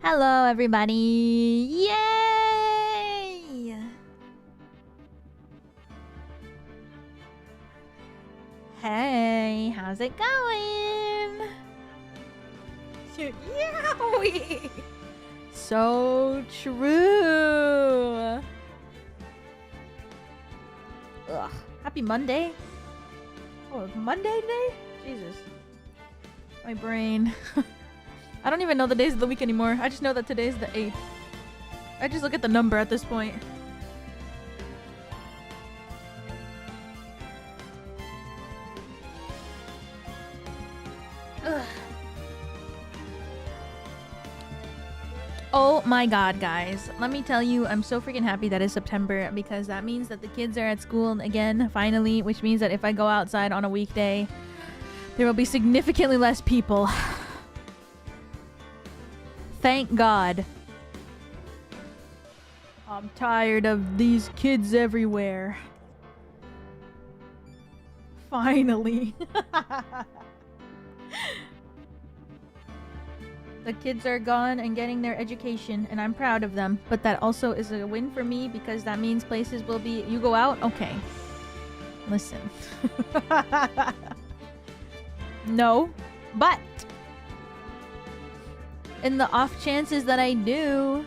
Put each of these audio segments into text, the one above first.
Hello, everybody! Yay! Hey, how's it going? Yowie! So true! Ugh. Happy Monday? Oh, Monday today? Jesus. My brain. I don't even know the days of the week anymore. I just know that today's the 8th. I just look at the number at this point. Ugh. Oh my god, guys. Let me tell you, I'm so freaking happy that it's September because that means that the kids are at school again, finally, which means that if I go outside on a weekday, there will be significantly less people. Thank God. I'm tired of these kids everywhere. Finally. The kids are gone and getting their education, and I'm proud of them. But that also is a win for me because that means places will be... You go out? Okay. Listen. No. But... in the off chances that I do...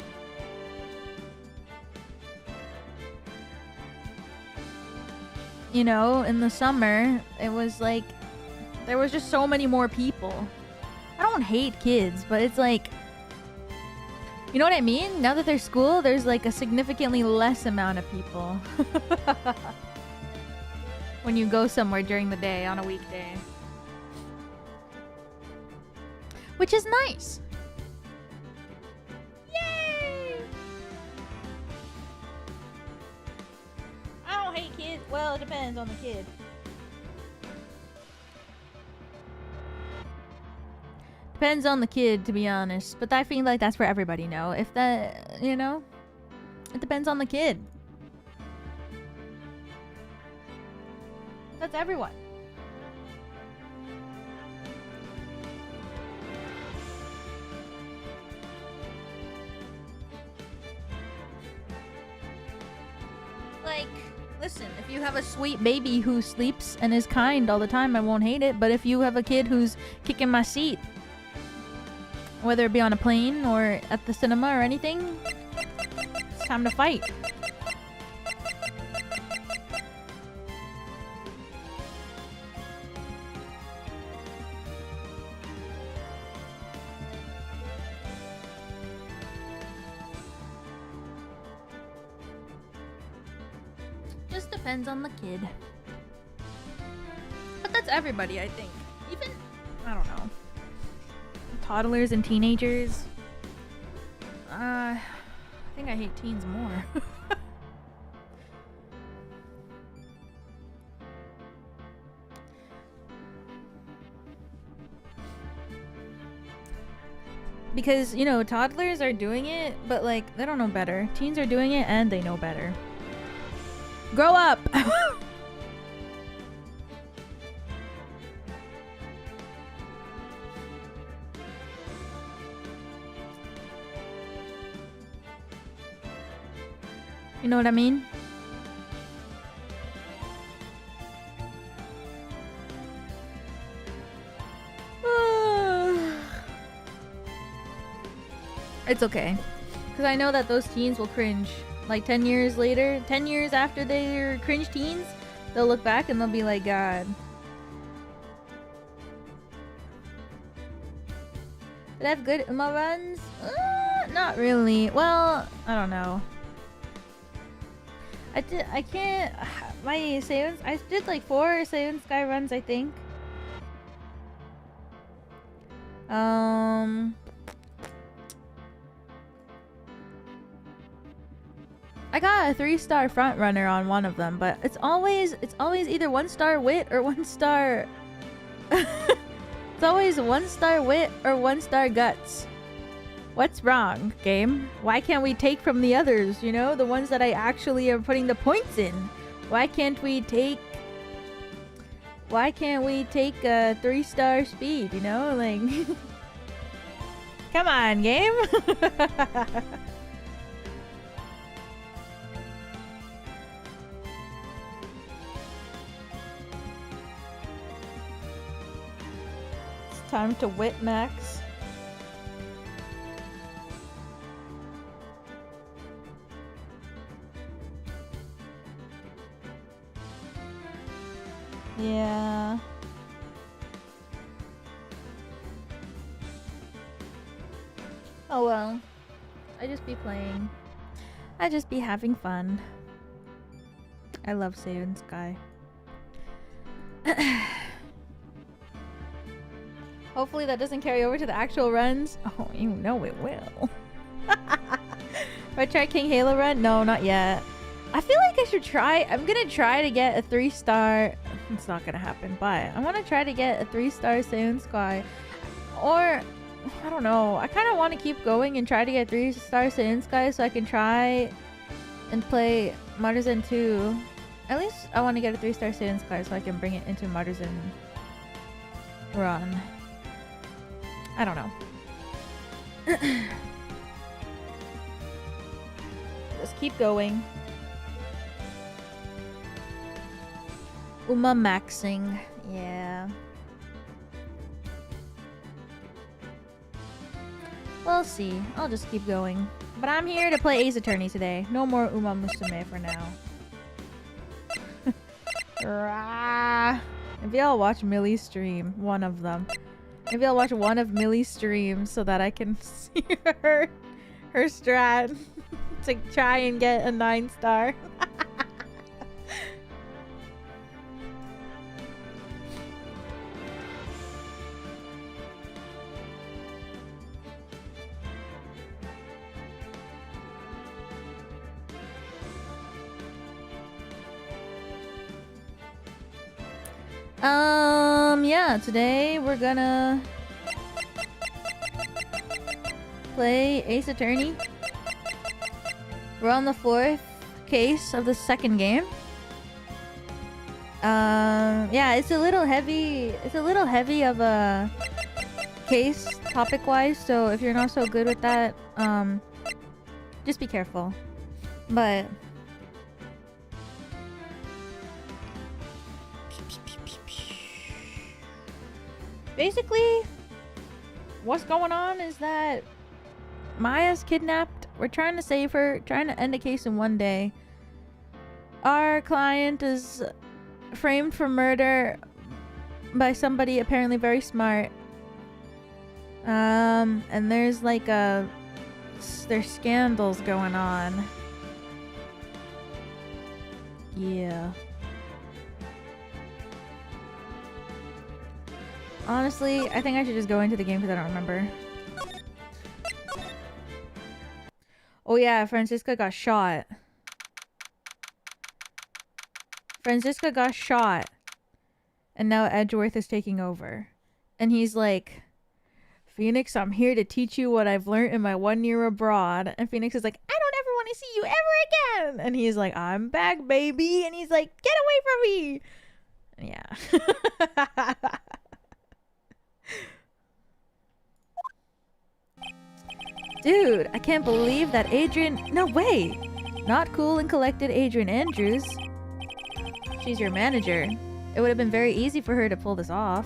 you know, in the summer, it was like... there was just so many more people. I don't hate kids, but it's like... you know what I mean? Now that they're school, there's like a significantly less amount of people. When you go somewhere during the day, on a weekday. Which is nice. Yay! I don't hate kids. Well, it depends on the kid. Depends on the kid, to be honest. But I feel like that's for everybody, no? If that, you know? It depends on the kid. That's everyone. Like, listen, if you have a sweet baby who sleeps and is kind all the time, I won't hate it. But if you have a kid who's kicking my seat, whether it be on a plane or at the cinema or anything, it's time to fight. Just depends on the kid. But that's everybody, I think. Even, I don't know. Toddlers and teenagers. I think I hate teens more. Because, you know, toddlers are doing it, but like, they don't know better. Teens are doing it and they know better. Grow up! You know what I mean? It's okay. Because I know that those teens will cringe. Like 10 years later, 10 years after they're cringe teens, they'll look back and they'll be like, God. Did I have good Uma runs? Not really. Well, I don't know. I can't, my Saiyan, I did like 4 Saiyan Sky runs, I think. I got a 3-star front runner on one of them, but it's always either 1-star wit or 1-star it's always 1-star wit or 1-star guts. What's wrong, game? Why can't we take from the others, you know? The ones that I actually am putting the points in. Why can't we take a 3-star speed, you know? Like Come on, game. It's time to wit max. Yeah. Oh well. I just be playing. I just be having fun. I love Seiun Sky. Hopefully that doesn't carry over to the actual runs. Oh, you know it will. If I try King Halo run? No, not yet. I feel like I should try. I'm gonna try to get a 3-star. It's not gonna happen, but I want to try to get a 3-star Seiun Sky. Or, I don't know. I kind of want to keep going and try to get 3-star Seiun Sky so I can try and play Martisan 2. At least I want to get a 3-star Seiun Sky so I can bring it into Martisan run. I don't know. Just keep going. Uma maxing. Yeah. We'll see. I'll just keep going. But I'm here to play Ace Attorney today. No more Uma Musume for now. Maybe I'll watch Millie's stream. One of them. Maybe I'll watch one of Millie's streams so that I can see her strat to try and get a 9-star. Yeah, today we're gonna play Ace Attorney. We're on the 4th case of the 2nd game. Yeah, it's a little heavy. It's a little heavy of a case topic-wise, so if you're not so good with that, just be careful. But basically, what's going on is that Maya's kidnapped. We're trying to save her, trying to end a case in one day. Our client is framed for murder by somebody apparently very smart. And there's like there's scandals going on. Yeah. Honestly, I think I should just go into the game because I don't remember. Oh yeah, Francisca got shot. Francisca got shot. And now Edgeworth is taking over. And he's like, Phoenix, I'm here to teach you what I've learned in my 1 year abroad. And Phoenix is like, I don't ever want to see you ever again. And he's like, I'm back, baby. And he's like, get away from me. Yeah. Dude, I can't believe that Adrian... No, wait! Not cool and collected Adrian Andrews. She's your manager. It would have been very easy for her to pull this off.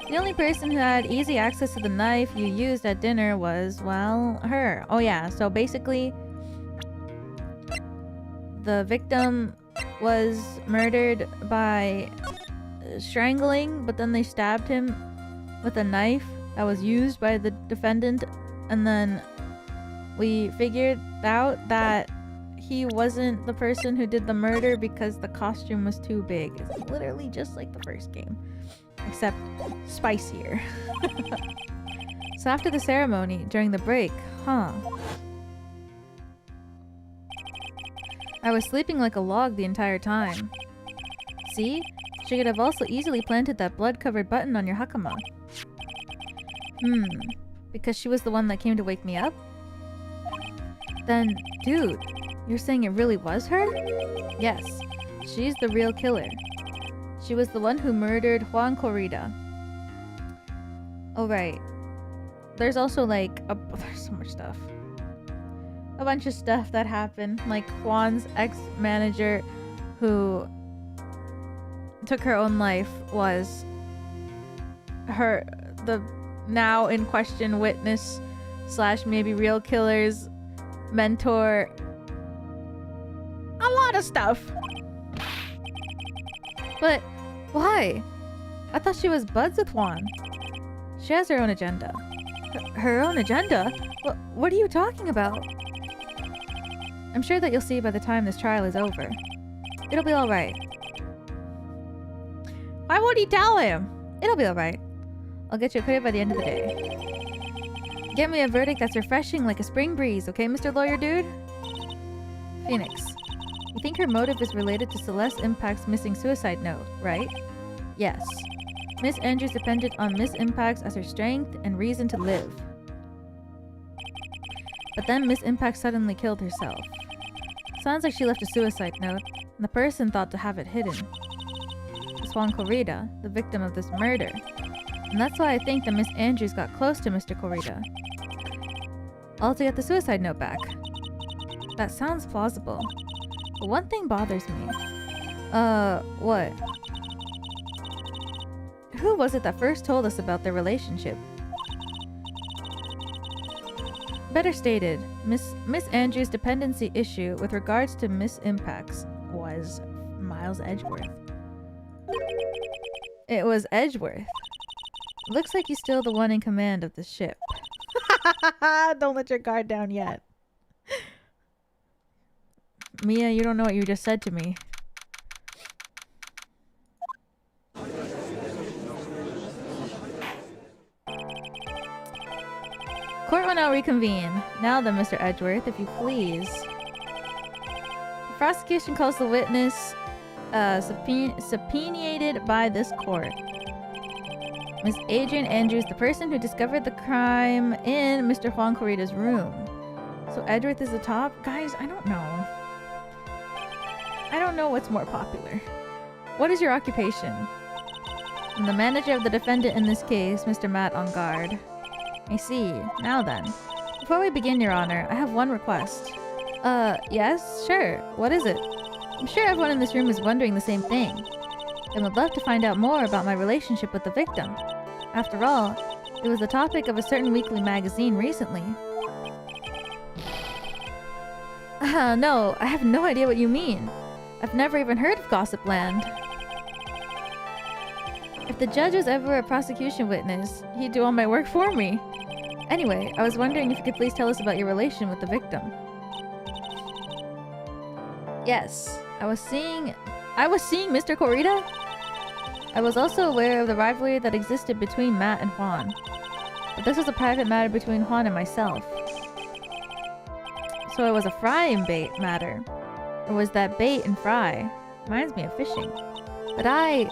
The only person who had easy access to the knife you used at dinner was, well, her. Oh yeah, so basically... the victim was murdered by strangling, but then they stabbed him with a knife that was used by the defendant. And then we figured out that he wasn't the person who did the murder because the costume was too big. It's literally just like the first game, except spicier. So after the ceremony, during the break, huh? I was sleeping like a log the entire time. See? She could have also easily planted that blood-covered button on your hakama. Because she was the one that came to wake me up? Then, dude, you're saying it really was her? Yes, she's the real killer. She was the one who murdered Juan Corrida. Oh right. There's also like there's so much stuff. A bunch of stuff that happened, like Juan's ex-manager who took her own life was the now in question witness / maybe real killer's mentor. A lot of stuff. But why? I thought she was buds with Juan. She has her own agenda. Her own agenda? What are you talking about? I'm sure that you'll see by the time this trial is over. It'll be alright. Why won't he tell him? It'll be alright. I'll get you acquitted by the end of the day. Get me a verdict that's refreshing like a spring breeze, okay, Mr. Lawyer Dude? Phoenix. You think her motive is related to Celeste Impact's missing suicide note, right? Yes. Miss Andrews depended on Miss Impacts as her strength and reason to live. But then Miss Impact suddenly killed herself. Sounds like she left a suicide note, and the person thought to have it hidden. It's Juan Corrida, the victim of this murder. And that's why I think that Miss Andrews got close to Mr. Corrida. All to get the suicide note back. That sounds plausible. But one thing bothers me. What? Who was it that first told us about their relationship? Better stated, Miss Andrews' dependency issue with regards to Miss Impacts was Miles Edgeworth. It was Edgeworth. Looks like he's still the one in command of the ship. Don't let your guard down yet. Mia, you don't know what you just said to me. Court will now reconvene. Now then, Mr. Edgeworth, if you please. The prosecution calls the witness subpoenaed by this court. Miss Adrian Andrews, the person who discovered the crime in Mr. Juan Corrida's room. So Edgeworth is the top? Guys, I don't know. I don't know what's more popular. What is your occupation? I'm the manager of the defendant in this case, Mr. Matt Engarde. I see. Now then. Before we begin, Your Honor, I have one request. Yes? Sure. What is it? I'm sure everyone in this room is wondering the same thing. And would love to find out more about my relationship with the victim. After all, it was the topic of a certain weekly magazine recently. No, I have no idea what you mean. I've never even heard of Gossip Land. If the judge was ever a prosecution witness, he'd do all my work for me. Anyway, I was wondering if you could please tell us about your relation with the victim. Yes, I was seeing Mr. Corrida? I was also aware of the rivalry that existed between Matt and Juan. But this was a private matter between Juan and myself. So it was a fry and bait matter. Or was that bait and fry? Reminds me of fishing. But I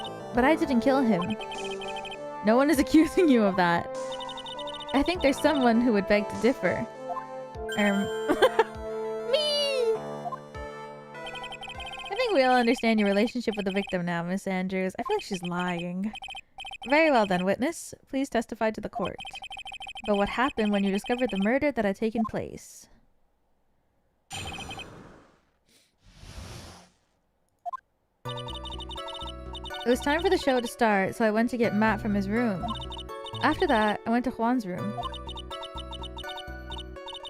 didn't kill him. No one is accusing you of that. I think there's someone who would beg to differ. Me! I think we all understand your relationship with the victim now, Miss Andrews. I feel like she's lying. Very well then, witness. Please testify to the court. But what happened when you discovered the murder that had taken place? It was time for the show to start, so I went to get Matt from his room. After that, I went to Juan's room.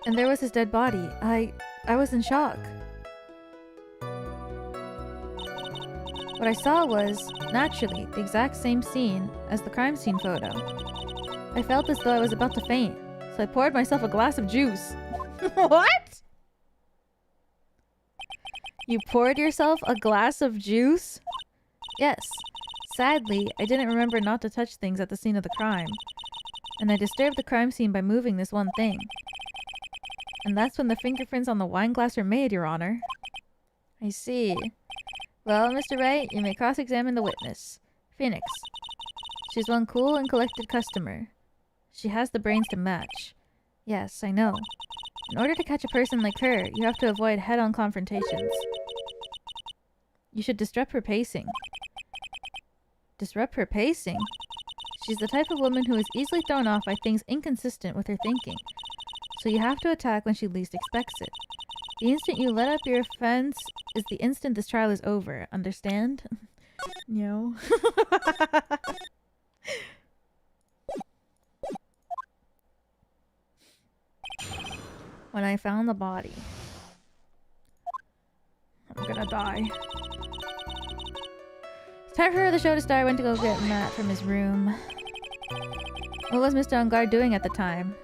And there was his dead body. I was in shock. What I saw was, naturally, the exact same scene as the crime scene photo. I felt as though I was about to faint, so I poured myself a glass of juice. What? You poured yourself a glass of juice? Yes. Sadly, I didn't remember not to touch things at the scene of the crime. And I disturbed the crime scene by moving this one thing. And that's when the fingerprints on the wine glass were made, Your Honor. I see. Well, Mr. Wright, you may cross-examine the witness. Phoenix. She's one cool and collected customer. She has the brains to match. Yes, I know. In order to catch a person like her, you have to avoid head-on confrontations. You should disrupt her pacing. Disrupt her pacing? She's the type of woman who is easily thrown off by things inconsistent with her thinking. so you have to attack when she least expects it. The instant you let up your offense is the instant this trial is over. Understand? No. When I found the body. I'm gonna die. It's time for the show to start. I went to go get Matt from his room. What was Mr. Engarde doing at the time?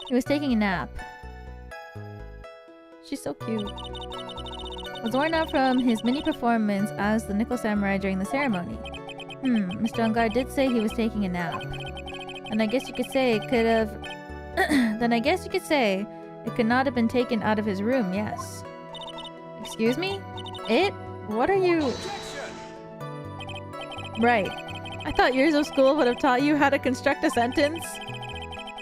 He was taking a nap. She's so cute. Was worn out from his mini performance as the Nickel Samurai during the ceremony. Mr. Engarde did say he was taking a nap. And I guess you could say it could have... Then I guess you could say it could not have been taken out of his room, yes. Excuse me? It? What are you... Right. I thought years of school would have taught you how to construct a sentence.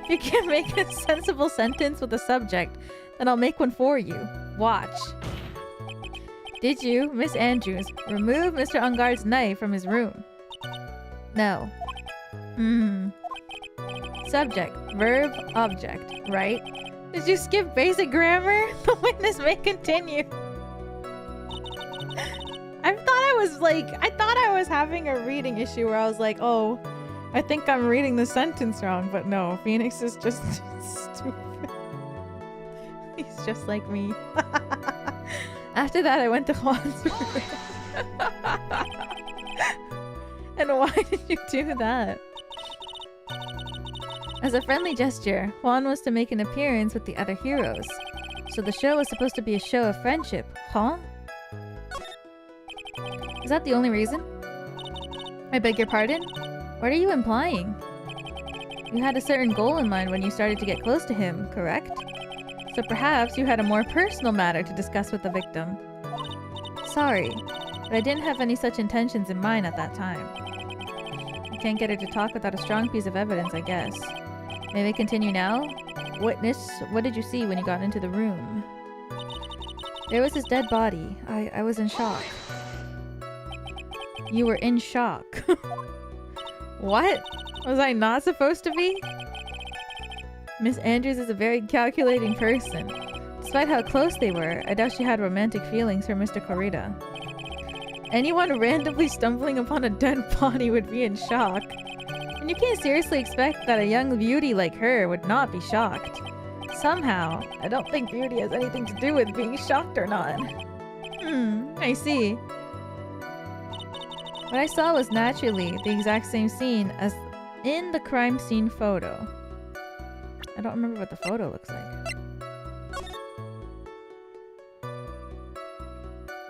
If you can't make a sensible sentence with a subject, then I'll make one for you. Watch. Did you, Miss Andrews, remove Mr. Engarde's knife from his room? No. Subject, verb, object, right? Did you skip basic grammar? The witness may continue. I thought I was having a reading issue where I was like, oh, I think I'm reading the sentence wrong, but no, Phoenix is just stupid. He's just like me. After that, I went to Juan's room. And why did you do that? As a friendly gesture, Juan was to make an appearance with the other heroes. So the show was supposed to be a show of friendship, huh? Is that the only reason? I beg your pardon? What are you implying? You had a certain goal in mind when you started to get close to him, correct? So perhaps you had a more personal matter to discuss with the victim. Sorry, but I didn't have any such intentions in mind at that time. I can't get her to talk without a strong piece of evidence, I guess. May we continue now? Witness, what did you see when you got into the room? There was his dead body. I was in shock. You were in shock. What? Was I not supposed to be? Miss Andrews is a very calculating person. Despite how close they were, I doubt she had romantic feelings for Mr. Corrida. Anyone randomly stumbling upon a dead body would be in shock. And you can't seriously expect that a young beauty like her would not be shocked. Somehow, I don't think beauty has anything to do with being shocked or not. I see. What I saw was naturally the exact same scene as in the crime scene photo. I don't remember what the photo looks like.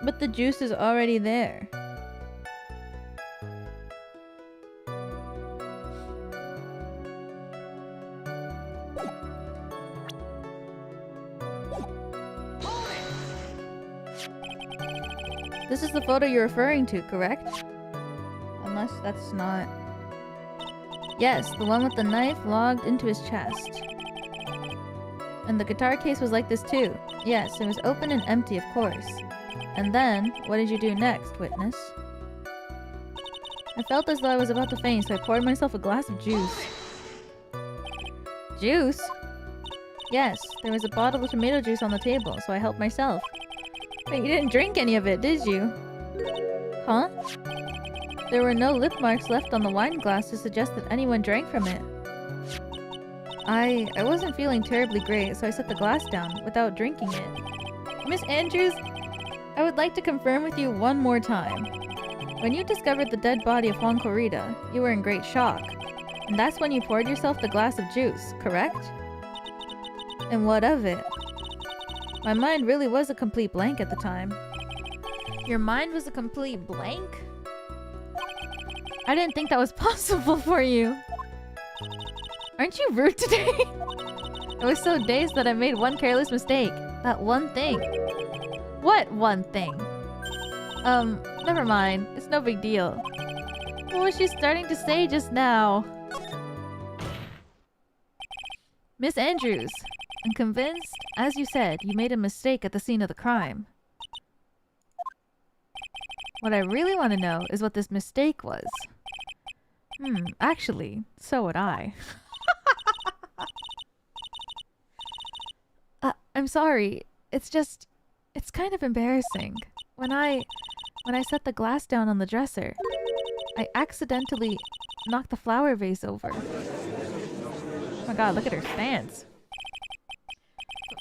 But the juice is already there. This is the photo you're referring to, correct? Unless that's not... Yes, the one with the knife logged into his chest. And the guitar case was like this too. Yes, it was open and empty, of course. And then, what did you do next, witness? I felt as though I was about to faint, so I poured myself a glass of juice. Juice? Yes, there was a bottle of tomato juice on the table, so I helped myself. Wait, you didn't drink any of it, did you? Huh? There were no lip marks left on the wine glass to suggest that anyone drank from it. I wasn't feeling terribly great, so I set the glass down without drinking it. Miss Andrews, I would like to confirm with you one more time. When you discovered the dead body of Juan Corrida, you were in great shock. And that's when you poured yourself the glass of juice, correct? And what of it? My mind really was a complete blank at the time. Your mind was a complete blank? I didn't think that was possible for you. Aren't you rude today? I was so dazed that I made one careless mistake. That one thing. What one thing? Never mind. It's no big deal. What was she starting to say just now? Miss Andrews, I'm convinced, as you said, you made a mistake at the scene of the crime. What I really want to know is what this mistake was. Actually, so would I. I'm sorry. It's just... It's kind of embarrassing. When I set the glass down on the dresser, I accidentally knocked the flower vase over. Oh my god, look at her stance.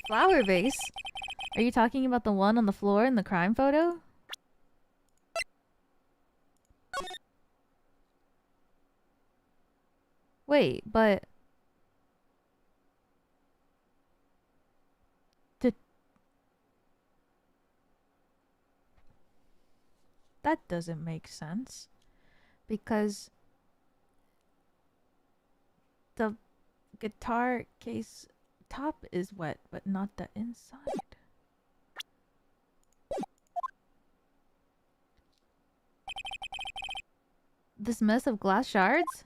Flower vase? Are you talking about the one on the floor in the crime photo? Wait, but... That doesn't make sense. Because... the guitar case top is wet, but not the inside. This mess of glass shards?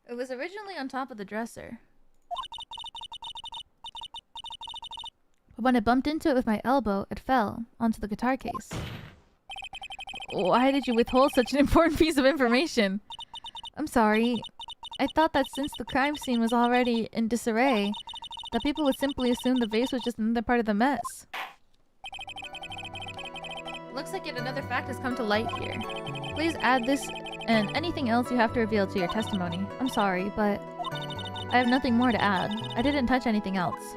It was originally on top of the dresser. But when I bumped into it with my elbow, it fell onto the guitar case. Why did you withhold such an important piece of information? I'm sorry. I thought that since the crime scene was already in disarray, that people would simply assume the vase was just another part of the mess. Looks like yet another fact has come to light here. Please add this and anything else you have to reveal to your testimony. I'm sorry, but I have nothing more to add. I didn't touch anything else.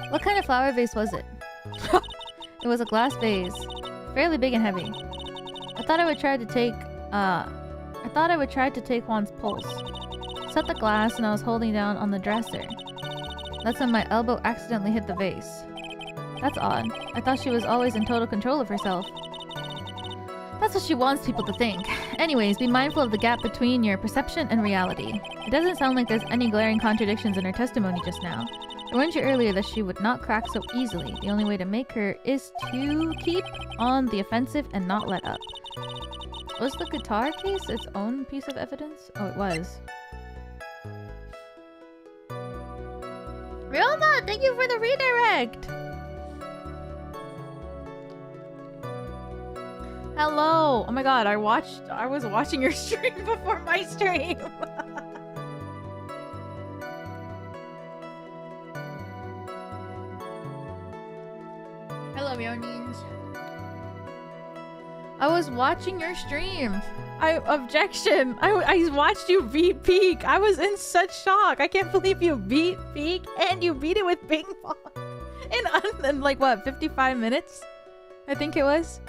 What kind of flower vase was it? It was a glass vase. Fairly big and heavy. I thought I would try to take Juan's pulse. Set the glass and I was holding down on the dresser. That's when my elbow accidentally hit the vase. That's odd. I thought she was always in total control of herself. That's what she wants people to think. Anyways, be mindful of the gap between your perception and reality. It doesn't sound like there's any glaring contradictions in her testimony just now. I warned you earlier that she would not crack so easily. The only way to make her is to keep on the offensive and not let up. Was the guitar case its own piece of evidence? Oh, it was. Ryoma, thank you for the redirect! Hello! Oh my god, I was watching your stream before my stream! Hello, Yonins. I was watching your stream. Objection. I watched you beat Peak. I was in such shock. I can't believe you beat Peak and you beat it with ping pong. In like what, 55 minutes? I think it was.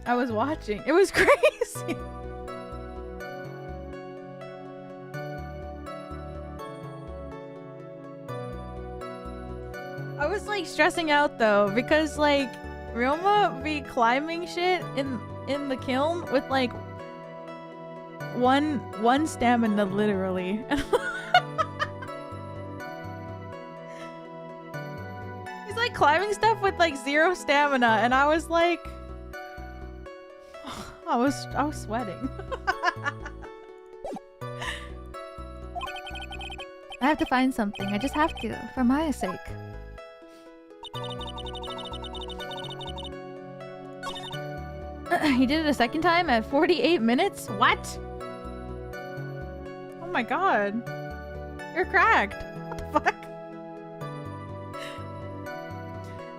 I was watching. It was crazy. I was like stressing out though because like Ryoma be climbing shit in the kiln with like one stamina literally. He's like climbing stuff with like 0 stamina and I was like I was sweating. I have to find something. I just have to, for Maya's sake. He did it a second time at 48 minutes? What? Oh my god. You're cracked. What the fuck?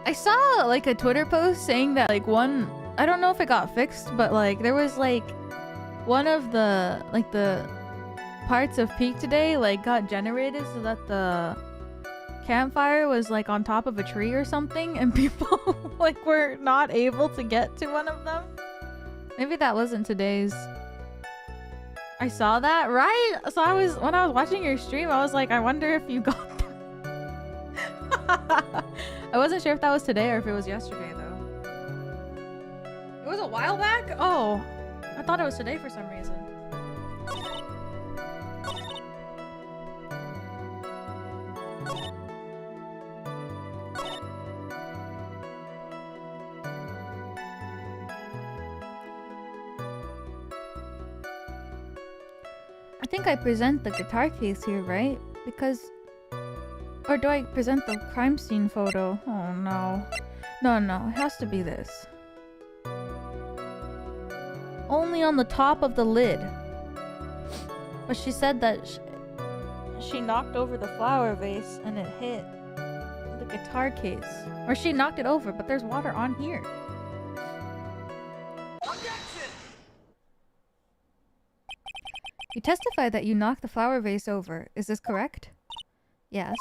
I saw like a Twitter post saying that like I don't know if it got fixed, but like there was like one of the like the parts of Peak today like got generated so that the campfire was like on top of a tree or something and people like were not able to get to one of them. Maybe that wasn't today's. I saw that, right? So when I was watching your stream, I was like, I wonder if you got that. I wasn't sure if that was today or if it was yesterday though. It was a while back? Oh, I thought it was today for some reason. I think I present the guitar case here, right? Because... Or do I present the crime scene photo? Oh no. No, it has to be this. only on the top of the lid. But she said that she knocked over the flower vase and it hit the guitar case. Or she knocked it over, but there's water on here. You testified that you knocked the flower vase over. Is this correct? Yes.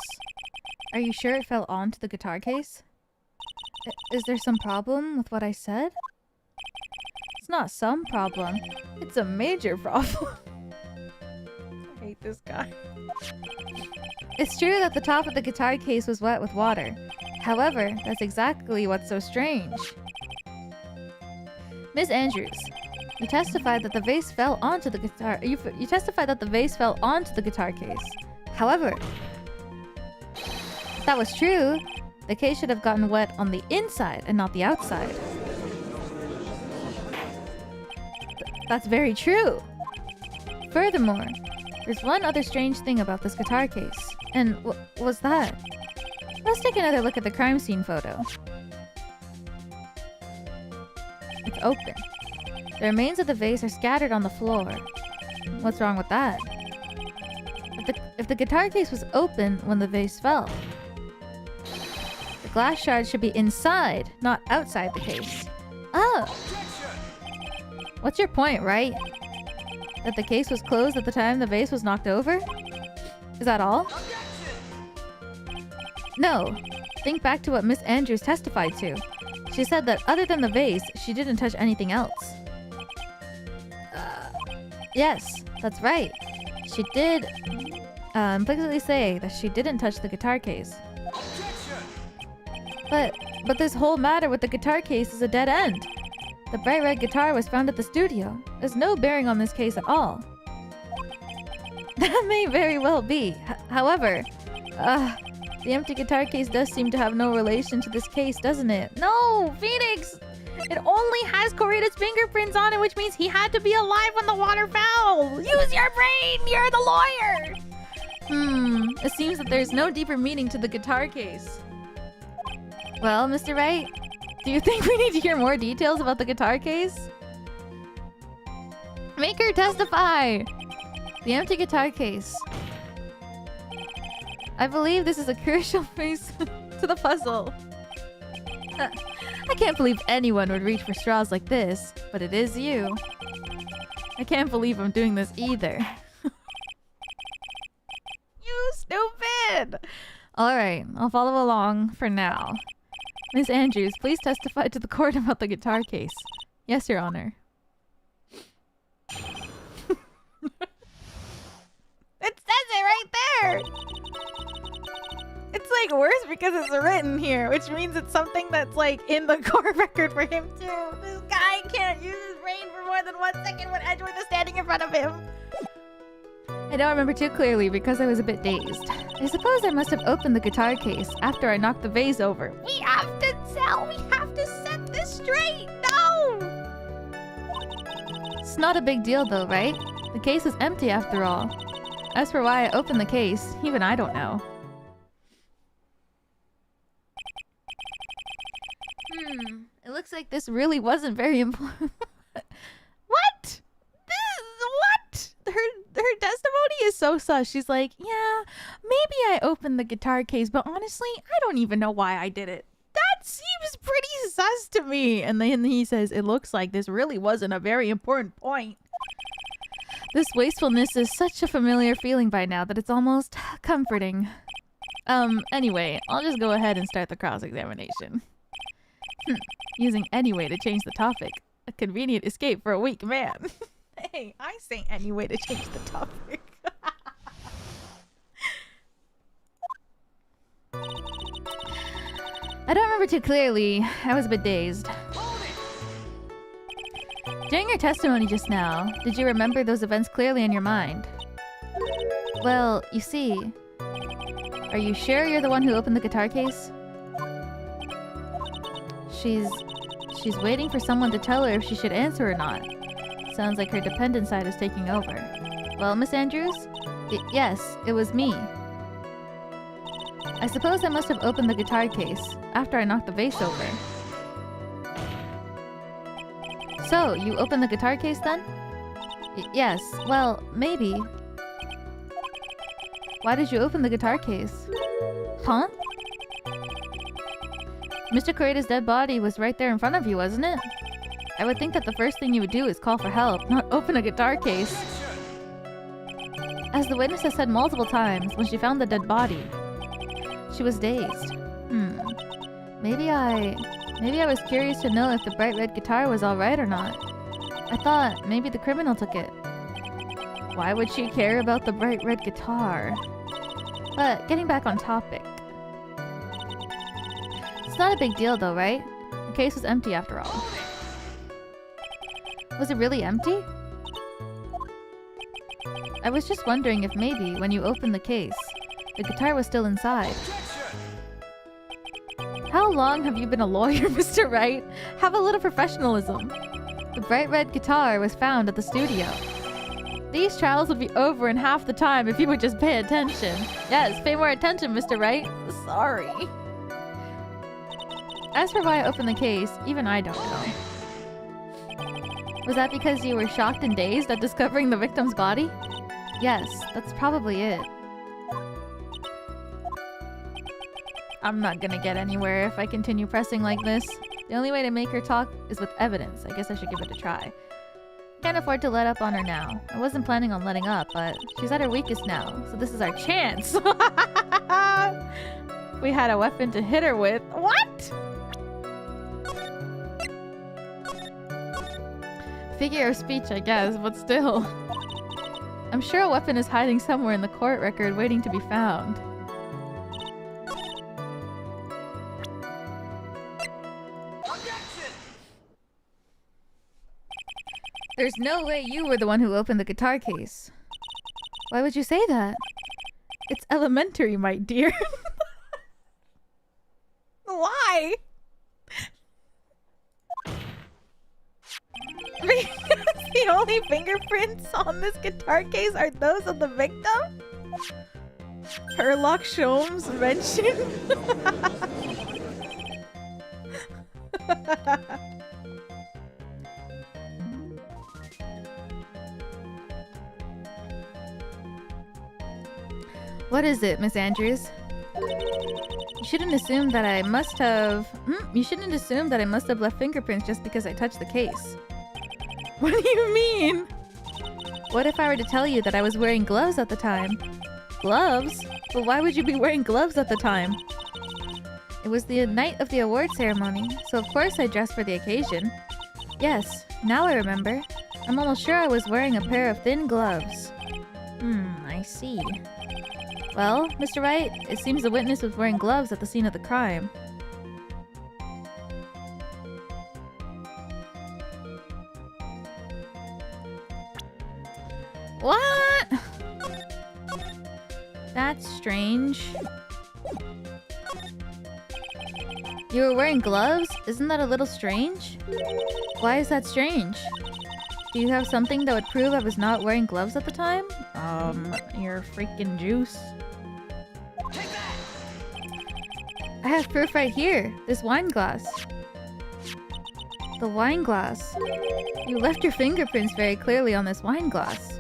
Are you sure it fell onto the guitar case? Is there some problem with what I said? It's not some problem. It's a major problem. I hate this guy. It's true that the top of the guitar case was wet with water. However, that's exactly what's so strange. Miss Andrews, you testified that the vase fell onto the guitar. You testified that the vase fell onto the guitar case. However, if that was true, the case should have gotten wet on the inside and not the outside. That's very true. Furthermore, there's one other strange thing about this guitar case. And what was that? Let's take another look at the crime scene photo. It's open. The remains of the vase are scattered on the floor. What's wrong with that? If the guitar case was open when the vase fell, the glass shards should be inside, not outside the case. Oh! What's your point, Wright? That the case was closed at the time the vase was knocked over? Is that all? No. Think back to what Miss Andrews testified to. She said that other than the vase, she didn't touch anything else. Yes, that's right. She did implicitly say that she didn't touch the guitar case. But this whole matter with the guitar case is a dead end. The bright red guitar was found at the studio. There's no bearing on this case at all. That may very well be. However, the empty guitar case does seem to have no relation to this case, doesn't it? No, Phoenix! It only has Corita's fingerprints on it, which means he had to be alive when the water fell! Use your brain! You're the lawyer! It seems that there's no deeper meaning to the guitar case. Well, Mr. Wright, do you think we need to hear more details about the guitar case? Make her testify! The empty guitar case. I believe this is a crucial piece to the puzzle. I can't believe anyone would reach for straws like this, but it is you. I can't believe I'm doing this either. You stupid! Alright, I'll follow along for now. Miss Andrews, please testify to the court about the guitar case. Yes, Your Honor. It says it right there! It's like worse because it's written here, which means it's something that's like in the court record for him too. This guy can't use his brain for more than 1 second when Edgeworth is standing in front of him. I don't remember too clearly because I was a bit dazed. I suppose I must have opened the guitar case after I knocked the vase over. We have to set this straight! No! It's not a big deal though, right? The case is empty after all. As for why I opened the case, even I don't know. It looks like this really wasn't very important. What? What? Her testimony is so sus. She's like, yeah, maybe I opened the guitar case, but honestly, I don't even know why I did it. That seems pretty sus to me. And then he says, it looks like this really wasn't a very important point. This wastefulness is such a familiar feeling by now that it's almost comforting. Anyway, I'll just go ahead and start the cross-examination. Using anyway to change the topic. A convenient escape for a weak man. Hey, I say anyway to change the topic. I don't remember too clearly. I was a bit dazed. During your testimony just now, did you remember those events clearly in your mind? Well, you see... Are you sure you're the one who opened the guitar case? She's waiting for someone to tell her if she should answer or not. Sounds like her dependent side is taking over. Well, Miss Andrews? Yes, it was me. I suppose I must have opened the guitar case after I knocked the vase over. So, you opened the guitar case then? Yes, well, maybe. Why did you open the guitar case? Huh? Mr. Koreda's dead body was right there in front of you, wasn't it? I would think that the first thing you would do is call for help, not open a guitar case. As the witness has said multiple times, when she found the dead body, she was dazed. Maybe I was curious to know if the bright red guitar was alright or not. I thought maybe the criminal took it. Why would she care about the bright red guitar? But getting back on topic. It's not a big deal though, right? The case was empty after all. Was it really empty? I was just wondering if maybe, when you opened the case, the guitar was still inside. How long have you been a lawyer, Mr. Wright? Have a little professionalism. The bright red guitar was found at the studio. These trials would be over in half the time if you would just pay attention. Yes, pay more attention, Mr. Wright. Sorry. As for why I opened the case, even I don't know. Was that because you were shocked and dazed at discovering the victim's body? Yes, that's probably it. I'm not gonna get anywhere if I continue pressing like this. The only way to make her talk is with evidence. I guess I should give it a try. Can't afford to let up on her now. I wasn't planning on letting up, but she's at her weakest now, so this is our chance. We had a weapon to hit her with. What? Figure of speech, I guess, but still. I'm sure a weapon is hiding somewhere in the court record waiting to be found. There's no way you were the one who opened the guitar case. Why would you say that? It's elementary, my dear. Why? Because the only fingerprints on this guitar case are those of the victim? Herlock Sholmes mentioned? What is it, Miss Andrews? You shouldn't assume that I must have... You shouldn't assume that I must have left fingerprints just because I touched the case. What do you mean? What if I were to tell you that I was wearing gloves at the time? Gloves? But why would you be wearing gloves at the time? It was the night of the award ceremony, so of course I dressed for the occasion. Yes, now I remember. I'm almost sure I was wearing a pair of thin gloves. I see. Well, Mr. Wright, it seems the witness was wearing gloves at the scene of the crime. What? That's strange. You were wearing gloves? Isn't that a little strange? Why is that strange? Do you have something that would prove I was not wearing gloves at the time? Your freaking juice. I have proof right here. This wine glass. The wine glass. You left your fingerprints very clearly on this wine glass.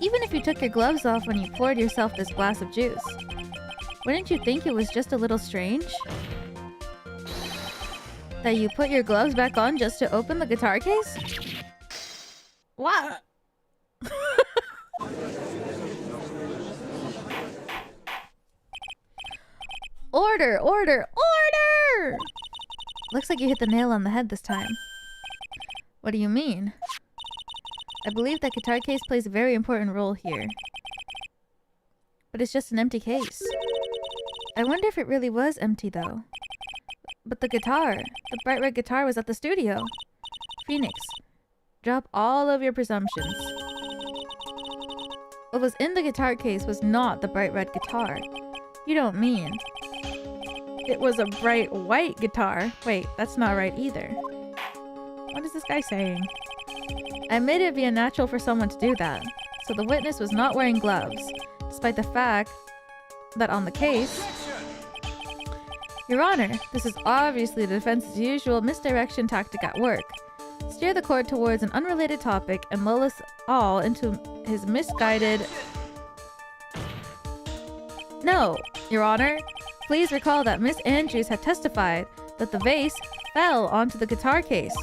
Even if you took your gloves off when you poured yourself this glass of juice, wouldn't you think it was just a little strange? That you put your gloves back on just to open the guitar case? What? Order! Order! Order! Looks like you hit the nail on the head this time. What do you mean? I believe that guitar case plays a very important role here. But it's just an empty case. I wonder if it really was empty though. But the guitar, the bright red guitar was at the studio. Phoenix, drop all of your presumptions. What was in the guitar case was not the bright red guitar. You don't mean... It was a bright white guitar. Wait, that's not right either. What is this guy saying? I made it be unnatural for someone to do that. So the witness was not wearing gloves, despite the fact that on the case, Your Honor, this is obviously the defense's usual misdirection tactic at work. Steer the court towards an unrelated topic and lull us all into his misguided... No, Your Honor. Please recall that Miss Andrews had testified that the vase fell onto the guitar case,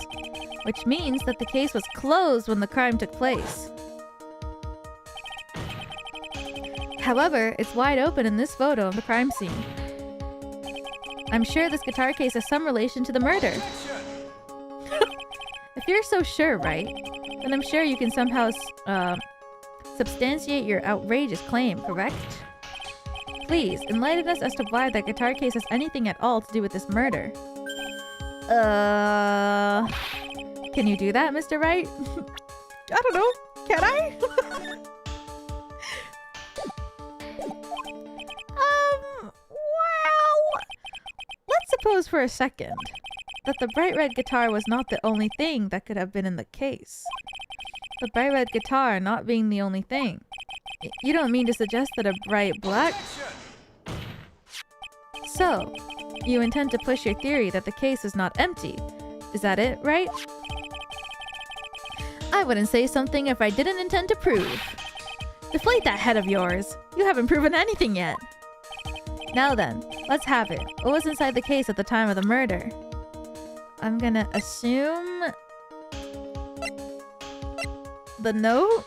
which means that the case was closed when the crime took place. However, it's wide open in this photo of the crime scene. I'm sure this guitar case has some relation to the murder. If you're so sure, Wright, then I'm sure you can somehow substantiate your outrageous claim, correct? Please, enlighten us as to why that guitar case has anything at all to do with this murder. Can you do that, Mr. Wright? I don't know. Can I? Well... Let's suppose for a second that the bright red guitar was not the only thing that could have been in the case. The bright red guitar not being the only thing. You don't mean to suggest that a bright black... So, you intend to push your theory that the case is not empty. Is that it, right? I wouldn't say something if I didn't intend to prove. Deflate that head of yours. You haven't proven anything yet. Now then, let's have it. What was inside the case at the time of the murder? I'm gonna assume... the note?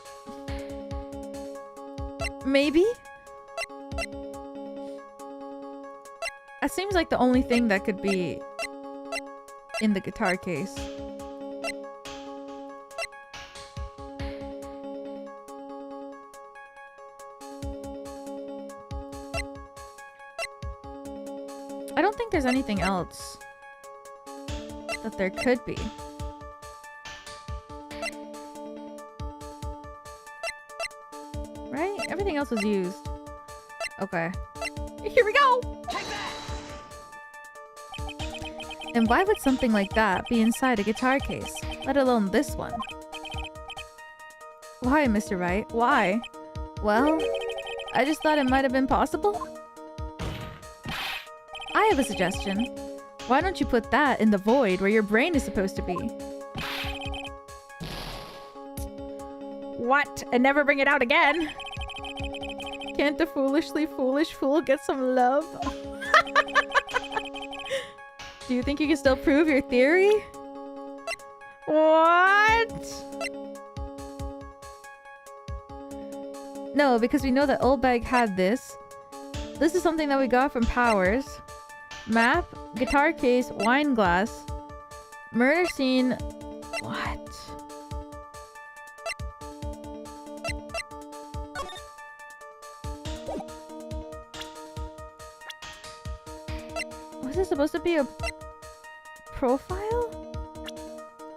Maybe? That seems like the only thing that could be in the guitar case. I don't think there's anything else that there could be. Right? Everything else was used. Okay. Here we go! And why would something like that be inside a guitar case, let alone this one? Why, Mr. Wright? Why? Well, I just thought it might have been possible. I have a suggestion. Why don't you put that in the void where your brain is supposed to be? What? And never bring it out again? Can't the foolishly foolish fool get some love? Do you think you can still prove your theory? What? No, because we know that Oldbag had this. This is something that we got from Powers. Map, guitar case, wine glass, murder scene. What? Was this supposed to be a profile?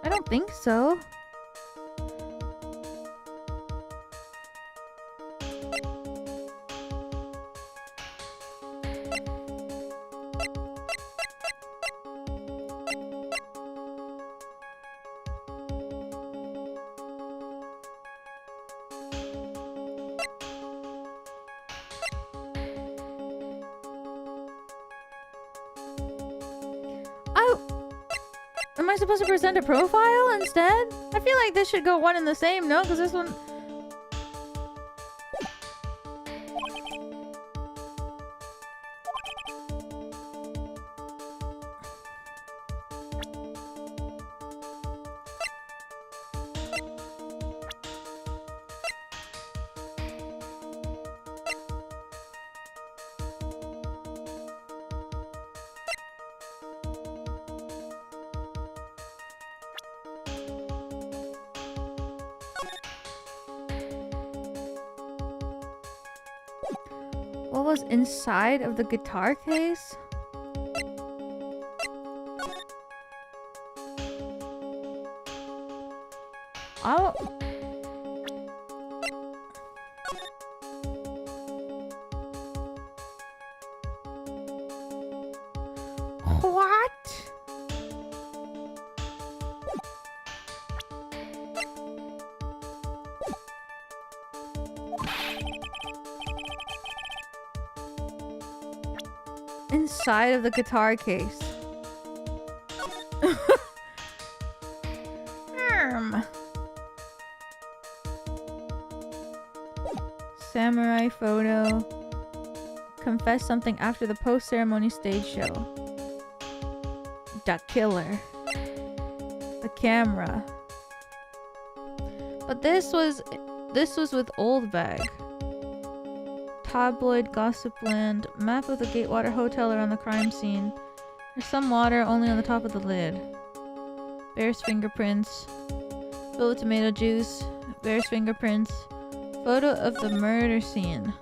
I don't think so. Am I supposed to present a profile instead? I feel like this should go one and the same, no? Because this one... What was inside of the guitar case? Oh. What? inside of the guitar case? Samurai photo. Confess something after the post-ceremony stage show. The killer. The camera. But this was with Old Bag. Tabloid Gossip Land. Map of the Gatewater Hotel around the crime scene. There's some water only on the top of the lid. Bear's fingerprints. Filled with tomato juice. Bear's fingerprints. Photo of the murder scene.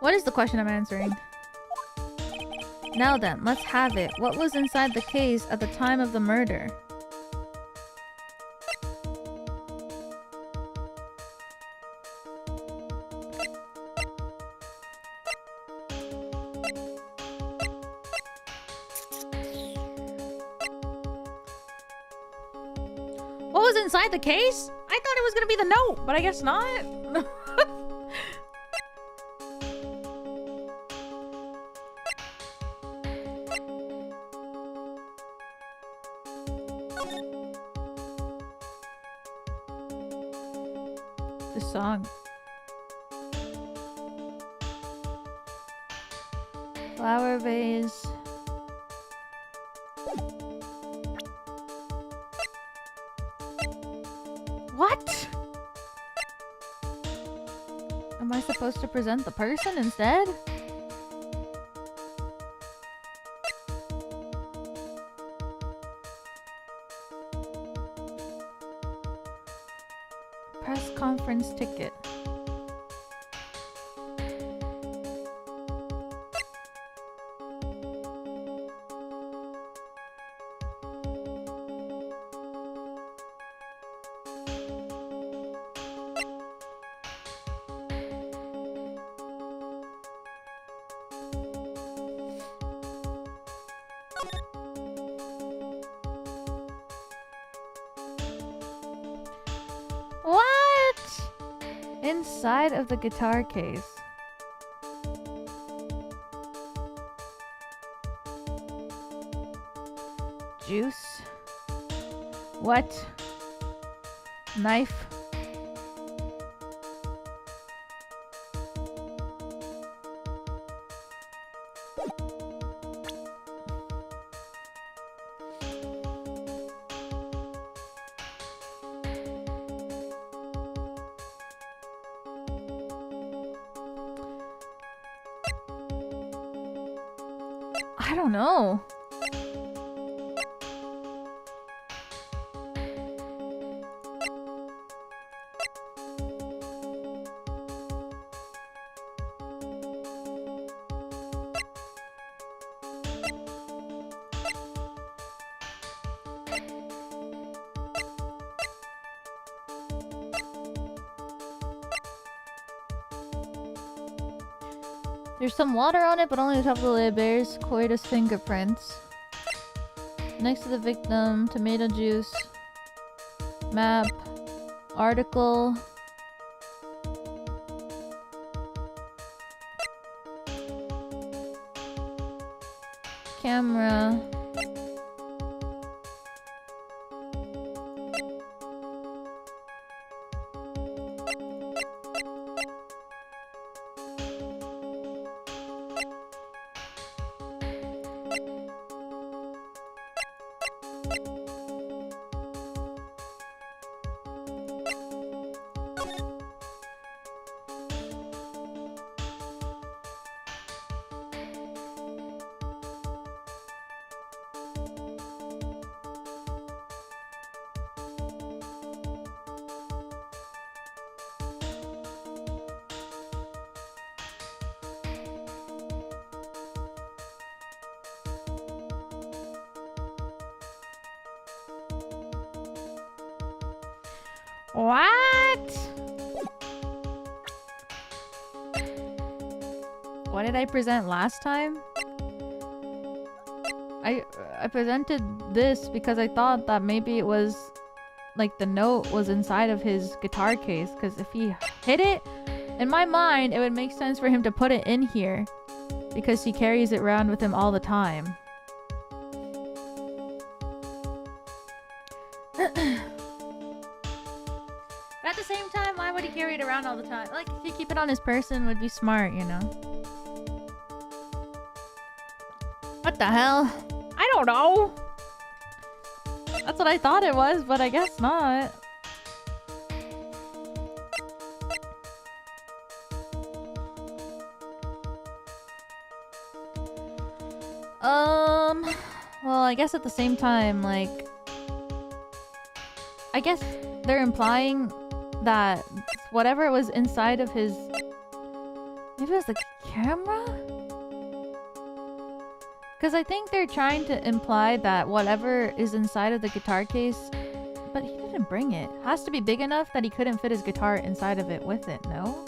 What is the question I'm answering? Now then, let's have it. What was inside the case at the time of the murder? What was inside the case? I thought it was gonna be the note, but I guess not. The song. Flower vase. What? Am I supposed to present the person instead? Press conference ticket. Inside of the guitar case. Juice. What? Knife. I don't know. There's some water on it, but only the top of the lid bears coitus fingerprints. Next to the victim, tomato juice, map, article, camera, What? What did I present last time? I presented this because I thought that maybe it was like the note was inside of his guitar case, because if he hid it, in my mind it would make sense for him to put it in here because he carries it around with him all the time. But at the same time, why would he carry it around all the time? Like, if he keep it on his person, would be smart, you know? What the hell? I don't know. That's what I thought it was, but I guess not. Well, I guess at the same time, like, I guess they're implying that whatever was inside of his... Maybe it was the camera? Because I think they're trying to imply that whatever is inside of the guitar case... But he didn't bring it. Has to be big enough that he couldn't fit his guitar inside of it with it, no?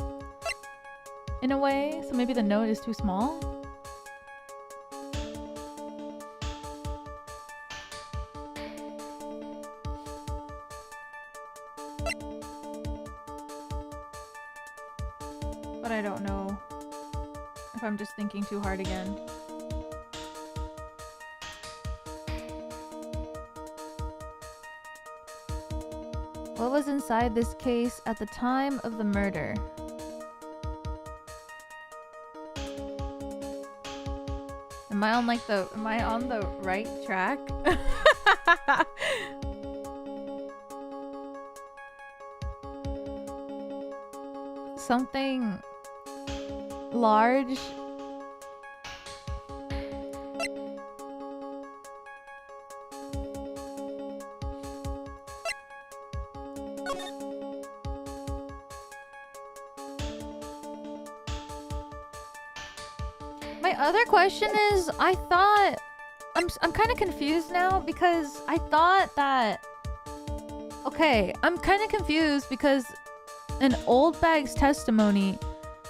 In a way? So maybe the note is too small? But I don't know if I'm just thinking too hard again. What was inside this case at the time of the murder? Am I on the right track? Something large. My other question is, I thought I'm kind of confused now because I thought that I'm kind of confused because in Old Bag's testimony,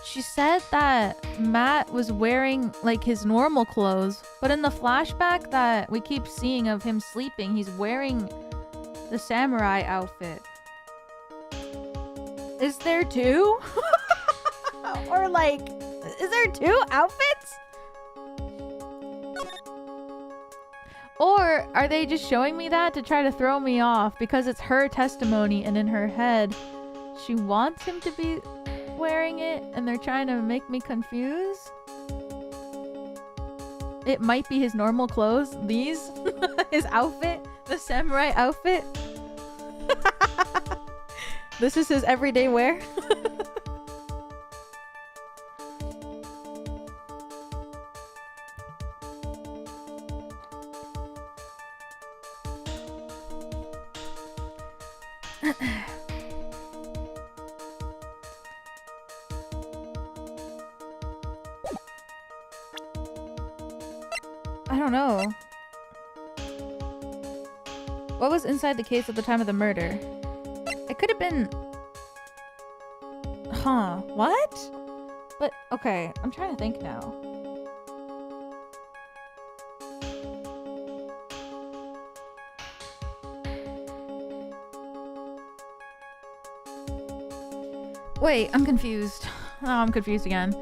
she said that Matt was wearing like his normal clothes, but in the flashback that we keep seeing of him sleeping, he's wearing the samurai outfit. Is there two? Or like, is there two outfits? Or are they just showing me that to try to throw me off because it's her testimony and in her head she wants him to be wearing it and they're trying to make me confused? It might be his normal clothes. These? His outfit? The samurai outfit? This is his everyday wear? I don't know. What was inside the case at the time of the murder? It could have been... Huh. What? But, okay. I'm trying to think now. Wait, I'm confused. Oh, I'm confused again.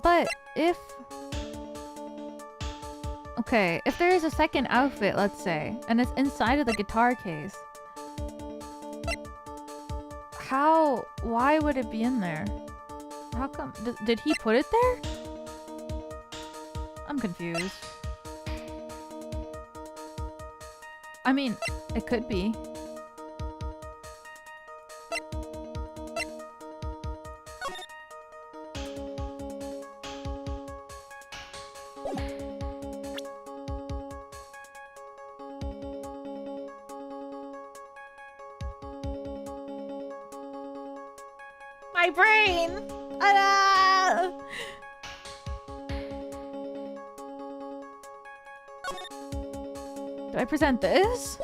But if... Okay, if there is a second outfit, let's say, and it's inside of the guitar case, why would it be in there? How come? Did he put it there? I'm confused. I mean, it could be. My brain! Ah! Do I present this?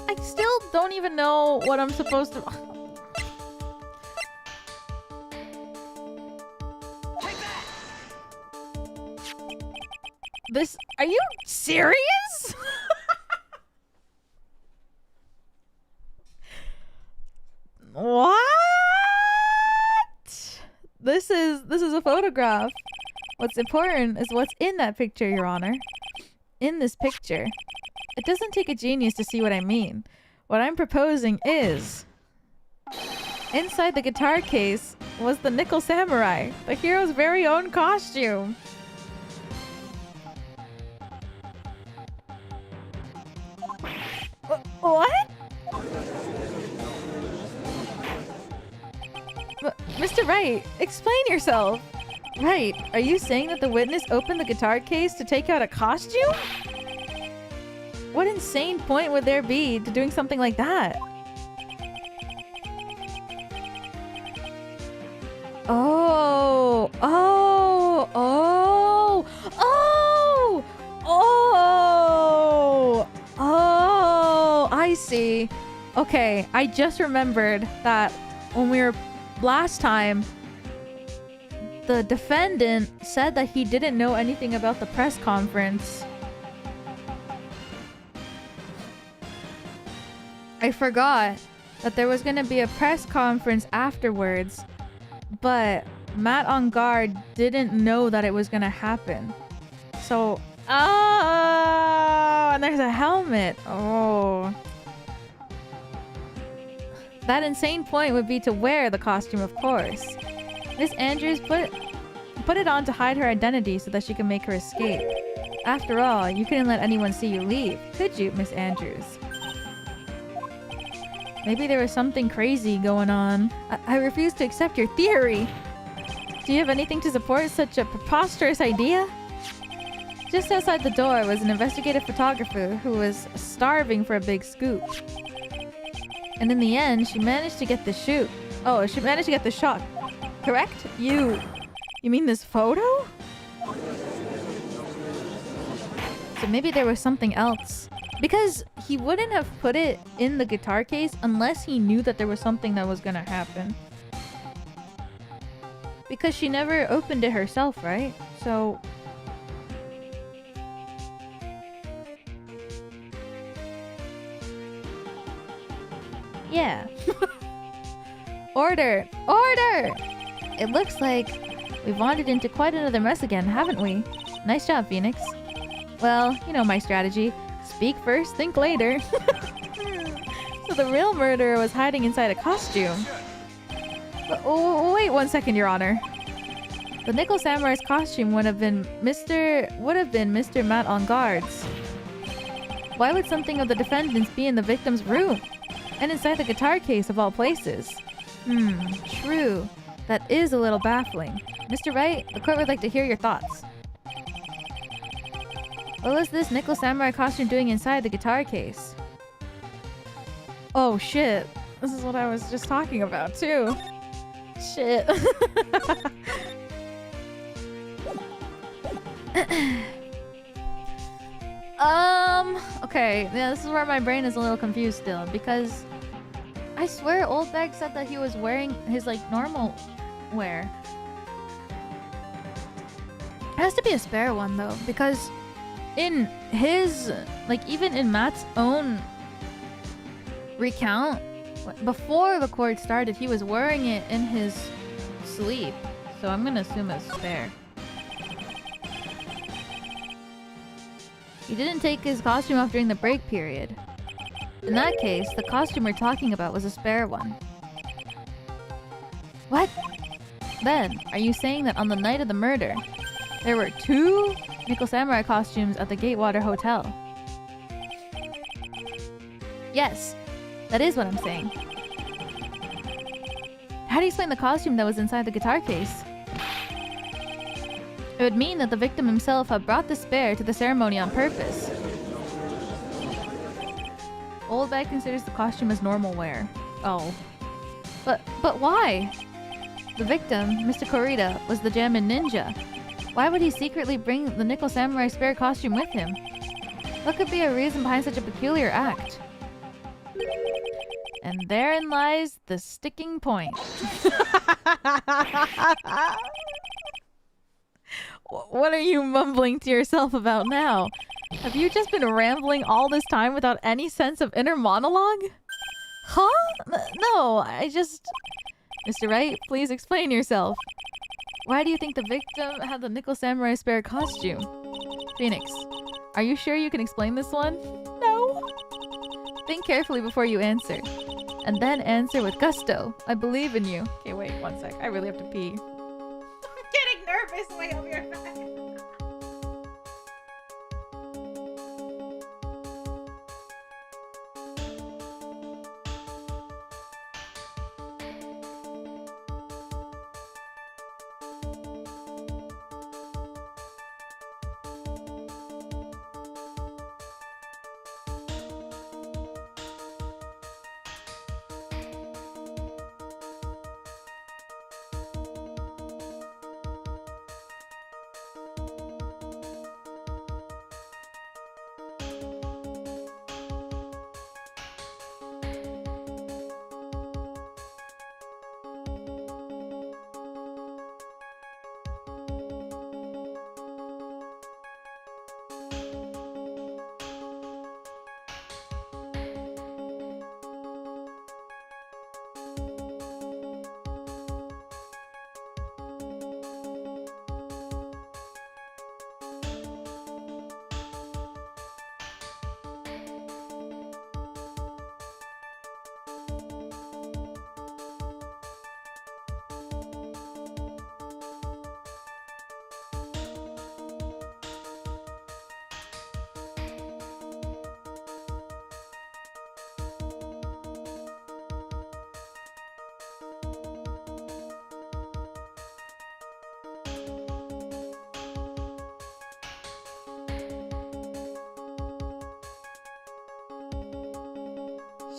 I still don't even know what I'm supposed to... Are you serious? What? This is a photograph. What's important is what's in that picture, Your Honor. In this picture. It doesn't take a genius to see what I mean. What I'm proposing is... inside the guitar case was the Nickel Samurai, the hero's very own costume. What? Mr. Wright, explain yourself. Right, are you saying that the witness opened the guitar case to take out a costume? What insane point would there be to doing something like that? Oh, oh, oh, oh, oh, oh, I see. Okay, I just remembered that when we were last time, the defendant said that he didn't know anything about the press conference. I forgot that there was gonna be a press conference afterwards, but Matt Engarde didn't know that it was gonna happen. So, oh, and there's a helmet. Oh. That insane point would be to wear the costume, of course. Miss Andrews put it on to hide her identity so that she can make her escape. After all, you couldn't let anyone see you leave, could you, Miss Andrews? Maybe there was something crazy going on. I refuse to accept your theory. Do you have anything to support such a preposterous idea? Just outside the door was an investigative photographer who was starving for a big scoop. And in the end, she managed to get the shoot. Oh, she managed to get the shot. Correct? You mean this photo? So maybe there was something else. Because he wouldn't have put it in the guitar case unless he knew that there was something that was gonna happen. Because she never opened it herself, right? So... yeah. Order! Order! It looks like we've wandered into quite another mess again, haven't we? Nice job, Phoenix. Well, you know my strategy. Speak first, think later. So the real murderer was hiding inside a costume. Oh, wait 1 second, Your Honor. The Nickel Samurai's costume would have been Mr. Matt Engarde's. Why would something of the defendant's be in the victim's room? And inside the guitar case of all places. True. That is a little baffling. Mr. Wright, the court would like to hear your thoughts. What was this Nickel Samurai costume doing inside the guitar case? Oh shit. This is what I was just talking about too. Shit. Okay. Yeah, this is where my brain is a little confused still, because I swear Old Bag said that he was wearing his like normal wear. It has to be a spare one though, because in his, like even in Matt's own recount, before the court started, he was wearing it in his sleep. So I'm gonna assume it's spare. He didn't take his costume off during the break period. In that case, the costume we're talking about was a spare one. What? Then, are you saying that on the night of the murder, there were 2 Nickel Samurai costumes at the Gatewater Hotel? Yes, that is what I'm saying. How do you explain the costume that was inside the guitar case? It would mean that the victim himself had brought the spare to the ceremony on purpose. Old Bag considers the costume as normal wear. Oh. But why? The victim, Mr. Korita, was the Jammin Ninja. Why would he secretly bring the Nickel Samurai spare costume with him? What could be a reason behind such a peculiar act? And therein lies the sticking point. What are you mumbling to yourself about now? Have you just been rambling all this time without any sense of inner monologue? Huh? No, I just... Mr. Wright, please explain yourself. Why do you think the victim had the Nickel Samurai spare costume? Phoenix, are you sure you can explain this one? No. Think carefully before you answer. And then answer with gusto. I believe in you. Okay, wait, one sec. I really have to pee. I'm getting nervous. Wait, I'll be right back.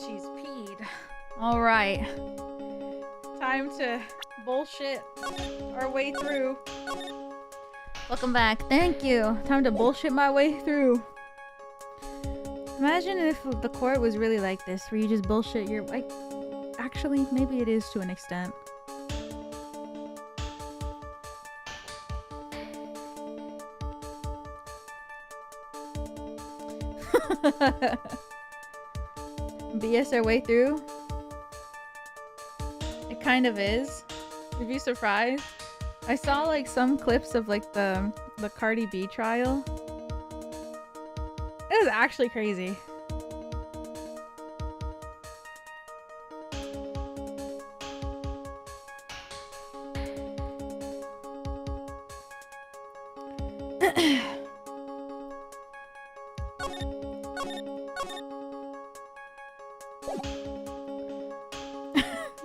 She's peed. All right. Time to bullshit our way through. Welcome back. Thank you. Time to bullshit my way through. Imagine if the court was really like this, where you just bullshit your... Like, actually, maybe it is to an extent. BS our way through? It kind of is. You'd be surprised. I saw like some clips of like the Cardi B trial. It was actually crazy.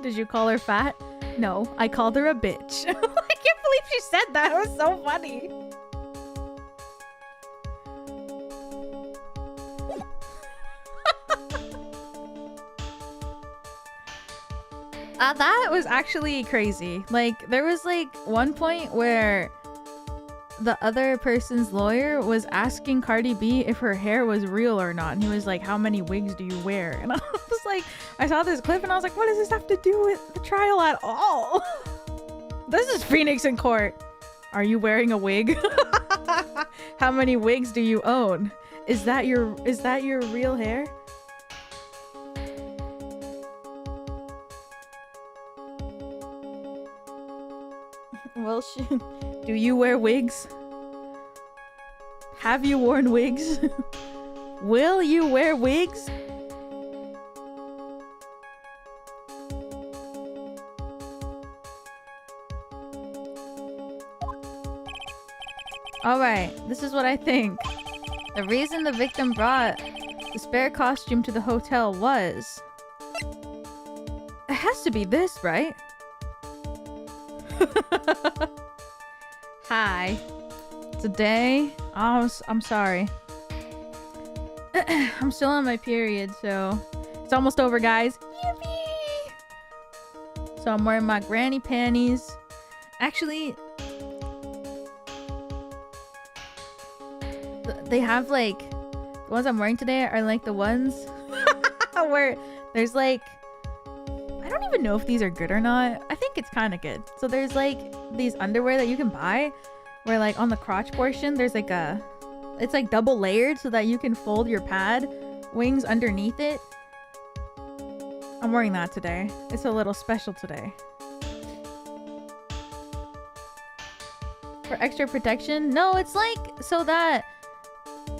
Did you call her fat? No, I called her a bitch. I can't believe she said that. It was so funny. That was actually crazy. Like, there was like one point where the other person's lawyer was asking Cardi B if her hair was real or not. And he was like, how many wigs do you wear? And I was like, I saw this clip and I was like, what does this have to do with the trial at all? This is Phoenix in court. Are you wearing a wig? How many wigs do you own? Is that your real hair? Well, do you wear wigs? Have you worn wigs? Will you wear wigs? Alright, this is what I think. The reason the victim brought the spare costume to the hotel was... It has to be this, right? Hi. Today, I'm sorry. I'm still on my period, so it's almost over, guys. Yippee! So I'm wearing my granny panties. Actually, they have like the ones I'm wearing today are like the ones where there's like, I don't even know if these are good or not. I think it's kind of good. So there's like these underwear that you can buy where like on the crotch portion there's like a, it's like double layered so that you can fold your pad wings underneath it. I'm wearing that today. It's a little special today. For extra protection? No, it's like so that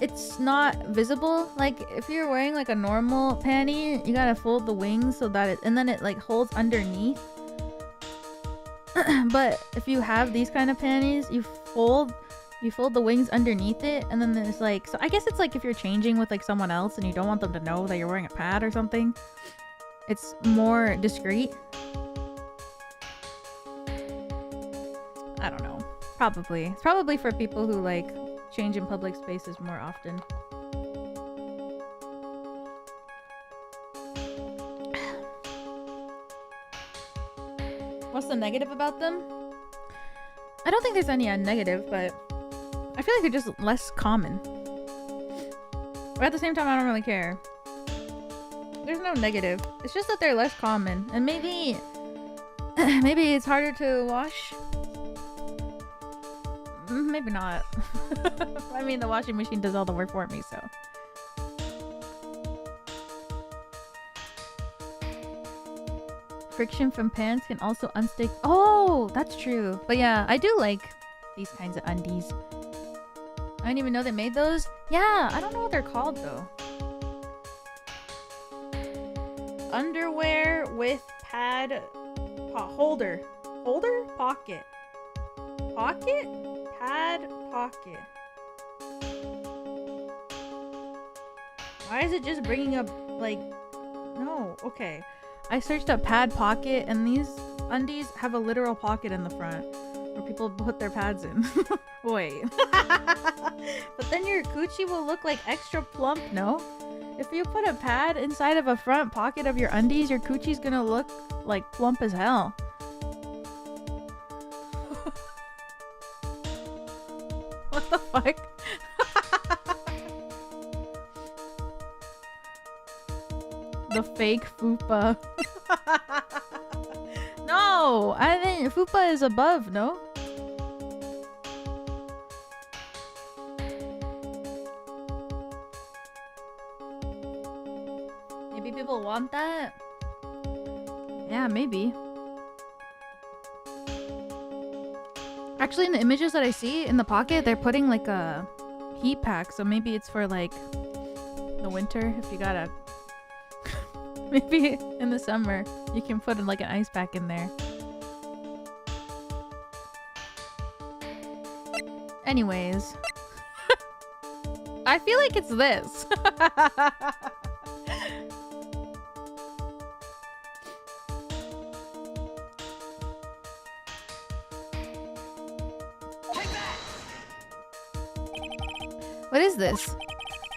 it's not visible. Like if you're wearing like a normal panty, you gotta fold the wings so that it, and then it like holds underneath. But if you have these kind of panties, you fold the wings underneath it, and then there's like, so I guess it's like if you're changing with like someone else and you don't want them to know that you're wearing a pad or something, it's more discreet. I don't know. Probably. It's probably for people who like change in public spaces more often. What's the negative about them? I don't think there's any negative, but I feel like they're just less common. But at the same time, I don't really care. There's no negative. It's just that they're less common, and maybe maybe it's harder to wash. Maybe not. I mean, the washing machine does all the work for me, so. Friction from pants can also unstick. Oh, that's true. But yeah, I do like these kinds of undies. I didn't even know they made those. Yeah, I don't know what they're called though. Underwear with pad holder. Holder? Pocket. Pocket? Pad pocket. Why is it just bringing up like, no, okay. I searched up pad pocket, and these undies have a literal pocket in the front where people put their pads in. Wait. But then your coochie will look like extra plump, no? If you put a pad inside of a front pocket of your undies, your coochie's gonna look like plump as hell. What the fuck? The fake fupa. No, I think fupa is above, no? Maybe people want that? Yeah, maybe. Actually, in the images that I see in the pocket, they're putting like a heat pack, so maybe it's for like the winter if you gotta. Maybe in the summer you can put in like an ice pack in there. Anyways. I feel like it's this. What is this?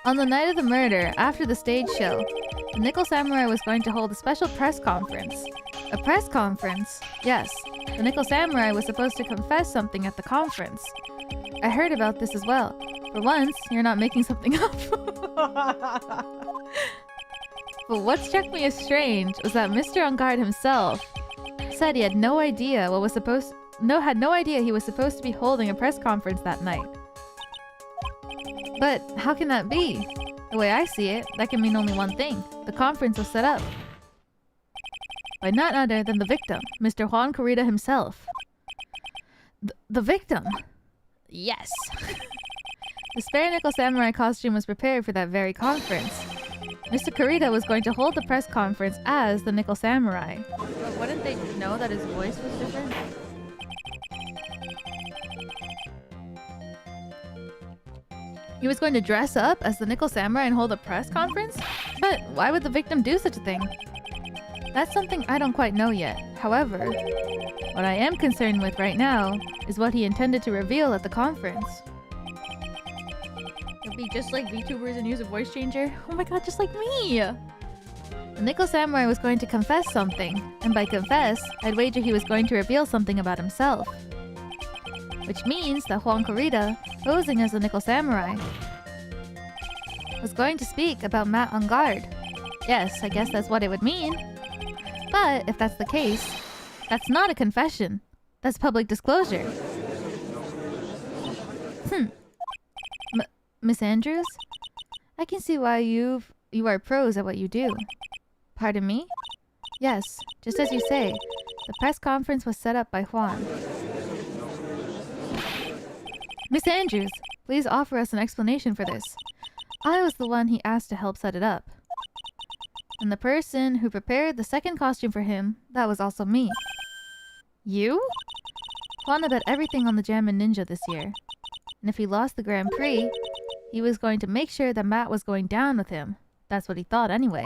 On the night of the murder, after the stage show, the Nickel Samurai was going to hold a special press conference. A press conference? Yes. The Nickel Samurai was supposed to confess something at the conference. I heard about this as well. For once, you're not making something up. But what struck me as strange was that Mr. Engarde himself said he had no idea he was supposed to be holding a press conference that night. But how can that be? The way I see it, that can mean only one thing. The conference was set up by none other than the victim, Mr. Juan Corrida himself. The victim? Yes. The spare Nickel Samurai costume was prepared for that very conference. Mr. Corrida was going to hold the press conference as the Nickel Samurai. But wouldn't they know that his voice was different? He was going to dress up as the Nickel Samurai and hold a press conference? But why would the victim do such a thing? That's something I don't quite know yet. However, what I am concerned with right now is what he intended to reveal at the conference. It'll be just like VTubers and use a voice changer? Oh my god, just like me! The Nickel Samurai was going to confess something, and by confess, I'd wager he was going to reveal something about himself. Which means that Juan Corrida, posing as the Nickel Samurai, was going to speak about Matt Engarde. Yes, I guess that's what it would mean. But if that's the case, that's not a confession. That's public disclosure. Miss Andrews? I can see why you are pros at what you do. Pardon me? Yes, just as you say. The press conference was set up by Juan. Miss Andrews, please offer us an explanation for this. I was the one he asked to help set it up. And the person who prepared the second costume for him, that was also me. You? Juan bet everything on the Jammin' Ninja this year. And if he lost the Grand Prix, he was going to make sure that Matt was going down with him. That's what he thought anyway.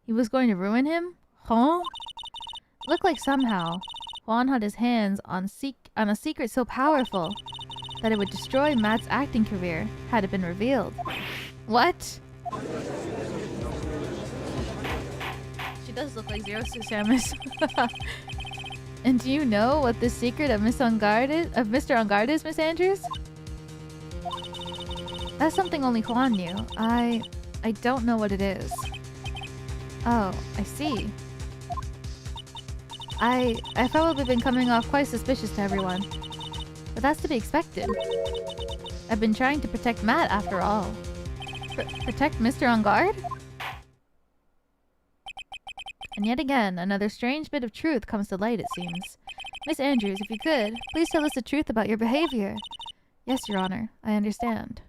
He was going to ruin him? Huh? Looked like somehow Juan had his hands on a secret so powerful that it would destroy Matt's acting career had it been revealed. What? She does look like Zero Suit Samus. And do you know what the secret of Mr. Engarde is, Miss Andrews? That's something only Juan knew. I don't know what it is. Oh, I see. I've probably been coming off quite suspicious to everyone. But that's to be expected. I've been trying to protect Matt after all. Protect Mr. Engarde? And yet again, another strange bit of truth comes to light, it seems. Miss Andrews, if you could, please tell us the truth about your behavior. Yes, Your Honor, I understand.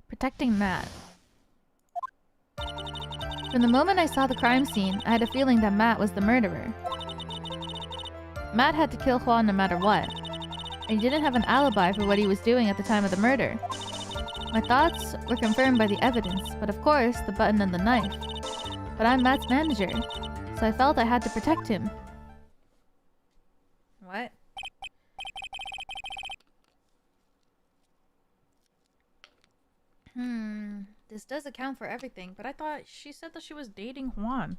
Protecting Matt. From the moment I saw the crime scene, I had a feeling that Matt was the murderer. Matt had to kill Juan no matter what. And he didn't have an alibi for what he was doing at the time of the murder. My thoughts were confirmed by the evidence, but of course, the button and the knife. But I'm Matt's manager, so I felt I had to protect him. What? This does account for everything, but I thought she said that she was dating Juan.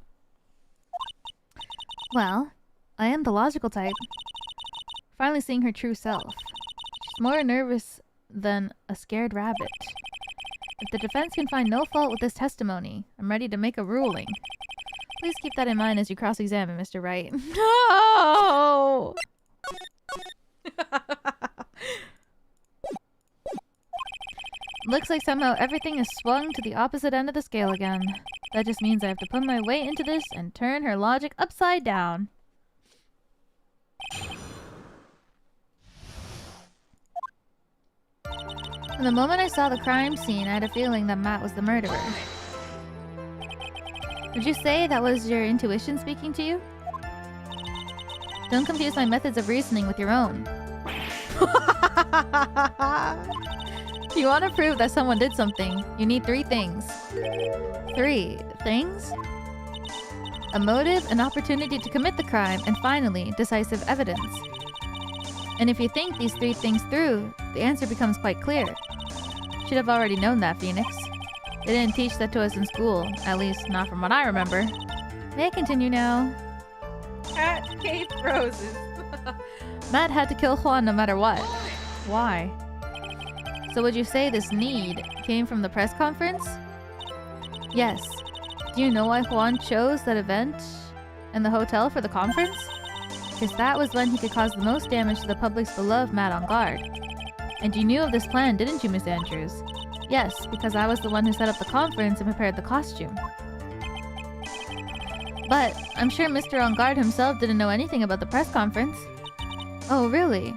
Well, I am the logical type. Finally seeing her true self. She's more nervous than a scared rabbit. If the defense can find no fault with this testimony, I'm ready to make a ruling. Please keep that in mind as you cross-examine, Mr. Wright. No! Looks like somehow everything is swung to the opposite end of the scale again. That just means I have to put my weight into this and turn her logic upside down. From the moment I saw the crime scene, I had a feeling that Matt was the murderer. Would you say that was your intuition speaking to you? Don't confuse my methods of reasoning with your own. If you want to prove that someone did something, you need 3 things. 3 things? A motive, an opportunity to commit the crime, and finally, decisive evidence. And if you think these 3 things through, the answer becomes quite clear. Should have already known that, Phoenix. They didn't teach that to us in school, at least not from what I remember. May I continue now? Cat Cave Roses. Matt had to kill Juan no matter what. Why? So would you say this need came from the press conference? Yes. Do you know why Juan chose that event and the hotel for the conference? Because that was when he could cause the most damage to the public's beloved Matt Engarde. And you knew of this plan, didn't you, Miss Andrews? Yes, because I was the one who set up the conference and prepared the costume. But I'm sure Mr. Engarde himself didn't know anything about the press conference. Oh, really?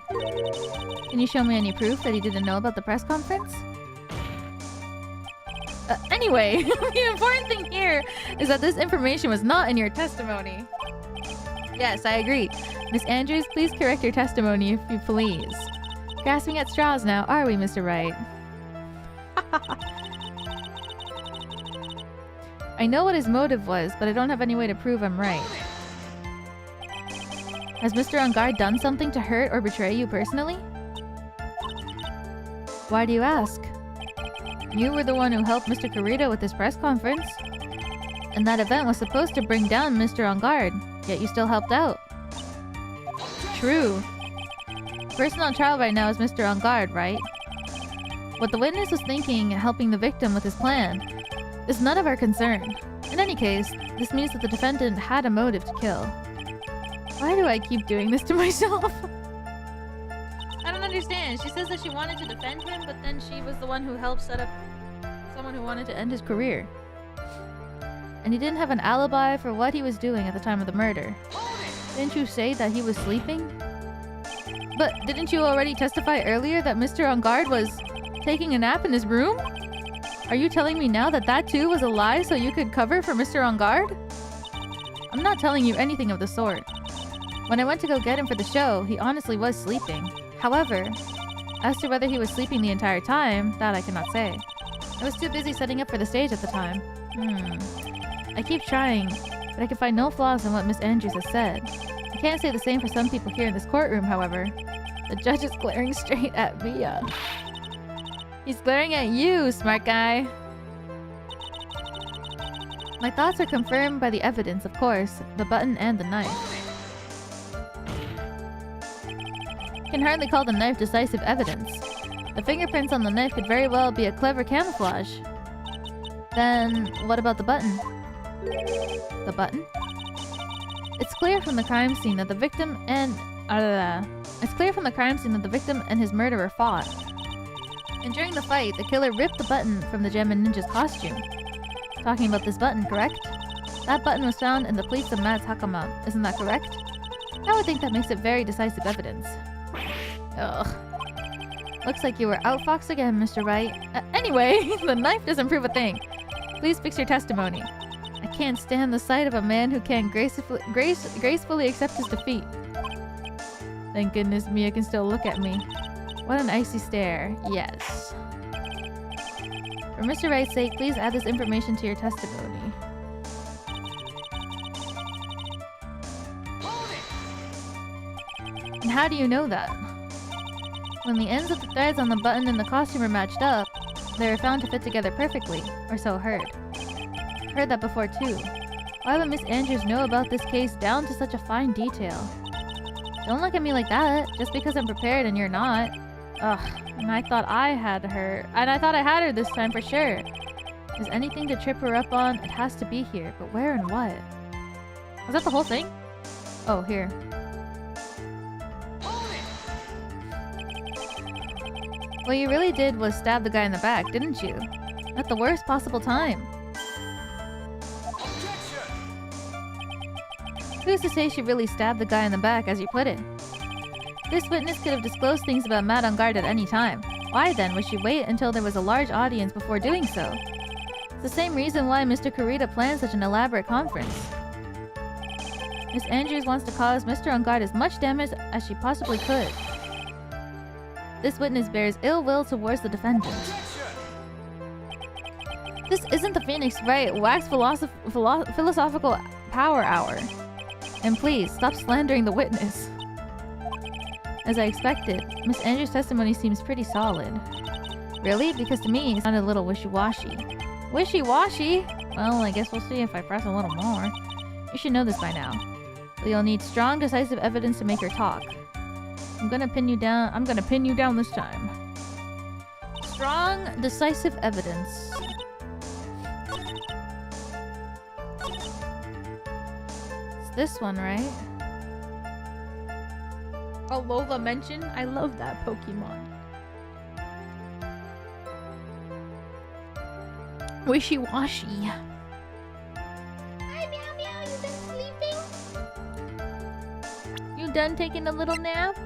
Can you show me any proof that he didn't know about the press conference? Anyway, the important thing here is that this information was not in your testimony. Yes, I agree. Miss Andrews, please correct your testimony if you please. Grasping at straws now, are we, Mr. Wright? I know what his motive was, but I don't have any way to prove I'm right. Has Mr. Engarde done something to hurt or betray you personally? Why do you ask? You were the one who helped Mr. Corrida with his press conference. And that event was supposed to bring down Mr. Engarde, yet you still helped out. True. The person on trial right now is Mr. Engarde, right? What the witness was thinking helping the victim with his plan is none of our concern. In any case, this means that the defendant had a motive to kill. Why do I keep doing this to myself? understand. She says that she wanted to defend him, but then she was the one who helped set up someone who wanted to end his career. And he didn't have an alibi for what he was doing at the time of the murder. Didn't you say that he was sleeping? But didn't you already testify earlier that Mr. Engarde was taking a nap in his room? Are you telling me now that that too was a lie so you could cover for Mr. Engarde? I'm not telling you anything of the sort. When I went to go get him for the show, he honestly was sleeping. However, as to whether he was sleeping the entire time, that I cannot say. I was too busy setting up for the stage at the time. I keep trying, but I can find no flaws in what Miss Andrews has said. I can't say the same for some people here in this courtroom, however. The judge is glaring straight at Mia. He's glaring at you, smart guy. My thoughts are confirmed by the evidence, of course, the button and the knife. Can hardly call the knife decisive evidence. The fingerprints on the knife could very well be a clever camouflage. Then, what about the button? The button? It's clear from the crime scene that the victim and his murderer fought. And during the fight, the killer ripped the button from the Gem and Ninja's costume. Talking about this button, correct? That button was found in the pleats of Matt's hakama, isn't that correct? I would think that makes it very decisive evidence. Ugh. Looks like you were outfoxed again, Mr. Wright. Anyway, the knife doesn't prove a thing. Please fix your testimony. I can't stand the sight of a man who can't gracefully accept his defeat. Thank goodness Mia can still look at me. What an icy stare. Yes. For Mr. Wright's sake, please add this information to your testimony. And how do you know that? When the ends of the threads on the button and the costume are matched up, they were found to fit together perfectly, or so heard. Heard that before too. Why would Miss Andrews know about this case down to such a fine detail? Don't look at me like that, just because I'm prepared and you're not. Ugh, and I thought I had her. And I thought I had her this time for sure. Is anything to trip her up on? It has to be here, but where and what? Was that the whole thing? Oh, here. What you really did was stab the guy in the back, didn't you? At the worst possible time. Who's to say she really stabbed the guy in the back, as you put it? This witness could have disclosed things about Matt Engarde at any time. Why then would she wait until there was a large audience before doing so? It's the same reason why Mr. Kurita planned such an elaborate conference. Miss Andrews wants to cause Mr. Engarde as much damage as she possibly could. This witness bears ill will towards the defendant. This isn't the Phoenix Wright wax philosophical power hour. And please, stop slandering the witness. As I expected, Miss Andrews' testimony seems pretty solid. Really? Because to me, it sounded a little wishy-washy. Wishy-washy? Well, I guess we'll see if I press a little more. You should know this by now. But you'll need strong, decisive evidence to make her talk. I'm gonna pin you down. I'm gonna pin you down this time. Strong, decisive evidence. It's this one, right? Alola mention? I love that Pokemon. Wishy-washy. Hi, Meow Meow. You done sleeping? You done taking a little nap?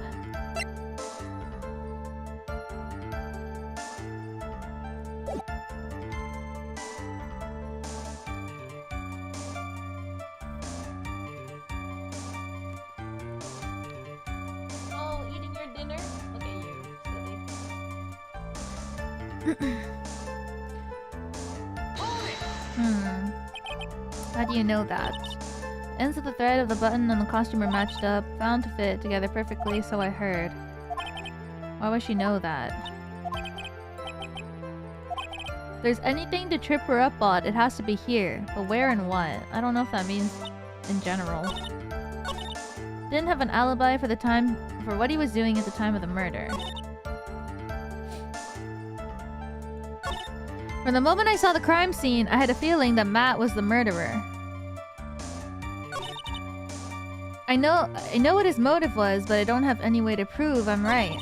How do you know that? Ends of the thread of the button and the costume are matched up, found to fit together perfectly, so I heard. Why would she know that? If there's anything to trip her up on, it has to be here. But where and what? I don't know if that means in general. Didn't have an alibi for what he was doing at the time of the murder. From the moment I saw the crime scene, I had a feeling that Matt was the murderer. I know what his motive was, but I don't have any way to prove I'm right.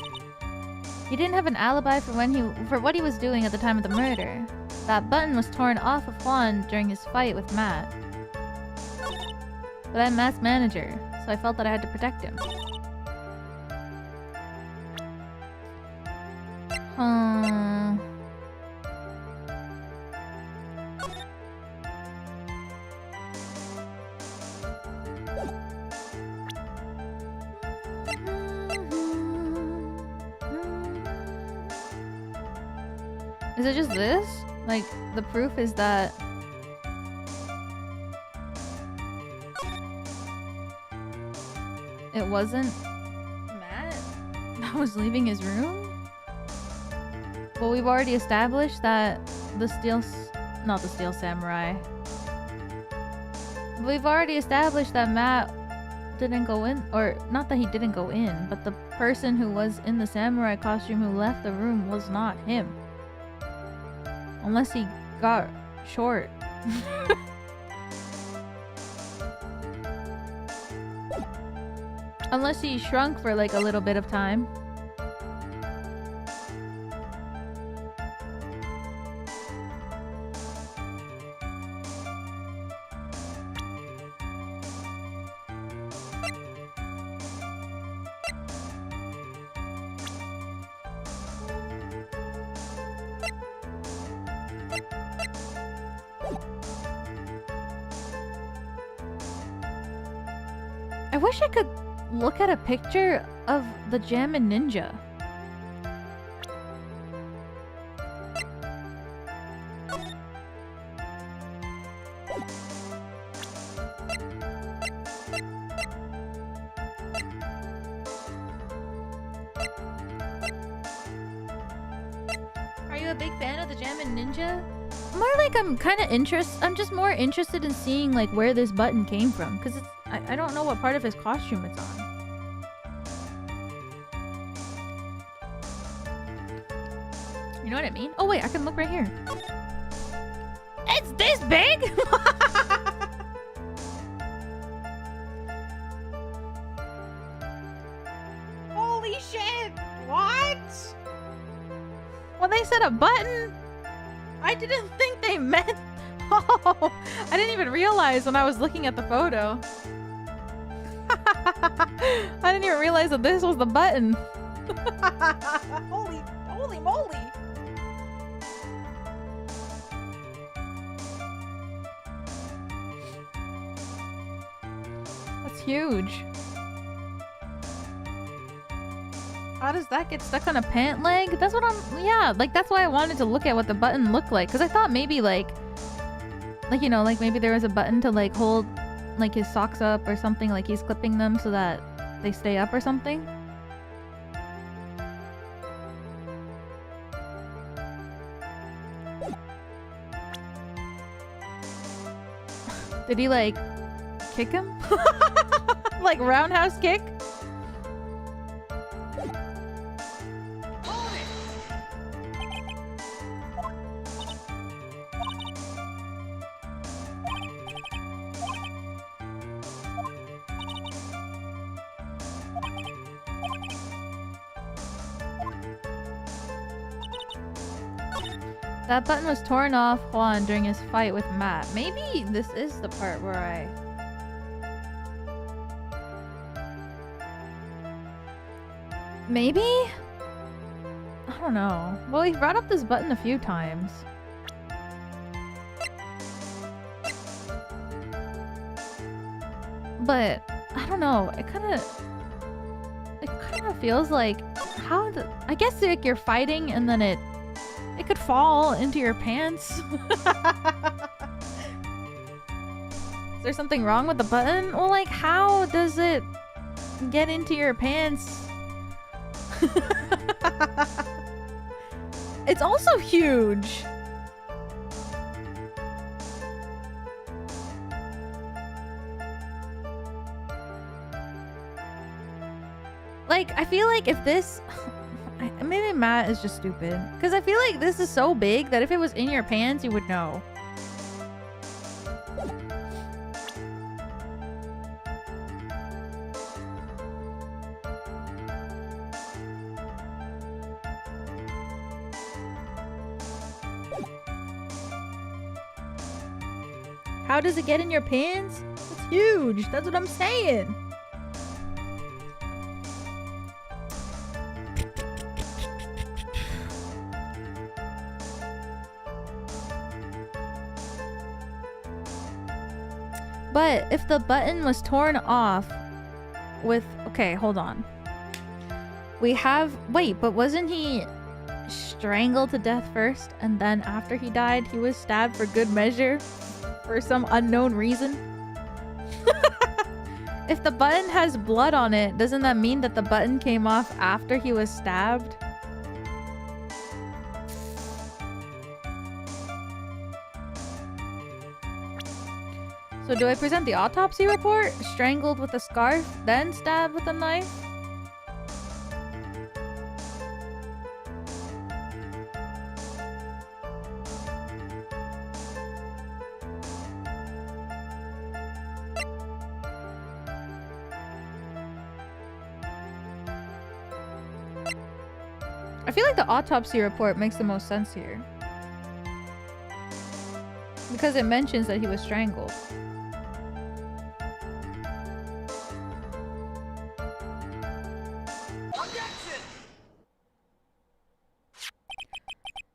He didn't have an alibi for what he was doing at the time of the murder. That button was torn off of Juan during his fight with Matt. But I'm Matt's manager, so I felt that I had to protect him. Is it just this? Like, the proof is that... it wasn't Matt that was leaving his room? Well, we've already established that the not the Steel Samurai. We've already established that Matt didn't go in, or not that he didn't go in, but the person who was in the samurai costume who left the room was not him. Unless he got short. Unless he shrunk for like a little bit of time. I wish I could look at a picture of the Jammin' Ninja. Are you a big fan of the Jammin' Ninja? More like I'm just more interested in seeing like where this button came from, because it's I don't know what part of his costume it's on. You know what I mean? Oh wait, I can look right here. It's this big? Holy shit! What? When they said a button, I didn't think they meant... Oh, I didn't even realize when I was looking at the photo. I didn't even realize that this was the button. Holy moly! That's huge. How does that get stuck on a pant leg? That's what yeah, like that's why I wanted to look at what the button looked like. Because I thought maybe like, you know, like maybe there was a button to like hold like his socks up or something, like he's clipping them so that they stay up or something. Did he like kick him? Like roundhouse kick? That button was torn off Juan during his fight with Matt. Maybe this is the part where I... Maybe? I don't know. Well, he brought up this button a few times. But, I don't know. It kind of feels like... I guess like you're fighting and then it could fall into your pants. Is there something wrong with the button? Well, like, how does it get into your pants? It's also huge. Like, I feel like if this... Maybe Matt is just stupid. Because I feel like this is so big that if it was in your pants, you would know. How does it get in your pants? It's huge. That's what I'm saying. But if the button was torn off with... Okay, hold on. We have... Wait, but wasn't he strangled to death first? And then after he died, he was stabbed for good measure? For some unknown reason? If the button has blood on it, doesn't that mean that the button came off after he was stabbed? So do I present the autopsy report? Strangled with a scarf, then stabbed with a knife? I feel like the autopsy report makes the most sense here. Because it mentions that he was strangled.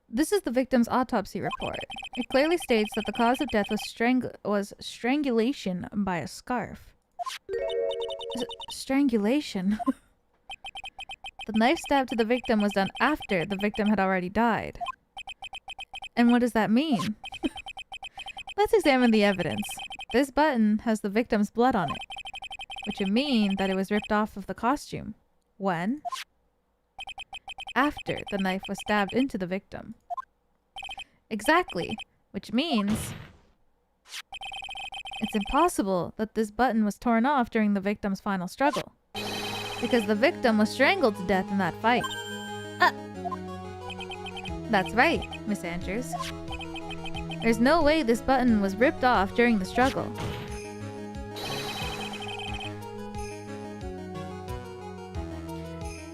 This is the victim's autopsy report. It clearly states that the cause of death was strangulation by a scarf. Strangulation? The knife stab to the victim was done after the victim had already died. And what does that mean? Let's examine the evidence. This button has the victim's blood on it, which would mean that it was ripped off of the costume. When? After the knife was stabbed into the victim. Exactly, which means it's impossible that this button was torn off during the victim's final struggle, because the victim was strangled to death in that fight. That's right, Miss Andrews. There's no way this button was ripped off during the struggle.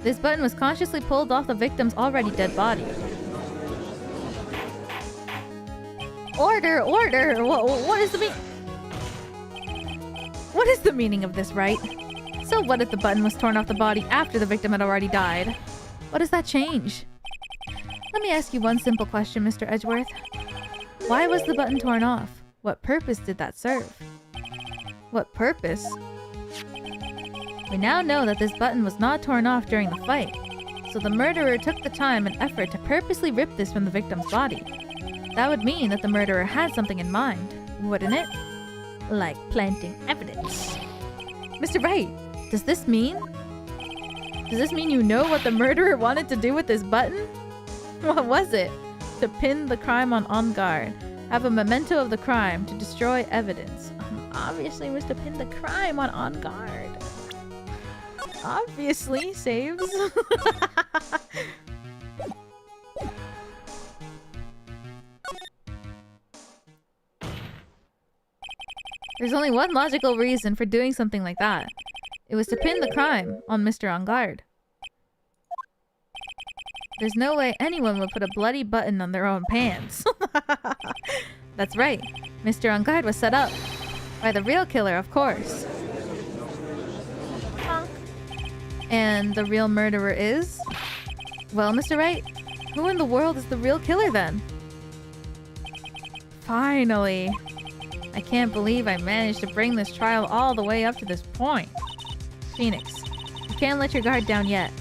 This button was consciously pulled off the victim's already dead body. Order! Order! What is the What is the meaning of this, Wright? So what if the button was torn off the body after the victim had already died? What does that change? Let me ask you one simple question, Mr. Edgeworth. Why was the button torn off? What purpose did that serve? What purpose? We now know that this button was not torn off during the fight, so the murderer took the time and effort to purposely rip this from the victim's body. That would mean that the murderer had something in mind, wouldn't it? Like planting evidence. Mr. Wright, does this mean you know what the murderer wanted to do with this button? What was it? To pin the crime on Engarde, have a memento of the crime, to destroy evidence. Obviously it was to pin the crime on Engarde. Obviously, saves. There's only one logical reason for doing something like that. It was to pin the crime on Mr. Engarde. There's no way anyone would put a bloody button on their own pants. That's right. Mr. Engarde was set up. By the real killer, of course. And the real murderer is? Well, Mr. Wright, who in the world is the real killer then? Finally. I can't believe I managed to bring this trial all the way up to this point. Phoenix, you can't let your guard down yet.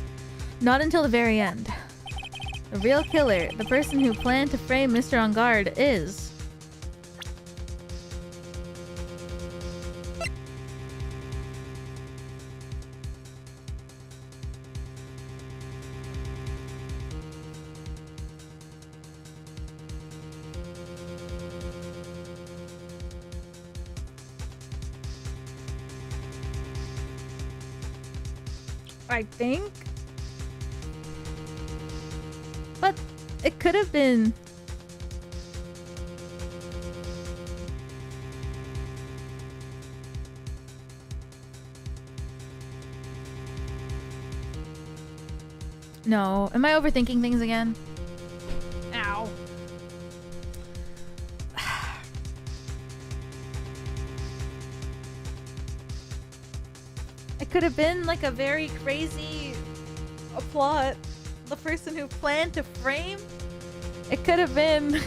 Not until the very end. The real killer, the person who planned to frame Mr. Engarde, is... I think. But it could have been... No. Am I overthinking things again? Ow. It could have been like a very crazy plot. The person who planned to frame. It could have been.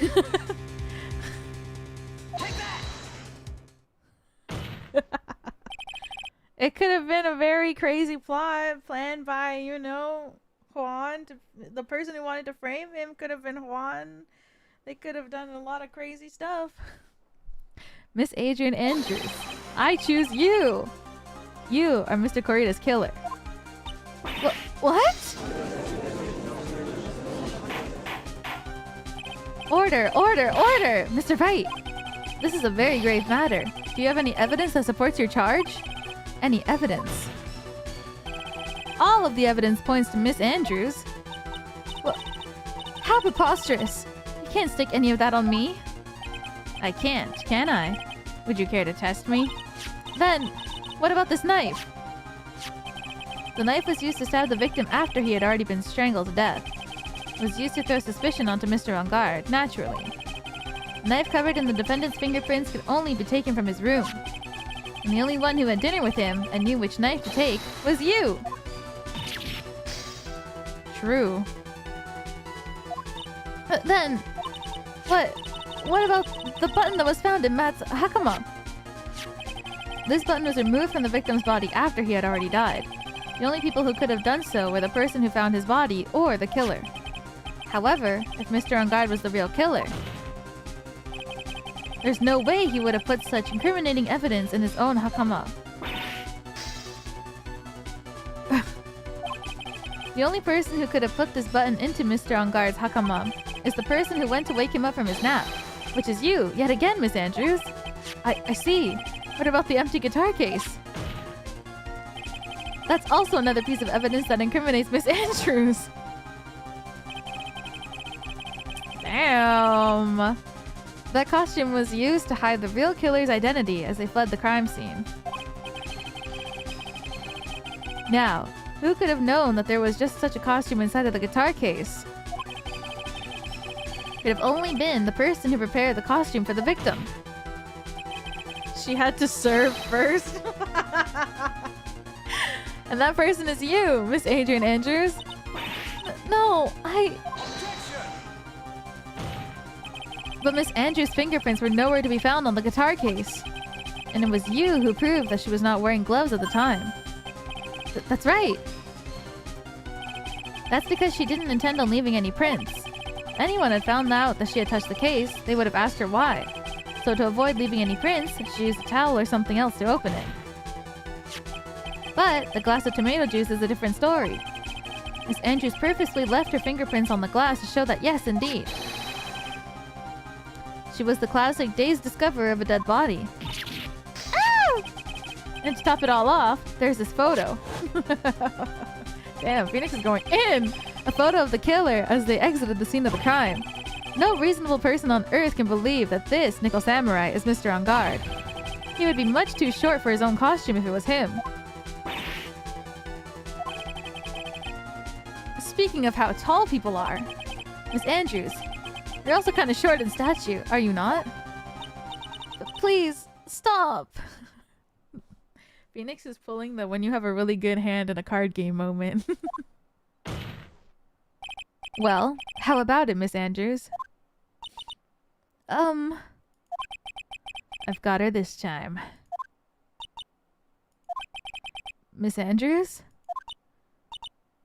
It could have been a very crazy plot planned by, you know, Juan. The person who wanted to frame him could have been Juan. They could have done a lot of crazy stuff. Miss Adrian Andrews, I choose you. You are Mr. Corrida's killer. What? Order, order, order! Mr. Wright, this is a very grave matter. Do you have any evidence that supports your charge? Any evidence? All of the evidence points to Miss Andrews. Well, how preposterous! You can't stick any of that on me. I can't, can I? Would you care to test me? Then, what about this knife? The knife was used to stab the victim after he had already been strangled to death. It was used to throw suspicion onto Mr. Engarde, naturally. The knife covered in the defendant's fingerprints could only be taken from his room. And the only one who had dinner with him and knew which knife to take was you! True. But then, what about the button that was found in Matt's hakama? This button was removed from the victim's body after he had already died. The only people who could have done so were the person who found his body or the killer. However, if Mr. Engarde was the real killer, there's no way he would have put such incriminating evidence in his own hakama. The only person who could have put this button into Mr. Engarde's hakama is the person who went to wake him up from his nap, which is you, yet again, Miss Andrews. I see. What about the empty guitar case? That's also another piece of evidence that incriminates Miss Andrews. Damn. That costume was used to hide the real killer's identity as they fled the crime scene. Now, who could have known that there was just such a costume inside of the guitar case? It could have only been the person who prepared the costume for the victim. She had to serve first. And that person is you, Miss Adrian Andrews. No, But Miss Andrews' fingerprints were nowhere to be found on the guitar case. And it was you who proved that she was not wearing gloves at the time. That's right. That's because she didn't intend on leaving any prints. If anyone had found out that she had touched the case, they would have asked her why. So to avoid leaving any prints, she used a towel or something else to open it. But the glass of tomato juice is a different story. Miss Andrews purposely left her fingerprints on the glass to show that yes, indeed. She was the classic dazed discoverer of a dead body. Ow! And to top it all off, there's this photo. Damn, Phoenix is going in! A photo of the killer as they exited the scene of the crime. No reasonable person on Earth can believe that this Nickel Samurai is Mr. Engarde. He would be much too short for his own costume if it was him. Speaking of how tall people are, Miss Andrews, you're also kind of short in stature, are you not? Please, stop! Phoenix is pulling the when you have a really good hand in a card game moment. Well, how about it, Miss Andrews? I've got her this time. Miss Andrews?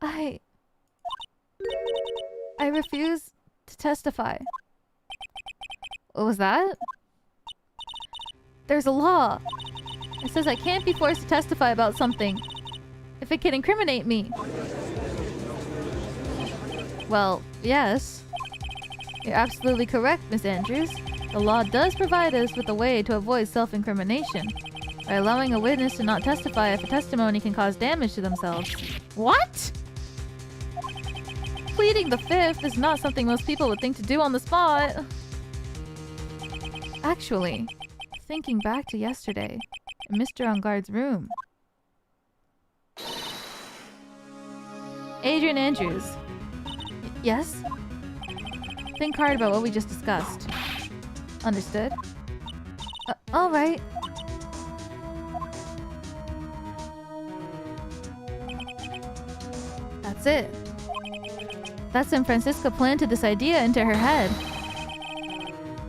I refuse to testify. What was that? There's a law. It says I can't be forced to testify about something if it can incriminate me. Well, yes. You're absolutely correct, Miss Andrews. The law does provide us with a way to avoid self-incrimination by allowing a witness to not testify if a testimony can cause damage to themselves. What? Pleading the fifth is not something most people would think to do on the spot. Actually, thinking back to yesterday, in Mr. Engarde's room. Adrian Andrews. Yes? Think hard about what we just discussed. Understood? Alright. it. That San Francisco planted this idea into her head.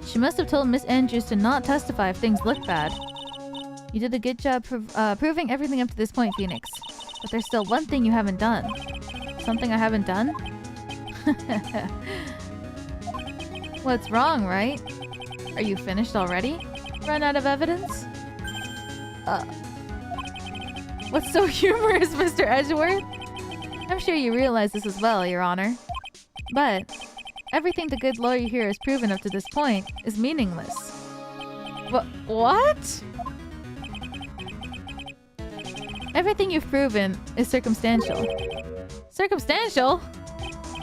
She must have told Miss Andrews to not testify if things look bad. You did a good job proving everything up to this point, Phoenix. But there's still one thing you haven't done. Something I haven't done? What's wrong, right? Are you finished already? Run out of evidence? What's so humorous, Mr. Edgeworth? I'm sure you realize this as well, Your Honor. But everything the good lawyer here has proven up to this point is meaningless. What? Everything you've proven is circumstantial. Circumstantial?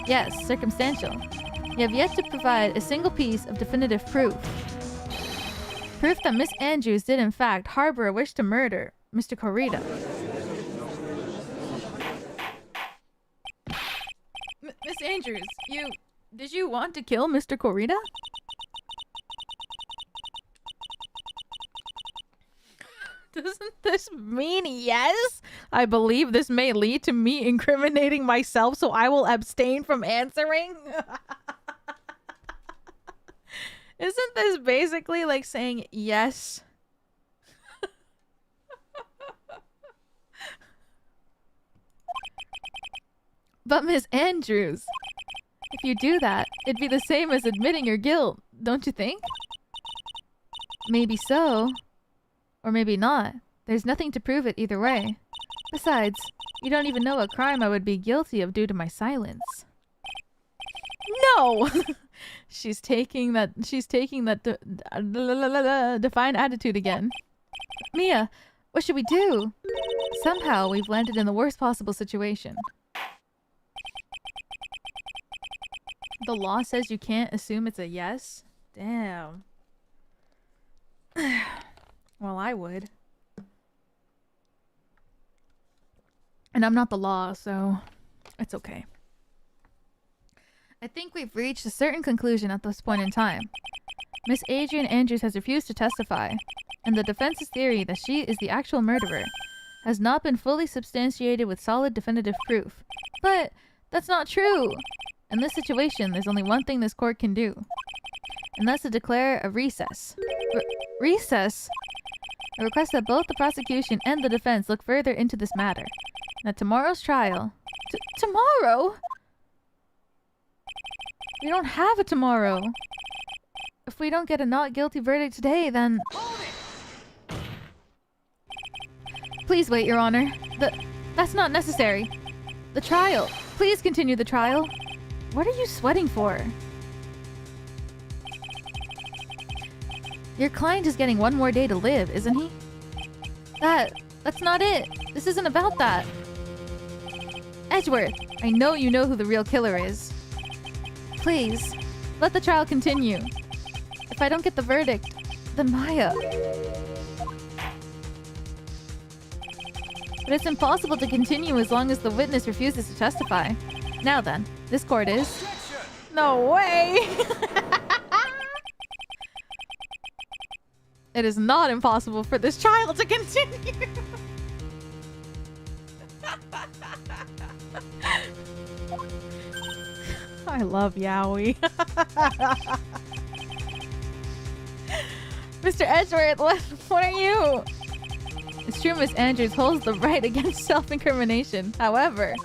Yes, circumstantial. You have yet to provide a single piece of definitive proof. Proof that Miss Andrews did in fact harbor a wish to murder Mr. Corrida. Miss Andrews, did you want to kill Mr. Corrida? Doesn't this mean yes? I believe this may lead to me incriminating myself, so I will abstain from answering. Isn't this basically like saying yes? But Miss Andrews, if you do that, it'd be the same as admitting your guilt, don't you think? Maybe so. Or maybe not. There's nothing to prove it either way. Besides, you don't even know what crime I would be guilty of due to my silence. No! She's taking that defiant attitude again. Mia, what should we do? Somehow we've landed in the worst possible situation. The law says you can't assume it's a yes? Damn. Well, I would. And I'm not the law, so it's okay. I think we've reached a certain conclusion at this point in time. Miss Adrian Andrews has refused to testify, and the defense's theory that she is the actual murderer has not been fully substantiated with solid definitive proof. But that's not true! In this situation, there's only one thing this court can do. And that's to declare a recess. Recess? I request that both the prosecution and the defense look further into this matter. At tomorrow's trial... Tomorrow? We don't have a tomorrow. If we don't get a not guilty verdict today, then... Please wait, Your Honor. That's not necessary. The trial. Please continue the trial. What are you sweating for? Your client is getting one more day to live, isn't he? That's not it. This isn't about that. Edgeworth, I know you know who the real killer is. Please, let the trial continue. If I don't get the verdict, then Maya. But it's impossible to continue as long as the witness refuses to testify. Now then, this court is... No way! It is not impossible for this trial to continue. I love Yowie. Mr. Edgeworth, what are you? It's true Miss Andrews holds the right against self-incrimination. However,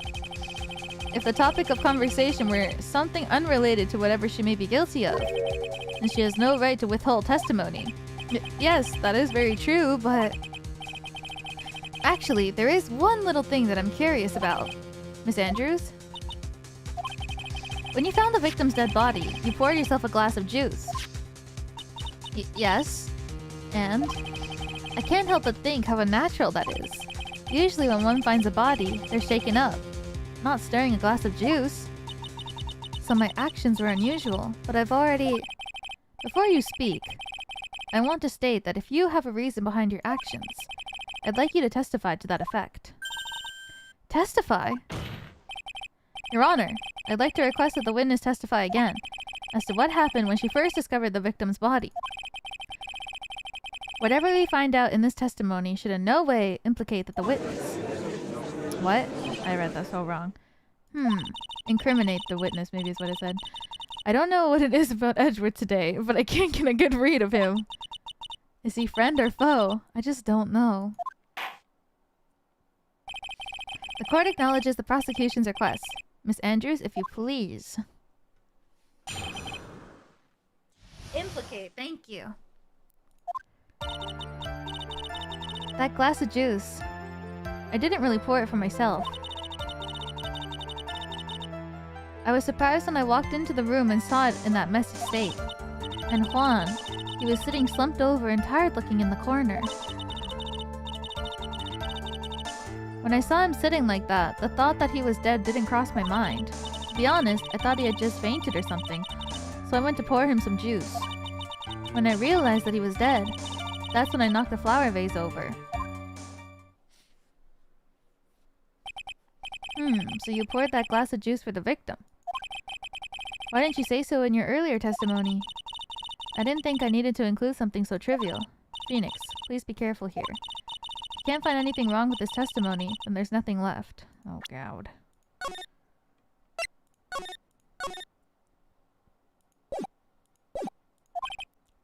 if the topic of conversation were something unrelated to whatever she may be guilty of, then she has no right to withhold testimony. Yes, that is very true, but... Actually, there is one little thing that I'm curious about. Miss Andrews? When you found the victim's dead body, you poured yourself a glass of juice. Yes. And? I can't help but think how unnatural that is. Usually when one finds a body, they're shaken up, not stirring a glass of juice. So my actions were unusual, but I've already... Before you speak, I want to state that if you have a reason behind your actions, I'd like you to testify to that effect. Testify? Your Honor, I'd like to request that the witness testify again as to what happened when she first discovered the victim's body. Whatever we find out in this testimony should in no way implicate that the witness... What? I read that so wrong. Incriminate the witness, maybe is what I said. I don't know what it is about Edgeworth today, but I can't get a good read of him. Is he friend or foe? I just don't know. The court acknowledges the prosecution's request. Miss Andrews, if you please. Implicate, thank you. That glass of juice. I didn't really pour it for myself. I was surprised when I walked into the room and saw it in that messy state. And Juan, he was sitting slumped over and tired looking in the corner. When I saw him sitting like that, the thought that he was dead didn't cross my mind. To be honest, I thought he had just fainted or something, so I went to pour him some juice. When I realized that he was dead, that's when I knocked the flower vase over. So you poured that glass of juice for the victim. Why didn't you say so in your earlier testimony? I didn't think I needed to include something so trivial. Phoenix, please be careful here. If you can't find anything wrong with this testimony, then there's nothing left. Oh god.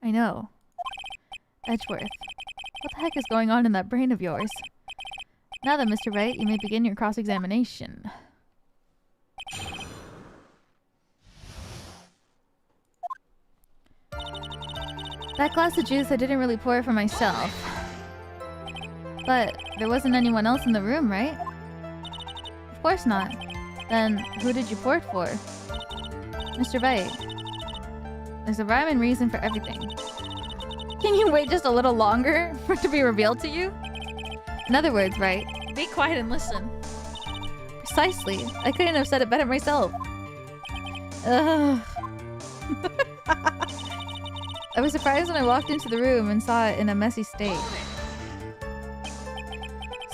I know. Edgeworth, what the heck is going on in that brain of yours? Now then, Mr. Wright, you may begin your cross-examination. That glass of juice, I didn't really pour it for myself. But there wasn't anyone else in the room, right? Of course not. Then, who did you pour it for? Mr. Wright. There's a rhyme and reason for everything. Can you wait just a little longer for it to be revealed to you? In other words, Wright. Be quiet and listen. Precisely. I couldn't have said it better myself. Ugh. I was surprised when I walked into the room and saw it in a messy state.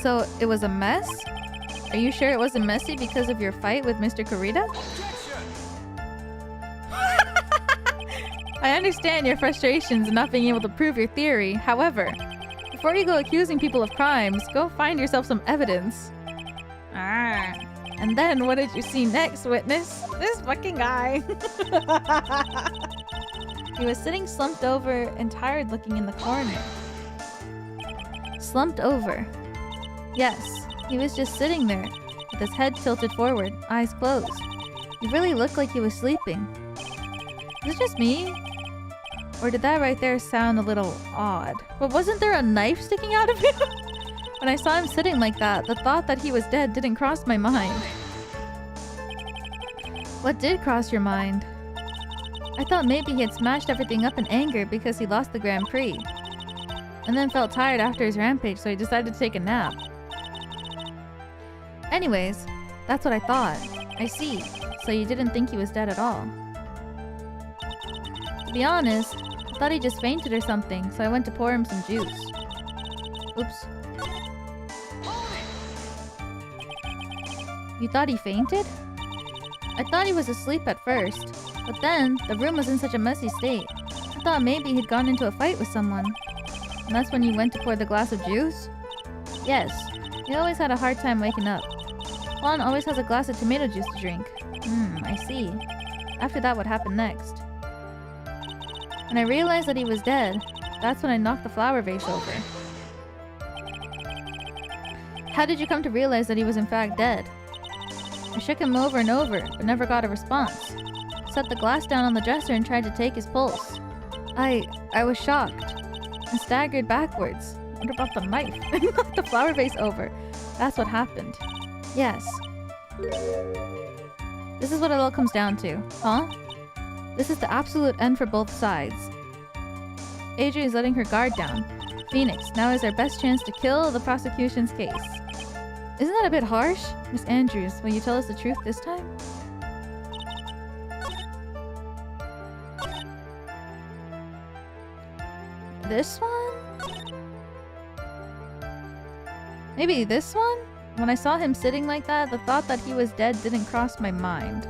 So, it was a mess? Are you sure it wasn't messy because of your fight with Mr. Kurita? I understand your frustrations in not being able to prove your theory. However, before you go accusing people of crimes, go find yourself some evidence. And then what did you see next, witness? This fucking guy. He was sitting slumped over and tired looking in the corner. Slumped over. Yes, he was just sitting there, with his head tilted forward, eyes closed. He really looked like he was sleeping. Is it just me? Or did that right there sound a little odd? But wasn't there a knife sticking out of him? When I saw him sitting like that, the thought that he was dead didn't cross my mind. What did cross your mind? I thought maybe he had smashed everything up in anger because he lost the Grand Prix. And then felt tired after his rampage, so he decided to take a nap. Anyways, that's what I thought. I see. So you didn't think he was dead at all. To be honest, I thought he just fainted or something, so I went to pour him some juice. Oops. You thought he fainted? I thought he was asleep at first, but then the room was in such a messy state. I thought maybe he'd gone into a fight with someone. And that's when you went to pour the glass of juice? Yes, he always had a hard time waking up. Juan always has a glass of tomato juice to drink. I see. After that, what happened next? When I realized that he was dead, that's when I knocked the flower vase over. How did you come to realize that he was in fact dead? I shook him over and over, but never got a response. Set the glass down on the dresser and tried to take his pulse. I was shocked and staggered backwards. What about the knife? I knocked the flower vase over. That's what happened. Yes. This is what it all comes down to, huh? This is the absolute end for both sides. Adria is letting her guard down. Phoenix, now is our best chance to kill the prosecution's case. Isn't that a bit harsh? Miss Andrews, will you tell us the truth this time? This one? Maybe this one? When I saw him sitting like that, the thought that he was dead didn't cross my mind.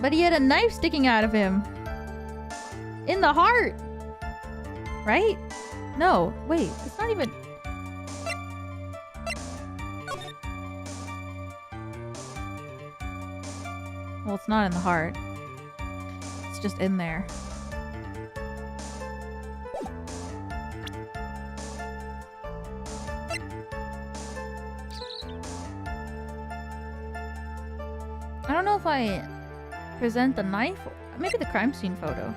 But he had a knife sticking out of him. In the heart! Right? No, wait, it's not even... Well, it's not in the heart. It's just in there. I don't know if I present the knife or maybe the crime scene photo.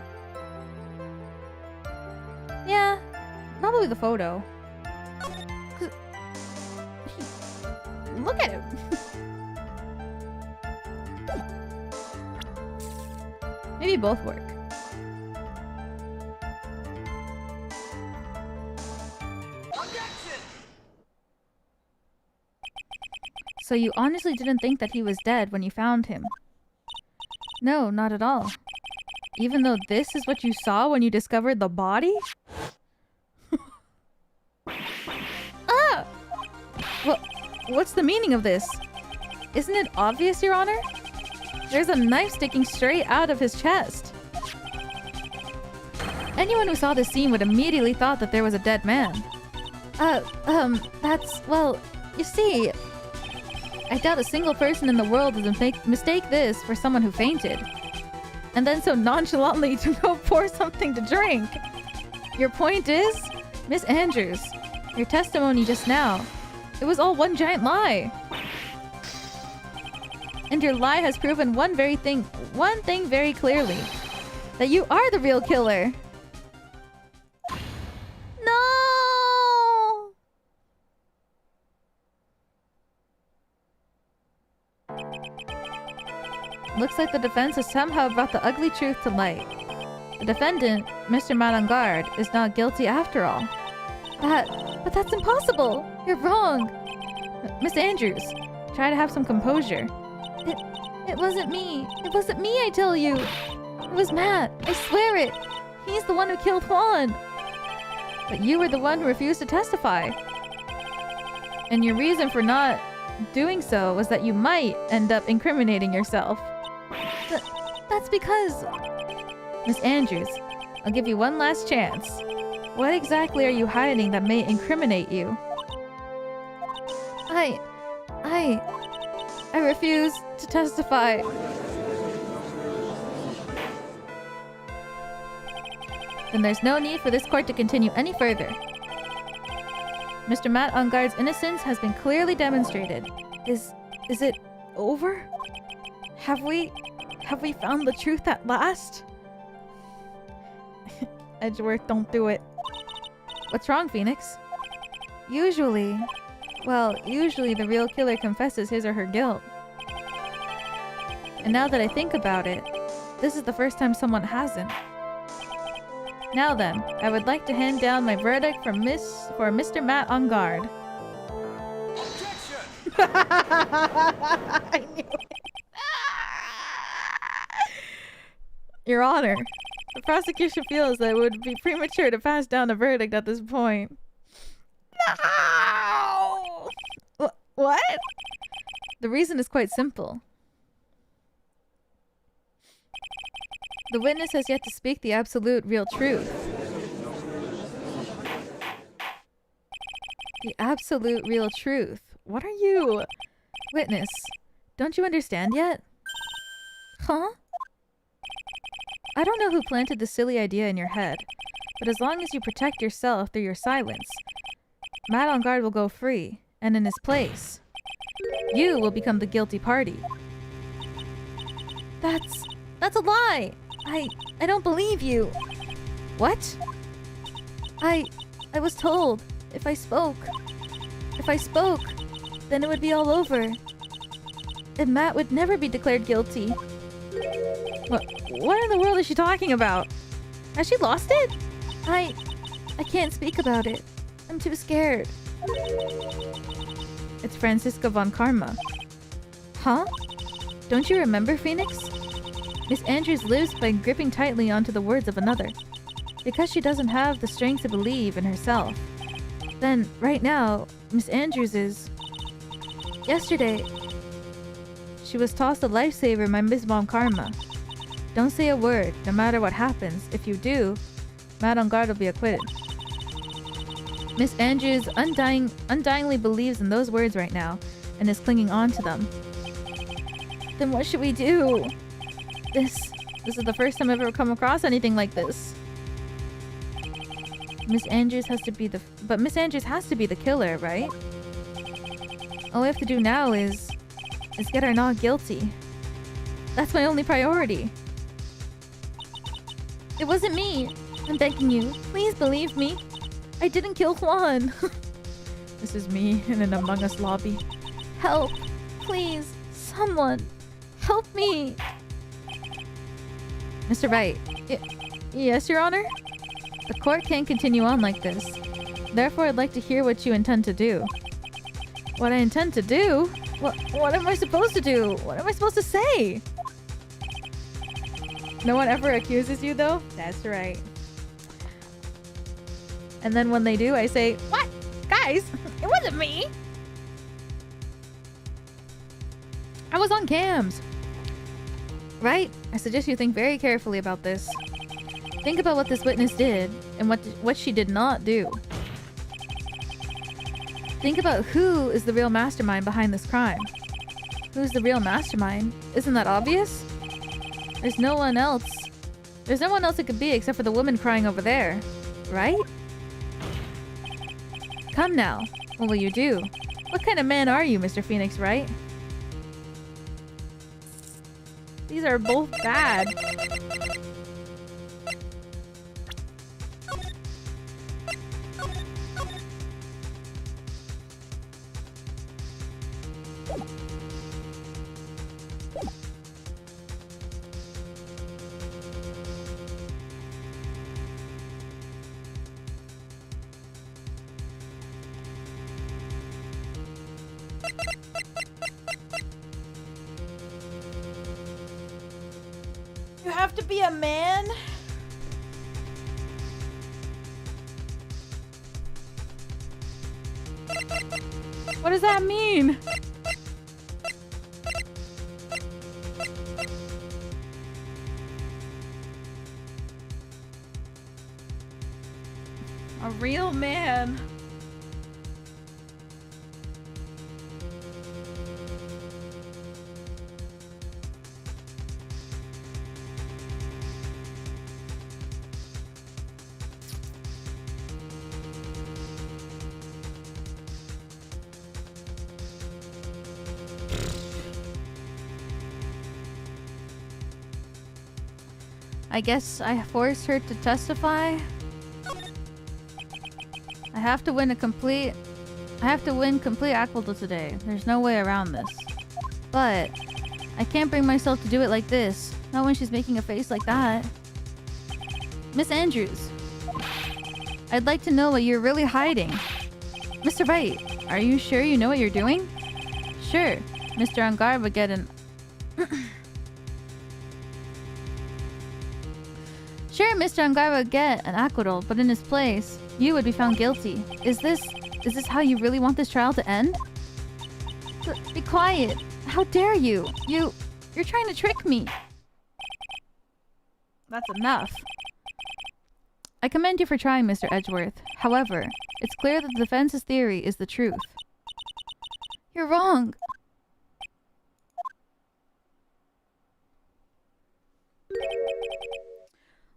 Yeah, probably the photo. Look at him. Maybe both work. So you honestly didn't think that he was dead when you found him? No, not at all. Even though this is what you saw when you discovered the body? Ah! Well, what's the meaning of this? Isn't it obvious, Your Honor? There's a knife sticking straight out of his chest. Anyone who saw this scene would immediately thought that there was a dead man. Well, you see, I doubt a single person in the world would mistake this for someone who fainted. And then so nonchalantly to go pour something to drink. Your point is, Miss Andrews, your testimony just now, it was all one giant lie. And your lie has proven one thing very clearly. That you are the real killer. No! Looks like the defense has somehow brought the ugly truth to light. The defendant, Mr. Engarde, is not guilty after all. But that's impossible! You're wrong! Miss Andrews, try to have some composure. It wasn't me. It wasn't me, I tell you. It was Matt. I swear it. He's the one who killed Juan. But you were the one who refused to testify. And your reason for not doing so was that you might end up incriminating yourself. That's because... Miss Andrews, I'll give you one last chance. What exactly are you hiding that may incriminate you? I refuse to testify. Then there's no need for this court to continue any further. Mr. Matt Engarde's innocence has been clearly demonstrated. Is it over? Have we found the truth at last? Edgeworth, don't do it. What's wrong, Phoenix? Usually the real killer confesses his or her guilt. And now that I think about it, this is the first time someone hasn't. Now then, I would like to hand down my verdict for Mr. Matt Engarde. I knew it. Your Honor, the prosecution feels that it would be premature to pass down a verdict at this point. No! What? The reason is quite simple. The witness has yet to speak the absolute real truth. The absolute real truth. What are you? Witness, don't you understand yet? Huh? I don't know who planted the silly idea in your head, but as long as you protect yourself through your silence, Matt Engarde will go free, and in his place, you will become the guilty party. That's a lie! I don't believe you! What? I was told if I spoke, then it would be all over. And Matt would never be declared guilty. What in the world is she talking about? Has she lost it? I can't speak about it. I'm too scared. It's Francisca von Karma. Huh? Don't you remember, Phoenix? Miss Andrews lives by gripping tightly onto the words of another. Because she doesn't have the strength to believe in herself. Then, right now, Miss Andrews is... Yesterday, she was tossed a lifesaver by Miss Von Karma. Don't say a word, no matter what happens. If you do, Matt Engarde will be acquitted. Miss Andrews undyingly believes in those words right now, and is clinging on to them. Then what should we do? This is the first time I've ever come across anything like this. Miss Andrews has to be the... But Miss Andrews has to be the killer, right? All we have to do now is get her not guilty. That's my only priority. It wasn't me. I'm begging you. Please believe me. I didn't kill Juan. This is me in an Among Us lobby. Help. Please. Someone. Help me. Mr. Wright. Yes, Your Honor? The court can't continue on like this. Therefore, I'd like to hear what you intend to do. What I intend to do? What am I supposed to do? What am I supposed to say? No one ever accuses you, though? That's right. And then when they do, I say, What? Guys, it wasn't me. I was on cams. Right? I suggest you think very carefully about this. Think about what this witness did and what she did not do. Think about who is the real mastermind behind this crime. Who's the real mastermind? Isn't that obvious? There's no one else. There's no one else it could be except for the woman crying over there. Right? Come now. What will you do? What kind of man are you, Mr. Phoenix Wright? These are both bad. You have to be a man? What does that mean? A real man. I guess I forced her to testify. I have to win complete acquittal today. There's no way around this. But I can't bring myself to do it like this. Not when she's making a face like that. Miss Andrews, I'd like to know what you're really hiding. Mr. Wright, are you sure you know what you're doing? Sure, Mr. Engarde would get an... Sure, Mr. Engarde would get an acquittal, but in his place, you would be found guilty. Is this how you really want this trial to end? Be quiet. How dare you? You're trying to trick me. That's enough. I commend you for trying, Mr. Edgeworth. However, it's clear that the defense's theory is the truth. You're wrong.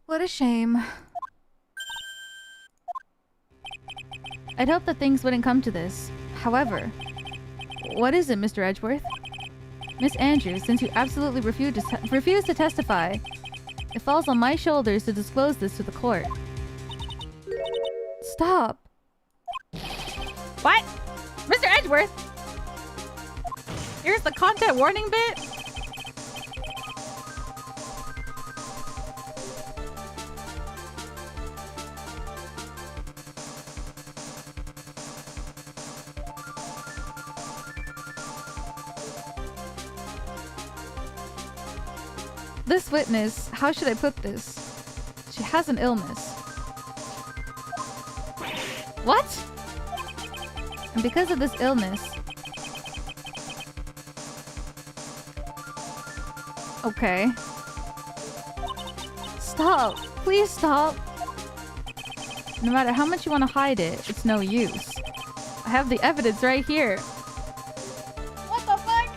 What a shame. I'd hoped that things wouldn't come to this. However, what is it, Mr. Edgeworth? Miss Andrews, since you absolutely refuse to testify, it falls on my shoulders to disclose this to the court. Stop. What? Mr. Edgeworth? Here's the content warning bit? This witness, how should I put this? She has an illness. What? And because of this illness... Okay. Stop! Please stop! No matter how much you want to hide it, it's no use. I have the evidence right here. What the fuck?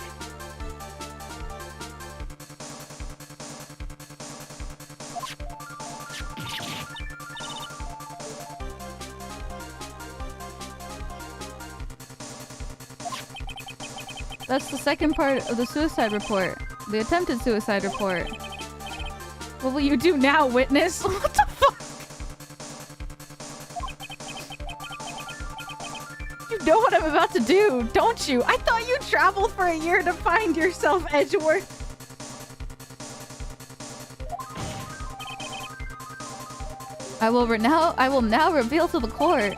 That's the second part of the suicide report. The attempted suicide report. What will you do now, witness? What the fuck? You know what I'm about to do, don't you? I thought you traveled for a year to find yourself, Edgeworth. I will now reveal to the court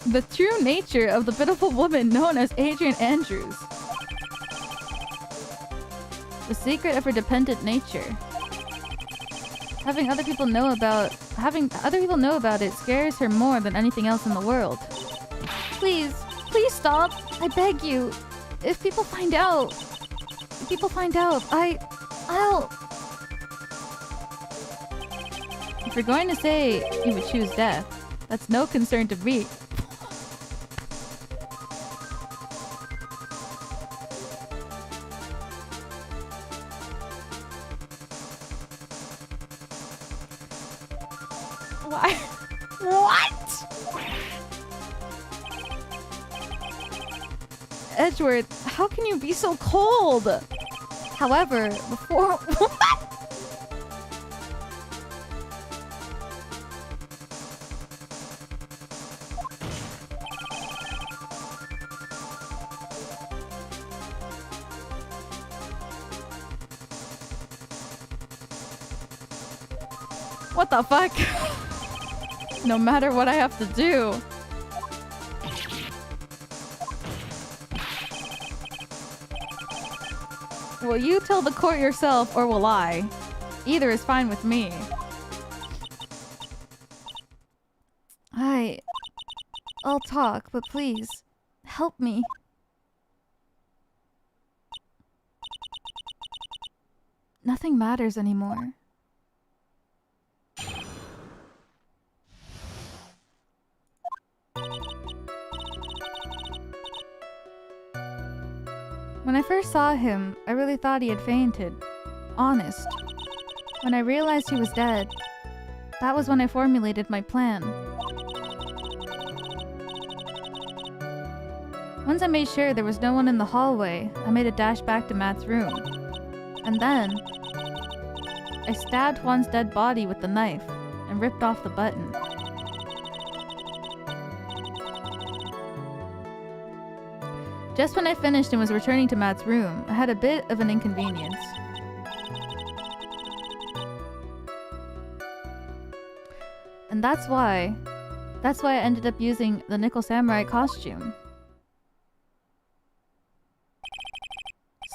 the true nature of the pitiful woman known as Adrian Andrews. The secret of her dependent nature. Having other people know about it scares her more than anything else in the world. Please stop. I beg you. If people find out, I'll... If you're going to say you would choose death, that's no concern to me. Why? What? Edgeworth, how can you be so cold? However, before... What the fuck? No matter what I have to do. Will you tell the court yourself, or will I? Either is fine with me. I'll talk, but please, help me. Nothing matters anymore. When I first saw him, I really thought he had fainted. Honest. When I realized he was dead, that was when I formulated my plan. Once I made sure there was no one in the hallway, I made a dash back to Matt's room. And then, I stabbed Juan's dead body with the knife and ripped off the button. Just when I finished and was returning to Matt's room, I had a bit of an inconvenience. And that's why I ended up using the Nickel Samurai costume.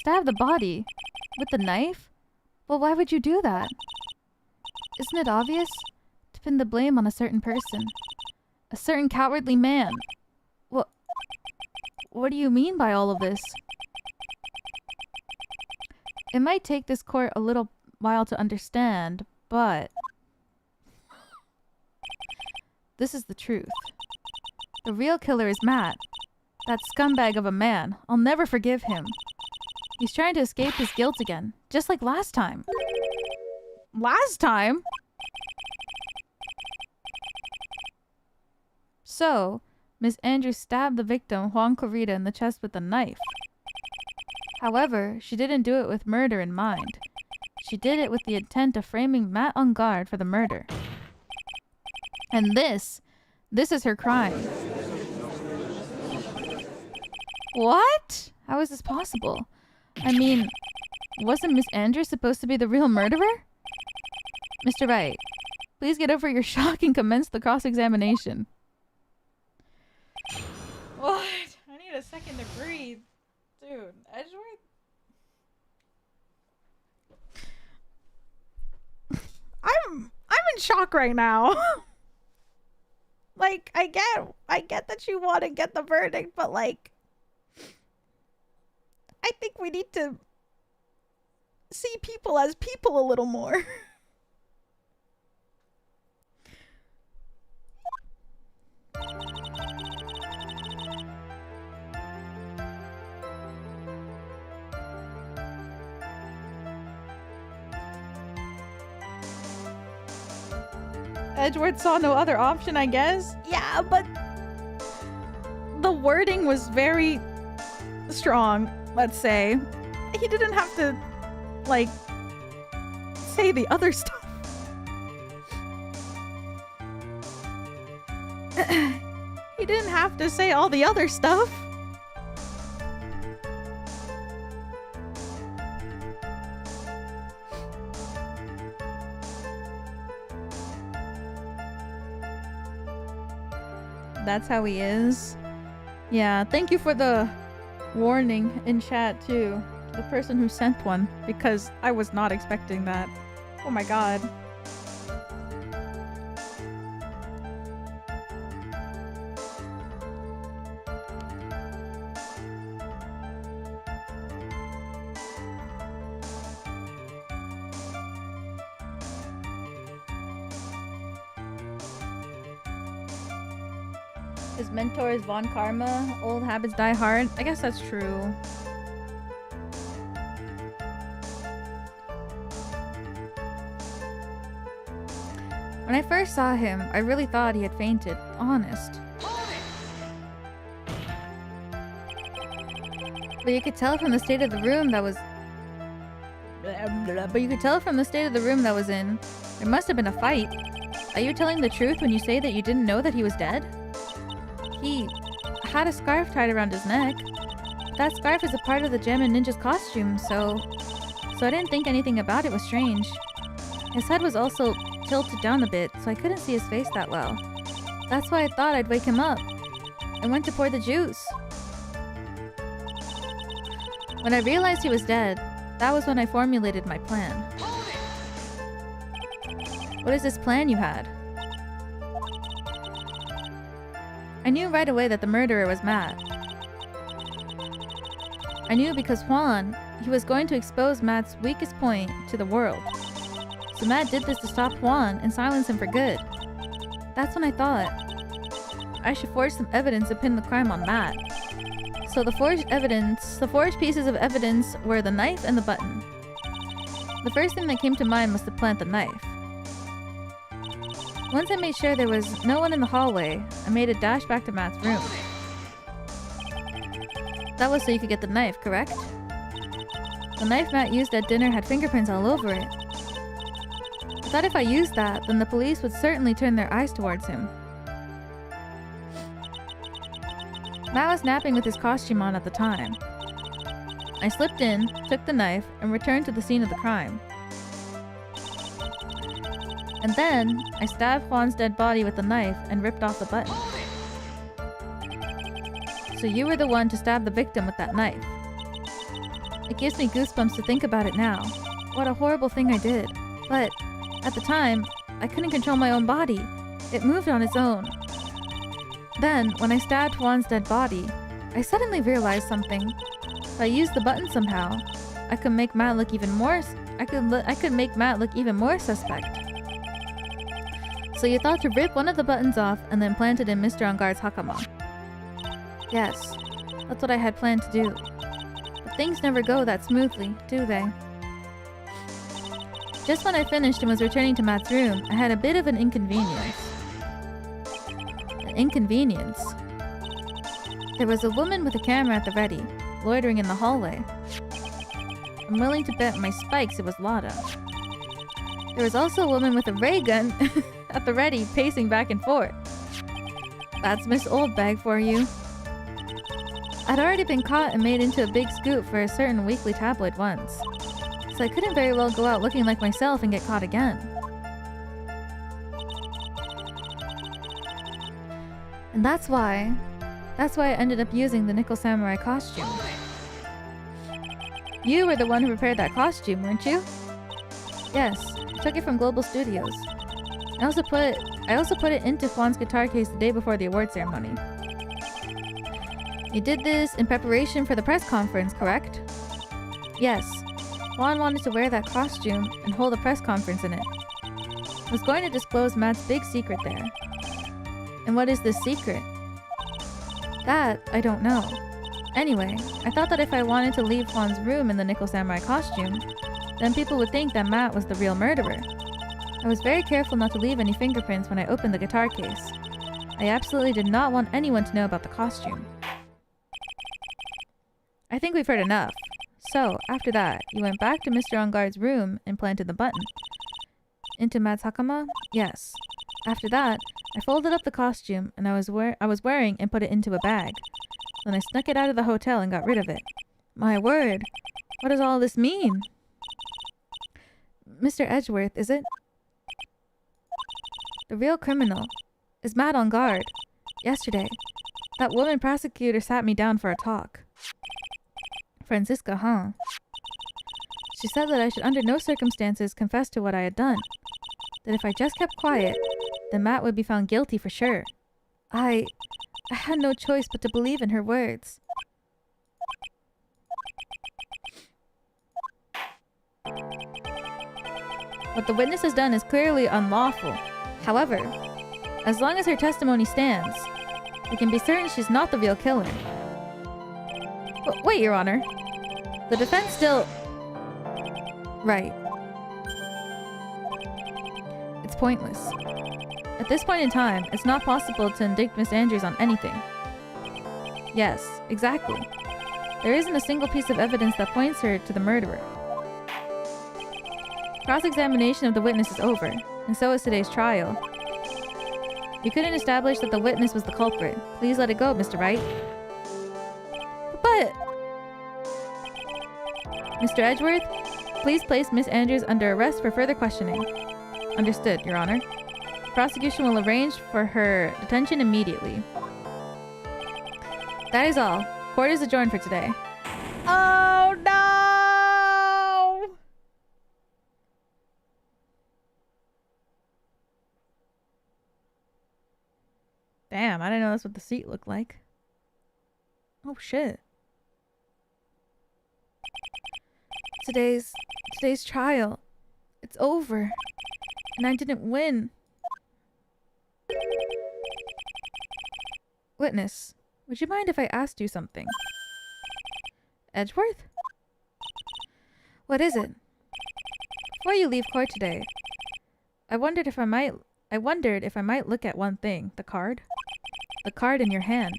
Stab the body? With the knife? Well, why would you do that? Isn't it obvious? To pin the blame on a certain person. A certain cowardly man. What do you mean by all of this? It might take this court a little while to understand, but... this is the truth. The real killer is Matt. That scumbag of a man. I'll never forgive him. He's trying to escape his guilt again, just like last time. Last time? So, Miss Andrews stabbed the victim, Juan Corrida, in the chest with a knife. However, she didn't do it with murder in mind. She did it with the intent of framing Matt Engarde for the murder. And this is her crime. What? How is this possible? I mean, wasn't Miss Andrews supposed to be the real murderer? Mr. Wright, please get over your shock and commence the cross-examination. What? I need a second to breathe. Dude, Edgeworth? I'm in shock right now. Like, I get that you want to get the verdict, but like, I think we need to see people as people a little more. Edgeworth saw no other option, I guess. Yeah, but the wording was very strong, let's say. He didn't have to, like, say the other stuff. He didn't have to say all the other stuff. That's how he is. Yeah, thank you for the warning in chat too. The person who sent one, because I was not expecting that. Oh my god. His mentor is Von Karma. Old habits die hard. I guess that's true. When I first saw him, I really thought he had fainted. Honest. But you could tell from the state of the room that was... But you could tell from the state of the room that was in. There must have been a fight. Are you telling the truth when you say that you didn't know that he was dead? He had a scarf tied around his neck. That scarf is a part of the gem and ninja's costume, so I didn't think anything about it was strange. His head was also tilted down a bit, so I couldn't see his face that well. That's why I thought I'd wake him up. I went to pour the juice. When I realized he was dead, that was when I formulated my plan. What is this plan you had? I knew right away that the murderer was Matt. I knew because Juan, he was going to expose Matt's weakest point to the world. So Matt did this to stop Juan and silence him for good. That's when I thought I should forge some evidence to pin the crime on Matt. So the forged pieces of evidence were the knife and the button. The first thing that came to mind was to plant the knife. Once I made sure there was no one in the hallway, I made a dash back to Matt's room. That was so you could get the knife, correct? The knife Matt used at dinner had fingerprints all over it. I thought if I used that, then the police would certainly turn their eyes towards him. Matt was napping with his costume on at the time. I slipped in, took the knife, and returned to the scene of the crime. And then, I stabbed Juan's dead body with the knife and ripped off the button. So you were the one to stab the victim with that knife. It gives me goosebumps to think about it now. What a horrible thing I did. But, at the time, I couldn't control my own body. It moved on its own. Then, when I stabbed Juan's dead body, I suddenly realized something. If I used the button somehow, I could make Matt look even more suspect. So you thought to rip one of the buttons off and then plant it in Mr. Engarde's hakama. Yes, that's what I had planned to do. But things never go that smoothly, do they? Just when I finished and was returning to Matt's room, I had a bit of an inconvenience. There was a woman with a camera at the ready, loitering in the hallway. I'm willing to bet my spikes it was Lada. There was also a woman with a ray gun at the ready, pacing back and forth. That's Miss Oldbag for you. I'd already been caught and made into a big scoop for a certain weekly tabloid once, so I couldn't very well go out looking like myself and get caught again. And that's why I ended up using the Nickel Samurai costume. You were the one who prepared that costume, weren't you? Yes, I took it from Global Studios. I also put it into Juan's guitar case the day before the award ceremony. You did this in preparation for the press conference, correct? Yes. Juan wanted to wear that costume and hold a press conference in it. I was going to disclose Matt's big secret there. And what is this secret? That, I don't know. Anyway, I thought that if I wanted to leave Juan's room in the Nickel Samurai costume, then people would think that Matt was the real murderer. I was very careful not to leave any fingerprints when I opened the guitar case. I absolutely did not want anyone to know about the costume. I think we've heard enough. So, after that, you went back to Mr. Engarde's room and planted the button. Into Matt's hakama? Yes. After that, I folded up the costume and I was wearing and put it into a bag. Then I snuck it out of the hotel and got rid of it. My word! What does all this mean? Mr. Edgeworth, is it? The real criminal is Matt Engarde. Yesterday, that woman prosecutor sat me down for a talk. Francisca, huh? She said that I should under no circumstances confess to what I had done. That if I just kept quiet, then Matt would be found guilty for sure. I had no choice but to believe in her words. What the witness has done is clearly unlawful. However, as long as her testimony stands, we can be certain she's not the real killer. Wait, Your Honor. The defense still... Right. It's pointless. At this point in time, it's not possible to indict Miss Andrews on anything. Yes, exactly. There isn't a single piece of evidence that points her to the murderer. Cross-examination of the witness is over, and so is today's trial. We couldn't establish that the witness was the culprit. Please let it go, Mr. Wright. But... Mr. Edgeworth, please place Miss Andrews under arrest for further questioning. Understood, Your Honor. The prosecution will arrange for her detention immediately. That is all. Court is adjourned for today. Oh no! Damn, I didn't know that's what the seat looked like. Oh shit. Today's trial. It's over. And I didn't win. Witness, would you mind if I asked you something? Edgeworth? What is it? Before you leave court today, I wondered if I might look at one thing. The card? The card in your hand.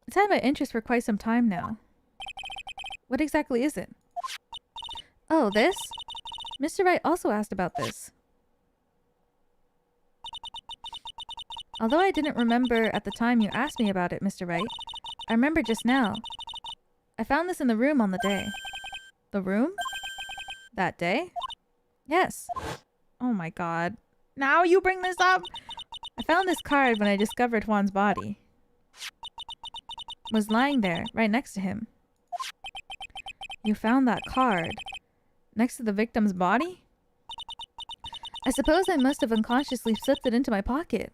It's had my interest for quite some time now. What exactly is it? Oh, this? Mr. Wright also asked about this. Although I didn't remember at the time you asked me about it, Mr. Wright, I remember just now. I found this in the room on the day. The room? That day? Yes. Oh my god. Now you bring this up? I found this card when I discovered Juan's body. It was lying there, right next to him. You found that card next to the victim's body? I suppose I must have unconsciously slipped it into my pocket.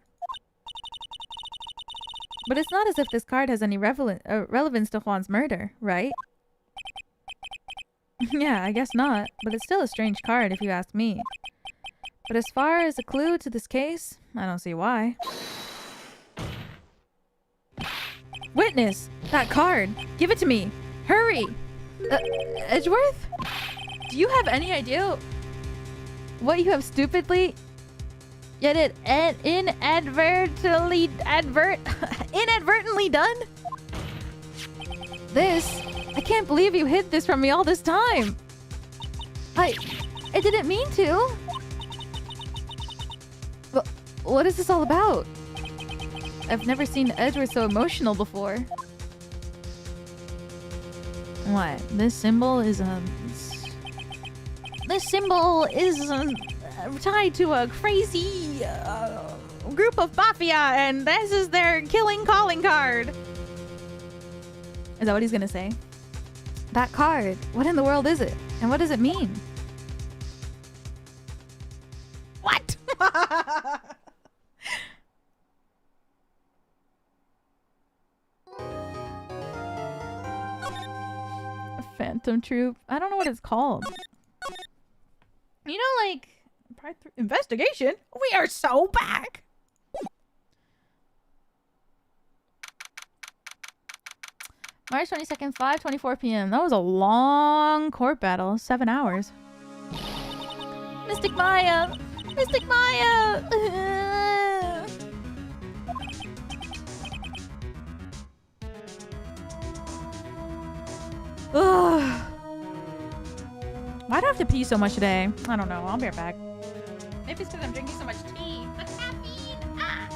But it's not as if this card has any relevance to Juan's murder, right? Yeah, I guess not, but it's still a strange card if you ask me. But as far as a clue to this case, I don't see why. Witness! That card! Give it to me! Hurry! Edgeworth? Do you have any idea what you have stupidly yet inadvertently done? This? I can't believe you hid this from me all this time! I didn't mean to! But what is this all about? I've never seen Edgeworth so emotional before. What? This symbol is tied to a crazy group of mafia, and this is their killing calling card. Is that what he's gonna say? That card. What in the world is it? And what does it mean? What? Phantom Troop. I don't know what it's called. You know, like part 3 investigation. We are so back. March 22nd, 5:24 p.m. That was a long court battle. 7 hours. Mystic Maya! Mystic Maya! Why do I have to pee so much today? I don't know. I'll be right back. Maybe it's because I'm drinking so much tea. The caffeine! Ah!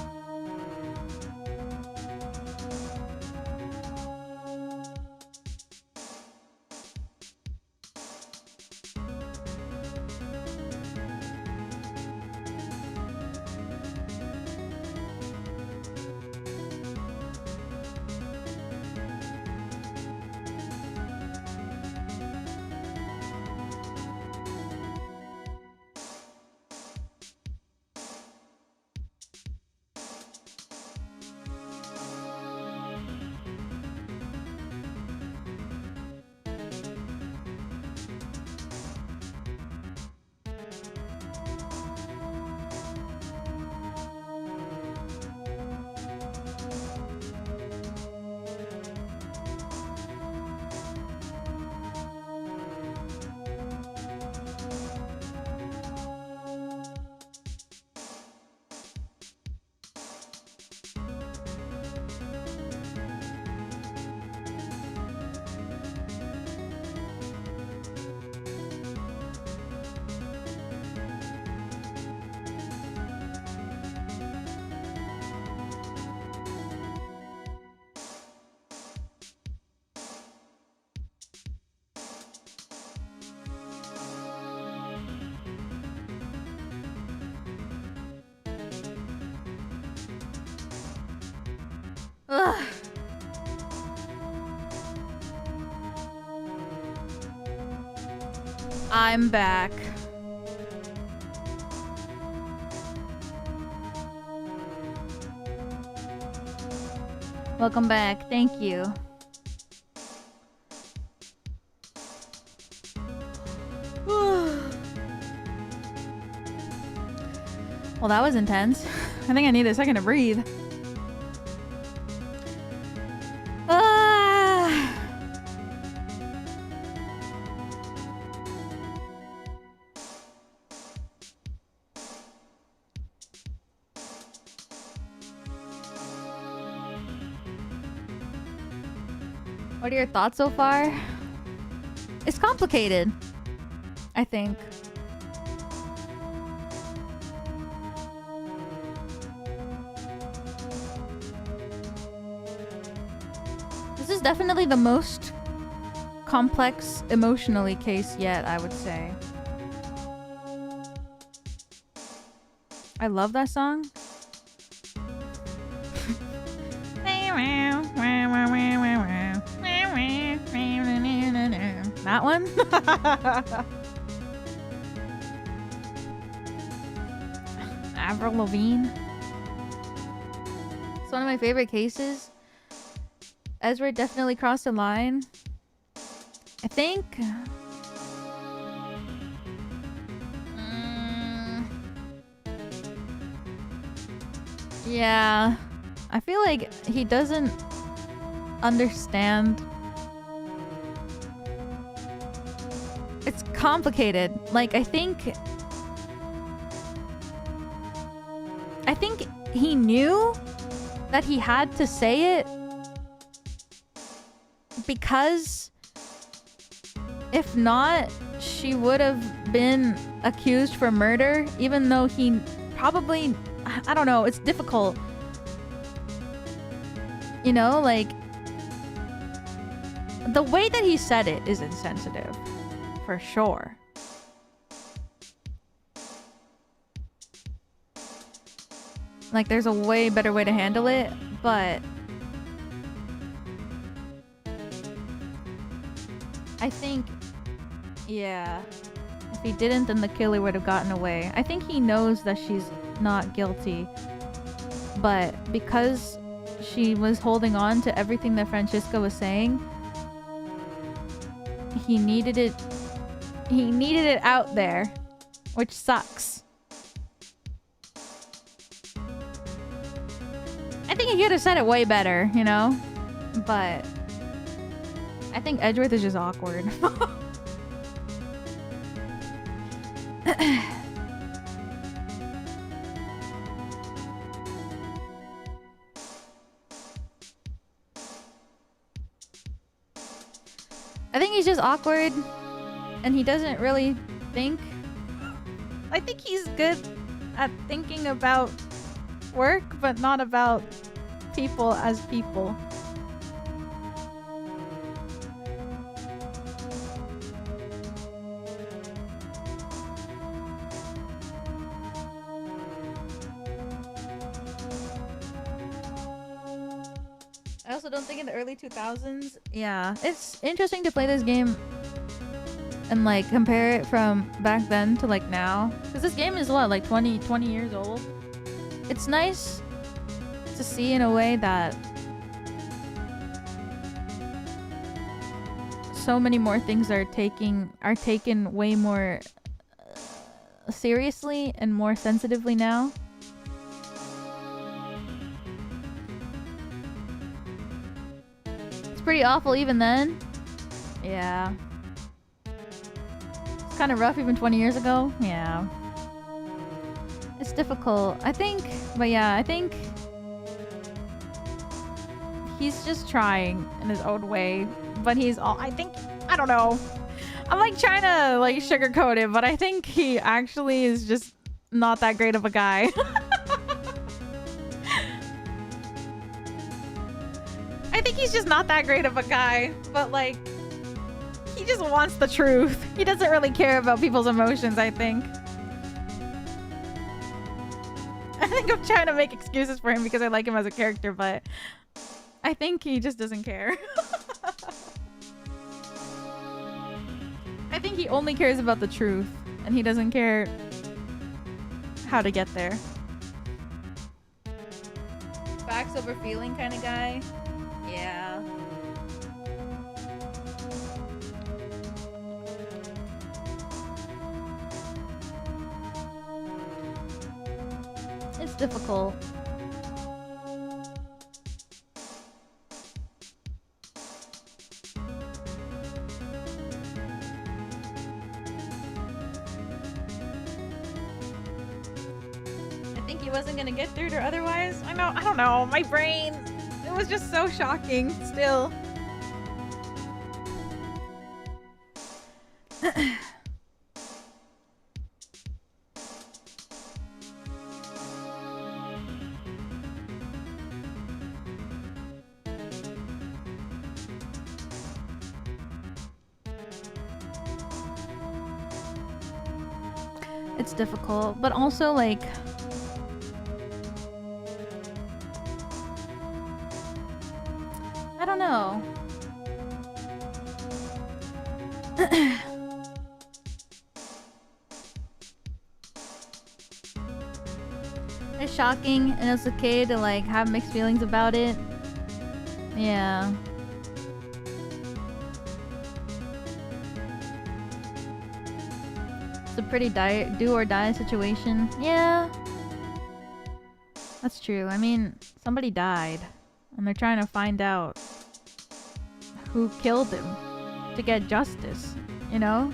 Ugh. I'm back. Welcome back. Thank you. Well, that was intense. I think I need a second to breathe. What are your thoughts so far? It's complicated, I think. This is definitely the most complex emotionally case yet, I would say. I love that song. That one? Avril Lavigne. It's one of my favorite cases. Edgeworth definitely crossed the line. I think... yeah. I feel like he doesn't understand. It's complicated. Like, I think he knew that he had to say it because if not, she would have been accused for murder, even though he probably, I don't know, it's difficult. You know, like, the way that he said it is insensitive. For sure. Like, there's a way better way to handle it, but I think, yeah, if he didn't, then the killer would have gotten away. I think he knows that she's not guilty, but because she was holding on to everything that Francesca was saying, he needed it out there, which sucks. I think he could have said it way better, you know? But I think Edgeworth is just awkward. I think he's just awkward And he doesn't really think. I think he's good at thinking about work, but not about people as people. I also don't think in the early 2000s. Yeah, it's interesting to play this game and like compare it from back then to like now, because this game is what, like 20 years old. It's nice to see in a way that so many more things are taken way more seriously and more sensitively now. It's pretty awful even then. Yeah. It's kind of rough even 20 years ago. Yeah. It's difficult. I think, but yeah, I think he's just trying in his own way, but he's all, I think, I don't know. I'm like trying to like sugarcoat it, but I think he actually is just not that great of a guy. I think he's just not that great of a guy, but like, he just wants the truth. He doesn't really care about people's emotions, I think. I think I'm trying to make excuses for him because I like him as a character, but I think he just doesn't care. I think he only cares about the truth, and he doesn't care how to get there. Facts over feeling kind of guy. Yeah. It's difficult. I think he wasn't gonna get through it or otherwise. I don't know. My brain, it was just so shocking still. It's difficult, but also like I don't know. It's shocking, and it's okay to like have mixed feelings about it. Yeah. It's a pretty do or die situation. Yeah. That's true. I mean, somebody died, and they're trying to find out who killed him to get justice, you know?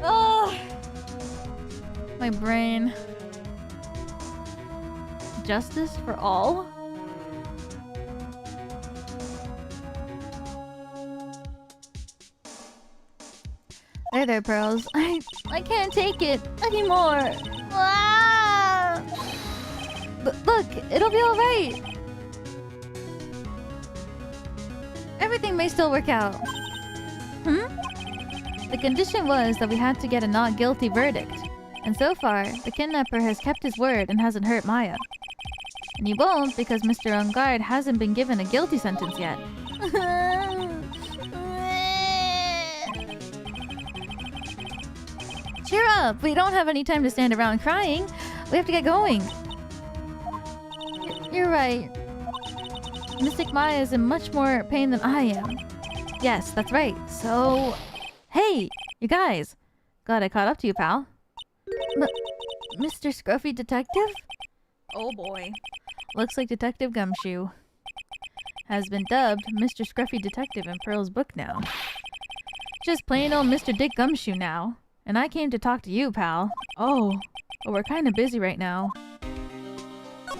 Oh! My brain. Justice for all? There, Pearls. I can't take it anymore. Ah! Look, it'll be alright. Everything may still work out. The condition was that we had to get a not guilty verdict. And so far, the kidnapper has kept his word and hasn't hurt Maya. And he won't because Mr. Engarde hasn't been given a guilty sentence yet. Cheer up! We don't have any time to stand around crying. We have to get going. You're right. Mystic Maya is in much more pain than I am. Yes, that's right. So... Hey! You guys! Glad I caught up to you, pal. Mr. Scruffy Detective? Oh boy. Looks like Detective Gumshoe has been dubbed Mr. Scruffy Detective in Pearl's book now. Just plain old Mr. Dick Gumshoe now. And I came to talk to you, pal. Oh, but we're kind of busy right now.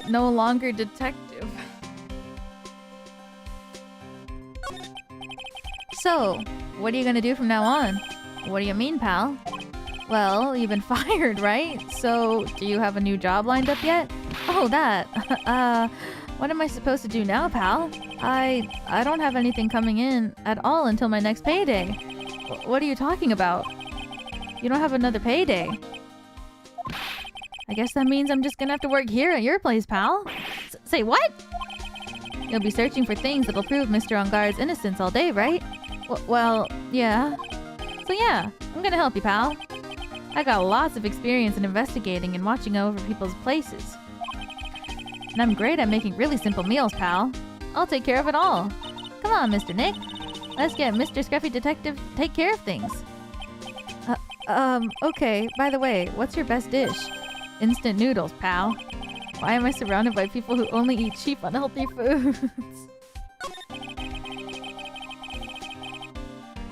no longer detective. So, what are you gonna do from now on? What do you mean, pal? Well, you've been fired, right? So, do you have a new job lined up yet? Oh, that. What am I supposed to do now, pal? I don't have anything coming in at all until my next payday. What are you talking about? You don't have another payday. I guess that means I'm just gonna have to work here at your place, pal. Say what? You'll be searching for things that'll prove Mr. Engarde's innocence all day, right? Well, yeah. So yeah, I'm gonna help you, pal. I got lots of experience in investigating and watching over people's places. And I'm great at making really simple meals, pal. I'll take care of it all. Come on, Mr. Nick. Let's get Mr. Scruffy Detective to take care of things. Okay. By the way, what's your best dish? Instant noodles, pal. Why am I surrounded by people who only eat cheap, unhealthy foods?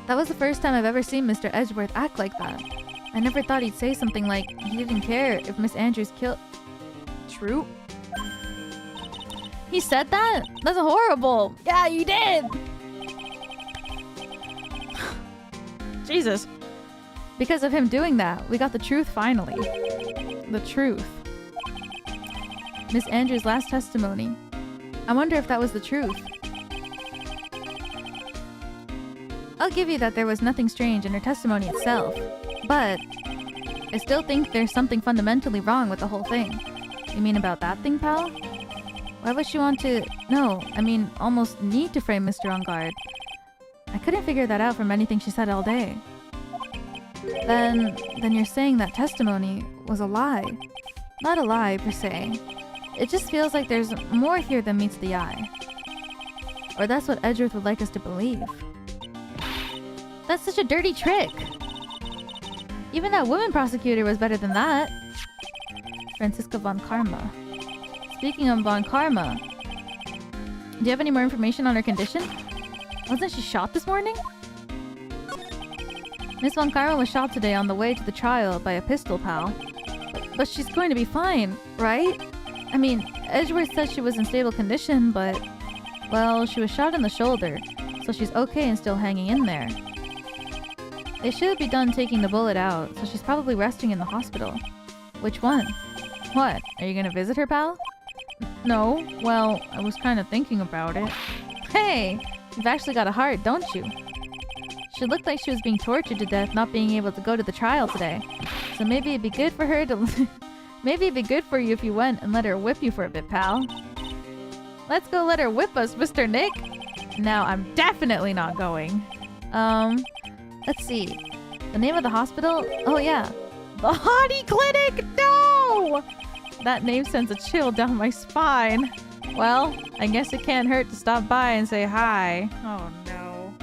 That was the first time I've ever seen Mr. Edgeworth act like that. I never thought he'd say something like he didn't care if Miss Andrews killed... True? He said that? That's horrible! Yeah, you did! Jesus. Because of him doing that, we got the truth finally. The truth. Miss Andrews' last testimony. I wonder if that was the truth. I'll give you that there was nothing strange in her testimony itself, but I still think there's something fundamentally wrong with the whole thing. You mean about that thing, pal? Why would she want to... No, I mean, almost need to frame Mr. Engarde? I couldn't figure that out from anything she said all day. Then you're saying that testimony was a lie. Not a lie, per se. It just feels like there's more here than meets the eye. Or that's what Edgeworth would like us to believe. That's such a dirty trick! Even that woman prosecutor was better than that. Franziska von Karma. Speaking of von Karma, do you have any more information on her condition? Wasn't she shot this morning? Miss von Karma was shot today on the way to the trial by a pistol, pal. But she's going to be fine, right? I mean, Edgeworth said she was in stable condition, but... Well, she was shot in the shoulder, so she's okay and still hanging in there. They should be done taking the bullet out, so she's probably resting in the hospital. Which one? What? Are you gonna visit her, pal? No. Well, I was kind of thinking about it. Hey! You've actually got a heart, don't you? She looked like she was being tortured to death not being able to go to the trial today. So maybe it'd be good for her to... Maybe it'd be good for you if you went and let her whip you for a bit, pal. Let's go let her whip us, Mr. Nick! Now, I'm definitely not going. Let's see. The name of the hospital? Oh yeah. The Hottie Clinic! No! That name sends a chill down my spine. Well, I guess it can't hurt to stop by and say hi. Oh no.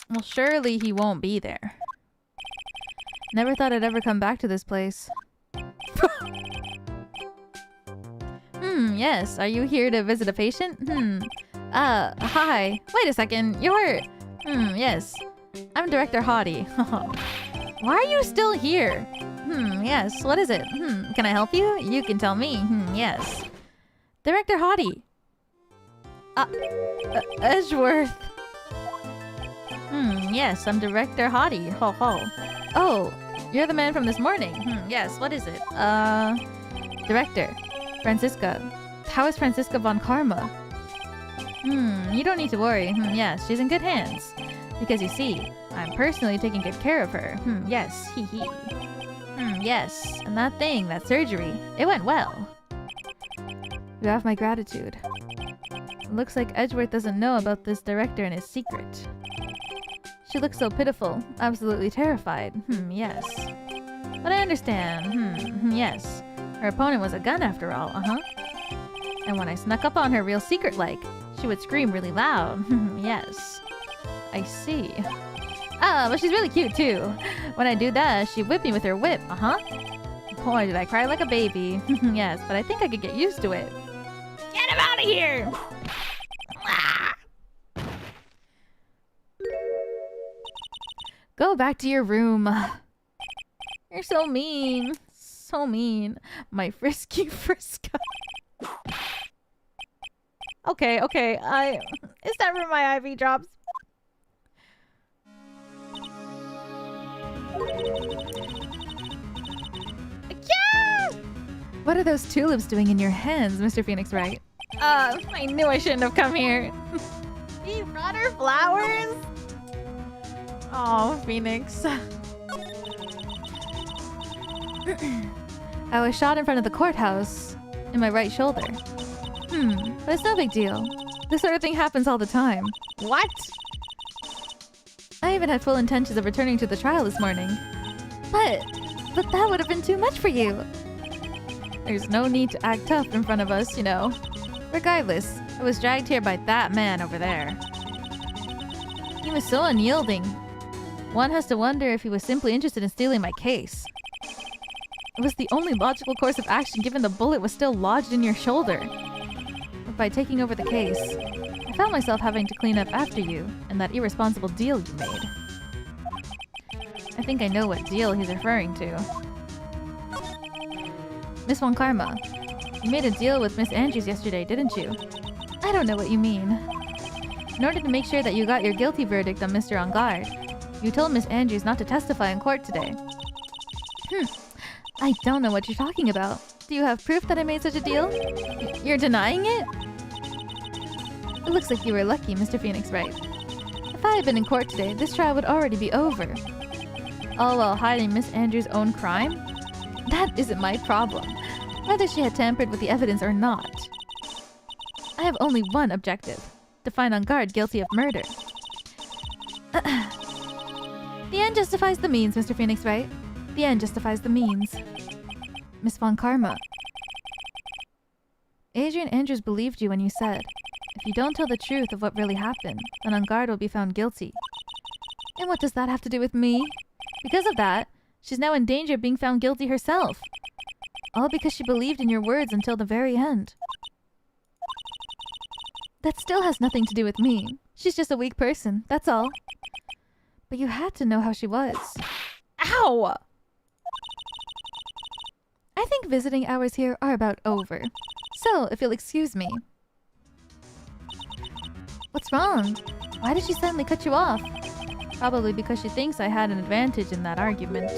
Well, surely he won't be there. Never thought I'd ever come back to this place. Yes. Are you here to visit a patient? Hi. Wait a second. You're... yes. I'm Director Hottie. Why are you still here? Yes. What is it? Can I help you? You can tell me. Yes. Director Hottie. Edgeworth. Yes. I'm Director Hottie. Ho ho. Oh, you're the man from this morning. Yes. What is it? Director. Franziska. How is Franziska von Karma? You don't need to worry. Yes, she's in good hands. Because you see, I'm personally taking good care of her. Yes, hee hee. Yes, and that thing, that surgery, it went well. You have my gratitude. It looks like Edgeworth doesn't know about this director and his secret. She looks so pitiful, absolutely terrified. Yes. But I understand. Yes. Her opponent was a gun after all, And when I snuck up on her real secret-like, she would scream really loud. Yes. I see. But she's really cute too. When I do that, she whipped me with her whip, Boy, did I cry like a baby. Yes, but I think I could get used to it. Get I'm out of here! Go back to your room. You're so mean. So mean. My frisky Frisco. Okay. Is that where my IV drops? Yeah! What are those tulips doing in your hands, Mr. Phoenix Wright? I knew I shouldn't have come here. He brought her flowers? Oh, Phoenix. I was shot in front of the courthouse in my right shoulder. But it's no big deal. This sort of thing happens all the time. What? I even had full intentions of returning to the trial this morning. But that would have been too much for you. There's no need to act tough in front of us, you know. Regardless, I was dragged here by that man over there. He was so unyielding. One has to wonder if he was simply interested in stealing my case. It was the only logical course of action given the bullet was still lodged in your shoulder. But by taking over the case, I found myself having to clean up after you and that irresponsible deal you made. I think I know what deal he's referring to. Miss Von Karma, you made a deal with Miss Andrews yesterday, didn't you? I don't know what you mean. In order to make sure that you got your guilty verdict on Mr. Engarde, you told Miss Andrews not to testify in court today. I don't know what you're talking about. Do you have proof that I made such a deal? You're denying it? It looks like you were lucky, Mr. Phoenix Wright. If I had been in court today, this trial would already be over. All while hiding Miss Andrews' own crime? That isn't my problem, whether she had tampered with the evidence or not. I have only one objective, to find Engarde guilty of murder. The end justifies the means, Mr. Phoenix Wright. The end justifies the means. Miss Von Karma. Adrian Andrews believed you when you said, if you don't tell the truth of what really happened, then Engarde will be found guilty. And what does that have to do with me? Because of that, she's now in danger of being found guilty herself. All because she believed in your words until the very end. That still has nothing to do with me. She's just a weak person, that's all. But you had to know how she was. Ow! I think visiting hours here are about over. So, if you'll excuse me. What's wrong? Why did she suddenly cut you off? Probably because she thinks I had an advantage in that argument.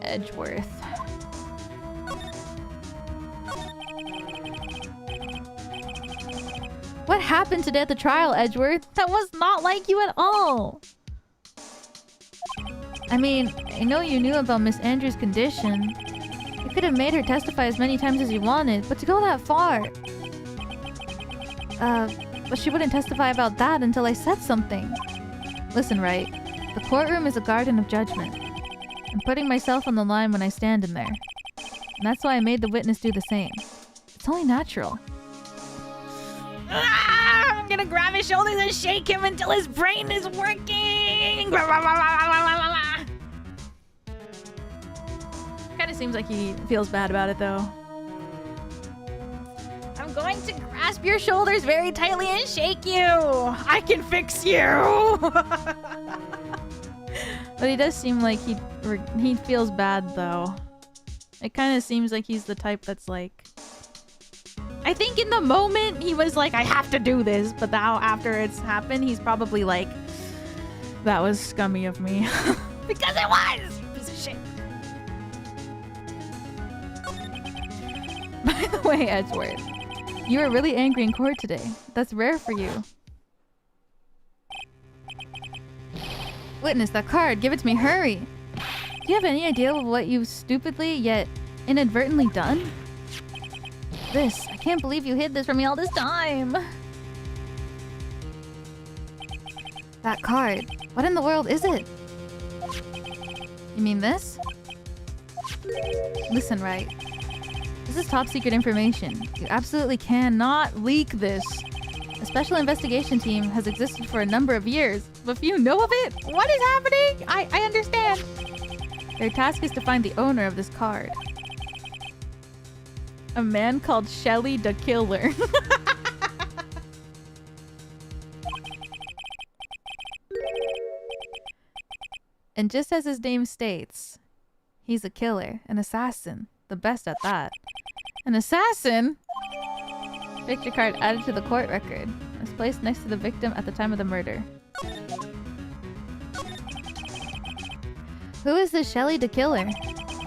Edgeworth. What happened today at the trial, Edgeworth? That was not like you at all! I mean, I know you knew about Miss Andrews' condition. You could have made her testify as many times as you wanted, but to go that far... but she wouldn't testify about that until I said something. Listen, Wright. The courtroom is a garden of judgment. I'm putting myself on the line when I stand in there. And that's why I made the witness do the same. It's only natural. Ah, I'm gonna grab his shoulders and shake him until his brain is working! Kinda seems like he feels bad about it, though. I'm going to grasp your shoulders very tightly and shake you! I can fix you! But he does seem like he feels bad, though. It kinda seems like he's the type that's like... I think in the moment he was like, I have to do this, but now after it's happened, he's probably like, that was scummy of me. Because it was! Piece of shit. By the way, Edgeworth, you were really angry in court today. That's rare for you. Witness that card. Give it to me. Hurry. Do you have any idea of what you've stupidly yet inadvertently done? This. I can't believe you hid this from me all this time. That card. What in the world is it? You mean this? Listen, Wright. This is top secret information. You absolutely cannot leak this. A special investigation team has existed for a number of years, but few know of it. What is happening? I understand. Their task is to find the owner of this card. A man called Shelly the Killer. And just as his name states, he's a killer, an assassin, the best at that. An assassin? Picture card added to the court record. Was placed next to the victim at the time of the murder. Who is this Shelly the Killer?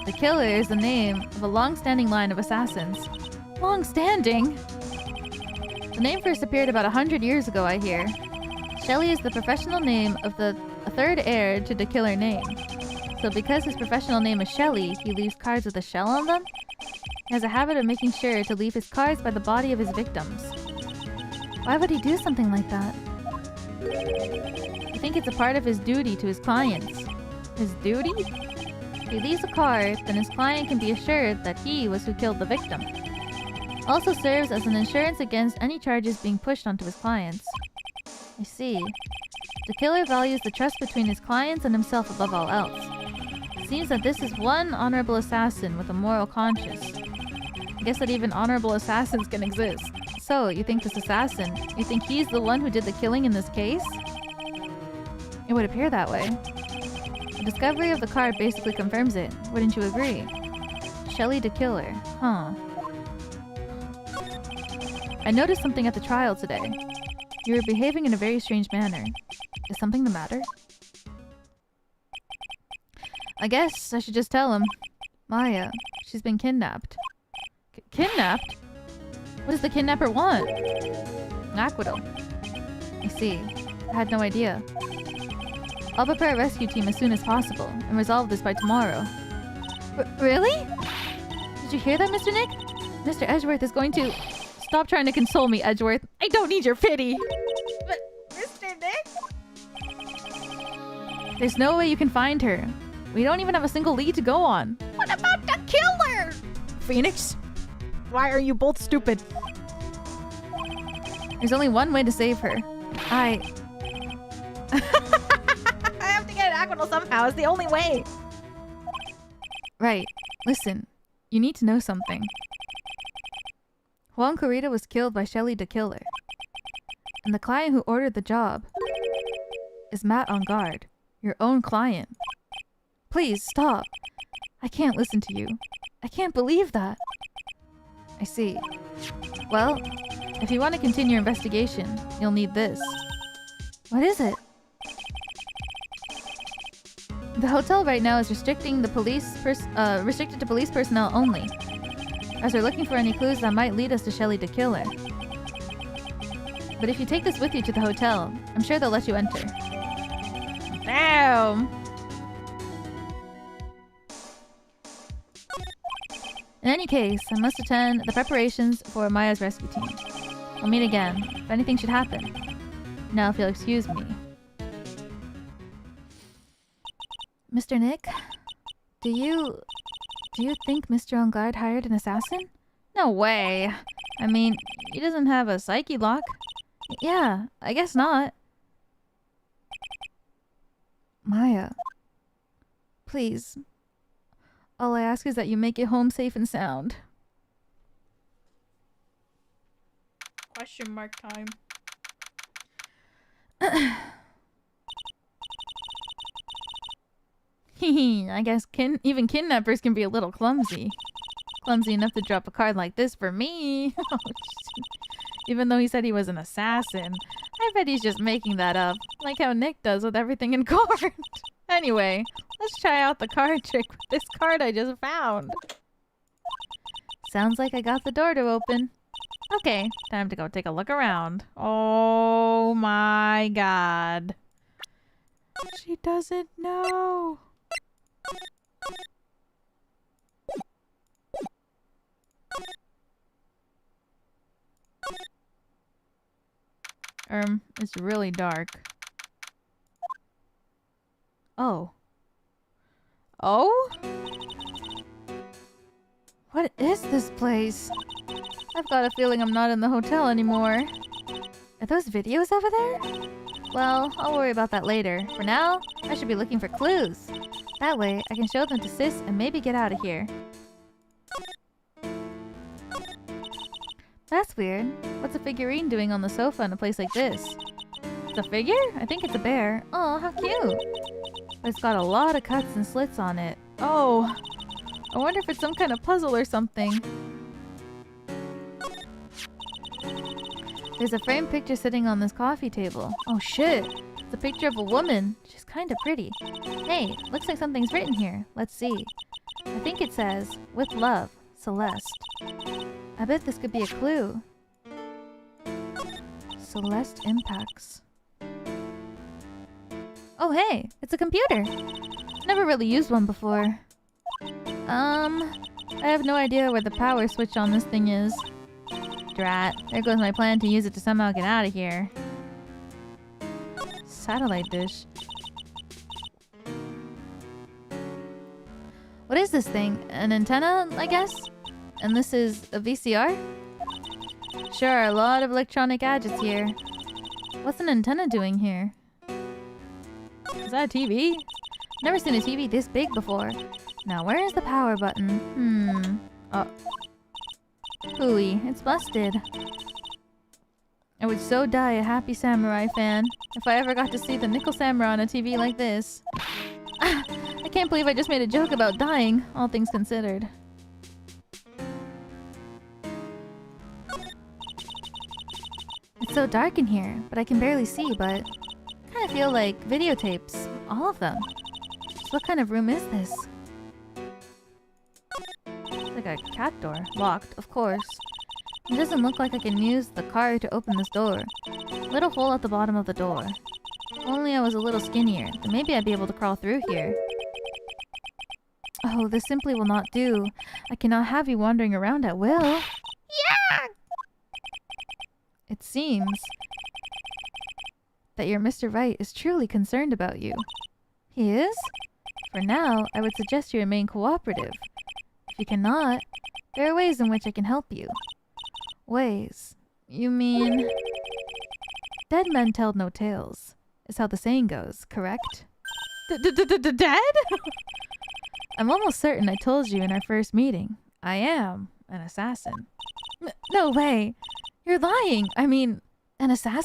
The Killer is the name of a long-standing line of assassins. Long-standing? The name first appeared about 100 years ago, I hear. Shelly is the professional name of the third heir to the Killer name. So because his professional name is Shelly, he leaves cards with a shell on them? He has a habit of making sure to leave his cards by the body of his victims. Why would he do something like that? I think it's a part of his duty to his clients. His duty? If he leaves a card, then his client can be assured that he was who killed the victim. Also serves as an insurance against any charges being pushed onto his clients. I see. The killer values the trust between his clients and himself above all else. It seems that this is one honorable assassin with a moral conscience. I guess that even honorable assassins can exist. So, you think this assassin, you think he's the one who did the killing in this case? It would appear that way. The discovery of the card basically confirms it. Wouldn't you agree? Shelly the Killer. Huh. I noticed something at the trial today. You were behaving in a very strange manner. Is something the matter? I guess I should just tell him. Maya, she's been kidnapped. Kidnapped? What does the kidnapper want? An Aquadol. I see. I had no idea. I'll prepare a rescue team as soon as possible and resolve this by tomorrow. Really? Did you hear that, Mr. Nick? Mr. Edgeworth is going to... Stop trying to console me, Edgeworth. I don't need your pity. But, Mr. Nick? There's no way you can find her. We don't even have a single lead to go on. What about the killer? Phoenix? Why are you both stupid? There's only one way to save her. I have to get an Aquadol somehow. It's the only way. Right. Listen. You need to know something. Juan Corrida was killed by Shelly the Killer. And the client who ordered the job is Matt Engarde, your own client. Please, stop. I can't listen to you. I can't believe that. I see. Well, if you want to continue your investigation, you'll need this. What is it? The hotel right now is restricted to police personnel only, as we're looking for any clues that might lead us to Shelly the Killer. But if you take this with you to the hotel, I'm sure they'll let you enter. Damn! In any case, I must attend the preparations for Maya's rescue team. We'll meet again, if anything should happen. Now if you'll excuse me. Mr. Nick? Do you think Mr. Engarde hired an assassin? No way! I mean, he doesn't have a psyche-lock. Yeah, I guess not. Maya. Please. All I ask is that you make it home safe and sound. Question mark time. I guess even kidnappers can be a little clumsy. Clumsy enough to drop a card like this for me. Even though he said he was an assassin. I bet he's just making that up. Like how Nick does with everything in court. Anyway, let's try out the card trick with this card I just found. Sounds like I got the door to open. Okay, time to go take a look around. Oh my god. She doesn't know. It's really dark. Oh. Oh? What is this place? I've got a feeling I'm not in the hotel anymore. Are those videos over there? Well, I'll worry about that later. For now, I should be looking for clues. That way, I can show them to Sis and maybe get out of here. That's weird. What's a figurine doing on the sofa in a place like this? It's a figure? I think it's a bear. Oh, how cute. But it's got a lot of cuts and slits on it. Oh, I wonder if it's some kind of puzzle or something. There's a framed picture sitting on this coffee table. Oh shit, it's a picture of a woman. She's kinda pretty. Hey, looks like something's written here. Let's see. I think it says, "With love, Celeste." I bet this could be a clue. Celeste impacts. Oh hey, it's a computer. Never really used one before. I have no idea where the power switch on this thing is. Drat, there goes my plan to use it to somehow get out of here. Satellite dish. What is this thing? An antenna, I guess? And this is a VCR? Sure, a lot of electronic gadgets here. What's an antenna doing here? Is that a TV? Never seen a TV this big before. Now where is the power button? Oh. Hooey, it's busted. I would so die a happy samurai fan if I ever got to see the nickel samurai on a TV like this. I can't believe I just made a joke about dying, all things considered. It's so dark in here, but I can barely see, but I kind of feel like videotapes. All of them. So what kind of room is this? It's like a cat door. Locked, of course. It doesn't look like I can use the card to open this door. Little hole at the bottom of the door. If only I was a little skinnier, then maybe I'd be able to crawl through here. Oh, this simply will not do. I cannot have you wandering around at will. Yeah! It seems that your Mr. Wright is truly concerned about you. He is? For now, I would suggest you remain cooperative. If you cannot, there are ways in which I can help you. Ways? You mean... Dead men tell no tales, is how the saying goes, correct? Dead? I'm almost certain I told you in our first meeting. I am an assassin. No way! You're lying! I mean, an assassin?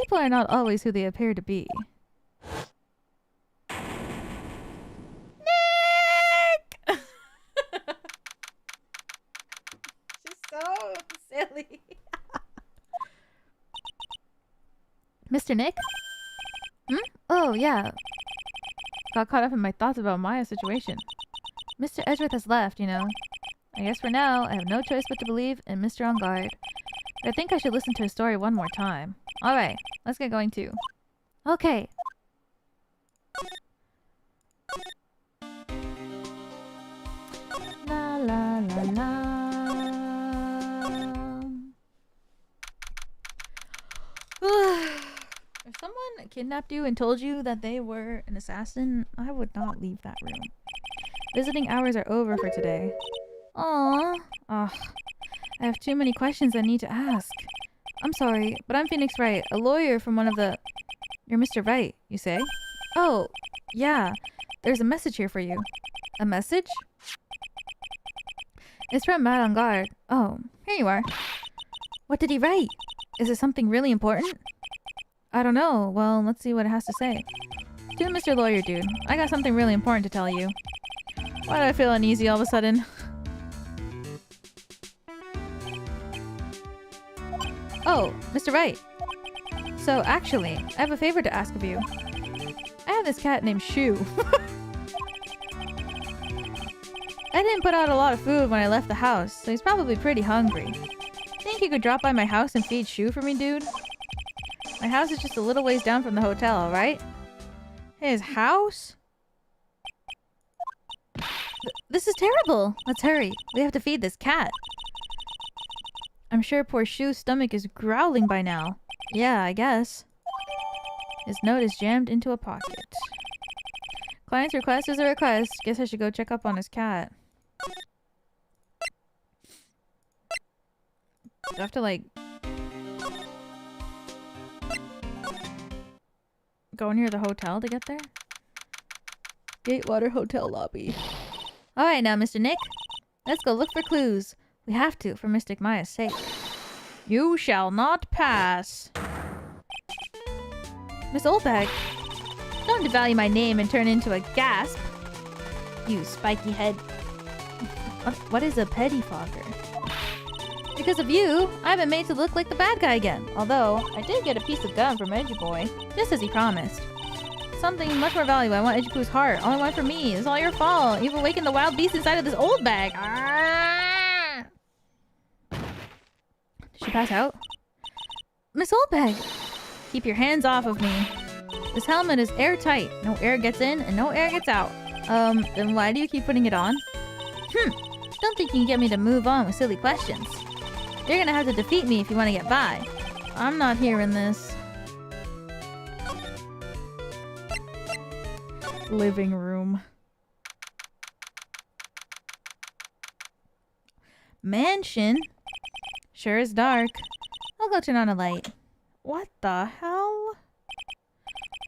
People are not always who they appear to be. Nick! She's so silly. Mr. Nick? Oh, yeah. Got caught up in my thoughts about Maya's situation. Mr. Edgeworth has left, you know. I guess for now, I have no choice but to believe in Mr. Engarde. But I think I should listen to his story one more time. Alright, let's get going too. Okay. La la la la. If someone kidnapped you and told you that they were an assassin, I would not leave that room. Visiting hours are over for today. Aww. Ugh. I have too many questions I need to ask. I'm sorry, but I'm Phoenix Wright, a lawyer from one of the... You're Mr. Wright, you say? Oh, yeah. There's a message here for you. A message? It's from Madame Engarde. Oh, here you are. What did he write? Is it something really important? I don't know. Well, let's see what it has to say. To Mr. Lawyer Dude, I got something really important to tell you. Why do I feel uneasy all of a sudden? Oh, Mr. Wright. So, actually, I have a favor to ask of you. I have this cat named Shoo. I didn't put out a lot of food when I left the house, so he's probably pretty hungry. Think you could drop by my house and feed Shoo for me, dude? My house is just a little ways down from the hotel, alright? His house? This is terrible! Let's hurry. We have to feed this cat. I'm sure poor Shoo's stomach is growling by now. Yeah, I guess. His note is jammed into a pocket. Client's request is a request. Guess I should go check up on his cat. Do I have to, like... go near the hotel to get there? Gatewater Hotel lobby. Alright now, Mr. Nick. Let's go look for clues. We have to, for Mystic Maya's sake. You shall not pass. Miss Oldbag, don't devalue my name and turn into a gasp. You spiky head. What is a pettifogger? Because of you, I've been made to look like the bad guy again. Although, I did get a piece of gum from Edgeboy, just as he promised. Something much more valuable. I want Edgepoo's heart. All I want for me. It's all your fault. You've awakened the wild beast inside of this old bag. Ah! Did she pass out? Miss Oldbag! Keep your hands off of me. This helmet is airtight. No air gets in and no air gets out. Then why do you keep putting it on? Don't think you can get me to move on with silly questions. You're gonna have to defeat me if you want to get by. I'm not hearing this. Living room. Mansion? Sure is dark. I'll go turn on a light. What the hell?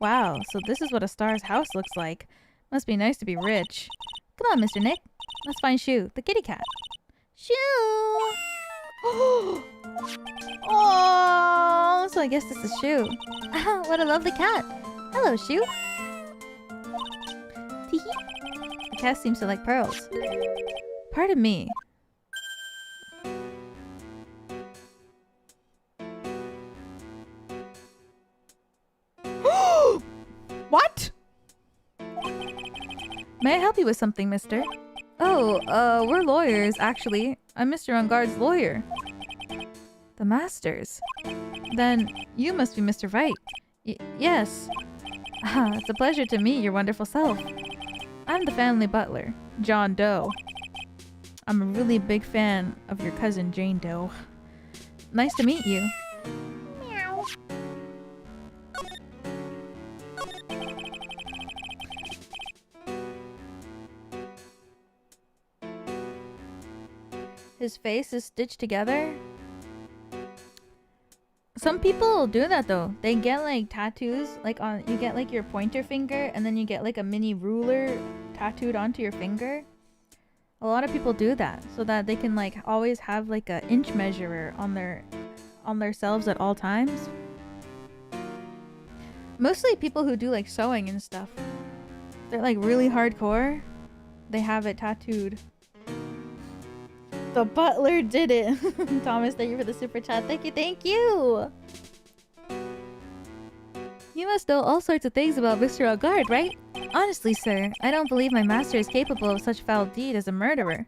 Wow, so this is what a star's house looks like. Must be nice to be rich. Come on, Mr. Nick. Let's find Shoo, the kitty cat. Shoo! Oh, so I guess this is Shoo. What a lovely cat. Hello, Shoo. Teehee. The cat seems to like pearls. Pardon me. What? May I help you with something, mister? Oh, we're lawyers, actually. I'm Mr. Engarde's lawyer. The Masters. Then you must be Mr. Wright. Yes. It's a pleasure to meet your wonderful self. I'm the family butler, John Doe. I'm a really big fan of your cousin Jane Doe. Nice to meet you. Meow. His face is stitched together. Some people do that though. They get like tattoos, like on you get like your pointer finger and then you get like a mini ruler tattooed onto your finger. A lot of people do that so that they can like always have like an inch measurer on their selves at all times. Mostly people who do like sewing and stuff. They're like really hardcore. They have it tattooed. The butler did it. Thomas, thank you for the super chat. Thank you, thank you. You must know all sorts of things about Mr. Engarde, right? Honestly, sir, I don't believe my master is capable of such foul deed as a murderer.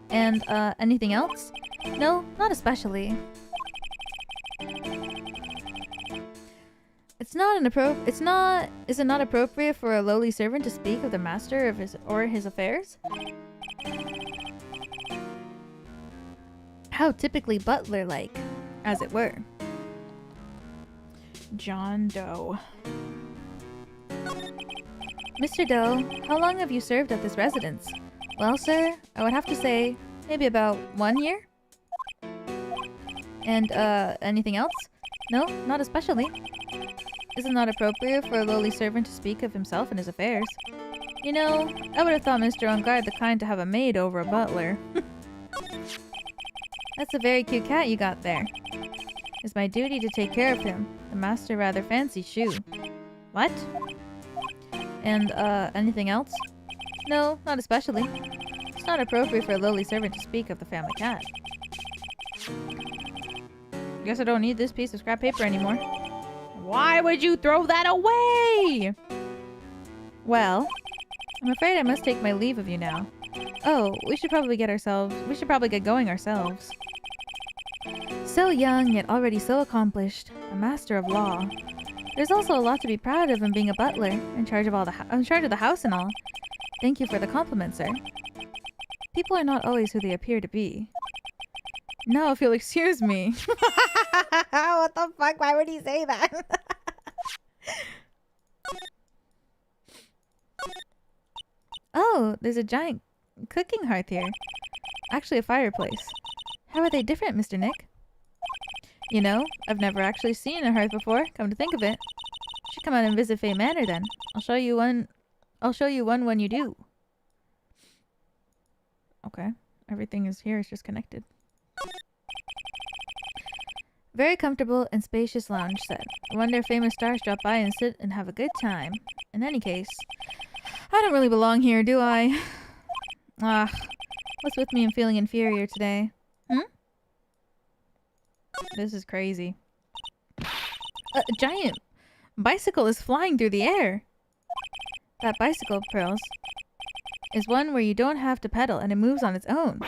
And, anything else? No, not especially. Is it not appropriate for a lowly servant to speak of the master of his affairs? How typically butler-like, as it were. John Doe. Mr. Doe, how long have you served at this residence? Well, sir, I would have to say maybe about 1 year. And, anything else? No, not especially. Is it not appropriate for a lowly servant to speak of himself and his affairs? You know, I would have thought Mr. Engarde the kind to have a maid over a butler. That's a very cute cat you got there. It's my duty to take care of him. The master rather fancies Shoo. What? And, anything else? No, not especially. It's not appropriate for a lowly servant to speak of the family cat. Guess I don't need this piece of scrap paper anymore. Why would you throw that away? Well, I'm afraid I must take my leave of you now. Oh, we should probably get going ourselves. So young, yet already so accomplished. A master of law. There's also a lot to be proud of in being a butler, in charge of the house and all. Thank you for the compliment, sir. People are not always who they appear to be. Now, if you'll excuse me. What the fuck? Why would he say that? Oh, there's a giant cooking hearth here. Actually, a fireplace. How are they different, Mr. Nick? You know, I've never actually seen a hearth before, come to think of it. Should come out and visit Fae Manor then. I'll show you one when you do. Okay. Everything is here. It's just connected. Very comfortable and spacious lounge set. I wonder if famous stars drop by and sit and have a good time. In any case, I don't really belong here, do I? Ah, what's with me and feeling inferior today? This is crazy. A giant bicycle is flying through the air. That bicycle, Pearls, is one where you don't have to pedal and it moves on its own.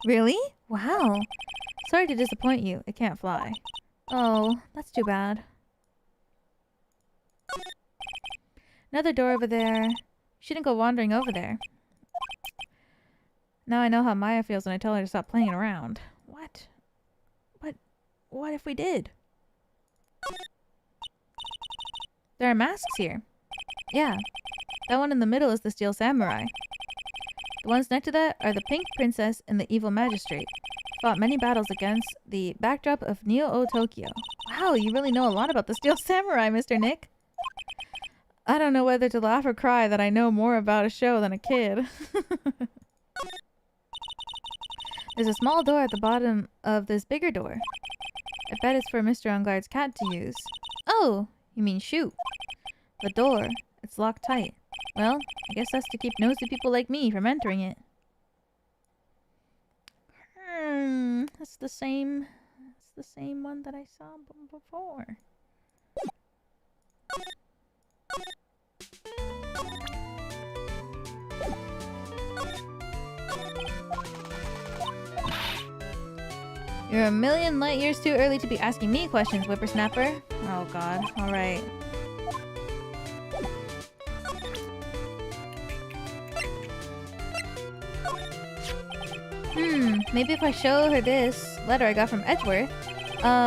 Really? Wow. Sorry to disappoint you. It can't fly. Oh, that's too bad. Another door over there. Shouldn't go wandering over there. Now I know how Maya feels when I tell her to stop playing around. What? What if we did? There are masks here. Yeah. That one in the middle is the Steel Samurai. The ones next to that are the Pink Princess and the Evil Magistrate. Fought many battles against the backdrop of Neo-O Tokyo. Wow, you really know a lot about the Steel Samurai, Mr. Nick. I don't know whether to laugh or cry that I know more about a show than a kid. There's a small door at the bottom of this bigger door. I bet it's for Mr. Engarde's cat to use. Oh, you mean shoot. The door. It's locked tight. Well, I guess that's to keep nosy people like me from entering it. That's the same one that I saw before. You're a million light years too early to be asking me questions, whippersnapper. Oh god, alright. Maybe if I show her this letter I got from Edgeworth.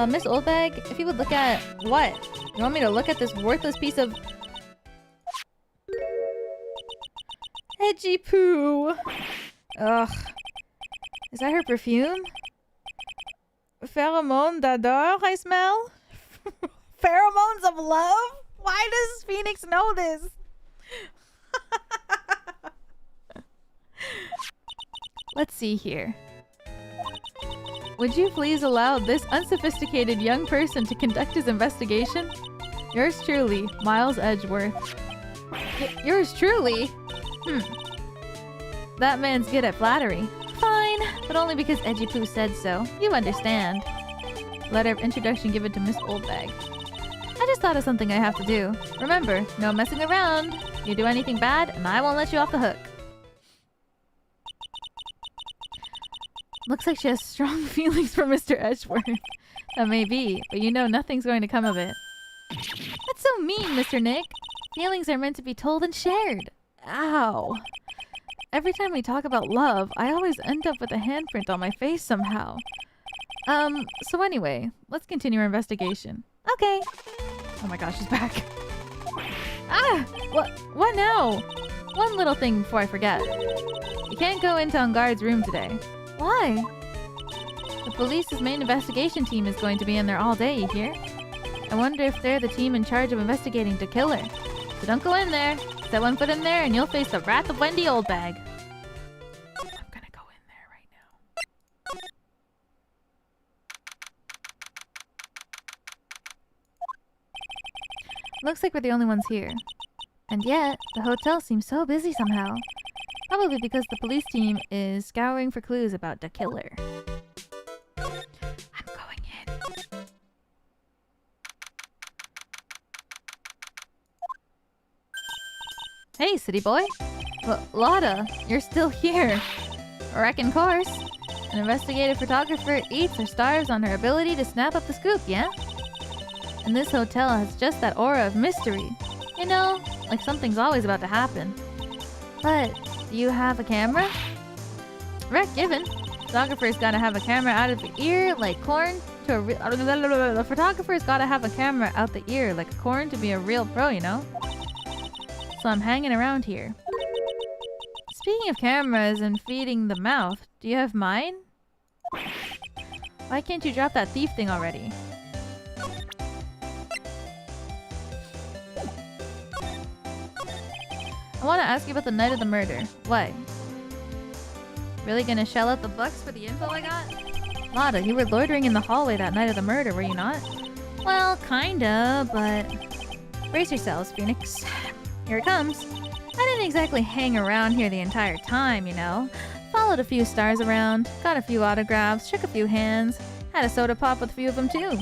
Miss Oldbag, if you would look at... What? You want me to look at this worthless piece of... Edgy poo! Ugh. Is that her perfume? Pheromone d'adore, I smell? Pheromones of love? Why does Phoenix know this? Let's see here. Would you please allow this unsophisticated young person to conduct his investigation? Yours truly, Miles Edgeworth. Yours truly? That man's good at flattery. Fine, but only because Edgy Poo said so. You understand. Letter of introduction given to Miss Oldbag. I just thought of something I have to do. Remember, no messing around. You do anything bad, and I won't let you off the hook. Looks like she has strong feelings for Mr. Edgeworth. That may be, but you know nothing's going to come of it. That's so mean, Mr. Nick. Feelings are meant to be told and shared. Ow. Every time we talk about love, I always end up with a handprint on my face somehow. So anyway, let's continue our investigation. Okay. Oh my gosh, she's back. Ah! What now? One little thing before I forget. You can't go into Engarde's room today. Why? The police's main investigation team is going to be in there all day, you hear? I wonder if they're the team in charge of investigating the killer. So don't go in there. Set one foot in there and you'll face the wrath of Wendy Oldbag. I'm gonna go in there right now. Looks like we're the only ones here. And yet, the hotel seems so busy somehow. Probably because the police team is scouring for clues about the killer. I'm going in. Hey, city boy. Lotta, you're still here. Reckon course. An investigative photographer eats or starves on her ability to snap up the scoop, yeah? And this hotel has just that aura of mystery. You know, like something's always about to happen. But... do you have a camera? Rec given. Photographer's gotta have a camera out of the ear like corn to a real... The photographer's gotta have a camera out the ear like corn to be a real pro, you know? So I'm hanging around here. Speaking of cameras and feeding the mouth, do you have mine? Why can't you drop that thief thing already? I want to ask you about the night of the murder. What? Really gonna shell out the bucks for the info I got? Lada, you were loitering in the hallway that night of the murder, were you not? Well, kinda, but... Brace yourselves, Phoenix. Here it comes. I didn't exactly hang around here the entire time, you know. Followed a few stars around, got a few autographs, shook a few hands, had a soda pop with a few of them too.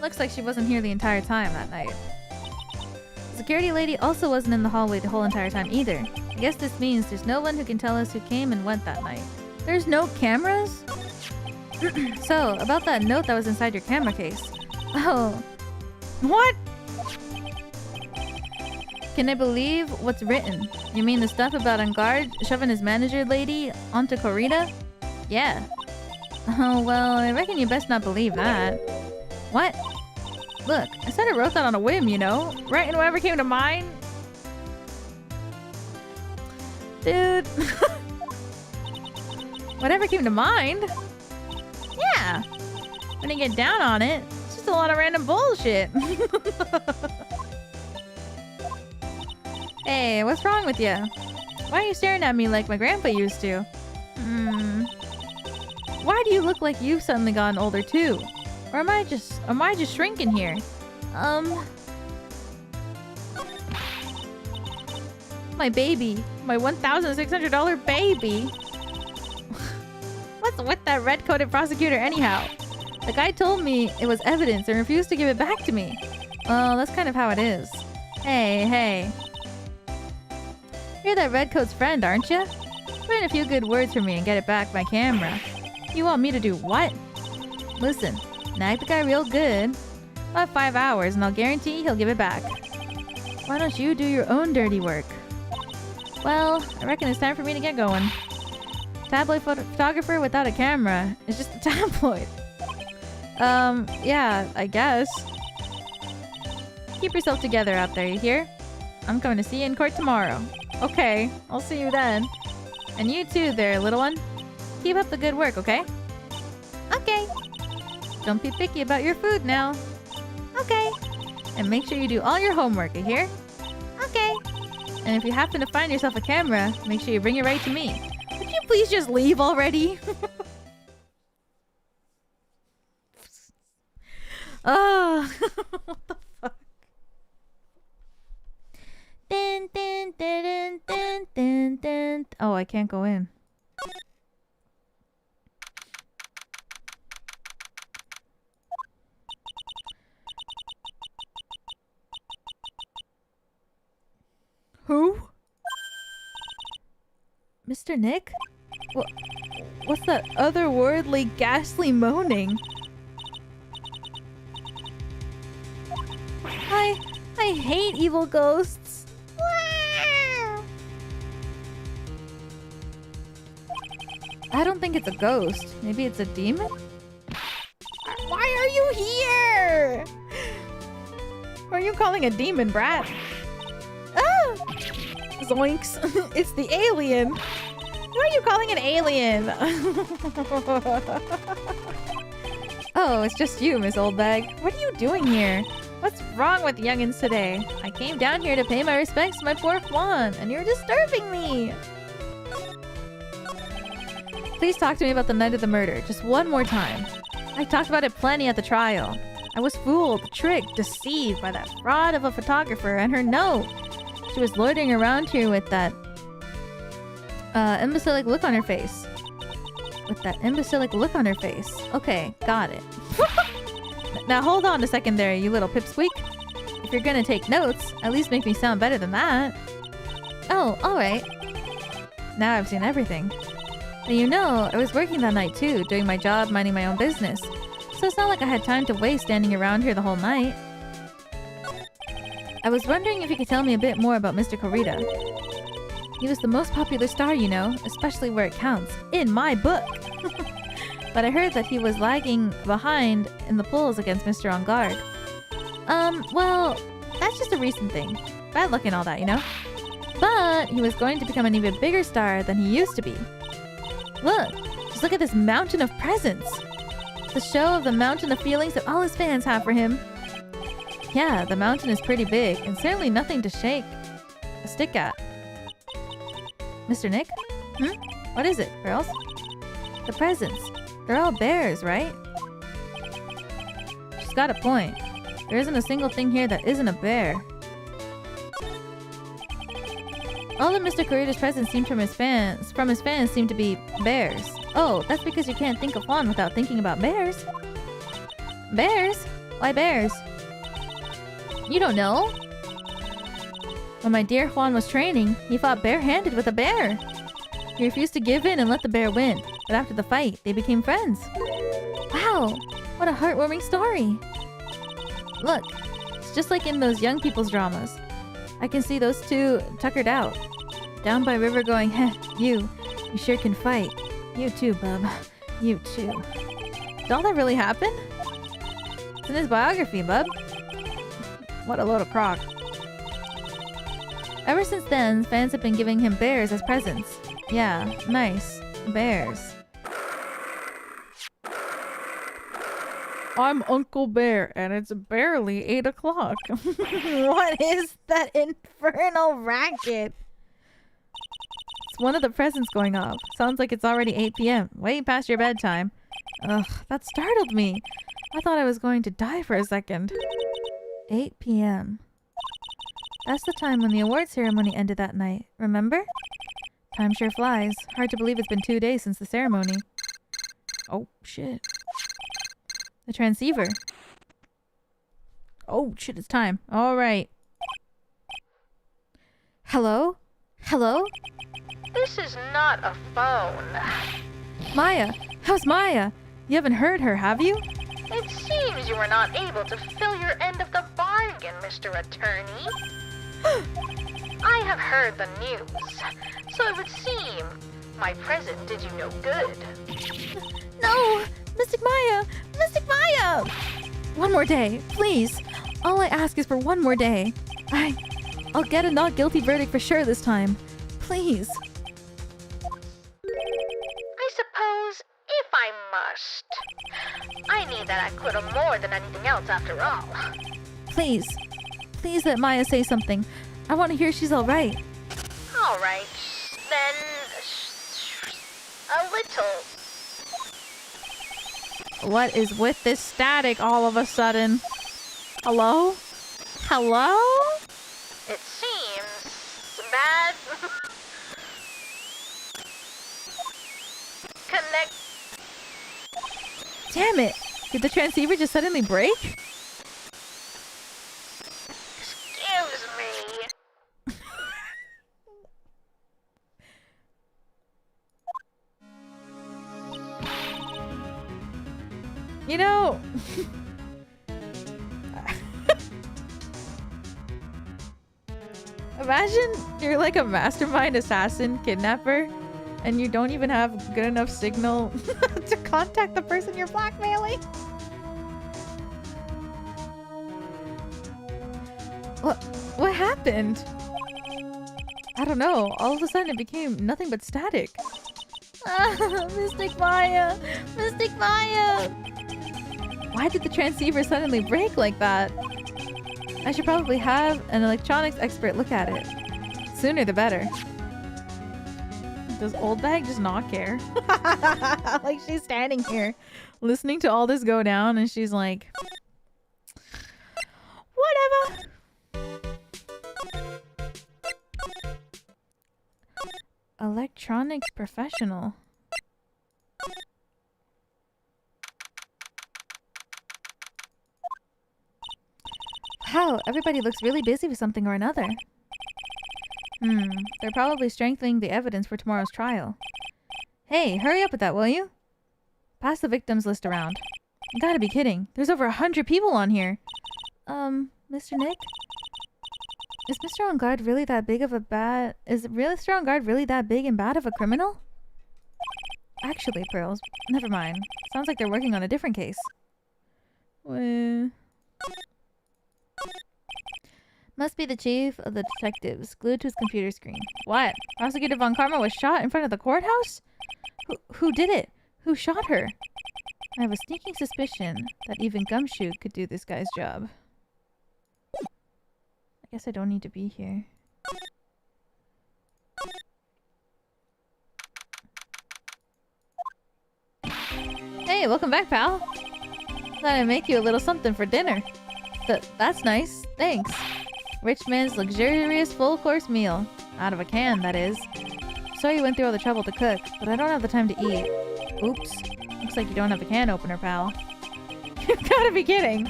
Looks like she wasn't here the entire time that night. The security lady also wasn't in the hallway the whole entire time either. I guess this means there's no one who can tell us who came and went that night. There's no cameras? So, about that note that was inside your camera case. Oh. What? Can I believe what's written? You mean the stuff about Engarde shoving his manager lady onto Corrida? Yeah. Oh, well, I reckon you best not believe that. What? Look, I sort of wrote that on a whim, you know? Right in whatever came to mind. Dude. Whatever came to mind? Yeah. When you get down on it, it's just a lot of random bullshit. Hey, what's wrong with you? Why are you staring at me like my grandpa used to? Why do you look like you've suddenly gotten older too? Or am I just shrinking here? My baby. My $1,600 baby. What's with that red-coated prosecutor anyhow? The guy told me it was evidence and refused to give it back to me. Well, that's kind of how it is. Hey. You're that redcoat's friend, aren't you? Put in a few good words for me and get it back my camera. You want me to do what? Listen, nag the guy real good. About 5 hours and I'll guarantee he'll give it back. Why don't you do your own dirty work? Well, I reckon it's time for me to get going. Tabloid photographer without a camera is just a tabloid. Yeah, I guess. Keep yourself together out there, you hear? I'm coming to see you in court tomorrow. Okay, I'll see you then. And you too there, little one. Keep up the good work, okay? Okay. Don't be picky about your food now. Okay. And make sure you do all your homework, you hear? Okay. And if you happen to find yourself a camera, make sure you bring it right to me. Would you please just leave already? Oh, what the fuck? Dun, dun, dun, dun, dun, dun. Oh, I can't go in. Who? Mr. Nick? What's that otherworldly, ghastly moaning? I hate evil ghosts. I don't think it's a ghost. Maybe it's a demon? Why are you here? Who are you calling a demon, brat? Ah! Zoinks. It's the alien. Why are you calling it alien? Oh, it's just you, Miss Oldbag. What are you doing here? What's wrong with youngins today? I came down here to pay my respects to my poor Juan, and you're disturbing me! Please talk to me about the night of the murder, just one more time. I talked about it plenty at the trial. I was fooled, tricked, deceived by that fraud of a photographer and her note. She was loitering around here with that imbecilic look on her face. Okay, got it. Now hold on a second there, you little pipsqueak. If you're gonna take notes, at least make me sound better than that. Oh, alright. Now I've seen everything. But you know, I was working that night too, doing my job, minding my own business. So it's not like I had time to waste standing around here the whole night. I was wondering if you could tell me a bit more about Mr. Corrida. He was the most popular star, you know, especially where it counts. In my book! But I heard that he was lagging behind in the polls against Mr. Engarde. Well, that's just a recent thing. Bad luck and all that, you know? But he was going to become an even bigger star than he used to be. Look! Just look at this mountain of presents! The show of the mountain of feelings that all his fans have for him. Yeah, the mountain is pretty big, and certainly nothing to shake a stick at. Mr. Nick? What is it, girls? The presents. They're all bears, right? She's got a point. There isn't a single thing here that isn't a bear. All of Mr. Kurita's presents seem from his fans seem to be bears. Oh, that's because you can't think of Juan without thinking about bears. Bears? Why bears? You don't know? When my dear Juan was training, he fought barehanded with a bear. He refused to give in and let the bear win. But after the fight, they became friends. Wow! What a heartwarming story! Look, it's just like in those young people's dramas. I can see those two tuckered out. Down by river going, heh, you sure can fight. You too, bub. You too. Did all that really happen? It's in his biography, bub. What a load of crock. Ever since then, fans have been giving him bears as presents. Yeah, nice. Bears. I'm Uncle Bear, and it's barely 8 o'clock. What is that infernal racket? It's one of the presents going off. Sounds like it's already 8 p.m. Way past your bedtime. Ugh, that startled me. I thought I was going to die for a second. 8 p.m. That's the time when the award ceremony ended that night, remember? Time sure flies. Hard to believe it's been 2 days since the ceremony. Oh, shit. The transceiver. Oh, shit, it's time. All right. Hello? Hello? This is not a phone. Maya! How's Maya? You haven't heard her, have you? It seems you were not able to fulfill your end of the bargain, Mr. Attorney. I have heard the news, so it would seem my present did you no good. No! Mystic Maya! Mystic Maya! One more day, please. All I ask is for one more day. I'll get a not guilty verdict for sure this time. Please. I suppose, if I must, I need that acquittal more than anything else after all. Please. Please let Maya say something. I want to hear she's alright. Alright, then a little. What is with this static all of a sudden? Hello? Hello? It seems bad. Connect. Damn it! Did the transceiver just suddenly break? Excuse me. You know... Imagine you're like a mastermind assassin kidnapper and you don't even have good enough signal to contact the person you're blackmailing. What happened? I don't know. All of a sudden it became nothing but static. Mystic Maya! Mystic Maya! Why did the transceiver suddenly break like that? I should probably have an electronics expert look at it. Sooner the better. Does old bag just not care? Like she's standing here listening to all this go down and she's like, whatever. Electronics professional. Wow, everybody looks really busy with something or another. They're probably strengthening the evidence for tomorrow's trial. Hey, hurry up with that, will you? Pass the victims list around. You gotta be kidding. There's over 100 people on here. Mr. Nick? Is Mr. Engarde really that big of a bad... Is Mr. Engarde really that big and bad of a criminal? Actually, Pearls, never mind. Sounds like they're working on a different case. Must be the chief of the detectives, glued to his computer screen. What? Prosecutor Von Karma was shot in front of the courthouse? Who did it? Who shot her? I have a sneaking suspicion that even Gumshoe could do this guy's job. I guess I don't need to be here. Hey, welcome back, pal. Thought I'd make you a little something for dinner. That's nice. Thanks. Rich man's luxurious full-course meal. Out of a can, that is. Sorry you went through all the trouble to cook, but I don't have the time to eat. Oops. Looks like you don't have a can opener, pal. You've gotta be kidding.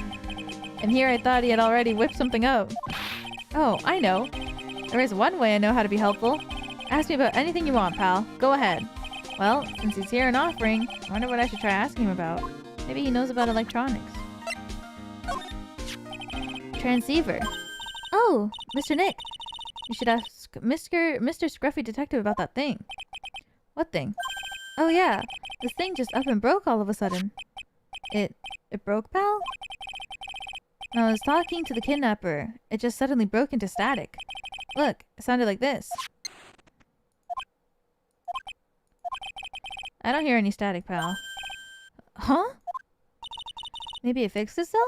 And here I thought he had already whipped something up. Oh, I know. There is one way I know how to be helpful. Ask me about anything you want, pal. Go ahead. Well, since he's here and offering, I wonder what I should try asking him about. Maybe he knows about electronics. Transceiver. Oh, Mr. Nick. You should ask Mr. Scruffy Detective about that thing. What thing? Oh yeah, this thing just up and broke all of a sudden. It broke, pal? When I was talking to the kidnapper, it just suddenly broke into static. Look, it sounded like this. I don't hear any static, pal. Huh? Maybe it fixed itself?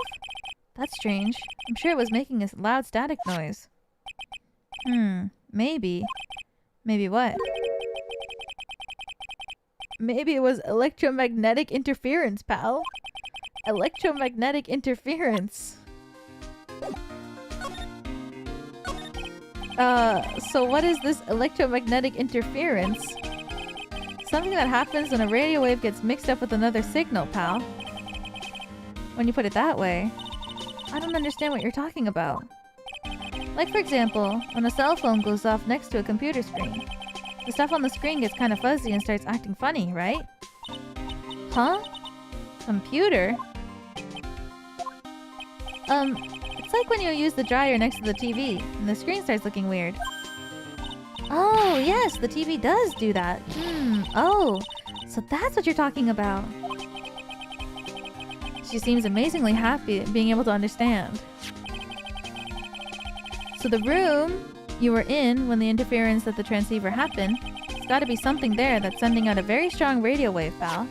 That's strange. I'm sure it was making a loud static noise. Maybe. Maybe what? Maybe it was electromagnetic interference, pal. Electromagnetic interference. So what is this electromagnetic interference? Something that happens when a radio wave gets mixed up with another signal, pal. When you put it that way, I don't understand what you're talking about. Like, for example, when a cell phone goes off next to a computer screen. The stuff on the screen gets kind of fuzzy and starts acting funny, right? Huh? Computer? It's like when you use the dryer next to the TV, and the screen starts looking weird. Oh, yes, the TV does do that. Oh, so that's what you're talking about. She seems amazingly happy at being able to understand. So the room you were in when the interference at the transceiver happened, there's gotta be something there that's sending out a very strong radio wave, pal.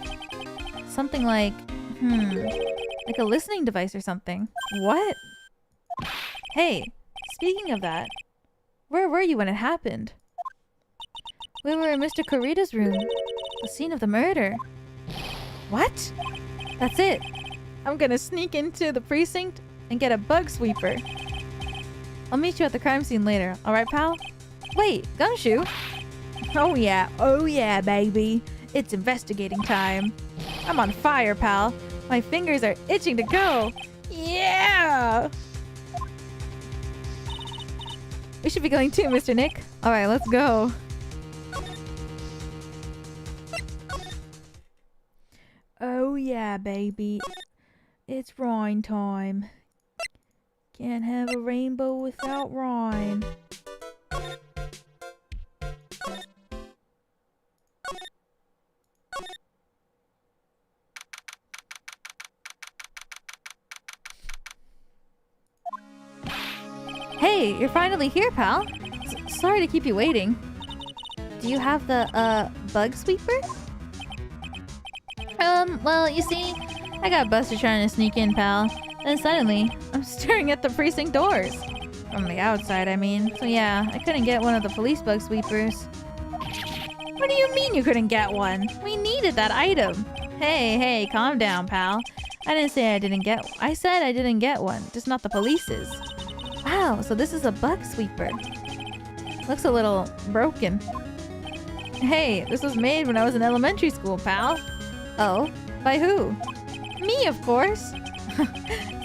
Something like, like a listening device or something. What? Hey, speaking of that, where were you when it happened? We were in Mr. Kurita's room, the scene of the murder. What? That's it. I'm gonna sneak into the precinct and get a bug sweeper. I'll meet you at the crime scene later, alright, pal? Wait, Gumshoe? Oh yeah, baby. It's investigating time. I'm on fire, pal. My fingers are itching to go. Yeah! We should be going too, Mr. Nick. Alright, let's go. Oh yeah, baby. It's Rhine time. Can't have a rainbow without Rhine. Hey, you're finally here, pal. Sorry to keep you waiting. Do you have the, bug sweeper? Well, you see, I got busted trying to sneak in, pal. Then suddenly, I'm staring at the precinct doors. From the outside, I mean. So yeah, I couldn't get one of the police bug sweepers. What do you mean you couldn't get one? We needed that item. Hey, calm down, pal. I didn't say I didn't get one. I said I didn't get one, just not the police's. Wow, so this is a bug sweeper. Looks a little broken. Hey, this was made when I was in elementary school, pal. Oh, by who? Me, of course.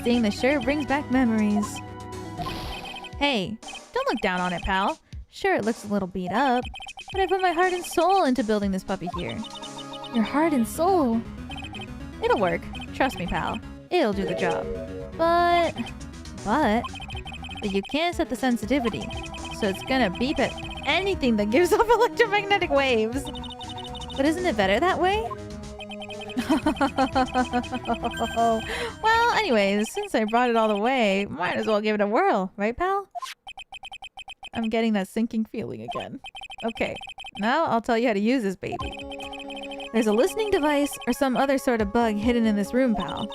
Seeing the sure brings back memories. Hey, don't look down on it, pal. Sure, it looks a little beat up, but I put my heart and soul into building this puppy here. Your heart and soul? It'll work. Trust me, pal. It'll do the job. But you can't set the sensitivity, so it's gonna beep at anything that gives off electromagnetic waves. But isn't it better that way? Well, anyways, since I brought it all the way, might as well give it a whirl, right, pal? I'm getting that sinking feeling again. Okay, now I'll tell you how to use this baby. There's a listening device or some other sort of bug hidden in this room, pal.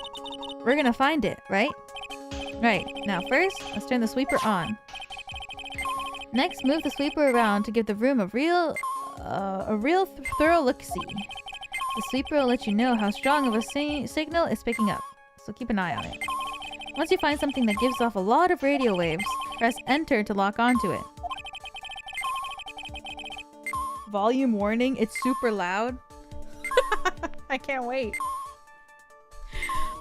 We're gonna find it, right? Right, now first, let's turn the sweeper on. Next, move the sweeper around to give the room a real thorough look-see. The sweeper will let you know how strong of a signal it's picking up, so keep an eye on it. Once you find something that gives off a lot of radio waves, press enter to lock onto it. Volume warning, it's super loud. I can't wait.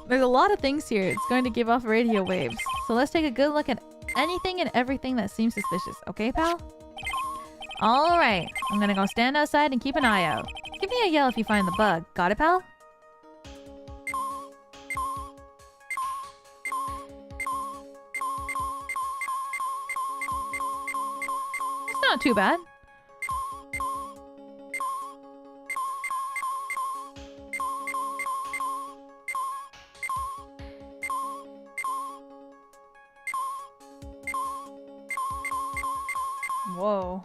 There's a lot of things here. It's going to give off radio waves. So let's take a good look at anything and everything that seems suspicious. Okay, pal? Alright. I'm gonna go stand outside and keep an eye out. Give me a yell if you find the bug. Got it, pal? It's not too bad. Whoa.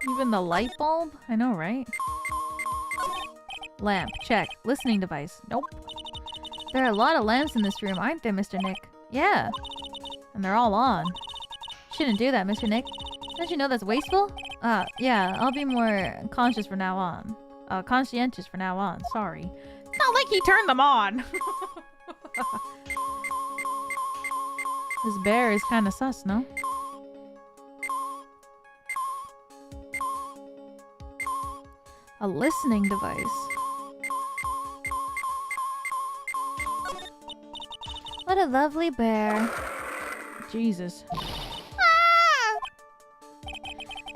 Even the light bulb? I know, right? Lamp. Check. Listening device. Nope. There are a lot of lamps in this room, aren't there, Mr. Nick? Yeah. And they're all on. Shouldn't do that, Mr. Nick. Don't you know that's wasteful? Yeah. I'll be more conscious from now on. Conscientious from now on. Sorry. Not like he turned them on. This bear is kind of sus, no? A listening device. What a lovely bear. Jesus. Ah!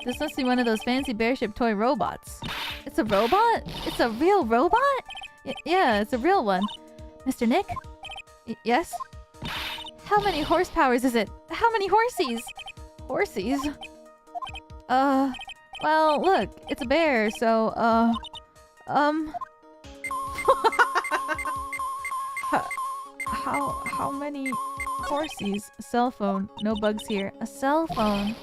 This must be one of those fancy bearship toy robots. It's a robot? It's a real robot? Yeah, it's a real one. Mr. Nick? Yes? How many horsepowers is it? How many horsies? Horsies? Well, look, it's a bear, so, How many horsies? A cell phone. No bugs here. A cell phone.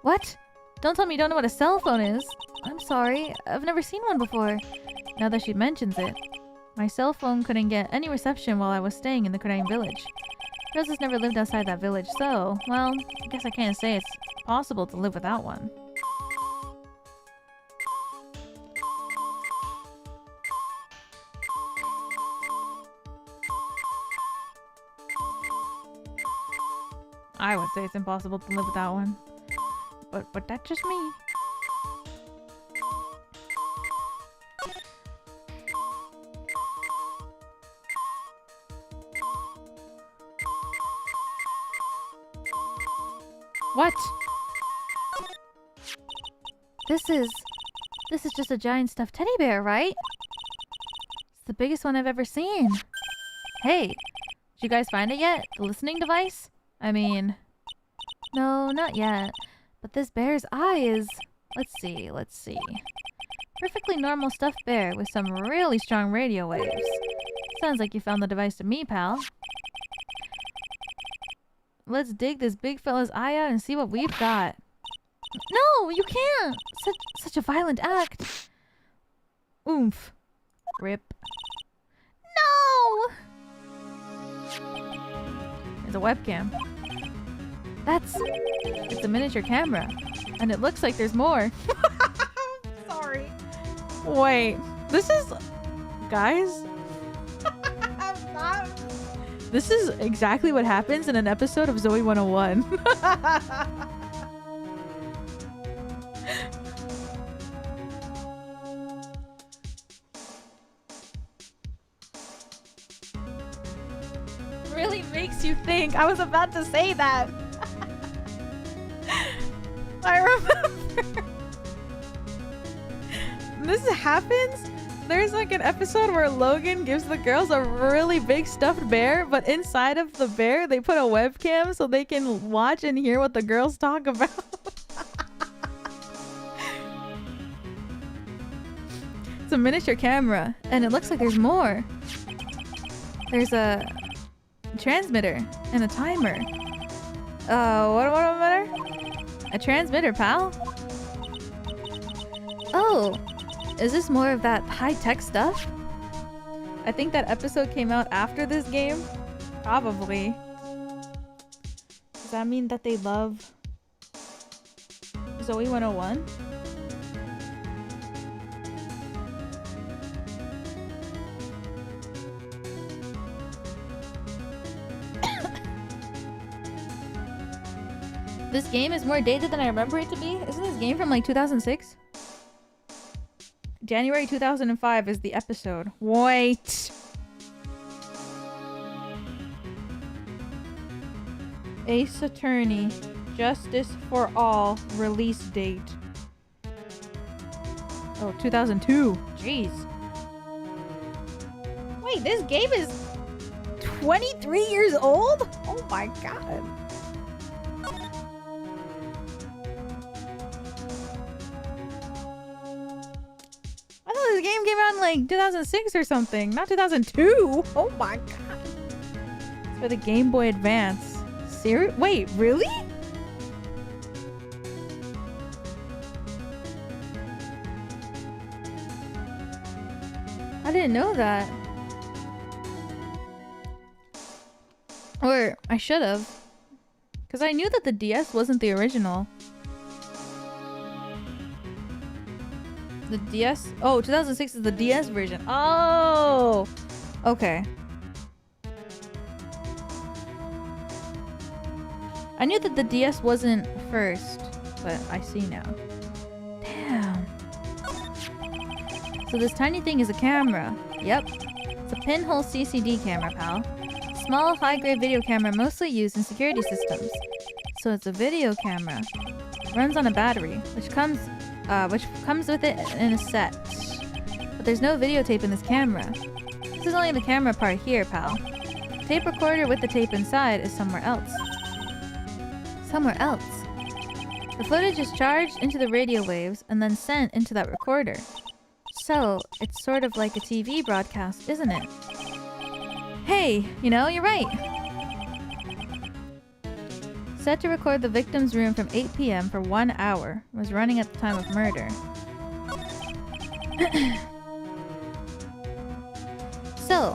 What? Don't tell me you don't know what a cell phone is. I'm sorry. I've never seen one before. Now that she mentions it. My cell phone couldn't get any reception while I was staying in the Crane village. Rosa's never lived outside that village, so, well, I guess I can't say it's possible to live without one. I would say it's impossible to live without one. But that's just me. What? This is just a giant stuffed teddy bear, right? It's the biggest one I've ever seen. Hey, did you guys find it yet? The listening device? I mean, no, not yet. But this bear's eye is... Let's see. Perfectly normal stuffed bear with some really strong radio waves. Sounds like you found the device to me, pal. Let's dig this big fella's eye out and see what we've got. No, you can't! Such a violent act. Oomph. Rip. No! It's a webcam. It's a miniature camera. And it looks like there's more. Sorry. Wait, this is... Guys? This is exactly what happens in an episode of Zoe 101. Really makes you think. I was about to say that. I remember. This happens. There's like an episode where Logan gives the girls a really big stuffed bear, but inside of the bear they put a webcam so they can watch and hear what the girls talk about. It's a miniature camera, and it looks like there's more. There's a transmitter and a timer. What matter? A transmitter, pal? Oh, is this more of that high-tech stuff? I think that episode came out after this game. Probably. Does that mean that they love Zoe 101? This game is more dated than I remember it to be. Isn't this game from like 2006? January 2005 is the episode. Wait. Ace Attorney. Justice for All. Release date. Oh, 2002. Jeez. Wait, this game is 23 years old? Oh my god. I thought this game came out in like 2006 or something, not 2002. Oh my god. It's for the Game Boy Advance. Wait, really? I didn't know that. Or I should have. Because I knew that the DS wasn't the original. The DS? Oh, 2006 is the DS version. Oh! Okay. I knew that the DS wasn't first, but I see now. Damn. So this tiny thing is a camera. Yep. It's a pinhole CCD camera, pal. Small, high-grade video camera mostly used in security systems. So it's a video camera. Runs on a battery, which comes with it in a set. But there's no videotape in this camera. This is only the camera part here, pal. Tape recorder with the tape inside is somewhere else. Somewhere else. The footage is charged into the radio waves and then sent into that recorder. So, it's sort of like a TV broadcast, isn't it? Hey, you know, you're right. Set to record the victim's room from 8 p.m. for 1 hour. Was running at the time of murder. So,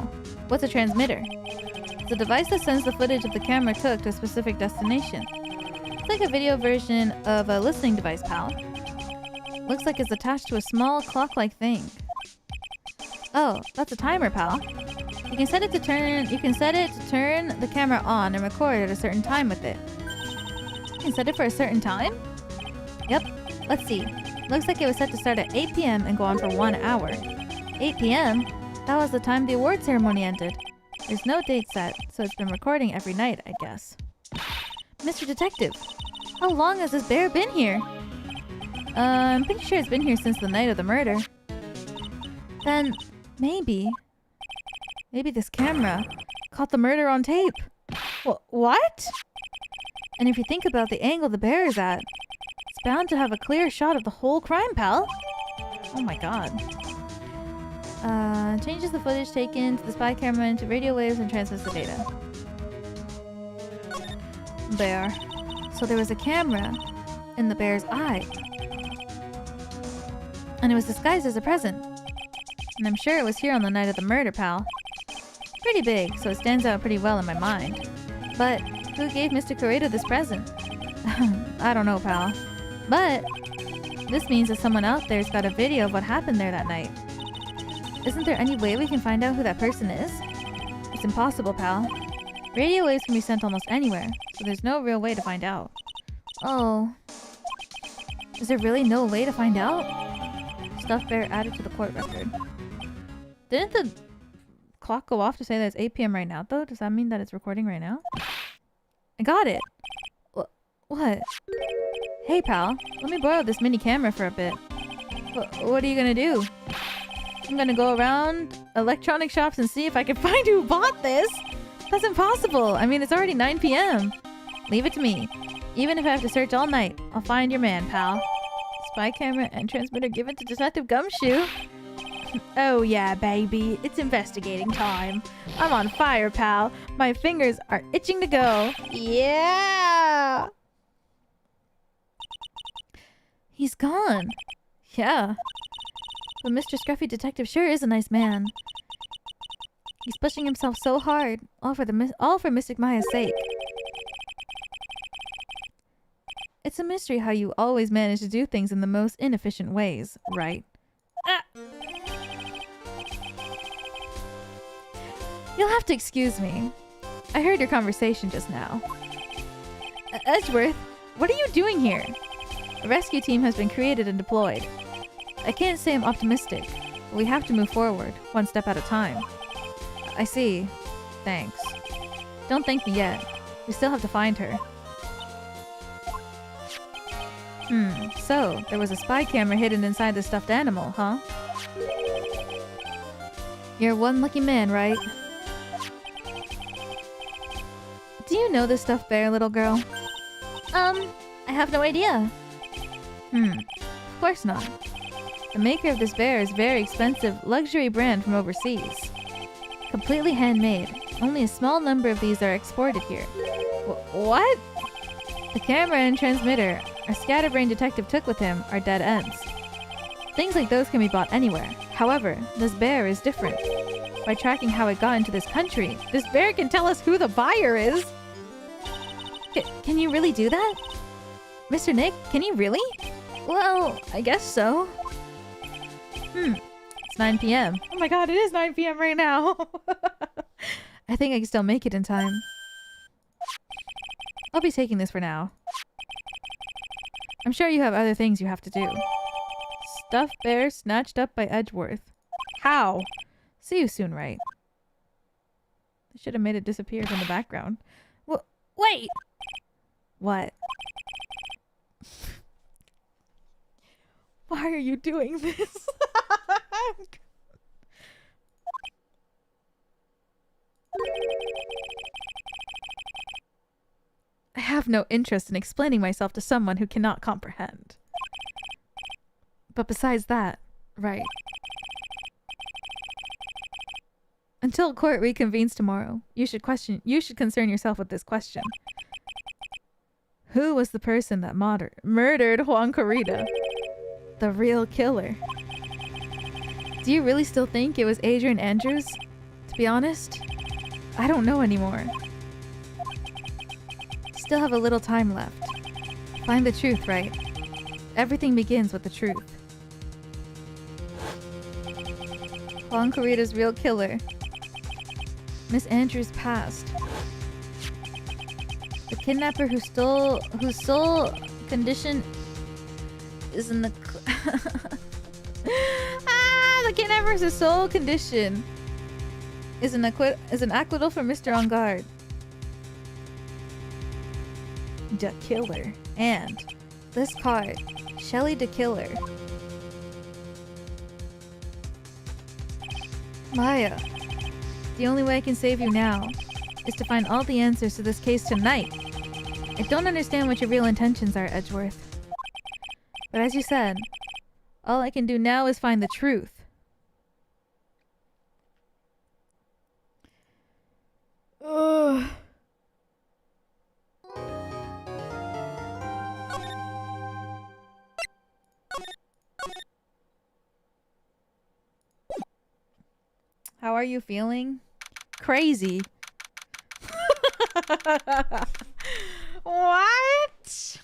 what's a transmitter? It's a device that sends the footage of the camera took to a specific destination. It's like a video version of a listening device, pal. Looks like it's attached to a small clock-like thing. Oh, that's a timer, pal. You can set it to turn the camera on and record at a certain time with it. You can set it for a certain time? Yep. Let's see. Looks like it was set to start at 8 p.m. and go on for 1 hour. 8 p.m.? That was the time the award ceremony ended. There's no date set, so it's been recording every night, I guess. Mr. Detective, how long has this bear been here? I'm pretty sure it's been here since the night of the murder. Then, maybe this camera caught the murder on tape. What? And if you think about the angle the bear is at, it's bound to have a clear shot of the whole crime, pal. Oh my god. Changes the footage taken to the spy camera into radio waves and transmits the data. Bear. So there was a camera in the bear's eye. And it was disguised as a present. And I'm sure it was here on the night of the murder, pal. Pretty big, so it stands out pretty well in my mind. But who gave Mr. Corredo this present? I don't know, pal. But this means that someone out there's got a video of what happened there that night. Isn't there any way we can find out who that person is? It's impossible, pal. Radio waves can be sent almost anywhere, so there's no real way to find out. Oh. Is there really no way to find out? Stuff bear added to the court record. Didn't the clock go off to say that it's 8 p.m. right now, though? Does that mean that it's recording right now? I got it! What? Hey, pal. Let me borrow this mini camera for a bit. What are you gonna do? I'm gonna go around electronic shops and see if I can find who bought this! That's impossible! I mean, it's already 9 p.m. Leave it to me. Even if I have to search all night, I'll find your man, pal. Spy camera and transmitter given to Detective Gumshoe. Oh yeah, baby. It's investigating time. I'm on fire, pal. My fingers are itching to go. Yeah! He's gone. Yeah. But Mr. Scruffy Detective sure is a nice man. He's pushing himself so hard, all for Mystic Maya's sake. It's a mystery how you always manage to do things in the most inefficient ways, right? Ah! You'll have to excuse me. I heard your conversation just now. Edgeworth, what are you doing here? A rescue team has been created and deployed. I can't say I'm optimistic, but we have to move forward, one step at a time. I see. Thanks. Don't thank me yet. We still have to find her. So, there was a spy camera hidden inside the stuffed animal, huh? You're one lucky man, right? Do you know this stuffed bear, little girl? I have no idea. Of course not. The maker of this bear is a very expensive luxury brand from overseas. Completely handmade. Only a small number of these are exported here. What? The camera and transmitter our scatterbrain detective took with him are dead ends. Things like those can be bought anywhere. However, this bear is different. By tracking how it got into this country, this bear can tell us who the buyer is! Can you really do that? Mr. Nick, can you really? Well, I guess so. It's 9 p.m. Oh my god, it is 9 p.m. right now! I think I can still make it in time. I'll be taking this for now. I'm sure you have other things you have to do. Stuffed bear snatched up by Edgeworth. How? See you soon, Wright. I should have made it disappear from the background. Wait! What? Why are you doing this? I have no interest in explaining myself to someone who cannot comprehend. But besides that, right. Until court reconvenes tomorrow, you should concern yourself with this question. Who was the person that murdered Juan Corrida? The real killer. Do you really still think it was Adrian Andrews? To be honest, I don't know anymore. Still have a little time left. Find the truth, right? Everything begins with the truth. Juan Corrida's real killer. Miss Andrews passed. The kidnapper whose sole condition is in the the kidnapper's sole condition is an acquittal for Mr. Engarde. The killer. And this card, Shelly the Killer. Maya, the only way I can save you now is to find all the answers to this case tonight. I don't understand what your real intentions are, Edgeworth. But as you said, all I can do now is find the truth. Ugh. How are you feeling? Crazy. What?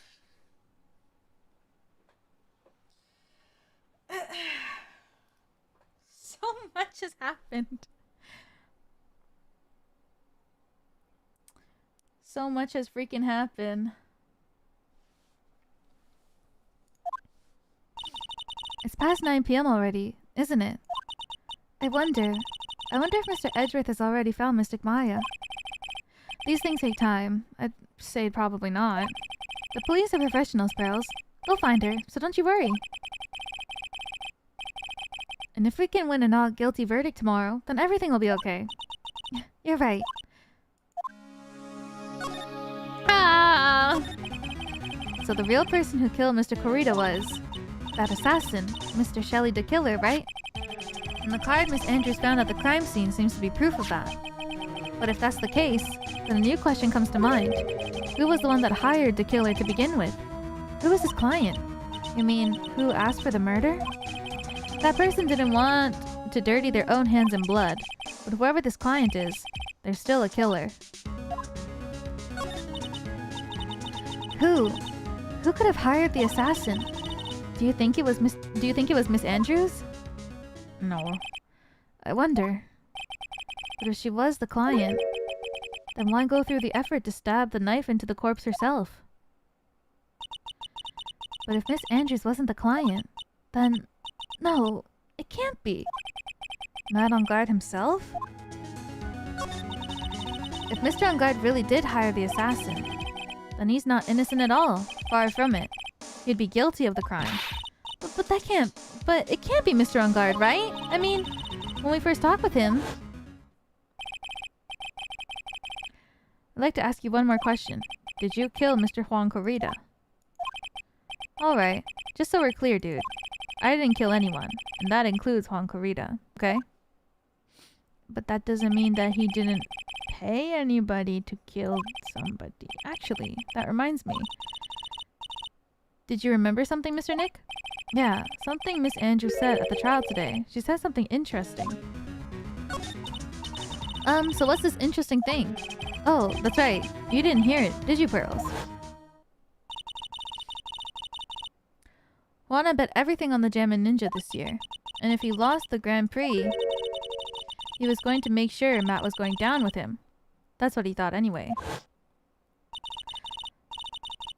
So much has happened. So much has freaking happened. It's past 9 p.m. already, isn't it? I wonder if Mr. Edgeworth has already found Mystic Maya. These things take time. I'd say probably not. The police are professionals, Pearls. We'll find her, so don't you worry. And if we can win a not guilty verdict tomorrow, then everything will be okay. You're right. Ah! So the real person who killed Mr. Corrida was that assassin, Mr. Shelly the Killer, right? And the card Miss Andrews found at the crime scene seems to be proof of that. But if that's the case, then a new question comes to mind. Who was the one that hired the killer to begin with? Who was his client? You mean, who asked for the murder? That person didn't want to dirty their own hands in blood. But whoever this client is, they're still a killer. Who? Who could have hired the assassin? Do you think it was Miss Andrews? No. I wonder. But if she was the client, then why go through the effort to stab the knife into the corpse herself? But if Miss Andrews wasn't the client, then... No, it can't be. Matt Engarde himself? If Mr. Engarde really did hire the assassin, then he's not innocent at all. Far from it. He'd be guilty of the crime. But it can't be Mr. Engarde, right? I mean, when we first talked with him... I'd like to ask you one more question. Did you kill Mr. Juan Corrida? Alright, just so we're clear, dude. I didn't kill anyone, and that includes Juan Corrida, okay? But that doesn't mean that he didn't pay anybody to kill somebody. Actually, that reminds me. Did you remember something, Mr. Nick? Yeah, something Miss Andrews said at the trial today. She said something interesting. So what's this interesting thing? Oh, that's right. You didn't hear it, did you, Pearls? Juana bet everything on the Jammin' Ninja this year. And if he lost the Grand Prix, he was going to make sure Matt was going down with him. That's what he thought anyway.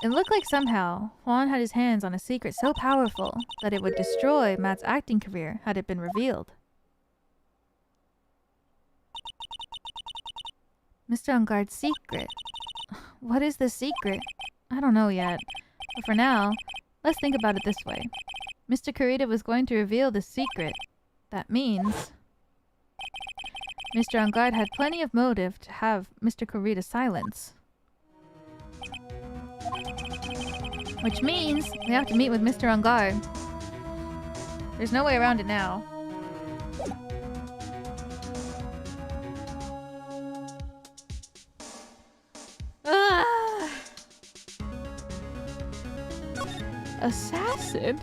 It looked like somehow Juan had his hands on a secret so powerful that it would destroy Matt's acting career had it been revealed. Mr. Engarde's secret. What is the secret? I don't know yet. But for now, let's think about it this way. Mr. Corrida was going to reveal the secret. That means... Mr. Engarde had plenty of motive to have Mr. Corrida silence. Which means we have to meet with Mr. Engarde. There's no way around it now. Assassin?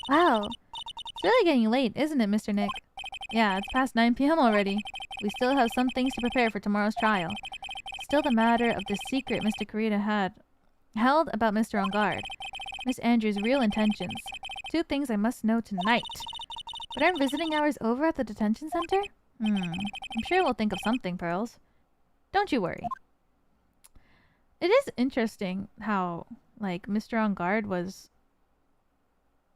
Wow. It's really getting late, isn't it, Mr. Nick? Yeah, it's past 9 p.m. already. We still have some things to prepare for tomorrow's trial. Still the matter of the secret Mr. Corrida had held about Mr. Engarde. Miss Andrews' real intentions. 2 things I must know tonight. But aren't visiting hours over at the detention center? I'm sure we'll think of something, Pearls. Don't you worry. It is interesting how, like, Mr. Engarde was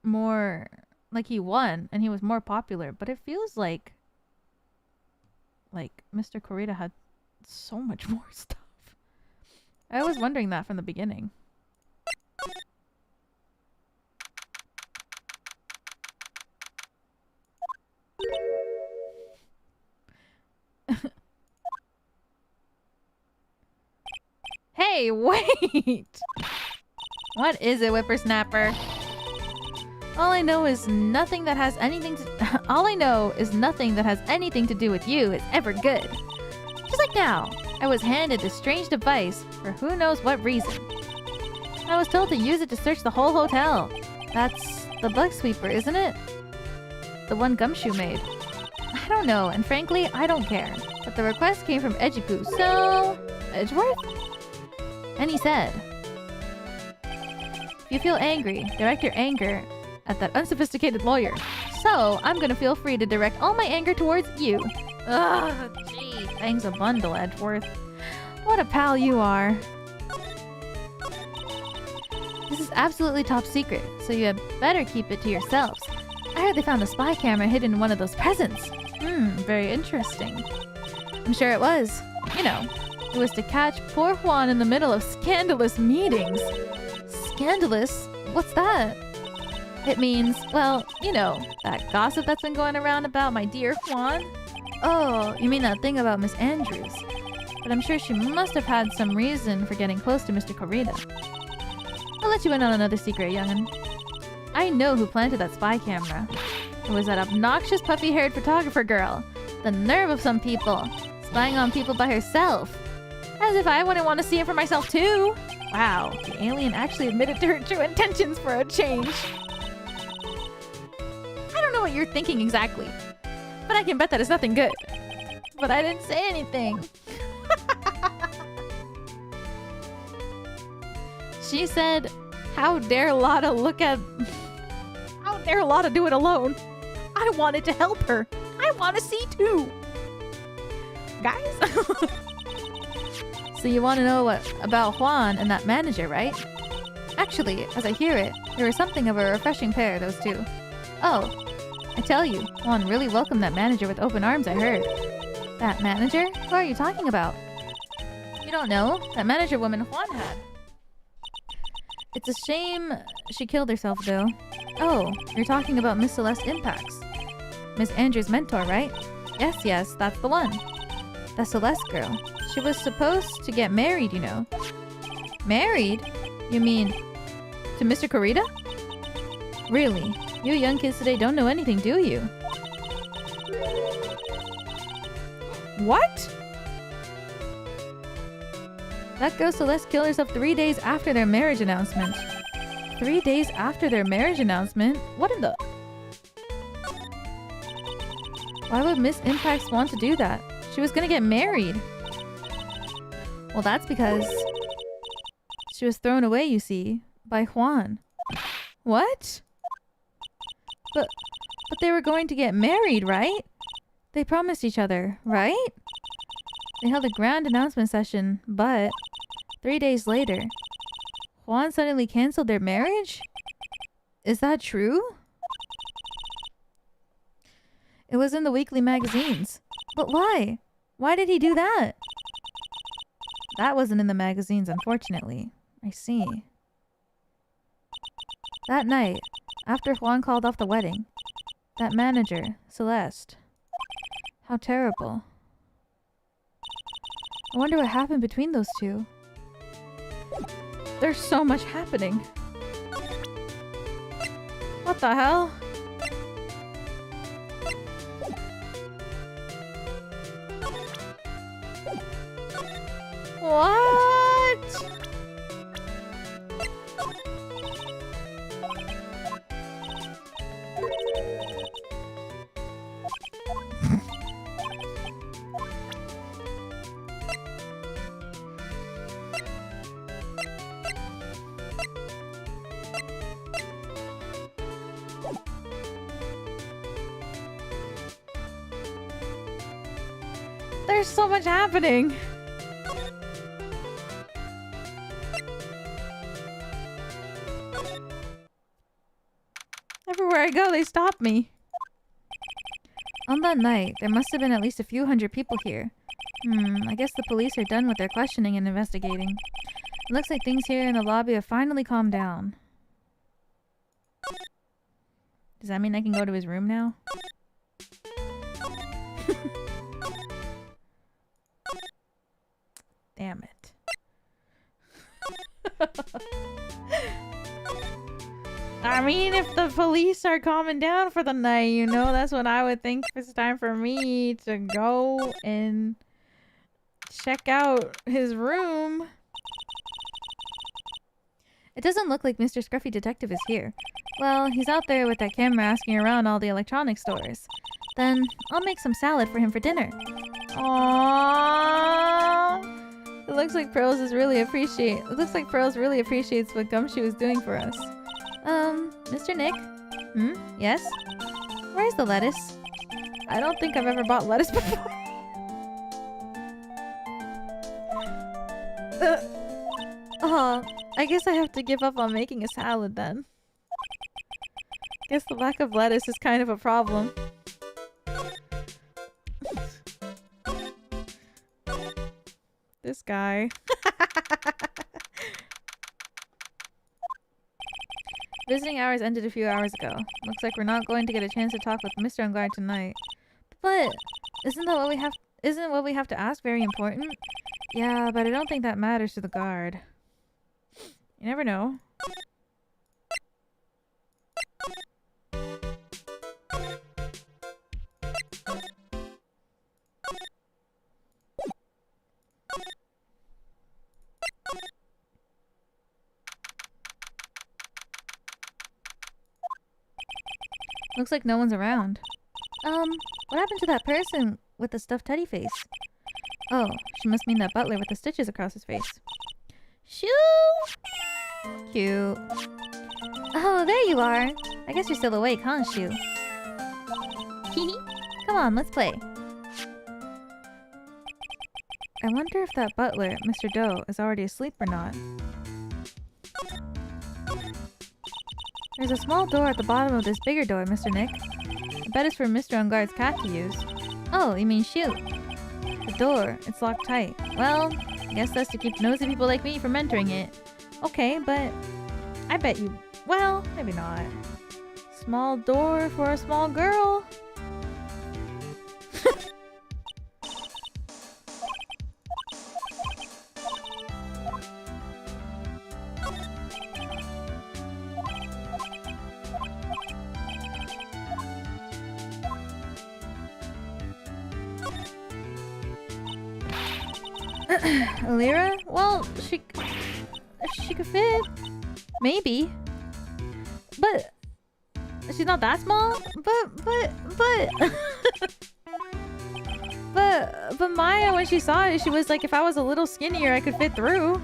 more... Like, he won, and he was more popular, but it feels like Mr. Corrida had so much more stuff. I was wondering that from the beginning. Hey, wait! What is it, whippersnapper? All I know is nothing that has anything to do with you is ever good. Just like now, I was handed this strange device for who knows what reason. I was told to use it to search the whole hotel. That's the bug sweeper, isn't it? The one Gumshoe made. I don't know, and frankly, I don't care. But the request came from Edgeworth, so... Edgeworth? And he said, if you feel angry, direct your anger at that unsophisticated lawyer. So, I'm gonna feel free to direct all my anger towards you. Ugh, gee, thanks a bundle, Edgeworth. What a pal you are. This is absolutely top secret, so you had better keep it to yourselves. I heard they found the spy camera hidden in one of those presents. Very interesting. I'm sure it was. You know, it was to catch poor Juan in the middle of scandalous meetings. Scandalous? What's that? It means, well, you know, that gossip that's been going around about my dear Juan. Oh, you mean that thing about Miss Andrews. But I'm sure she must have had some reason for getting close to Mr. Corrida. I'll let you in on another secret, young'un. I know who planted that spy camera. It was that obnoxious puffy-haired photographer girl. The nerve of some people. Spying on people by herself. As if I wouldn't want to see it for myself too. Wow, the alien actually admitted to her true intentions for a change. I don't know what you're thinking exactly, but I can bet that it's nothing good. But I didn't say anything. She said, how dare Lotta look at... How dare Lotta do it alone? I wanted to help her. I want to see too. Guys? So you want to know what about Juan and that manager, right? Actually, as I hear it, there was something of a refreshing pair, those two. Oh, I tell you, Juan really welcomed that manager with open arms, I heard. That manager? Who are you talking about? You don't know? That manager woman Juan had. It's a shame she killed herself, though. Oh, you're talking about Miss Celeste Impacts. Miss Andrew's mentor, right? Yes, that's the one. That Celeste girl. She was supposed to get married, you know. Married? You mean to Mr. Kurita? Really? You young kids today don't know anything, do you? What? That girl Celeste killed herself 3 days after their marriage announcement. 3 days after their marriage announcement? What in the... Why would Miss Impacts want to do that? She was gonna get married. Well, that's because she was thrown away, you see, by Juan. What? But they were going to get married, right? They promised each other, right? They held a grand announcement session, but 3 days later, Juan suddenly canceled their marriage? Is that true? It was in the weekly magazines. But why? Why did he do that? That wasn't in the magazines, unfortunately. I see. That night, after Juan called off the wedding, that manager, Celeste. How terrible. I wonder what happened between those two. There's so much happening. What the hell? What? There's so much happening. Everywhere I go, they stop me. On that night, there must have been at least a few hundred people here. I guess the police are done with their questioning and investigating. It looks like things here in the lobby have finally calmed down. Does that mean I can go to his room now? Damn it. I mean, if the police are calming down for the night, you know, that's when I would think it's time for me to go and check out his room. It doesn't look like Mr. Scruffy Detective is here. Well, he's out there with that camera asking around all the electronic stores. Then I'll make some salad for him for dinner. Aww. It looks like Pearls really appreciates what Gumshoe is doing for us. Mr. Nick? Yes? Where's the lettuce? I don't think I've ever bought lettuce before. I guess I have to give up on making a salad then. Guess the lack of lettuce is kind of a problem. This guy. Visiting hours ended a few hours ago. Looks like we're not going to get a chance to talk with Mr. Engarde tonight. But isn't what we have to ask very important? Yeah, but I don't think that matters to the guard. You never know. Looks like no one's around. What happened to that person with the stuffed teddy face? Oh, she must mean that butler with the stitches across his face. Shoo! Cute. Oh, there you are. I guess you're still awake, huh, Shoo? Come on, let's play. I wonder if that butler, Mr. Doe, is already asleep or not. There's a small door at the bottom of this bigger door, Mr. Nick. I bet it's for Mr. Engarde's cat to use. Oh, you mean Shoo? The door, it's locked tight. Well, I guess that's to keep nosy people like me from entering it. Okay, but I bet you... Well, maybe not. Small door for a small girl. Elira? Well, she could fit. Maybe. But she's not that small? But Maya, when she saw it, she was like, if I was a little skinnier, I could fit through.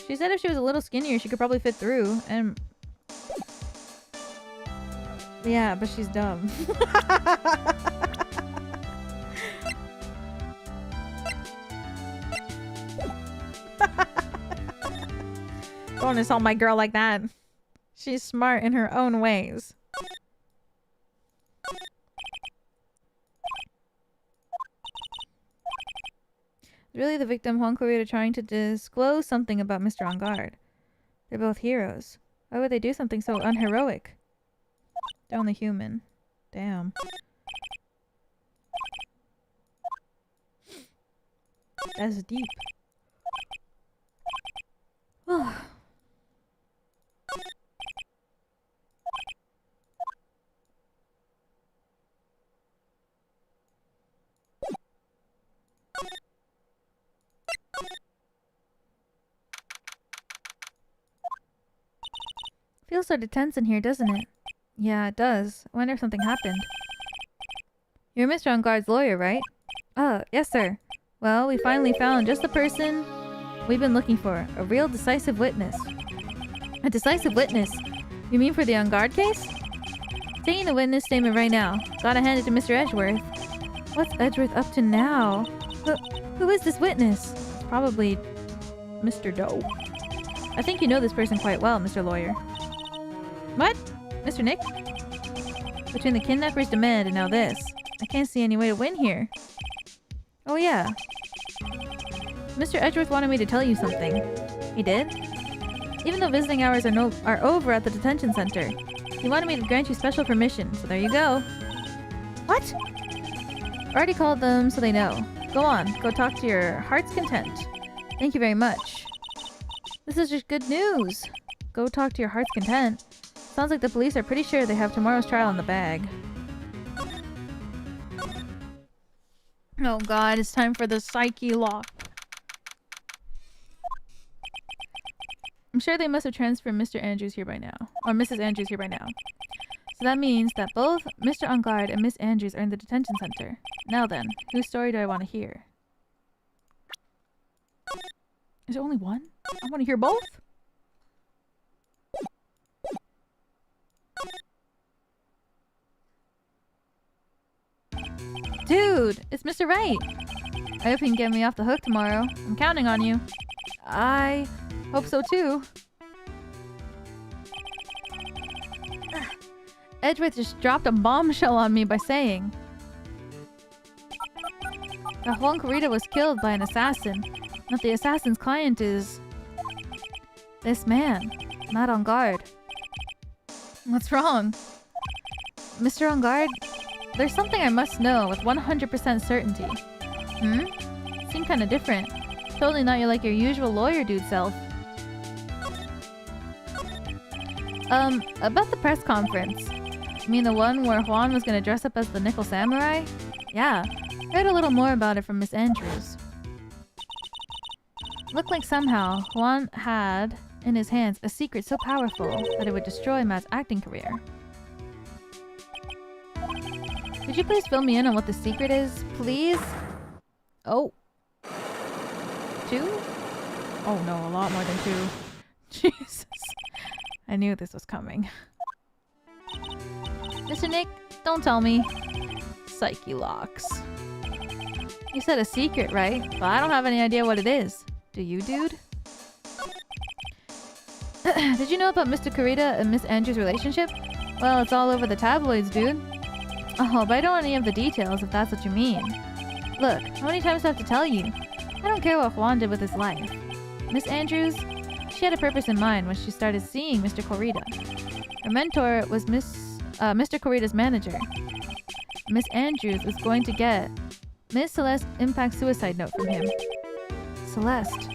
She said if she was a little skinnier, she could probably fit through, and... Yeah, but she's dumb. Don't insult my girl like that. She's smart in her own ways. Really, the victim Juan Corrida trying to disclose something about Mr. Engarde. They're both heroes. Why would they do something so unheroic? They're only human. Damn. That's deep. Feels sort of tense in here, doesn't it? Yeah, it does. I wonder if something happened. You're Mr. Engarde's lawyer, right? Yes, sir. Well, we finally found just the person we've been looking for. A real decisive witness. A decisive witness? You mean for the Engarde case? Taking the witness statement right now. Gotta hand it to Mr. Edgeworth. What's Edgeworth up to now? Who is this witness? It's probably Mr. Doe. I think you know this person quite well, Mr. Lawyer. What? Mr. Nick? Between the kidnapper's demand and now this, I can't see any way to win here. Oh yeah. Mr. Edgeworth wanted me to tell you something. He did? Even though visiting hours are over at the detention center, he wanted me to grant you special permission, so there you go. What? Already called them, so they know. Go on, go talk to your heart's content. Thank you very much. This is just good news. Go talk to your heart's content. Sounds like the police are pretty sure they have tomorrow's trial in the bag. Oh god, it's time for the psyche-lock. I'm sure they must have transferred Mr. Andrews here by now. Or Mrs. Andrews here by now. So that means that both Mr. Engarde and Miss Andrews are in the detention center. Now then, whose story do I want to hear? Is there only one? I want to hear both. Dude, it's Mr. Wright. I hope you can get me off the hook tomorrow. I'm counting on you. I hope so too. Edgeworth just dropped a bombshell on me by saying that Juan Corrida was killed by an assassin. That the assassin's client is this man, not Engarde. What's wrong? Mr. Engarde, there's something I must know with 100% certainty. Seem kinda different. Totally not like your usual lawyer dude self. About the press conference. You mean the one where Juan was gonna dress up as the Nickel Samurai? Yeah. Heard a little more about it from Miss Andrews. Looked like somehow Juan had in his hands a secret so powerful that it would destroy Matt's acting career. Could you please fill me in on what the secret is, please? Oh. 2? Oh no, a lot more than 2. Jesus. I knew this was coming. Mr. Nick, don't tell me. Psyche-locks. You said a secret, right? But I don't have any idea what it is. Do you, dude? Did you know about Mr. Kurita and Miss Andrews' relationship? Well, it's all over the tabloids, dude. Oh, but I don't know any of the details, if that's what you mean. Look, how many times do I have to tell you? I don't care what Juan did with his life. Miss Andrews, she had a purpose in mind when she started seeing Mr. Kurita. Her mentor was Mr. Kurita's manager. Miss Andrews is going to get Miss Celeste's impact suicide note from him. Celeste.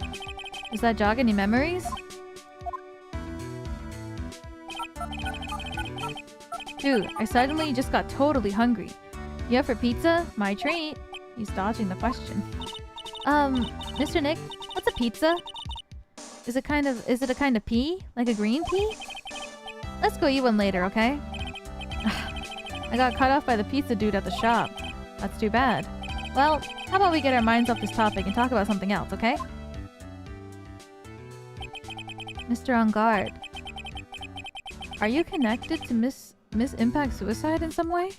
Does that jog any memories? Dude, I suddenly just got totally hungry. You up for pizza? My treat. He's dodging the question. Mr. Nick, what's a pizza? Is it a kind of pea? Like a green pea? Let's go eat one later, okay? I got cut off by the pizza dude at the shop. That's too bad. Well, how about we get our minds off this topic and talk about something else, okay? Mr. Engarde. Are you connected to Miss Impact Suicide in some way?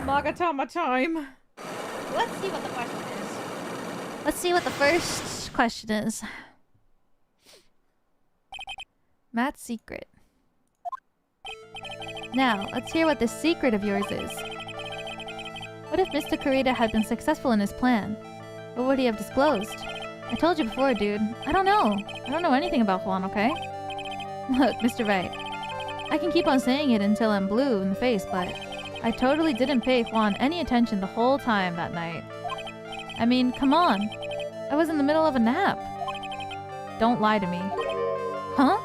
Magatama time. Let's see what the question is. Let's see what the first question is. Matt's secret. Now, let's hear what this secret of yours is. What if Mr. Kurita had been successful in his plan? What would he have disclosed? I told you before, dude. I don't know. I don't know anything about Juan, okay? Look, Mr. Wright. I can keep on saying it until I'm blue in the face, but I totally didn't pay Juan any attention the whole time that night. I mean, come on. I was in the middle of a nap. Don't lie to me. Huh?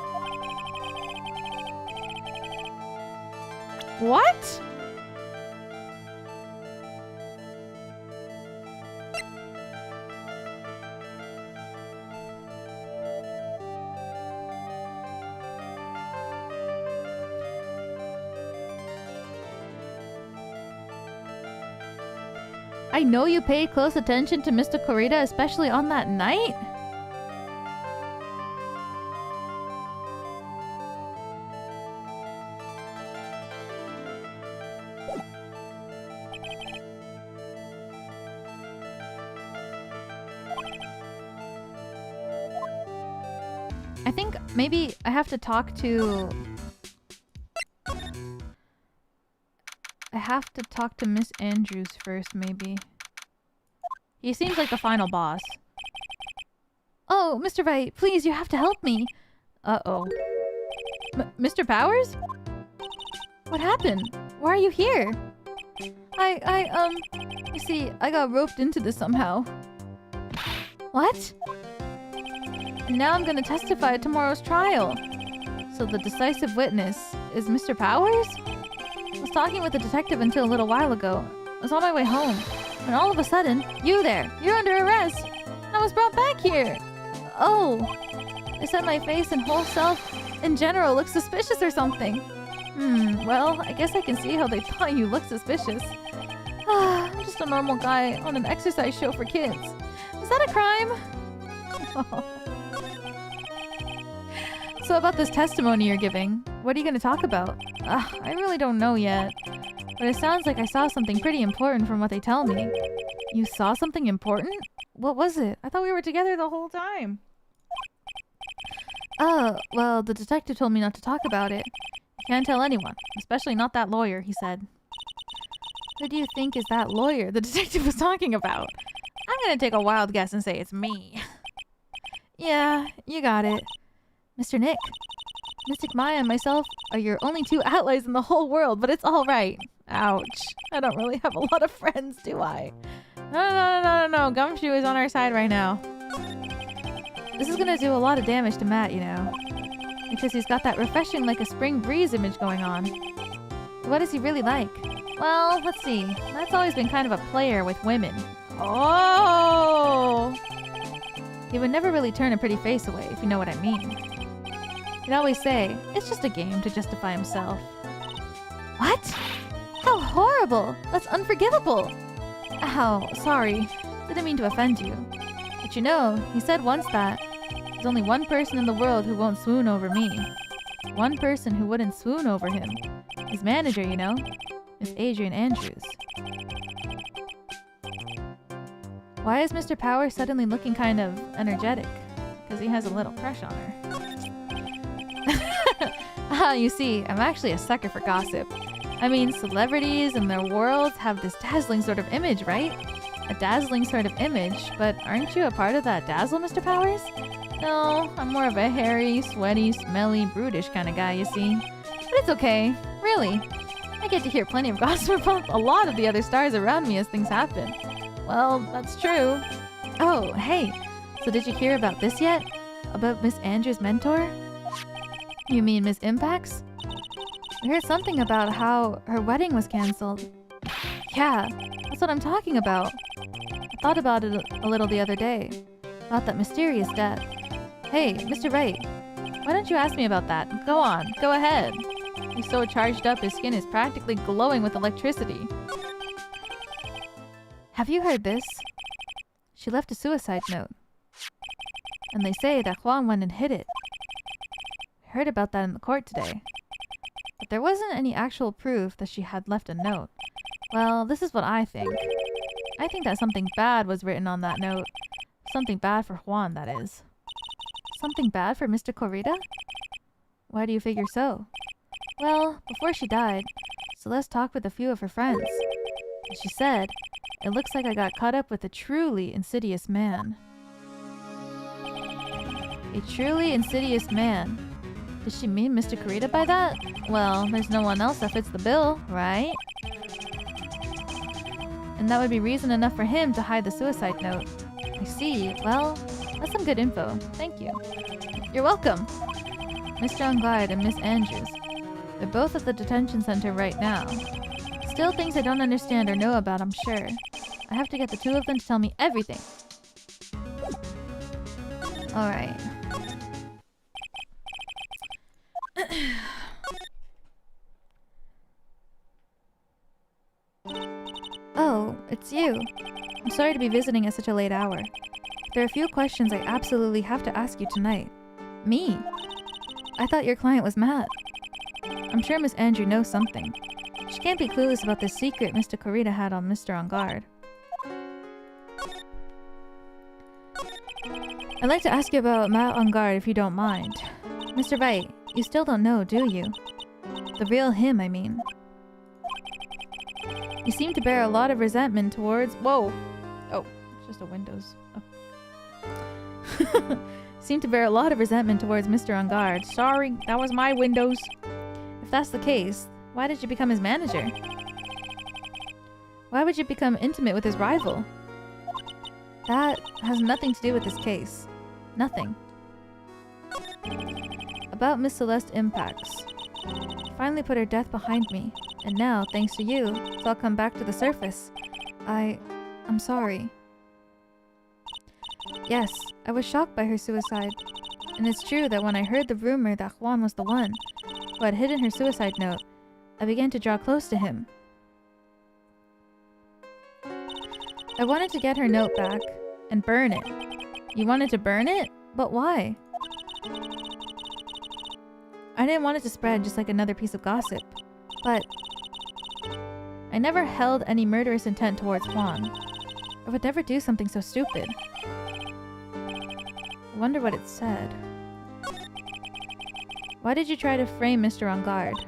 What? I know you paid close attention to Mr. Kurita, especially on that night? I think maybe I have to talk to... I have to talk to Miss Andrews first, maybe. He seems like the final boss. Oh, Mr. Wright, please, you have to help me. Uh-oh. Mr. Powers? What happened? Why are you here? You see, I got roped into this somehow. What? And now I'm gonna testify at tomorrow's trial. So the decisive witness is Mr. Powers? I was talking with the detective until a little while ago. I was on my way home, and all of a sudden, you're under arrest! I was brought back here! Oh! They said my face and whole self, in general, look suspicious or something. Well, I guess I can see how they thought you looked suspicious. I'm just a normal guy on an exercise show for kids. Is that a crime? Oh. So about this testimony you're giving, what are you going to talk about? I really don't know yet. But it sounds like I saw something pretty important from what they tell me. You saw something important? What was it? I thought we were together the whole time. Oh, well, the detective told me not to talk about it. You can't tell anyone, especially not that lawyer, he said. Who do you think is that lawyer the detective was talking about? I'm gonna take a wild guess and say it's me. Yeah, you got it. Mr. Nick, Mystic Maya and myself are your only two allies in the whole world, but it's alright. Ouch. I don't really have a lot of friends, do I? No. Gumshoe is on our side right now. This is gonna do a lot of damage to Matt, you know. Because he's got that refreshing like a spring breeze image going on. What is he really like? Well, let's see. Matt's always been kind of a player with women. Oh! He would never really turn a pretty face away, if you know what I mean. He'd always say, it's just a game to justify himself. What? How horrible! That's unforgivable! Ow, sorry. Didn't mean to offend you. But you know, he said once that there's only one person in the world who won't swoon over me. One person who wouldn't swoon over him. His manager, you know? Miss Adrian Andrews. Why is Mr. Power suddenly looking kind of energetic? Because he has a little crush on her. You see, I'm actually a sucker for gossip. I mean, celebrities and their worlds have this dazzling sort of image, right? A dazzling sort of image, but aren't you a part of that dazzle, Mr. Powers? No, I'm more of a hairy, sweaty, smelly, brutish kind of guy, you see. But it's okay, really. I get to hear plenty of gossip about a lot of the other stars around me as things happen. Well, that's true. Oh, hey, so did you hear about this yet? About Miss Andrews' mentor? You mean Miss Impacts? I heard something about how her wedding was cancelled. Yeah, that's what I'm talking about. I thought about it a little the other day. About that mysterious death. Hey, Mr. Wright, why don't you ask me about that? Go on, go ahead. He's so charged up his skin is practically glowing with electricity. Have you heard this? She left a suicide note. And they say that Juan went and hid it. I heard about that in the court today. But there wasn't any actual proof that she had left a note. Well, this is what I think. I think that something bad was written on that note. Something bad for Juan, that is. Something bad for Mr. Corrida? Why do you figure so? Well, before she died, Celeste talked with a few of her friends. And she said, it looks like I got caught up with a truly insidious man. A truly insidious man. Does she mean Mr. Corrida by that? Well, there's no one else that fits the bill, right? And that would be reason enough for him to hide the suicide note. I see. Well, that's some good info. Thank you. You're welcome. Mr. Engarde and Miss Andrews. They're both at the detention center right now. Still things I don't understand or know about, I'm sure. I have to get the two of them to tell me everything. Alright. Oh, it's you. I'm sorry to be visiting at such a late hour. There are a few questions I absolutely have to ask you tonight. Me? I thought your client was Matt. I'm sure Miss Andrew knows something. She can't be clueless about the secret Mr. Corrida had on Mr. Engarde. I'd like to ask you about Matt Engarde if you don't mind. Mr. Wright, you still don't know, do you? The real him, I mean. You seem to bear a lot of resentment towards— Whoa! Oh, it's just a Windows. Oh. Seem to bear a lot of resentment towards Mr. Engarde. Sorry, that was my Windows. If that's the case, why did you become his manager? Why would you become intimate with his rival? That has nothing to do with this case. Nothing. About Miss Celeste Impacts. Finally put her death behind me, and now, thanks to you, it's all come back to the surface. I'm sorry. Yes, I was shocked by her suicide. And it's true that when I heard the rumor that Juan was the one who had hidden her suicide note, I began to draw close to him. I wanted to get her note back and burn it. You wanted to burn it? But why? I didn't want it to spread just like another piece of gossip. But I never held any murderous intent towards Juan. I would never do something so stupid. I wonder what it said. Why did you try to frame Mr. Engarde?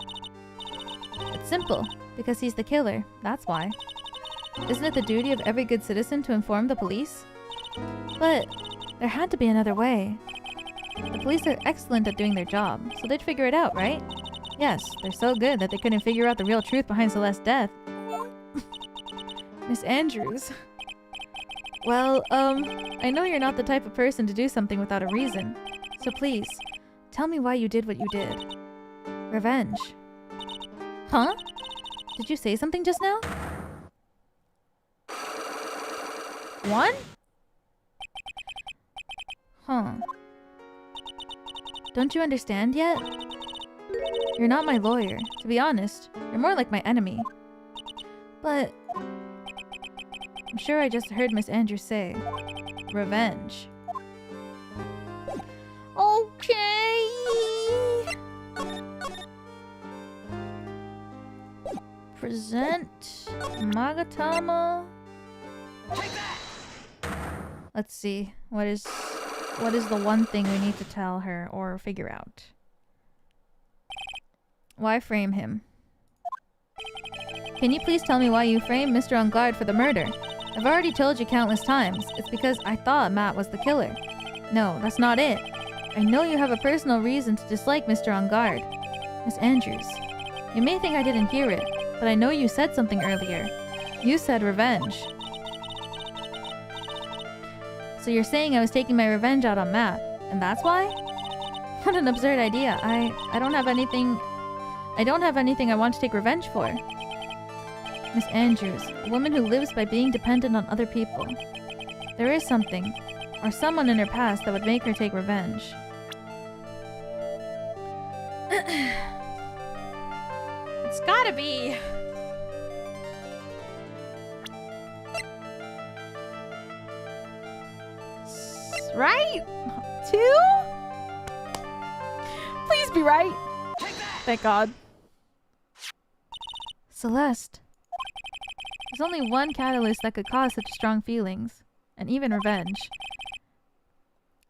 It's simple. Because he's the killer. That's why. Isn't it the duty of every good citizen to inform the police? But there had to be another way. The police are excellent at doing their job, so they'd figure it out, right? Yes, they're so good that they couldn't figure out the real truth behind Celeste's death. Miss Andrews. Well, I know you're not the type of person to do something without a reason. So please, tell me why you did what you did. Revenge. Huh? Did you say something just now? One? Huh. Don't you understand yet? You're not my lawyer. To be honest, you're more like my enemy. But I'm sure I just heard Miss Andrews say, revenge. Okay. Present Magatama. Let's see. What is the one thing we need to tell her or figure out? Why frame him? Can you please tell me why you framed Mr. Engarde for the murder? I've already told you countless times. It's because I thought Matt was the killer. No, that's not it. I know you have a personal reason to dislike Mr. Engarde. Miss Andrews. You may think I didn't hear it, but I know you said something earlier. You said revenge. So you're saying I was taking my revenge out on Matt, and that's why? What an absurd idea. I don't have anything I want to take revenge for. Miss Andrews, a woman who lives by being dependent on other people. There is something, or someone in her past that would make her take revenge. It's gotta be. Right? 2? Please be right. Thank God. Celeste. There's only one catalyst that could cause such strong feelings, and even revenge.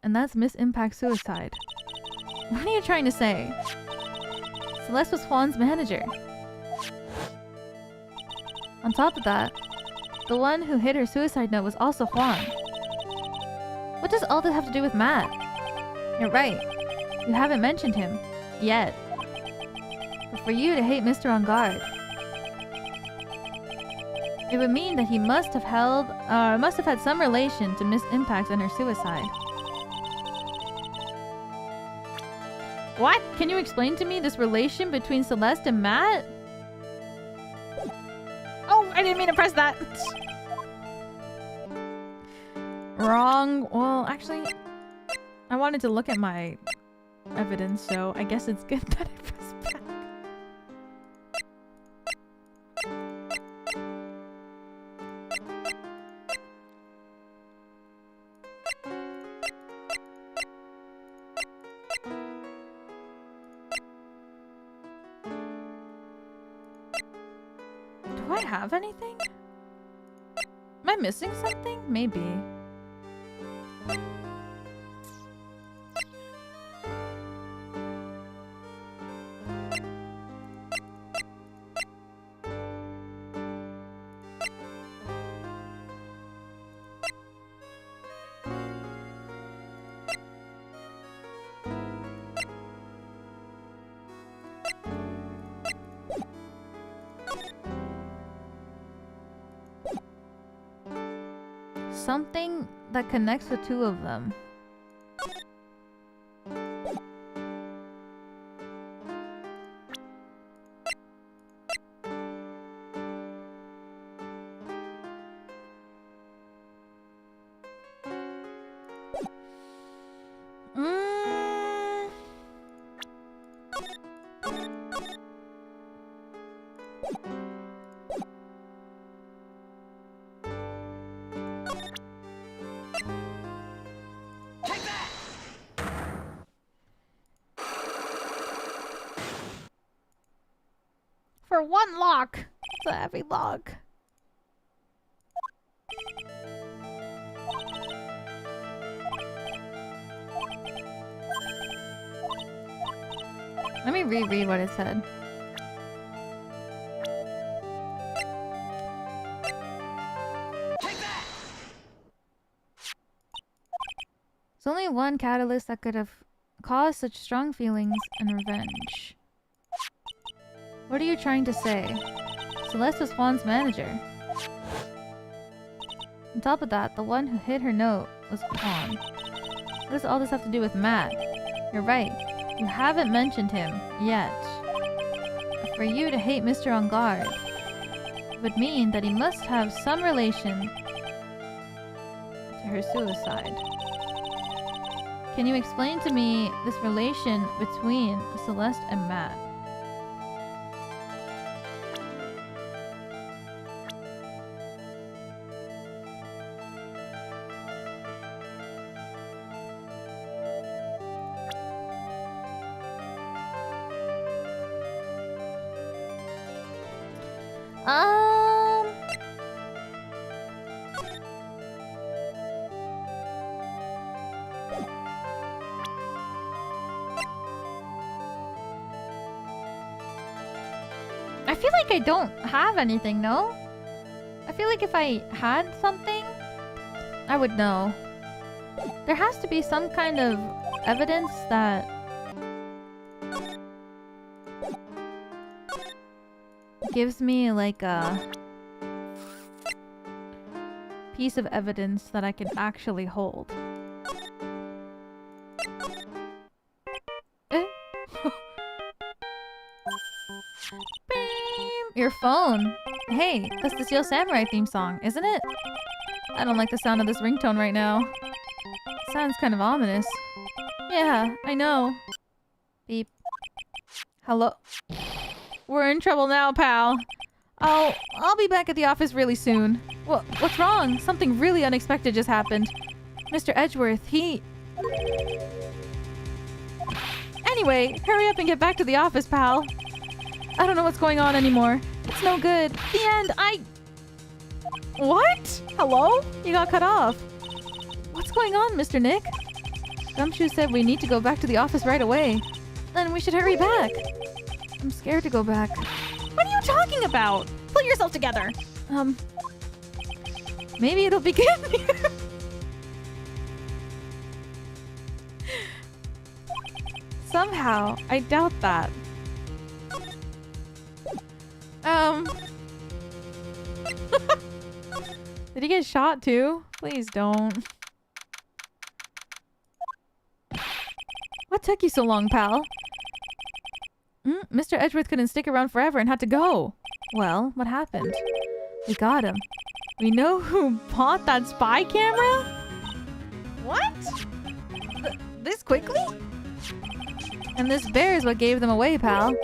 And that's Miss Impact's suicide. What are you trying to say? Celeste was Juan's manager. On top of that, the one who hid her suicide note was also Juan. What does all this have to do with Matt? You're right. You haven't mentioned him. Yet. But for you to hate Mr. Engarde, it would mean that he must have had some relation to Miss Impact and her suicide. What? Can you explain to me this relation between Celeste and Matt? Oh, I didn't mean to press that. Wrong. Well, actually, I wanted to look at my evidence, so I guess it's good that I pressed back. Do I have anything? Am I missing something? Maybe. Something that connects the two of them. For one lock. It's a heavy lock. Let me reread what it said. There's only one catalyst that could have cause such strong feelings and revenge. What are you trying to say? Celeste was Juan's manager. On top of that, the one who hid her note was Juan. What does all this have to do with Matt? You're right. You haven't mentioned him yet. For you to hate Mr. Engarde would mean that he must have some relation to her suicide. Can you explain to me this relation between Celeste and Matt? I feel like I don't have anything, no? I feel like if I had something, I would know. There has to be some kind of evidence that gives me like a piece of evidence that I can actually hold. Your phone. Hey, that's the Steel Samurai theme song, isn't it? I don't like the sound of this ringtone right now. It sounds kind of ominous. Yeah, I know. Beep. Hello? We're in trouble now, pal. I'll be back at the office really soon. What's wrong? Something really unexpected just happened. Mr. Edgeworth, he... Anyway, hurry up and get back to the office, pal. I don't know what's going on anymore. It's no good. The end. What? Hello? You got cut off. What's going on, Mr. Nick? Gumshoe said we need to go back to the office right away. Then we should hurry back. I'm scared to go back. What are you talking about? Pull yourself together. Maybe it'll be good. Somehow, I doubt that. Did he get shot too? Please don't. What took you so long, pal? Mr. Edgeworth couldn't stick around forever and had to go. Well, what happened? We got him. We know who bought that spy camera? What? This quickly? And this bear is what gave them away, pal.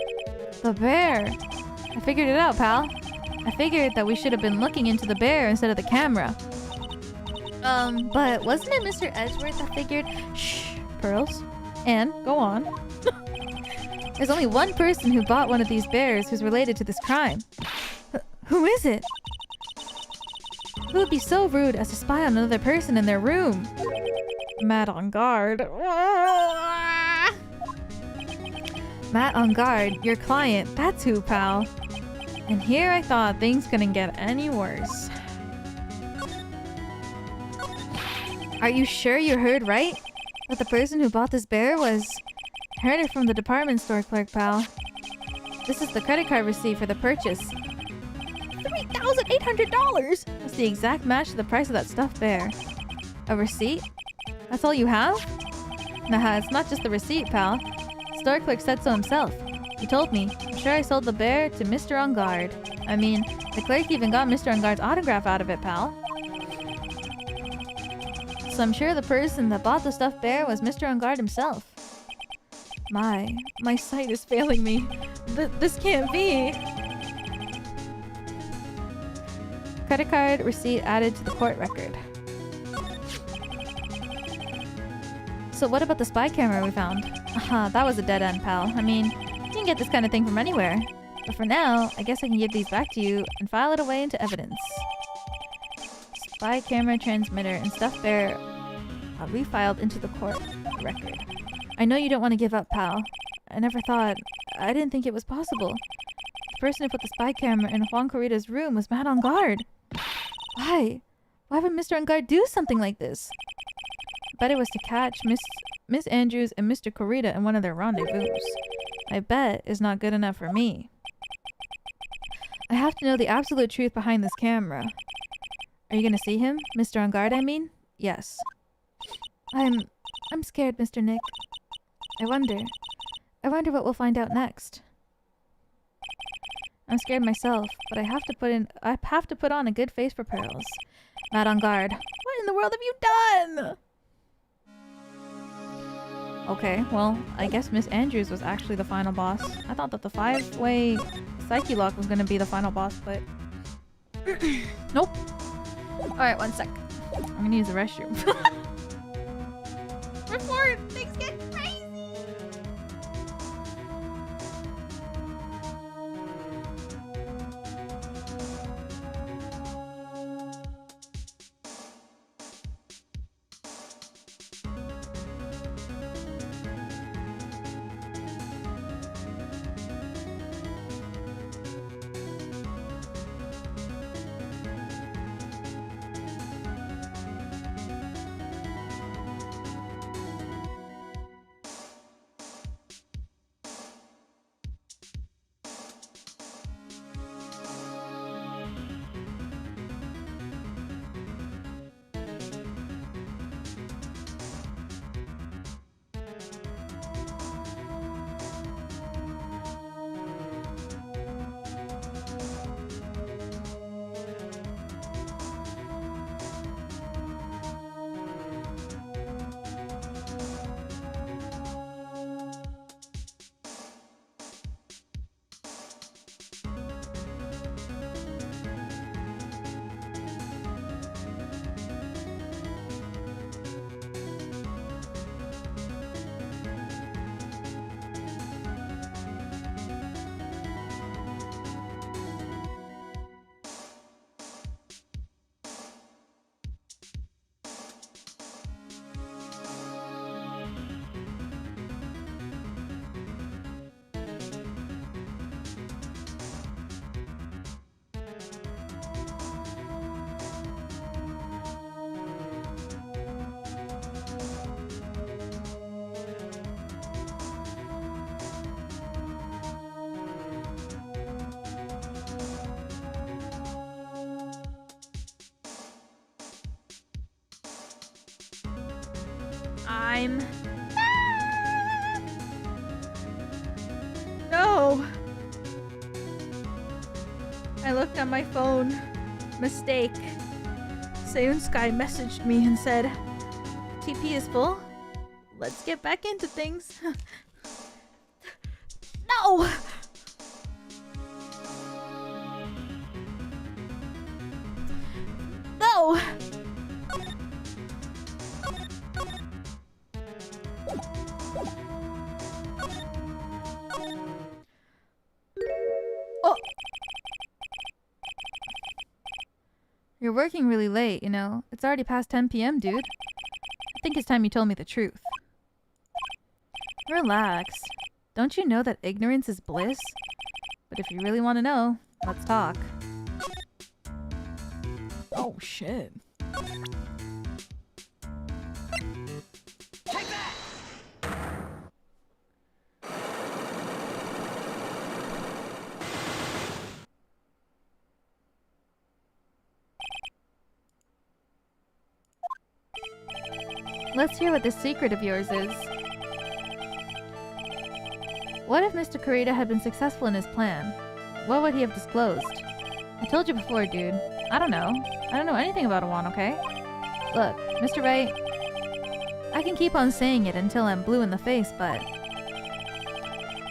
The bear. I figured it out, pal. I figured that we should have been looking into the bear instead of the camera. But wasn't it Mr. Edgeworth that figured... Shh, Pearls. And, go on. There's only one person who bought one of these bears who's related to this crime. Who is it? Who would be so rude as to spy on another person in their room? Matt Engarde. Matt Engarde, your client. That's who, pal. And here I thought things couldn't get any worse. Are you sure you heard right? That the person who bought this bear was... Heard it from the department store clerk, pal. This is the credit card receipt for the purchase. $3,800! That's the exact match to the price of that stuffed bear. A receipt? That's all you have? Nah, it's not just the receipt, pal. The store clerk said so himself. He told me. I'm sure I sold the bear to Mr. Engarde. I mean, the clerk even got Mr. Engarde's autograph out of it, pal. So I'm sure the person that bought the stuffed bear was Mr. Engarde himself. My sight is failing me. This can't be. Credit card receipt added to the court record. So what about the spy camera we found? That was a dead end, pal. I mean, you can get this kind of thing from anywhere. But for now, I guess I can give these back to you and file it away into evidence. Spy camera transmitter and stuffed bear refiled into the court record. I know you don't want to give up, pal. I didn't think it was possible. The person who put the spy camera in Juan Corrida's room was Matt Engarde. Why? Why would Mr. Engarde do something like this? bet it was to catch Miss Andrews and Mr. Kurita in one of their rendezvous. I bet is not good enough for me. I have to know the absolute truth behind this camera. Are you gonna see him? Mr. Engarde, I mean? Yes. I'm scared, Mr. Nick. I wonder what we'll find out next. I'm scared myself, but I have to put on a good face for pearls. Mad on guard. What in the world have you done? Okay, well, I guess Miss Andrews was actually the final boss. I thought that the 5-way psyche-lock was gonna be the final boss, but... Nope. Alright, one sec. I'm gonna use the restroom. Before things get crazy! I'm back! No! I looked at my phone. Mistake. Sky messaged me and said, TP is full. Let's get back into things. No! No! Oh! You're working really late, you know. It's already past 10 p.m., dude. I think it's time you told me the truth. Relax. Don't you know that ignorance is bliss? But if you really want to know, let's talk. Oh, shit. Take that! Let's hear what this secret of yours is. What if Mr. Kurita had been successful in his plan? What would he have disclosed? I told you before, dude. I don't know. I don't know anything about Awan, okay? Look, Mr. Wright, I can keep on saying it until I'm blue in the face, but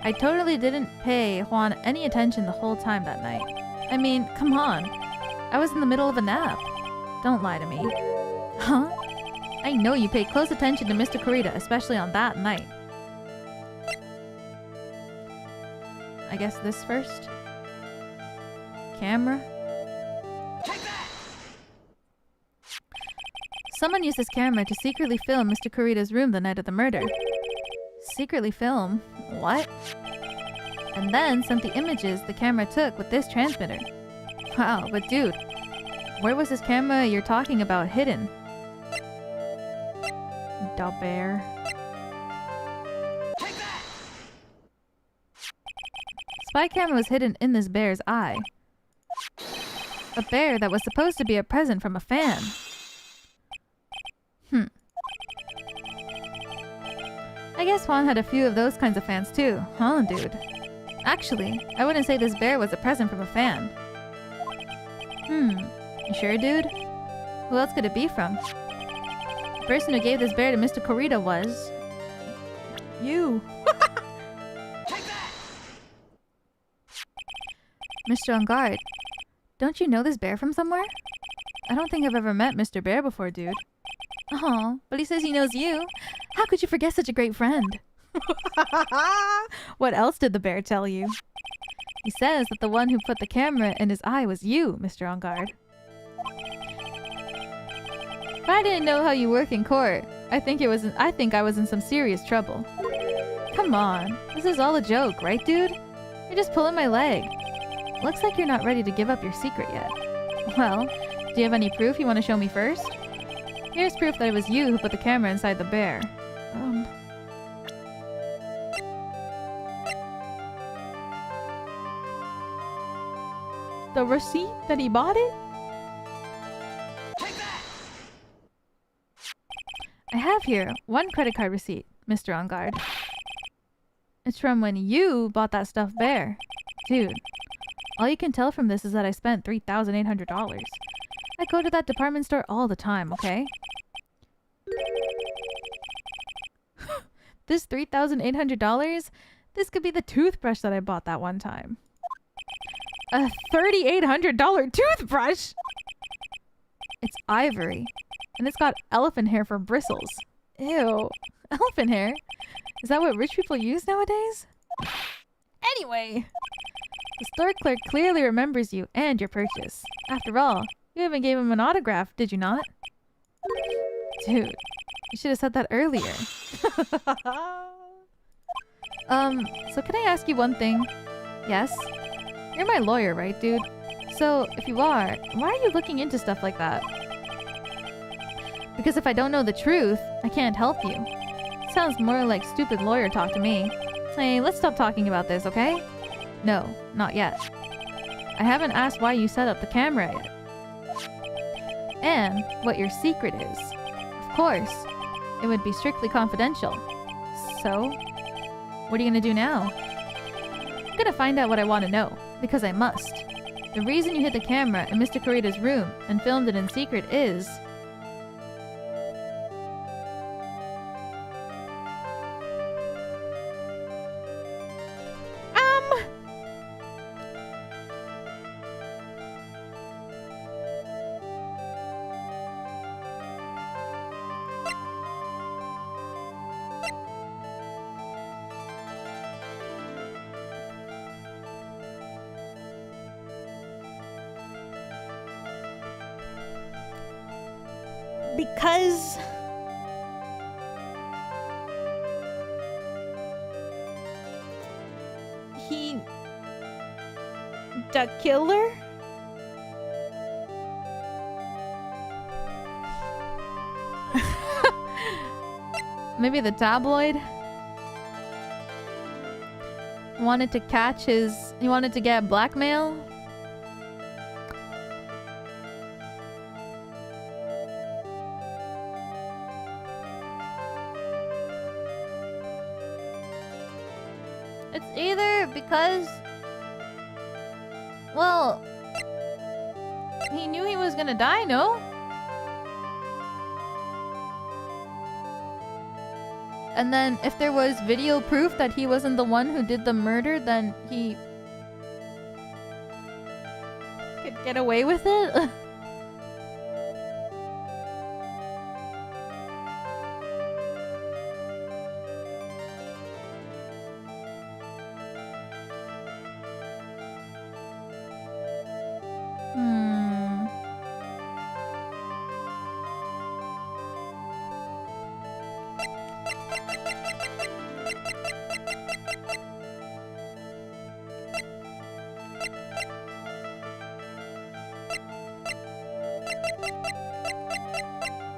I totally didn't pay Juan any attention the whole time that night. I mean, come on. I was in the middle of a nap. Don't lie to me. Huh? I know you paid close attention to Mr. Kurita, especially on that night. I guess this first? Camera? Someone used this camera to secretly film Mr. Kurita's room the night of the murder. Secretly film? What? And then sent the images the camera took with this transmitter. Wow, but dude, where was this camera you're talking about hidden? Da bear. Spy camera was hidden in this bear's eye. A bear that was supposed to be a present from a fan. I guess Juan had a few of those kinds of fans too, huh, dude? Actually, I wouldn't say this bear was a present from a fan. You sure, dude? Who else could it be from? The person who gave this bear to Mr. Corita was... you. Mr. Engarde, don't you know this bear from somewhere? I don't think I've ever met Mr. Bear before, dude. Aw, but he says he knows you. How could you forget such a great friend? What else did the bear tell you? He says that the one who put the camera in his eye was you, Mr. Engarde. If I didn't know how you work in court, I think I was in some serious trouble. Come on, this is all a joke, right, dude? You're just pulling my leg. Looks like you're not ready to give up your secret yet. Well, do you have any proof you want to show me first? Here's proof that it was you who put the camera inside the bear. The receipt that he bought it? I have here one credit card receipt, Mr. Engarde. It's from when you bought that stuffed bear. Dude, all you can tell from this is that I spent $3,800. I go to that department store all the time, okay? This $3,800? This could be the toothbrush that I bought that one time. A $3,800 toothbrush? It's ivory. And it's got elephant hair for bristles. Ew. Elephant hair? Is that what rich people use nowadays? Anyway! The store clerk clearly remembers you and your purchase. After all, you even gave him an autograph, did you not? Dude, you should have said that earlier. So can I ask you one thing? Yes? You're my lawyer, right, dude? So, if you are, why are you looking into stuff like that? Because if I don't know the truth, I can't help you. Sounds more like stupid lawyer talk to me. Hey, let's stop talking about this, okay? No, not yet. I haven't asked why you set up the camera yet. And what your secret is. Of course, it would be strictly confidential. So, what are you gonna do now? I'm gonna find out what I want to know, because I must. The reason you hid the camera in Mr. Corita's room and filmed it in secret is... Because... he... the killer? Maybe the tabloid? Wanted to catch his... he wanted to get blackmail? It's either because... well... he knew he was gonna die, no? And then if there was video proof that he wasn't the one who did the murder, then he... could get away with it?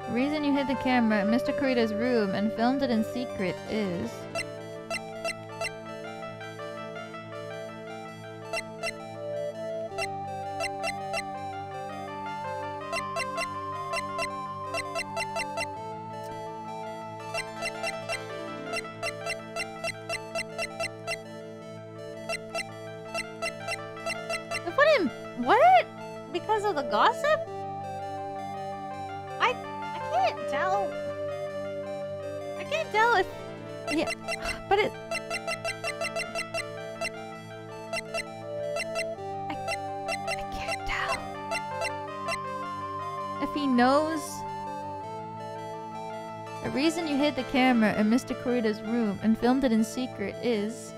The reason you hid the camera in Mr. Kurita's room and filmed it in secret is... What? Because of the gossip? I can't tell. I can't tell if... Yeah, but it... I can't tell. If he knows... The reason you hid the camera in Mr. Kurita's room and filmed it in secret is...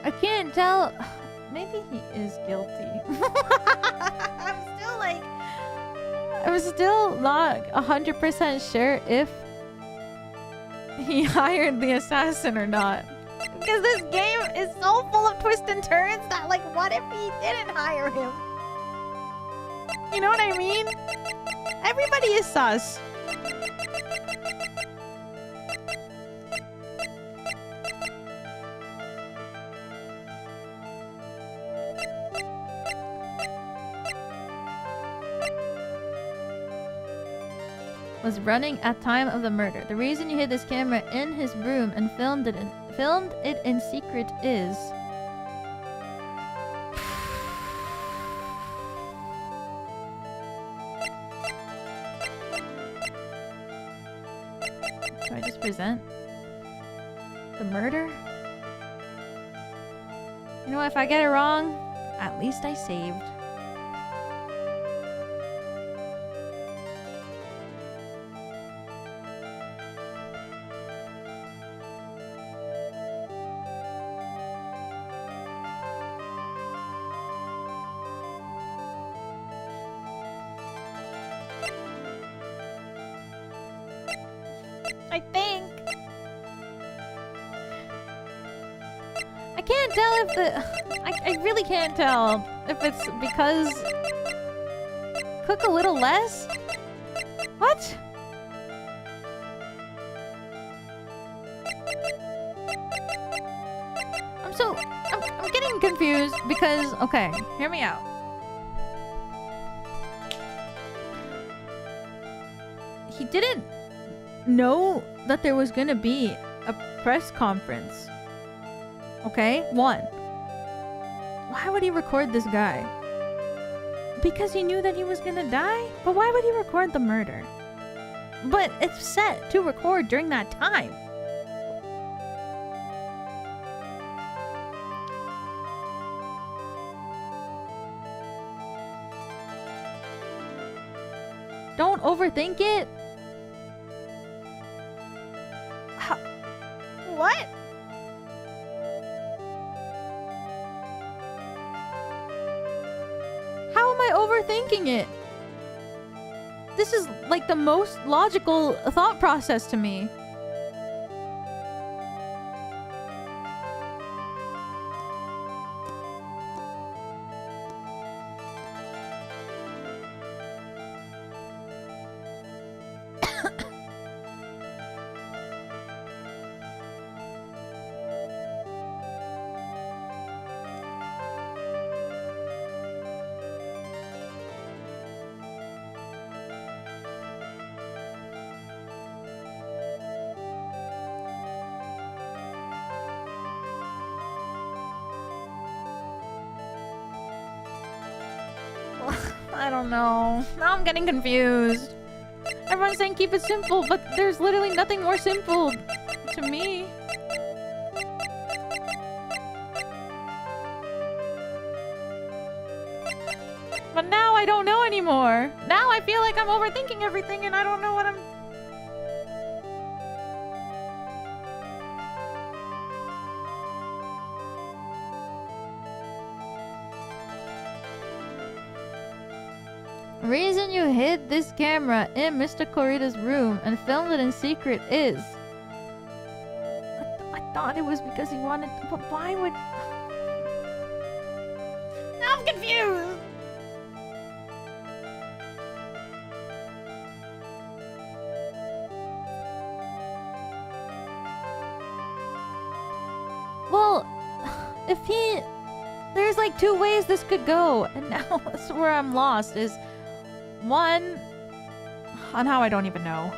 I can't tell... Maybe he is guilty. I'm still not 100% sure if he hired the assassin or not. Because this game is so full of twists and turns that, like, what if he didn't hire him? You know what I mean? Everybody is sus. Was running at time of the murder. The reason you hid this camera in his room and filmed it in secret is... Do I just present the murder? You know what, if I get it wrong, at least I saved. I think. I can't tell if the... I really can't tell if it's because... Cook a little less? What? I'm getting confused because... Okay, hear me out. He didn't know that there was gonna be a press conference. Okay? One. Why would he record this guy? Because he knew that he was gonna die? But why would he record the murder? But it's set to record during that time. Don't overthink it. What? How am I overthinking it? This is like the most logical thought process to me. I don't know. Now I'm getting confused. Everyone's saying keep it simple, but there's literally nothing more simple to me. But now I don't know anymore. Now I feel like I'm overthinking everything and I don't know what I'm... Reason you hid this camera in Mr. Kurita's room and filmed it in secret is... I thought it was because he wanted... But why would... Now I'm confused. if he... There's like 2 ways this could go. And now that's where I'm lost is... 1... On how I don't even know.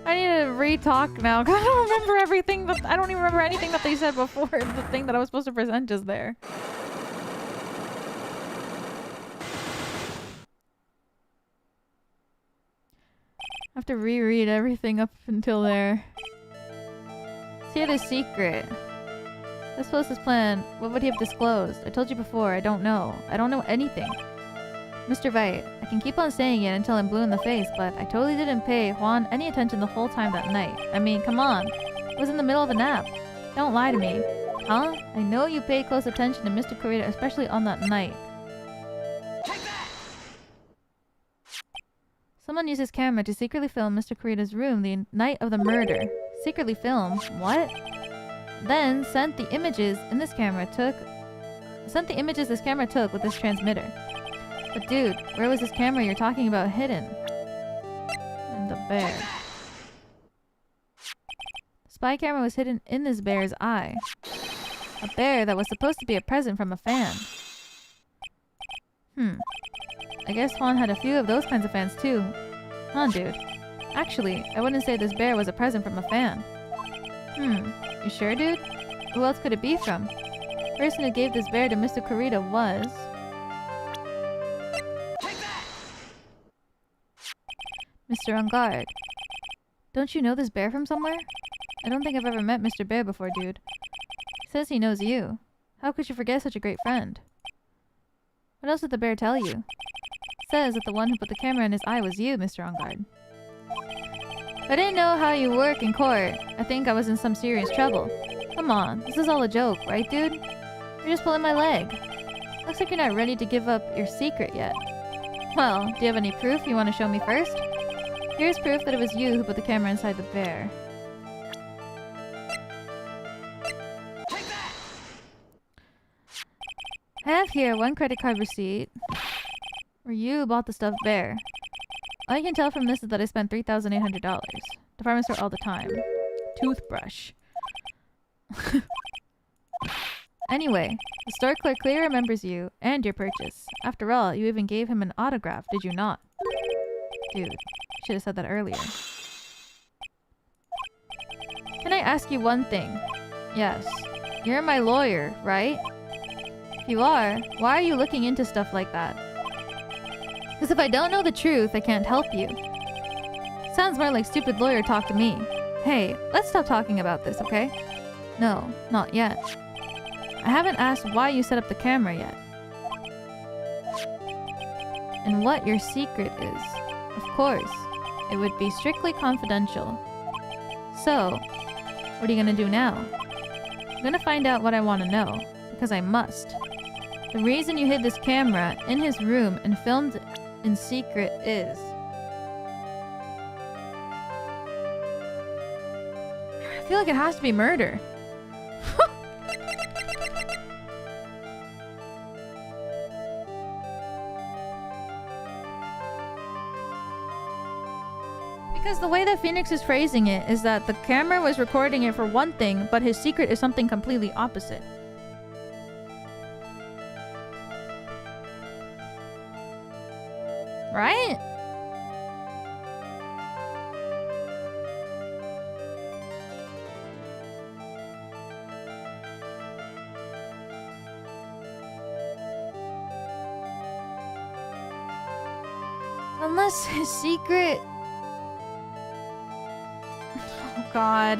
I need to re-talk now because I don't remember everything, but I don't even remember anything that they said before the thing that I was supposed to present just there. I have to reread everything up until there. See the secret. Disclose his plan. What would he have disclosed? I told you before, I don't know. I don't know anything. Mr. Wright, I can keep on saying it until I'm blue in the face, but I totally didn't pay Juan any attention the whole time that night. I mean, come on. I was in the middle of a nap. Don't lie to me. Huh? I know you paid close attention to Mr. Kurita, especially on that night. Someone used his camera to secretly film Mr. Kurita's room the night of the murder. Secretly film? What? Then sent the images this camera took with this transmitter. But dude, where was this camera you're talking about hidden? In the bear. The spy camera was hidden in this bear's eye. A bear that was supposed to be a present from a fan. I guess Juan had a few of those kinds of fans too. Huh, dude? Actually, I wouldn't say this bear was a present from a fan. You sure, dude? Who else could it be from? The person who gave this bear to Mr. Kurita was... Mr. Engarde. Don't you know this bear from somewhere? I don't think I've ever met Mr. Bear before, dude. He says he knows you. How could you forget such a great friend? What else did the bear tell you? It says that the one who put the camera in his eye was you, Mr. Engarde. If I didn't know how you work in court, I think I was in some serious trouble. Come on, this is all a joke, right, dude? You're just pulling my leg. Looks like you're not ready to give up your secret yet. Well, do you have any proof you want to show me first? Here's proof that it was you who put the camera inside the bear. I have here 1 credit card receipt where you bought the stuffed bear. All you can tell from this is that I spent $3,800. Department store all the time. Toothbrush. Anyway, the store clerk clearly remembers you and your purchase. After all, you even gave him an autograph, did you not? Dude, should have said that earlier. Can I ask you one thing? Yes. You're my lawyer, right? If you are, why are you looking into stuff like that? Because if I don't know the truth, I can't help you. Sounds more like stupid lawyer talk to me. Hey, let's stop talking about this, okay? No, not yet. I haven't asked why you set up the camera yet. And what your secret is. Of course, it would be strictly confidential. So, what are you gonna do now? I'm gonna find out what I want to know, because I must. The reason you hid this camera in his room and filmed in secret is... I feel like it has to be murder. Because the way that Phoenix is phrasing it is that the camera was recording it for one thing, but his secret is something completely opposite. Right? Unless his secret... Oh god.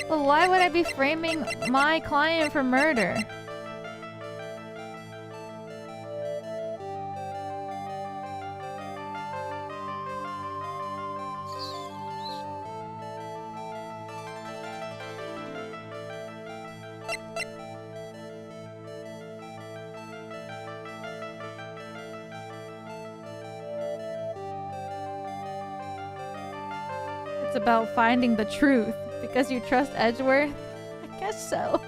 But why would I be framing my client for murder? It's about finding the truth. Because you trust Edgeworth? I guess so.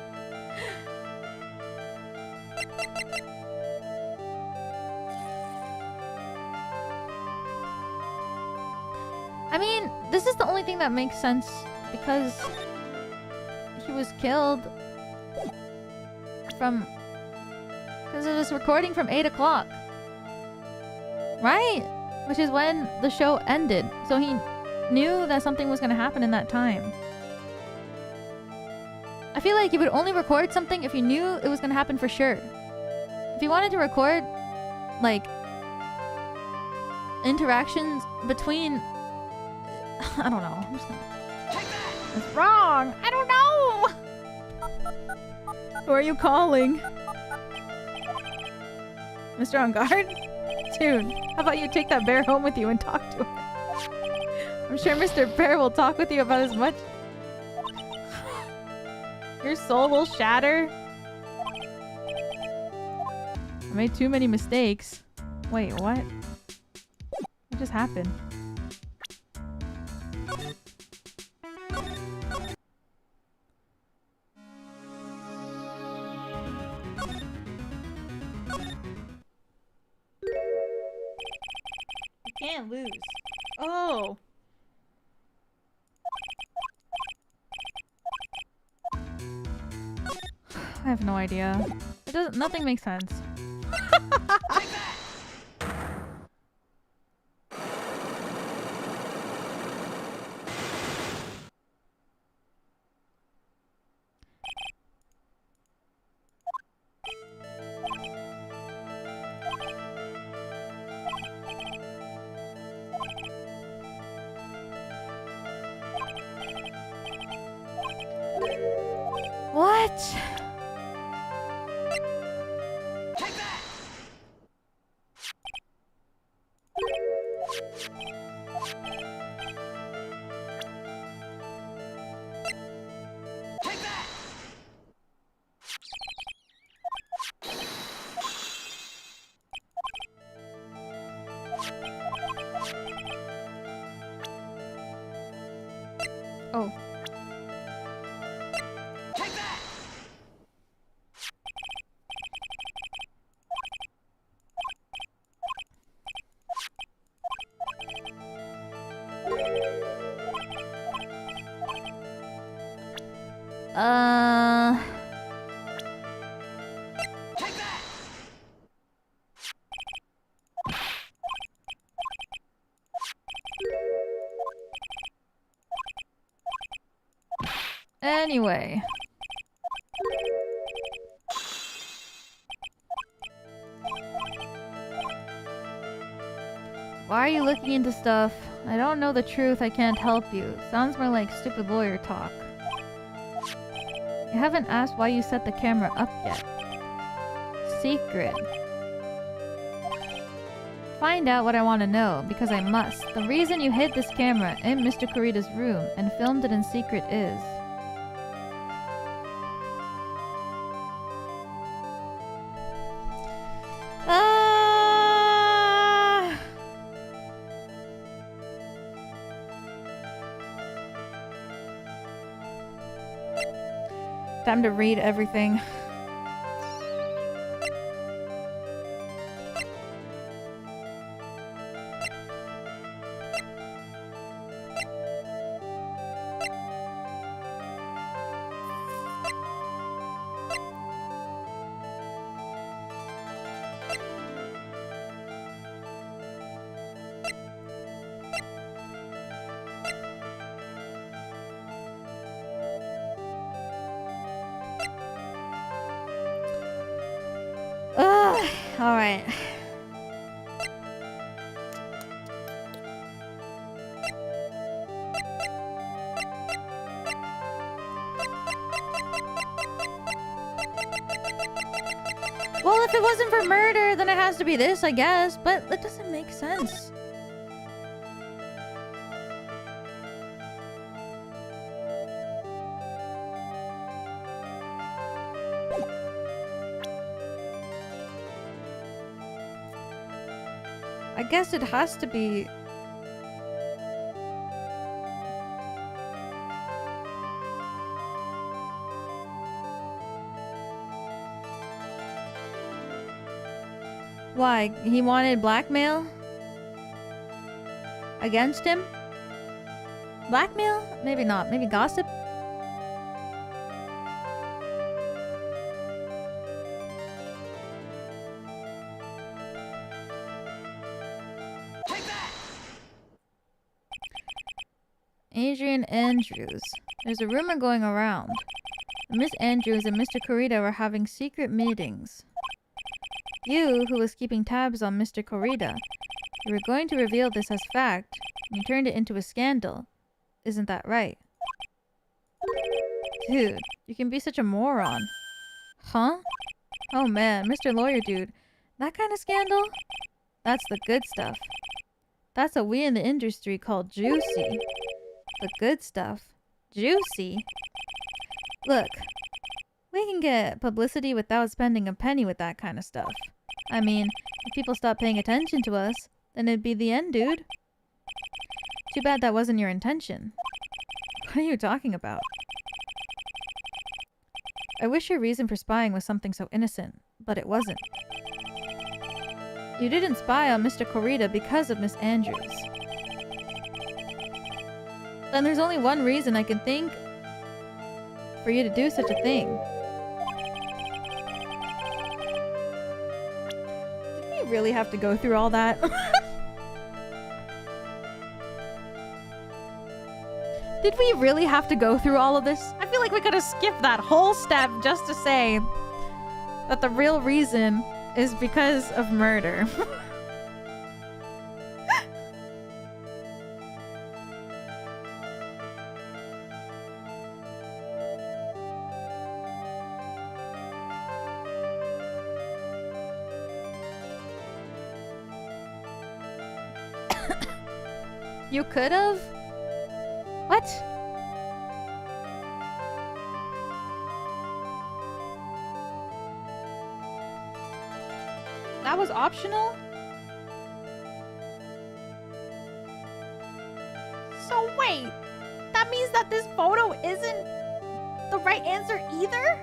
I mean, this is the only thing that makes sense because he was killed from... Because of this recording from 8 o'clock. Right? Which is when the show ended. So he knew that something was going to happen in that time. I feel like you would only record something if you knew it was going to happen for sure. If you wanted to record, like, interactions between... I don't know. I'm just gonna... It's wrong! I don't know! Who are you calling? Mr. Engarde? Dude, how about you take that bear home with you and talk to him? I'm sure Mr. Bear will talk with you about as much... Your soul will shatter? I made too many mistakes. Wait, what? What just happened? You can't lose. Oh! I have no idea. It doesn't. Nothing makes sense. What? Oh. Anyway. Why are you looking into stuff? I don't know the truth, I can't help you. Sounds more like stupid lawyer talk. You haven't asked why you set the camera up yet. Secret. Find out what I want to know, because I must. The reason you hid this camera in Mr. Kurita's room and filmed it in secret is... Time to read everything. Alright. Well, if it wasn't for murder, then it has to be this, I guess. But that doesn't make sense. I guess it has to be... Why? He wanted blackmail? Against him? Blackmail? Maybe not. Maybe gossip? Adrian Andrews. There's a rumor going around. Miss Andrews and Mr. Corrida were having secret meetings. You, who was keeping tabs on Mr. Corrida, you were going to reveal this as fact, and you turned it into a scandal. Isn't that right? Dude, you can be such a moron. Huh? Oh man, Mr. Lawyer Dude. That kind of scandal? That's the good stuff. That's what we in the industry call juicy. The good stuff. Juicy? Look, we can get publicity without spending a penny with that kind of stuff. I mean, if people stop paying attention to us, then it'd be the end, dude. Too bad that wasn't your intention. What are you talking about? I wish your reason for spying was something so innocent, but it wasn't. You didn't spy on Mr. Corrida because of Miss Andrews. Then there's only one reason I can think for you to do such a thing. Did we really have to go through all that? Did we really have to go through all of this? I feel like we could have skipped that whole step just to say that the real reason is because of murder. You could have? What? That was optional? So wait, that means that this photo isn't the right answer either?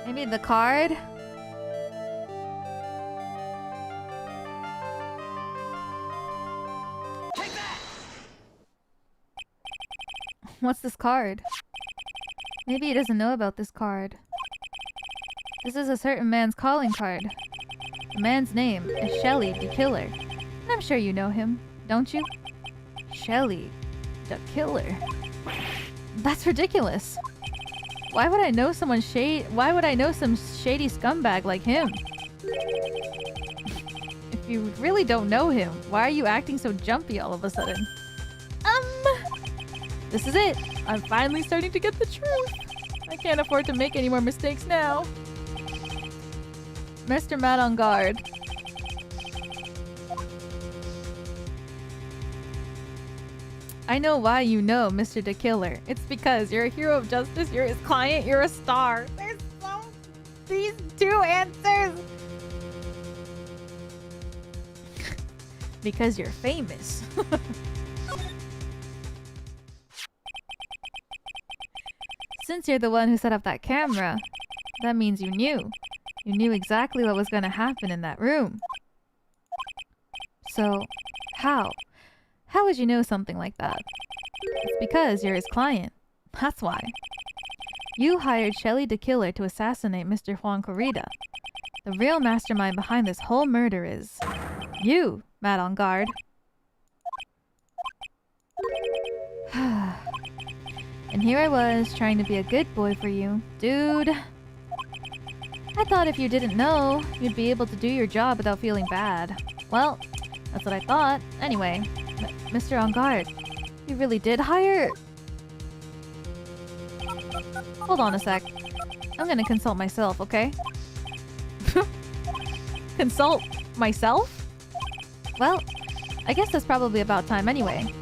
Maybe the card? Take that! What's this card? Maybe he doesn't know about this card. This is a certain man's calling card. The man's name is Shelly the Killer. And I'm sure you know him, don't you? Shelly the Killer. That's ridiculous. Why would I know someone Why would I know some shady scumbag like him? If you really don't know him, why are you acting so jumpy all of a sudden? This is it. I'm finally starting to get the truth. I can't afford to make any more mistakes now. Mr. Matt Engarde. I know why you know Mr. the Killer. It's because you're a hero of justice, you're his client, you're a star. There's these two answers. Because you're famous. Since you're the one who set up that camera, that means you knew. You knew exactly what was going to happen in that room. So, how? How would you know something like that? It's because you're his client. That's why. You hired Shelly the Killer to assassinate Mr. Juan Corrida. The real mastermind behind this whole murder is... you, Matt Engarde. And here I was, trying to be a good boy for you. Dude. I thought if you didn't know, you'd be able to do your job without feeling bad. Well, that's what I thought. Anyway, Mr. Engarde, you really did hire... Hold on a sec. I'm gonna consult myself, okay? Consult myself? Well, I guess that's probably about time anyway.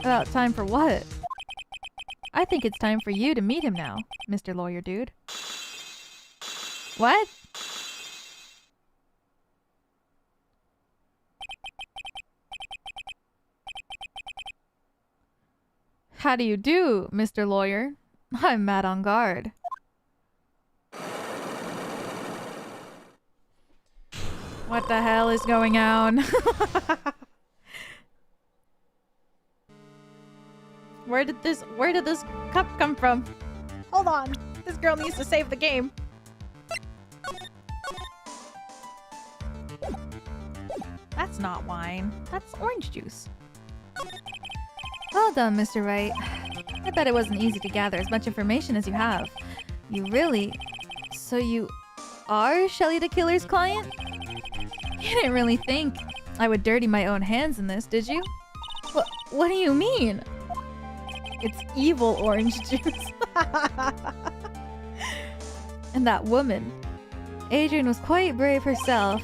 About time for what? I think it's time for you to meet him now, Mr. Lawyer Dude. What? How do you do, Mr. Lawyer? I'm Matt Engarde. What the hell is going on? Where did this cup come from? Hold on. This girl needs to save the game. That's not wine. That's orange juice. Well done, Mr. Wright. I bet it wasn't easy to gather as much information as you have. You really... So you are Shelly the Killer's client? You didn't really think I would dirty my own hands in this, did you? What do you mean? It's evil orange juice. And that woman. Adrian was quite brave herself.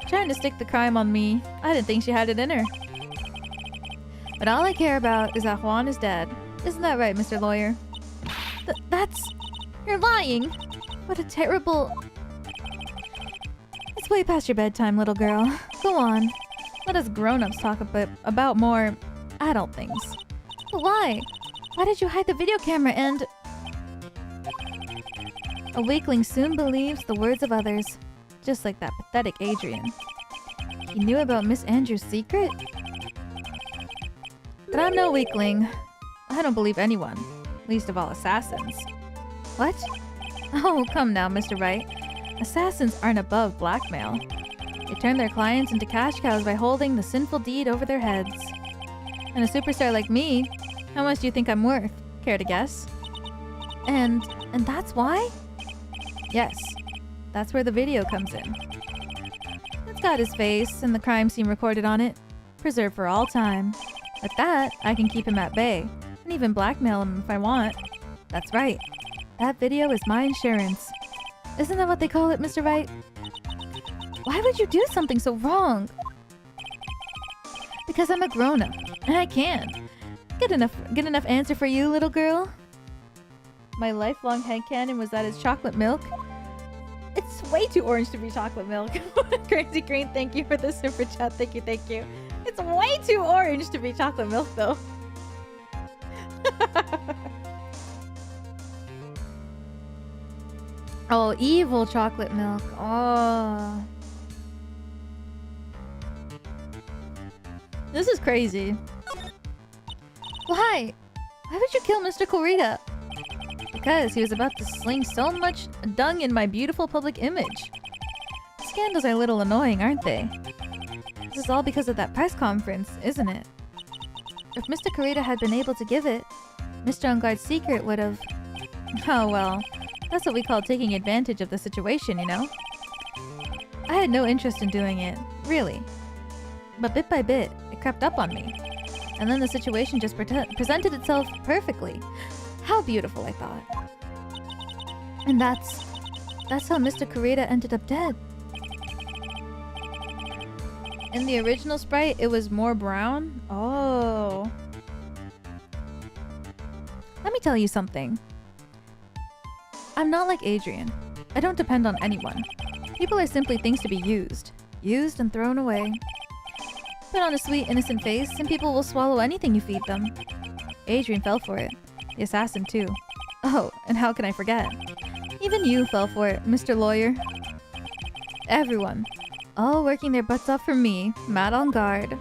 Trying to stick the crime on me. I didn't think she had it in her. But all I care about is that Juan is dead. Isn't that right, Mr. Lawyer? That's... You're lying! What a terrible... It's way past your bedtime, little girl. Go on. Let us grown-ups talk about more adult things. But why? Why did you hide the video camera and... A weakling soon believes the words of others. Just like that pathetic Adrian. He knew about Miss Andrews' secret? But I'm no weakling. I don't believe anyone. Least of all assassins. What? Oh, come now, Mr. Wright. Assassins aren't above blackmail. They turn their clients into cash cows by holding the sinful deed over their heads. And a superstar like me, how much do you think I'm worth? Care to guess? And that's why? Yes. That's where the video comes in. It's got his face and the crime scene recorded on it. Preserved for all time. With that, I can keep him at bay. And even blackmail him if I want. That's right. That video is my insurance. Isn't that what they call it, Mr. Wright? Why would you do something so wrong? Because I'm a grown-up, and I can. Get enough answer for you, little girl? My lifelong headcanon was that it's chocolate milk. It's way too orange to be chocolate milk. Crazy Green, thank you for the super chat. Thank you, thank you. It's way too orange to be chocolate milk, though. Oh, evil chocolate milk. Oh. This is crazy. Why? Why would you kill Mr. Corita? Because he was about to sling so much dung in my beautiful public image. Scandals are a little annoying, aren't they? This is all because of that press conference, isn't it? If Mr. Corita had been able to give it, Mr. Engarde's secret would have... Oh well, that's what we call taking advantage of the situation, you know? I had no interest in doing it, really. But bit by bit, it crept up on me. And then the situation just presented itself perfectly. How beautiful, I thought. And that's how Mr. Corita ended up dead. In the original sprite, it was more brown? Oh. Let me tell you something. I'm not like Adrian. I don't depend on anyone. People are simply things to be used. Used and thrown away. Put on a sweet, innocent face, and people will swallow anything you feed them. Adrian fell for it. The assassin, too. Oh, and how can I forget? Even you fell for it, Mr. Lawyer. Everyone. All working their butts off for me, Matt Engarde.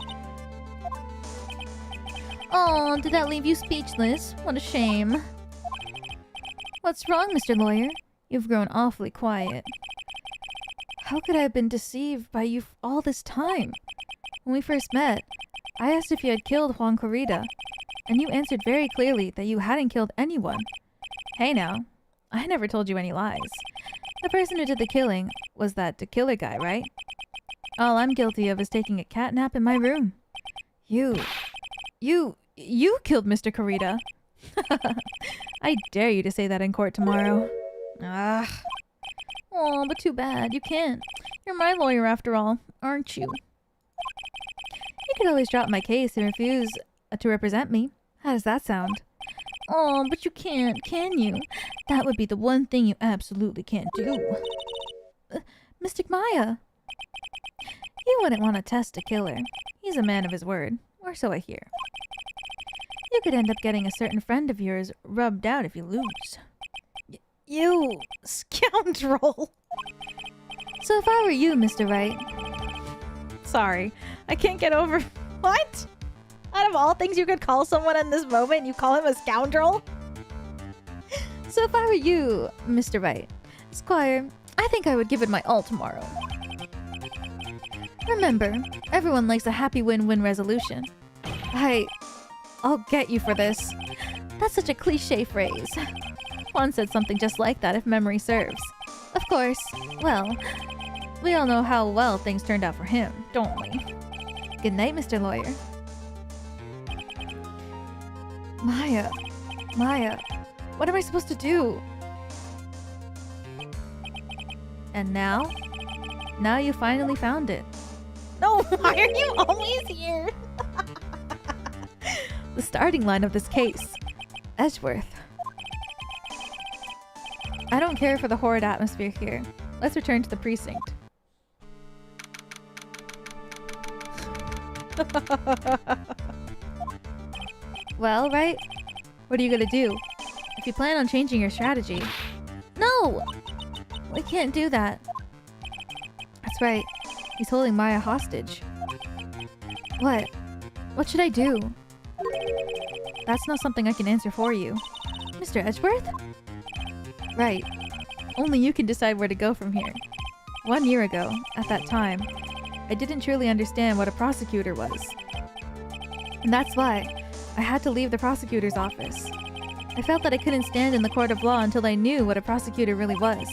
Oh, did that leave you speechless? What a shame. What's wrong, Mr. Lawyer? You've grown awfully quiet. How could I have been deceived by you all this time? When we first met, I asked if you had killed Juan Corita, and you answered very clearly that you hadn't killed anyone. Hey now, I never told you any lies. The person who did the killing was that the killer guy, right? All I'm guilty of is taking a cat nap in my room. You killed Mr. Corita. I dare you to say that in court tomorrow. Ah. Oh, but too bad. You can't. You're my lawyer after all, aren't you? You could always drop my case and refuse to represent me. How does that sound? Oh, but you can't, can you? That would be the one thing you absolutely can't do. Mystic Maya! You wouldn't want to test a killer. He's a man of his word, or so I hear. You could end up getting a certain friend of yours rubbed out if you lose. You scoundrel! So if I were you, Mr. Wright... Sorry, I can't get over... What? Out of all things you could call someone in this moment, you call him a scoundrel? So if I were you, Mr. Wright, Squire, I think I would give it my all tomorrow. Remember, everyone likes a happy win-win resolution. I'll get you for this. That's such a cliche phrase. Juan said something just like that if memory serves. Of course, well, we all know how well things turned out for him, don't we? Good night, Mr. Lawyer. Maya, what am I supposed to do? And now? Now you finally found it. No, why are you always here? The starting line of this case. Edgeworth. I don't care for the horrid atmosphere here. Let's return to the precinct. Well, Wright? What are you gonna do? If you plan on changing your strategy... No! We can't do that. That's right. He's holding Maya hostage. What? What should I do? That's not something I can answer for you. Mr. Edgeworth? Right. Only you can decide where to go from here. 1 year ago, at that time, I didn't truly understand what a prosecutor was. And that's why I had to leave the prosecutor's office. I felt that I couldn't stand in the court of law until I knew what a prosecutor really was.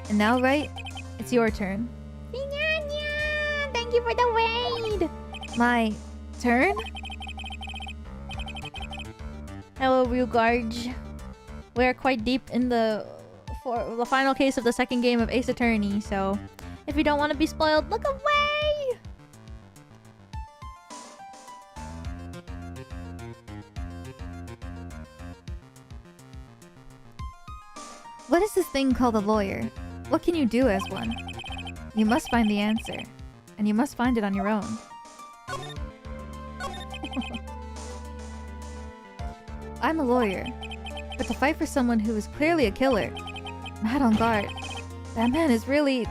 And now, Wright, it's your turn. Finana! Thank you for the raid! My turn? Hello, Engarde. We're quite deep in the final case of the second game of Ace Attorney, so if you don't want to be spoiled, look away! What is this thing called a lawyer? What can you do as one? You must find the answer, and you must find it on your own. I'm a lawyer, but to fight for someone who is clearly a killer, Mad on guard. That man is really...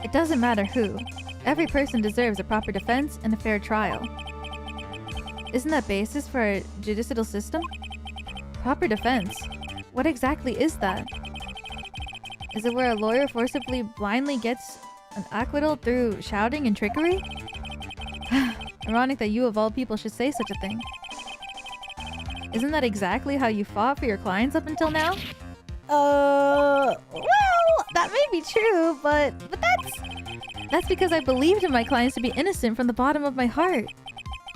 It doesn't matter who. Every person deserves a proper defense and a fair trial. Isn't that basis for a judicial system? Proper defense? What exactly is that? Is it where a lawyer forcibly blindly gets an acquittal through shouting and trickery? Ironic that you of all people should say such a thing. Isn't that exactly how you fought for your clients up until now? Well, that may be true, but that's because I believed in my clients to be innocent from the bottom of my heart.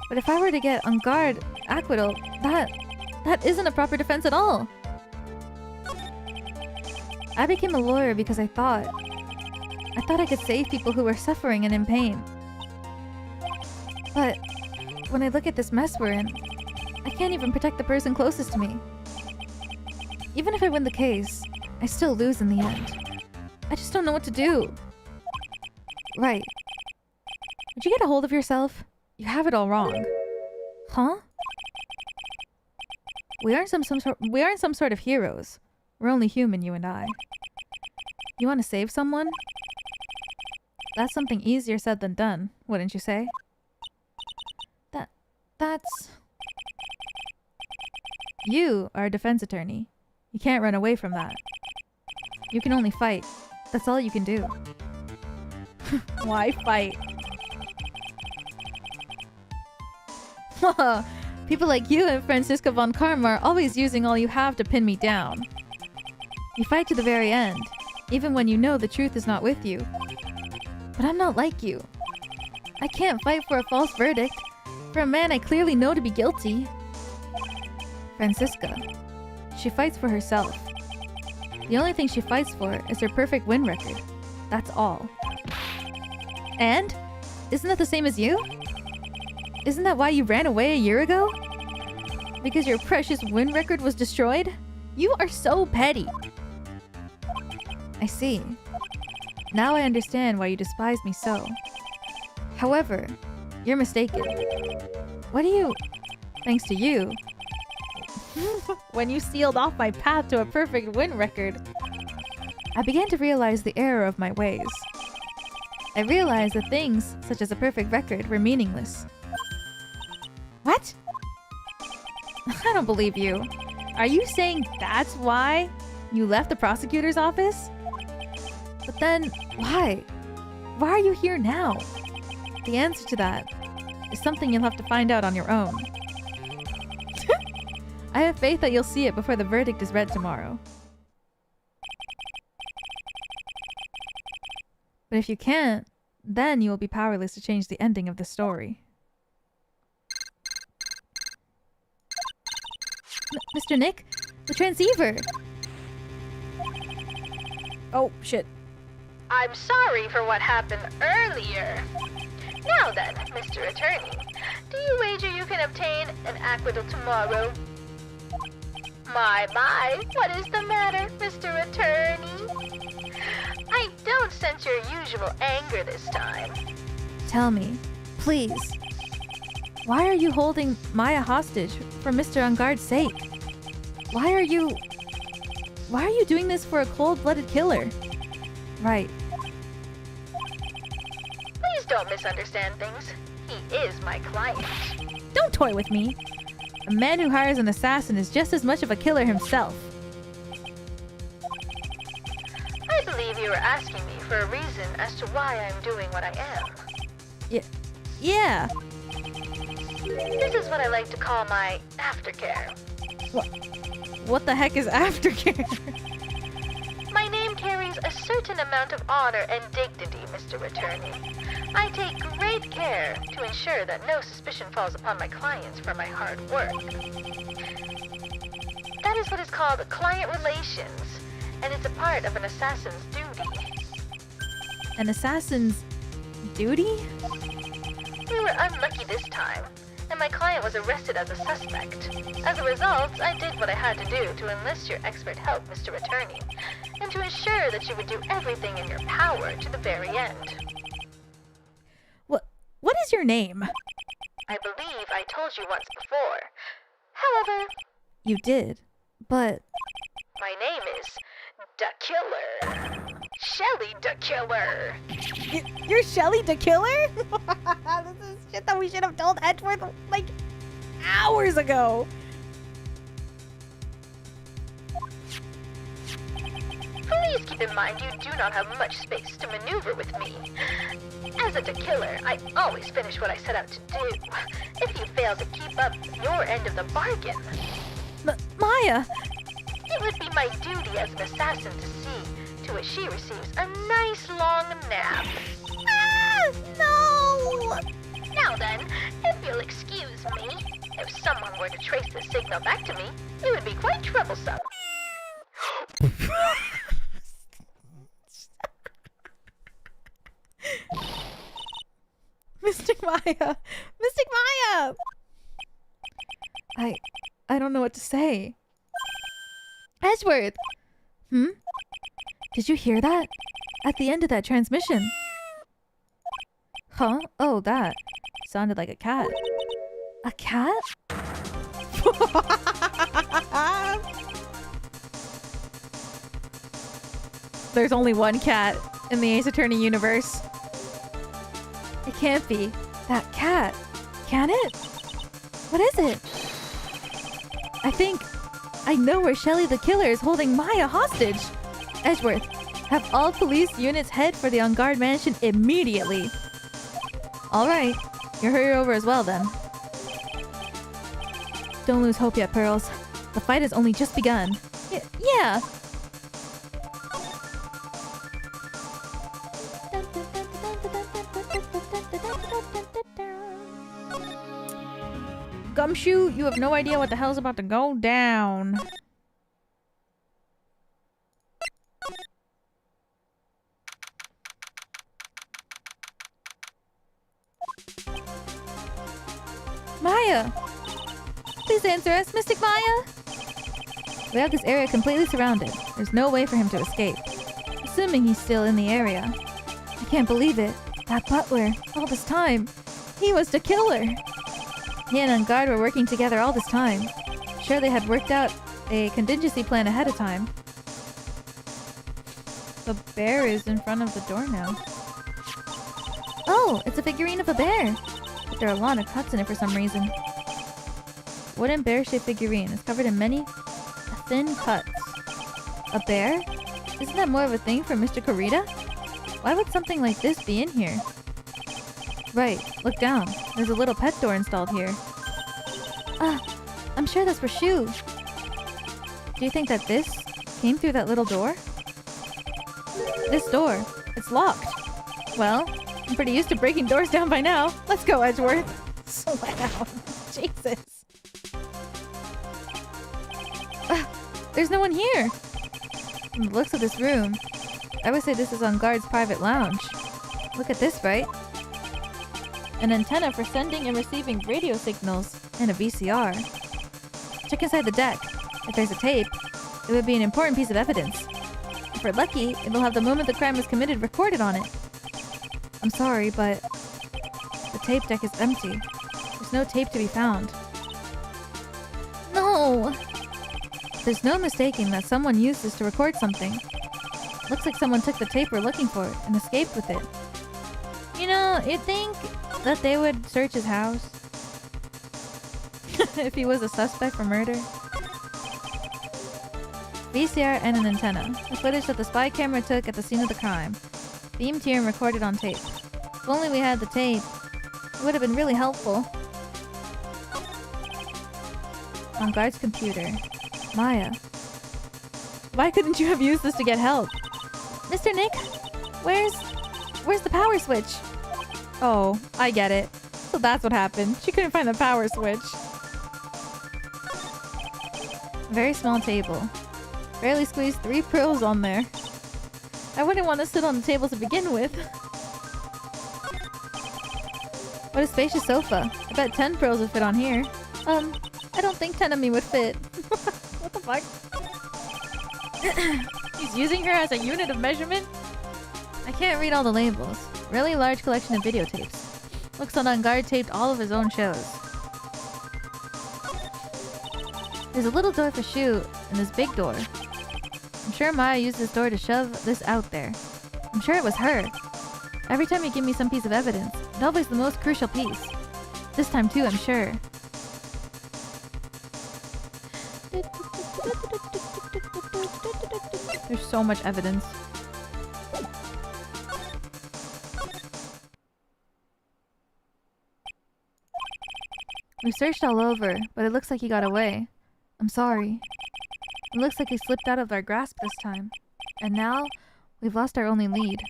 But if I were to get Engarde acquittal, that isn't a proper defense at all. I became a lawyer because I thought I could save people who were suffering and in pain. But when I look at this mess we're in, I can't even protect the person closest to me. Even if I win the case, I still lose in the end. I just don't know what to do. Right. Would you get a hold of yourself? You have it all wrong. Huh? We aren't some sort of heroes. We're only human, you and I. You want to save someone? That's something easier said than done, wouldn't you say? That's... You are a defense attorney. You can't run away from that. You can only fight. That's all you can do. Why fight? People like you and Franziska von Karma are always using all you have to pin me down. You fight to the very end, even when you know the truth is not with you. But I'm not like you. I can't fight for a false verdict, for a man I clearly know to be guilty. Francisca. She fights for herself. The only thing she fights for is her perfect win record. That's all. And? Isn't that the same as you? Isn't that why you ran away a year ago? Because your precious win record was destroyed? You are so petty. I see. Now I understand why you despise me so. However, you're mistaken. What do you... Thanks to you. When you sealed off my path to a perfect win record. I began to realize the error of my ways. I realized that things, such as a perfect record, were meaningless. What? I don't believe you. Are you saying that's why you left the prosecutor's office? But then, why? Why are you here now? The answer to that is something you'll have to find out on your own. I have faith that you'll see it before the verdict is read tomorrow. But if you can't, then you will be powerless to change the ending of the story. Mr. Nick, the transceiver! Oh, shit. I'm sorry for what happened earlier. Now then, Mr. Attorney, do you wager you can obtain an acquittal tomorrow? My, what is the matter, Mr. Attorney? I don't sense your usual anger this time. Tell me, please. Why are you holding Maya hostage for Mr. Engarde's sake? Why are you doing this for a cold-blooded killer? Right. Please don't misunderstand things. He is my client. Don't toy with me. A man who hires an assassin is just as much of a killer himself. I believe you were asking me for a reason as to why I'm doing what I am. Yeah. This is what I like to call my aftercare. What the heck is aftercare? My name carries a certain amount of honor and dignity, Mr. Attorney. I take great care to ensure that no suspicion falls upon my clients for my hard work. That is what is called client relations, and it's a part of an assassin's duty. An assassin's duty? We were unlucky this time, and my client was arrested as a suspect. As a result, I did what I had to do to enlist your expert help, Mr. Attorney, and to ensure that you would do everything in your power to the very end. What is your name? I believe I told you once before. However... You did, but... My name is... Da Killer. Shelly Da Killer. You're Shelly Da Killer? This is shit that we should have told Edgeworth like hours ago. Please keep in mind you do not have much space to maneuver with me. As a Da Killer, I always finish what I set out to do. If you fail to keep up your end of the bargain... Maya! It would be my duty as an assassin to see to it she receives a nice long nap. Ah! No! Now then, if you'll excuse me, if someone were to trace the signal back to me, it would be quite troublesome. Mystic Maya! Mystic Maya! I don't know what to say. Edgeworth! Did you hear that? At the end of that transmission. Huh? Oh, that. Sounded like a cat. A cat? There's only one cat in the Ace Attorney universe. It can't be. That cat. Can it? What is it? I think I know where Shelly the Killer is holding Maya hostage. Edgeworth, have all police units head for the Engarde mansion immediately. Alright, you hurry over as well then. Don't lose hope yet, Pearls. The fight has only just begun. Yeah! Gumshoe, you have no idea what the hell's about to go down. Maya! Please answer us, Mystic Maya! We have this area completely surrounded. There's no way for him to escape. Assuming he's still in the area. I can't believe it. That butler, all this time. He was the killer! He and Engarde were working together all this time. Sure, they had worked out a contingency plan ahead of time. The bear is in front of the door now. Oh, it's a figurine of a bear! But there are a lot of cuts in it for some reason. Wooden bear-shaped figurine is covered in many thin cuts. A bear? Isn't that more of a thing for Mr. Kurita? Why would something like this be in here? Right, look down. There's a little pet door installed here. Ah, I'm sure that's for Shu. Do you think that this came through that little door? This door, it's locked. Well, I'm pretty used to breaking doors down by now. Let's go, Edgeworth. Slow down. Jesus. There's no one here. From the looks of this room, I would say this is Engarde's private lounge. Look at this, Wright. An antenna for sending and receiving radio signals, and a VCR. Check inside the deck. If there's a tape, it would be an important piece of evidence. If we're lucky, it'll have the moment the crime was committed recorded on it. I'm sorry, but the tape deck is empty. There's no tape to be found. No! There's no mistaking that someone used this to record something. Looks like someone took the tape we're looking for and escaped with it. You know, you'd think that they would search his house if he was a suspect for murder. VCR and an antenna. The footage that the spy camera took at the scene of the crime. Beamed here and recorded on tape. If only we had the tape, it would have been really helpful. Engarde's computer. Maya. Why couldn't you have used this to get help? Mr. Nick, where's the power switch? Oh, I get it. So that's what happened. She couldn't find the power switch. Very small table. Barely squeezed 3 pearls on there. I wouldn't want to sit on the table to begin with. What a spacious sofa. I bet 10 pearls would fit on here. I don't think 10 of me would fit. What the fuck? He's using her as a unit of measurement? I can't read all the labels. Really large collection of videotapes. Looks like Engarde taped all of his own shows. There's a little door for Shu and this big door. I'm sure Maya used this door to shove this out there. I'm sure it was her. Every time you give me some piece of evidence, it's always the most crucial piece. This time too, I'm sure. There's so much evidence. We searched all over, but it looks like he got away. I'm sorry. It looks like he slipped out of our grasp this time. And now, we've lost our only lead.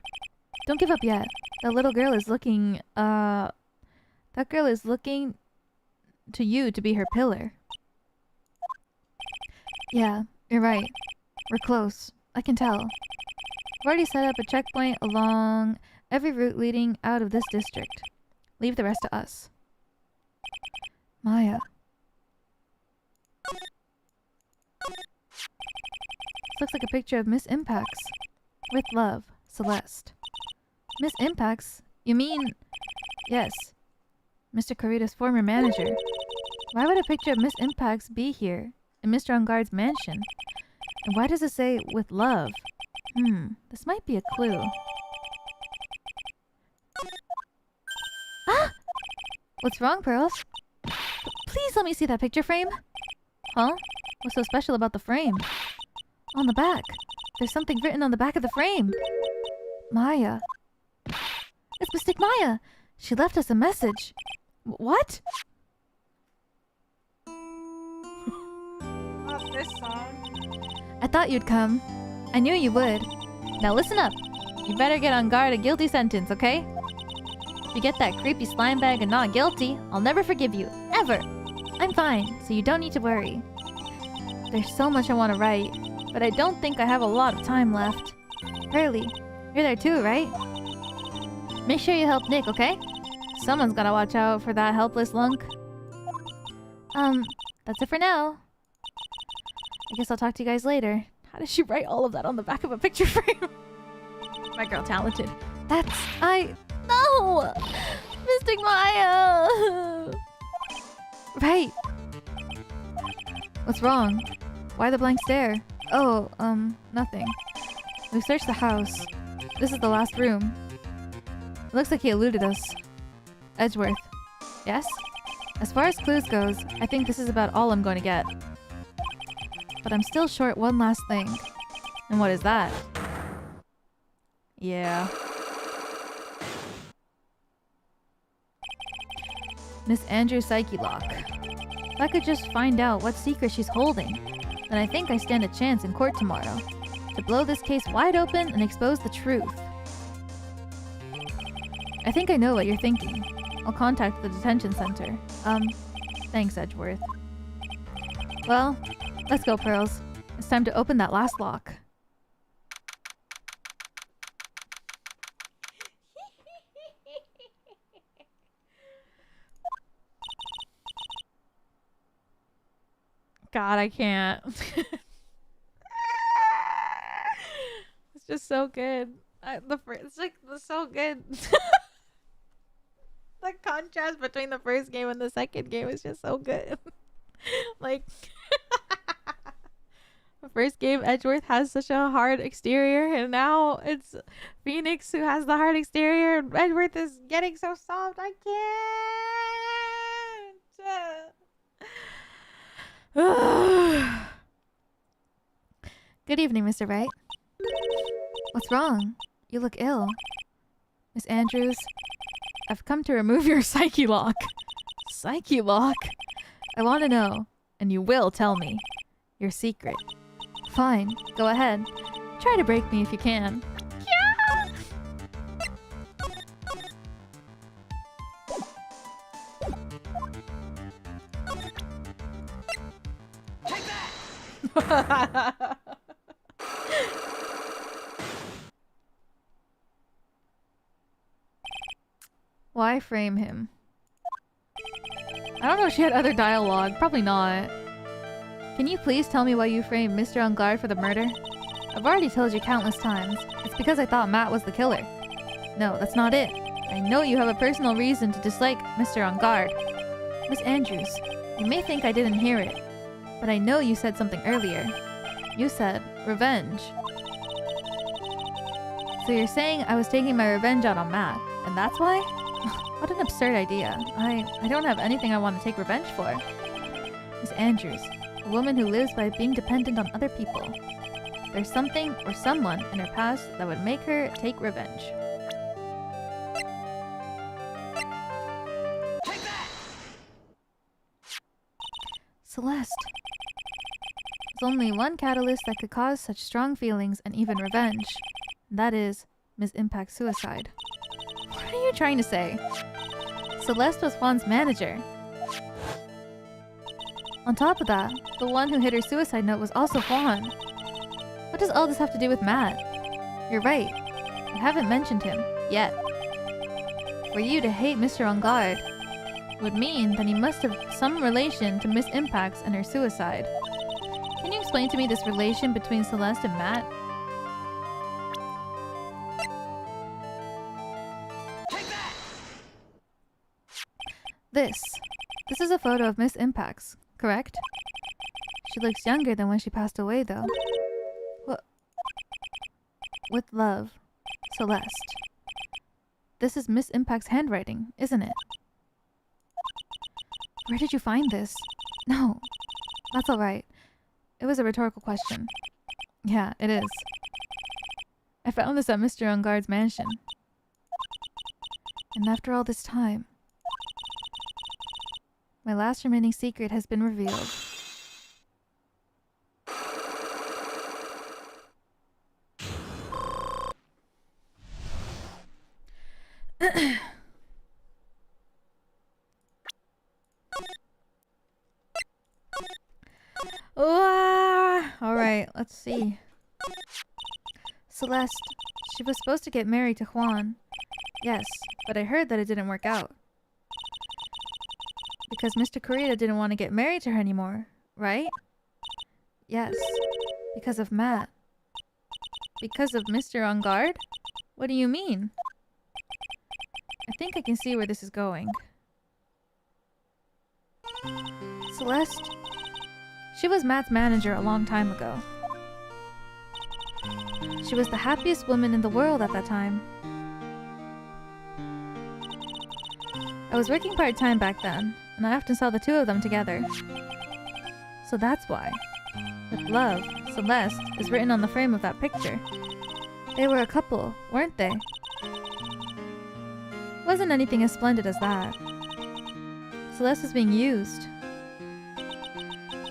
Don't give up yet. That little girl is looking, that girl is looking to you to be her pillar. Yeah, you're right. We're close. I can tell. I've already set up a checkpoint along every route leading out of this district. Leave the rest to us. Maya. This looks like a picture of Miss Impax. With love, Celeste. Miss Impax? You mean... Yes. Mr. Kurita's former manager. Why would a picture of Miss Impax be here in Mr. Engarde's mansion? And why does it say, with love? This might be a clue. Ah! What's wrong, Pearls? Please let me see that picture frame. Huh? What's so special about the frame? On the back. There's something written on the back of the frame. Maya. It's Mystic Maya. She left us a message. What? Not this song. I thought you'd come. I knew you would. Now listen up. You better get Engarde a guilty sentence, okay? If you get that creepy slime bag and not guilty, I'll never forgive you. Ever! I'm fine, so you don't need to worry. There's so much I want to write, but I don't think I have a lot of time left. Hurley, you're there too, right? Make sure you help Nick, okay? Someone's gotta watch out for that helpless lunk. That's it for now. I guess I'll talk to you guys later. How did she write all of that on the back of a picture frame? My girl talented. No! Mystic Maya! Right. What's wrong? Why the blank stare? Oh, nothing. We've searched the house. This is the last room. It looks like he eluded us. Edgeworth. Yes? As far as clues goes, I think this is about all I'm going to get. But I'm still short one last thing. And what is that? Yeah. Miss Andrews' psyche-lock. If I could just find out what secret she's holding, then I think I stand a chance in court tomorrow to blow this case wide open and expose the truth. I think I know what you're thinking. I'll contact the detention center. Thanks, Edgeworth. Well, let's go, Pearls. It's time to open that last lock. God, I can't. It's just so good. It's like so good. The contrast between the first game and the second game is just so good. Like, the first game, Edgeworth has such a hard exterior, and now it's Phoenix who has the hard exterior, and Edgeworth is getting so soft. I can't. Good evening, Mr. Wright. What's wrong? You look ill. Miss Andrews, I've come to remove your psyche-lock. Psyche-lock? I want to know, and you will tell me, your secret. Fine, go ahead. Try to break me if you can. Yeah! Take that! Why frame him? I don't know if she had other dialogue. Probably not. Can you please tell me why you framed Mr. Engarde for the murder? I've already told you countless times. It's because I thought Matt was the killer. No, that's not it. I know you have a personal reason to dislike Mr. Engarde. Miss Andrews, you may think I didn't hear it, but I know you said something earlier. You said revenge. So you're saying I was taking my revenge out on Matt, and that's why? What an absurd idea. I don't have anything I want to take revenge for. Miss Andrews, a woman who lives by being dependent on other people. There's something or someone in her past that would make her take revenge. Take that! Celeste. There's only one catalyst that could cause such strong feelings and even revenge. And that is Ms. Impact's suicide. What are you trying to say? Celeste was Juan's manager. On top of that, the one who hid her suicide note was also Juan. What does all this have to do with Matt? You're right. You haven't mentioned him. Yet. For you to hate Mr. Engarde would mean that he must have some relation to Miss Impact's and her suicide. Can you explain to me this relation between Celeste and Matt? This is a photo of Miss Impact's, correct? She looks younger than when she passed away, though. What? With love, Celeste. This is Miss Impact's handwriting, isn't it? Where did you find this? No, that's alright. It was a rhetorical question. Yeah, it is. I found this at Mr. Engarde's mansion. And after all this time, my last remaining secret has been revealed. let's see. Celeste. She was supposed to get married to Juan. Yes, but I heard that it didn't work out. Because Mr. Kurita didn't want to get married to her anymore, right? Yes. Because of Matt. Because of Mr. Engarde? What do you mean? I think I can see where this is going. Celeste? She was Matt's manager a long time ago. She was the happiest woman in the world at that time. I was working part-time back then, and I often saw the two of them together. So that's why. With love, Celeste is written on the frame of that picture. They were a couple, weren't they? Wasn't anything as splendid as that. Celeste was being used.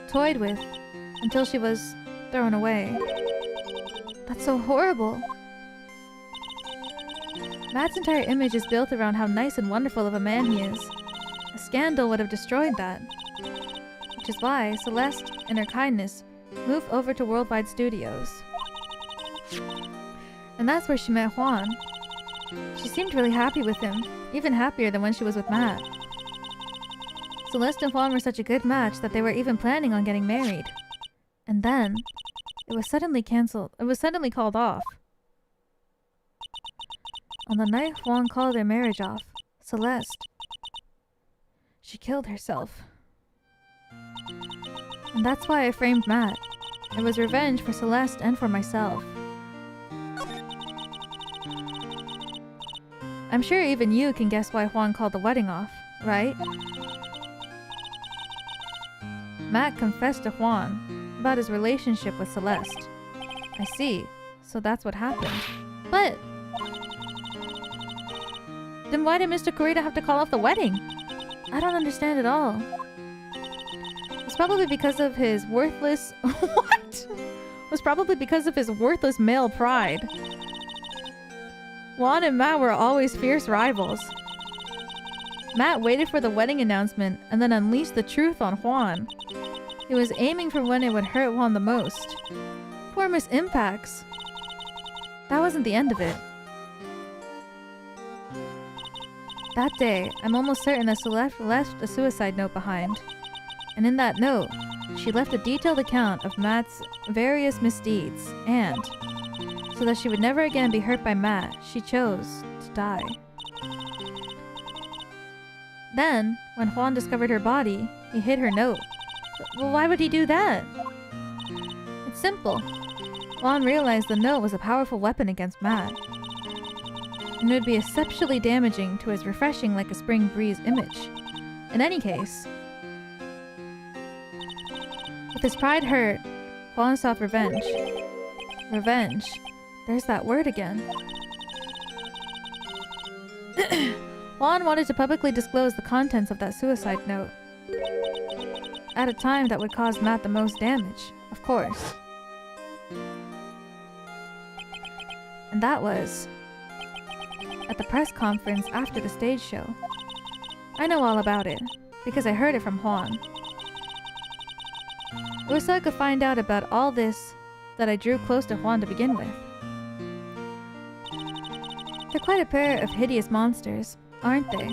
Toyed with, until she was thrown away. That's so horrible. Matt's entire image is built around how nice and wonderful of a man he is. A scandal would have destroyed that. Which is why Celeste, in her kindness, moved over to Worldwide Studios. And that's where she met Juan. She seemed really happy with him, even happier than when she was with Matt. Celeste and Juan were such a good match that they were even planning on getting married. And then, it was suddenly cancelled. It was suddenly called off. On the night Juan called their marriage off, Celeste, she killed herself. And that's why I framed Matt. It was revenge for Celeste and for myself. I'm sure even you can guess why Juan called the wedding off, right? Matt confessed to Juan about his relationship with Celeste. I see. So that's what happened. But then why did Mr. Kurita have to call off the wedding? I don't understand at all. It's probably because of his worthless... What? It was probably because of his worthless male pride. Juan and Matt were always fierce rivals. Matt waited for the wedding announcement and then unleashed the truth on Juan. He was aiming for when it would hurt Juan the most. Poor Miss Impacts. That wasn't the end of it. That day, I'm almost certain that Celeste left a suicide note behind. And in that note, she left a detailed account of Matt's various misdeeds, and, so that she would never again be hurt by Matt, she chose to die. Then, when Juan discovered her body, he hid her note. Well, why would he do that? It's simple. Juan realized the note was a powerful weapon against Matt. And it would be exceptionally damaging to his refreshing like a spring breeze image. In any case, with his pride hurt, Juan sought revenge. Revenge. There's that word again. Juan wanted to publicly disclose the contents of that suicide note. At a time that would cause Matt the most damage, of course. And that was at the press conference after the stage show. I know all about it, because I heard it from Juan. It was so I could find out about all this that I drew close to Juan to begin with. They're quite a pair of hideous monsters, aren't they?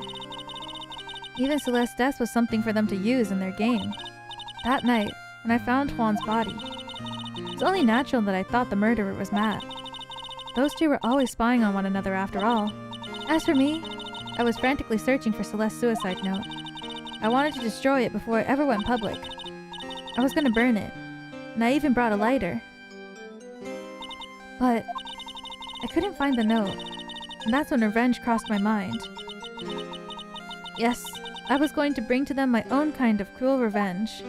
Even Celeste's death was something for them to use in their game. That night, when I found Juan's body, it's only natural that I thought the murderer was Matt. Those two were always spying on one another after all. As for me, I was frantically searching for Celeste's suicide note. I wanted to destroy it before it ever went public. I was gonna burn it, and I even brought a lighter. But I couldn't find the note, and that's when revenge crossed my mind. Yes, I was going to bring to them my own kind of cruel revenge.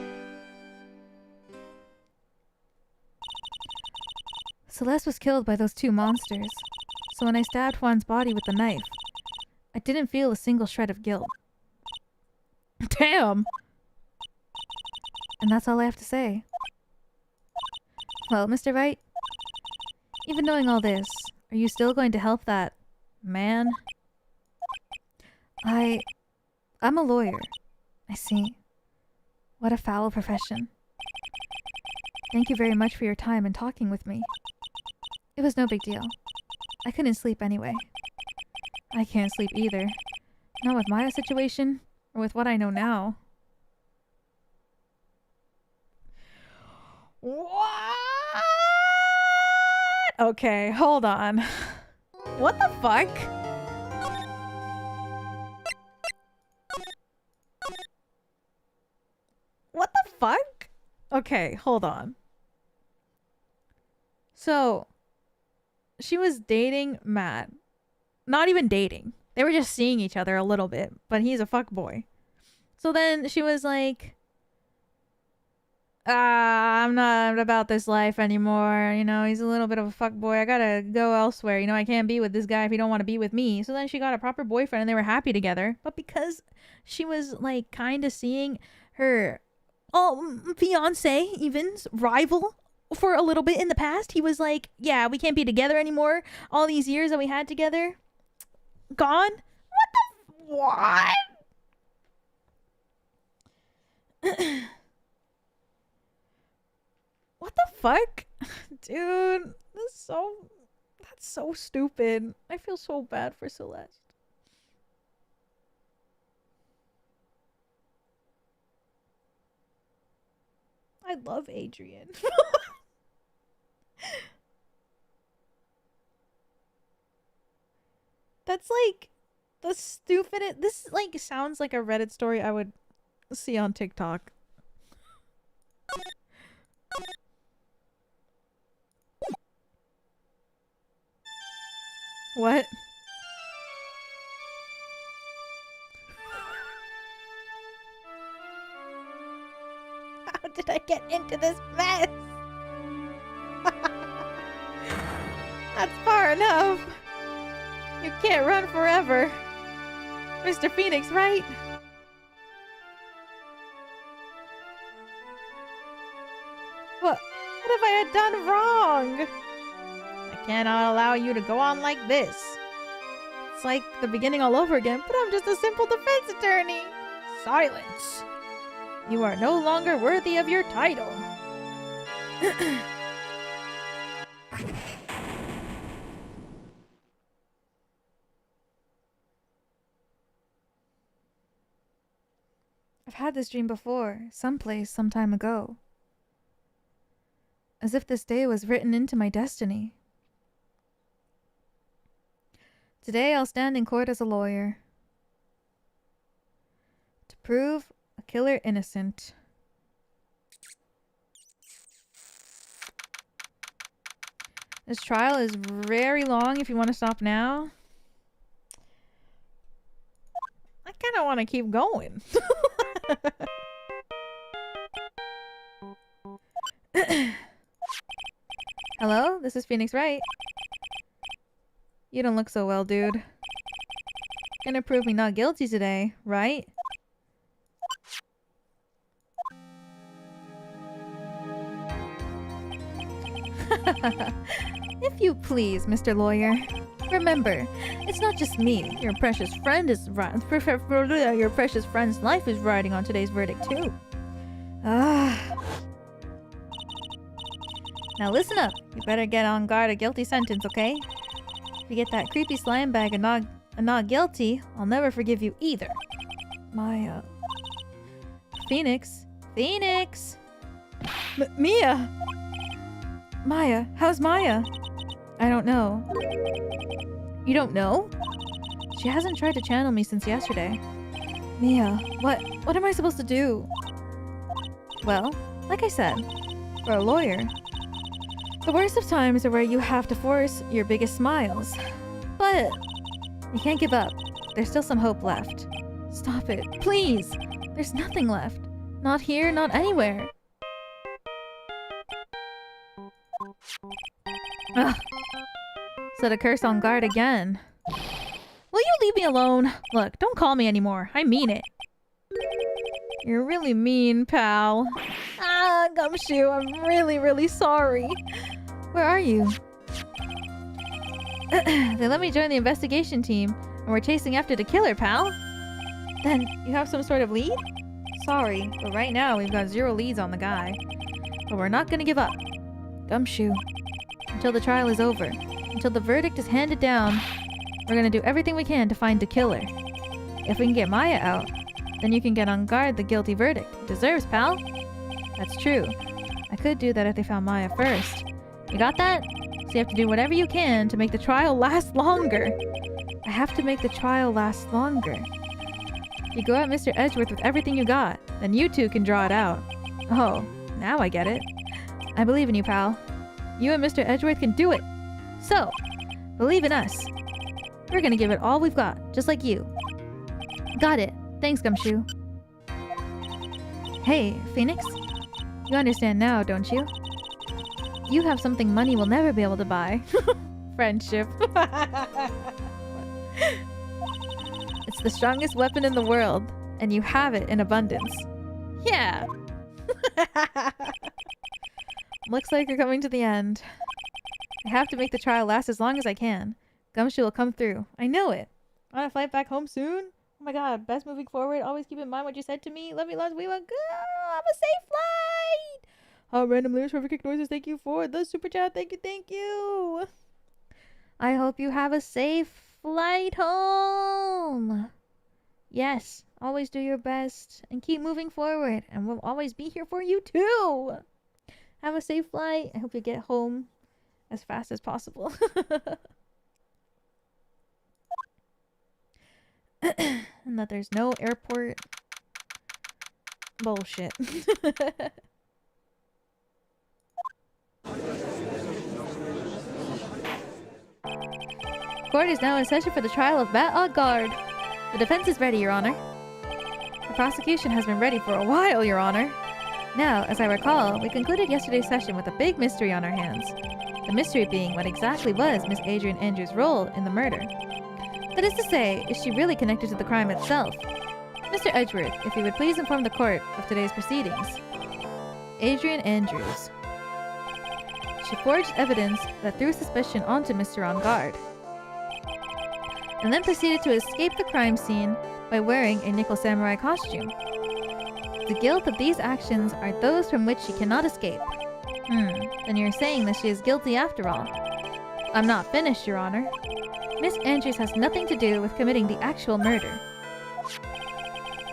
Celeste was killed by those two monsters, so when I stabbed Juan's body with the knife, I didn't feel a single shred of guilt. Damn! And that's all I have to say. Well, Mr. Wright, even knowing all this, are you still going to help that man? I'm a lawyer. I see. What a foul profession. Thank you very much for your time and talking with me. It was no big deal. I couldn't sleep anyway. I can't sleep either. Not with Maya's situation, or with what I know now. What? Okay, hold on. What the fuck? What the fuck? Okay, hold on. So, she was dating Matt. Not even dating. They were just seeing each other a little bit, but he's a fuckboy. So then she was like, I'm not about this life anymore. You know, he's a little bit of a fuckboy. I gotta go elsewhere. You know, I can't be with this guy if he don't want to be with me. So then she got a proper boyfriend and they were happy together. But because she was like kind of seeing her fiance, even's rival for a little bit in the past, he was like, yeah, we can't be together anymore. All these years that we had together, gone. What? What the fuck? Dude, that's so stupid. I feel so bad for Celeste. I love Adrian. That's like the stupidest. This like sounds like a Reddit story I would see on TikTok. What? How did I get into this mess? That's far enough. You can't run forever. Mr. Phoenix, right? What have I done wrong? I cannot allow you to go on like this. It's like the beginning all over again, but I'm just a simple defense attorney. Silence. You are no longer worthy of your title. I've had this dream before, someplace, some time ago. As if this day was written into my destiny. Today I'll stand in court as a lawyer. To prove a killer innocent. This trial is very long if you want to stop now. I kind of want to keep going. Hello, this is Phoenix Wright. You don't look so well, dude. Gonna prove me not guilty today, right? If you please, Mr. Lawyer. Remember, it's not just me. Your precious friend is your precious friend's life is riding on today's verdict too. Now listen up. You better get on guard a guilty sentence, okay? If you get that creepy slime bag and not guilty, I'll never forgive you either. Maya. Phoenix. Phoenix! Mia! Maya. How's Maya? I don't know. You don't know? She hasn't tried to channel me since yesterday. Mia, what am I supposed to do? Well, like I said, for a lawyer, the worst of times are where you have to force your biggest smiles. But you can't give up. There's still some hope left. Stop it, please! There's nothing left. Not here, not anywhere. Ugh. Set a curse on guard again. Will you leave me alone? Look, don't call me anymore. I mean it. You're really mean, pal. Ah, Gumshoe, I'm really, really sorry. Where are you? They let me join the investigation team, and we're chasing after the killer, pal. Then, you have some sort of lead? Sorry, but right now we've got 0 leads on the guy. But we're not gonna give up. Gumshoe. Until the trial is over. Until the verdict is handed down. We're gonna do everything we can to find the killer. If we can get Maya out, then you can get Engarde the guilty verdict. It deserves, pal. That's true. I could do that if they found Maya first. You got that? So you have to do whatever you can to make the trial last longer. I have to make the trial last longer. You go at Mr. Edgeworth with everything you got, then you two can draw it out. Oh, now I get it. I believe in you, pal. You and Mr. Edgeworth can do it. So, believe in us. We're gonna give it all we've got, just like you. Got it. Thanks, Gumshoe. Hey, Phoenix. You understand now, don't you? You have something money will never be able to buy. Friendship. It's the strongest weapon in the world, and you have it in abundance. Yeah! Looks like you're coming to the end. I have to make the trial last as long as I can. Gumshoe will come through. I know it. Want to flight back home soon? Oh my god, best moving forward. Always keep in mind what you said to me. Love you lots. We will go. Have a safe flight! Oh, random lyrics, perfect noises. Thank you for the super chat. Thank you, thank you. I hope you have a safe flight home. Yes, always do your best and keep moving forward, and we'll always be here for you too. Have a safe flight. I hope you get home as fast as possible. And that there's no airport bullshit. Court is now in session for the trial of Matt Engarde. The defense is ready, Your Honor. The prosecution has been ready for a while, Your Honor. Now, as I recall, we concluded yesterday's session with a big mystery on our hands. The mystery being what exactly was Miss Adrian Andrews' role in the murder. That is to say, is she really connected to the crime itself? Mr. Edgeworth, if you would please inform the court of today's proceedings. Adrian Andrews. She forged evidence that threw suspicion onto Mr. Engarde, and then proceeded to escape the crime scene by wearing a nickel samurai costume. The guilt of these actions are those from which she cannot escape. Then you're saying that she is guilty after all. I'm not finished, Your Honor. Miss Andrews has nothing to do with committing the actual murder.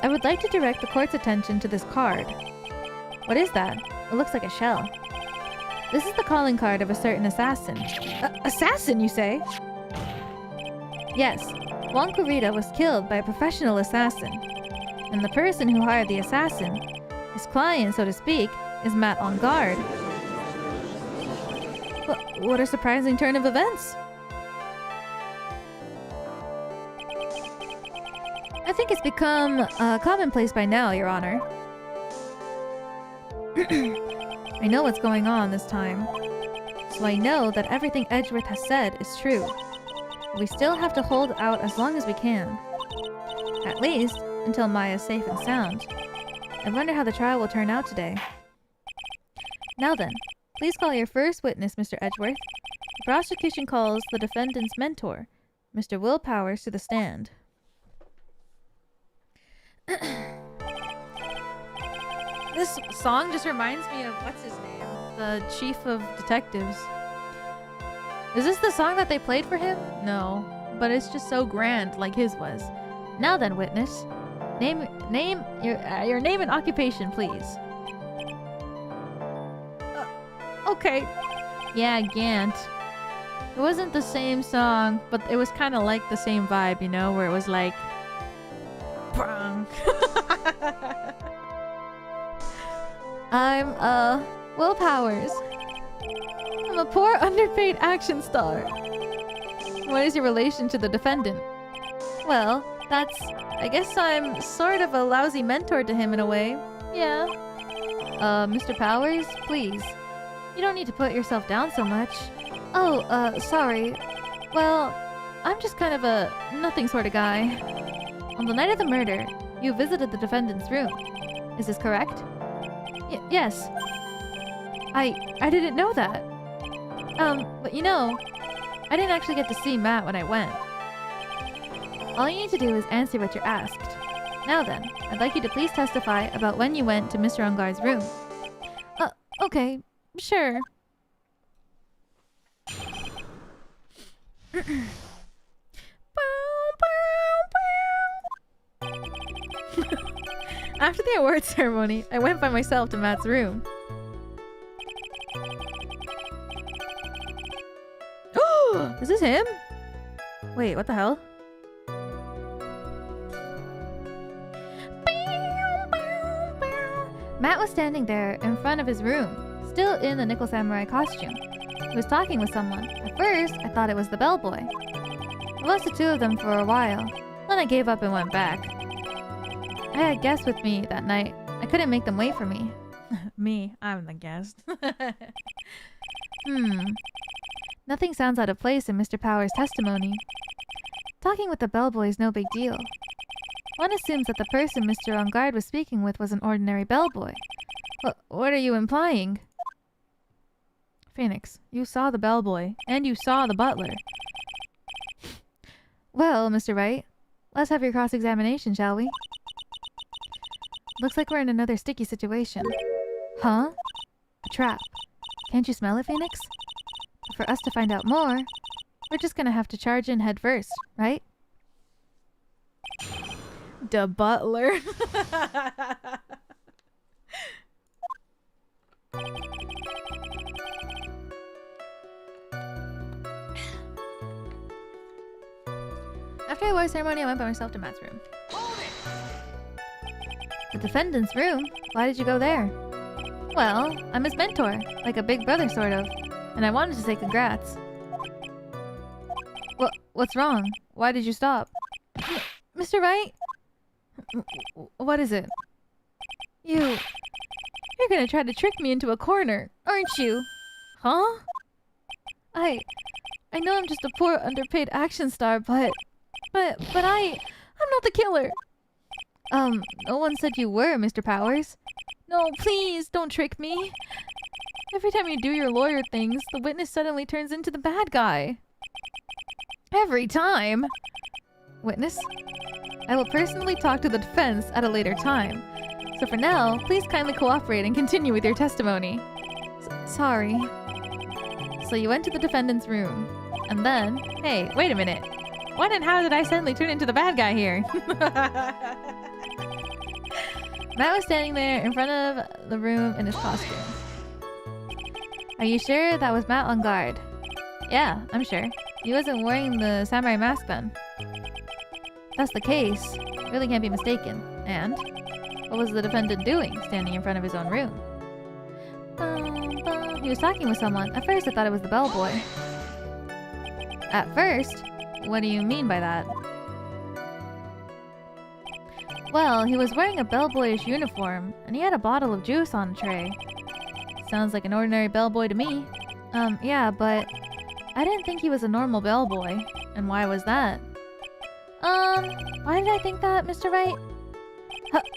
I would like to direct the court's attention to this card. What is that? It looks like a shell. This is the calling card of a certain assassin. Assassin, you say? Yes, Juan Corrida was killed by a professional assassin. And the person who hired the assassin, his client, so to speak, is Matt Engarde. What a surprising turn of events! I think it's become commonplace by now, Your Honor. I know what's going on this time, so I know that everything Edgeworth has said is true. We still have to hold out as long as we can. At least, until Maya is safe and sound. I wonder how the trial will turn out today. Now then, please call your first witness, Mr. Edgeworth. The prosecution calls the defendant's mentor, Mr. Will Powers, to the stand. This song just reminds me of, what's his name? The chief of detectives. Is this the song that they played for him? No, but it's just so grand, like his was. Now then, witness. Name your name and occupation, please. Okay. Yeah, Gant. It wasn't the same song, but it was kind of like the same vibe, you know, where it was like... I'm, Will Powers. I'm a poor, underpaid action star. What is your relation to the defendant? Well, I guess I'm sort of a lousy mentor to him in a way. Yeah. Mr. Powers, please. You don't need to put yourself down so much. Oh, sorry. Well, I'm just kind of a nothing sort of guy. On the night of the murder, you visited the defendant's room. Is this correct? Yes. I didn't know that. But you know, I didn't actually get to see Matt when I went. All you need to do is answer what you're asked. Now then, I'd like you to please testify about when you went to Mr. Engarde's room. Okay, sure. After the award ceremony, I went by myself to Matt's room. Is this him? Wait, what the hell? Matt was standing there in front of his room, still in the Nickel Samurai costume. He was talking with someone. At first, I thought it was the bellboy. I watched the two of them for a while. Then I gave up and went back. I had guests with me that night. I couldn't make them wait for me. Me, I'm the guest. Nothing sounds out of place in Mr. Power's testimony. Talking with the bellboy is no big deal. One assumes that the person Mr. Engarde was speaking with was an ordinary bellboy. What are you implying? Phoenix, you saw the bellboy, and you saw the butler. Well, Mr. Wright, let's have your cross-examination, shall we? Looks like we're in another sticky situation. Huh? A trap. Can't you smell it, Phoenix? But for us to find out more, we're just gonna have to charge in head first, right? The butler. After the award ceremony, I went by myself to Matt's room. The defendant's room? Why did you go there? Well, I'm his mentor, like a big brother sort of, and I wanted to say congrats. What's wrong? Why did you stop? Mr. Wright? What is it? You're gonna try to trick me into a corner, aren't you? Huh? I know I'm just a poor underpaid action star, but I'm not the killer. No one said you were, Mr. Powers. No, please, don't trick me. Every time you do your lawyer things, the witness suddenly turns into the bad guy. Every time! Witness? I will personally talk to the defense at a later time. So for now, please kindly cooperate and continue with your testimony. Sorry. So you went to the defendant's room. And then... Hey, wait a minute. When and how did I suddenly turn into the bad guy here? Matt was standing there in front of the room in his costume. Are you sure that was Matt Engarde? Yeah, I'm sure. He wasn't wearing the samurai mask then. If that's the case, really can't be mistaken. And? What was the defendant doing, standing in front of his own room? He was talking with someone. At first I thought it was the bellboy. At first? What do you mean by that? Well, he was wearing a bellboyish uniform, and he had a bottle of juice on a tray. Sounds like an ordinary bellboy to me. Yeah, but I didn't think he was a normal bellboy. And why was that? Why did I think that, Mr. Wright?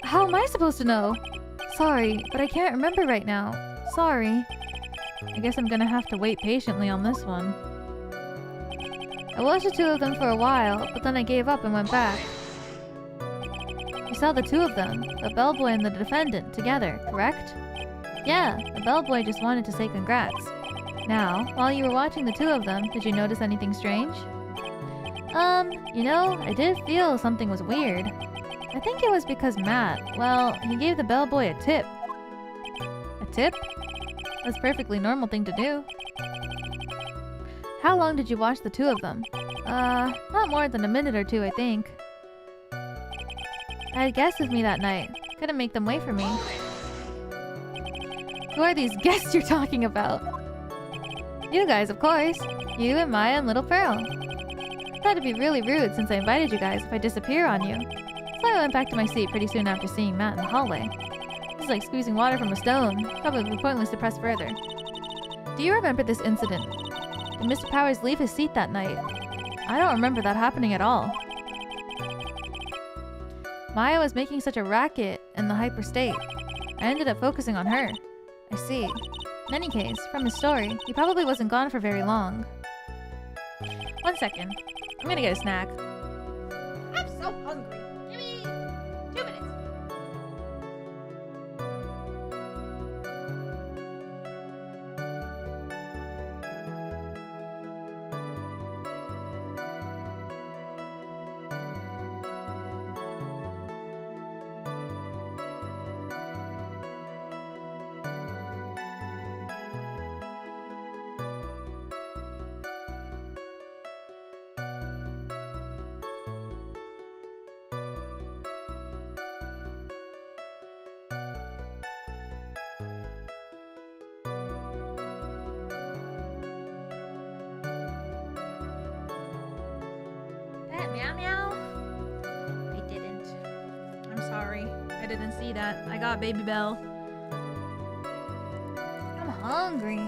How am I supposed to know? Sorry, but I can't remember right now. Sorry. I guess I'm gonna have to wait patiently on this one. I watched the two of them for a while, but then I gave up and went back. You saw the two of them, the bellboy and the defendant, together, correct? Yeah, the bellboy just wanted to say congrats. Now, while you were watching the two of them, did you notice anything strange? You know, I did feel something was weird. I think it was because Matt, well, he gave the bellboy a tip. A tip? That's a perfectly normal thing to do. How long did you watch the two of them? Not more than a minute or two, I think. I had guests with me that night. Couldn't make them wait for me. Who are these guests you're talking about? You guys, of course. You and Maya and Little Pearl. I thought it'd be really rude since I invited you guys if I disappear on you. So I went back to my seat pretty soon after seeing Matt in the hallway. This is like squeezing water from a stone. Probably pointless to press further. Do you remember this incident? Did Mr. Powers leave his seat that night? I don't remember that happening at all. Maya was making such a racket in the hyper state. I ended up focusing on her. I see. In any case, from his story, he probably wasn't gone for very long. 1 second. I'm gonna get a snack. I'm so hungry. Give me 2 minutes. get meow meow? I didn't. I'm sorry. I didn't see that. I got Baby Bell. I'm hungry.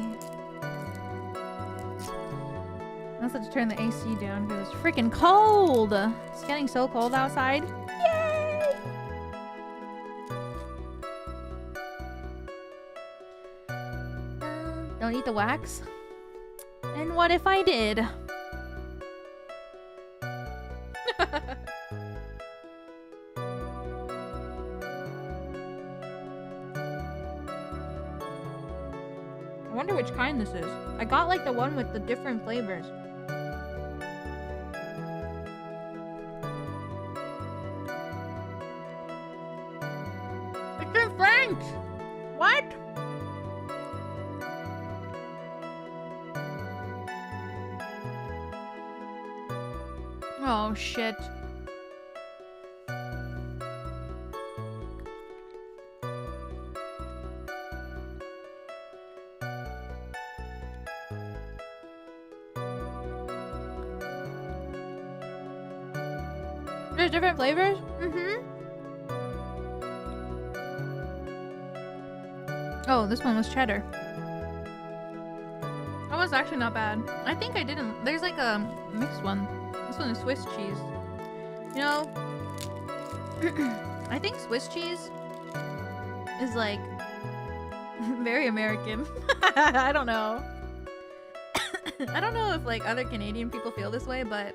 I also have to turn the AC down because it's freaking cold. It's getting so cold outside. Yay! Don't eat the wax. And what if I did? I wonder which kind this is. I got like the one with the different flavors. It's in French! What? Oh shit. There's different flavors? Oh, this one was cheddar. That was actually not bad. I think I didn't. There's like a mixed one. This one is Swiss cheese. You know, I think Swiss cheese is like very American. I don't know. I don't know if like other Canadian people feel this way, but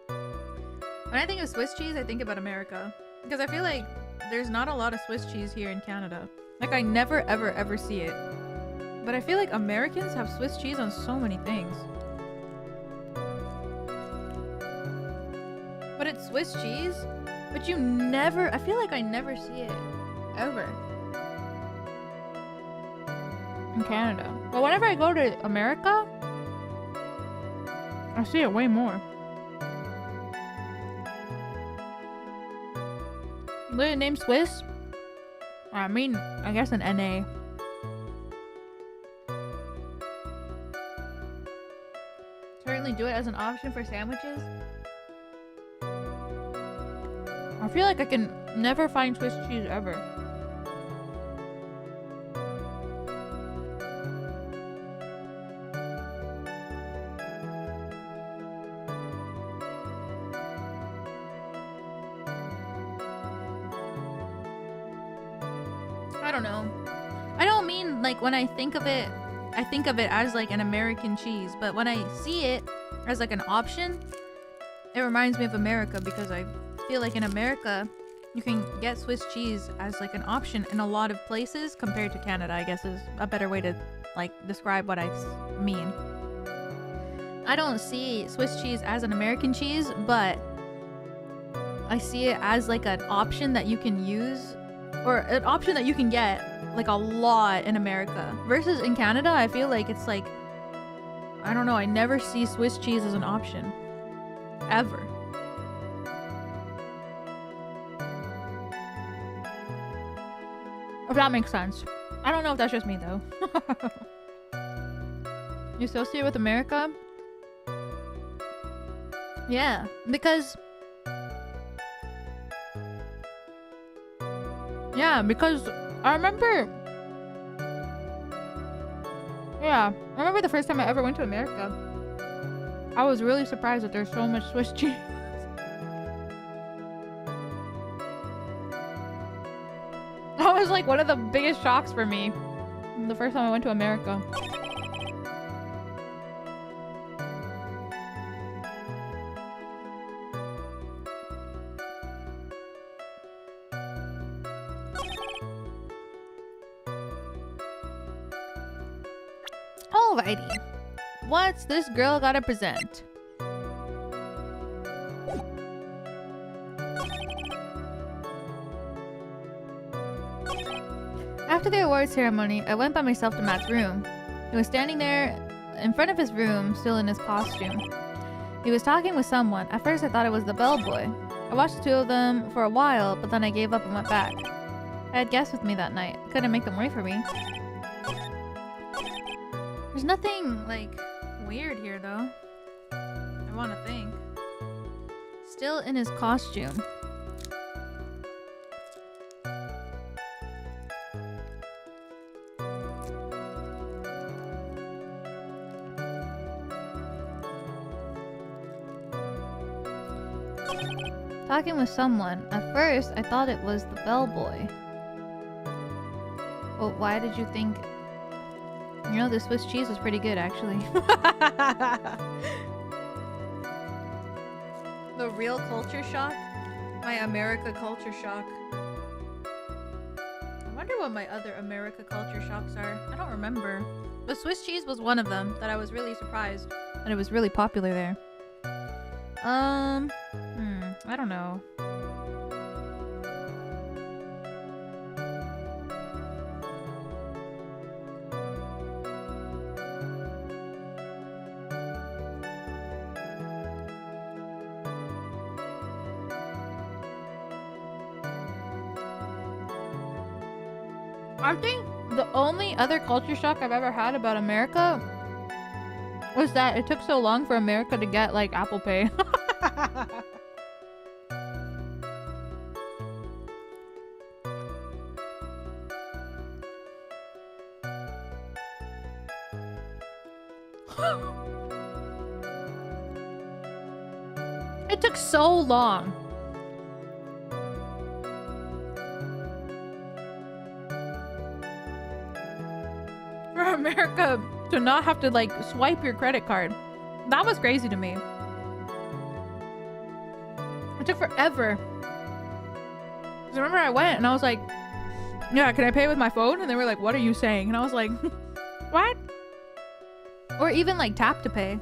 when I think of Swiss cheese, I think about America. Because I feel like there's not a lot of Swiss cheese here in Canada. Like I never ever ever see it. But I feel like Americans have Swiss cheese on so many things. But it's Swiss cheese, but you never, I feel like I never see it, ever. In Canada. But whenever I go to America, I see it way more. The name Swiss? I mean, I guess an NA. Certainly do it as an option for sandwiches. I feel like I can never find Swiss cheese ever. I don't know. I don't mean like when I think of it as like an American cheese, but when I see it as like an option, it reminds me of America because I feel like in America you can get Swiss cheese as like an option in a lot of places compared to Canada, I guess is a better way to like describe what I mean. I don't see Swiss cheese as an American cheese, but I see it as like an option that you can use or an option that you can get like a lot in America versus in Canada. I feel like it's like, I don't know, I never see Swiss cheese as an option ever. If that makes sense. I don't know if that's just me though. You associate with America? Yeah, because I remember the first time I ever went to America. I was really surprised that there's so much Swiss cheese. That was like one of the biggest shocks for me the first time I went to America. Alrighty. What's this girl gotta present? After the award ceremony, I went by myself to Matt's room. He was standing there in front of his room, still in his costume. He was talking with someone. At first I thought it was the bellboy. I watched the two of them for a while, but then I gave up and went back. I had guests with me that night. Couldn't make them wait for me. There's nothing, like, weird here, though. I want to think. still in his costume. Talking with someone. At first, I thought it was the bellboy. Well, why did you think... You know, the Swiss cheese was pretty good, actually. The real culture shock? My America culture shock. I wonder what my other America culture shocks are. I don't remember. The Swiss cheese was one of them that I was really surprised. And it was really popular there. I don't know. I think the only other culture shock I've ever had about America was that it took so long for America to get, like, Apple Pay. It took so long. For America to not have to, like, swipe your credit card. That was crazy to me. It took forever. 'Cause I remember I went and I was like, yeah, can I pay with my phone? And they were like, what are you saying? And I was like, what? Or even like tap to pay.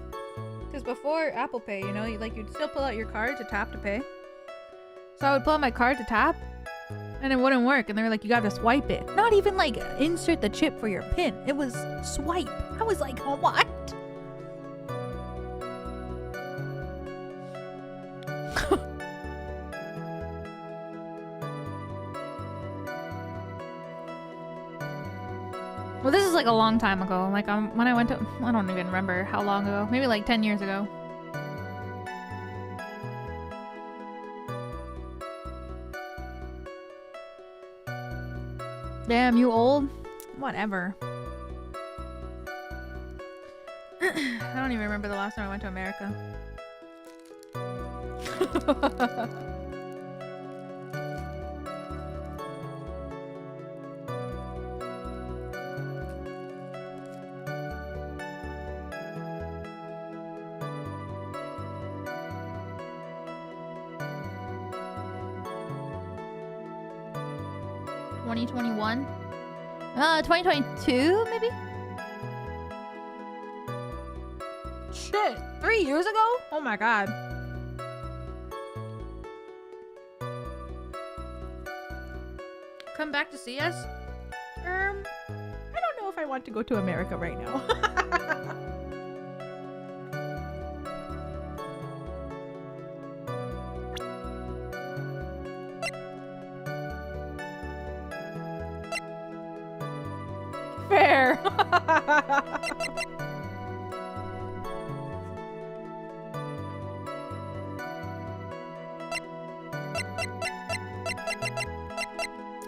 Because before Apple Pay, you know, you'd still pull out your card to tap to pay. So I would pull out my card to tap and it wouldn't work. And they were like, you gotta swipe it. Not even like insert the chip for your PIN. It was swipe. I was like, oh, what? Well, this is like a long time ago. Like when I went to, I don't even remember how long ago. Maybe like 10 years ago. Damn, you old? Whatever. I don't even remember the last time I went to America. (2021) 2022 maybe? Shit, 3 years ago? Oh my god. Come back to see us? I don't know if I want to go to America right now. Fair.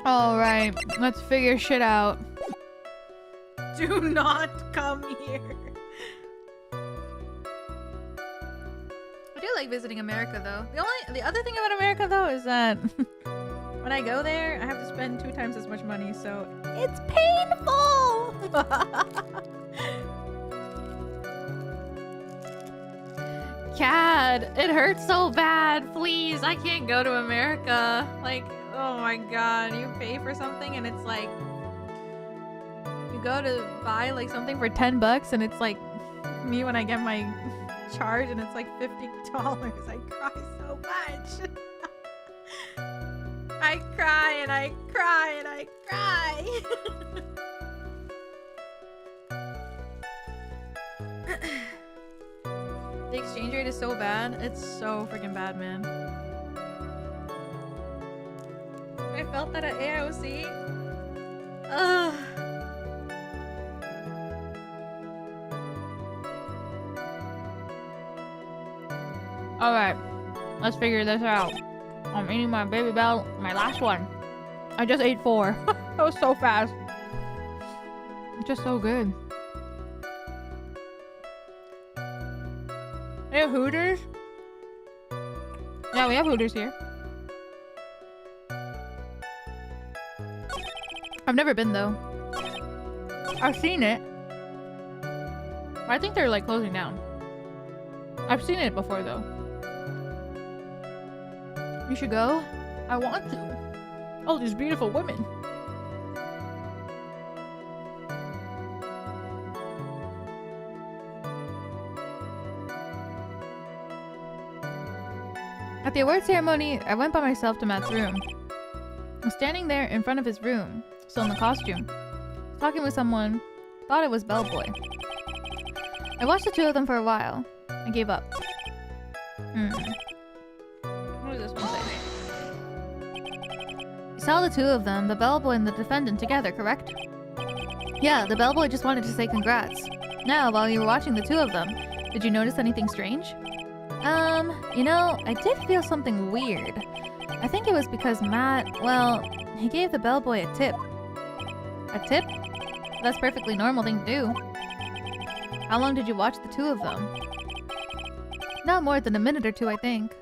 All right, let's figure shit out. Do not come here. I do like visiting America though. The other thing about America though is that when I go there, I have to spend 2 times as much money, so it's painful. Cad, it hurts so bad. Please, I can't go to America. Like, oh my god, you pay for something and it's like you go to buy like something for $10 and it's like me when I get my charge and it's like $50. I cry so much. I cry and I cry and I cry. The exchange rate is so bad. It's so freaking bad, man. I felt that at AOC. Ugh. Alright. Let's figure this out. I'm eating my baby bell, my last one. I just ate 4. That was so fast. It's just so good. They have Hooters? Yeah, we have Hooters here. I've never been though. I've seen it. I think they're like closing down. I've seen it before though. You should go. I want to. All these beautiful women. At the award ceremony, I went by myself to Matt's room. I was standing there in front of his room, still in the costume, talking with someone. Thought it was Bellboy. I watched the two of them for a while. I gave up. What does this one say? You saw the two of them, the bellboy and the defendant, together, correct? Yeah, the bellboy just wanted to say congrats. Now, while you were watching the two of them, did you notice anything strange? You know, I did feel something weird. I think it was because Matt, well, he gave the bellboy a tip. A tip? That's a perfectly normal thing to do. How long did you watch the two of them? Not more than a minute or two, I think.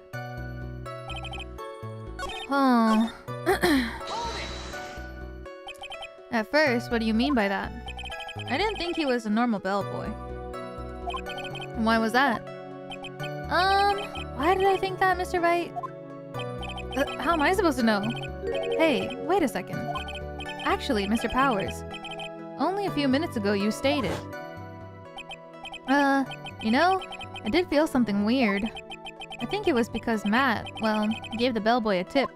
Oh. At first, what do you mean by that? I didn't think he was a normal bellboy. And why was that? Why did I think that, Mr. Wright? How am I supposed to know? Hey, wait a second. Actually, Mr. Powers, only a few minutes ago you stated. You know, I did feel something weird. I think it was because Matt, well, gave the bellboy a tip.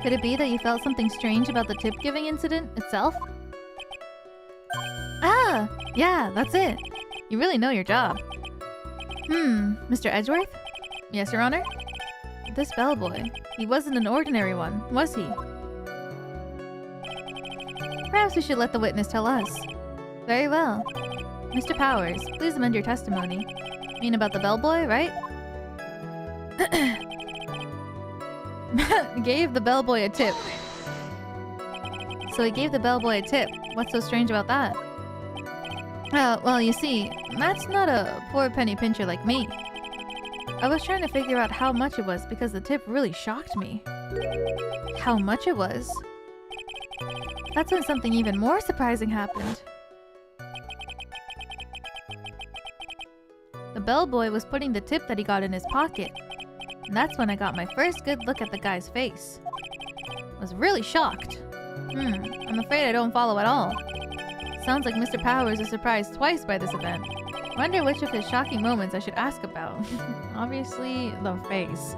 Could it be that you felt something strange about the tip-giving incident itself? Ah! Yeah, that's it. You really know your job. Mr. Edgeworth? Yes, Your Honor? This bellboy, he wasn't an ordinary one, was he? Perhaps we should let the witness tell us. Very well. Mr. Powers, please amend your testimony. You mean about the bellboy, right? Matt gave the bellboy a tip. So he gave the bellboy a tip. What's so strange about that? Well, you see, Matt's not a poor penny pincher like me. I was trying to figure out how much it was because the tip really shocked me. How much it was? That's when something even more surprising happened. The bellboy was putting the tip that he got in his pocket. And that's when I got my first good look at the guy's face. I was really shocked. I'm afraid I don't follow at all. Sounds like Mr. Powers is surprised twice by this event. Wonder which of his shocking moments I should ask about. Obviously, the face.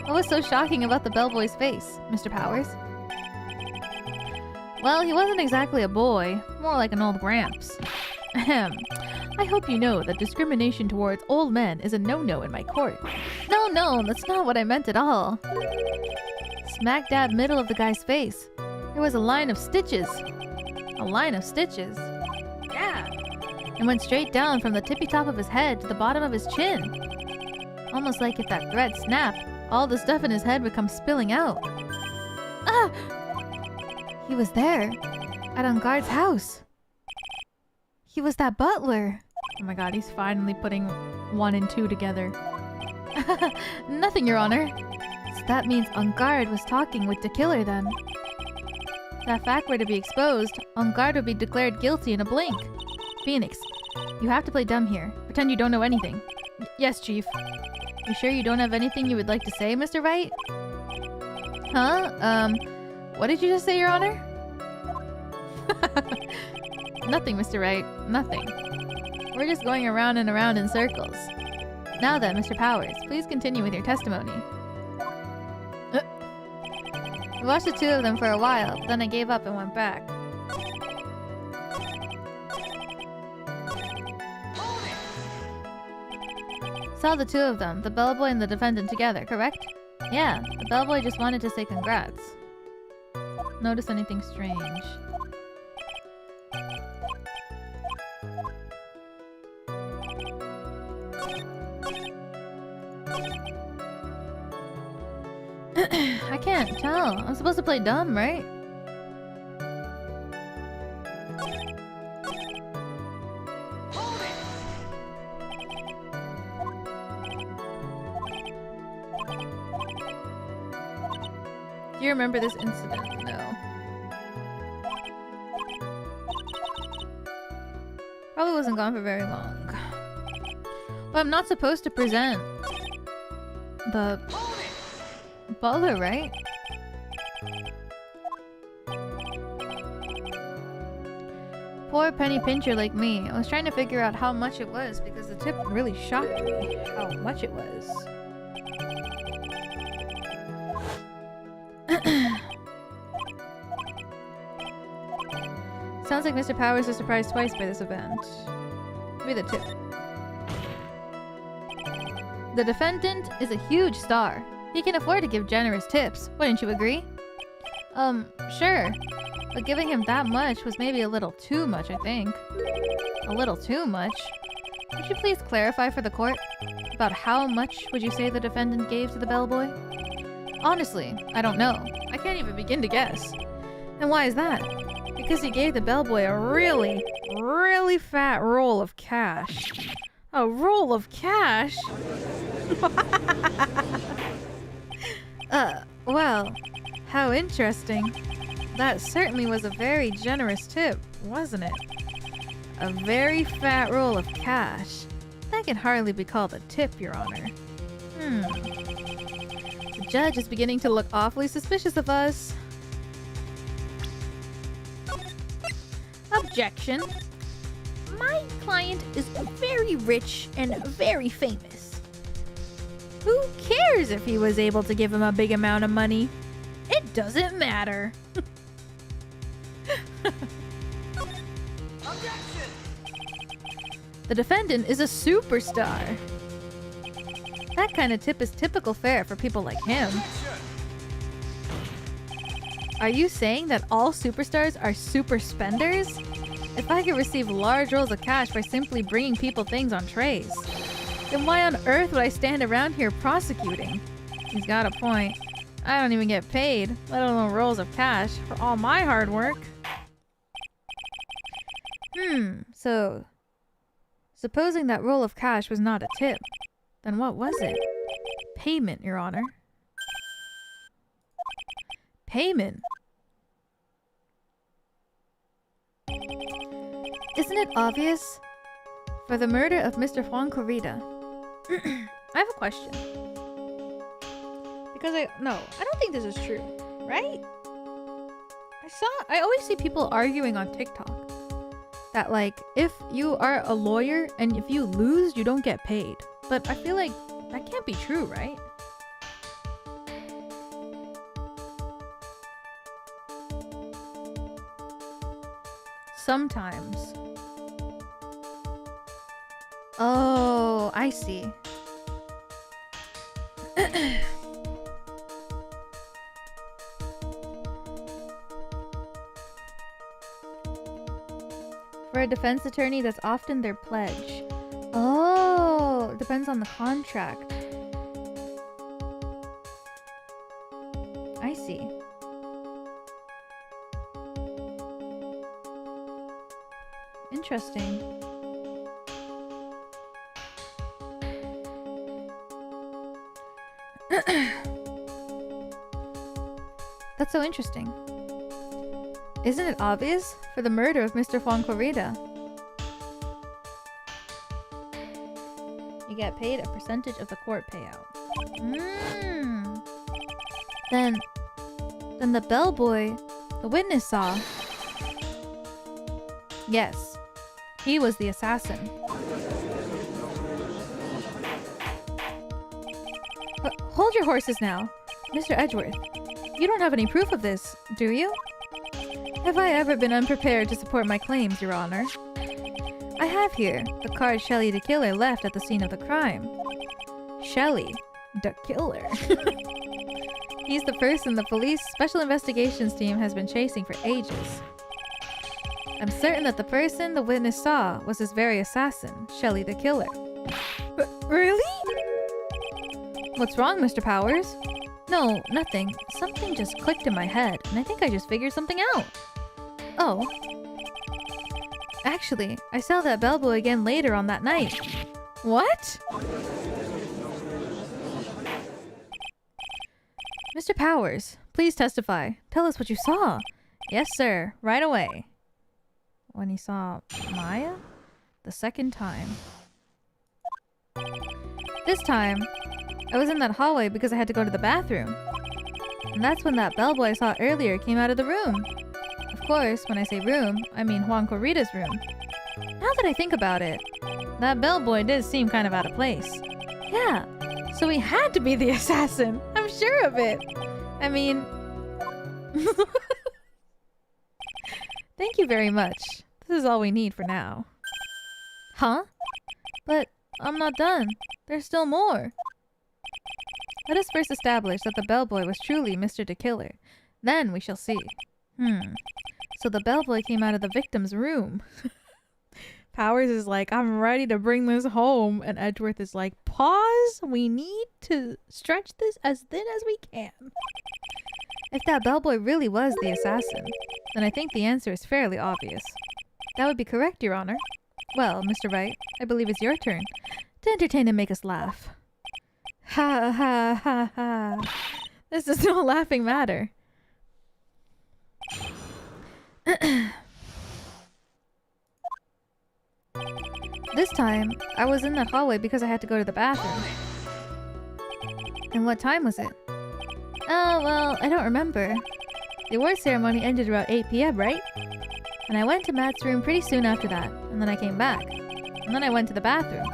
What was so shocking about the bellboy's face, Mr. Powers? Well, he wasn't exactly a boy, more like an old gramps. Ahem. I hope you know that discrimination towards old men is a no-no in my court. No, that's not what I meant at all. Smack dab middle of the guy's face, there was a line of stitches. A line of stitches? Yeah. And went straight down from the tippy top of his head to the bottom of his chin. Almost like if that thread snapped, all the stuff in his head would come spilling out. Ah! He was there. At Engarde's house. He was that butler. Oh my god, he's finally putting 1 and 2 together. Nothing, Your Honor. So that means Engarde was talking with the killer then. If that fact were to be exposed, Engarde would be declared guilty in a blink. Phoenix, you have to play dumb here. Pretend you don't know anything. Yes, Chief. You sure you don't have anything you would like to say, Mr. Wright? Huh? What did you just say, Your Honor? Nothing, Mr. Wright. Nothing. We're just going around and around in circles. Now then, Mr. Powers, please continue with your testimony. I watched the two of them for a while, then I gave up and went back. Saw the two of them, the bellboy and the defendant together, correct? Yeah, the bellboy just wanted to say congrats. Notice anything strange? I can't tell. I'm supposed to play dumb, right? Do you remember this incident? No. Probably wasn't gone for very long. But I'm not supposed to present the butler, right? Poor penny pincher like me. I was trying to figure out how much it was because the tip really shocked me how much it was. Sounds like Mr. Powers is surprised twice by this event. Maybe the tip. The defendant is a huge star. He can afford to give generous tips. Wouldn't you agree? Sure. But giving him that much was maybe a little too much, I think. A little too much? Could you please clarify for the court? About how much would you say the defendant gave to the bellboy? Honestly, I don't know. I can't even begin to guess. And why is that? Because he gave the bellboy a really, really fat roll of cash. A roll of cash? Well, how interesting. That certainly was a very generous tip, wasn't it? A very fat roll of cash. That can hardly be called a tip, Your Honor. The judge is beginning to look awfully suspicious of us. Objection. My client is very rich and very famous. Who cares if he was able to give him a big amount of money? It doesn't matter. Objection! The defendant is a superstar. That kind of tip is typical fare for people like him. Are you saying that all superstars are super spenders? If I could receive large rolls of cash by simply bringing people things on trays, then why on earth would I stand around here prosecuting? He's got a point. I don't even get paid, let alone rolls of cash, for all my hard work. So... supposing that roll of cash was not a tip, then what was it? Payment, Your Honor. Payment? Isn't it obvious? For the murder of Mr. Juan Corrida. I have a question. Because I don't think this is true, right? I always see people arguing on TikTok that like, if you are a lawyer and if you lose, you don't get paid. But I feel like that can't be true, right? Sometimes. Oh, I see. For a defense attorney, that's often their pledge. Oh, it depends on the contract. I see. Interesting. That's so interesting. Isn't it obvious? For the murder of Mr. Juan Corrida, you get paid a percentage of the court payout. Then the bellboy, the witness saw. Yes, he was the assassin. But hold your horses now, Mr. Edgeworth. You don't have any proof of this, do you? Have I ever been unprepared to support my claims, Your Honor? I have here the card Shelley the killer left at the scene of the crime. Shelley, the killer. He's the person the police special investigations team has been chasing for ages. I'm certain that the person the witness saw was this very assassin, Shelley the killer. Really? What's wrong, Mr. Powers? No, nothing. Something just clicked in my head, and I think I just figured something out. Oh. Actually, I saw that bellboy again later on that night. What? Mr. Powers, please testify. Tell us what you saw. Yes, sir. Right away. When he saw Maya? The second time. This time, I was in that hallway because I had to go to the bathroom. And that's when that bellboy I saw earlier came out of the room. Of course, when I say room, I mean Juan Corrida's room. Now that I think about it, that bellboy did seem kind of out of place. Yeah, so he had to be the assassin. I'm sure of it. I mean... Thank you very much. This is all we need for now. Huh? But I'm not done. There's still more. Let us first establish that the bellboy was truly Mr. the Killer. Then we shall see. So the bellboy came out of the victim's room. Powers is like, I'm ready to bring this home. And Edgeworth is like, pause. We need to stretch this as thin as we can. If that bellboy really was the assassin, then I think the answer is fairly obvious. That would be correct, Your Honor. Well, Mr. Wright, I believe it's your turn to entertain and make us laugh. Ha ha ha ha. This is no laughing matter. This time, I was in that hallway because I had to go to the bathroom. And what time was it? Oh, well, I don't remember. The award ceremony ended about 8 p.m., right? And I went to Matt's room pretty soon after that, and then I came back. And then I went to the bathroom.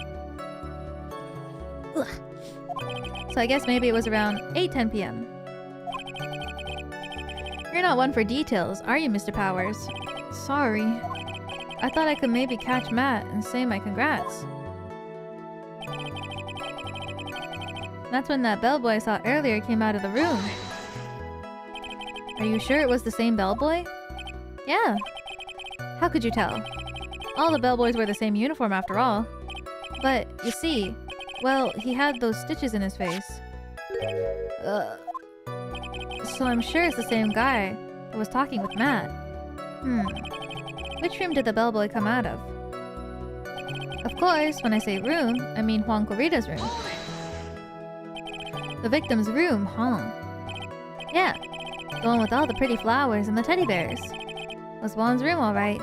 Ugh. So I guess maybe it was around 8:10 p.m. You're not one for details, are you, Mr. Powers? Sorry. I thought I could maybe catch Matt and say my congrats. That's when that bellboy I saw earlier came out of the room. Are you sure it was the same bellboy? Yeah. How could you tell? All the bellboys wear the same uniform after all. But, you see, well, he had those stitches in his face. So I'm sure it's the same guy who was talking with Matt. Which room did the bellboy come out of? Of course, when I say room, I mean Juan Corrida's room. The victim's room, huh? Yeah, the one with all the pretty flowers and the teddy bears. Was Juan's room alright?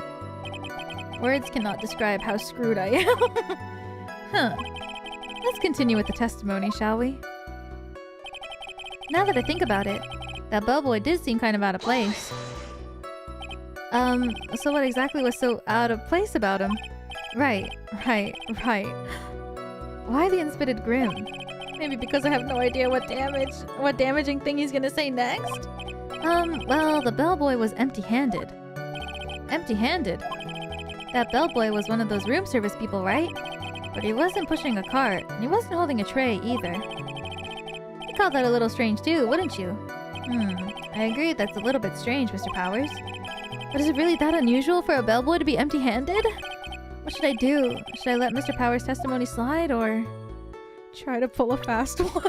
Words cannot describe how screwed I am. Huh. Let's continue with the testimony, shall we? Now that I think about it, that bellboy did seem kind of out of place. So what exactly was so out of place about him? Right. Why the inspitted grin? Maybe because I have no idea what damaging thing he's gonna say next? Well, the bellboy was empty-handed. Empty-handed? That bellboy was one of those room service people, right? But he wasn't pushing a cart, and he wasn't holding a tray either. You'd call that a little strange too, wouldn't you? I agree that's a little bit strange, Mr. Powers. But is it really that unusual for a bellboy to be empty-handed? What should I do? Should I let Mr. Powers' testimony slide, or try to pull a fast one?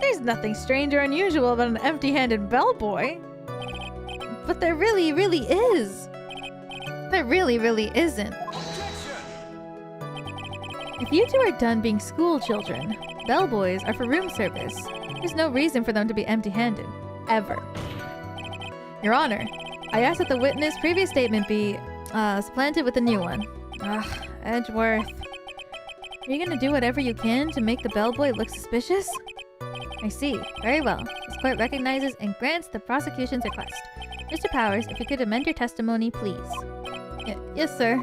There's nothing strange or unusual about an empty-handed bellboy. But there really, really is. There really, really isn't. If you two are done being school children, bellboys are for room service. There's no reason for them to be empty-handed. Ever. Your Honor, I ask that the witness' previous statement be, supplanted with a new one. Edgeworth. Are you gonna do whatever you can to make the bellboy look suspicious? I see. Very well. This court recognizes and grants the prosecution's request. Mr. Powers, if you could amend your testimony, please. Yes, sir.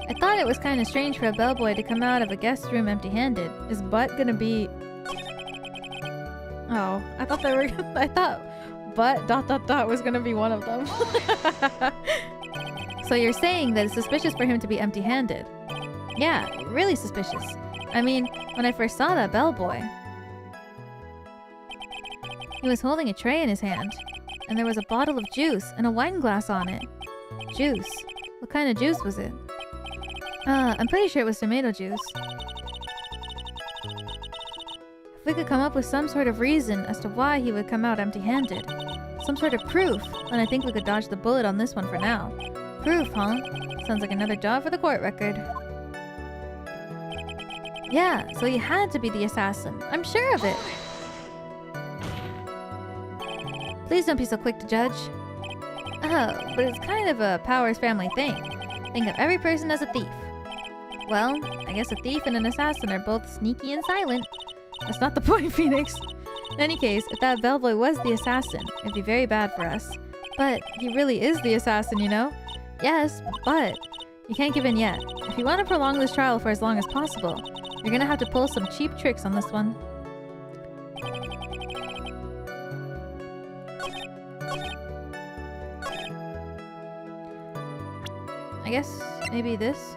I thought it was kind of strange for a bellboy to come out of a guest room empty-handed. Is butt gonna be... Oh, I thought they were... I thought butt ... was gonna be one of them. So you're saying that it's suspicious for him to be empty-handed? Yeah, really suspicious. I mean, when I first saw that bellboy, he was holding a tray in his hand, and there was a bottle of juice and a wine glass on it. Juice. What kind of juice was it? I'm pretty sure it was tomato juice. If we could come up with some sort of reason as to why he would come out empty-handed, some sort of proof, then I think we could dodge the bullet on this one for now. Proof, huh? Sounds like another job for the court record. Yeah, so he had to be the assassin. I'm sure of it. Please don't be so quick to judge. Oh, but it's kind of a Powers family thing. Think of every person as a thief. Well, I guess a thief and an assassin are both sneaky and silent. That's not the point, Phoenix. In any case, if that bellboy was the assassin, it'd be very bad for us. But he really is the assassin, you know? Yes, but you can't give in yet. If you want to prolong this trial for as long as possible, you're gonna have to pull some cheap tricks on this one. I guess maybe this?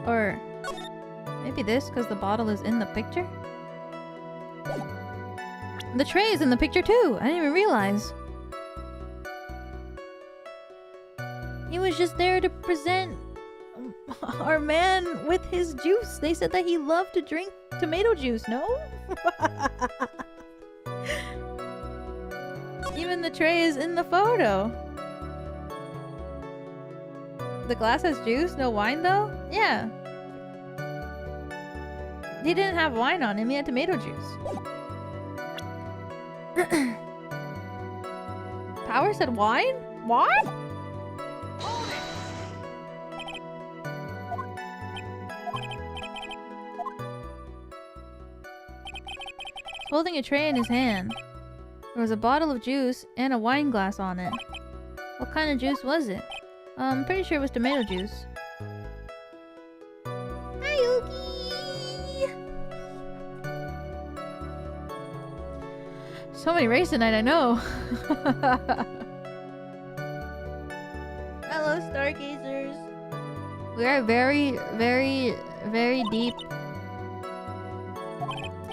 Or maybe this, because the bottle is in the picture? The tray is in the picture too! I didn't even realize. He was just there to present our man with his juice. They said that he loved to drink tomato juice, no? Even the tray is in the photo. The glass has juice, no wine though? Yeah. He didn't have wine on him, he had tomato juice. Power said wine? What? Holding a tray in his hand. There was a bottle of juice and a wine glass on it. What kind of juice was it? I'm pretty sure it was tomato juice. Hi, Yuki! So many races tonight, I know. Hello, Stargazers. We are very, very, very deep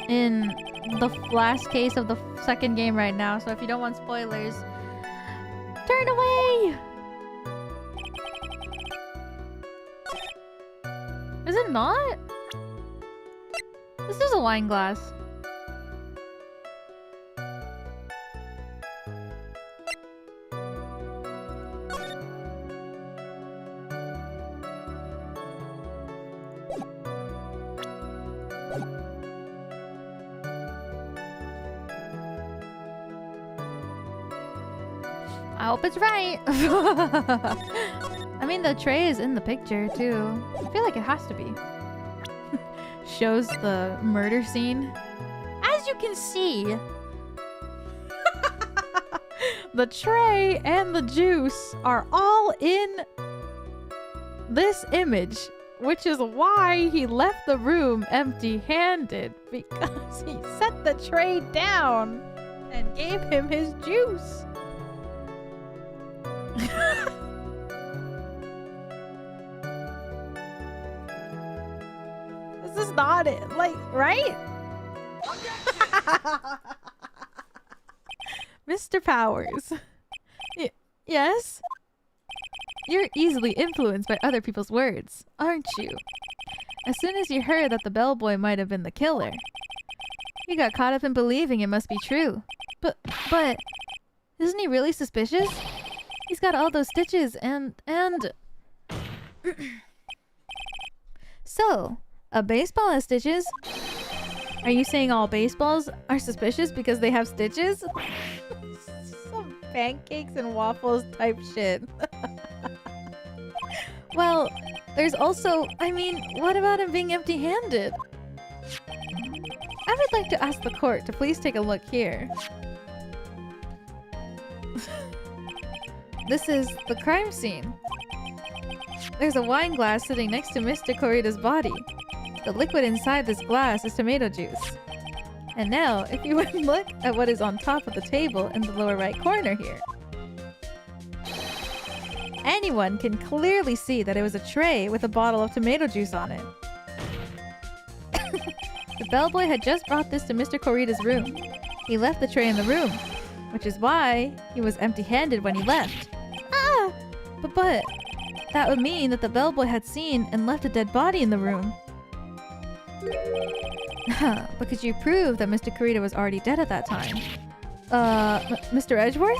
in the last case of the second game right now, so if you don't want spoilers, turn away! Is it not? This is a wine glass. I hope it's right. I mean, the tray is in the picture too. I feel like it has to be. Shows the murder scene. As you can see, the tray and the juice are all in this image, which is why he left the room empty-handed, because he set the tray down and gave him his juice. This is not it, like, right? Mr. Powers. Yes? You're easily influenced by other people's words, aren't you? As soon as you heard that the bellboy might have been the killer, you got caught up in believing it must be true. But, isn't he really suspicious? He's got all those stitches and... So, a baseball has stitches? Are you saying all baseballs are suspicious because they have stitches? Some pancakes and waffles type shit. Well, there's also... I mean, what about him being empty-handed? I would like to ask the court to please take a look here. This is the crime scene. There's a wine glass sitting next to Mr. Corrida's body. The liquid inside this glass is tomato juice. And now, if you would look at what is on top of the table in the lower right corner here. Anyone can clearly see that it was a tray with a bottle of tomato juice on it. The bellboy had just brought this to Mr. Corrida's room. He left the tray in the room. Which is why he was empty-handed when he left. Ah! But that would mean that the bellboy had seen and left a dead body in the room. But could you prove that Mr. Kurita was already dead at that time? Mr. Edgeworth?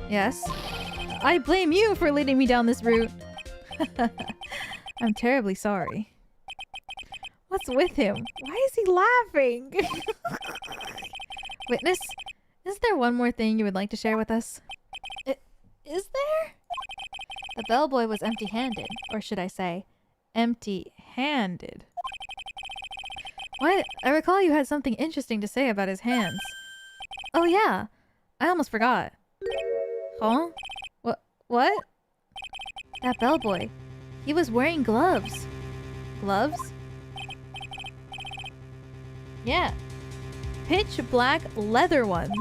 Yes. I blame you for leading me down this route. I'm terribly sorry. What's with him? Why is he laughing? Witness, is there one more thing you would like to share with us? Is there? The bellboy was empty-handed, or should I say, empty-handed. Why, I recall you had something interesting to say about his hands. Oh yeah, I almost forgot. Huh? What? That bellboy. He was wearing gloves. Gloves? Yeah. Pitch black leather ones.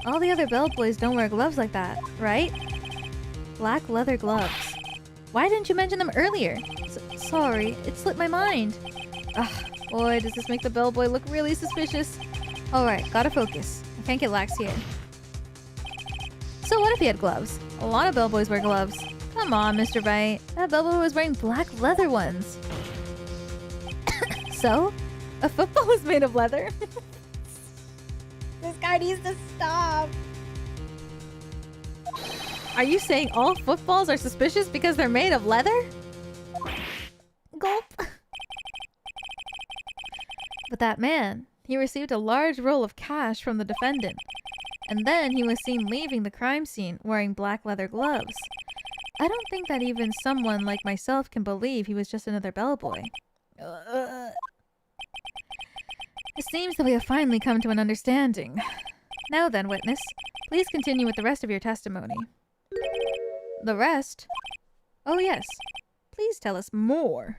All the other bellboys don't wear gloves like that, right? Black leather gloves. Why didn't you mention them earlier? Sorry, it slipped my mind. Ugh, boy, does this make the bellboy look really suspicious. Alright, gotta focus. I can't get lax here. So what if he had gloves? A lot of bellboys wear gloves. Come on, Mr. Wright. That bellboy was wearing black leather ones. So? A football is made of leather? This guy needs to stop. Are you saying all footballs are suspicious because they're made of leather? Gulp. But that man, he received a large roll of cash from the defendant. And then he was seen leaving the crime scene wearing black leather gloves. I don't think that even someone like myself can believe he was just another bellboy. It seems that we have finally come to an understanding. Now then, witness, please continue with the rest of your testimony. The rest? Oh yes. Please tell us more.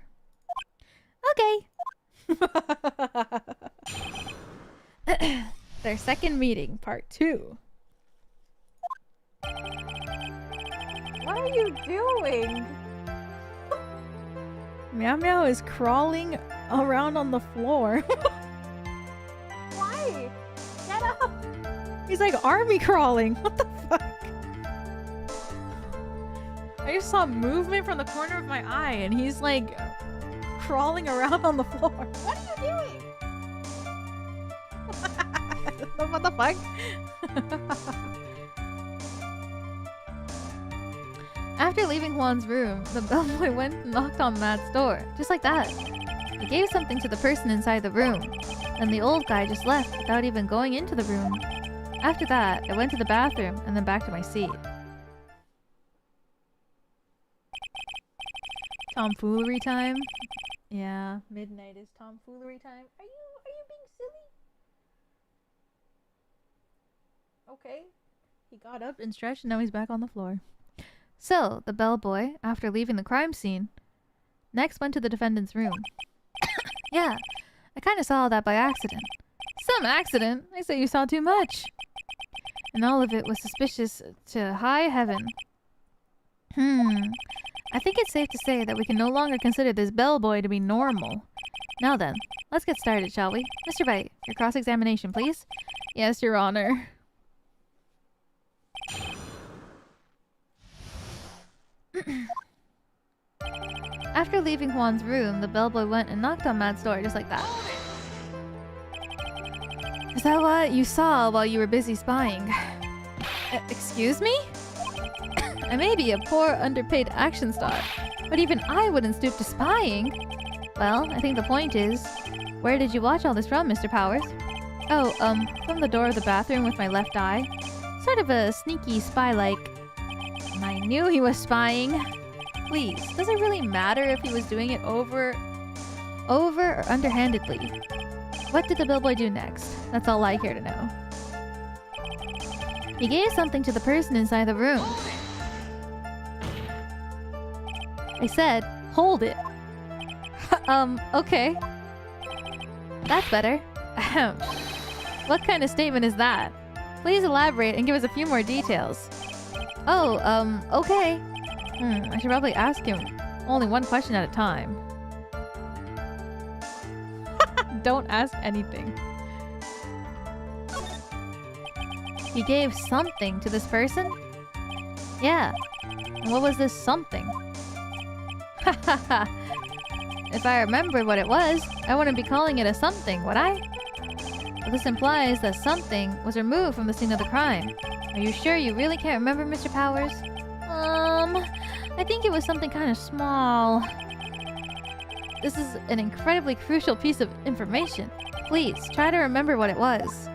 Okay. Their second meeting, part 2. What are you doing? Meow Meow is crawling around on the floor. Why? Get up! He's like army crawling. What the fuck? I just saw movement from the corner of my eye and he's like crawling around on the floor. What are you doing? What the fuck? After leaving Juan's room, the bellboy went and knocked on Matt's door. Just like that. He gave something to the person inside the room. And the old guy just left without even going into the room. After that, I went to the bathroom and then back to my seat. Tomfoolery time? Yeah, midnight is tomfoolery time. Are you being silly? Okay. He got up and stretched and now he's back on the floor. So, the bellboy, after leaving the crime scene, next went to the defendant's room. Yeah, I kinda saw that by accident. Some accident? I say you saw too much. And all of it was suspicious to high heaven. I think it's safe to say that we can no longer consider this bellboy to be normal. Now then, let's get started, shall we? Mr. Wright, your cross-examination, please. Yes, Your Honor. After leaving Juan's room, the bellboy went and knocked on Matt's door just like that. Is that what you saw while you were busy spying? Excuse me? I may be a poor, underpaid action star, but even I wouldn't stoop to spying. Well, I think the point is, where did you watch all this from, Mr. Powers? Oh, from the door of the bathroom with my left eye. Sort of a sneaky spy-like. I knew he was spying. Please, does it really matter if he was doing it over or underhandedly? What did the bellboy do next? That's all I care to know. He gave something to the person inside the room. I said, hold it. Okay. That's better. Ahem. What kind of statement is that? Please elaborate and give us a few more details. Oh, okay. I should probably ask him only one question at a time. Don't ask anything. You gave something to this person? Yeah. And what was this something? Hahaha. If I remember what it was, I wouldn't be calling it a something, would I? Well, this implies that something was removed from the scene of the crime. Are you sure you really can't remember, Mr. Powers? I think it was something kind of small. This is an incredibly crucial piece of information. Please, try to remember what it was.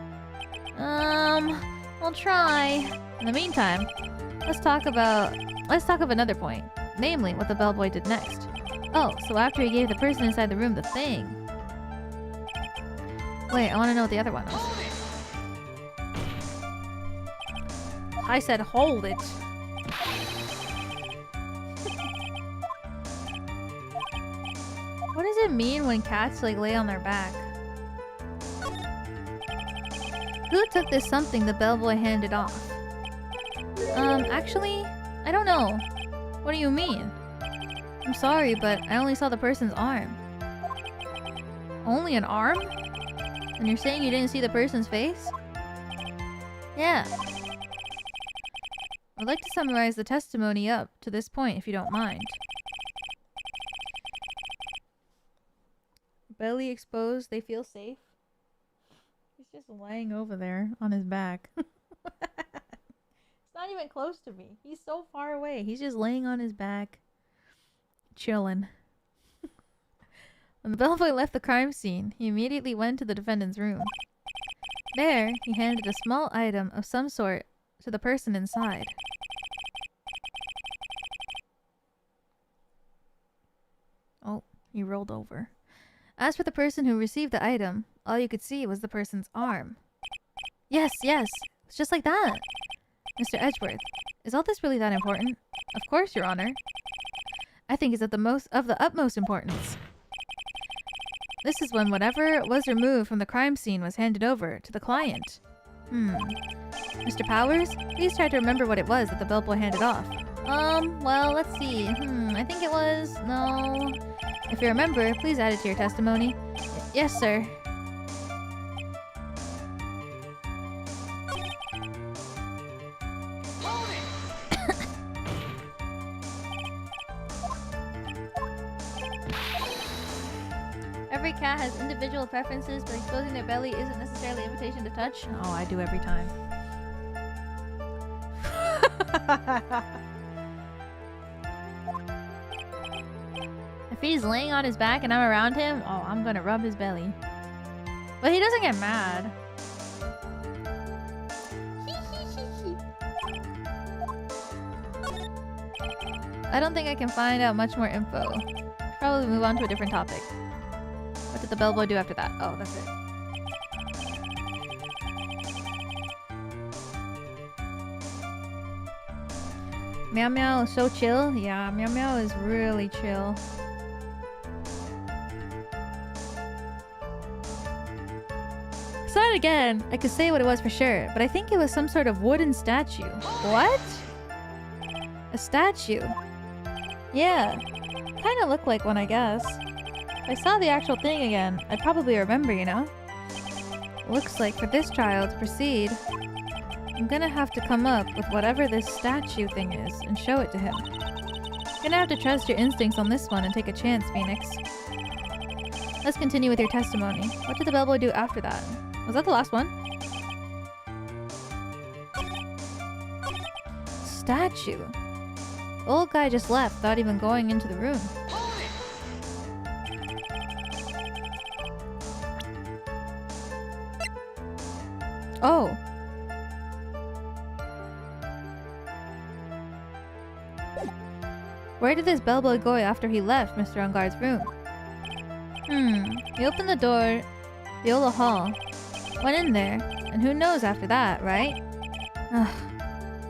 I'll try. In the meantime, let's talk of another point. Namely, what the bellboy did next. Oh, so after he gave the person inside the room the thing. Wait, I want to know what the other one was. I said hold it. What does it mean when cats like lay on their back? Who took this something the bellboy handed off? Actually, I don't know. What do you mean? I'm sorry, but I only saw the person's arm. Only an arm? And you're saying you didn't see the person's face? Yeah. I'd like to summarize the testimony up to this point, if you don't mind. Belly exposed, they feel safe. He's just laying over there on his back. It's not even close to me. He's so far away. He's just laying on his back. Chilling. When the bellboy left the crime scene, he immediately went to the defendant's room. There, he handed a small item of some sort to the person inside. Oh, he rolled over. As for the person who received the item, all you could see was the person's arm. Yes, it's just like that. Mr. Edgeworth, is all this really that important? Of course, Your Honor. I think it's of the utmost importance. This is when whatever was removed from the crime scene was handed over to the client. Mr. Powers, please try to remember what it was that the bellboy handed off. Well, let's see. I think it was... No... If you remember, please add it to your testimony. Yes, sir. Every cat has individual preferences, but exposing their belly isn't necessarily an invitation to touch. Oh, I do every time. If he's laying on his back and I'm around him, oh, I'm gonna rub his belly. But he doesn't get mad. I don't think I can find out much more info. Probably move on to a different topic. What did the bellboy do after that? Oh, that's it. Meow Meow is so chill. Yeah, Meow Meow is really chill. Saw it again. I could say what it was for sure, but I think it was some sort of wooden statue. What? A statue? Yeah. Kinda looked like one, I guess. If I saw the actual thing again, I'd probably remember, you know? Looks like for this child to proceed, I'm gonna have to come up with whatever this statue thing is and show it to him. Gonna have to trust your instincts on this one and take a chance, Phoenix. Let's continue with your testimony. What did the bellboy do after that? Was that the last one? Statue. The old guy just left without even going into the room. Oh. Where did this bellboy go after he left Mr. Engarde's room? He opened the door, the old hall, went in there, and who knows after that, right?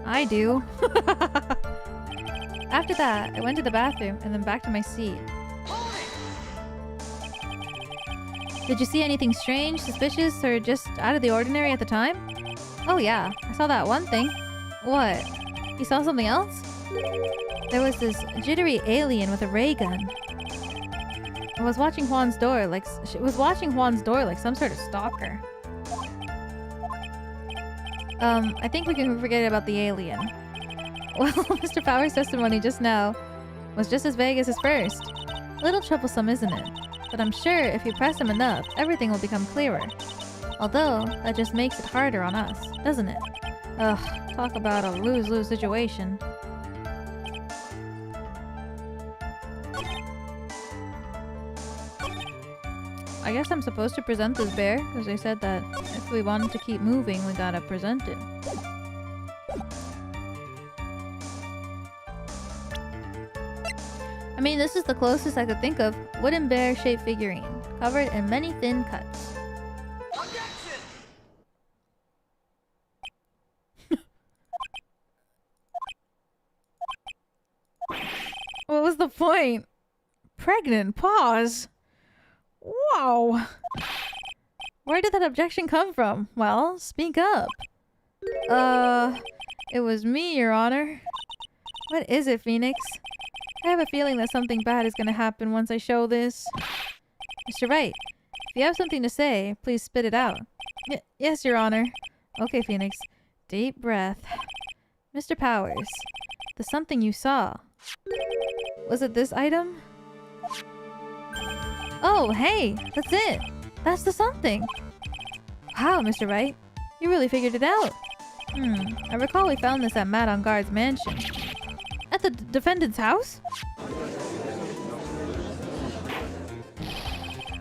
I do. After that, I went to the bathroom and then back to my seat. Did you see anything strange, suspicious, or just out of the ordinary at the time? Oh yeah, I saw that one thing. What? You saw something else? There was this jittery alien with a ray gun. I was watching Juan's door like some sort of stalker. I think we can forget about the alien. Well, Mr. Power's testimony just now was just as vague as his first. A little troublesome, isn't it? But I'm sure if you press him enough, everything will become clearer. Although, that just makes it harder on us, doesn't it? Ugh, talk about a lose-lose situation. I guess I'm supposed to present this bear, because they said that if we wanted to keep moving, we gotta present it. I mean, this is the closest I could think of. Wooden bear-shaped figurine, covered in many thin cuts. What was the point? Pregnant? Pause. Wow. Where did that objection come from? Well, speak up. It was me, Your Honor. What is it, Phoenix? I have a feeling that something bad is gonna happen once I show this. Mr. Wright, if you have something to say, please spit it out. Yes, Your Honor. Okay, Phoenix. Deep breath. Mr. Powers, the something you saw. Was it this item? Oh, hey! That's it! That's the something! Wow, Mr. Wright. You really figured it out. I recall we found this at Matt Engarde's mansion. At the defendant's house?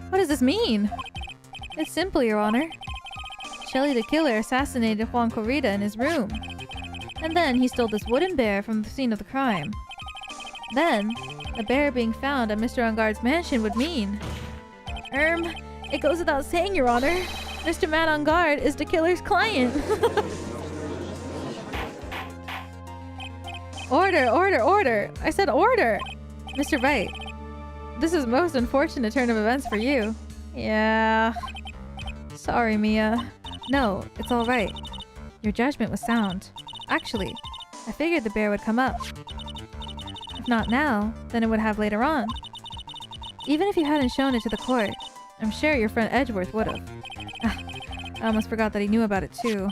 What does this mean? It's simple, Your Honor. Shelley the killer assassinated Juan Corrida in his room. And then he stole this wooden bear from the scene of the crime. Then, the bear being found at Mr. Engarde's mansion would mean... it goes without saying, Your Honor. Mr. Matt Engarde is the killer's client. Order, order, order! I said order! Mr. Wright, this is most unfortunate turn of events for you. Yeah... Sorry, Mia. No, it's alright. Your judgment was sound. Actually, I figured the bear would come up. If not now, then it would have later on. Even if you hadn't shown it to the court, I'm sure your friend Edgeworth would have. I almost forgot that he knew about it too.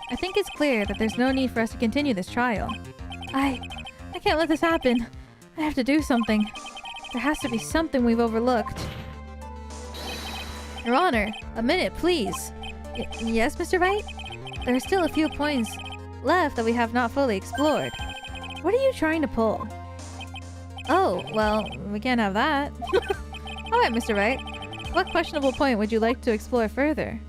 I think it's clear that there's no need for us to continue this trial. I can't let this happen. I have to do something. There has to be something we've overlooked. Your Honor, a minute, please. Yes, Mr. Wright? There are still a few points left that we have not fully explored. What are you trying to pull? Oh, well, we can't have that. Alright, Mr. Wright. What questionable point would you like to explore further?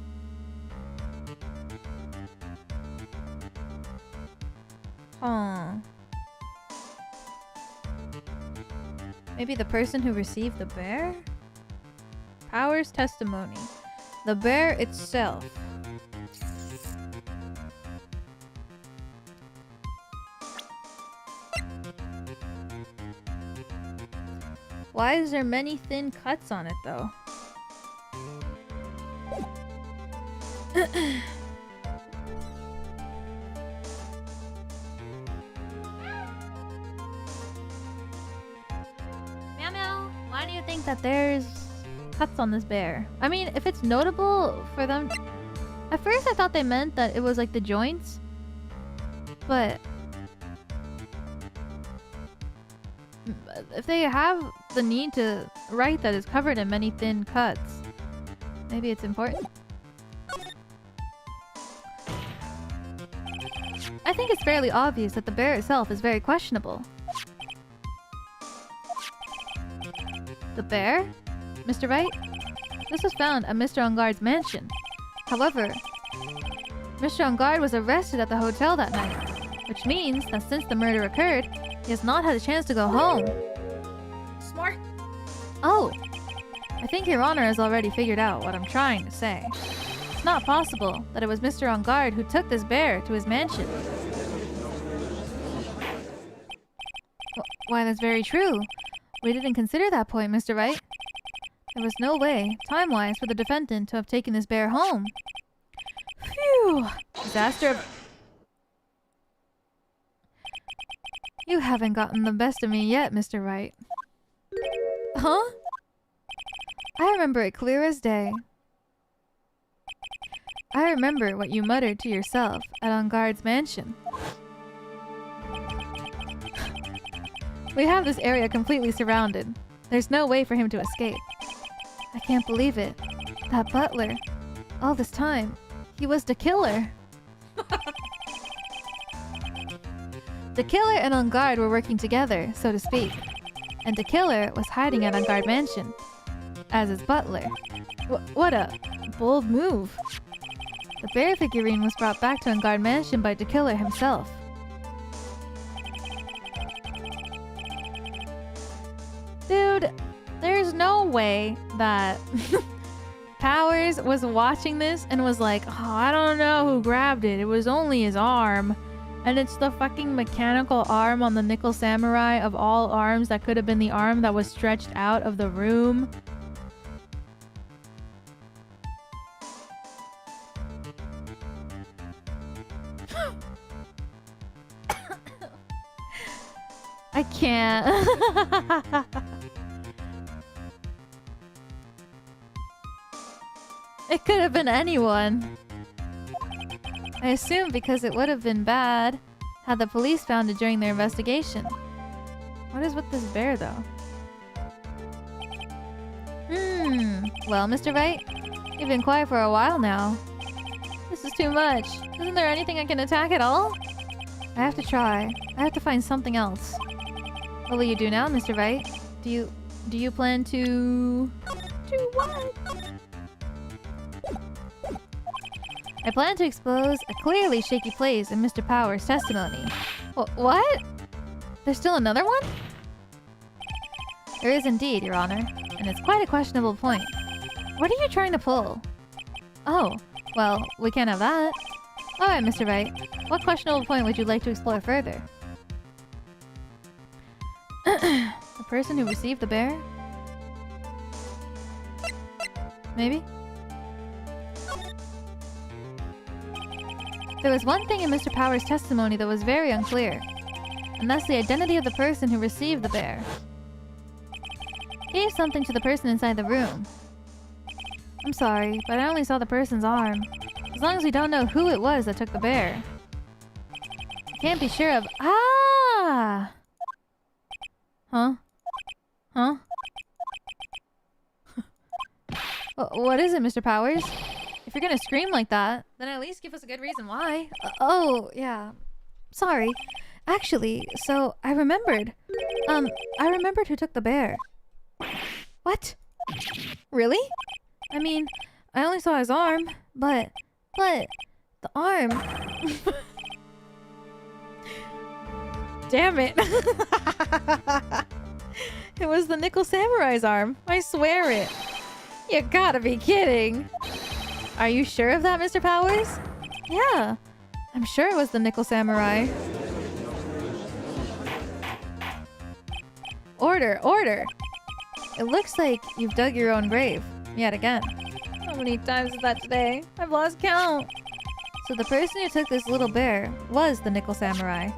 Maybe the person who received the bear? Powers testimony. The bear itself. Why is there many thin cuts on it though? Meow meow, why do you think that there's cuts on this bear? I mean, if it's notable for them... At first I thought they meant that it was like the joints. But... if they have the need to write that it's covered in many thin cuts, maybe it's important. I think it's fairly obvious that the bear itself is very questionable. The bear? Mr. Wright? This was found at Mr. Engarde's mansion. However, Mr. Engarde was arrested at the hotel that night, which means that since the murder occurred, he has not had a chance to go home. Smart. Oh, I think Your Honor has already figured out what I'm trying to say. It's not possible that it was Mr. Engarde who took this bear to his mansion. Why, that's very true. We didn't consider that point, Mr. Wright. There was no way, time-wise, for the defendant to have taken this bear home. Phew! Disaster. You haven't gotten the best of me yet, Mr. Wright. Huh? I remember it clear as day. I remember what you muttered to yourself at Engarde's mansion. We have this area completely surrounded. There's no way for him to escape. I can't believe it. That butler. All this time, he was the killer. The killer and Engarde were working together, so to speak. And the killer was hiding at Engarde Mansion as his butler. What a bold move. The bear figurine was brought back to Engarde Mansion by the killer himself. Dude, there's no way that Powers was watching this and was like, oh, I don't know who grabbed it. It was only his arm. And it's the fucking mechanical arm on the Nickel Samurai of all arms that could have been the arm that was stretched out of the room. I can't. It could have been anyone. I assume because it would have been bad had the police found it during their investigation. What is with this bear, though? Well, Mr. Wright, you've been quiet for a while now. This is too much. Isn't there anything I can attack at all? I have to try. I have to find something else. What will you do now, Mr. Wright? Do you plan to... Do what? I plan to expose a clearly shaky place in Mr. Powers' testimony. What? There's still another one? There is indeed, Your Honor, and it's quite a questionable point. What are you trying to pull? Oh, well, we can't have that. Alright, Mr. Wright. What questionable point would you like to explore further? The person who received the bear? Maybe? There was one thing in Mr. Powers' testimony that was very unclear, and that's the identity of the person who received the bear. He gave something to the person inside the room. I'm sorry, but I only saw the person's arm. As long as we don't know who it was that took the bear. I can't be sure of... Ah! Huh? Huh? What is it, Mr. Powers? If you're gonna scream like that, then at least give us a good reason why. Oh, yeah. Sorry. Actually, so I remembered. I remembered who took the bear. What? Really? I mean, I only saw his arm, but the arm. Damn it. It was the Nickel Samurai's arm. I swear it. You gotta be kidding. Are you sure of that, Mr. Powers? Yeah. I'm sure it was the Nickel Samurai. Order, order! It looks like you've dug your own grave. Yet again. How many times is that today? I've lost count. So the person who took this little bear was the Nickel Samurai.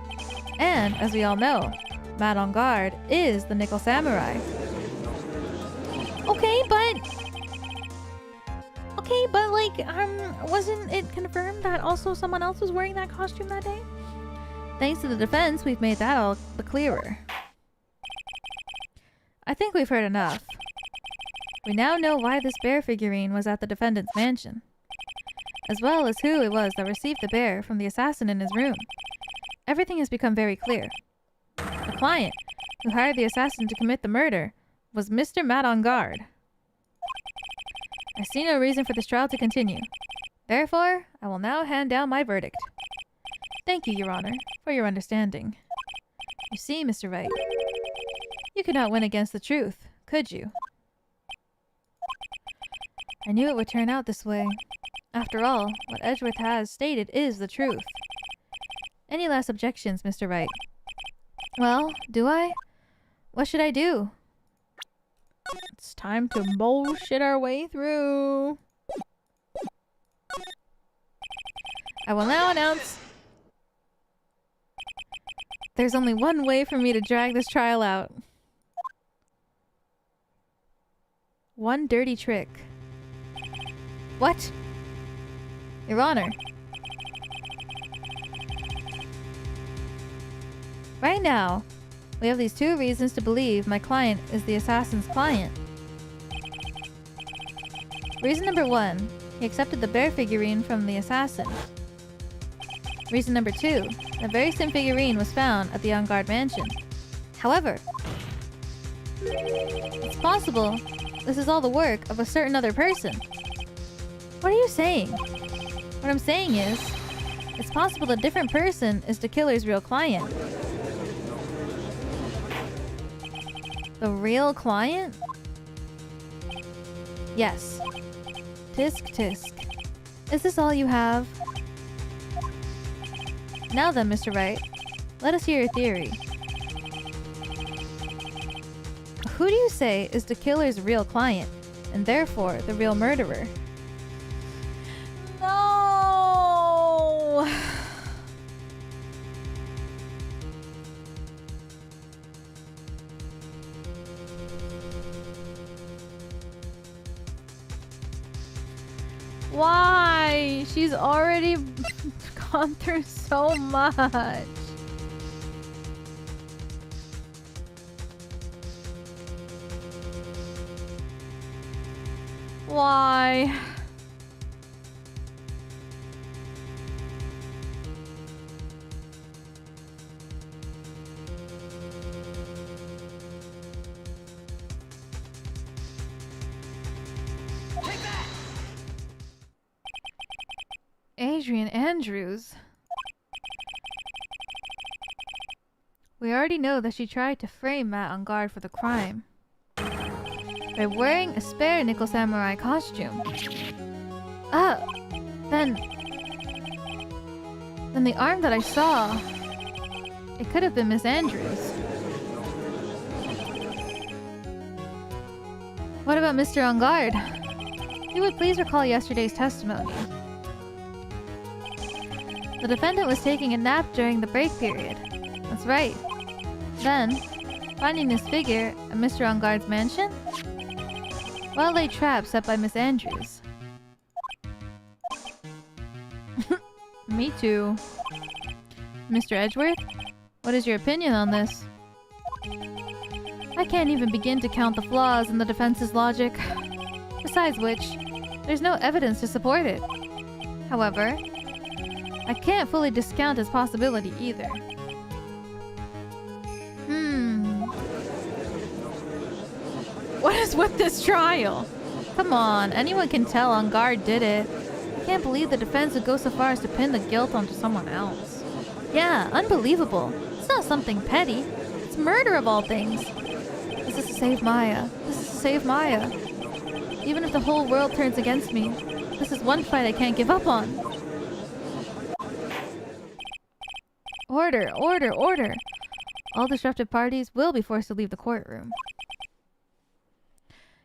And, as we all know, Matt Engarde is the Nickel Samurai. Okay, but like, wasn't it confirmed that also someone else was wearing that costume that day? Thanks to the defense, we've made that all the clearer. I think we've heard enough. We now know why this bear figurine was at the defendant's mansion, as well as who it was that received the bear from the assassin in his room. Everything has become very clear. The client, who hired the assassin to commit the murder, was Mr. Matt Engarde. I see no reason for this trial to continue. Therefore, I will now hand down my verdict. Thank you, Your Honor, for your understanding. You see, Mr. Wright, you could not win against the truth, could you? I knew it would turn out this way. After all, what Edgeworth has stated is the truth. Any last objections, Mr. Wright? Well, do I? What should I do? It's time to bullshit our way through. I will now announce... There's only one way for me to drag this trial out. One dirty trick. What? Your Honor. Right now, we have these 2 reasons to believe my client is the assassin's client. Reason number 1, he accepted the bear figurine from the assassin. Reason number 2, the very same figurine was found at the Engarde mansion. However, it's possible this is all the work of a certain other person. What are you saying? What I'm saying is, it's possible a different person is the killer's real client. The real client? Yes. Tisk tisk. Is this all you have? Now then, Mr. Wright, let us hear your theory. Who do you say is the killer's real client, and therefore the real murderer? No! Why? She's already gone through so much. Why? Adrian Andrews. We already know that she tried to frame Matt Engarde for the crime by wearing a spare nickel samurai costume. Then the arm that I saw, it could have been Miss Andrews. What about Mr. Engarde? If you would please recall yesterday's testimony. The defendant was taking a nap during the break period. That's right. Then, finding this figure at Mr. Engarde's mansion? Well-laid trap set by Miss Andrews. Me too. Mr. Edgeworth, what is your opinion on this? I can't even begin to count the flaws in the defense's logic. Besides which, there's no evidence to support it. However, I can't fully discount its possibility either. What is with this trial? Come on, anyone can tell Engarde did it. I can't believe the defense would go so far as to pin the guilt onto someone else. Yeah, unbelievable. It's not something petty. It's murder of all things. This is to save Maya. This is to save Maya. Even if the whole world turns against me, this is one fight I can't give up on. Order, order, order! All disruptive parties will be forced to leave the courtroom.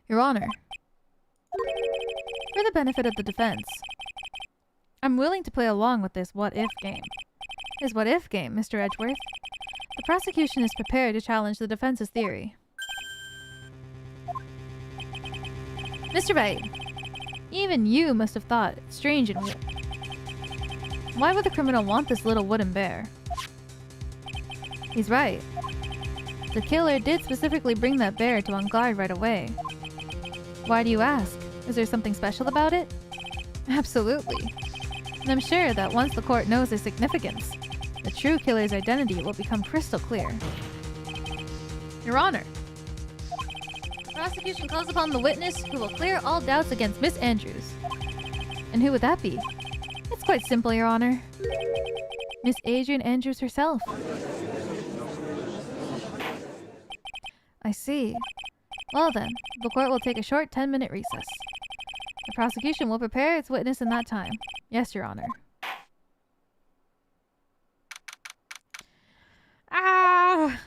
Your Honor, for the benefit of the defense, I'm willing to play along with this what-if game. This what-if game, Mr. Edgeworth. The prosecution is prepared to challenge the defense's theory. Mr. Wright, even you must have thought it strange and weird. Why would the criminal want this little wooden bear? He's right. The killer did specifically bring that bear to Engarde right away. Why do you ask? Is there something special about it? Absolutely. And I'm sure that once the court knows their significance, the true killer's identity will become crystal clear. Your Honor, the prosecution calls upon the witness who will clear all doubts against Miss Andrews. And who would that be? It's quite simple, Your Honor. Miss Adrian Andrews herself. I see. Well then, the court will take a short 10-minute recess. The prosecution will prepare its witness in that time. Yes, Your Honor. Ah!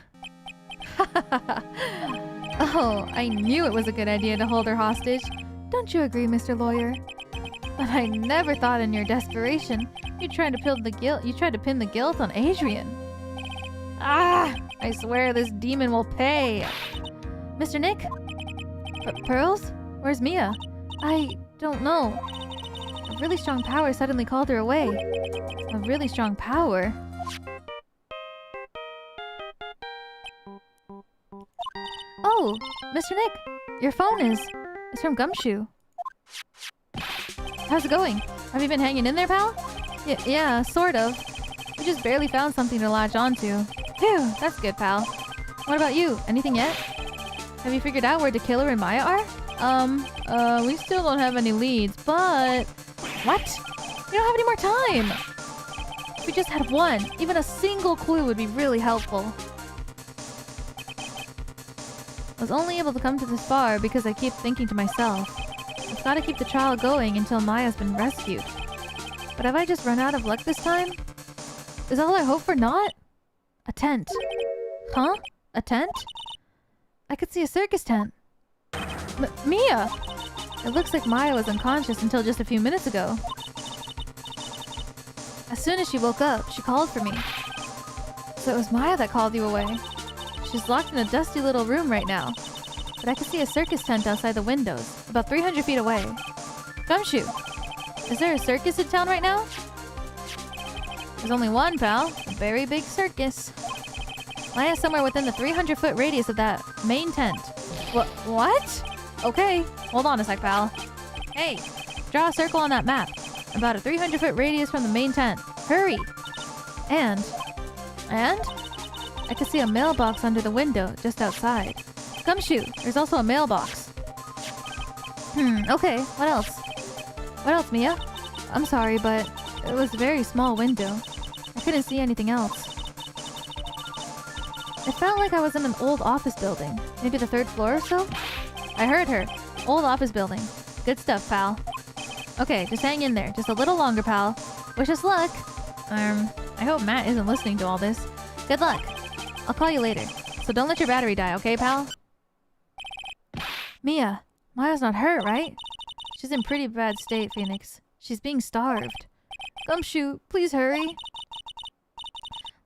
Oh, I knew it was a good idea to hold her hostage. Don't you agree, Mr. Lawyer? But I never thought in your desperation you'd try to pin the guilt on Adrian. Ah! I swear this demon will pay. Mr. Nick? Pearls? Where's Mia? I don't know. A really strong power suddenly called her away. A really strong power? Oh, Mr. Nick, your phone is from Gumshoe. How's it going? Have you been hanging in there, pal? Yeah, sort of. We just barely found something to latch onto. Phew, that's good, pal. What about you? Anything yet? Have you figured out where the killer and Maya are? We still don't have any leads, but... What? We don't have any more time! If we just had one, even a single clue would be really helpful. I was only able to come to this far because I keep thinking to myself, I've got to keep the trial going until Maya's been rescued. But have I just run out of luck this time? Is all I hope for not? A tent. Huh? A tent? I could see a circus tent. Mia! It looks like Maya was unconscious until just a few minutes ago. As soon as she woke up, she called for me. So it was Maya that called you away. She's locked in a dusty little room right now. But I can see a circus tent outside the windows, about 300 feet away. Gumshoe! Is there a circus in town right now? There's only one, pal. A very big circus. Maya's somewhere within the 300-foot radius of that main tent. What? Okay, hold on a sec, pal. Hey, draw a circle on that map. About a 300-foot radius from the main tent. Hurry! And? I could see a mailbox under the window, just outside. Gumshoe, there's also a mailbox. Okay, what else? What else, Mia? I'm sorry, but it was a very small window. I couldn't see anything else. It felt like I was in an old office building. Maybe the 3rd floor or so? I heard her. Old office building. Good stuff, pal. Okay, just hang in there. Just a little longer, pal. Wish us luck. I hope Matt isn't listening to all this. Good luck. I'll call you later. So don't let your battery die, okay, pal? Mia, Maya's not hurt, right? She's in pretty bad state, Phoenix. She's being starved. Gumshoe, please hurry.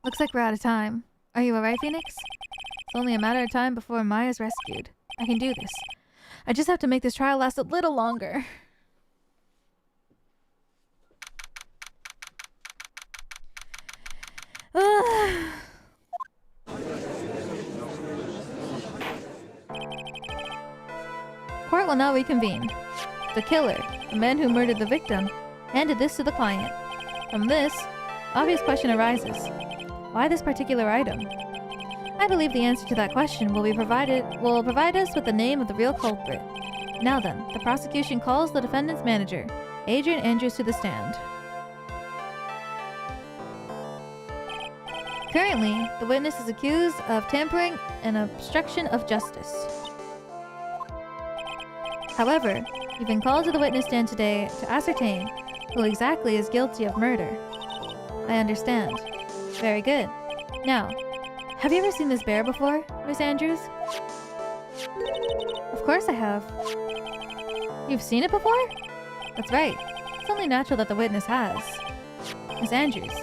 Looks like we're out of time. Are you alright, Phoenix? It's only a matter of time before Maya's rescued. I can do this. I just have to make this trial last a little longer. Court will now reconvene. The killer, the man who murdered the victim, handed this to the client. From this, obvious question arises. Why this particular item? I believe the answer to that question will provide us with the name of the real culprit. Now then, the prosecution calls the defendant's manager, Adrian Andrews, to the stand. Currently, the witness is accused of tampering and obstruction of justice. However, you've been called to the witness stand today to ascertain who exactly is guilty of murder. I understand. Very good. Now, have you ever seen this bear before, Miss Andrews? Of course I have. You've seen it before? That's right. It's only natural that the witness has. Miss Andrews,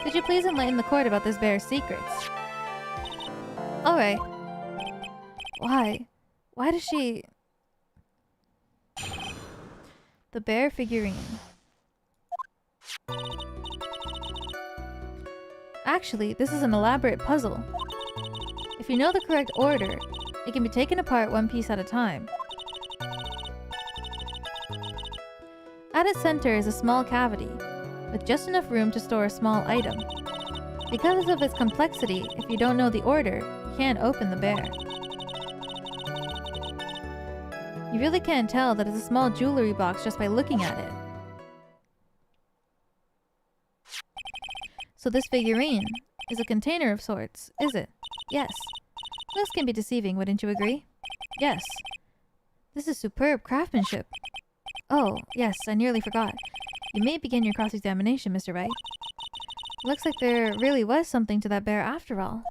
could you please enlighten the court about this bear's secrets? Alright. Why? Why does she... The bear figurine. Actually, this is an elaborate puzzle. If you know the correct order, it can be taken apart one piece at a time. At its center is a small cavity, with just enough room to store a small item. Because of its complexity, if you don't know the order, you can't open the bear. You really can't tell that it's a small jewelry box just by looking at it. So this figurine is a container of sorts, is it? Yes. This can be deceiving, wouldn't you agree? Yes. This is superb craftsmanship. Oh, yes, I nearly forgot. You may begin your cross-examination, Mr. Wright. Looks like there really was something to that bear after all.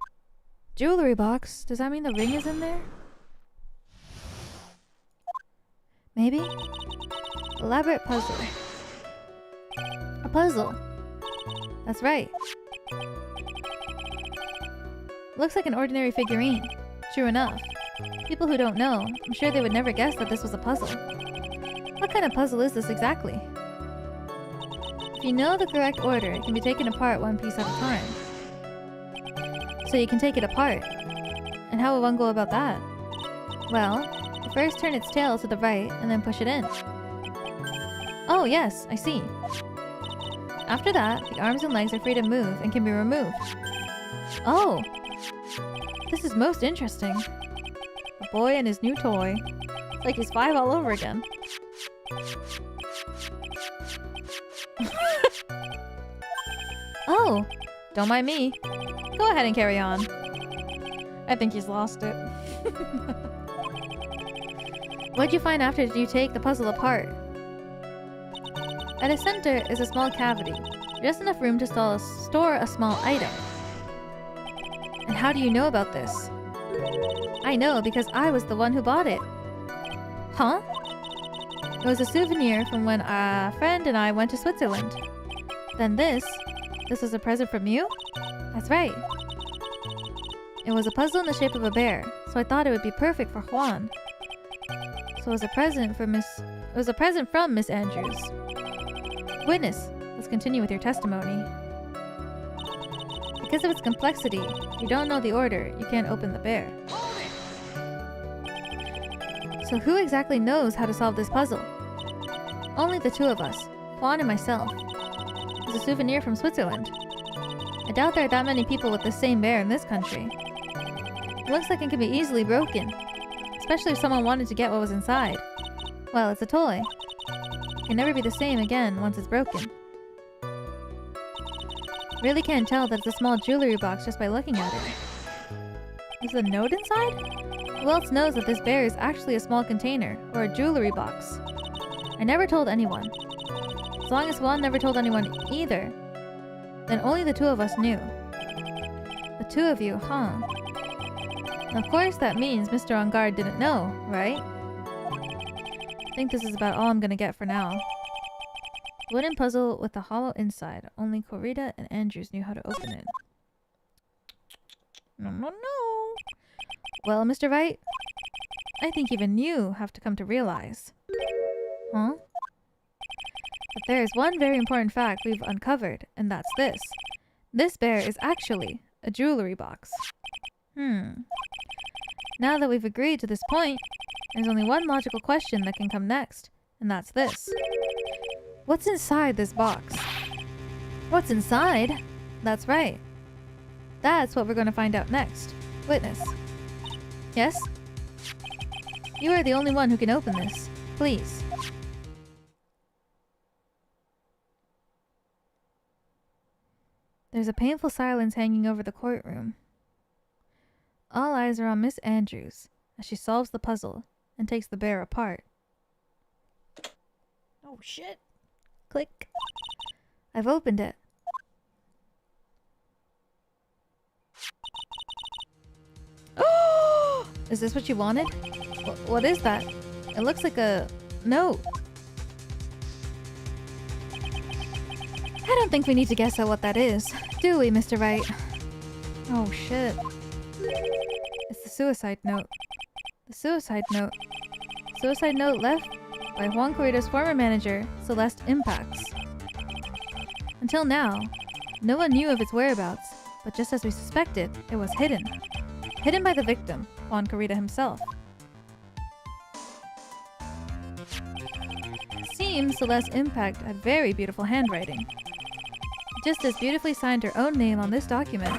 Jewelry box? Does that mean the ring is in there? Maybe? Elaborate puzzle. A puzzle. That's right. Looks like an ordinary figurine. True enough. People who don't know, I'm sure they would never guess that this was a puzzle. What kind of puzzle is this exactly? If you know the correct order, it can be taken apart one piece at a time. So you can take it apart. And how will one go about that? Well, you first turn its tail to the right and then push it in. Oh yes, I see. After that, the arms and legs are free to move and can be removed. Oh! This is most interesting. A boy and his new toy. It's like he's 5 all over again. Oh! Don't mind me. Go ahead and carry on. I think he's lost it. What'd you find after you take the puzzle apart? At its center is a small cavity. Just enough room to store a small item. And how do you know about this? I know because I was the one who bought it. Huh? It was a souvenir from when a friend and I went to Switzerland. Then this is a present from you? That's right. It was a puzzle in the shape of a bear, so I thought it would be perfect for Juan. So it was a present from Miss Andrews. Witness, let's continue with your testimony. Because of its complexity, if you don't know the order, you can't open the bear. So who exactly knows how to solve this puzzle? Only the two of us, Juan and myself. It's a souvenir from Switzerland. I doubt there are that many people with the same bear in this country. It looks like it can be easily broken, especially if someone wanted to get what was inside. Well, it's a toy. It can never be the same again once it's broken. Really can't tell that it's a small jewelry box just by looking at it. Is a note inside? Who else knows that this bear is actually a small container, or a jewelry box? I never told anyone. As long as Juan never told anyone either, then only the two of us knew. The two of you, huh? And of course that means Mr. Engarde didn't know, right? I think this is about all I'm gonna get for now. Wooden puzzle with a hollow inside. Only Corita and Andrews knew how to open it. No. Well, Mr. Wright, I think even you have to come to realize. Huh? But there is one very important fact we've uncovered, and that's this. This bear is actually a jewelry box. Now that we've agreed to this point, there's only one logical question that can come next, and that's this. What's inside this box? What's inside? That's right. That's what we're going to find out next. Witness. Yes? You are the only one who can open this. Please. There's a painful silence hanging over the courtroom. All eyes are on Miss Andrews as she solves the puzzle and takes the bear apart. Oh shit. Click. I've opened it. Oh! Is this what you wanted? What is that? It looks like a note. I don't think we need to guess at what that is, do we, Mr. Wright? Oh shit. It's the suicide note. The suicide note. Suicide note left by Juan Corrita's former manager, Celeste Impacts. Until now, no one knew of its whereabouts, but just as we suspected, it was hidden. Hidden by the victim, Juan Corrita himself. It seems Celeste Impact had very beautiful handwriting. Just as beautifully signed her own name on this document.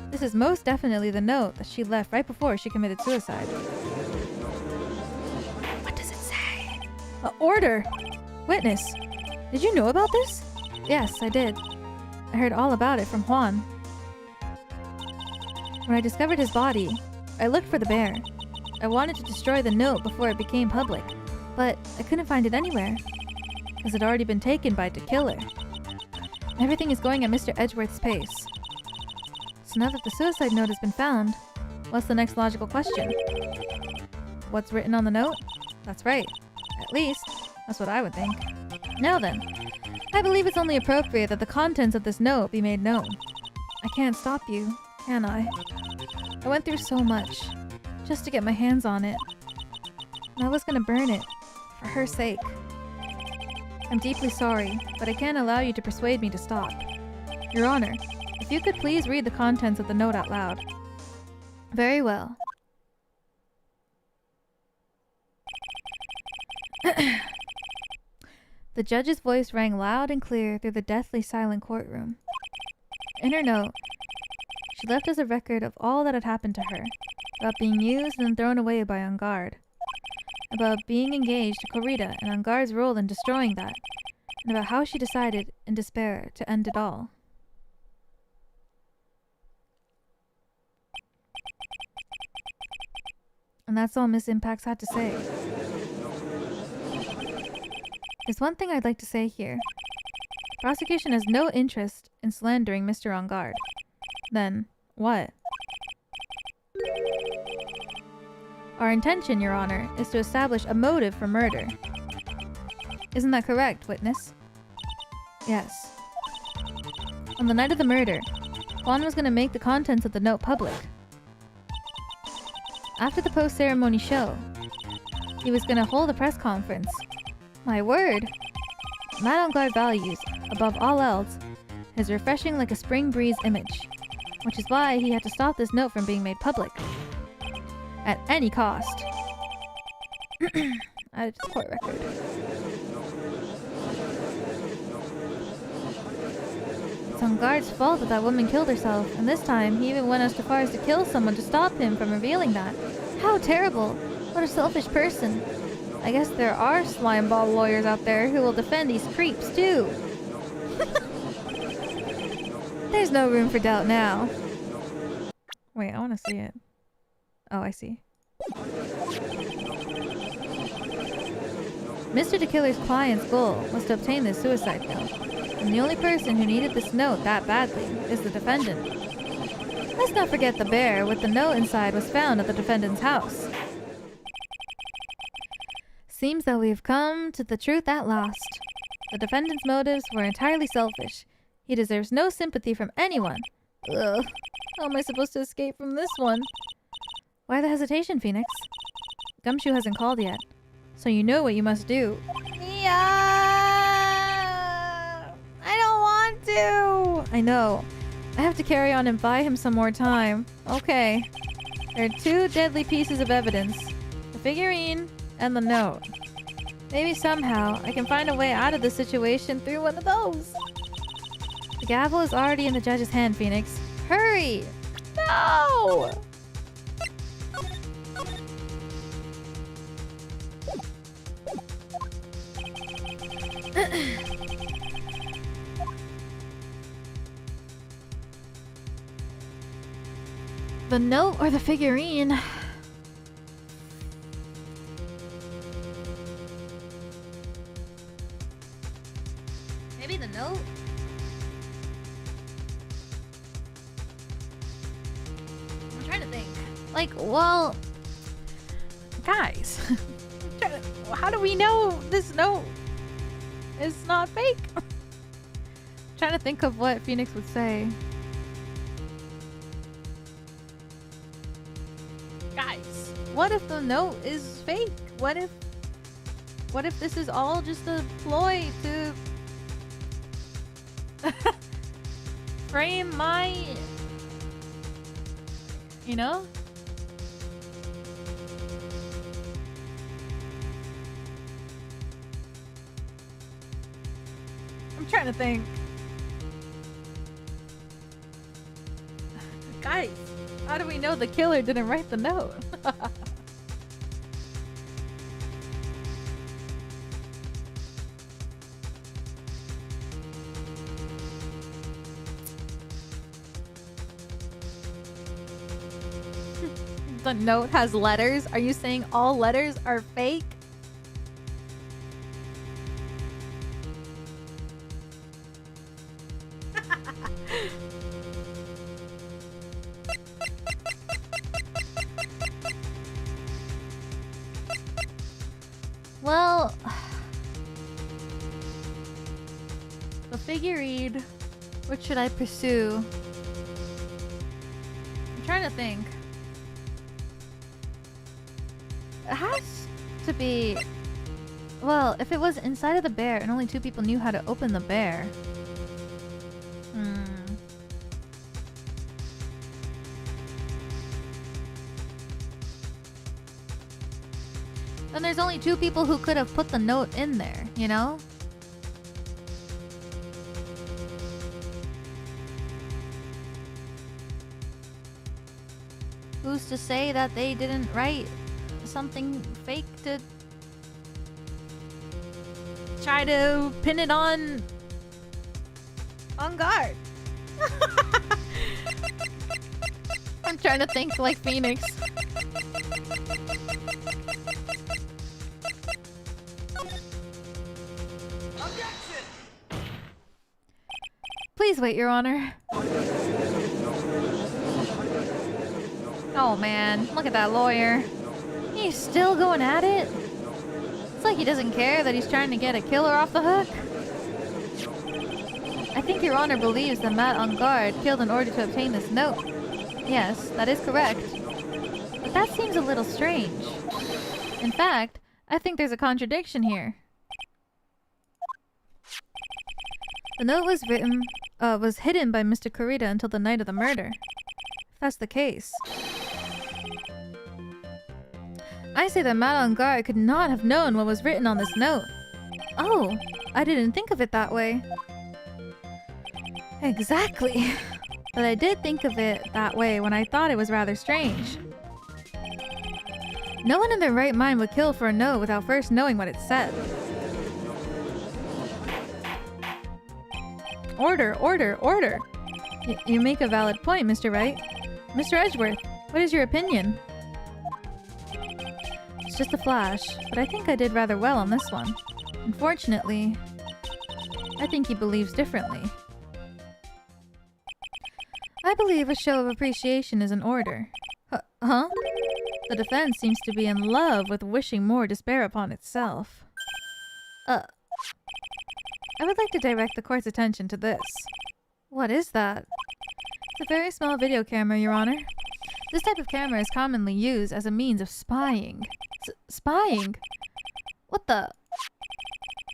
This is most definitely the note that she left right before she committed suicide. What does it say? An order! Witness! Did you know about this? Yes, I did. I heard all about it from Juan. When I discovered his body, I looked for the bear. I wanted to destroy the note before it became public, but I couldn't find it anywhere, because it had already been taken by the killer. Everything is going at Mr. Edgeworth's pace. So now that the suicide note has been found, what's the next logical question? What's written on the note? That's right. At least, that's what I would think. Now then, I believe it's only appropriate that the contents of this note be made known. I can't stop you, can I? I went through so much, just to get my hands on it. And I was gonna burn it, for her sake. I'm deeply sorry, but I can't allow you to persuade me to stop. Your Honor, if you could please read the contents of the note out loud. Very well. The judge's voice rang loud and clear through the deathly silent courtroom. In her note, she left us a record of all that had happened to her, about being used and thrown away by Engarde, about being engaged to Corrida and Engarde's role in destroying that, and about how she decided, in despair, to end it all. And that's all Miss Impax had to say. There's one thing I'd like to say here. The prosecution has no interest in slandering Mr. Engarde. Then, what? Our intention, Your Honor, is to establish a motive for murder. Isn't that correct, witness? Yes. On the night of the murder, Juan was going to make the contents of the note public. After the post-ceremony show, he was going to hold a press conference. My word! Madame Engarde values, above all else, his refreshing like a spring breeze image, which is why he had to stop this note from being made public. At any cost. Added to the court record. It's Engarde's fault that that woman killed herself, and this time he even went as far as to kill someone to stop him from revealing that. How terrible! What a selfish person! I guess there are slimeball lawyers out there who will defend these creeps too. There's no room for doubt now. Wait, I want to see it. Oh, I see. Mr. De Killer's client's goal was to obtain this suicide note, and the only person who needed this note that badly is the defendant. Let's not forget the bear with the note inside was found at the defendant's house. Seems that we've come to the truth at last. The defendant's motives were entirely selfish. He deserves no sympathy from anyone. Ugh. How am I supposed to escape from this one? Why the hesitation, Phoenix? Gumshoe hasn't called yet, so you know what you must do. Yeah! I don't want to! I know. I have to carry on and buy him some more time. Okay. There are two deadly pieces of evidence. The figurine and the note. Maybe somehow I can find a way out of this situation through one of those. The gavel is already in the judge's hand, Phoenix. Hurry! No! The note or the figurine? Maybe the note? I'm trying to think. Like, well... Guys, how do we know this note is not fake? I'm trying to think of what Phoenix would say. Guys, what if the note is fake? What if this is all just a ploy to frame my, you know? I'm trying to think. Guys, how do we know the killer didn't write the note? The note has letters? Are you saying all letters are fake? Well, the figurine, what should I pursue? I'm trying to think. It has to be Well, if it was inside of the bear and only 2 people knew how to open the bear... Then there's only 2 people who could have put the note in there, you know? Who's to say that they didn't write something fake to try to pin it on guard? I'm trying to think like Phoenix. Please wait, Your Honor. Oh man, look at that lawyer. He's still going at it? It's like he doesn't care that he's trying to get a killer off the hook. I think Your Honor believes that Matt Engarde killed in order to obtain this note. Yes, that is correct. But that seems a little strange. In fact, I think there's a contradiction here. The note was hidden by Mr. Kurita until the night of the murder. If that's the case, I say that Matt Engarde could not have known what was written on this note. Oh, I didn't think of it that way. Exactly. But I did think of it that way when I thought it was rather strange. No one in their right mind would kill for a note without first knowing what it said. Order, order, order! You make a valid point, Mr. Wright. Mr. Edgeworth, what is your opinion? It's just a flash, but I think I did rather well on this one. Unfortunately, I think he believes differently. I believe a show of appreciation is in order. Huh? The defense seems to be in love with wishing more despair upon itself. I would like to direct the court's attention to this. What is that? It's a very small video camera, Your Honor. This type of camera is commonly used as a means of spying. Spying? What the?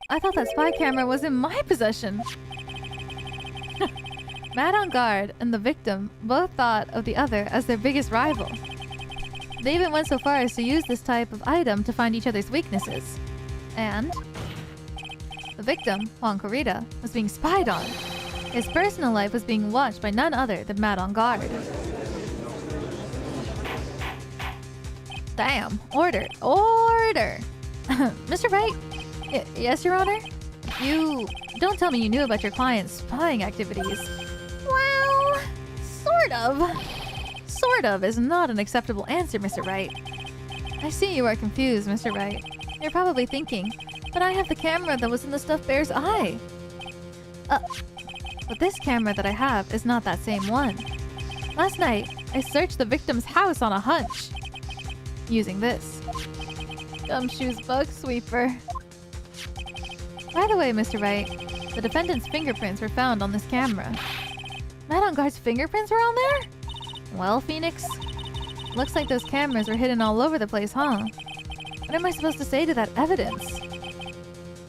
I thought that spy camera was in my possession. Matt Engarde and the victim both thought of the other as their biggest rival. They even went so far as to use this type of item to find each other's weaknesses. And the victim, Juan Kurita, was being spied on. His personal life was being watched by none other than Matt Engarde. Damn. Order. Order! Mr. Wright? Yes, Your Honor? You... Don't tell me you knew about your client's spying activities. Well... Sort of. Sort of is not an acceptable answer, Mr. Wright. I see you are confused, Mr. Wright. You're probably thinking, but I have the camera that was in the stuffed bear's eye. But this camera that I have is not that same one. Last night, I searched the victim's house on a hunch. Using this. Gumshoe's bug sweeper. By the way, Mr. Wright, the defendant's fingerprints were found on this camera. Matt Engarde's fingerprints were on there? Well, Phoenix, looks like those cameras were hidden all over the place, huh? What am I supposed to say to that evidence?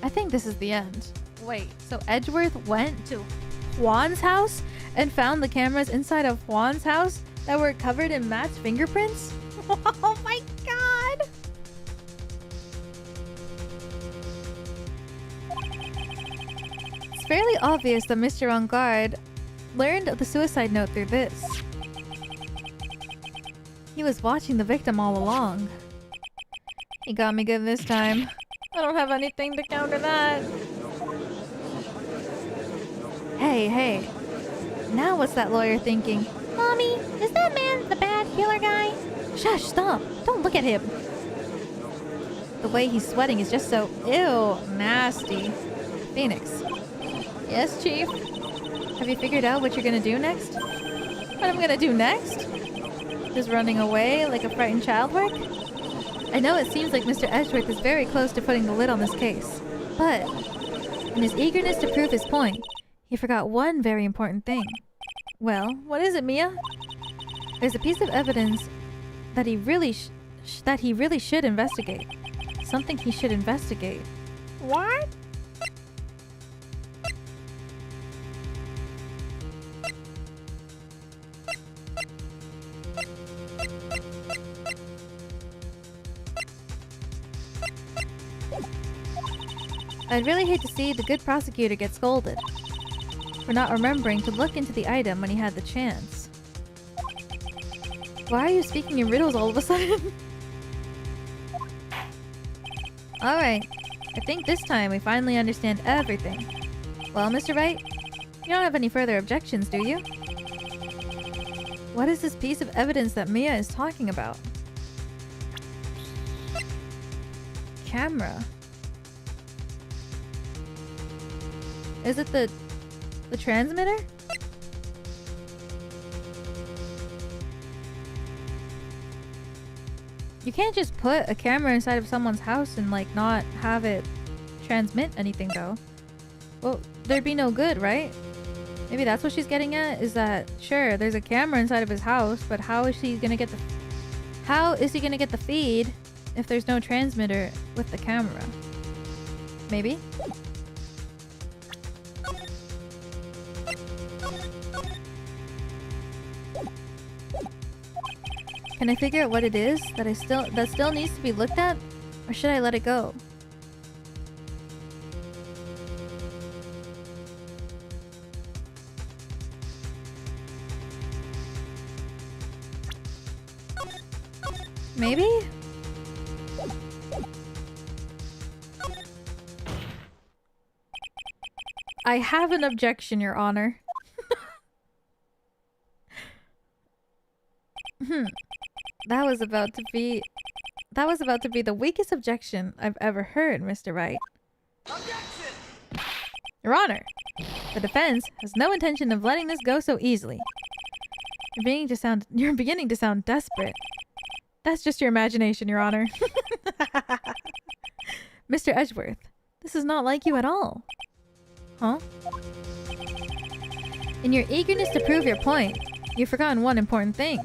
I think this is the end. Wait, so Edgeworth went to Juan's house and found the cameras inside of Juan's house that were covered in Matt's fingerprints? Oh my god! It's fairly obvious that Mr. Engarde learned of the suicide note through this. He was watching the victim all along. He got me good this time. I don't have anything to counter that. Hey. Now what's that lawyer thinking? Mommy, is that man the bad killer guy? Shush, stop. Don't look at him. The way he's sweating is just so nasty. Phoenix. Yes, Chief? Have you figured out what you're gonna do next? What I'm gonna do next? Just running away like a frightened child work? I know it seems like Mr. Edgeworth is very close to putting the lid on this case, but in his eagerness to prove his point, he forgot one very important thing. Well, what is it, Mia? There's a piece of evidence that he really should investigate. Something he should investigate. What? I'd really hate to see the good prosecutor get scolded for not remembering to look into the item when he had the chance. Why are you speaking in riddles all of a sudden? Alright, I think this time we finally understand everything. Well, Mr. Wright, you don't have any further objections, do you? What is this piece of evidence that Mia is talking about? Camera. Is it the transmitter? You can't just put a camera inside of someone's house and like not have it transmit anything though. Well, there'd be no good, right? Maybe that's what she's getting at, is that sure, there's a camera inside of his house, but how is he gonna get the feed if there's no transmitter with the camera? Maybe? Can I figure out what it is that still needs to be looked at? Or should I let it go? Maybe? I have an objection, Your Honor. That was about to be the weakest objection I've ever heard, Mr. Wright. Objection! Your Honor, the defense has no intention of letting this go so easily. You're beginning to sound desperate. That's just your imagination, Your Honor. Mr. Edgeworth, this is not like you at all. Huh? In your eagerness to prove your point, you've forgotten one important thing.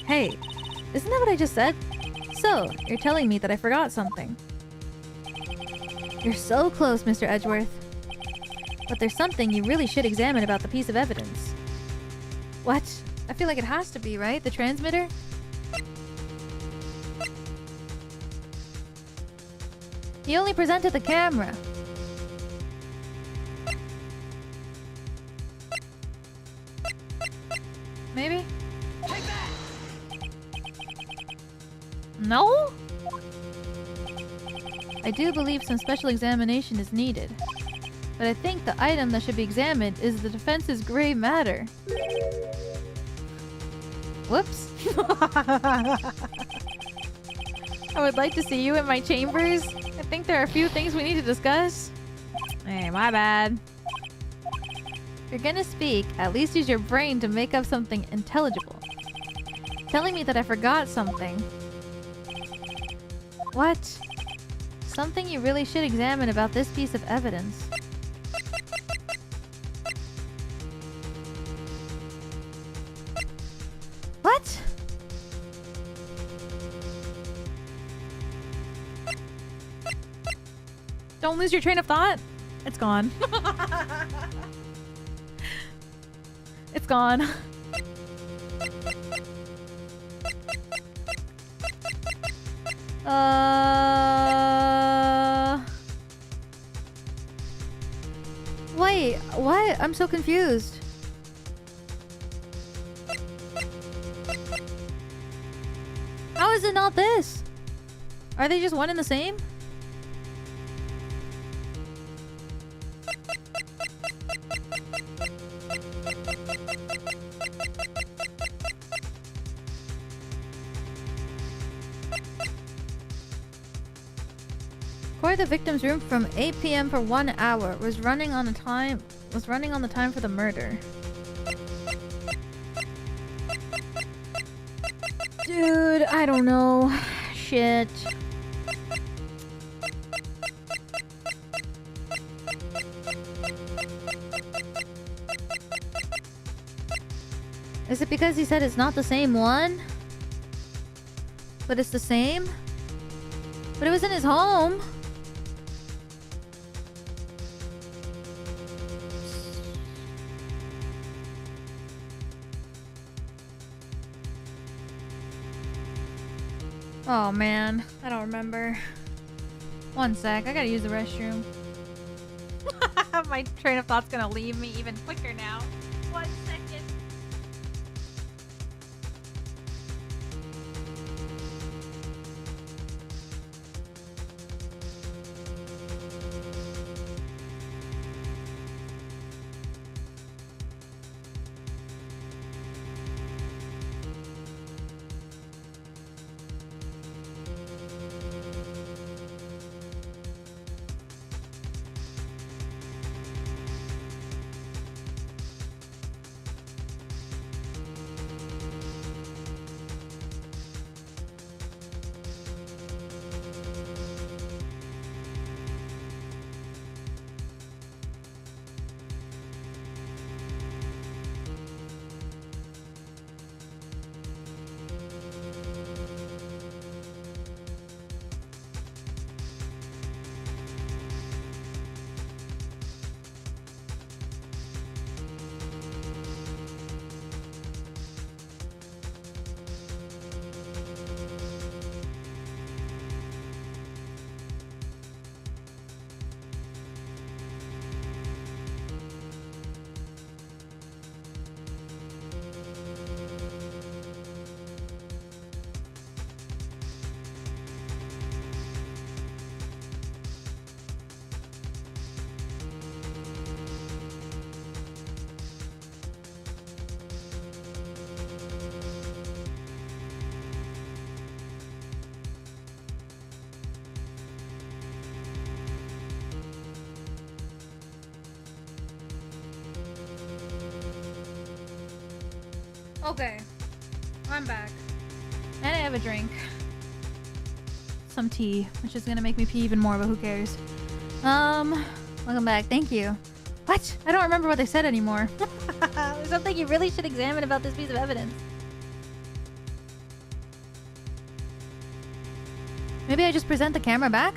Hey, isn't that what I just said? So, you're telling me that I forgot something. You're so close, Mr. Edgeworth. But there's something you really should examine about the piece of evidence. What? I feel like it has to be, right? The transmitter? He only presented the camera. Maybe? No? I do believe some special examination is needed. But I think the item that should be examined is the defense's gray matter. Whoops. I would like to see you in my chambers. I think there are a few things we need to discuss. Hey, my bad. If you're gonna speak, at least use your brain to make up something intelligible. Telling me that I forgot something. What? Something you really should examine about this piece of evidence. What? Don't lose your train of thought. It's gone. It's gone. Wait, what? I'm so confused. How is it not this? Are they just one and the same? The victim's room from 8 p.m. for 1 hour was running on the time for the murder. Dude, I don't know. Shit. Is it because he said it's not the same one? But it's the same? But it was in his home. Oh man, I don't remember. One sec, I gotta use the restroom. My train of thought's gonna leave me even quicker now. 1 second. Okay, I'm back. And I have a drink. Some tea, which is gonna make me pee even more, but who cares? Welcome back, thank you. What? I don't remember what they said anymore. There's something you really should examine about this piece of evidence. Maybe I just present the camera back?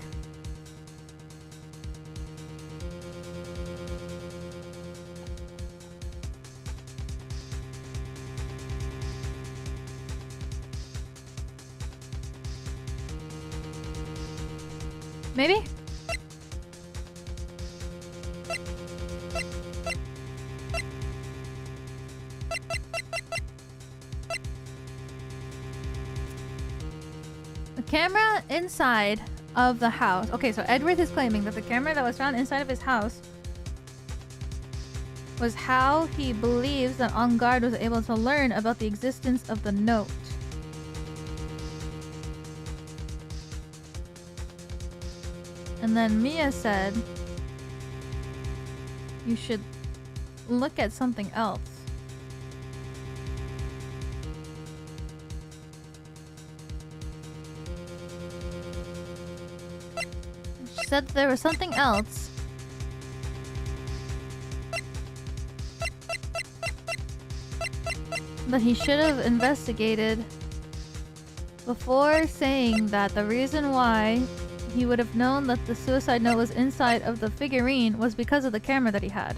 Maybe? The camera inside of the house. Okay, so Edgeworth is claiming that the camera that was found inside of his house was how he believes that Engarde was able to learn about the existence of the note. And then Mia said, you should look at something else. She said there was something else. That he should have investigated before saying that the reason why he would have known that the suicide note was inside of the figurine was because of the camera that he had.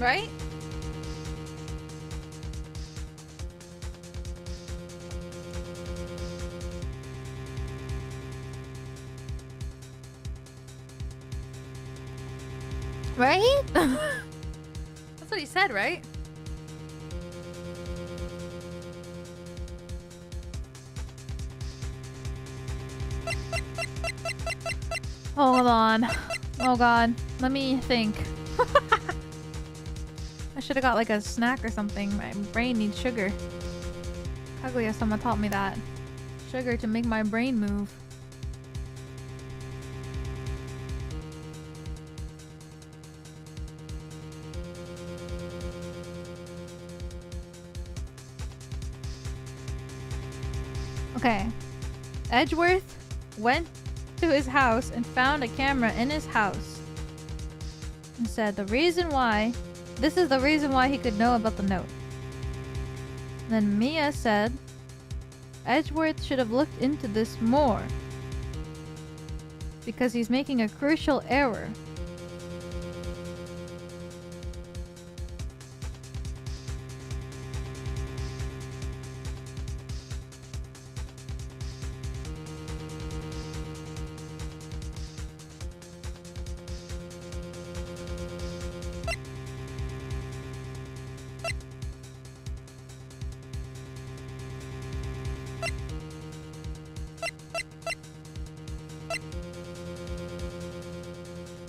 Right? Right? That's what he said, right? Hold on. Oh god. Let me think. I should have got like a snack or something. My brain needs sugar. Kaguya-sama taught me that. Sugar to make my brain move. Okay. Edgeworth went to his house and found a camera in his house. And said this is the reason why he could know about the note. Then Mia said Edgeworth should have looked into this more. Because he's making a crucial error.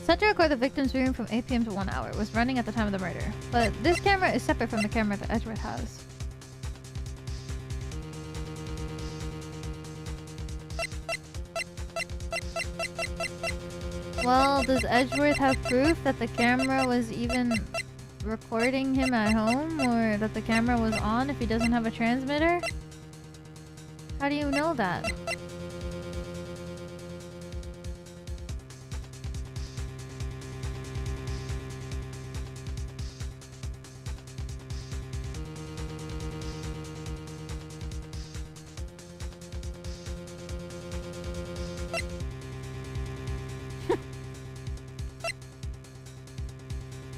Set to record the victim's room from 8 PM to 1 hour. Was running at the time of the murder. But this camera is separate from the camera that Edgeworth has. Well, does Edgeworth have proof that the camera was even recording him at home? Or that the camera was on if he doesn't have a transmitter? How do you know that?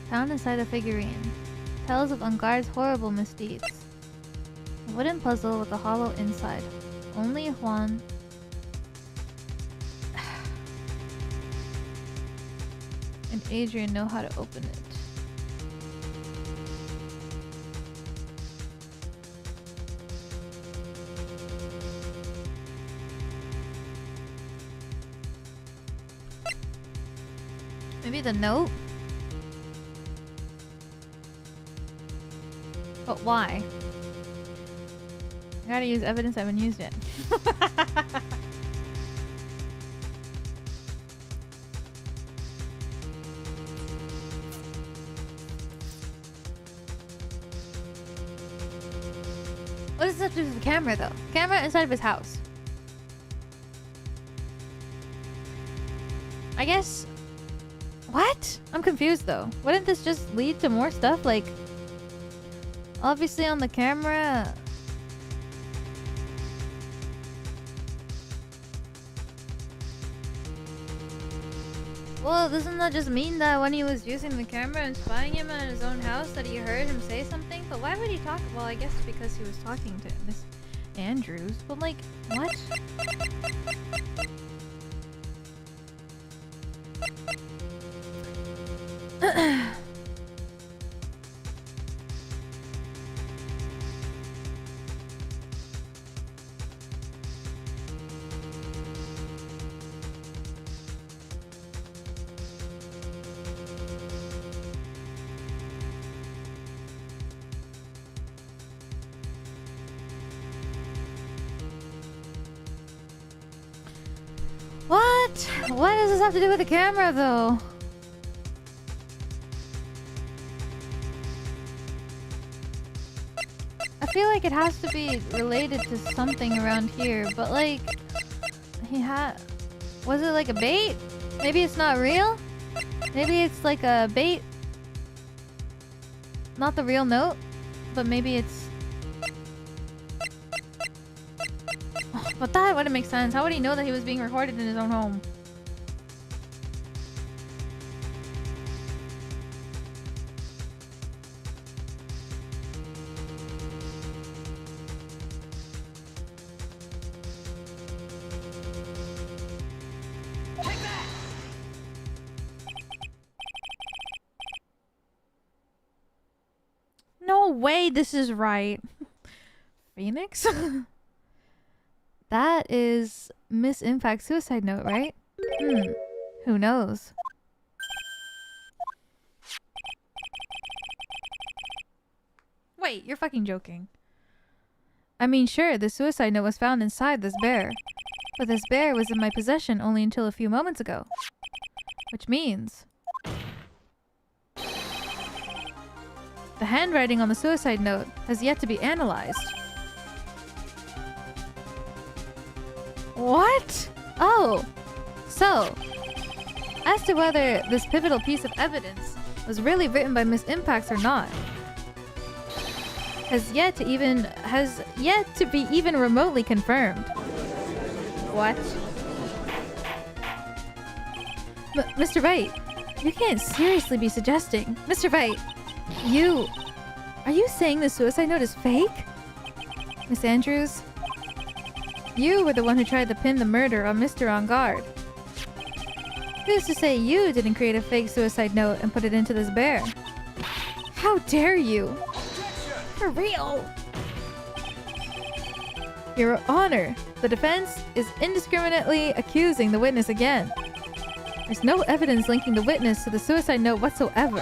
Found inside a figurine. Tells of Engarde's horrible misdeeds. A wooden puzzle with a hollow inside. Only Juan... and Adrian know how to open it. Maybe the note? But why? I gotta use evidence I haven't used yet. What does this have to do with the camera, though? Camera inside of his house. I guess... What? I'm confused, though. Wouldn't this just lead to more stuff? Like... Obviously on the camera... Well, doesn't that just mean that when he was using the camera and spying him at his own house that he heard him say something? But why would he talk? Well, I guess because he was talking to Miss Andrews. But like, what? What does this have to do with the camera, though? I feel like it has to be related to something around here, but like... He had... Was it like a bait? Maybe it's not real? Maybe it's like a bait? Not the real note? But maybe it's... But that wouldn't make sense. How would he know that he was being recorded in his own home? No way this is right. Phoenix? That is Miss Impact's suicide note, right? Who knows? Wait, you're fucking joking. I mean, sure, the suicide note was found inside this bear. But this bear was in my possession only until a few moments ago. Which means... the handwriting on the suicide note has yet to be analyzed. What? Oh, so as to whether this pivotal piece of evidence was really written by Miss Impacts or not, has yet to be even remotely confirmed. What? Mr. Wright, you can't seriously be suggesting. Mr. Wright, are you saying the suicide note is fake? Miss Andrews, you were the one who tried to pin the murder on Mr. Engarde. Who's to say you didn't create a fake suicide note and put it into this bear? How dare you? For real? Your Honor, the defense is indiscriminately accusing the witness again. There's no evidence linking the witness to the suicide note whatsoever.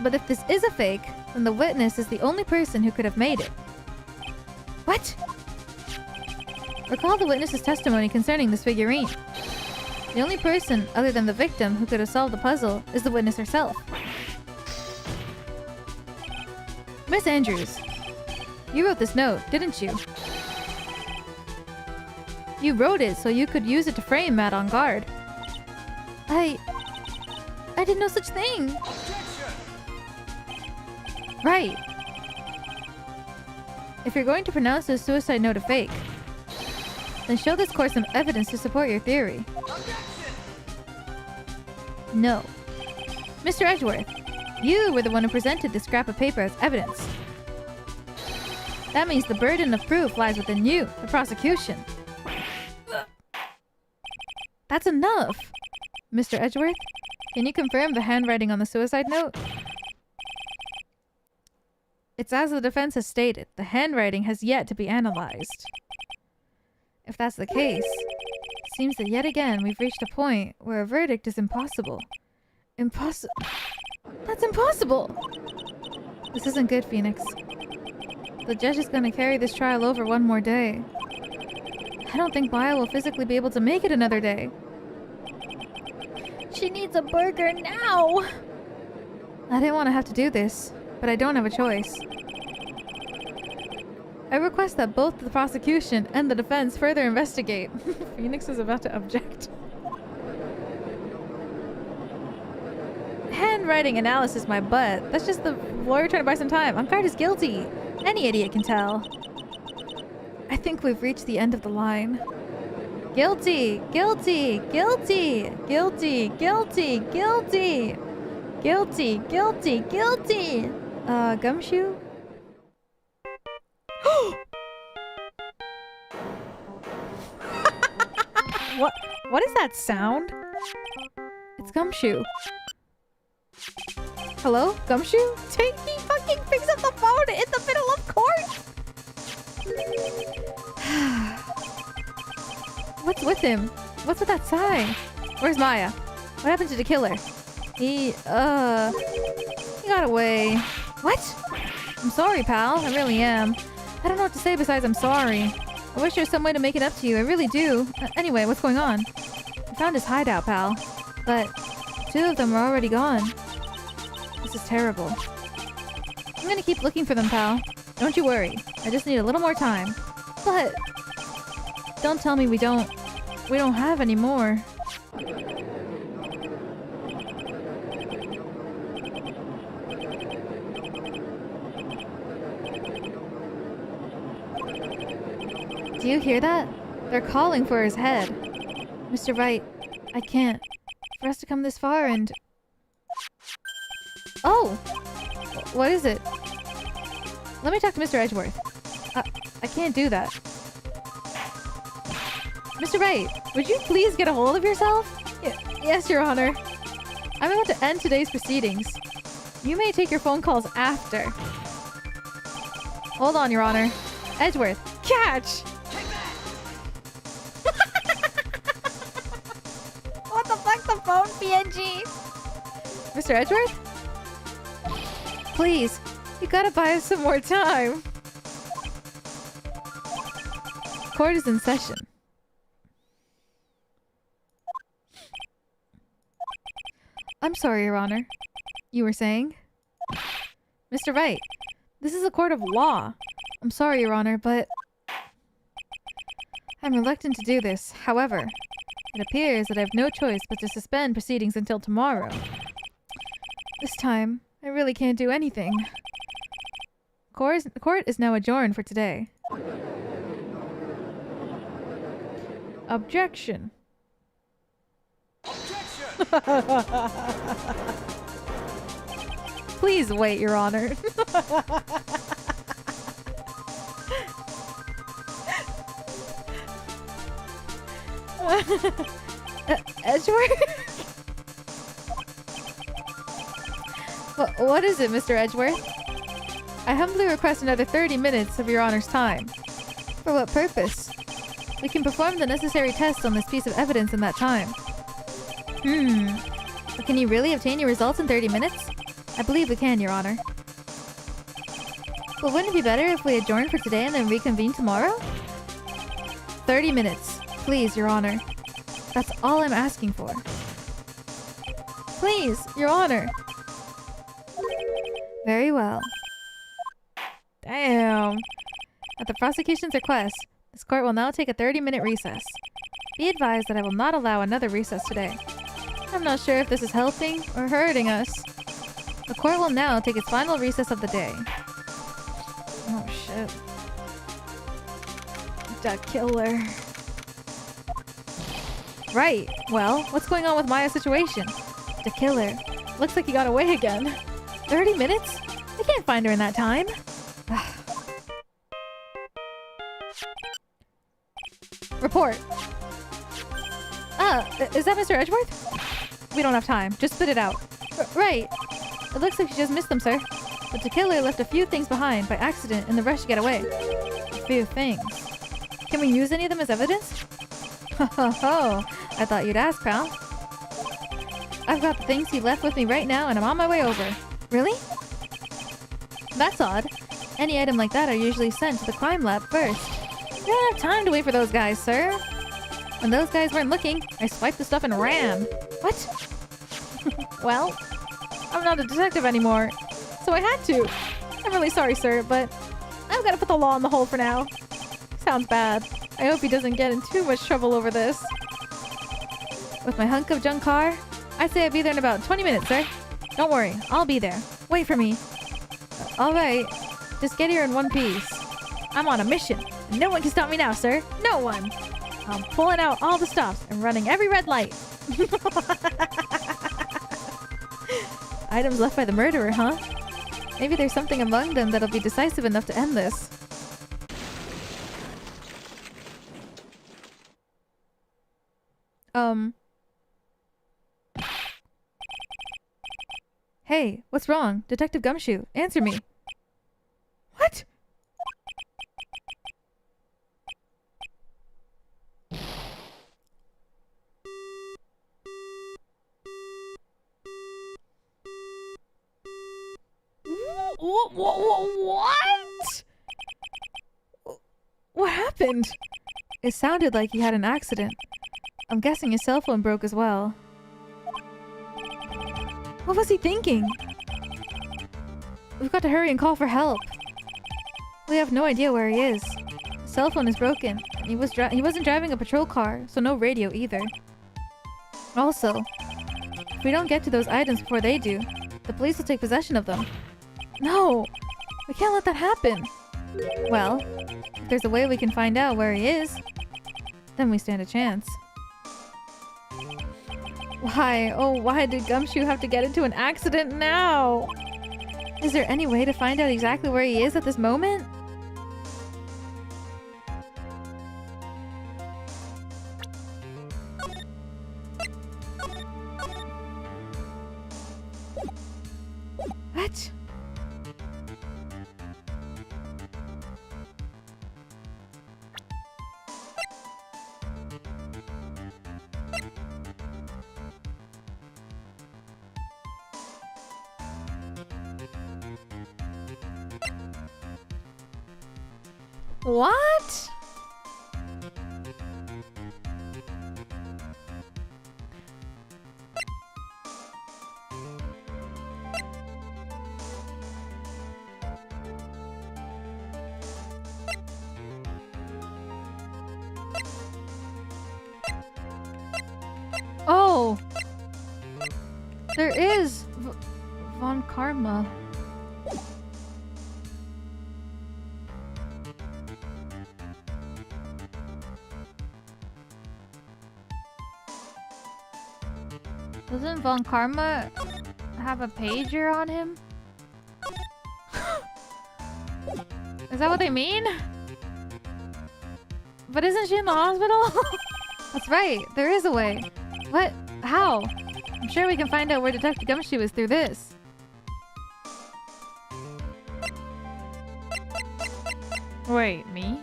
But if this is a fake, then the witness is the only person who could have made it. What? Recall the witness's testimony concerning this figurine. The only person other than the victim who could have solved the puzzle is the witness herself. Miss Andrews, you wrote this note, didn't you? You wrote it so you could use it to frame Matt Engarde. I did no such thing. Right. If you're going to pronounce this suicide note a fake, then show this court some evidence to support your theory. No. Mr. Edgeworth, you were the one who presented this scrap of paper as evidence. That means the burden of proof lies within you, the prosecution. That's enough! Mr. Edgeworth, can you confirm the handwriting on the suicide note? It's as the defense has stated, the handwriting has yet to be analyzed. If that's the case, it seems that yet again we've reached a point where a verdict is impossible. That's impossible! This isn't good, Phoenix. The judge is gonna carry this trial over one more day. I don't think Maya will physically be able to make it another day. She needs a burger now! I didn't want to have to do this, but I don't have a choice. I request that both the prosecution and the defense further investigate. Phoenix is about to object. Handwriting analysis, my butt. That's just the lawyer trying to buy some time. Engarde is guilty. Any idiot can tell. I think we've reached the end of the line. Guilty! Guilty! Guilty! Guilty! Guilty! Guilty! Guilty! Guilty! Guilty! Gumshoe? What is that sound? It's Gumshoe. Hello? Gumshoe? He fucking picks up the phone in the middle of court! What's with him? What's with that sigh? Where's Maya? What happened to the killer? He got away. What? I'm sorry, pal. I really am. I don't know what to say besides I'm sorry. I wish there was some way to make it up to you. I really do. Anyway, what's going on? I found his hideout, pal. But 2 of them are already gone. This is terrible. I'm gonna keep looking for them, pal. Don't you worry. I just need a little more time. But don't tell me we don't have any more. Do you hear that? They're calling for his head. Mr. Wright, I can't. For us to come this far and... Oh! What is it? Let me talk to Mr. Edgeworth. I can't do that. Mr. Wright, would you please get a hold of yourself? Yes, Your Honor. I'm about to end today's proceedings. You may take your phone calls after. Hold on, Your Honor. Edgeworth, catch! What the fuck, the phone PNG? Mr. Edgeworth? Please, you gotta buy us some more time. Court is in session. I'm sorry, Your Honor. You were saying? Mr. Wright, this is a court of law. I'm sorry, Your Honor, but... I'm reluctant to do this. However, it appears that I have no choice but to suspend proceedings until tomorrow. This time, I really can't do anything. Court is now adjourned for today. Objection. Please wait, Your Honor. Edgeworth? What is it, Mr. Edgeworth? I humbly request another 30 minutes of Your Honor's time. For what purpose? We can perform the necessary tests on this piece of evidence in that time. But can you really obtain your results in 30 minutes? I believe we can, Your Honor. But wouldn't it be better if we adjourn for today and then reconvene tomorrow? 30 minutes. Please, Your Honor. That's all I'm asking for. Please, Your Honor. Very well. Damn. At the prosecution's request, this court will now take a 30-minute recess. Be advised that I will not allow another recess today. I'm not sure if this is helping or hurting us. The court will now take its final recess of the day. Oh shit. The killer. Right. Well, what's going on with Maya's situation? The killer. Looks like he got away again. 30 minutes? I can't find her in that time. Report. Is that Mr. Edgeworth? We don't have time. Just spit it out. Right. It looks like you just missed them, sir. But the killer left a few things behind by accident in the rush to get away. A few things. Can we use any of them as evidence? Ho ho ho. I thought you'd ask, pal. I've got the things he left with me right now and I'm on my way over. Really? That's odd. Any item like that are usually sent to the crime lab first. We don't have time to wait for those guys, sir. When those guys weren't looking, I swiped the stuff and ran. What? Well, I'm not a detective anymore, so I had to. I'm really sorry, sir, but I've got to put the law in the hole for now. Sounds bad. I hope he doesn't get in too much trouble over this. With my hunk of junk car, I'd say I'd be there in about 20 minutes, sir. Don't worry, I'll be there. Wait for me. Alright, just get here in one piece. I'm on a mission. And no one can stop me now, sir. No one. I'm pulling out all the stops and running every red light. Items left by the murderer, huh? Maybe there's something among them that'll be decisive enough to end this. Hey, what's wrong? Detective Gumshoe, answer me. What? What? What happened? It sounded like he had an accident. I'm guessing his cell phone broke as well. What was he thinking? We've got to hurry and call for help. We have no idea where he is. His cell phone is broken. And he wasn't driving a patrol car, so no radio either. Also, if we don't get to those items before they do, the police will take possession of them. No! We can't let that happen! Well, if there's a way we can find out where he is, then we stand a chance. Why? Oh, why did Gumshoe have to get into an accident now? Is there any way to find out exactly where he is at this moment? What? What? Oh! There is karma. Doesn't Von Karma have a pager on him? Is that what they mean? But isn't she in the hospital? That's right, there is a way. What? How? I'm sure we can find out where Detective Gumshoe is through this. Wait, me?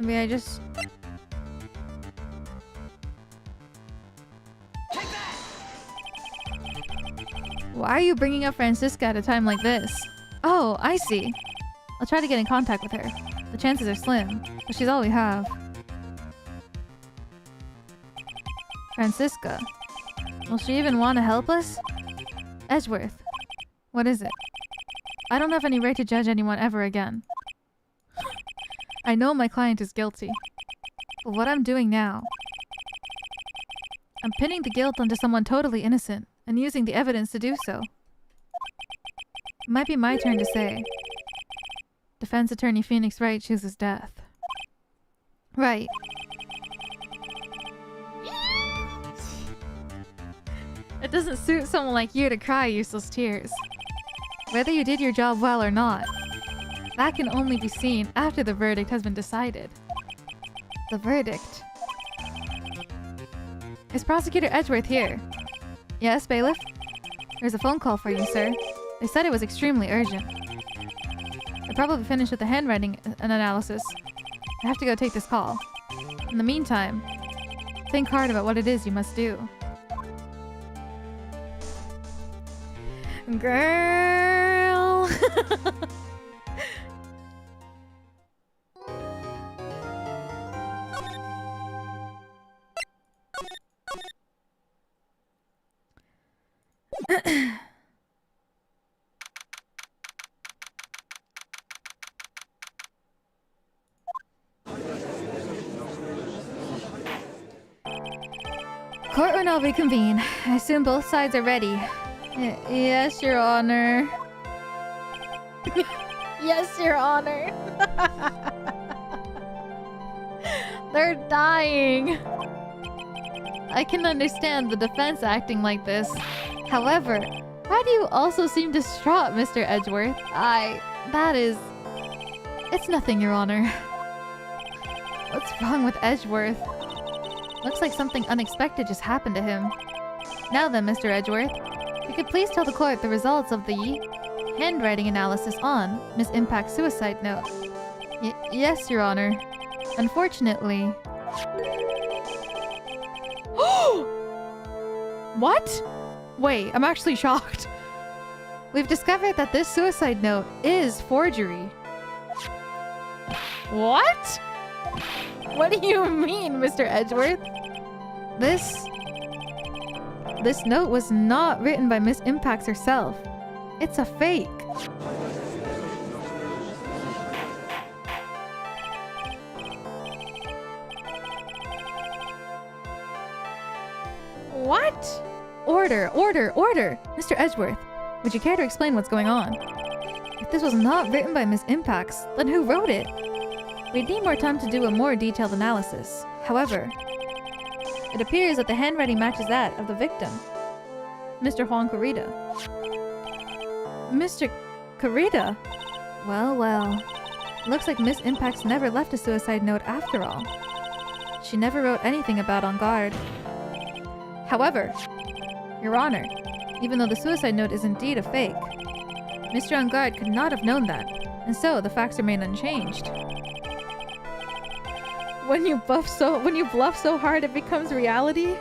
Maybe I just... Why are you bringing up Francisca at a time like this? Oh, I see. I'll try to get in contact with her. The chances are slim, but she's all we have. Francisca. Will she even want to help us? Edgeworth. What is it? I don't have any right to judge anyone ever again. I know my client is guilty. But what I'm doing now... I'm pinning the guilt onto someone totally innocent, and using the evidence to do so. It might be my turn to say. Defense attorney Phoenix Wright chooses death. Right. It doesn't suit someone like you to cry useless tears. Whether you did your job well or not, that can only be seen after the verdict has been decided. The verdict. Is Prosecutor Edgeworth here? Yes, bailiff? There's a phone call for you, sir. They said it was extremely urgent. They're probably finished with the handwriting analysis. I have to go take this call. In the meantime, think hard about what it is you must do. Girl! Court will now reconvene. I assume both sides are ready. Yes, Your Honor. Yes, Your Honor. They're dying. I can understand the defense acting like this. However, why do you also seem distraught, Mr. Edgeworth? It's nothing, Your Honor. What's wrong with Edgeworth? Looks like something unexpected just happened to him. Now then, Mr. Edgeworth, you could please tell the court the results of the handwriting analysis on Miss Impact's suicide note. Yes, Your Honor. Unfortunately... What? Wait, I'm actually shocked. We've discovered that this suicide note is forgery. What? What do you mean, Mr. Edgeworth? This note was not written by Miss Impacts herself. It's a fake. What? Order, order, order! Mr. Edgeworth, would you care to explain what's going on? If this was not written by Miss Impacts, then who wrote it? We'd need more time to do a more detailed analysis. However, it appears that the handwriting matches that of the victim, Mr. Juan Corrida. Mr. Corrida? Well, well. Looks like Miss Impacts never left a suicide note after all. She never wrote anything about Engarde. However, Your Honor, even though the suicide note is indeed a fake, Mr. Engarde could not have known that, and so the facts remain unchanged. When you bluff so hard it becomes reality?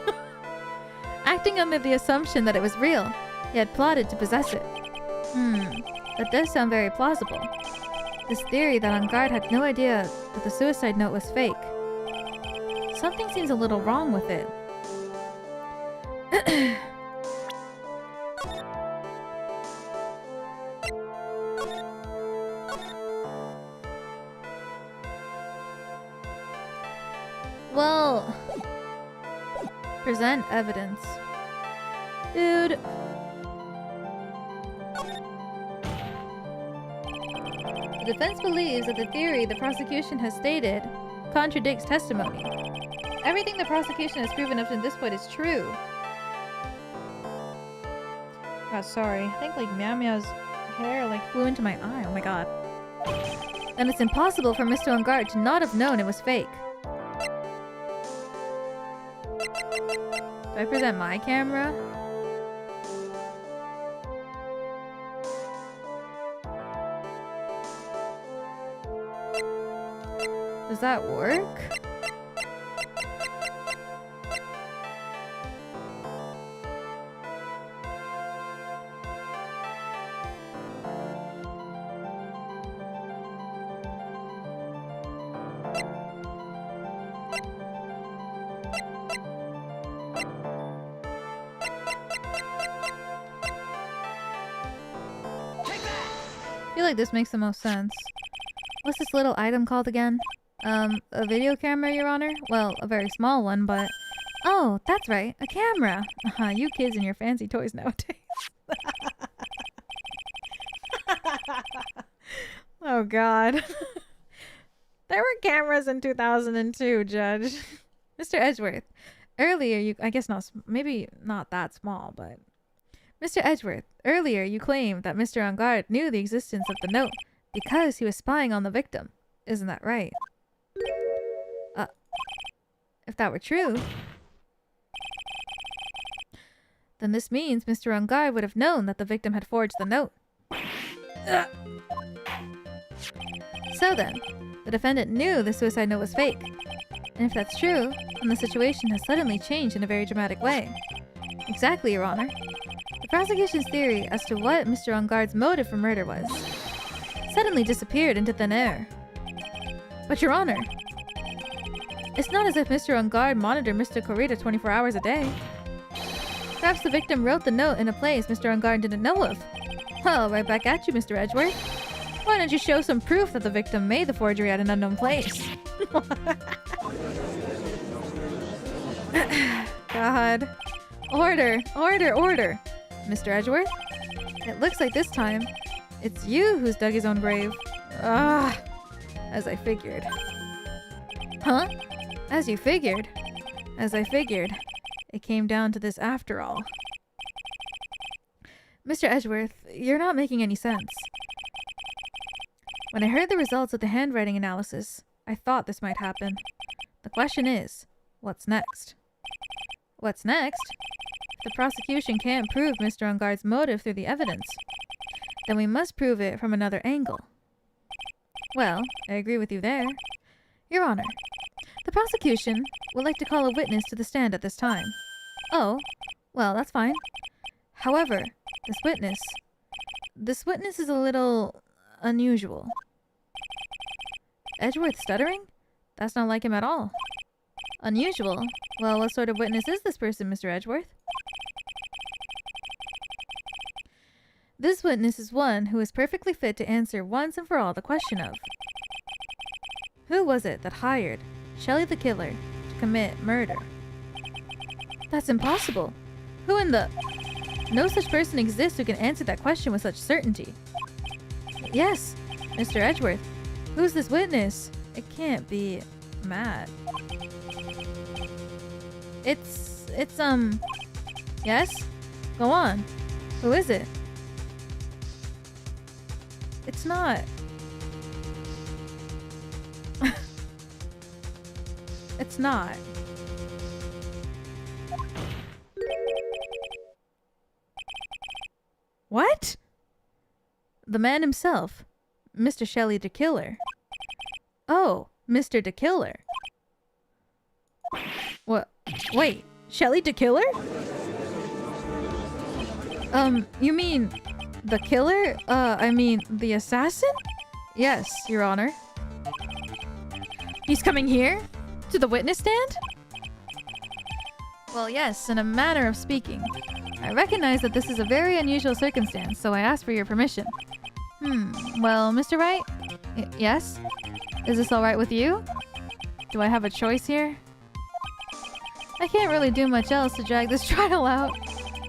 Acting under the assumption that it was real, he had plotted to possess it. That does sound very plausible. This theory that Engarde had no idea that the suicide note was fake. Something seems a little wrong with it. Well... Present evidence. Dude. The defense believes that the theory the prosecution has stated contradicts testimony. Everything the prosecution has proven up to this point is true. God, sorry. I think like Meow Meow's hair like flew into my eye. Oh my god. And it's impossible for Mr. Engarde to not have known it was fake. Do I present my camera? Does that work? I feel like this makes the most sense. What's this little item called again? A video camera, Your Honor? Well, a very small one, but... Oh, that's right, a camera! You kids and your fancy toys nowadays. Oh god. There were cameras in 2002, Judge. Mr. Edgeworth, earlier you... I guess not... Maybe not that small, but... Mr. Edgeworth, earlier you claimed that Mr. Engarde knew the existence of the note because he was spying on the victim. Isn't that right? If that were true, then this means Mr. Engarde would have known that the victim had forged the note. So then, the defendant knew the suicide note was fake. And if that's true, then the situation has suddenly changed in a very dramatic way. Exactly, Your Honor. The prosecution's theory as to what Mr. Engarde's motive for murder was suddenly disappeared into thin air. But Your Honor, it's not as if Mr. Engarde monitored Mr. Corrida 24 hours a day. Perhaps the victim wrote the note in a place Mr. Engarde didn't know of. Well, right back at you, Mr. Edgeworth. Why don't you show some proof that the victim made the forgery at an unknown place? God. Order! Order! Order! Mr. Edgeworth? It looks like this time, it's you who's dug his own grave. Ah, as I figured. Huh? As you figured? As I figured. It came down to this after all. Mr. Edgeworth, you're not making any sense. When I heard the results of the handwriting analysis, I thought this might happen. The question is, what's next? What's next? If the prosecution can't prove Mr. Engarde's motive through the evidence, then we must prove it from another angle. Well, I agree with you there. Your Honor, the prosecution would like to call a witness to the stand at this time. Oh, well, that's fine. However, this witness is a little unusual. Edgeworth stuttering? That's not like him at all. Unusual? Well, what sort of witness is this person, Mr. Edgeworth? This witness is one who is perfectly fit to answer once and for all the question of who was it that hired Shelly the killer to commit murder? That's impossible. Who in the... No such person exists who can answer that question with such certainty. Yes, Mr. Edgeworth. Who's this witness? It can't be Matt. It's yes? Go on. Who is it? It's not. It's not. What? The man himself. Mr. Shelly the Killer. Oh, Mr. the Killer. What? Wait, Shelly the Killer? You mean the killer? I mean the assassin? Yes, Your Honor. He's coming here? To the witness stand? Well, yes, in a manner of speaking. I recognize that this is a very unusual circumstance, so I ask for your permission. Well, Mr. Wright? Yes? Is this alright with you? Do I have a choice here? I can't really do much else to drag this trial out.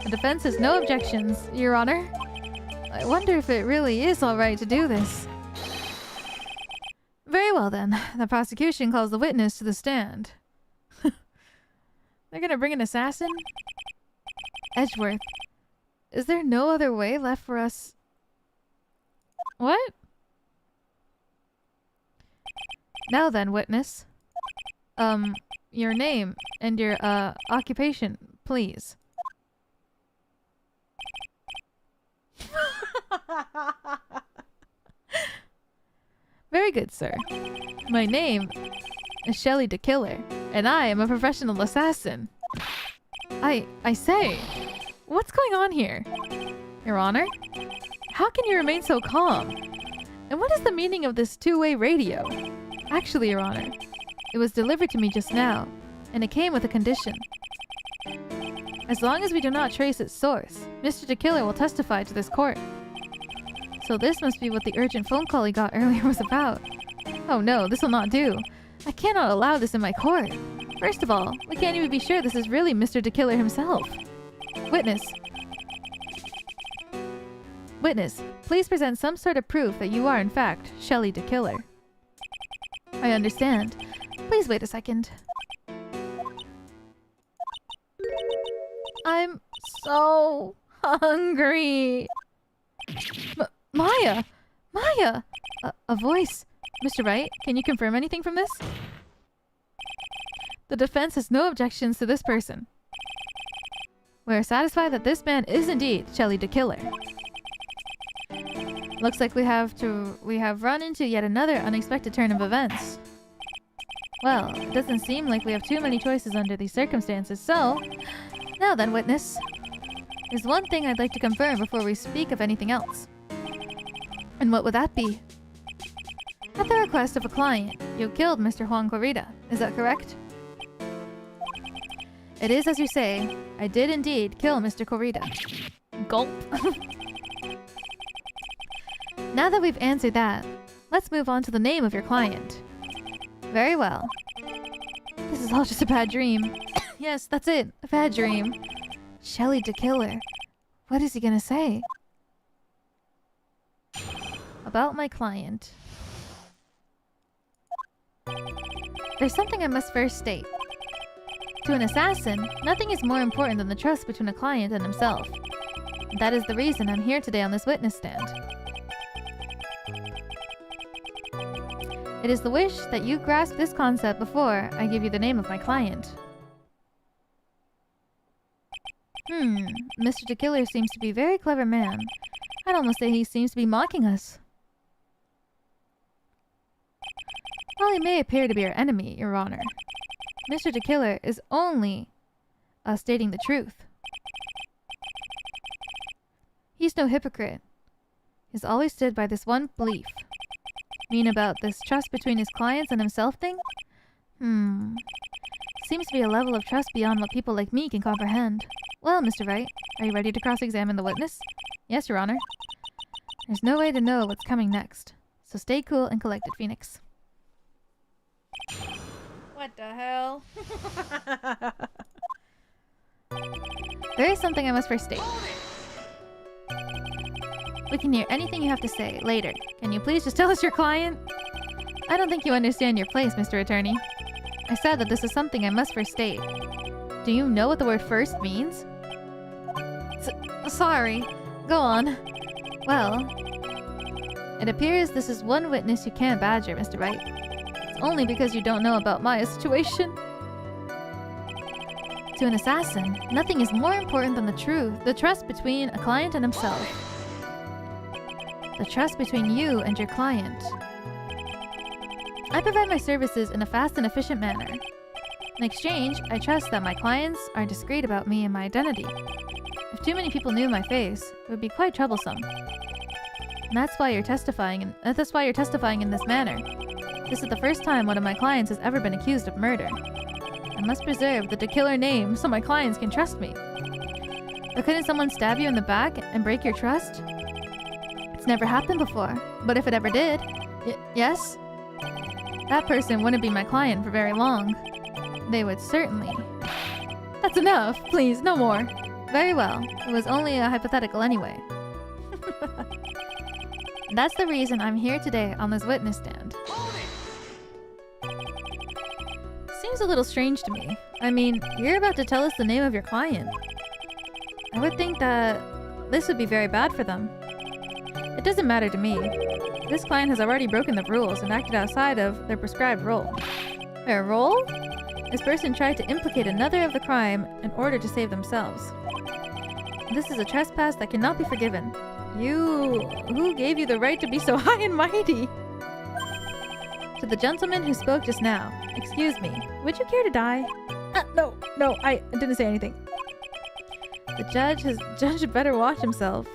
The defense has no objections, Your Honor. I wonder if it really is alright to do this. Very well then. The prosecution calls the witness to the stand. They're gonna bring an assassin? Edgeworth. Is there no other way left for us? What? Now then, witness. Your name and your, occupation, please. Very good, sir. My name is Shelly the Killer, and I am a professional assassin. I say, what's going on here? Your Honor? How can you remain so calm? And what is the meaning of this two-way radio? Actually, Your Honor, it was delivered to me just now, and it came with a condition. As long as we do not trace its source, Mr. the Killer will testify to this court. So this must be what the urgent phone call he got earlier was about. Oh no, this will not do. I cannot allow this in my court. First of all, we can't even be sure this is really Mr. the Killer himself. Witness. Witness, please present some sort of proof that you are in fact Shelly the Killer. I understand. Please wait a second. I'm so hungry. Maya! Maya! A voice. Mr. Wright, can you confirm anything from this? The defense has no objections to this person. We are satisfied that this man is indeed Shelly the Killer. Looks like we have run into yet another unexpected turn of events. Well, it doesn't seem like we have too many choices under these circumstances, so... Now then, witness. There's one thing I'd like to confirm before we speak of anything else. And what would that be? At the request of a client, you killed Mr. Juan Corrida. Is that correct? It is as you say. I did indeed kill Mr. Corrida. Gulp. Now that we've answered that, let's move on to the name of your client. Very well. This is all just a bad dream. Yes, that's it. A bad dream. Shelly the Killer. What is he gonna say? About my client. There's something I must first state. To an assassin, nothing is more important than the trust between a client and himself. That is the reason I'm here today on this witness stand. It is the wish that you grasp this concept before I give you the name of my client. Mr. the Killer seems to be a very clever man. I'd almost say he seems to be mocking us. While he may appear to be our enemy, Your Honor, Mr. the Killer is only stating the truth. He's no hypocrite. He's always stood by this one belief. Mean about this trust between his clients and himself thing? Seems to be a level of trust beyond what people like me can comprehend. Well, Mr. Wright, are you ready to cross-examine the witness? Yes, Your Honor. There's no way to know what's coming next, so stay cool and collected, Phoenix. What the hell? There is something I must first state. We can hear anything you have to say later. Can you please just tell us your client? I don't think you understand your place, Mr. Attorney. I said that this is something I must first state. Do you know what the word first means? Sorry. Go on. Well, it appears this is one witness you can't badger, Mr. Wright. It's only because you don't know about Maya's situation. To an assassin, nothing is more important than the trust between a client and himself. The trust between you and your client. I provide my services in a fast and efficient manner. In exchange, I trust that my clients are discreet about me and my identity. If too many people knew my face, it would be quite troublesome. And that's why you're testifying in this manner. This is the first time one of my clients has ever been accused of murder. I must preserve the killer name so my clients can trust me. But couldn't someone stab you in the back and break your trust? It's never happened before, but if it ever did, yes? That person wouldn't be my client for very long. They would certainly That's enough. Please, no more. Very well. It was only a hypothetical anyway. That's the reason I'm here today on this witness stand. Seems a little strange to me. I mean, you're about to tell us the name of your client. I would think that this would be very bad for them. It doesn't matter to me. This client has already broken the rules and acted outside of their prescribed role. Their role? This person tried to implicate another of the crime in order to save themselves. This is a trespass that cannot be forgiven. Who gave you the right to be so high and mighty? To the gentleman who spoke just now, excuse me, would you care to die? No, I didn't say anything. The judge had better watch himself.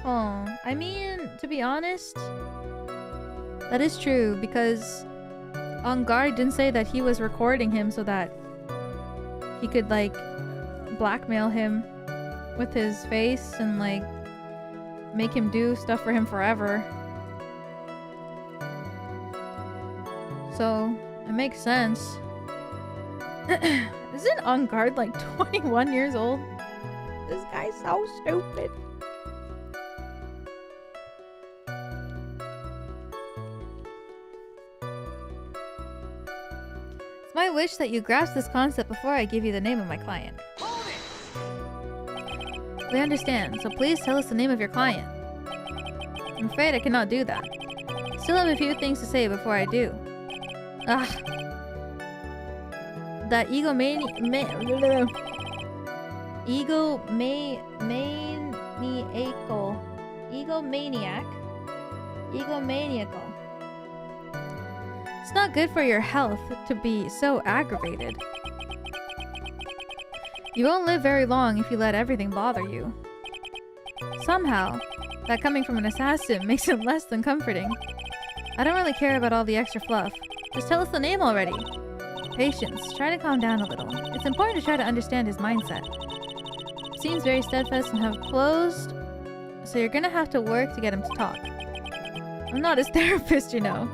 Oh, I mean, to be honest, that is true because Engarde didn't say that he was recording him so that he could like blackmail him with his face and like make him do stuff for him forever. So it makes sense. Isn't Engarde like 21 years old? This guy's so stupid. It's my wish that you grasp this concept before I give you the name of my client. We understand, so please tell us the name of your client. I'm afraid I cannot do that. Still have a few things to say before I do. That egomaniacal. It's not good for your health to be so aggravated. You won't live very long if you let everything bother you. Somehow, that coming from an assassin makes it less than comforting. I don't really care about all the extra fluff. Just tell us the name already. Patience. Try to calm down a little. It's important to try to understand his mindset. Seems very steadfast and have closed, so you're gonna have to work to get him to talk. I'm not his therapist, you know.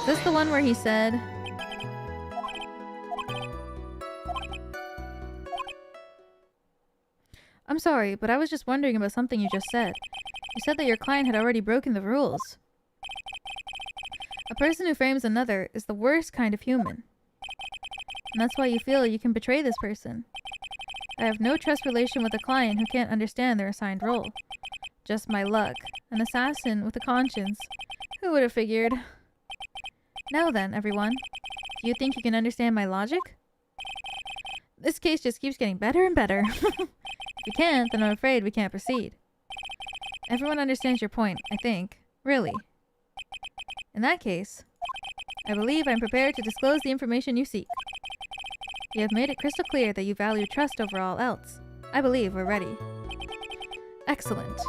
Is this the one where he said... I'm sorry, but I was just wondering about something you just said. You said that your client had already broken the rules. A person who frames another is the worst kind of human. And that's why you feel you can betray this person. I have no trust relation with a client who can't understand their assigned role. Just my luck. An assassin with a conscience. Who would have figured? Now then, everyone. Do you think you can understand my logic? This case just keeps getting better and better. If you can't, then I'm afraid we can't proceed. Everyone understands your point, I think. Really. In that case, I believe I'm prepared to disclose the information you seek. You have made it crystal clear that you value trust over all else. I believe we're ready. Excellent.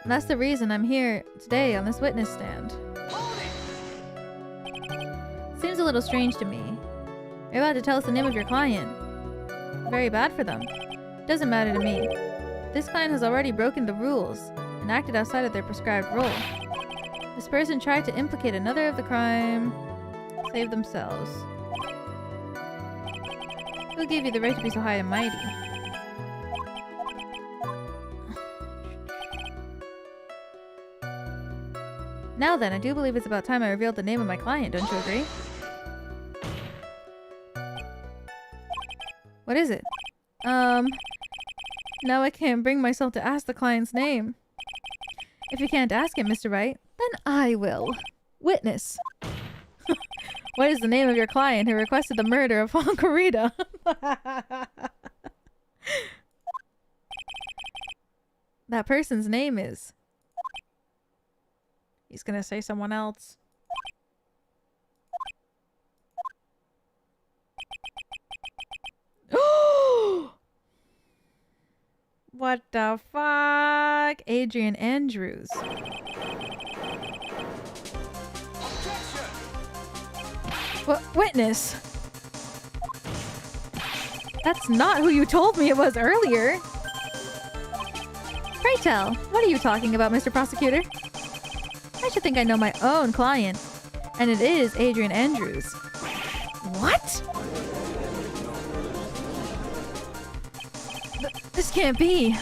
And that's the reason I'm here today on this witness stand. Seems a little strange to me. You're about to tell us the name of your client. Very bad for them. Doesn't matter to me. This client has already broken the rules and acted outside of their prescribed role. This person tried to implicate another of the crime, save themselves. Who gave you the right to be so high and mighty? Now then, I do believe it's about time I revealed the name of my client, don't you agree? What is it? Now I can't bring myself to ask the client's name. If you can't ask it, Mr. Wright, then I will. Witness. What is the name of your client who requested the murder of Honkarita? That person's name is... He's gonna say someone else. What the fuck? Adrian Andrews. Witness. That's not who you told me it was earlier. Pray tell, what are you talking about, Mr. Prosecutor? I should think I know my own client. And it is Adrian Andrews. What? This can't be.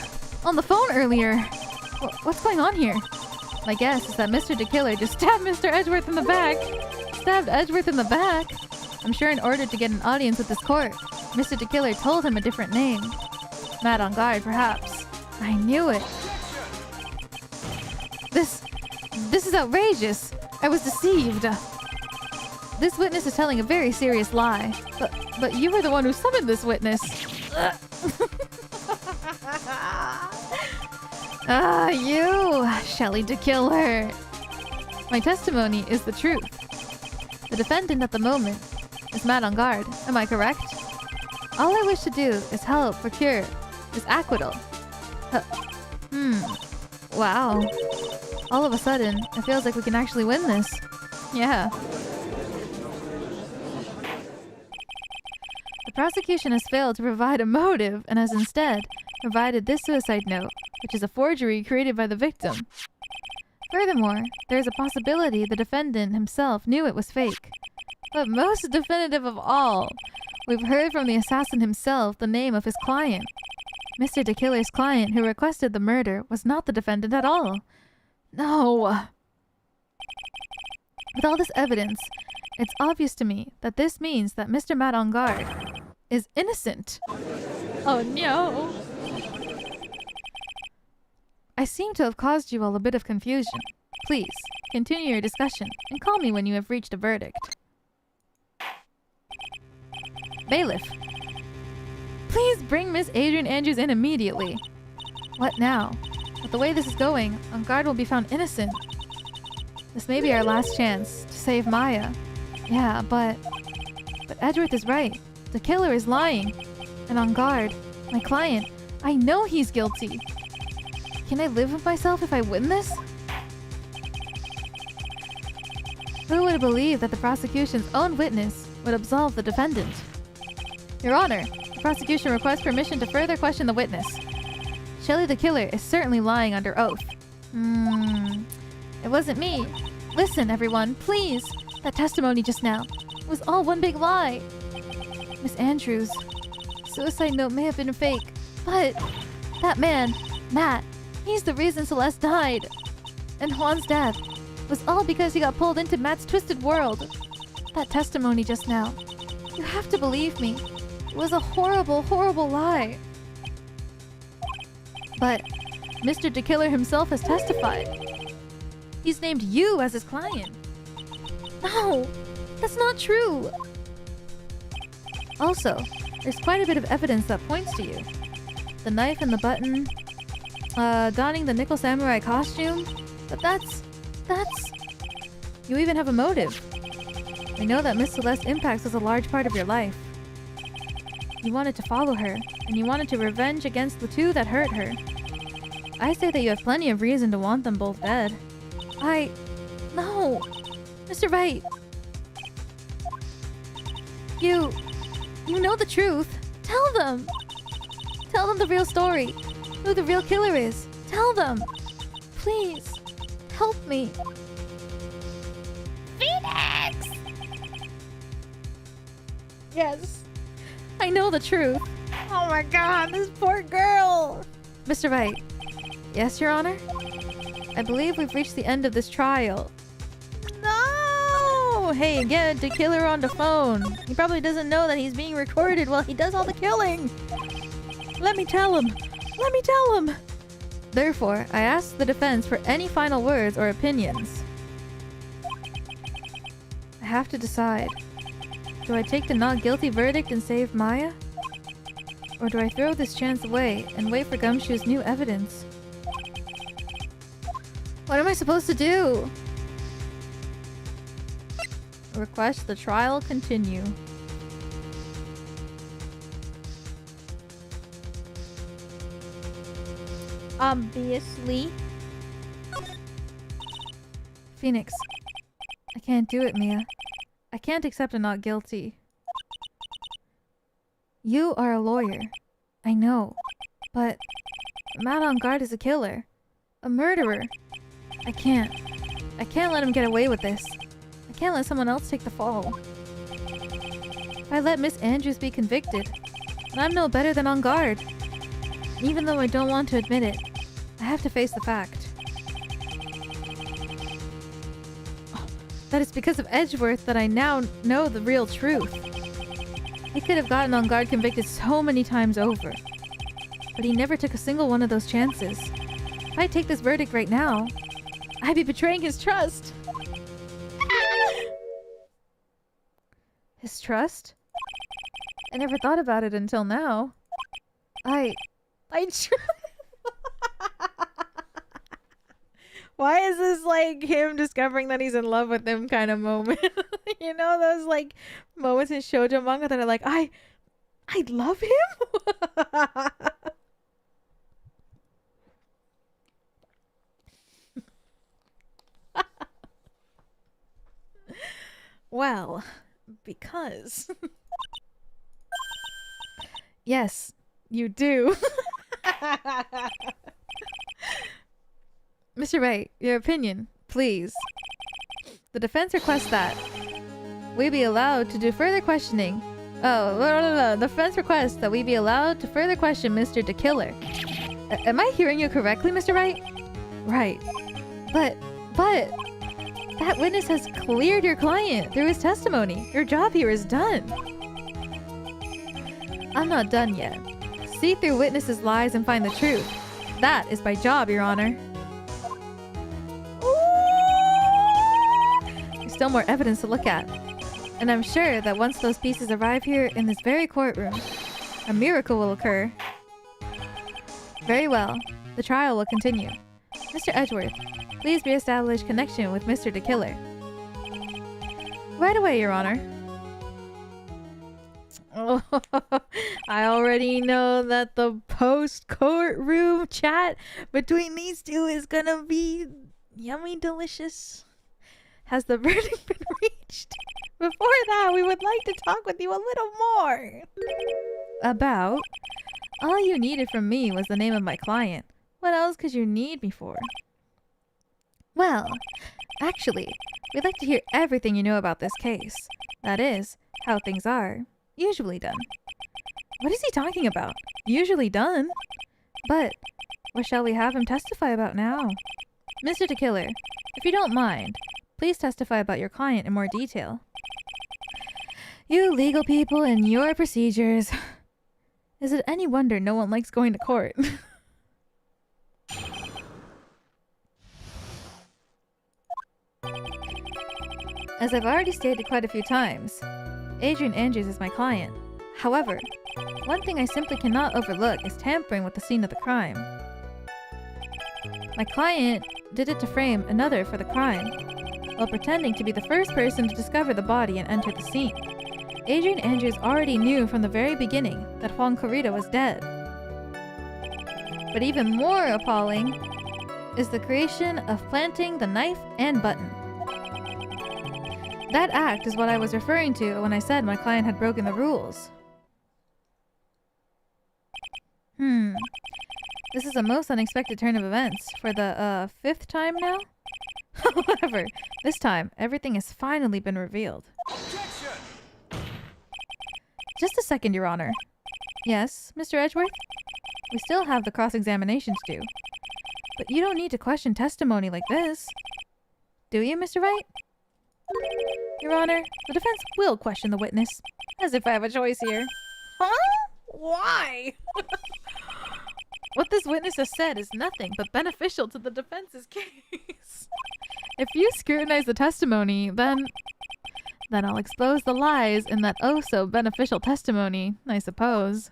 On the phone earlier. What's going on here? My guess is that Mr. DeKiller just stabbed Mr. Edgeworth in the back. Stabbed Edgeworth in the back? I'm sure in order to get an audience with this court, Mr. DeKiller told him a different name. Mad on guard, perhaps. I knew it. This is outrageous. I was deceived. This witness is telling a very serious lie. But you were the one who summoned this witness. You, Shelley DeKiller. My testimony is the truth. The defendant at the moment is mad on guard. Am I correct? All I wish to do is help procure this acquittal. Wow. All of a sudden, it feels like we can actually win this. Yeah. The prosecution has failed to provide a motive and has instead provided this suicide note, which is a forgery created by the victim. Furthermore, there is a possibility the defendant himself knew it was fake. But most definitive of all, we've heard from the assassin himself the name of his client. Mr. DeKiller's client who requested the murder was not the defendant at all. No! With all this evidence, it's obvious to me that this means that Mr. Mad on Guard is innocent. Oh no! I seem to have caused you all a bit of confusion. Please, continue your discussion and call me when you have reached a verdict. Bailiff. Please bring Miss Adrian Andrews in immediately. What now? With the way this is going, Engarde will be found innocent. This may be our last chance to save Maya. Yeah, but Edgeworth is right. The killer is lying. And Engarde, my client, I know he's guilty. Can I live with myself if I win this? Who would have believed that the prosecution's own witness would absolve the defendant? Your Honor, the prosecution requests permission to further question the witness. Shelley the killer is certainly lying under oath. It wasn't me. Listen, everyone, please. That testimony just now was all one big lie. Miss Andrews, suicide note may have been fake, but that man, Matt, he's the reason Celeste died. And Juan's death was all because he got pulled into Matt's twisted world. That testimony just now, you have to believe me. It was a horrible, horrible lie. But Mr. DeKiller himself has testified. He's named you as his client. No, that's not true. Also, there's quite a bit of evidence that points to you. The knife and the button, donning the nickel samurai costume. But that's... You even have a motive. I know that Miss Celeste Impax was a large part of your life. You wanted to follow her, and you wanted to revenge against the two that hurt her. I say that you have plenty of reason to want them both dead. No! Mr. Wright! You know the truth. Tell them! Tell them the real story. Who the real killer is. Tell them! Please, help me. Phoenix! Yes. I know the truth. Oh my god, this poor girl! Mr. Wright. Yes, Your Honor? I believe we've reached the end of this trial. No! Hey, get the killer on the phone. He probably doesn't know that he's being recorded while he does all the killing. Let me tell him. Let me tell him. Therefore, I ask the defense for any final words or opinions. I have to decide. Do I take the not guilty verdict and save Maya? Or do I throw this chance away and wait for Gumshoe's new evidence? What am I supposed to do? Request the trial continue. Obviously. Phoenix. I can't do it, Mia. I can't accept a not guilty. You are a lawyer. I know. But the man on guard is a killer. A murderer. I can't let him get away with this. I can't let someone else take the fall. If I let Miss Andrews be convicted, then I'm no better than on guard. Even though I don't want to admit it, I have to face the fact. That it's because of Edgeworth that I now know the real truth. He could have gotten on guard convicted so many times over. But he never took a single one of those chances. If I take this verdict right now, I'd be betraying his trust. His trust? I never thought about it until now. Why is this like him discovering that he's in love with him kind of moment? You know, those like moments in shoujo manga that are like, I love him? Well, because... Yes, you do. Mr. Wright, your opinion, please. The defense requests that we be allowed to do further questioning. The defense requests that we be allowed to further question Mr. the Killer. Am I hearing you correctly, Mr. Wright? Right. But that witness has cleared your client through his testimony. Your job here is done. I'm not done yet. See through witnesses' lies and find the truth. That is my job, Your Honor. There's still more evidence to look at. And I'm sure that once those pieces arrive here in this very courtroom, a miracle will occur. Very well. The trial will continue. Mr. Edgeworth, please re-establish connection with Mr. the Killer. Right away, Your Honor. Oh, I already know that the post-courtroom chat between these two is gonna be yummy delicious. Has the verdict been reached? Before that, we would like to talk with you a little more. About? All you needed from me was the name of my client. What else could you need me for? Well, actually, we'd like to hear everything you know about this case. That is, how things are. Usually done. What is he talking about? Usually done? But what shall we have him testify about now? Mr. the Killer, if you don't mind, please testify about your client in more detail. You legal people and your procedures. Is it any wonder no one likes going to court? As I've already stated quite a few times, Adrian Andrews is my client. However, one thing I simply cannot overlook is tampering with the scene of the crime. My client did it to frame another for the crime, while pretending to be the first person to discover the body and enter the scene. Adrian Andrews already knew from the very beginning that Juan Corrida was dead. But even more appalling is the creation of planting the knife and button. That act is what I was referring to when I said my client had broken the rules. This is a most unexpected turn of events for the, 5th time now? However, this time, everything has finally been revealed. Objection! Just a second, Your Honor. Yes, Mr. Edgeworth? We still have the cross-examinations due. But you don't need to question testimony like this. Do you, Mr. Wright? Your Honor, the defense will question the witness. As if I have a choice here. Huh? Why? What this witness has said is nothing but beneficial to the defense's case. If you scrutinize the testimony, then I'll expose the lies in that oh-so-beneficial testimony, I suppose.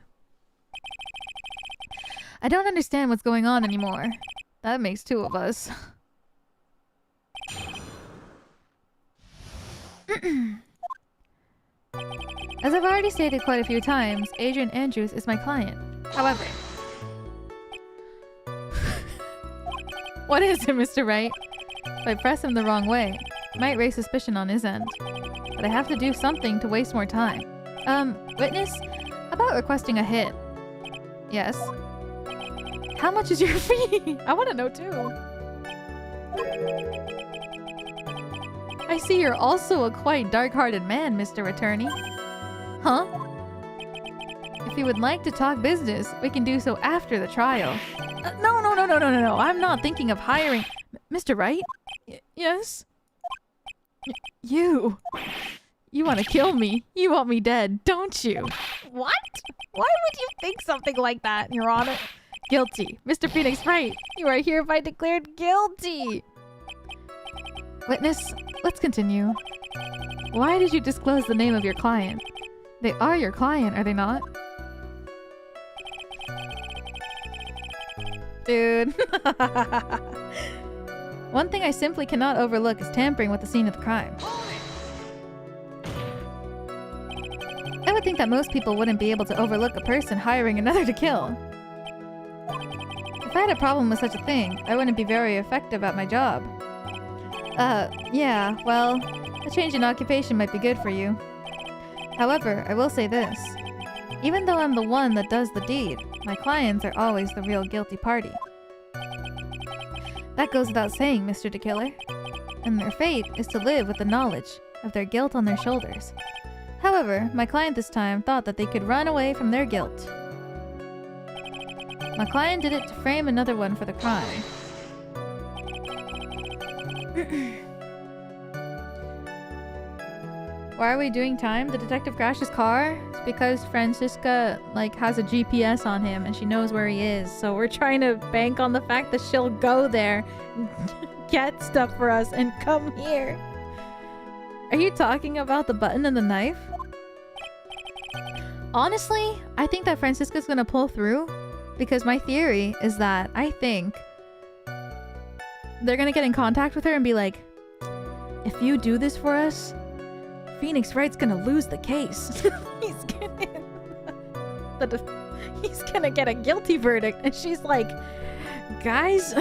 I don't understand what's going on anymore. That makes 2 of us. As I've already stated quite a few times, Adrian Andrews is my client. However... What is it, Mr. Wright? If I press him the wrong way, it might raise suspicion on his end. But I have to do something to waste more time. Witness, About requesting a hit. Yes. How much is your fee? I want to know too. I see you're also a quite dark-hearted man, Mr. Attorney. Huh? If you would like to talk business, we can do so after the trial. No. I'm not thinking of hiring... Mr. Wright? Yes? You want to kill me. You want me dead, don't you? What? Why would you think something like that, Your Honor? Guilty. Mr. Phoenix Wright, you are hereby declared guilty. Witness, let's continue. Why did you disclose the name of your client? They are your client, are they not? Dude. One thing I simply cannot overlook is tampering with the scene of the crime. I would think that most people wouldn't be able to overlook a person hiring another to kill. If I had a problem with such a thing, I wouldn't be very effective at my job. Yeah, well, a change in occupation might be good for you. However, I will say this. Even though I'm the one that does the deed, my clients are always the real guilty party. That goes without saying, Mr. DeKiller. And their fate is to live with the knowledge of their guilt on their shoulders. However, my client this time thought that they could run away from their guilt. My client did it to frame another one for the crime. Why are we doing time? The detective crashed his car? It's because Francisca, has a GPS on him and she knows where he is. So we're trying to bank on the fact that she'll go there, get stuff for us, and come here. Are you talking about the button and the knife? Honestly, I think that Francisca's gonna pull through. Because my theory is that I think they're gonna get in contact with her and be like, if you do this for us, Phoenix Wright's gonna lose the case. He's gonna get a guilty verdict. And she's like, guys,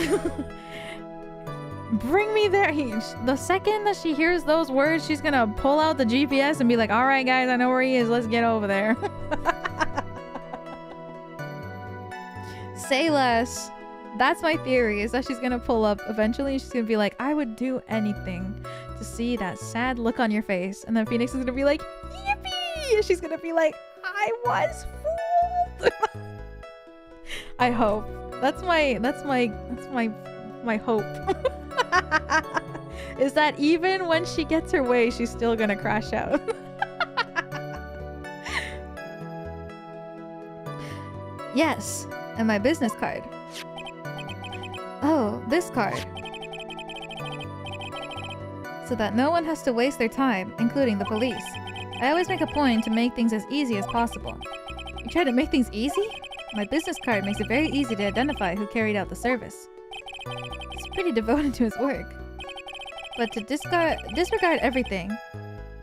bring me there. The second that she hears those words, she's gonna pull out the GPS and be like, all right, guys, I know where he is. Let's get over there. Say less. That's my theory, is that she's gonna pull up eventually. She's gonna be like, I would do anything to see that sad look on your face. And then Phoenix is gonna be like, yippee! And she's gonna be like, I was fooled. I hope. That's my hope. Is that even when she gets her way, she's still gonna crash out. Yes. And my business card. Oh, this card. So that no one has to waste their time, including the police. I always make a point to make things as easy as possible. You try to make things easy? My business card makes it very easy to identify who carried out the service. He's pretty devoted to his work. But to disregard everything,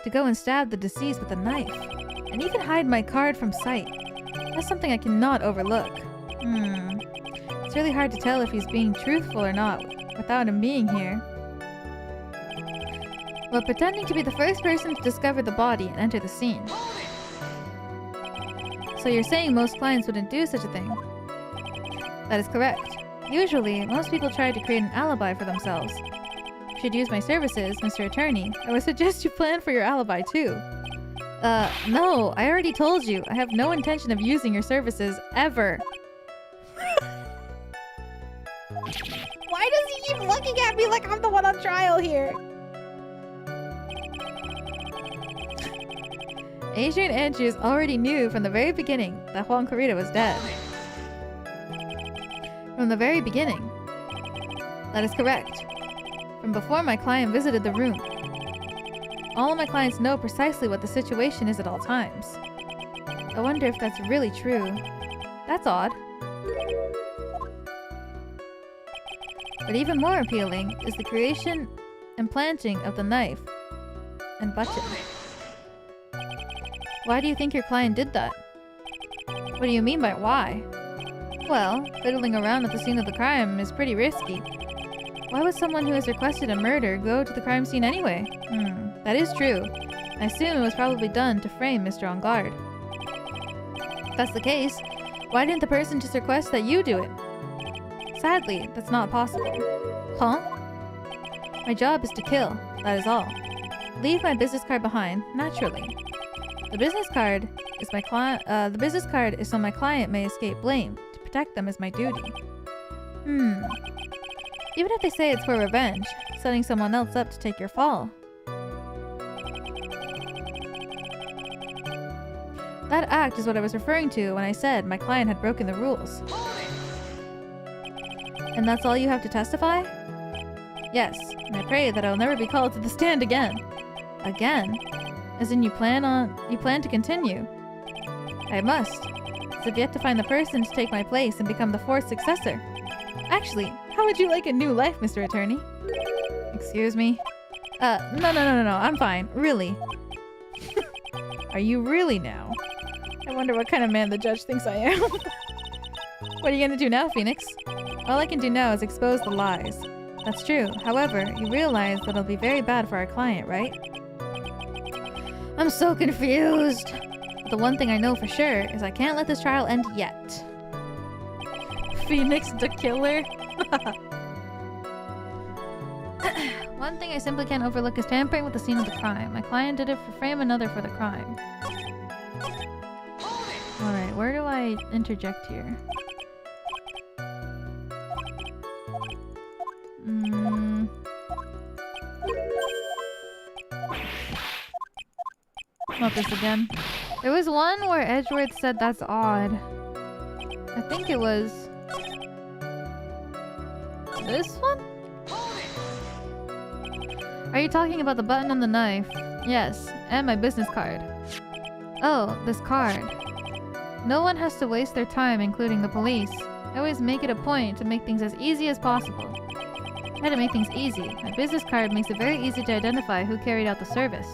to go and stab the deceased with a knife, and even hide my card from sight, that's something I cannot overlook. It's really hard to tell if he's being truthful or not without him being here. Well, pretending to be the first person to discover the body and enter the scene. So you're saying most clients wouldn't do such a thing? That is correct. Usually, most people try to create an alibi for themselves. If you should use my services, Mr. Attorney, I would suggest you plan for your alibi too. No, I already told you. I have no intention of using your services ever. Why does he keep looking at me like I'm the one on trial here? Adrian Andrews already knew from the very beginning that Juan Corrida was dead. From the very beginning. That is correct. From before my client visited the room. All of my clients know precisely what the situation is at all times. I wonder if that's really true. That's odd. But even more appealing is the creation and planting of the knife and button. Why do you think your client did that? What do you mean by why? Well, fiddling around at the scene of the crime is pretty risky. Why would someone who has requested a murder go to the crime scene anyway? That is true. I assume it was probably done to frame Mr. Engarde. If that's the case, why didn't the person just request that you do it? Sadly, that's not possible. Huh? My job is to kill, that is all. Leave my business card behind, naturally. The business card is so my client may escape blame. To protect them is my duty. Even if they say it's for revenge, setting someone else up to take your fall. That act is what I was referring to when I said my client had broken the rules. And that's all you have to testify? Yes, and I pray that I'll never be called to the stand again. Again? As in you plan to continue? I must, as I've yet to find the person to take my place and become the fourth successor. Actually, how would you like a new life, Mr. Attorney? Excuse me? No, I'm fine, really. Are you really now? I wonder what kind of man the judge thinks I am. What are you gonna do now, Phoenix? All I can do now is expose the lies. That's true. However, you realize that it'll be very bad for our client, right? I'm so confused. But the one thing I know for sure is I can't let this trial end yet. Phoenix the killer? One thing I simply can't overlook is tampering with the scene of the crime. My client did it for frame another for the crime. Alright, where do I interject here? Not this again. There was one where Edgeworth said that's odd. I think it was... this one? Are you talking about the button on the knife? Yes, and my business card. Oh, this card. No one has to waste their time, including the police. I always make it a point to make things as easy as possible. Try to make things easy. My business card makes it very easy to identify who carried out the service.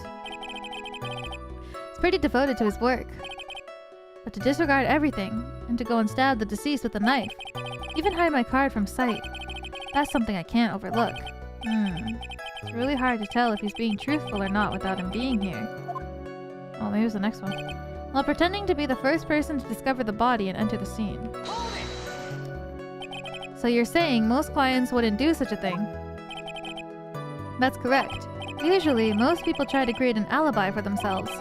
He's pretty devoted to his work. But to disregard everything, and to go and stab the deceased with a knife, even hide my card from sight, that's something I can't overlook. It's really hard to tell if he's being truthful or not without him being here. Oh, maybe it's the next one. While pretending to be the first person to discover the body and enter the scene. So you're saying most clients wouldn't do such a thing? That's correct. Usually, most people try to create an alibi for themselves.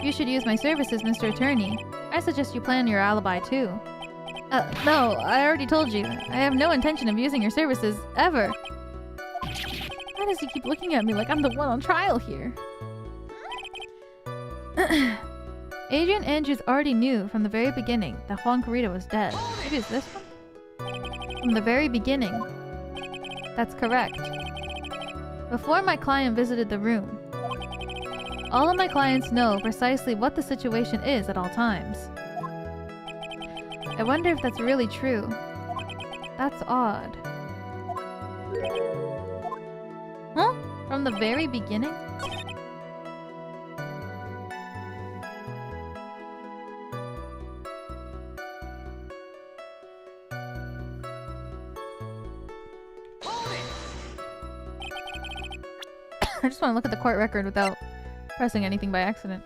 You should use my services, Mr. Attorney. I suggest you plan your alibi too. No, I already told you. I have no intention of using your services, ever. Why does he keep looking at me like I'm the one on trial here? Adrian Andrews already knew from the very beginning that Juan Corrida was dead. Maybe it's this one? From the very beginning. That's correct. Before my client visited the room. All of my clients know precisely what the situation is at all times. I wonder if that's really true. That's odd. Huh? From the very beginning? I just want to look at the court record without pressing anything by accident.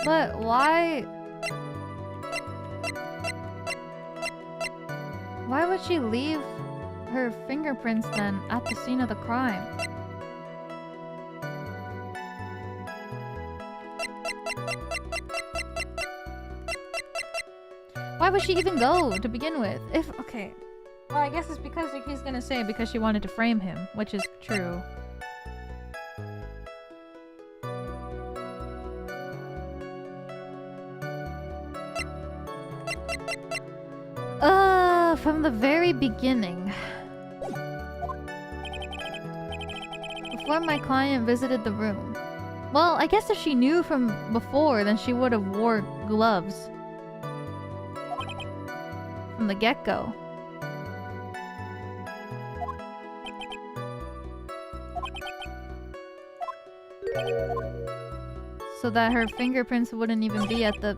But why... why would she leave her fingerprints then at the scene of the crime? Why would she even go to begin with? Okay. Well, I guess it's because he's gonna say because she wanted to frame him, which is true. From the very beginning. Before my client visited the room. Well, I guess if she knew from before, then she would have wore gloves. From the get-go. So that her fingerprints wouldn't even be at the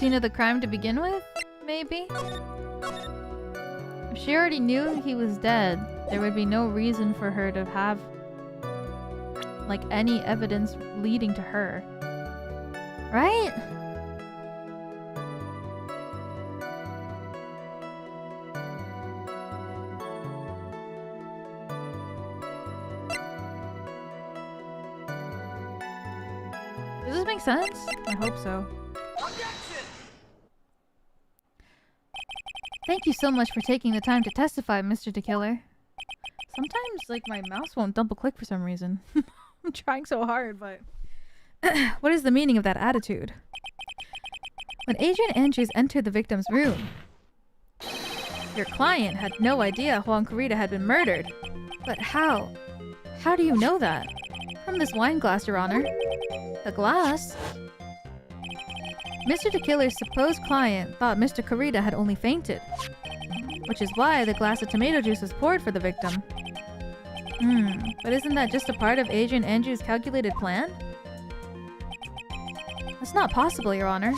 scene of the crime to begin with? Maybe? If she already knew he was dead, there would be no reason for her to have like any evidence leading to her. Right? Does this make sense? I hope so. Thank you so much for taking the time to testify, Mr. DeKiller. Sometimes, like, my mouse won't double click for some reason. I'm trying so hard, but... What is the meaning of that attitude? When Adrian Andrews entered the victim's room, your client had no idea Juan Corrida had been murdered. But how? How do you know that? From this wine glass, Your Honor. The glass? Mr. DeKiller's supposed client thought Mr. Corrida had only fainted, which is why the glass of tomato juice was poured for the victim. But isn't that just a part of Adrian Andrews' calculated plan? That's not possible, Your Honor.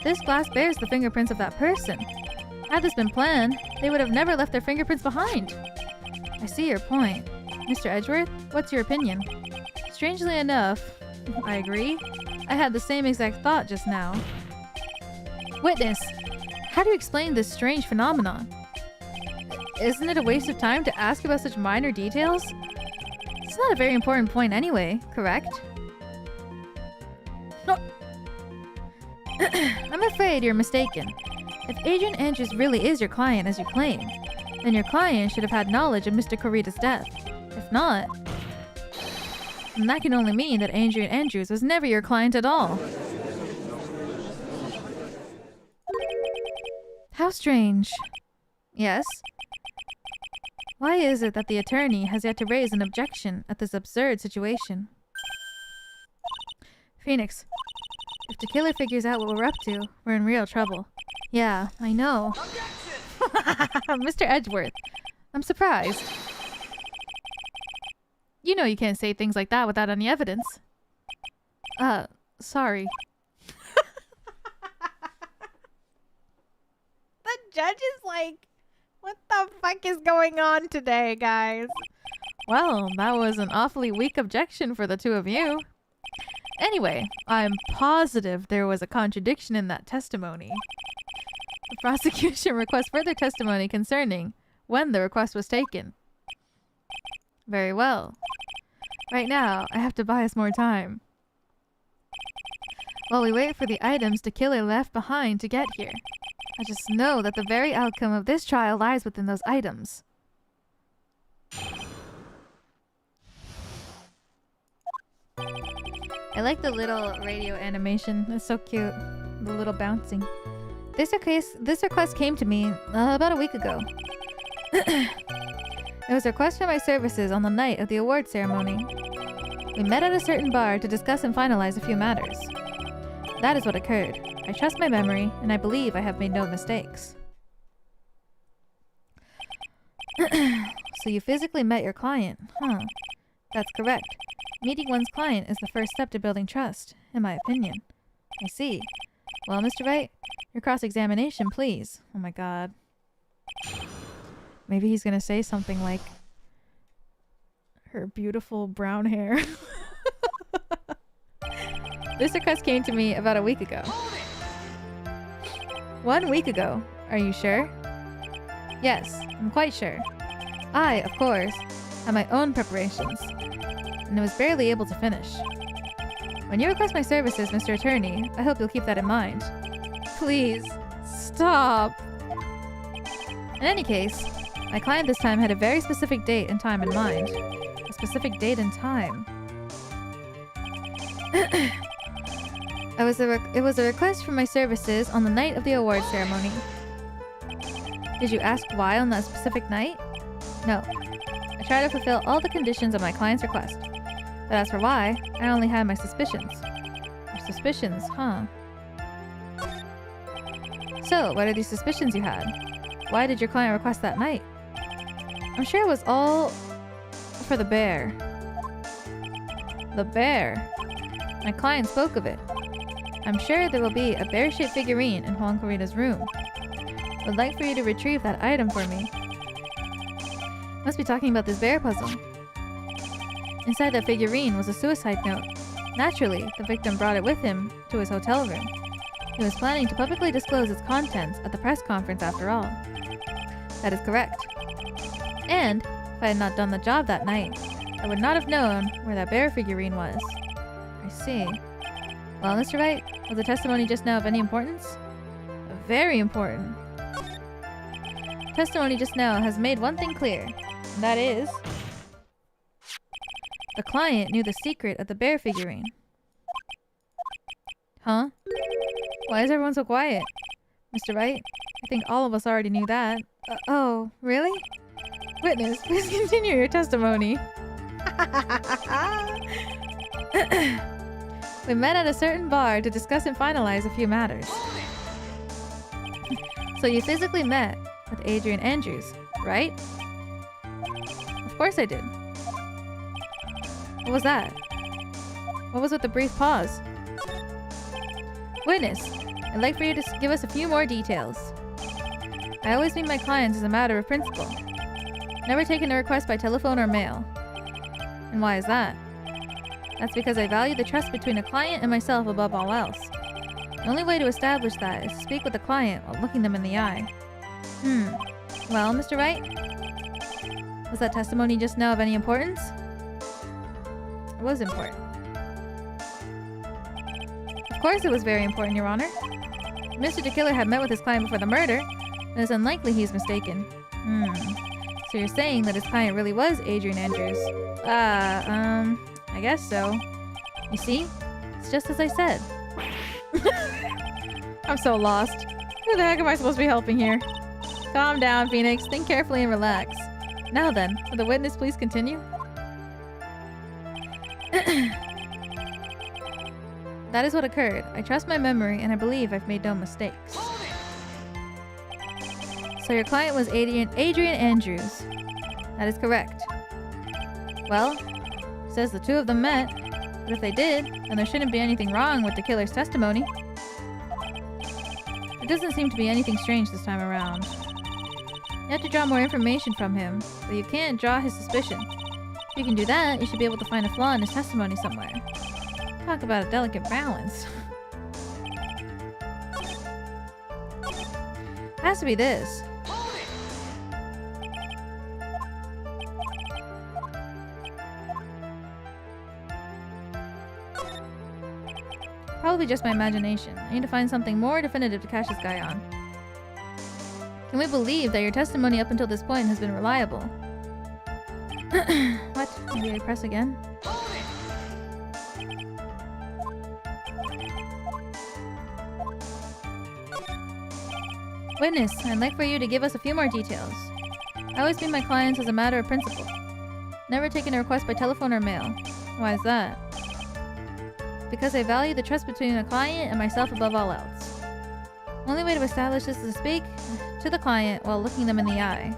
This glass bears the fingerprints of that person. Had this been planned, they would have never left their fingerprints behind. I see your point. Mr. Edgeworth, what's your opinion? Strangely enough, I agree. I had the same exact thought just now. Witness, how do you explain this strange phenomenon? Isn't it a waste of time to ask about such minor details? It's not a very important point anyway, correct? No. I'm afraid you're mistaken. If Adrian Andrews really is your client as you claim, then your client should have had knowledge of Mr. Corrida's death. If not, then that can only mean that Adrian Andrews was never your client at all. How strange. Yes? Why is it that the attorney has yet to raise an objection at this absurd situation? Phoenix, if the killer figures out what we're up to, we're in real trouble. Yeah, I know. Mr. Edgeworth, I'm surprised. You know you can't say things like that without any evidence. Sorry. The judge is like, what the fuck is going on today, guys? Well, that was an awfully weak objection for the two of you. Anyway, I'm positive there was a contradiction in that testimony. The prosecution requests further testimony concerning when the request was taken. Very well. Right now, I have to buy us more time. While we wait for the items the killer left behind to get here, I just know that the very outcome of this trial lies within those items. I like the little radio animation. It's so cute. The little bouncing. This request came to me about a week ago. It was a request for my services on the night of the award ceremony. We met at a certain bar to discuss and finalize a few matters. That is what occurred. I trust my memory, and I believe I have made no mistakes. So you physically met your client, huh? That's correct. Meeting one's client is the first step to building trust, in my opinion. I see. Well, Mr. Wright, your cross-examination, please. Oh my god. Maybe he's gonna say something like, her beautiful brown hair. This request came to me about a week ago. 1 week ago. Are you sure? Yes, I'm quite sure. I, of course, have my own preparations, and I was barely able to finish. When you request my services, Mr. Attorney, I hope you'll keep that in mind. Please, stop. In any case, my client this time had a very specific date and time in mind. A specific date and time. It was a request for my services on the night of the award ceremony. Did you ask why on that specific night? No. I tried to fulfill all the conditions of my client's request. But as for why, I only had my suspicions. Your suspicions, huh? So, what are these suspicions you had? Why did your client request that night? I'm sure it was all for the bear. The bear. My client spoke of it. I'm sure there will be a bear-shaped figurine in Juan Corrida's room. Would like for you to retrieve that item for me. Must be talking about this bear puzzle. Inside that figurine was a suicide note. Naturally, the victim brought it with him to his hotel room. He was planning to publicly disclose its contents at the press conference after all. That is correct. And, if I had not done the job that night, I would not have known where that bear figurine was. I see. Well, Mr. Wright, was the testimony just now of any importance? Very important. Testimony just now has made one thing clear, and that is... the client knew the secret of the bear figurine. Huh? Why is everyone so quiet? Mr. Wright, I think all of us already knew that. Oh, really? Witness, please continue your testimony. We met at a certain bar to discuss and finalize a few matters. So you physically met with Adrian Andrews, right? Of course I did. What was that? What was with the brief pause? Witness, I'd like for you to give us a few more details. I always meet my clients as a matter of principle. Never taken a request by telephone or mail. And why is that? That's because I value the trust between a client and myself above all else. The only way to establish that is to speak with the client while looking them in the eye. Well, Mr. Wright? Was that testimony just now of any importance? It was important. Of course it was very important, Your Honor. If Mr. the Killer had met with his client before the murder, then it's unlikely he's mistaken. So you're saying that his client really was Adrian Andrews? I guess so. You see? It's just as I said. I'm so lost. Who the heck am I supposed to be helping here? Calm down, Phoenix. Think carefully and relax. Now then, will the witness please continue? That is what occurred. I trust my memory and I believe I've made no mistakes. So your client was Adrian Andrews. That is correct. Well, it says the two of them met, but if they did, then there shouldn't be anything wrong with the killer's testimony. There doesn't seem to be anything strange this time around. You have to draw more information from him, but you can't draw his suspicion. If you can do that, you should be able to find a flaw in his testimony somewhere. Talk about a delicate balance. It has to be this. Probably just my imagination. I need to find something more definitive to catch this guy on. Can we believe that your testimony up until this point has been reliable? What? Maybe I press again? Witness, I'd like for you to give us a few more details. I always meet my clients as a matter of principle. Never taken a request by telephone or mail. Why is that? Because I value the trust between a client and myself above all else. The only way to establish this is to speak to the client while looking them in the eye.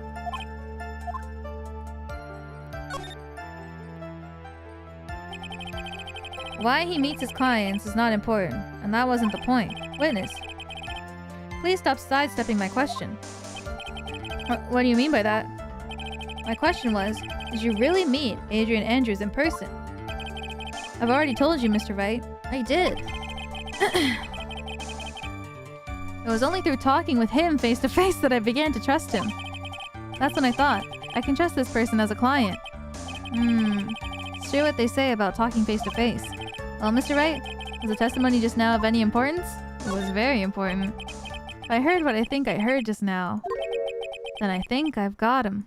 Why he meets his clients is not important, and that wasn't the point. Witness, please stop sidestepping my question. What do you mean by that? My question was, did you really meet Adrian Andrews in person? I've already told you, Mr. Wright. I did. It was only through talking with him face to face that I began to trust him. That's when I thought, I can trust this person as a client. It's true what they say about talking face to face. Well, Mr. Wright, was the testimony just now of any importance? It was very important. If I heard what I think I heard just now, then I think I've got him.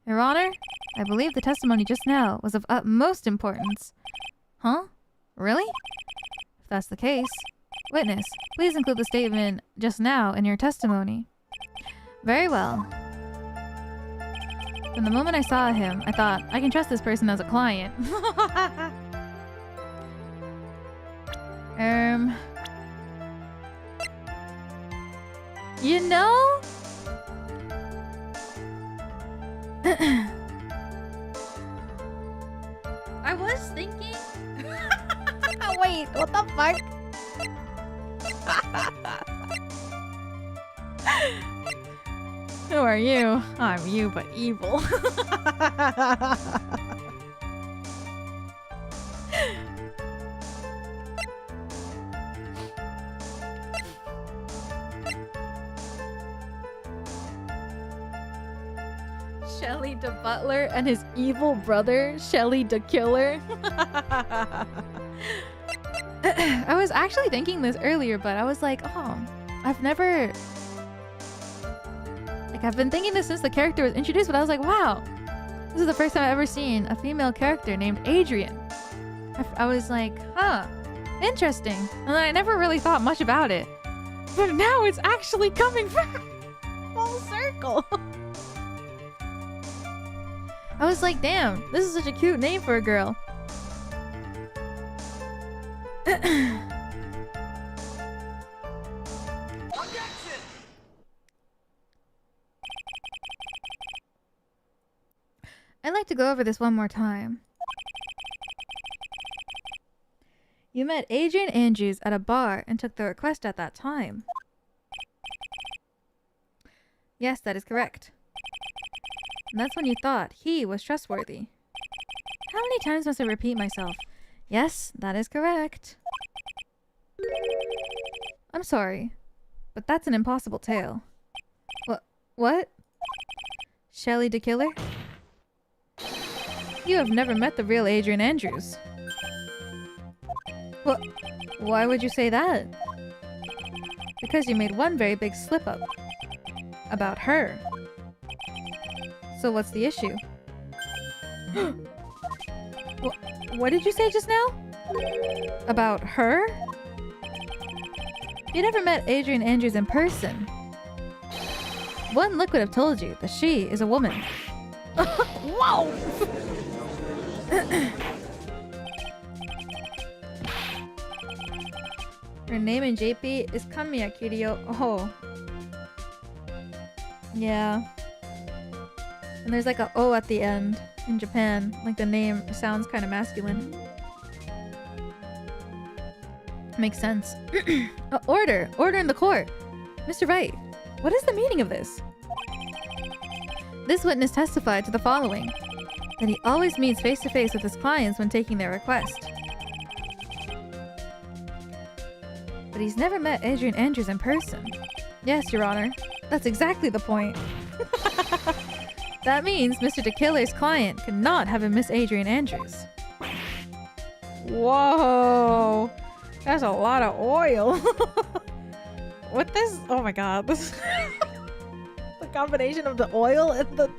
Your Honor, I believe the testimony just now was of utmost importance. Huh? Really? If that's the case, witness, please include the statement just now in your testimony. Very well. From the moment I saw him, I thought, I can trust this person as a client. You know? I was thinking... Wait, what the fuck? Who are you? I'm you, but evil. Shelly the Butler and his evil brother, Shelly the Killer. I was actually thinking this earlier, but I was like, oh, I've never... Like, I've been thinking this since the character was introduced, but I was like, wow, this is the first time I've ever seen a female character named Adrian. I was like, huh, interesting. And then I never really thought much about it. But now it's actually coming back full circle. I was like, damn, this is such a cute name for a girl. I'd like to go over this one more time. You met Adrian Andrews at a bar and took the request at that time. Yes, that is correct. And that's when you thought he was trustworthy. How many times must I repeat myself? Yes, that is correct. I'm sorry, but that's an impossible tale. What? Shelly the Killer? You have never met the real Adrian Andrews. Why would you say that? Because you made one very big slip-up. About her. So what's the issue? What did you say just now? About her? You never met Adrian Andrews in person. One look would have told you that she is a woman. Whoa! Her name in JP is Kamiya Kiryu. Oh. Yeah. And there's like a O at the end in Japan. Like the name sounds kind of masculine. Makes sense. Order! Order in the court! Mr. Wright, what is the meaning of this? This witness testified to the following. That he always meets face to face with his clients when taking their request. But he's never met Adrian Andrews in person. Yes, Your Honor. That's exactly the point. That means Mr. DeKiller's client could not have been Miss Adrian Andrews. Whoa! That's a lot of oil. What this? Oh my god. This the combination of the oil and the...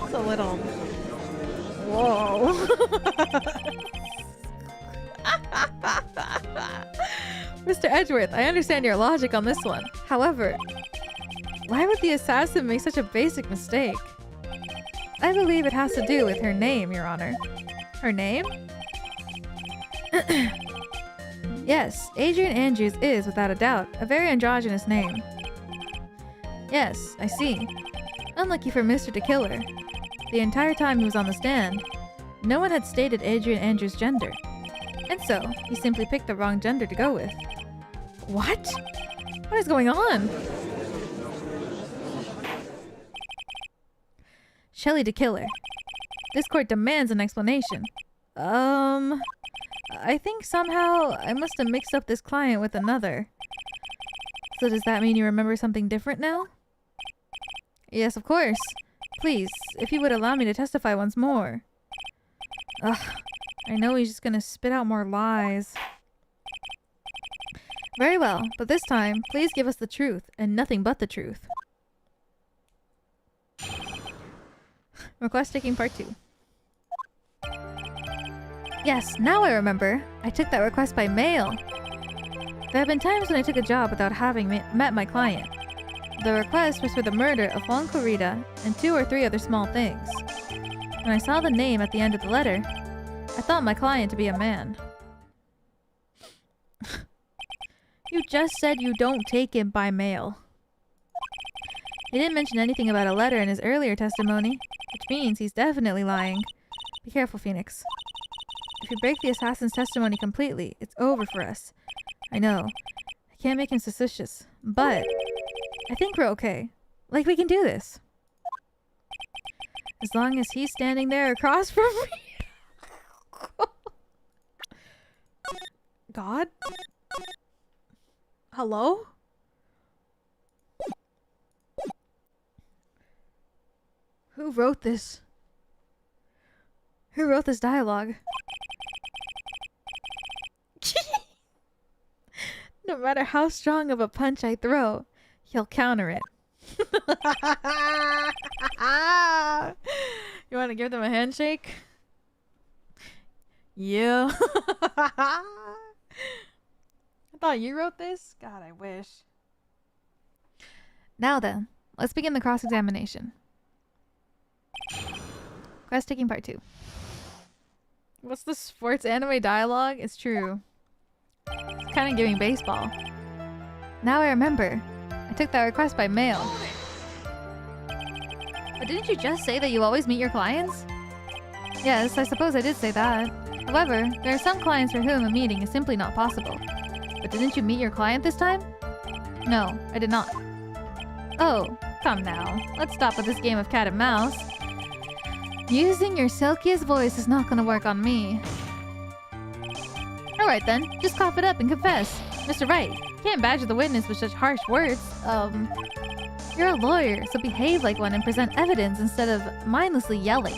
It's a little... Whoa. Mr. Edgeworth, I understand your logic on this one. However, why would the assassin make such a basic mistake? I believe it has to do with her name, Your Honor. Her name? Yes, Adrian Andrews is, without a doubt, a very androgynous name. Yes, I see. Unlucky for Mr. DeKiller. The entire time he was on the stand, no one had stated Adrian Andrews' gender. And so, he simply picked the wrong gender to go with. What? What is going on? Shelly DeKiller. This court demands an explanation. I think somehow I must have mixed up this client with another. So does that mean you remember something different now? Yes, of course. Please, if you would allow me to testify once more. Ugh, I know he's just gonna spit out more lies. Very well, but this time, please give us the truth, and nothing but the truth. Request taking part 2. Yes, now I remember. I took that request by mail. There have been times when I took a job without having met my client. The request was for the murder of Juan Corrida and 2 or 3 other small things. When I saw the name at the end of the letter, I thought my client to be a man. You just said you don't take it by mail. He didn't mention anything about a letter in his earlier testimony, which means he's definitely lying. Be careful, Phoenix. If you break the assassin's testimony completely, it's over for us. I know. I can't make him suspicious, but I think we're okay. Like, we can do this. As long as he's standing there across from me. God? Hello? Who wrote this? Who wrote this dialogue? No matter how strong of a punch I throw, he'll counter it. You want to give them a handshake? Yeah. I thought you wrote this? God, I wish. Now then, let's begin the cross-examination. Quest taking part 2. What's the sports anime dialogue? It's true. It's kind of giving baseball. Now I remember. I took that request by mail. But didn't you just say that you always meet your clients? Yes, I suppose I did say that. However, there are some clients for whom a meeting is simply not possible. But didn't you meet your client this time? No, I did not. Oh, come now. Let's stop with this game of cat and mouse. Using your silkiest voice is not gonna work on me. Alright then, just cough it up and confess. Mr. Wright, you can't badger the witness with such harsh words. You're a lawyer, so behave like one and present evidence instead of mindlessly yelling.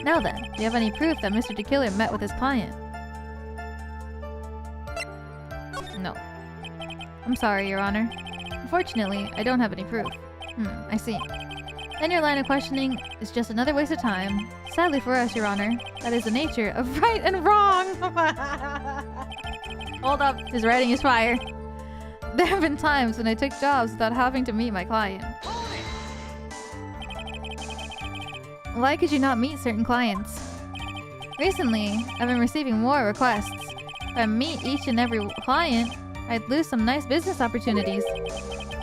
Now then, do you have any proof that Mr. De Killer met with his client? No. I'm sorry, Your Honor. Unfortunately, I don't have any proof. I see. Then your line of questioning is just another waste of time. Sadly for us, Your Honor, that is the nature of right and wrong! Hold up, his writing is fire. There have been times when I took jobs without having to meet my client. Why could you not meet certain clients? Recently, I've been receiving more requests. If I meet each and every client, I'd lose some nice business opportunities.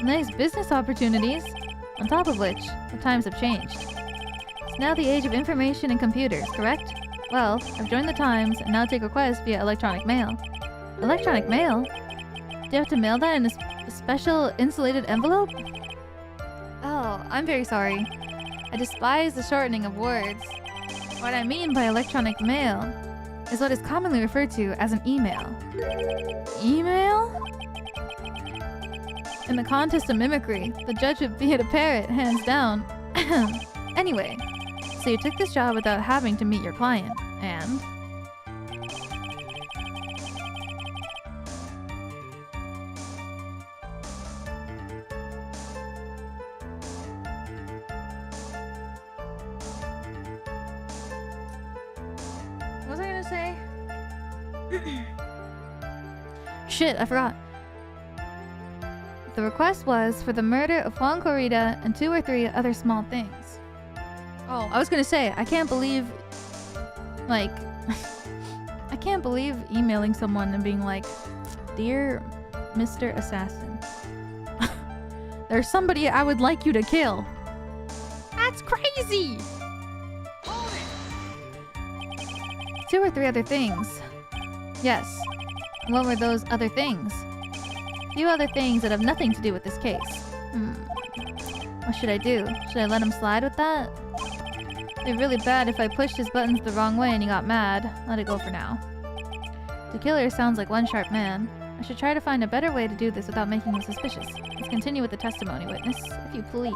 Nice business opportunities? On top of which, the times have changed. It's now the age of information and computers, correct? Well, I've joined the times and now take requests via electronic mail. Electronic mail? Do you have to mail that in a special insulated envelope? Oh, I'm very sorry. I despise the shortening of words. What I mean by electronic mail is what is commonly referred to as an email. Email? In the contest of mimicry, the judge would be a parrot, hands down. Anyway, so you took this job without having to meet your client, and... What was I gonna say? Shit, I forgot. The request was for the murder of Juan Corrida and 2 or 3 other small things. Oh, I was gonna say, I can't believe... Like... I can't believe emailing someone and being like, Dear Mr. Assassin, there's somebody I would like you to kill. That's crazy! 2 or 3 other things. Yes. What were those other things? Few other things that have nothing to do with this case. What should I do? Should I let him slide with that? It'd be really bad if I pushed his buttons the wrong way and he got mad. Let it go for now. The killer sounds like one sharp man. I should try to find a better way to do this without making him suspicious. Let's continue with the testimony, witness, if you please.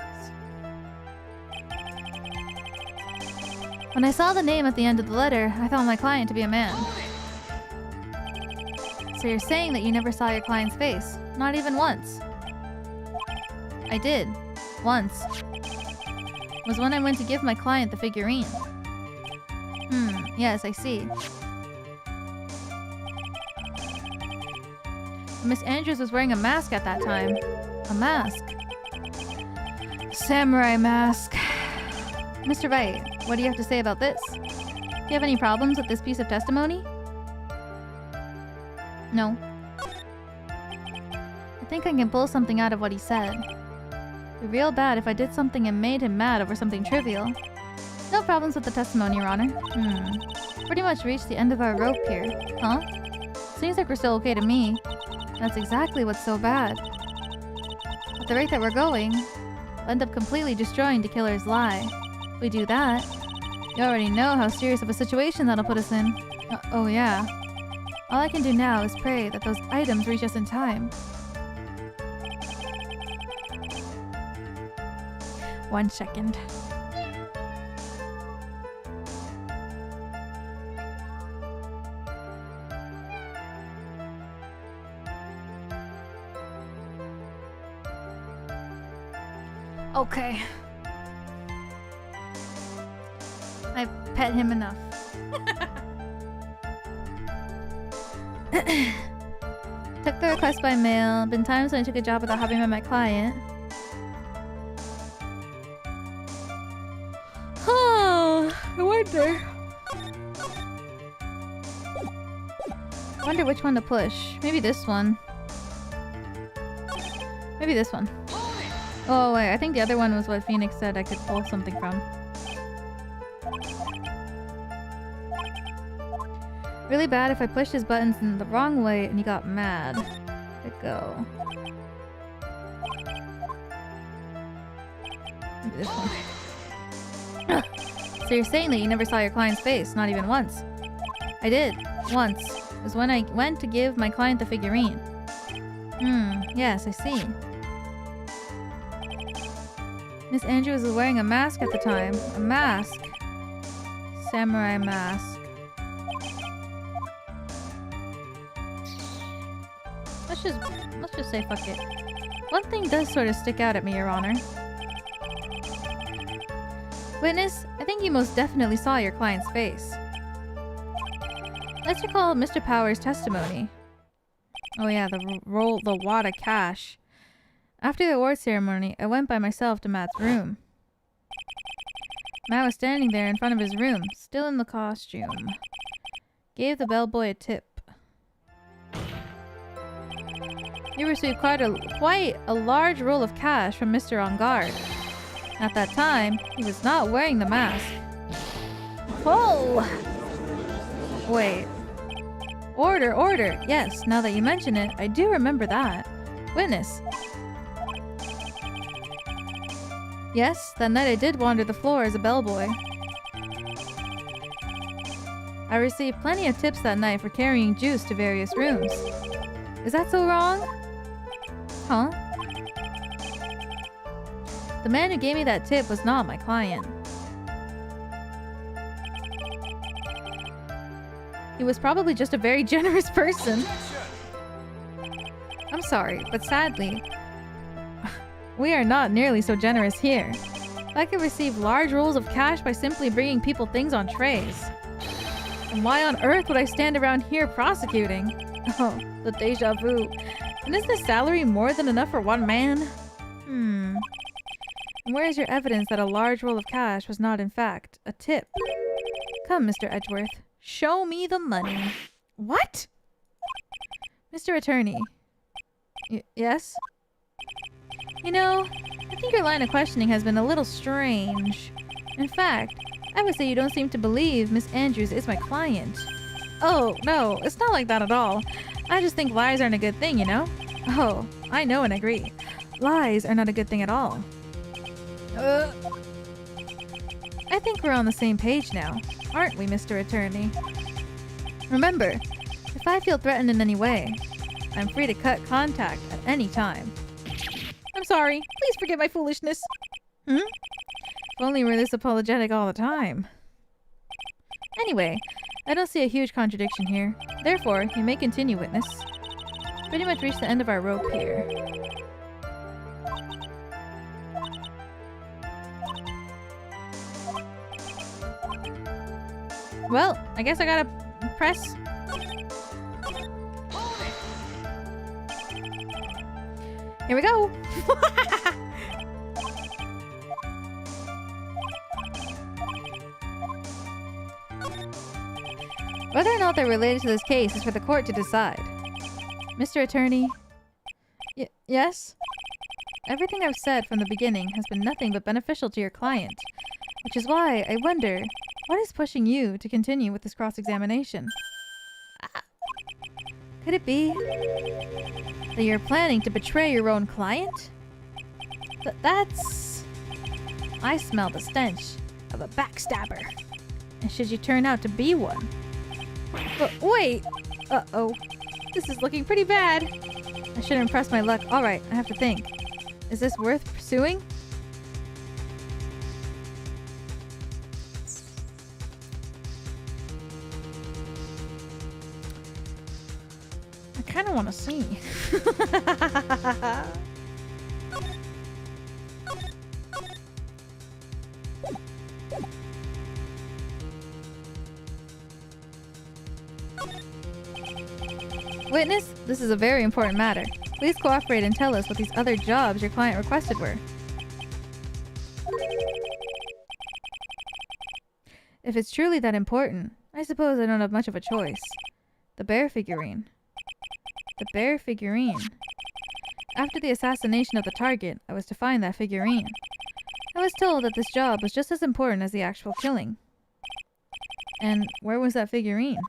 When I saw the name at the end of the letter, I found my client to be a man. So you're saying that you never saw your client's face? Not even once? I did. Once. It was when I went to give my client the figurine. Yes, I see. Miss Andrews was wearing a mask at that time. A mask? Samurai mask. Mr. Wright, what do you have to say about this? Do you have any problems with this piece of testimony? No. I think I can pull something out of what he said. It'd be real bad if I did something and made him mad over something trivial. No problems with the testimony, Your Honor. Pretty much reached the end of our rope here. Huh? Seems like we're still okay to me. That's exactly what's so bad. At the rate that we're going, we'll end up completely destroying the killer's lie. If we do that, you already know how serious of a situation that'll put us in. Oh yeah. All I can do now is pray that those items reach us in time. 1 second. Okay. I pet him enough. Took the request by mail. Been times when I took a job without having met my client. I wonder which one to push. Maybe this one. Maybe this one. Oh wait, I think the other one was what Phoenix said I could pull something from. Really bad if I pushed his buttons in the wrong way and he got mad. Let go. Maybe this one. So you're saying that you never saw your client's face, not even once? I did. Once. It was when I went to give my client the figurine. Yes, I see. Miss Andrews was wearing a mask at the time. A mask. Samurai mask. Let's just say fuck it. One thing does sort of stick out at me, Your Honor. Witness, I think you most definitely saw your client's face. Let's recall Mr. Power's testimony. Oh yeah, the wad of cash. After the award ceremony, I went by myself to Matt's room. Matt was standing there in front of his room, still in the costume. Gave the bellboy a tip. You received quite a large roll of cash from Mr. Engarde. At that time, he was not wearing the mask. Oh! Wait. Order, order! Yes, now that you mention it, I do remember that. Witness. Yes, that night I did wander the floor as a bellboy. I received plenty of tips that night for carrying juice to various rooms. Is that so wrong? Huh? The man who gave me that tip was not my client. He was probably just a very generous person. I'm sorry, but sadly, we are not nearly so generous here. I could receive large rolls of cash by simply bringing people things on trays. And why on earth would I stand around here prosecuting? Oh, the deja vu. And is this salary more than enough for one man? And where is your evidence that a large roll of cash was not in fact a tip? Come, Mr. Edgeworth. Show me the money. What? Mr. Attorney. Yes? You know, I think your line of questioning has been a little strange. In fact, I would say you don't seem to believe Miss Andrews is my client. Oh, no, it's not like that at all. I just think lies aren't a good thing, you know? Oh, I know and agree. Lies are not a good thing at all. I think we're on the same page now, aren't we, Mr. Attorney? Remember, if I feel threatened in any way, I'm free to cut contact at any time. I'm sorry. Please forgive my foolishness. If only we're this apologetic all the time. Anyway, I don't see a huge contradiction here. Therefore, you may continue, witness. Pretty much reached the end of our rope here. Well, I guess I gotta press. Here we go! Whether or not they're related to this case is for the court to decide. Mr. Attorney? Yes? Everything I've said from the beginning has been nothing but beneficial to your client. Which is why I wonder, what is pushing you to continue with this cross-examination? Could it be that you're planning to betray your own client? That's... I smell the stench of a backstabber. And should you turn out to be one? But wait! Uh-oh. This is looking pretty bad. I should impress my luck. Alright, I have to think. Is this worth pursuing? I kind of want to see. Witness, this is a very important matter. Please cooperate and tell us what these other jobs your client requested were. If it's truly that important, I suppose I don't have much of a choice. The bear figurine. The bear figurine. After the assassination of the target, I was to find that figurine. I was told that this job was just as important as the actual killing. And where was that figurine?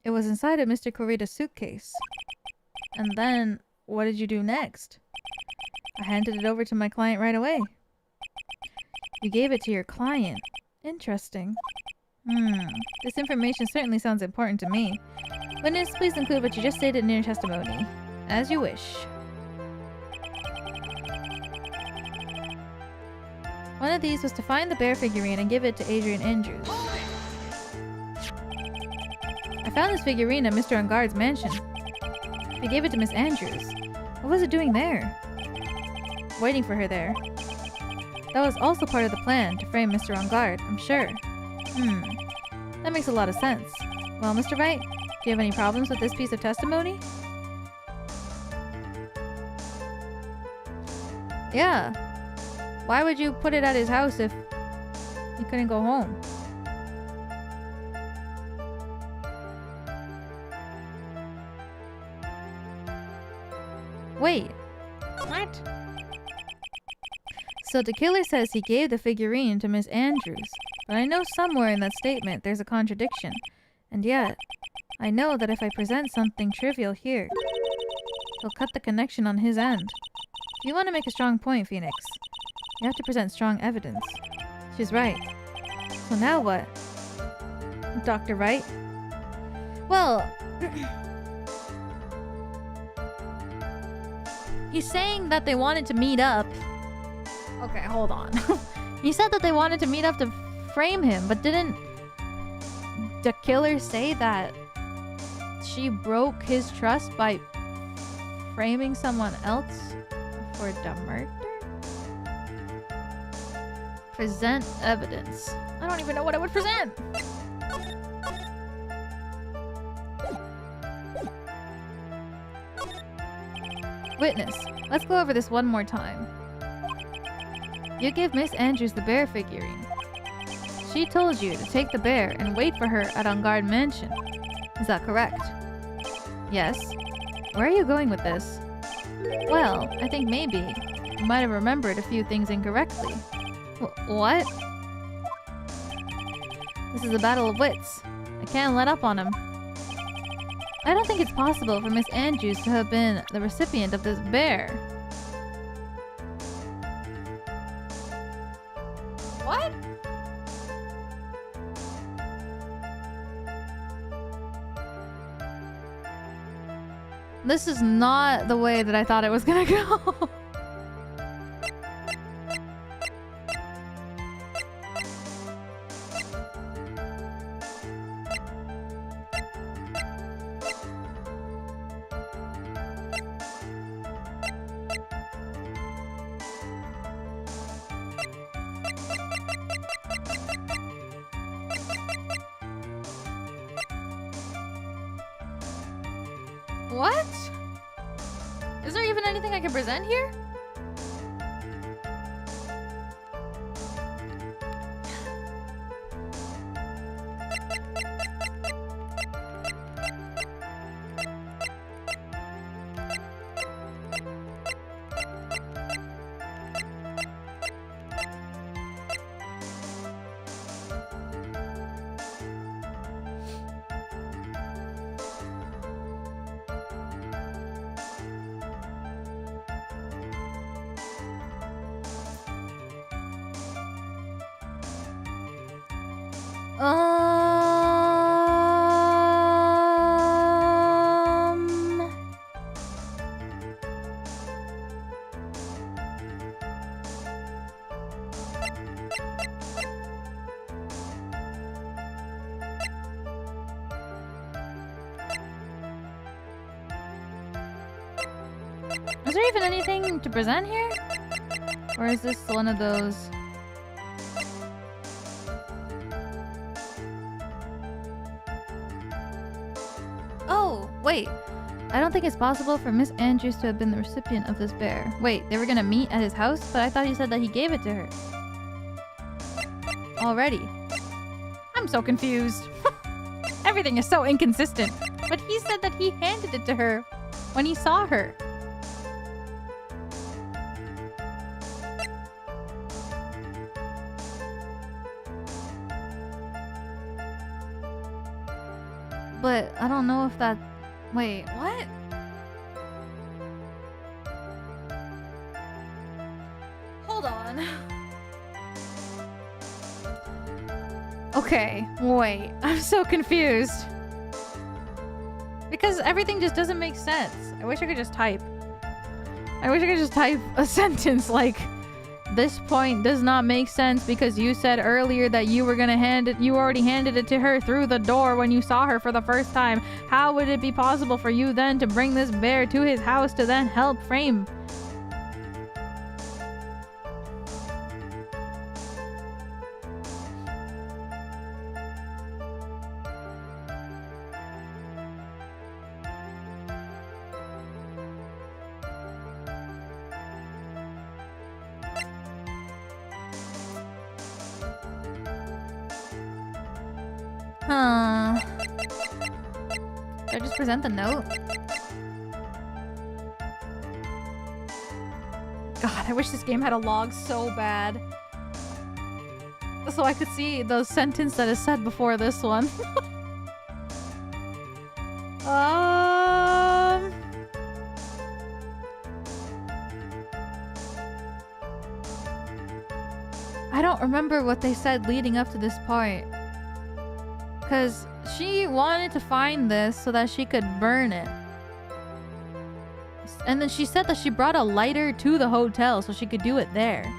It was inside of Mr. Kurita's suitcase. And then, what did you do next? I handed it over to my client right away. You gave it to your client. Interesting. This information certainly sounds important to me. Witness, please include what you just stated in your testimony. As you wish. One of these was to find the bear figurine and give it to Adrian Andrews. I found this figurine at Mr. Engarde's mansion. He gave it to Miss Andrews. What was it doing there? Waiting for her there. That was also part of the plan, to frame Mr. Engarde, I'm sure. That makes a lot of sense. Well, Mr. Wright, do you have any problems with this piece of testimony? Yeah. Why would you put it at his house if he couldn't go home? Wait. What? So the killer says he gave the figurine to Miss Andrews, but I know somewhere in that statement there's a contradiction. And yet, I know that if I present something trivial here, he'll cut the connection on his end. If you want to make a strong point, Phoenix, you have to present strong evidence. She's right. So now what? Dr. Wright? Well... he's saying that they wanted to meet up. Okay, hold on. He said that they wanted to meet up to frame him, but didn't the killer say that she broke his trust by framing someone else for the murder? Present evidence. I don't even know what I would present. Witness, let's go over this one more time. You gave Miss Andrews the bear figurine. She told you to take the bear and wait for her at Engarde Mansion. Is that correct? Yes. Where are you going with this? Well, I think maybe you might have remembered a few things incorrectly. What? This is a battle of wits. I can't let up on him. I don't think it's possible for Miss Andrews to have been the recipient of this bear. What? This is not the way that I thought it was gonna go. What? Is there even anything I can present here? Is there even anything to present here? Or is this one of those? Oh, wait. I don't think it's possible for Miss Andrews to have been the recipient of this bear. Wait, they were gonna meet at his house? But I thought he said that he gave it to her. Already. I'm so confused. Everything is so inconsistent. But he said that he handed it to her when he saw her. But I don't know if that... Wait, what? Hold on. Okay, wait. I'm so confused. Because everything just doesn't make sense. I wish I could just type. I wish I could just type a sentence like... This point does not make sense because you said earlier that you were gonna hand it. You already handed it to her through the door when you saw her for the first time. How would it be possible for you then to bring this bear to his house to then help frame? Huh. Should I just present the note? God, I wish this game had a log so bad. So I could see the sentence that is said before this one. I don't remember what they said leading up to this point. Because she wanted to find this so that she could burn it. And then she said that she brought a lighter to the hotel so she could do it there.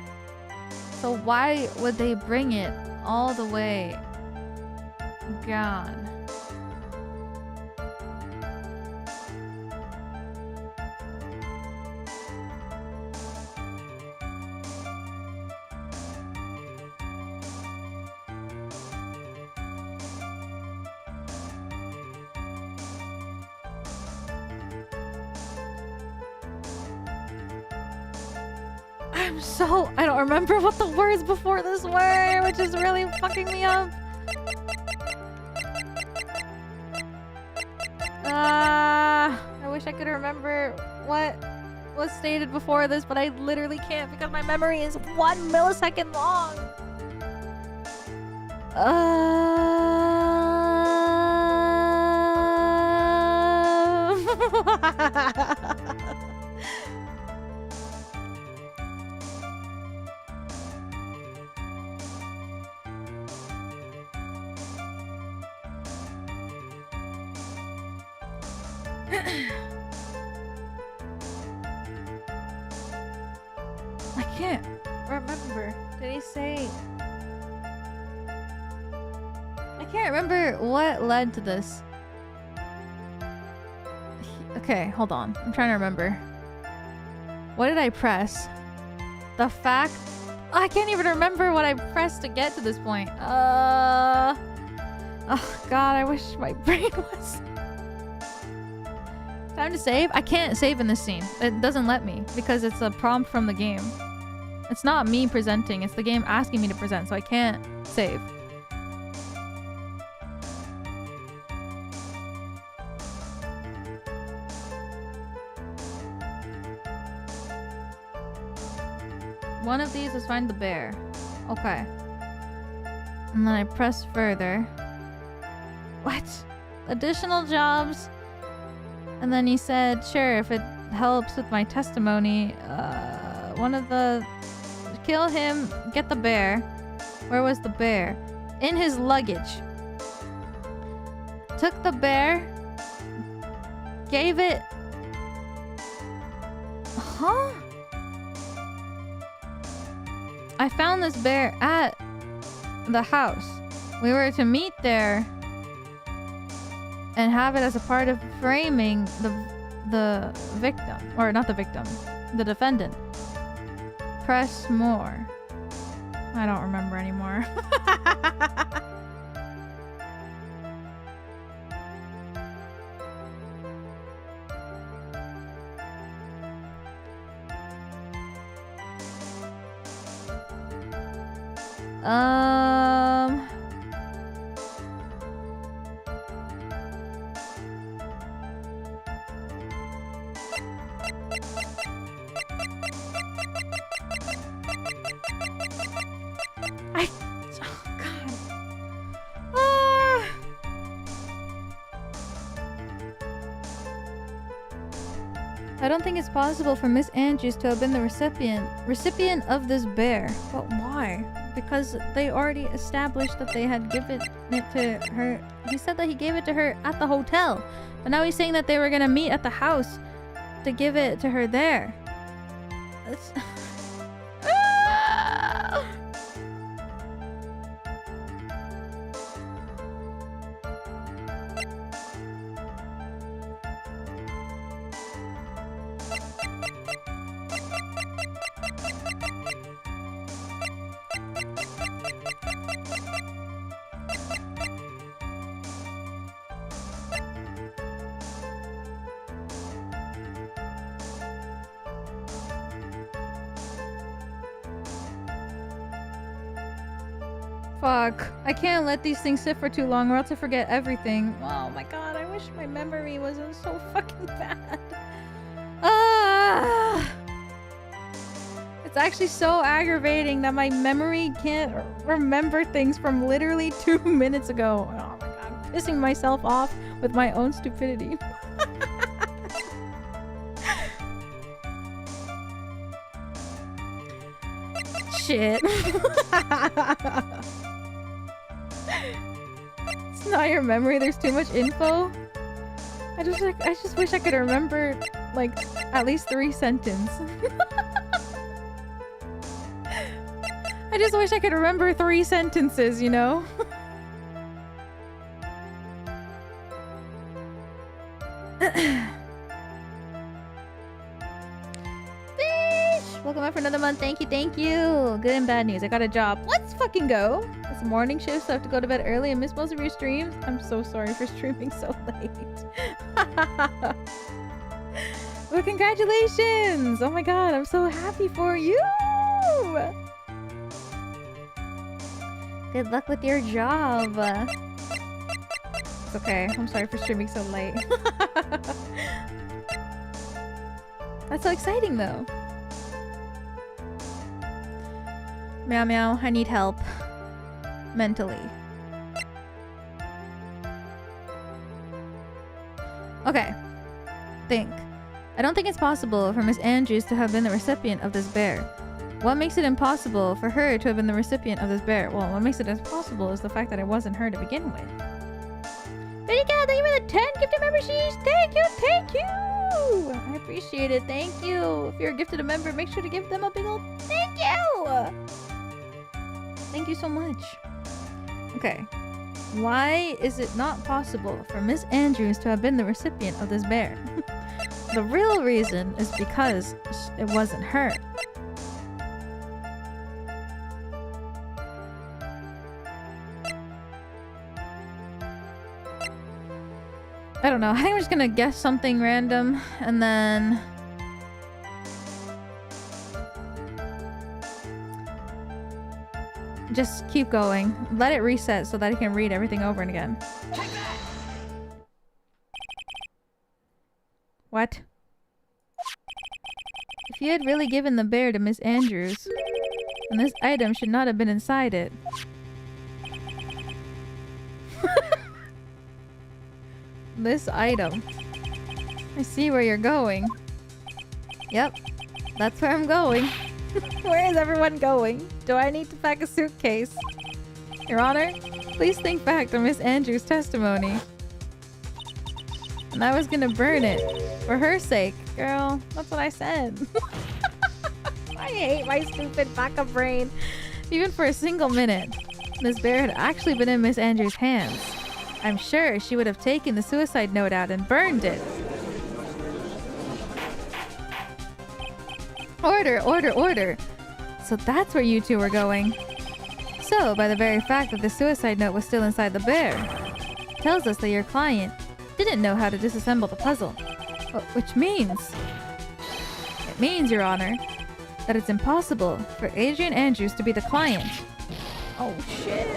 So why would they bring it all the way gone? I don't remember what the words before this were, which is really fucking me up. I wish I could remember what was stated before this, but I literally can't because my memory is 1 millisecond long. I can't remember. Did he say? I can't remember what led to this. Okay, hold on. I'm trying to remember. What did I press? The fact... I can't even remember what I pressed to get to this point. Oh god, I wish my brain was... Time to save? I can't save in this scene. It doesn't let me because it's a prompt from the game. It's not me presenting, it's the game asking me to present, so I can't save. One of these is find the bear. Okay. And then I press further. What? Additional jobs? And then he said, sure, if it helps with my testimony, one of the... Kill him, get the bear. Where was the bear? in his luggage. Took the bear, gave it... Huh? I found this bear at the house. We were to meet there and have it as a part of framing the victim. Or not the victim, the defendant. Press more. I don't remember anymore. I don't think it's possible for Miss Andrews to have been the recipient of this bear. But why? Because they already established that they had given it to her. He said that he gave it to her at the hotel. But now he's saying that they were gonna meet at the house to give it to her there. That's... Fuck. I can't let these things sit for too long or else I forget everything. Oh my god, I wish my memory wasn't so fucking bad. Ah! It's actually so aggravating that my memory can't remember things from literally 2 minutes ago. Oh my god, I'm pissing myself off with my own stupidity. Shit. It's not your memory, there's too much info. I just wish I could remember like at least 3 sentences. I just wish I could remember 3 sentences, you know? Welcome back for another month. Thank you, thank you. Good and bad news. I got a job. Let's fucking go. It's morning shift, so I have to go to bed early and miss most of your streams. I'm so sorry for streaming so late. Well, congratulations. Oh my god, I'm so happy for you. Good luck with your job. It's okay. I'm sorry for streaming so late. That's so exciting though. Meow meow, I need help. Mentally. Okay. Think. I don't think it's possible for Miss Andrews to have been the recipient of this bear. What makes it impossible for her to have been the recipient of this bear? Well, what makes it impossible is the fact that it wasn't her to begin with. Betty Cat, thank you for the 10 gifted memberships! Thank you, thank you! I appreciate it, thank you! If you're gifted a member, make sure to give them a big old thank you! Thank you so much. Okay. Why is it not possible for Miss Andrews to have been the recipient of this bear? The real reason is because it wasn't her. I don't know. I think I'm just gonna guess something random and then... just keep going. Let it reset so that I can read everything over and again. What? If you had really given the bear to Miss Andrews, then this item should not have been inside it. This item. I see where you're going. Yep, that's where I'm going. Where is everyone going? Do I need to pack a suitcase? Your Honor, please think back to Miss Andrews' testimony. And I was gonna burn it. For her sake. Girl, that's what I said. I hate my stupid backup brain. Even for a single minute, Miss Bear had actually been in Miss Andrews' hands. I'm sure she would have taken the suicide note out and burned it. Order, order, order. So that's where you two were going. So, by the very fact that the suicide note was still inside the bear, tells us that your client didn't know how to disassemble the puzzle. Which means... It means, Your Honor, that it's impossible for Adrian Andrews to be the client. Oh, shit.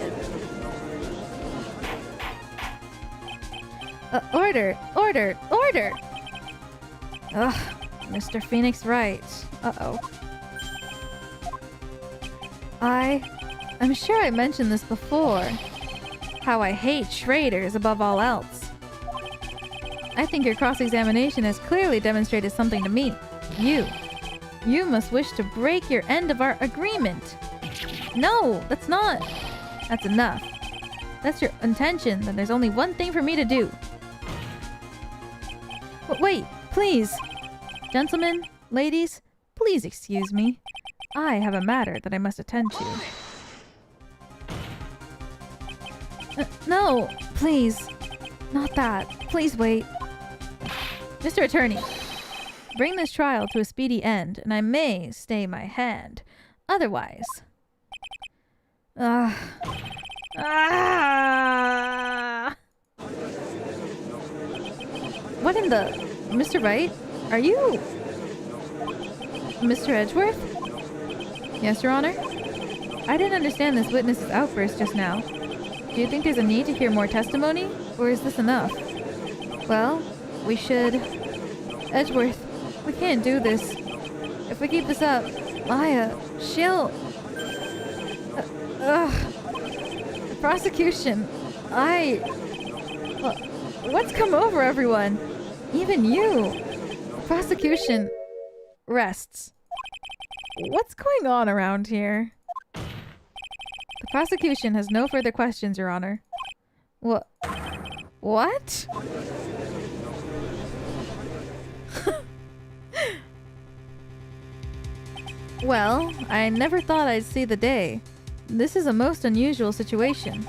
Order! Order! Order! Ugh, Mr. Phoenix Wright. Uh-oh. I'm sure I mentioned this before. How I hate traitors above all else. I think your cross-examination has clearly demonstrated something to me. You must wish to break your end of our agreement. No, that's not. That's enough. That's your intention, then there's only one thing for me to do. Wait, please. Gentlemen, ladies, please excuse me. I have a matter that I must attend to. No, please. Not that. Please wait. Mr. Attorney, bring this trial to a speedy end, and I may stay my hand. Otherwise... What in the... Mr. Wright? Are you... Mr. Edgeworth? Yes, Your Honor? I didn't understand this witness's outburst just now. Do you think there's a need to hear more testimony? Or is this enough? Well, we should... Edgeworth, we can't do this. If we keep this up, she'll... The prosecution... What's come over everyone? Even you. The prosecution... rests. What's going on around here? The prosecution has no further questions, Your Honor. What? Well, I never thought I'd see the day. This is a most unusual situation.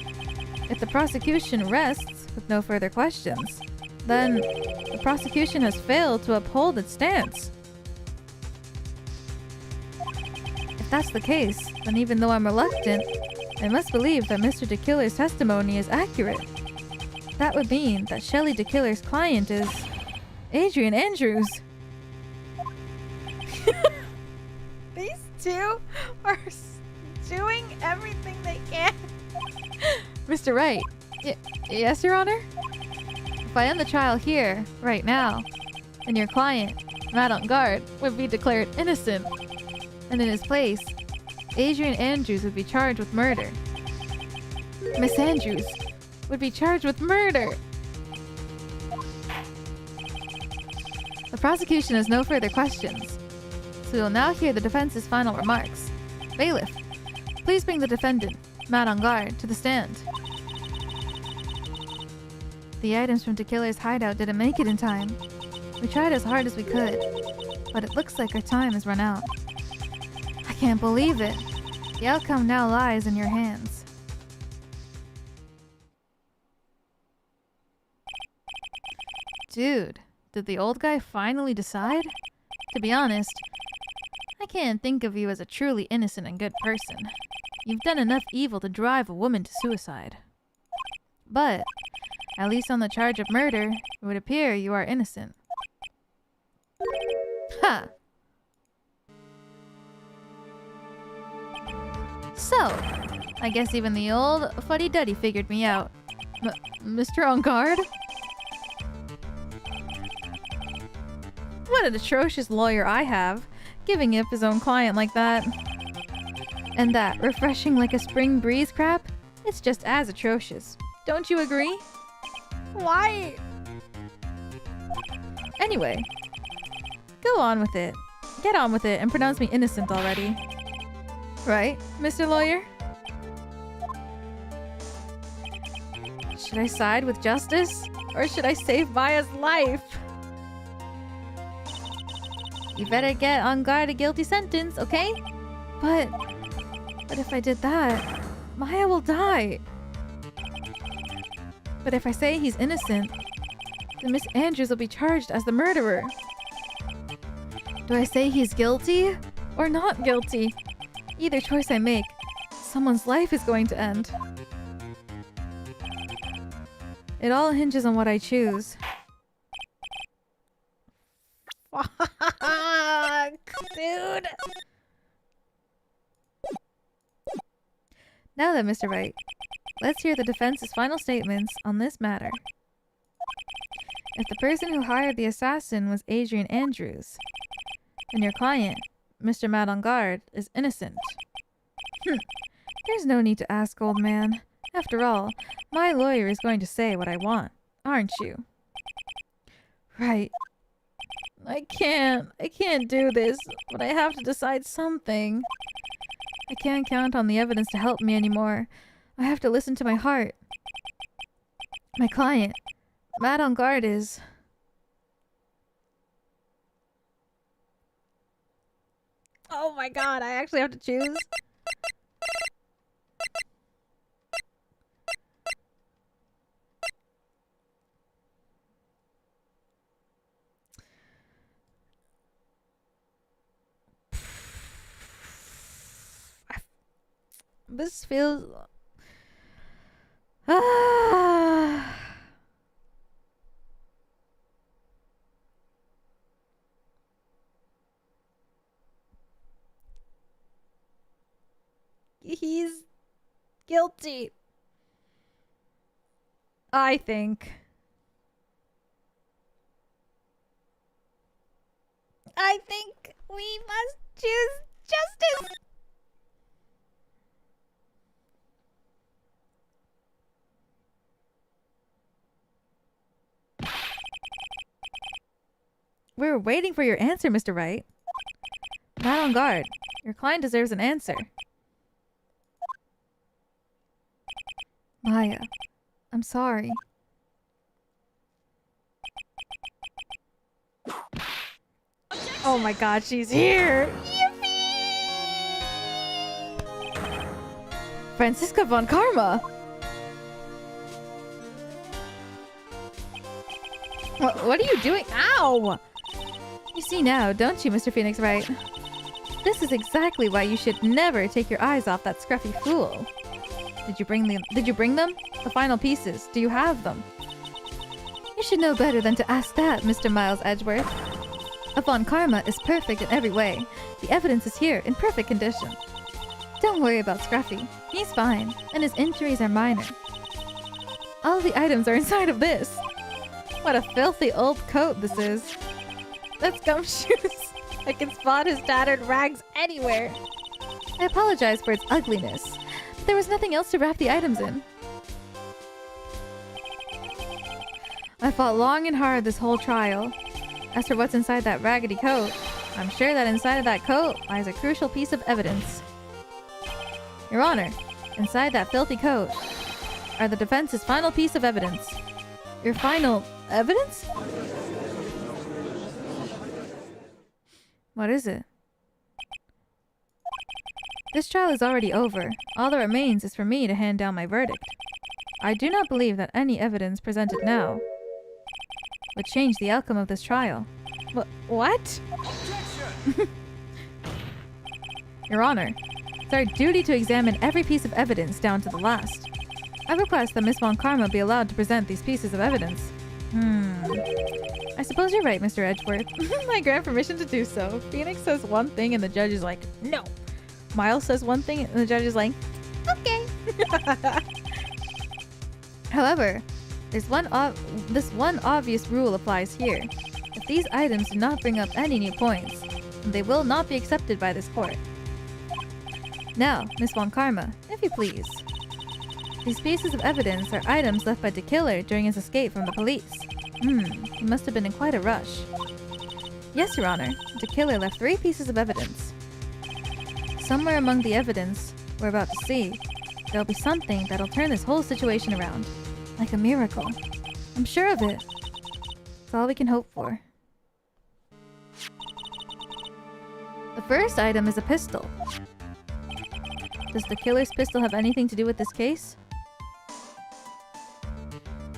If the prosecution rests with no further questions, then the prosecution has failed to uphold its stance. If that's the case, then even though I'm reluctant, I must believe that Mr. DeKiller's testimony is accurate. That would mean that Shelley DeKiller's client is... Adrian Andrews. These two are doing everything they can. Mr. Wright. Yes, Your Honor? If I end the trial here, right now, then your client, Matt Engarde, would be declared innocent. And in his place, Adrian Andrews would be charged with murder. Miss Andrews would be charged with murder! The prosecution has no further questions, so we will now hear the defense's final remarks. Bailiff, please bring the defendant, Matt Engarde, to the stand. The items from DeKiller's hideout didn't make it in time. We tried as hard as we could, but it looks like our time has run out. I can't believe it. The outcome now lies in your hands. Dude, did the old guy finally decide? To be honest, I can't think of you as a truly innocent and good person. You've done enough evil to drive a woman to suicide. But, at least on the charge of murder, it would appear you are innocent. Ha! So, I guess even the old fuddy-duddy figured me out. Mr. Engarde? What an atrocious lawyer I have, giving up his own client like that. And that refreshing like a spring breeze crap? It's just as atrocious. Don't you agree? Why? Anyway, go on with it. Get on with it and pronounce me innocent already. Right, Mr. Lawyer? Should I side with justice? Or should I save Maya's life? You better get Engarde a guilty sentence, okay? But if I did that, Maya will die. But if I say he's innocent, then Miss Andrews will be charged as the murderer. Do I say he's guilty or not guilty? Either choice I make, someone's life is going to end. It all hinges on what I choose. Fuck, dude. Now then, Mr. Wright, let's hear the defense's final statements on this matter. If the person who hired the assassin was Adrian Andrews, then your client, Mr. Matt Engarde, is innocent. There's no need to ask, old man. After all, my lawyer is going to say what I want, aren't you? Right. I can't do this, but I have to decide something. I can't count on the evidence to help me anymore. I have to listen to my heart. My client, Matt Engarde, is... Oh my god, I actually have to choose? This feels... He's guilty. I think we must choose justice. We're waiting for your answer, Mr. Wright. Matt Engarde, your client deserves an answer. Maya, I'm sorry. Oh my god, she's here! Yippee! Franziska von Karma! What are you doing? Ow! You see now, don't you, Mr. Phoenix Wright? This is exactly why you should never take your eyes off that scruffy fool. Did you bring them? The final pieces. Do you have them? You should know better than to ask that, Mr. Miles Edgeworth. Von Karma is perfect in every way. The evidence is here, in perfect condition. Don't worry about Scruffy. He's fine, and his injuries are minor. All the items are inside of this. What a filthy old coat this is. That's Gumshoes. I can spot his tattered rags anywhere. I apologize for its ugliness. There was nothing else to wrap the items in. I fought long and hard this whole trial. As for what's inside that raggedy coat, I'm sure that inside of that coat lies a crucial piece of evidence. Your Honor, inside that filthy coat are the defense's final piece of evidence. Your final evidence? What is it? This trial is already over. All that remains is for me to hand down my verdict. I do not believe that any evidence presented now would change the outcome of this trial. What? Your Honor, it's our duty to examine every piece of evidence down to the last. I request that Miss Von Karma be allowed to present these pieces of evidence. I suppose you're right, Mr. Edgeworth. I grant permission to do so. Phoenix says one thing and the judge is like, no. Miles says one thing and the judge is like, okay. However, this one obvious rule applies here. If these items do not bring up any new points, they will not be accepted by this court. Now, Miss Von Karma, if you please. These pieces of evidence are items left by the killer during his escape from the police. He must have been in quite a rush. Yes, Your Honor. The killer left 3 pieces of evidence. Somewhere among the evidence we're about to see, there'll be something that'll turn this whole situation around. Like a miracle. I'm sure of it. It's all we can hope for. The first item is a pistol. Does the killer's pistol have anything to do with this case?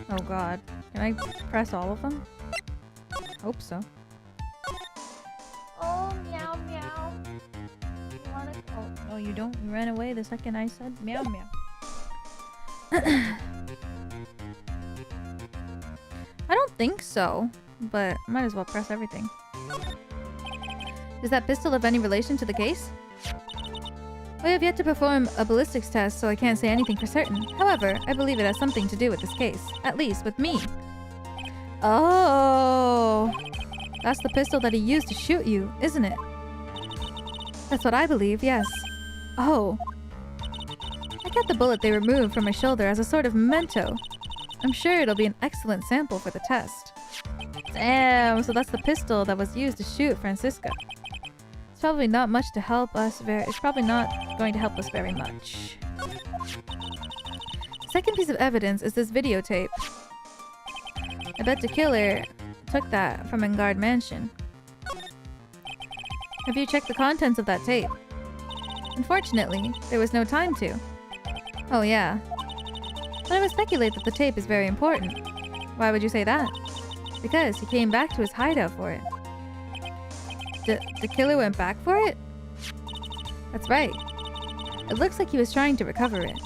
Oh god. Can I press all of them? Hope so. Oh, meow meow. You wanna... Oh, no, you don't. You ran away the second I said meow meow. I don't think so, but might as well press everything. Does that pistol have any relation to the case? We have yet to perform a ballistics test, so I can't say anything for certain. However, I believe it has something to do with this case. At least with me. Oh, that's the pistol that he used to shoot you, isn't it? That's what I believe, yes. Oh. I kept the bullet they removed from my shoulder as a sort of memento. I'm sure it'll be an excellent sample for the test. Damn, so that's the pistol that was used to shoot Francisca. It's probably not much to help us it's probably not going to help us very much. Second piece of evidence is this videotape. I bet the killer took that from Engarde Mansion. Have you checked the contents of that tape? Unfortunately, there was no time to. Oh yeah. But I would speculate that the tape is very important. Why would you say that? Because he came back to his hideout for it. The killer went back for it? That's right. It looks like he was trying to recover it.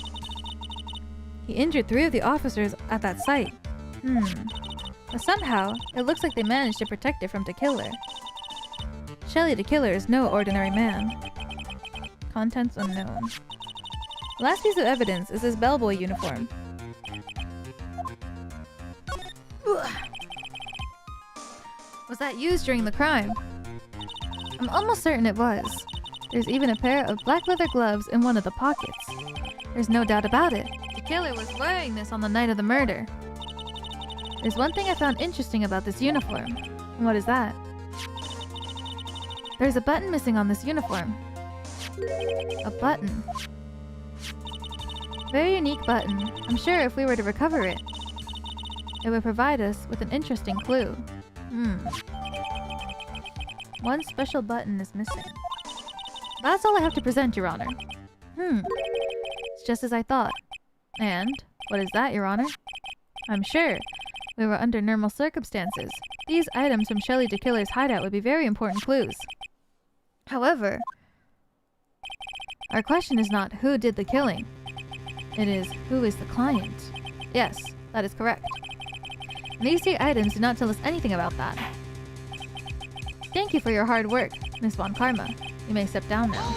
He injured 3 of the officers at that site. But somehow, it looks like they managed to protect it from the killer. Shelly the killer is no ordinary man. Contents unknown. The last piece of evidence is his bellboy uniform. Was that used during the crime? I'm almost certain it was. There's even a pair of black leather gloves in one of the pockets. There's no doubt about it. The killer was wearing this on the night of the murder. There's one thing I found interesting about this uniform. And what is that? There's a button missing on this uniform. A button. Very unique button. I'm sure if we were to recover it, it would provide us with an interesting clue. One special button is missing. That's all I have to present, Your Honor. It's just as I thought. And what is that, Your Honor? I'm sure. We were under normal circumstances. These items from Shelly the Killer's hideout would be very important clues. However, our question is not who did the killing. It is who is the client. Yes, that is correct. And these 3 items do not tell us anything about that. Thank you for your hard work, Miss Von Karma. You may step down now.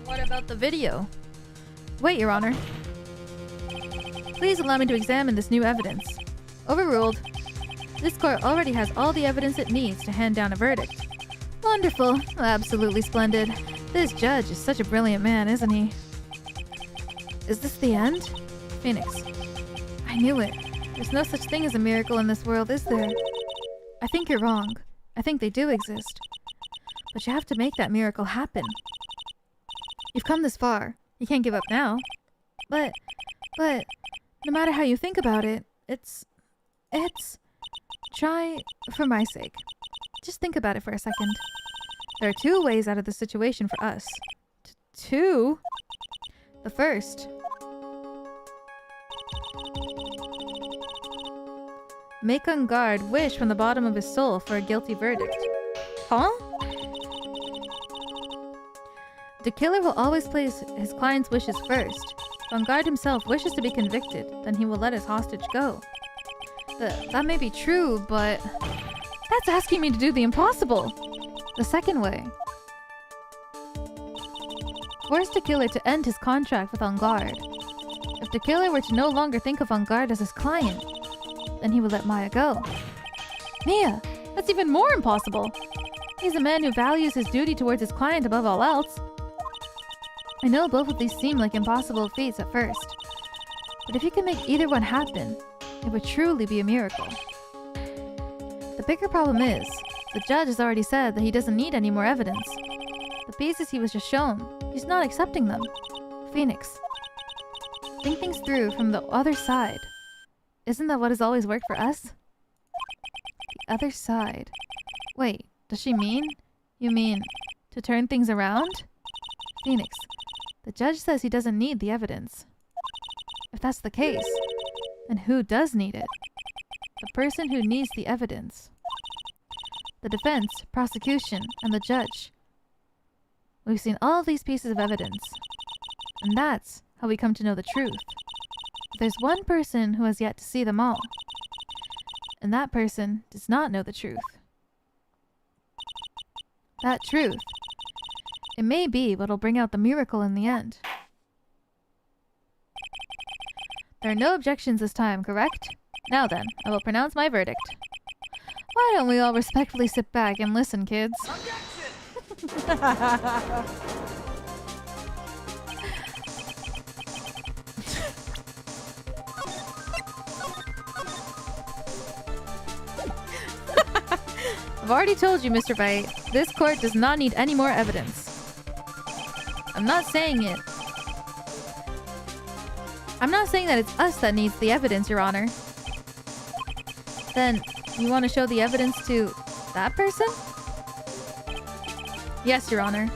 What about the video? Wait, Your Honor. Please allow me to examine this new evidence. Overruled. This court already has all the evidence it needs to hand down a verdict. Wonderful. Absolutely splendid. This judge is such a brilliant man, isn't he? Is this the end? Phoenix. I knew it. There's no such thing as a miracle in this world, is there? I think you're wrong. I think they do exist. But you have to make that miracle happen. You've come this far. You can't give up now. But, no matter how you think about it, it's... Try for my sake. Just think about it for a second. There are 2 ways out of the situation for us. 2? The first. Make Engarde wish from the bottom of his soul for a guilty verdict. Huh? The killer will always place his client's wishes first. If Engarde himself wishes to be convicted, then he will let his hostage go. That may be true, but that's asking me to do the impossible. The second way. Force the killer to end his contract with Engarde. If the killer were to no longer think of Engarde as his client, then he would let Maya go. Mia, that's even more impossible. He's a man who values his duty towards his client above all else. I know both of these seem like impossible feats at first, but if you can make either one happen, it would truly be a miracle. The bigger problem is, the judge has already said that he doesn't need any more evidence. The pieces he was just shown, he's not accepting them. Phoenix, think things through from the other side. Isn't that what has always worked for us? The other side. Wait, does she mean? You mean to turn things around? Phoenix, the judge says he doesn't need the evidence. If that's the case, then who does need it? The person who needs the evidence. The defense, prosecution, and the judge. We've seen all of these pieces of evidence. And that's how we come to know the truth. But there's one person who has yet to see them all. And that person does not know the truth. That truth. It may be what'll bring out the miracle in the end. There are no objections this time, correct? Now then, I will pronounce my verdict. Why don't we all respectfully sit back and listen, kids? I've already told you, Mr. Wright, this court does not need any more evidence. I'm not saying it. I'm not saying that it's us that needs the evidence, Your Honor. Then, you want to show the evidence to that person? Yes, Your Honor.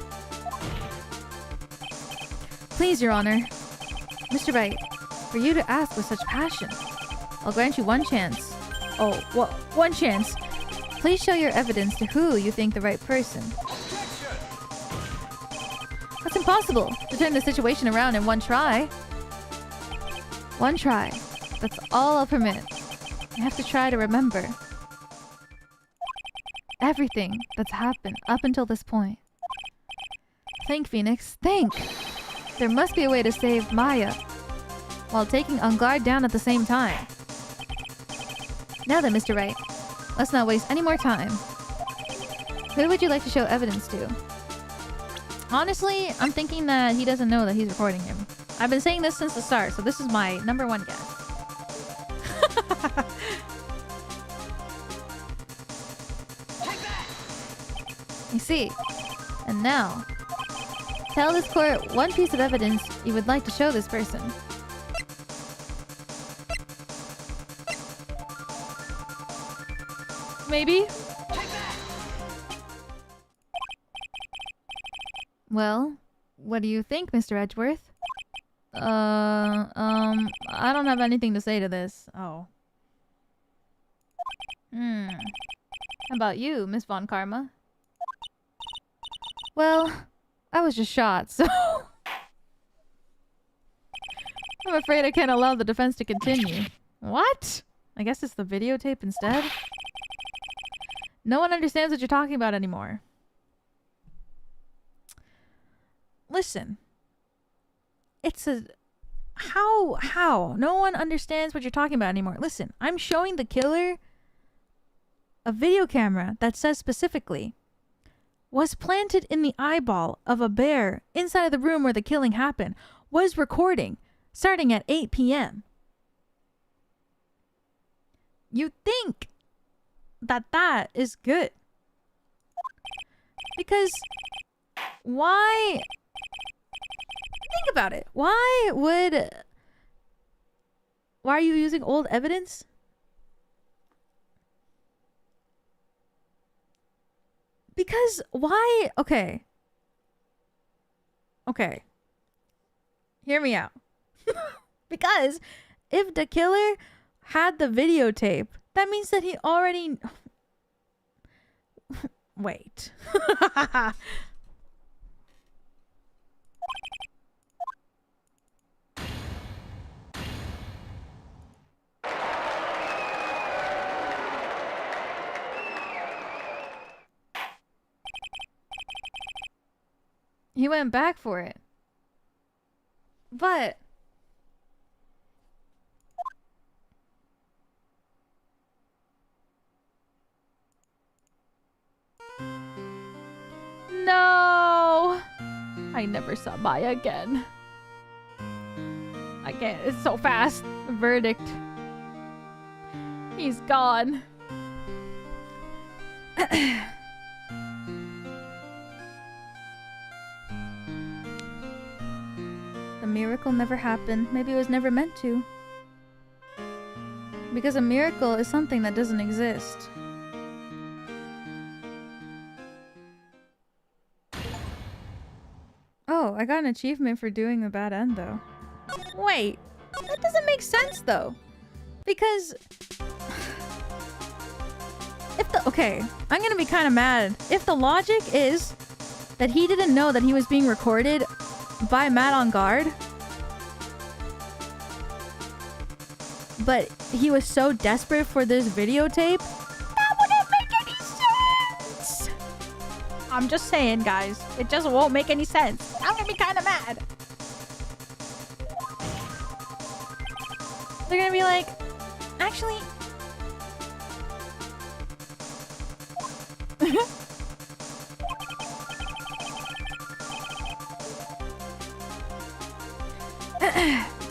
Please, Your Honor. Mr. Wright, for you to ask with such passion, I'll grant you one chance. Oh, one chance. Please show your evidence to who you think the right person. That's impossible to turn the situation around in one try. One try. That's all I'll permit. You have to try to remember everything that's happened up until this point. Think, Phoenix, think! There must be a way to save Maya while taking Engarde down at the same time. Now then, Mr. Wright, let's not waste any more time. Who would you like to show evidence to? Honestly, I'm thinking that he doesn't know that he's recording him. I've been saying this since the start, so this is my number one guess. You see. And now, tell this court one piece of evidence you would like to show this person. Maybe? Well, what do you think, Mr. Edgeworth? I don't have anything to say to this. Oh. How about you, Miss Von Karma? Well, I was just shot, so... I'm afraid I can't allow the defense to continue. What? I guess it's the videotape instead? No one understands what you're talking about anymore. Listen. It's a... How? No one understands what you're talking about anymore. Listen, I'm showing the killer a video camera that says specifically was planted in the eyeball of a bear inside of the room where the killing happened, was recording starting at 8 p.m. You think that is good. Because why... Think about it. Why are you using old evidence? Because why? Okay. Hear me out. Because if the killer had the videotape, that means that he already... Wait. He went back for it. But... No! I never saw Maya again. I can't. It's so fast. Verdict. He's gone. The miracle never happened. Maybe it was never meant to. Because a miracle is something that doesn't exist. Oh, I got an achievement for doing the bad end though. Wait, that doesn't make sense though. Because if the okay, I'm gonna be kind of mad. If the logic is that he didn't know that he was being recorded by Matt on guard, but he was so desperate for this videotape, that wouldn't make any sense! I'm just saying, guys. It just won't make any sense. I'm gonna be kind of mad. They're gonna be like, actually...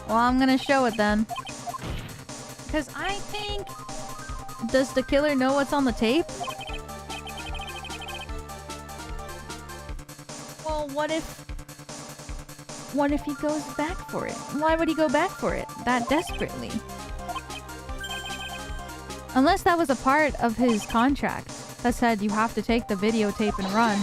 well, I'm gonna show it then. Because I think... Does the killer know what's on the tape? Well, what if he goes back for it? Why would he go back for it that desperately? Unless that was a part of his contract that said you have to take the videotape and run.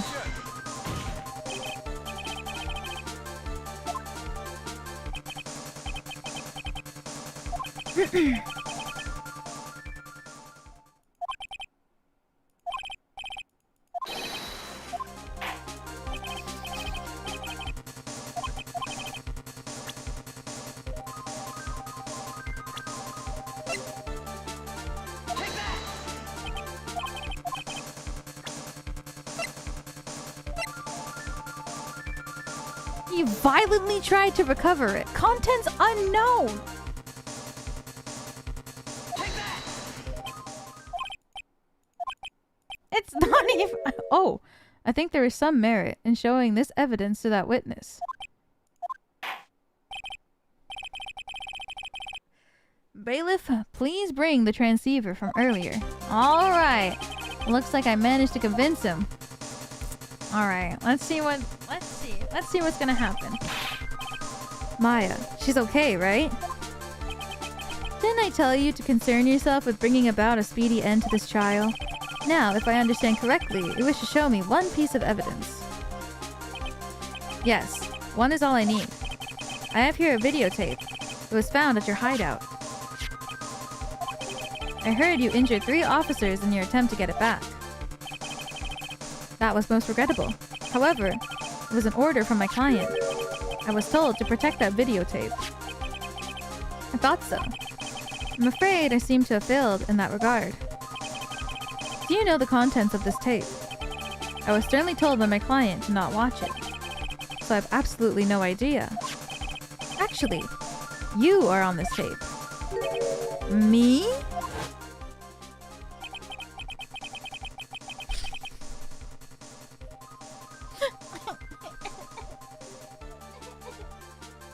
He violently tried to recover it. Contents unknown. It's not even... Oh, I think there is some merit in showing this evidence to that witness. Bailiff, please bring the transceiver from earlier. Alright. Looks like I managed to convince him. Alright, let's see what's gonna happen. Maya, she's okay, right? Didn't I tell you to concern yourself with bringing about a speedy end to this trial? Now, if I understand correctly, you wish to show me one piece of evidence. Yes, one is all I need. I have here a videotape. It was found at your hideout. I heard you injured 3 officers in your attempt to get it back. That was most regrettable. However, it was an order from my client. I was told to protect that videotape. I thought so. I'm afraid I seem to have failed in that regard. Do you know the contents of this tape? I was sternly told by my client to not watch it. So I have absolutely no idea. Actually, you are on this tape. Me?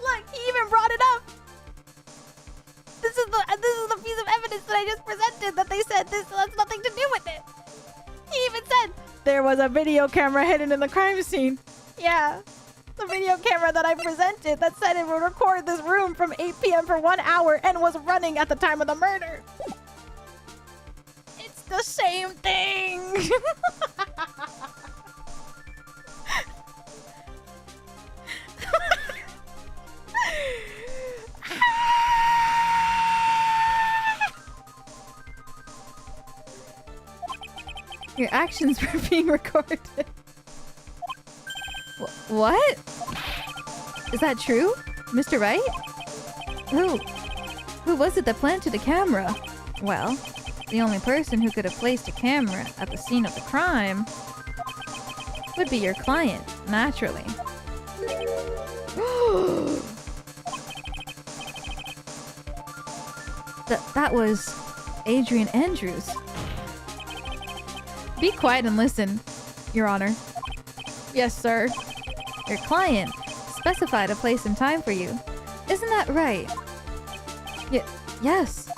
Look, he even brought it up. This is the piece of evidence that I just presented that they said this has nothing to do with it. He even said there was a video camera hidden in the crime scene. Yeah, the video camera that I presented that said it would record this room from 8 p.m. for 1 hour and was running at the time of the murder. It's the same thing. Your actions were being recorded. What? Is that true? Mr. Wright? Who was it that planted the camera? Well, the only person who could have placed a camera at the scene of the crime would be your client, naturally. That was Adrian Andrews. Be quiet and listen, Your Honor. Yes, sir. Your client specified a place and time for you. Isn't that right? Yes.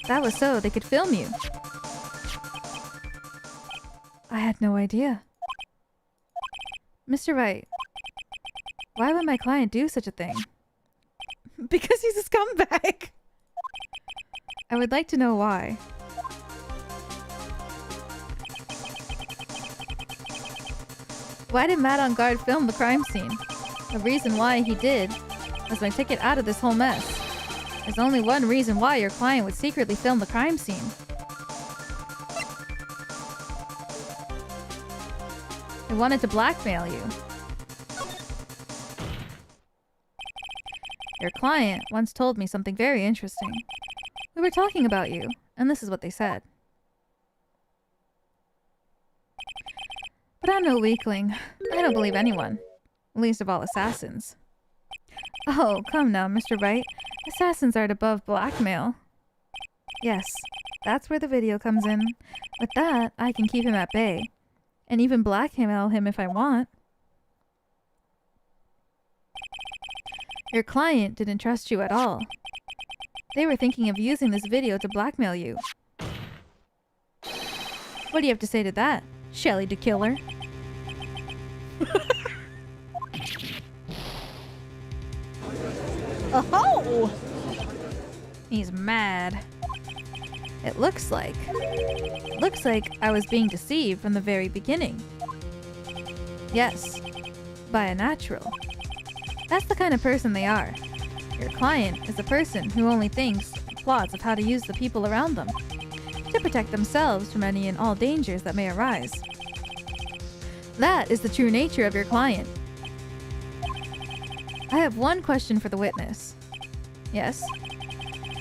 That was so they could film you. I had no idea. Mr. Wright, why would my client do such a thing? Because he's a scumbag. I would like to know why. Why did Matt on guard film the crime scene? The reason why he did was my ticket out of this whole mess. There's only one reason why your client would secretly film the crime scene. They wanted to blackmail you. Your client once told me something very interesting. We were talking about you, and this is what they said. But I'm no weakling. I don't believe anyone. Least of all assassins. Oh, come now, Mr. Wright. Assassins aren't above blackmail. Yes, that's where the video comes in. With that, I can keep him at bay. And even blackmail him if I want. Your client didn't trust you at all. They were thinking of using this video to blackmail you. What do you have to say to that, Shelly the Killer? Oh! He's mad. It looks like I was being deceived from the very beginning. Yes, by a natural. That's the kind of person they are. Your client is a person who only thinks and plots of how to use the people around them to protect themselves from any and all dangers that may arise. That is the true nature of your client. I have one question for the witness. Yes?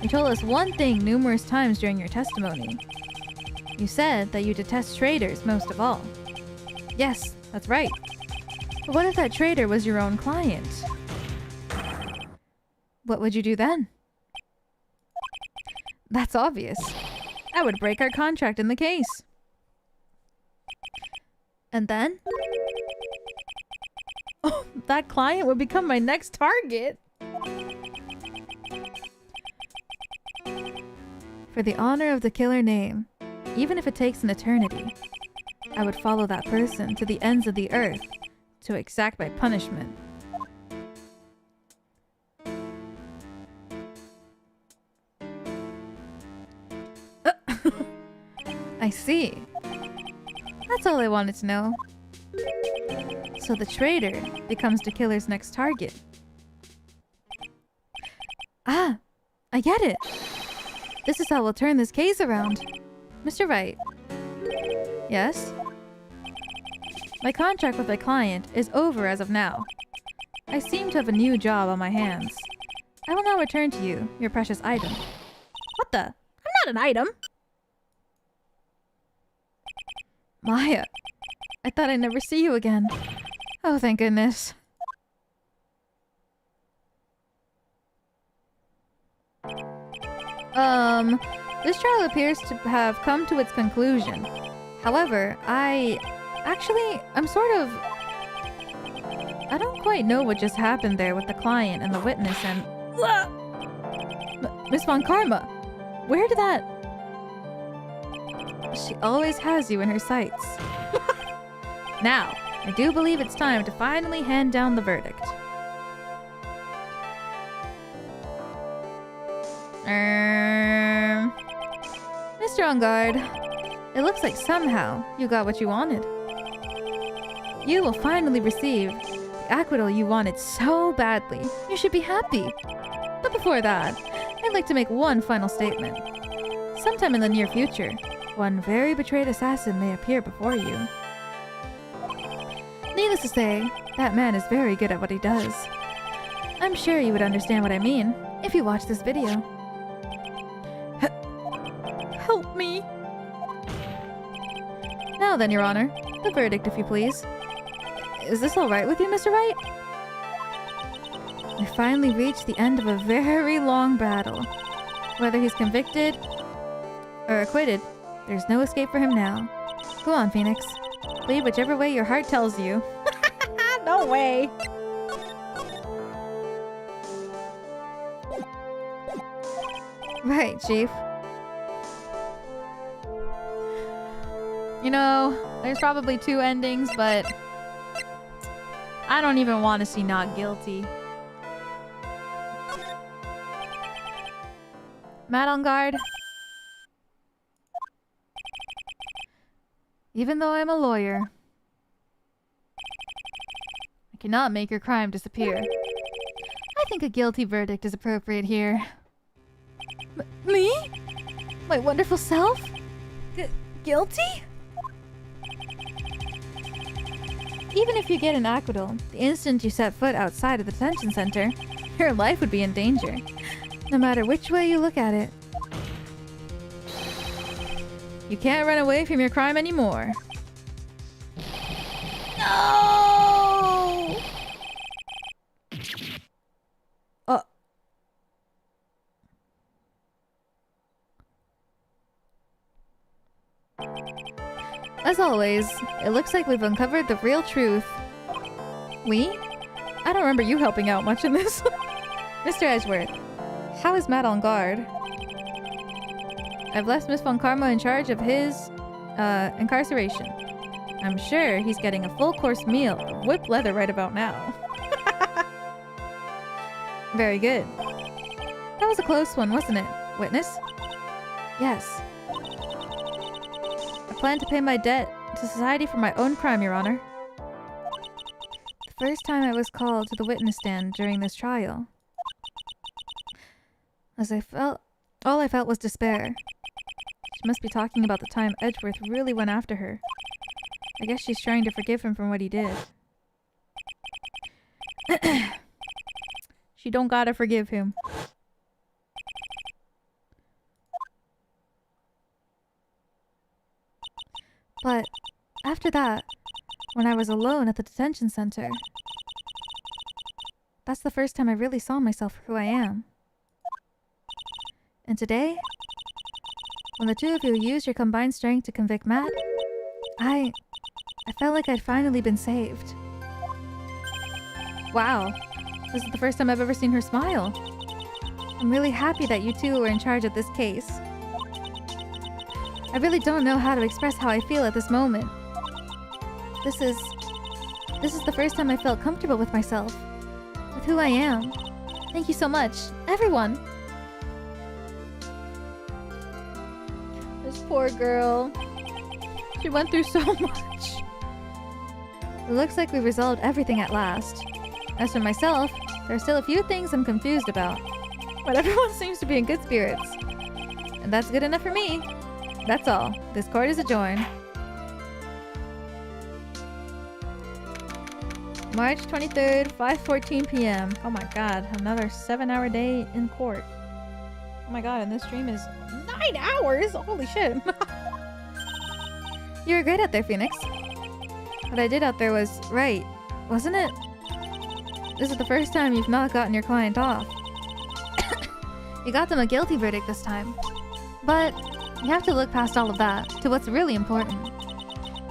You told us one thing numerous times during your testimony. You said that you detest traitors most of all. Yes, that's right. But what if that traitor was your own client? What would you do then? That's obvious. I would break our contract in the case. And then? Oh, that client would become my next target. For the honor of the killer name, even if it takes an eternity, I would follow that person to the ends of the earth to exact my punishment. I see. That's all I wanted to know. So the traitor becomes the killer's next target. Ah, I get it. This is how we'll turn this case around. Mr. Wright. Yes? My contract with my client is over as of now. I seem to have a new job on my hands. I will now return to you your precious item. What the? I'm not an item. Maya, I thought I'd never see you again. Oh, thank goodness. This trial appears to have come to its conclusion. However, I'm sort of... I don't quite know what just happened there with the client and the witness and... Miss Von Karma, where did that... She always has you in her sights. Now, I do believe it's time to finally hand down the verdict. Mr. Engarde, it looks like somehow you got what you wanted. You will finally receive the acquittal you wanted so badly. You should be happy. But before that, I'd like to make one final statement. Sometime in the near future, one very betrayed assassin may appear before you. Needless to say, that man is very good at what he does. I'm sure you would understand what I mean if you watch this video. Help me. Now then, Your Honor, the verdict, if you please. Is this all right with you, Mr. Wright? I finally reached the end of a very long battle. Whether he's convicted or acquitted, there's no escape for him now. Go on, Phoenix. Plead whichever way your heart tells you. No way. Right, Chief. You know, there's probably two endings, but I don't even want to see not guilty. Matt Engarde, Even though I'm a lawyer, I cannot make your crime disappear. I think a guilty verdict is appropriate here. Me? My wonderful self? Guilty? Even if you get an acquittal, the instant you set foot outside of the detention center, your life would be in danger. No matter which way you look at it. You can't run away from your crime anymore. No! As always, it looks like we've uncovered the real truth. We? I don't remember you helping out much in this. Mr. Edgeworth, how is Matt on guard? I've left Miss Von Karma in charge of his, incarceration. I'm sure he's getting a full-course meal of whipped leather right about now. Very good. That was a close one, wasn't it, witness? Yes. I plan to pay my debt to society for my own crime, Your Honor. The first time I was called to the witness stand during this trial, all I felt was despair. She must be talking about the time Edgeworth really went after her. I guess she's trying to forgive him from what he did. She don't gotta forgive him. But after that, when I was alone at the detention center, that's the first time I really saw myself for who I am. And today, when the two of you used your combined strength to convict Matt, I felt like I'd finally been saved. Wow, this is the first time I've ever seen her smile. I'm really happy that you two were in charge of this case. I really don't know how to express how I feel at this moment. This is the first time I felt comfortable with myself, with who I am. Thank you so much, everyone. This poor girl. She went through so much. It looks like we resolved everything at last. As for myself, there are still a few things I'm confused about. But everyone seems to be in good spirits. And that's good enough for me. That's all. This court is adjourned. March 23rd, 5:14 p.m. Oh my god, another 7-hour day in court. Oh my god, and this stream is 9 hours? Holy shit. You were great out there, Phoenix. What I did out there was right, wasn't it? This is the first time you've not gotten your client off. You got them a guilty verdict this time. But you have to look past all of that to what's really important.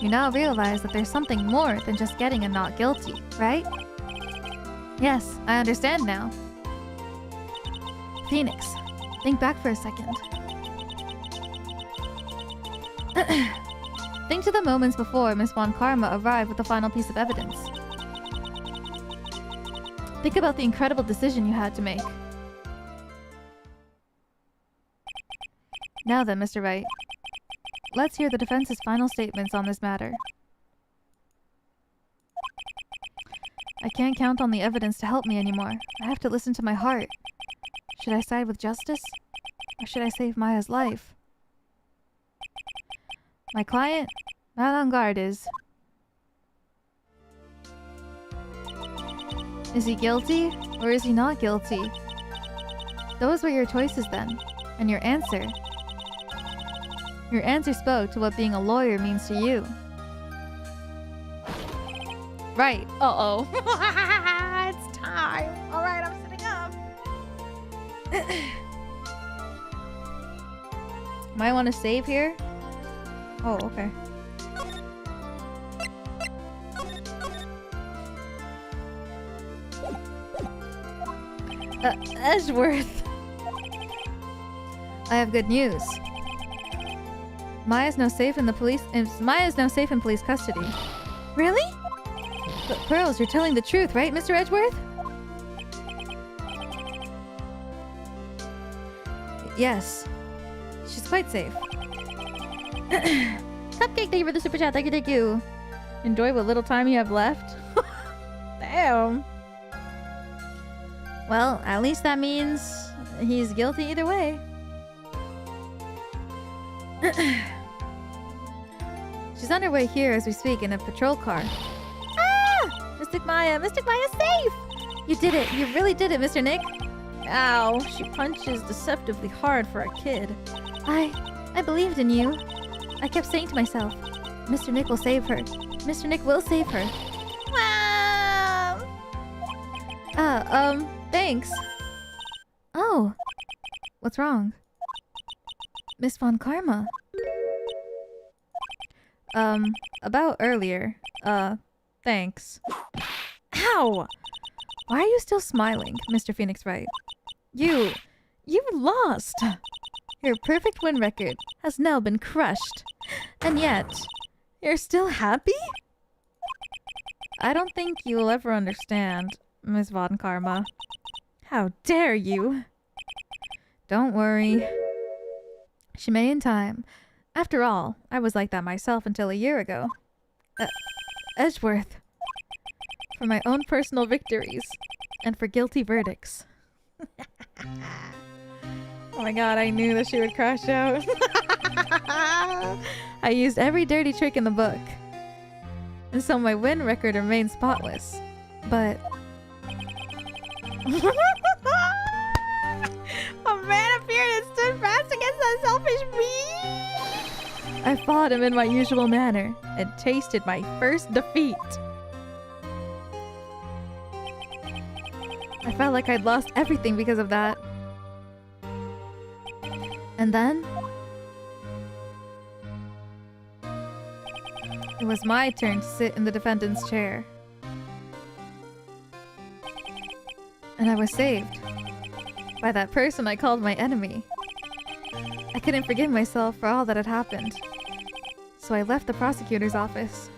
You now realize that there's something more than just getting a not guilty, right? Yes, I understand now. Phoenix, think back for a second. Think to the moments before Miss Von Karma arrived with the final piece of evidence. Think about the incredible decision you had to make. Now then, Mr. Wright. Let's hear the defense's final statements on this matter. I can't count on the evidence to help me anymore. I have to listen to my heart. Should I side with justice? Or should I save Maya's life? My client, Matt Engarde, is he guilty or is he not guilty? Those were your choices then, and your answer. Your answer spoke to what being a lawyer means to you. Right. Uh-oh. It's time. Alright, I'm sitting up. Might want to save here? Oh, okay. Edgeworth. I have good news. Maya's now safe in police custody. Really? But Pearls, you're telling the truth, right, Mr. Edgeworth? Yes. She's quite safe. Cupcake, thank you for the super chat. Thank you, thank you. Enjoy what little time you have left. Damn. Well, at least that means he's guilty either way. She's on her way here as we speak in a patrol car. Ah! Mystic Maya! Mystic Maya's safe! You did it! You really did it, Mr. Nick! Ow, she punches deceptively hard for a kid. I believed in you. I kept saying to myself, Mr. Nick will save her. Mr. Nick will save her. Thanks. Oh. What's wrong? Miss Von Karma. About earlier. Thanks. Ow! Why are you still smiling, Mr. Phoenix Wright? You lost! Your perfect win record has now been crushed. And yet, you're still happy? I don't think you'll ever understand, Miss Von Karma. How dare you? Don't worry. She may in time. After all, I was like that myself until a year ago. Edgeworth. For my own personal victories. And for guilty verdicts. Oh my god, I knew that she would crash out. I used every dirty trick in the book. And so my win record remains spotless. But... A man appeared and stood fast against that selfish me. I fought him in my usual manner and tasted my first defeat. I felt like I'd lost everything because of that. And then... it was my turn to sit in the defendant's chair. And I was saved. By that person I called my enemy. I couldn't forgive myself for all that had happened. So I left the prosecutor's office.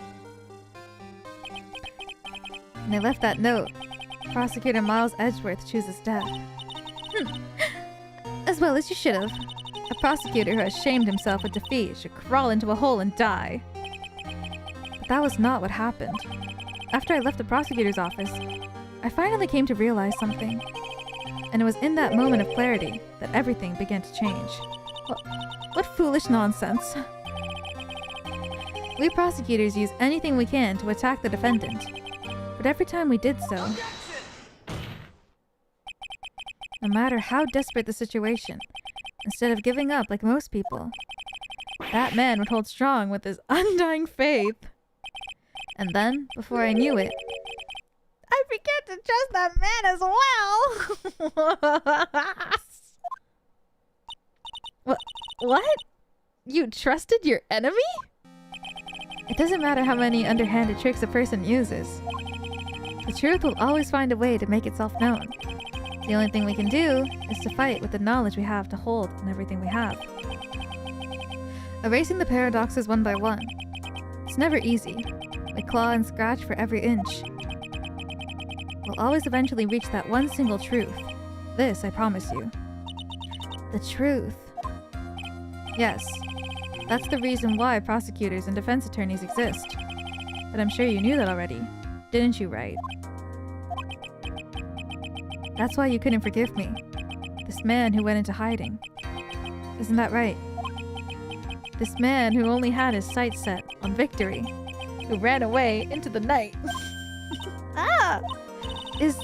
And I left that note. Prosecutor Miles Edgeworth chooses death. As well as you should have. A prosecutor who has shamed himself with defeat should crawl into a hole and die. But that was not what happened. After I left the prosecutor's office, I finally came to realize something. And it was in that moment of clarity that everything began to change. What foolish nonsense. We prosecutors use anything we can to attack the defendant. But every time we did so, no matter how desperate the situation, instead of giving up like most people, that man would hold strong with his undying faith. And then, before I knew it, I began to trust that man as well. What? You trusted your enemy? It doesn't matter how many underhanded tricks a person uses. The truth will always find a way to make itself known. The only thing we can do is to fight with the knowledge we have to hold in everything we have. Erasing the paradoxes one by one. It's never easy. We claw and scratch for every inch. We'll always eventually reach that one single truth. This, I promise you. The truth. Yes, that's the reason why prosecutors and defense attorneys exist. But I'm sure you knew that already, didn't you, Wright? That's why you couldn't forgive me. This man who went into hiding. Isn't that right? This man who only had his sights set on victory. Who ran away into the night. Ah! Is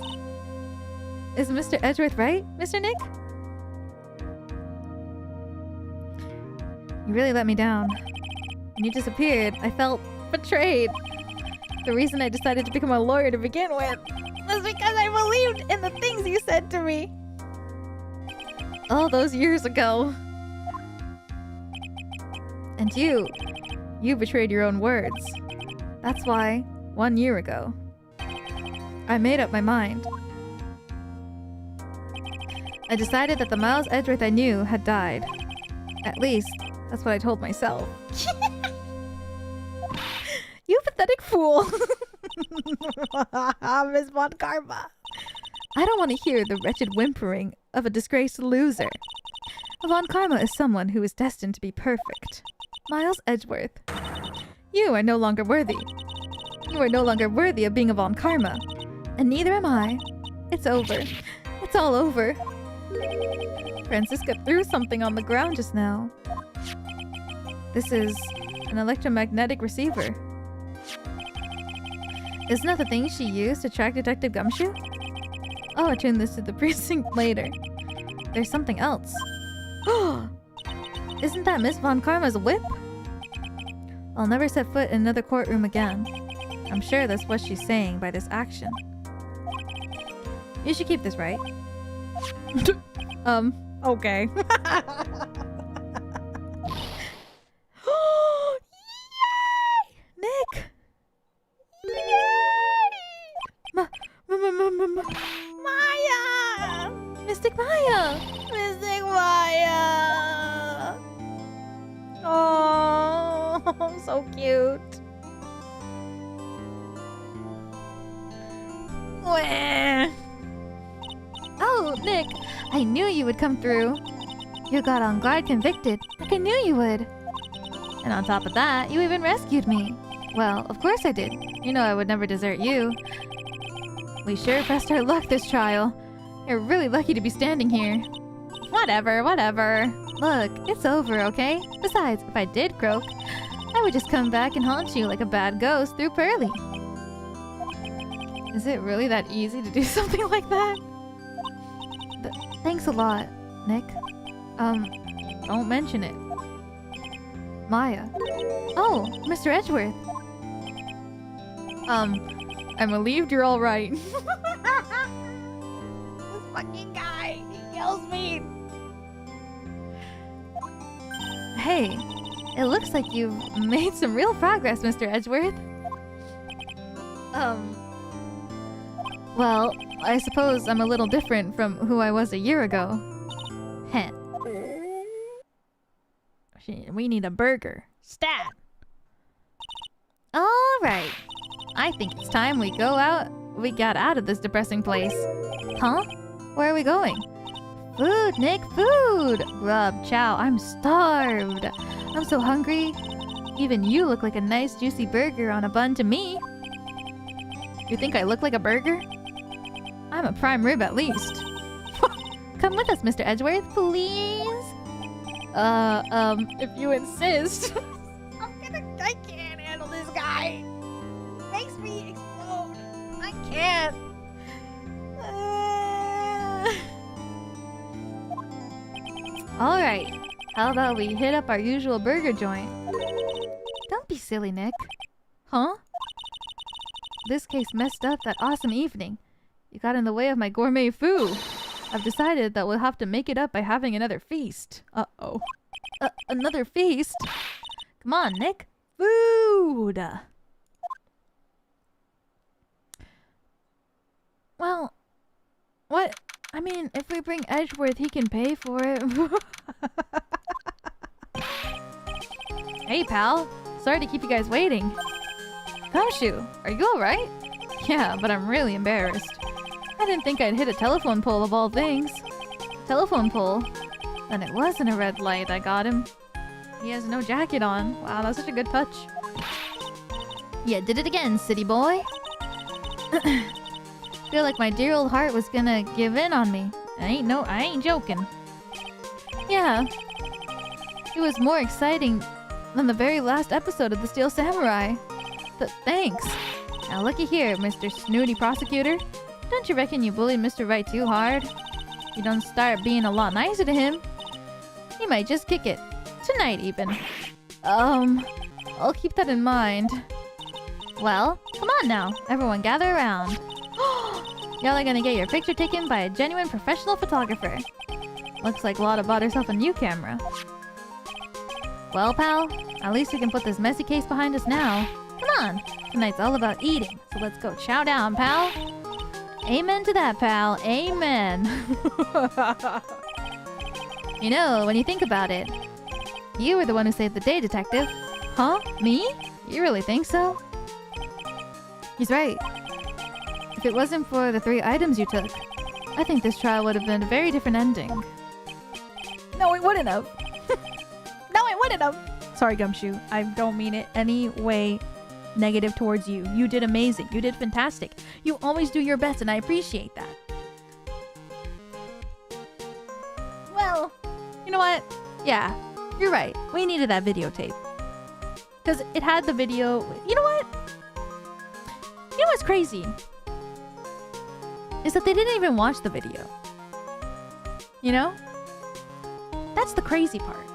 Mr. Edgeworth right, Mr. Nick? You really let me down. When you disappeared, I felt betrayed. The reason I decided to become a lawyer to begin with was because I believed in the things you said to me. All those years ago. And you betrayed your own words. That's why, 1 year ago, I made up my mind. I decided that the Miles Edgeworth I knew had died. At least, that's what I told myself. You pathetic fool. Miss Von Karma. I don't want to hear the wretched whimpering of a disgraced loser. Von Karma is someone who is destined to be perfect. Miles Edgeworth. You are no longer worthy. You are no longer worthy of being a Von Karma. And neither am I. It's over. It's all over. Francisca threw something on the ground just now. This is an electromagnetic receiver. Isn't that the thing she used to track Detective Gumshoe? I'll return this to the precinct later. There's something else. Isn't that Miss Von Karma's whip? I'll never set foot in another courtroom again. I'm sure that's what she's saying by this action. You should keep this, right? Okay. Yay! Nick! Yay! Maya! Mystic Maya! Mystic Maya! Oh, so cute. Oh, Nick, I knew you would come through. You got Engarde convicted, like I knew you would. And on top of that, you even rescued me. Well, of course I did. You know I would never desert you. We sure pressed our luck this trial. You're really lucky to be standing here. Whatever. Look, it's over, okay? Besides, if I did croak, I would just come back and haunt you like a bad ghost through Pearly. Is it really that easy to do something like that? Thanks a lot, Nick. Don't mention it. Maya. Oh, Mr. Edgeworth. I'm relieved you're all right. This fucking guy, he yells me. Hey, it looks like you've made some real progress, Mr. Edgeworth. Well, I suppose I'm a little different from who I was a year ago. Heh. We need a burger. Stat! Alright. I think it's time we got out of this depressing place. Huh? Where are we going? Food, Nick, food! Grub, chow, I'm starved. I'm so hungry. Even you look like a nice juicy burger on a bun to me. You think I look like a burger? I'm a prime rib at least. Come with us, Mr. Edgeworth, please. If you insist. I can't handle this guy. He makes me explode. I can't. Alright, how about we hit up our usual burger joint? Don't be silly, Nick. Huh? This case messed up that awesome evening. You got in the way of my gourmet food. I've decided that we'll have to make it up by having another feast. Uh-oh. Another feast? Come on, Nick. Food! Well, what? I mean, if we bring Edgeworth, he can pay for it. Hey, pal. Sorry to keep you guys waiting. Gumshoe, are you alright? Yeah, but I'm really embarrassed. I didn't think I'd hit a telephone pole of all things. Telephone pole? Then it wasn't a red light that got him. He has no jacket on. Wow, that's such a good touch. Yeah, did it again, city boy. Feel like my dear old heart was gonna give in on me. I ain't joking. Yeah. It was more exciting than the very last episode of The Steel Samurai. Thanks. Now looky here, Mr. Snooty Prosecutor. Don't you reckon you bullied Mr. Wright too hard? You don't start being a lot nicer to him, he might just kick it. Tonight, even. I'll keep that in mind. Well, come on now. Everyone gather around. Y'all are gonna get your picture taken by a genuine professional photographer. Looks like Lotta bought herself a new camera. Well, pal, at least we can put this messy case behind us now. Come on. Tonight's all about eating, so let's go chow down, pal. Amen to that, pal. Amen. You know, when you think about it, you were the one who saved the day, Detective. Huh? Me? You really think so? He's right. If it wasn't for the 3 items you took, I think this trial would have been a very different ending. No, it wouldn't have. No, it wouldn't have. Sorry, Gumshoe. I don't mean it any way negative towards you. You did amazing. You did fantastic. You always do your best, and I appreciate that. Well, you know what? Yeah, you're right. We needed that videotape. Because it had the video... You know what? You know what's crazy? Is that they didn't even watch the video. You know? That's the crazy part.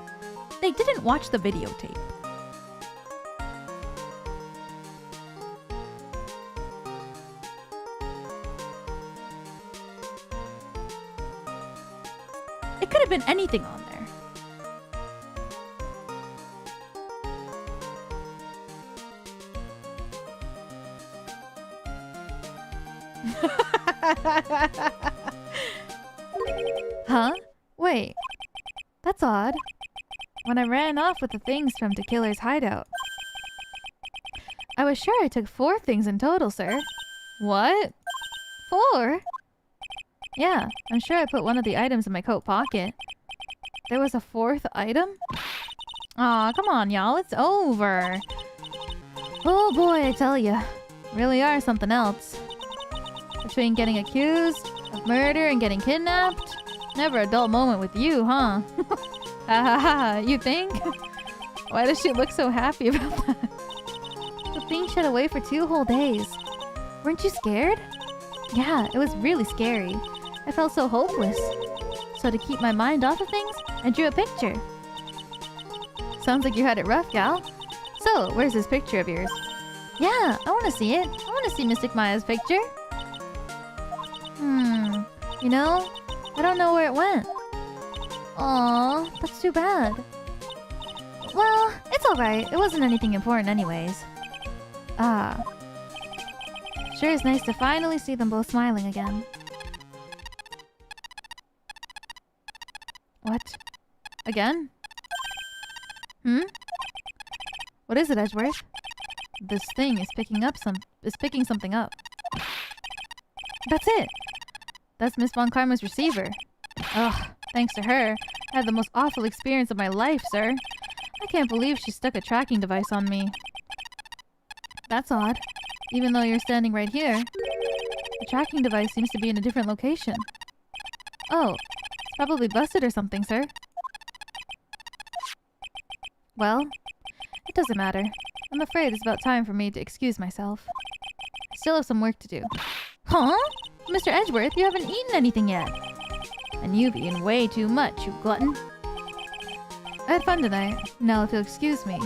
They didn't watch the videotape. It could have been anything on there. Huh? Wait. That's odd. When I ran off with the things from the killer's hideout. I was sure I took 4 things in total, sir. What? 4? Yeah, I'm sure I put one of the items in my coat pocket. There was a 4th item? Aw, come on, y'all. It's over. Oh boy, I tell ya. Really are something else. Between getting accused of murder and getting kidnapped, never a dull moment with you, huh? You think? Why does she look so happy about that? The being shut away for 2 whole days. Weren't you scared? Yeah, it was really scary. I felt so hopeless. So to keep my mind off of things, I drew a picture. Sounds like you had it rough, gal. So, where's this picture of yours? Yeah, I want to see it. I want to see Mystic Maya's picture. You know, I don't know where it went. Aw, that's too bad. Well, it's alright. It wasn't anything important anyways. Ah. Sure is nice to finally see them both smiling again. What? Again? What is it, Edgeworth? This thing is picking something up. That's it! That's Miss Von Karma's receiver. Ugh, thanks to her, I had the most awful experience of my life, sir. I can't believe she stuck a tracking device on me. That's odd. Even though you're standing right here, the tracking device seems to be in a different location. Oh, it's probably busted or something, sir. Well, it doesn't matter. I'm afraid it's about time for me to excuse myself. I still have some work to do. Huh? Mr. Edgeworth, you haven't eaten anything yet. And you've eaten way too much, you glutton. I had fun tonight. Now if you'll excuse me.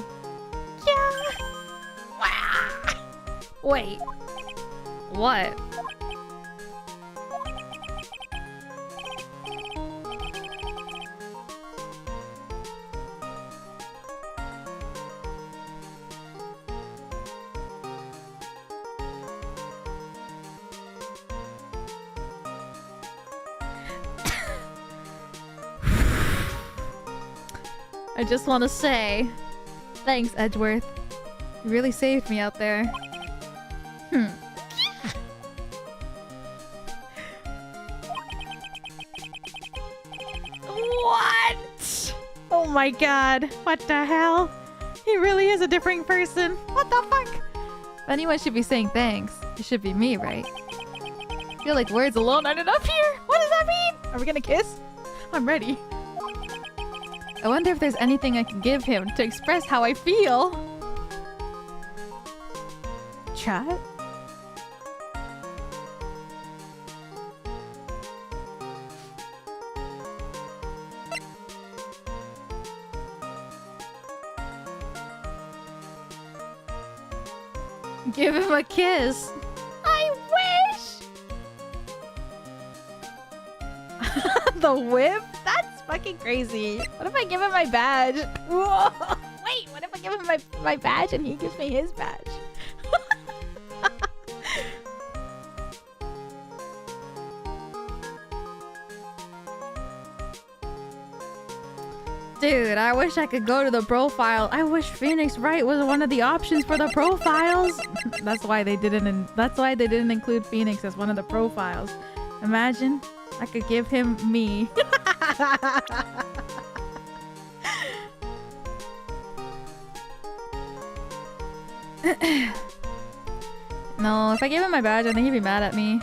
Yeah. Wait. What? I just want to say, thanks, Edgeworth. You really saved me out there. What? Oh my god. What the hell? He really is a different person. What the fuck? If anyone should be saying thanks, it should be me, right? I feel like words alone aren't enough here. What does that mean? Are we gonna kiss? I'm ready. I wonder if there's anything I can give him to express how I feel. Chat? Give him a kiss. I wish. The whip? That's fucking crazy. What if I give him my badge? Whoa. Wait, what if I give him my badge and he gives me his badge? Dude, I wish I could go to the profile. I wish Phoenix Wright was one of the options for the profiles. That's why they didn't include Phoenix as one of the profiles. Imagine I could give him me. No, if I gave him my badge, I think he'd be mad at me.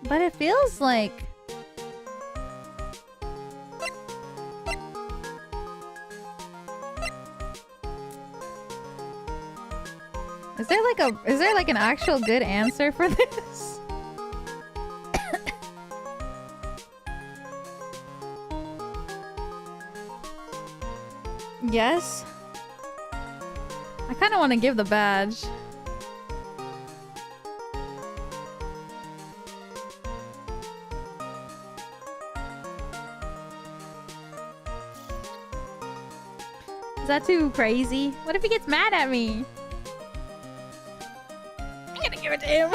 But it feels like... Is there like an actual good answer for this? Yes. I kind of want to give the badge. Is that too crazy? What if he gets mad at me? I'm gonna give it to him.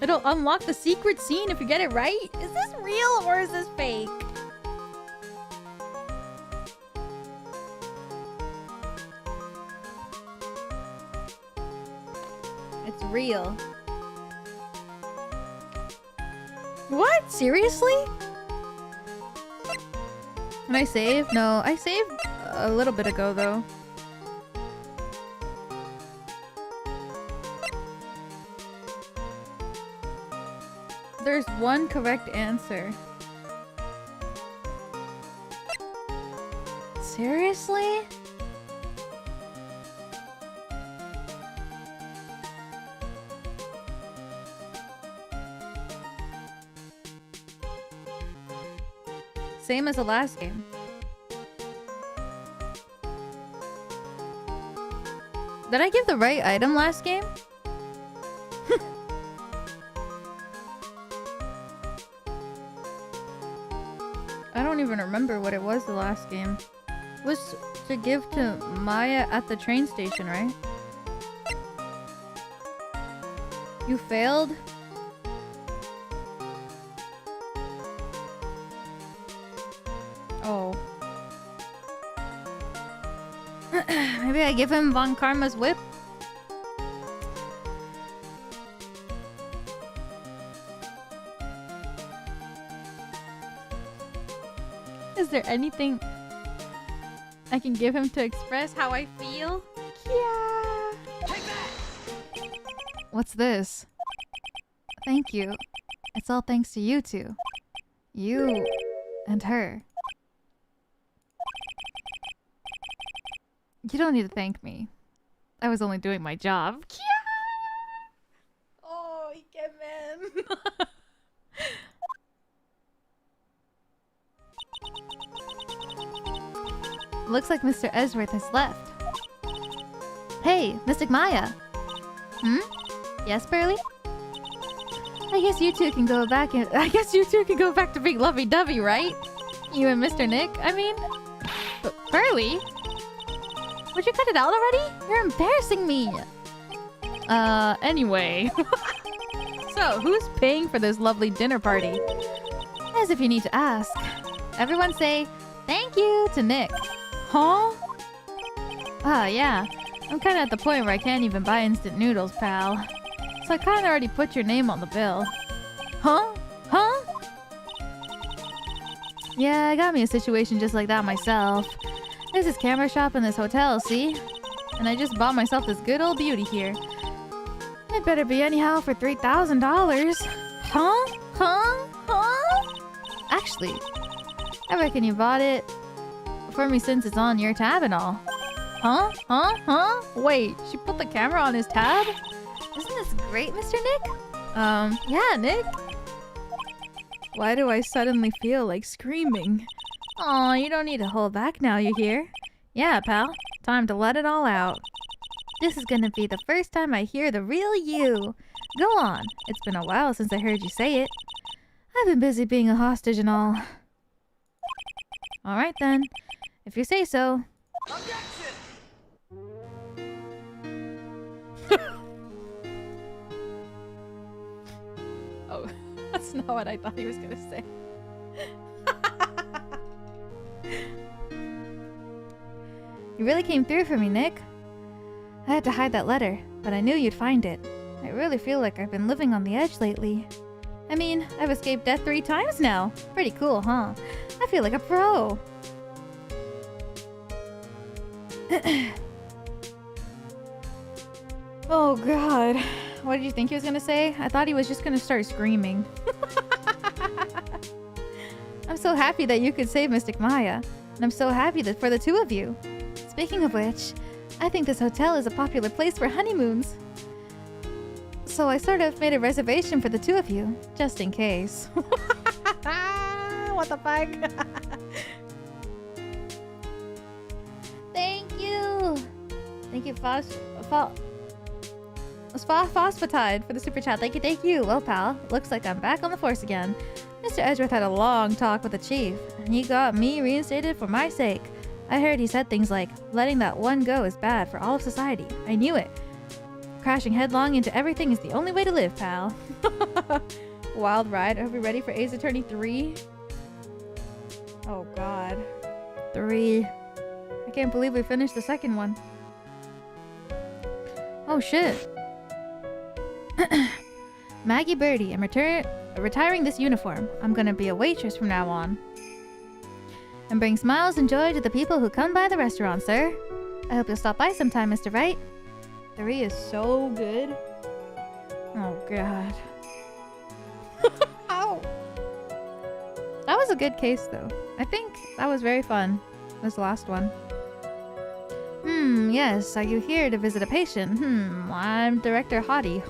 It'll unlock the secret scene if you get it right? Is this real or is this fake? It's real. What? Seriously? Can I save? No, I saved a little bit ago though. There's one correct answer. Seriously? Same as the last game. Did I give the right item last game? I don't even remember what it was the last game. It was to give to Maya at the train station, right? You failed? Oh. Maybe I give him Von Karma's whip? Is there anything I can give him to express how I feel? Yeah. What's this? Thank you. It's all thanks to you two. You and her. You don't need to thank me. I was only doing my job. Oh, Ikemen. Looks like Mr. Edgeworth has left. Hey, Mystic Maya. Hmm? Yes, Burley? I guess you two can go back to being lovey-dovey, right? You and Mr. Nick, I mean. But Burley? Would you cut it out already? You're embarrassing me. Anyway. So, who's paying for this lovely dinner party? As if you need to ask. Everyone say, thank you to Nick. Huh? Ah, yeah. I'm kinda at the point where I can't even buy instant noodles, pal. So I kinda already put your name on the bill. Huh? Huh? Yeah, I got me a situation just like that myself. There's this camera shop in this hotel, see? And I just bought myself this good old beauty here. It better be anyhow for $3,000. Huh? Huh? Huh? Actually, I reckon you bought it for me since it's on your tab and all. Huh? Huh? Huh? Wait, she put the camera on his tab? Isn't this great, Mr. Nick? Yeah, Nick. Why do I suddenly feel like screaming? Aw, you don't need to hold back now, you hear? Yeah, pal. Time to let it all out. This is gonna be the first time I hear the real you. Go on. It's been a while since I heard you say it. I've been busy being a hostage and all. Alright then. If you say so. Oh, that's That's not what I thought he was gonna say. You really came through for me, Nick. I had to hide that letter, but I knew you'd find it. I really feel like I've been living on the edge lately. I mean, I've escaped death 3 times now. Pretty cool, huh? I feel like a pro. Oh god. What did you think he was gonna say? I thought he was just gonna start screaming. I'm so happy that you could save Mystic Maya. And I'm so happy that for the 2 of you. Speaking of which, I think this hotel is a popular place for honeymoons. So I sort of made a reservation for the 2 of you, just in case. What the fuck? Thank you! Thank you, Phosphatide for the super chat. Thank you. Well, pal, looks like I'm back on the force again. Mr. Edgeworth had a long talk with the chief, and he got me reinstated for my sake. I heard he said things like, letting that one go is bad for all of society. I knew it. Crashing headlong into everything is the only way to live, pal. Wild ride. Are we ready for Ace Attorney 3? Oh god. 3. I can't believe we finished the second one. Oh shit. Maggie Birdie, I'm retiring this uniform. I'm gonna be a waitress from now on. And bring smiles and joy to the people who come by the restaurant, sir. I hope you'll stop by sometime, Mr. Wright. 3 is so good. Oh god. Ow. That was a good case though. I think that was very fun. This last one. Yes, are you here to visit a patient? I'm Director Hottie.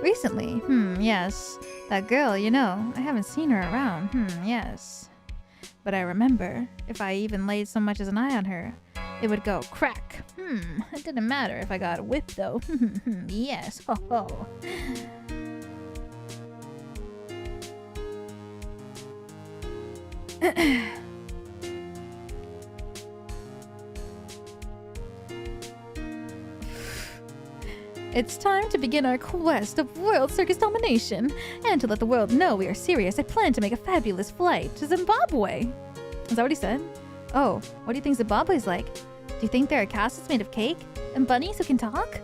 Recently? Yes. That girl, you know, I haven't seen her around. Yes. But I remember, if I even laid so much as an eye on her, it would go crack. It didn't matter if I got a whip though. Yes. Ho ho. It's time to begin our quest of world circus domination. And to let the world know we are serious, I plan to make a fabulous flight to Zimbabwe. Is that what he said? Oh, what do you think Zimbabwe's like? Do you think there are castles made of cake? And bunnies who can talk?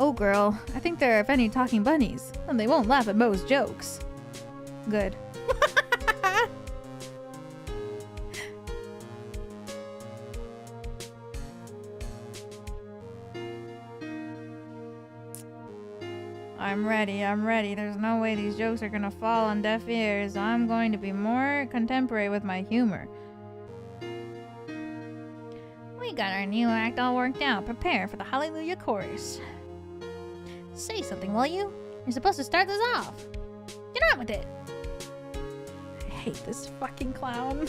Oh girl, I think there are many talking bunnies. And they won't laugh at Moe's jokes. Good. I'm ready. There's no way these jokes are gonna fall on deaf ears. I'm going to be more contemporary with my humor. We got our new act all worked out. Prepare for the Hallelujah chorus. Say something, will you? You're supposed to start this off. Get on with it. I hate this fucking clown.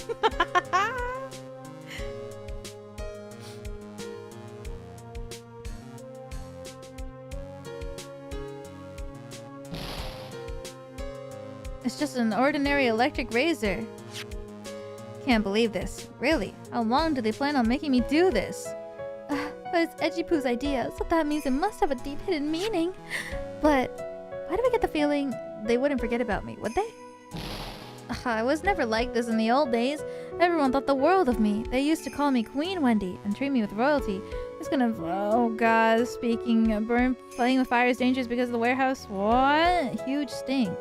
It's just an ordinary electric razor. Can't believe this. Really? How long do they plan on making me do this? But it's Edgy-Poo's idea, so that means it must have a deep hidden meaning. But why do I get the feeling they wouldn't forget about me, would they? I was never like this in the old days. Everyone thought the world of me. They used to call me Queen Wendy and treat me with royalty. It's gonna... Oh god, speaking... burn... Playing with fire is dangerous because of the warehouse. What? Huge stink.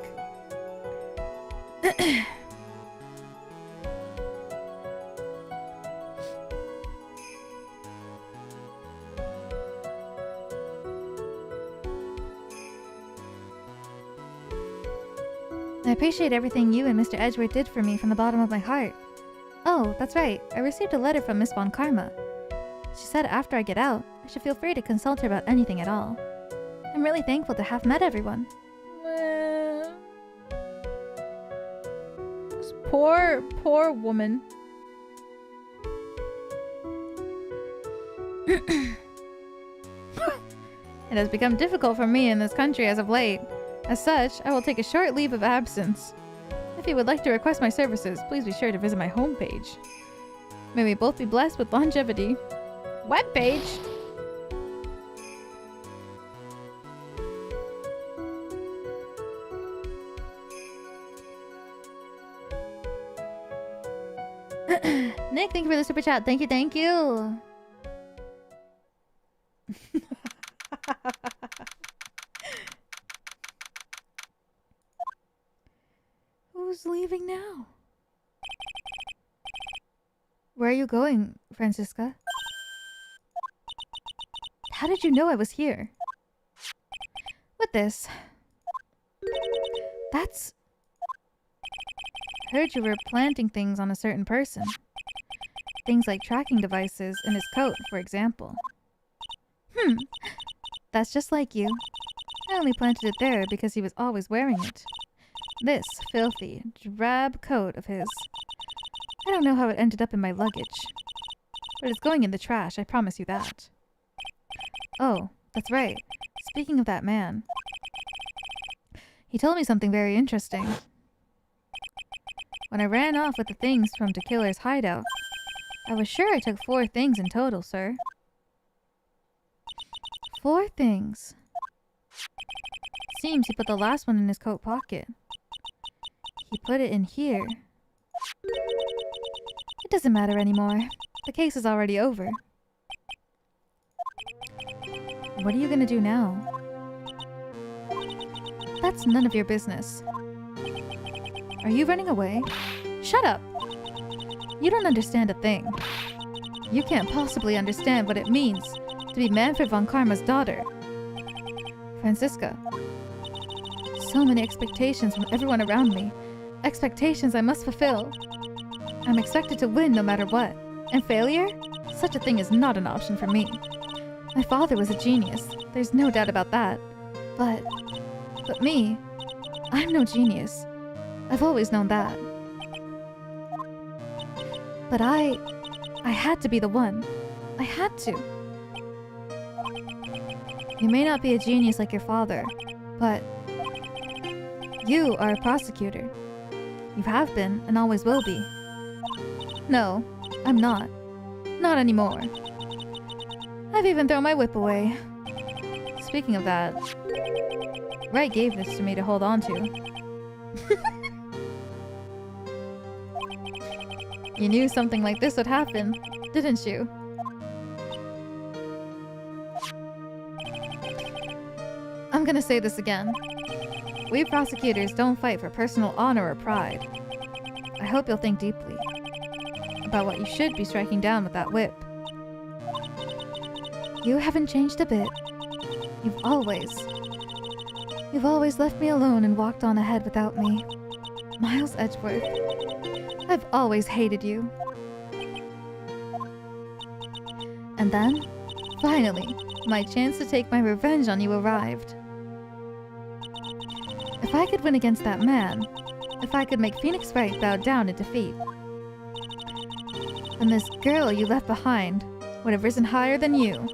I appreciate everything you and Mr. Edgeworth did for me from the bottom of my heart. Oh, that's right. I received a letter from Miss Von Karma. She said after I get out, I should feel free to consult her about anything at all. I'm really thankful to have met everyone. This poor woman. It has become difficult for me in this country as of late. As such, I will take a short leave of absence. If you would like to request my services, please be sure to visit my homepage. May we both be blessed with longevity. Webpage? Nick, thank you for the super chat. Thank you, thank you. Who's leaving now? Where are you going, Francisca? How did you know I was here? With this. That's... Heard you were planting things on a certain person. Things like tracking devices in his coat, for example. That's just like you. I only planted it there because he was always wearing it. This filthy, drab coat of his. I don't know how it ended up in my luggage. But it's going in the trash, I promise you that. Oh, that's right. Speaking of that man. He told me something very interesting. When I ran off with the things from the killer's hideout, I was sure I took 4 things in total, sir. 4 things. Seems he put the last one in his coat pocket. He put it in here. It doesn't matter anymore. The case is already over. What are you gonna do now? That's none of your business. Are you running away? Shut up! You don't understand a thing. You can't possibly understand what it means to be Manfred von Karma's daughter. Francisca. So many expectations from everyone around me. Expectations I must fulfill. I'm expected to win no matter what. And failure? Such a thing is not an option for me. My father was a genius. There's no doubt about that. But me, I'm no genius. I've always known that. But I had to be the one. I had to. You may not be a genius like your father, but you are a prosecutor. You have been and always will be. No, I'm not. Not anymore. I've even thrown my whip away. Speaking of that, Wright gave this to me to hold on to. You knew something like this would happen, didn't you? I'm gonna say this again. We prosecutors don't fight for personal honor or pride. I hope you'll think deeply about what you should be striking down with that whip. You haven't changed a bit. You've always left me alone and walked on ahead without me. Miles Edgeworth, I've always hated you. And then, finally, my chance to take my revenge on you arrived. If I could win against that man, if I could make Phoenix Wright bow down in defeat, then this girl you left behind would have risen higher than you.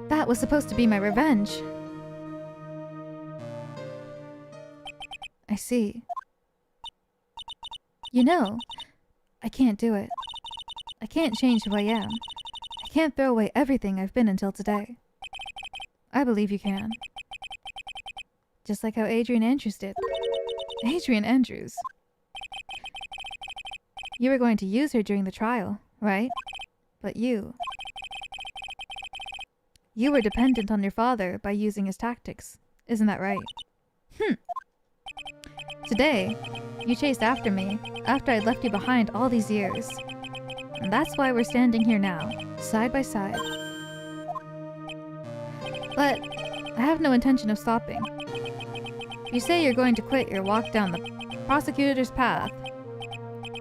That was supposed to be my revenge. I see. You know, I can't do it. I can't change who I am. I can't throw away everything I've been until today. I believe you can. Just like how Adrian Andrews did. Adrian Andrews. You were going to use her during the trial, right? But you were dependent on your father by using his tactics. Isn't that right? Today, you chased after me after I'd left you behind all these years. And that's why we're standing here now, side by side. But I have no intention of stopping. If you say you're going to quit your walk down the prosecutor's path,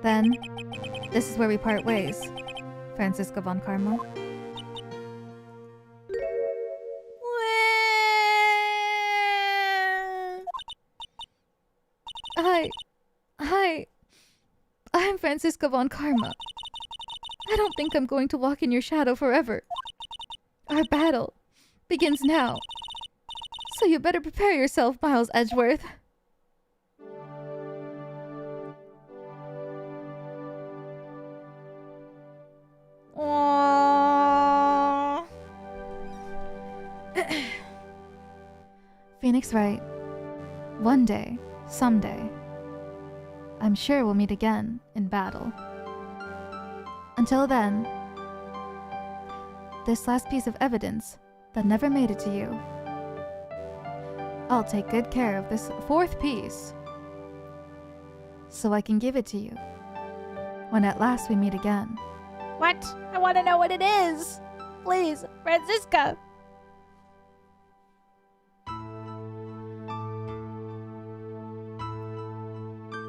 then this is where we part ways, Francisca von Karma. I'm Francisca von Karma. I don't think I'm going to walk in your shadow forever. Our battle begins now. So you better prepare yourself, Miles Edgeworth. Aww. Phoenix Wright. One day, someday, I'm sure we'll meet again in battle. Until then, this last piece of evidence that never made it to you, I'll take good care of this fourth piece so I can give it to you when at last we meet again. What? I want to know what it is. Please, Franziska.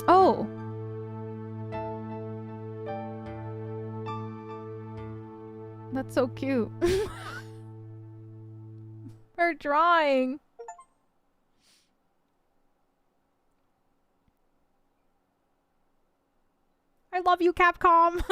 Oh. That's so cute. Her drawing. I love you, Capcom.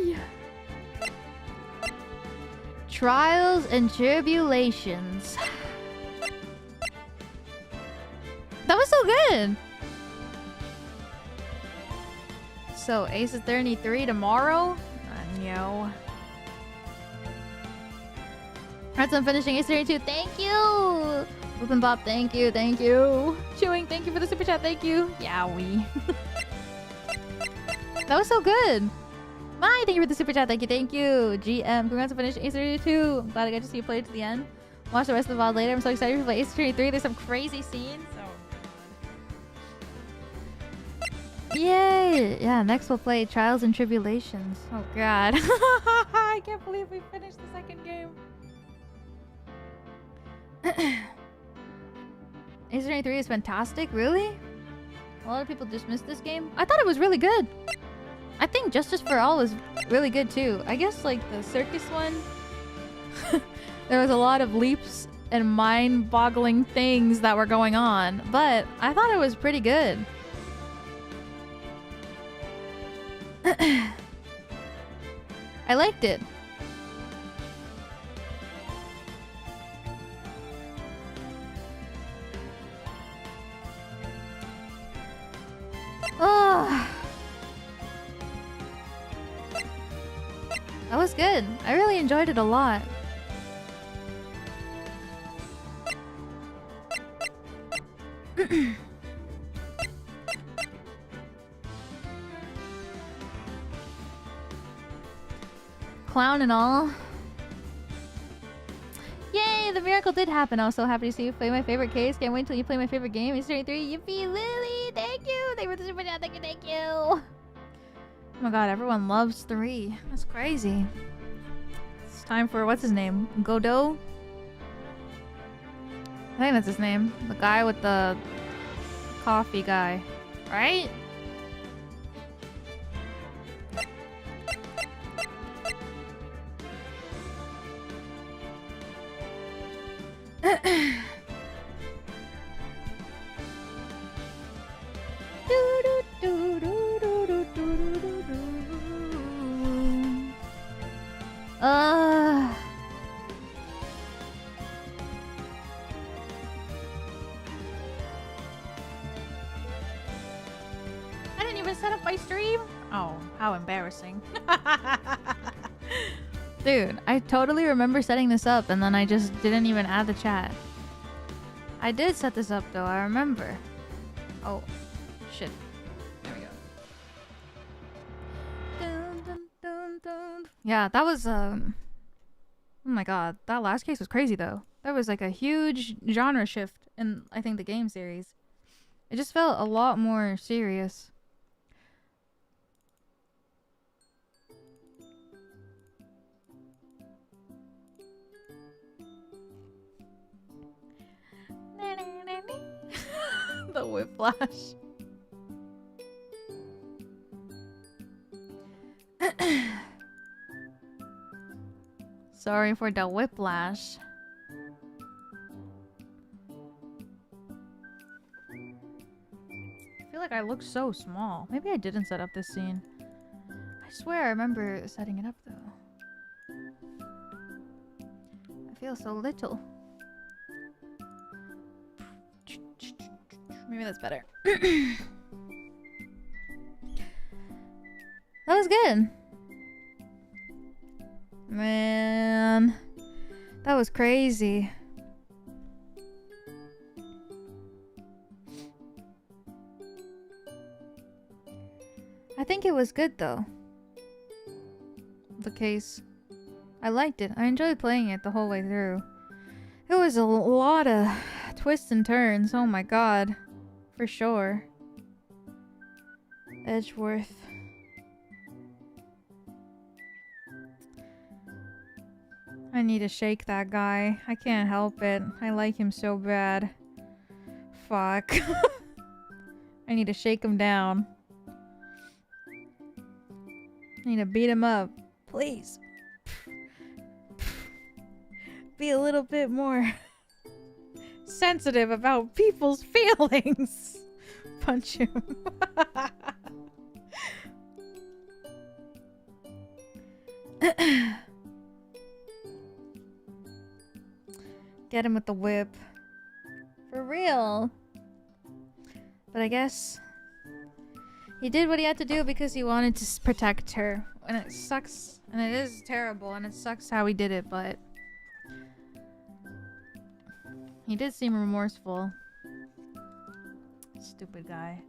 Yay! Trials and tribulations. That was so good. So Ace Attorney 3 tomorrow? No. Congrats on finishing Ace Attorney 2. Thank you. Open Bob, thank you, thank you. Chewing, thank you for the super chat, thank you. Yowie. That was so good. Mai, thank you for the super chat, thank you, thank you. GM, congrats on finishing Ace Attorney 2. I'm glad I got to see you play it to the end. Watch the rest of the VOD later. I'm so excited to play Ace Attorney 3. There's some crazy scenes. Yay! Yeah, next we'll play Trials and Tribulations. Oh god. I can't believe we finished the second game. Ace Attorney 3 is fantastic, really? A lot of people dismissed this game. I thought it was really good. I think Justice for All was really good too. I guess like the circus one, there was a lot of leaps and mind-boggling things that were going on, but I thought it was pretty good. I liked it. Oh, that was good. I really enjoyed it a lot. Clown and all. Yay, the miracle did happen. I was so happy to see you play my favorite case. Can't wait till you play my favorite game. Ace Attorney 3. Yippee, Lily. Thank you. Thank you for the super chat. Thank you, thank you. Oh my god, everyone loves 3. That's crazy. It's time for, what's his name? Godot? I think that's his name. The guy with the coffee guy. Right? I didn't even set up my stream. Oh, how embarrassing. Dude, I totally remember setting this up and then I just didn't even add the chat. I did set this up though, I remember. Oh, shit. There we go. Dun, dun, dun, dun. Yeah, that was, oh my god, that last case was crazy though. That was like a huge genre shift in, I think, the game series. It just felt a lot more serious. The whiplash. Sorry for the whiplash. I feel like I look so small. Maybe I didn't set up this scene. I swear I remember setting it up though. I feel so little. Maybe that's better. That was good. Man. That was crazy. I think it was good though. The case. I liked it. I enjoyed playing it the whole way through. It was a lot of twists and turns. Oh my god. For sure. Edgeworth. I need to shake that guy. I can't help it. I like him so bad. Fuck. I need to shake him down. I need to beat him up. Please. Be a little bit more sensitive about people's feelings. Punch him. Get him with the whip. For real. But I guess he did what he had to do because he wanted to protect her. And it sucks. And it is terrible. And it sucks how he did it, but he did seem remorseful. Stupid guy.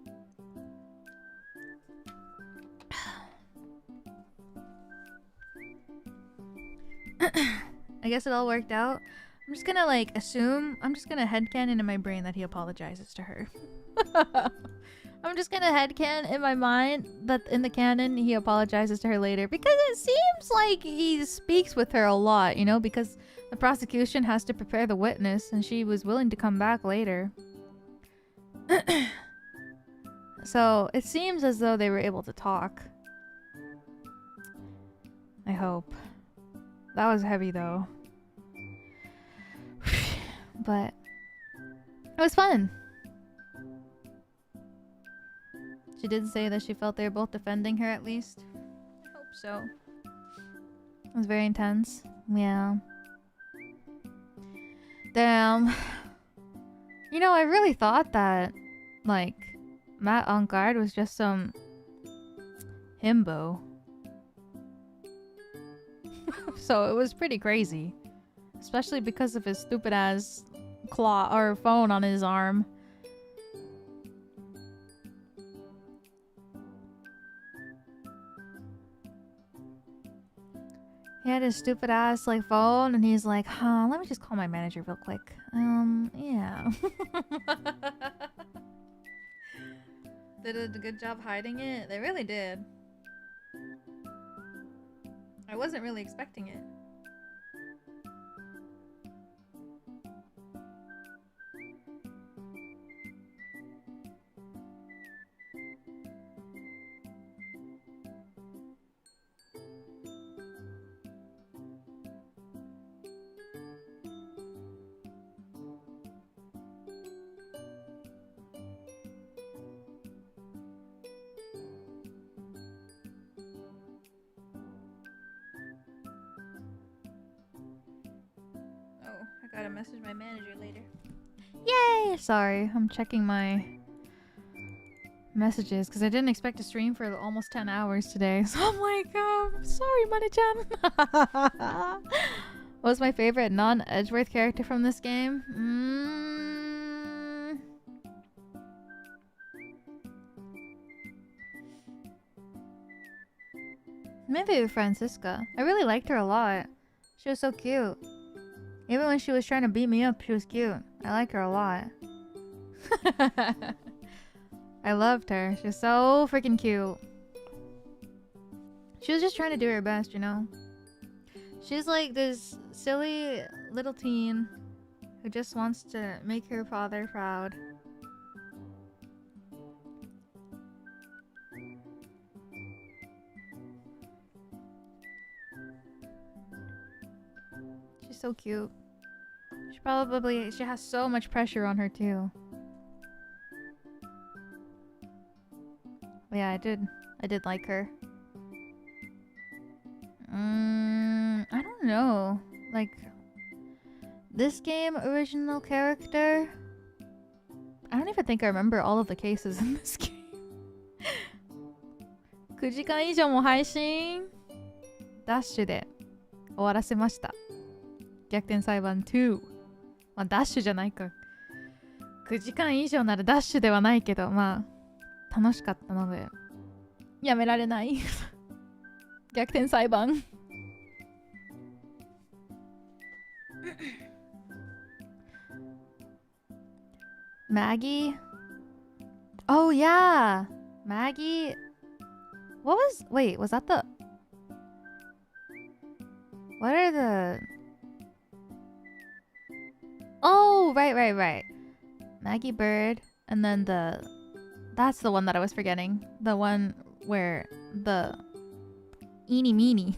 I guess it all worked out. I'm just gonna like assume, I'm just gonna headcanon in my brain that he apologizes to her. I'm just gonna headcanon in my mind that in the canon he apologizes to her later, because it seems like he speaks with her a lot, you know, because the prosecution has to prepare the witness and she was willing to come back later. So it seems as though they were able to talk. I hope. That was heavy though. But it was fun. She did say that she felt they were both defending her at least. I hope so. It was very intense. Yeah. Damn. You know, I really thought that, like, Matt Engarde was just some himbo. So it was pretty crazy. Especially because of his stupid ass claw or phone on his arm. He had his stupid ass like phone and he's like, huh, let me just call my manager real quick. Yeah. They did a good job hiding it. They really did. I wasn't really expecting it. I gotta message my manager later. Yay! Sorry, I'm checking my messages because I didn't expect to stream for almost 10 hours today. So I'm like, sorry, Money-chan. What was my favorite non-Edgeworth character from this game? Maybe Francisca. I really liked her a lot. She was so cute. Even when she was trying to beat me up, she was cute. I like her a lot. I loved her. She was so freaking cute. She was just trying to do her best, you know? She's like this silly little teen who just wants to make her father proud. She's so cute. She has so much pressure on her too. But yeah, I did like her. I don't know. Like, this game original character, I don't even think I remember all of the cases in this game. 9時間以上も配信ダッシュで終わらせました。逆転裁判2。まあダッシュじゃないか。9時間以上ならダッシュではないけど、まあ楽しかったのでやめられない。逆転裁判。Maggie. Oh yeah, Maggie. What was? Wait, was that the? What are the? Oh, right. Maggie Bird, and then the. That's the one that I was forgetting. The one where the. Eeny meeny.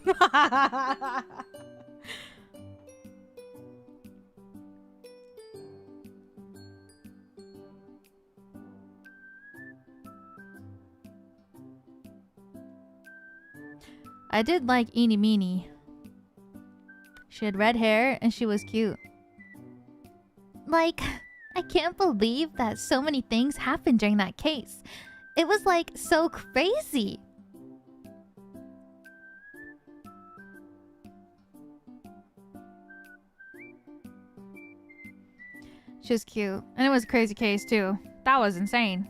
I did like Eeny Meeny. She had red hair and she was cute. Like, I can't believe that so many things happened during that case. It was like so crazy. She was cute. And it was a crazy case too. That was insane.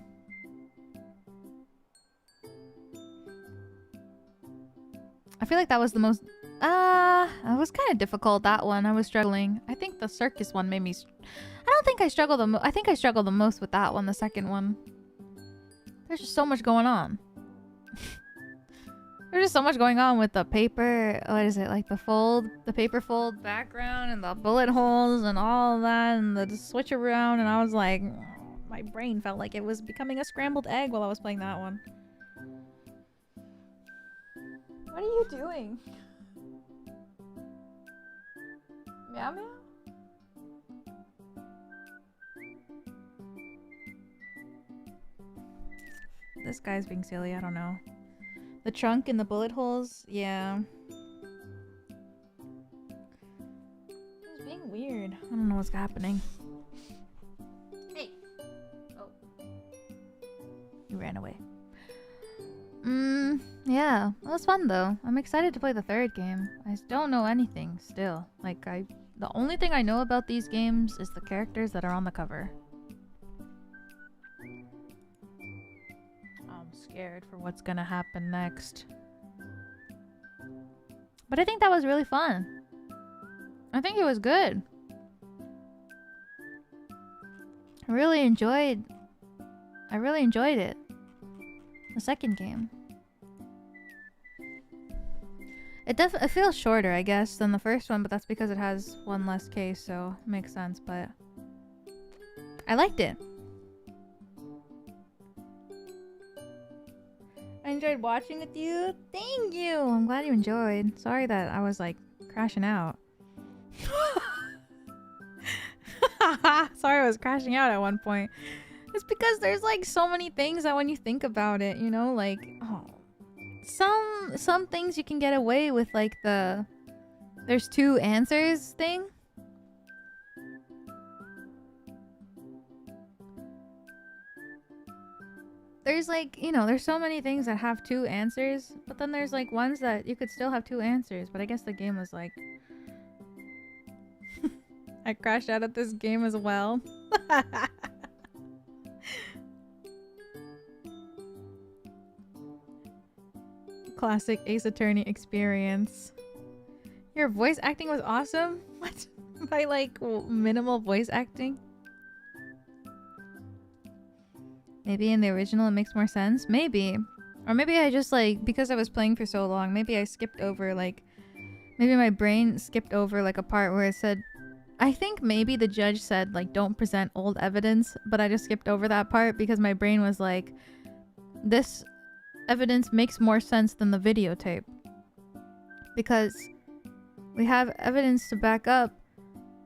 I feel like that was the most... it was kind of difficult, that one. I was struggling. I think the circus one made me... I don't think I struggled the most. I think I struggled the most with that one, the second one. There's just so much going on. There's just so much going on with the paper... What is it? Like the paper fold background and the bullet holes and all that and the switch around. And I was like... My brain felt like it was becoming a scrambled egg while I was playing that one. What are you doing? Meow meow? This guy's being silly, I don't know. The trunk and the bullet holes, yeah. He's being weird. I don't know what's happening. Hey! Oh. He ran away. Yeah, it was fun though. I'm excited to play the third game. I don't know anything still. Like, the only thing I know about these games is the characters that are on the cover. I'm scared for what's gonna happen next. But I think that was really fun. I think it was good. I really enjoyed it. The second game. It feels shorter, I guess, than the first one, but that's because it has one less case, so it makes sense, but I liked it. I enjoyed watching with you. Thank you! I'm glad you enjoyed. Sorry that I was, like, crashing out. Sorry I was crashing out at one point. It's because there's, like, so many things that when you think about it, you know, like, oh, some things you can get away with, like the there's two answers thing. There's like, you know, there's so many things that have two answers, but then there's like ones that you could still have two answers, but I guess the game was like I crashed out at this game as well. Classic Ace Attorney experience. Your voice acting was awesome? What? By like minimal voice acting? Maybe in the original it makes more sense? Maybe. Or maybe I just like, because I was playing for so long, maybe I skipped over like, maybe my brain skipped over like a part where it said, I think maybe the judge said like don't present old evidence, but I just skipped over that part because my brain was like, this evidence makes more sense than the videotape because we have evidence to back up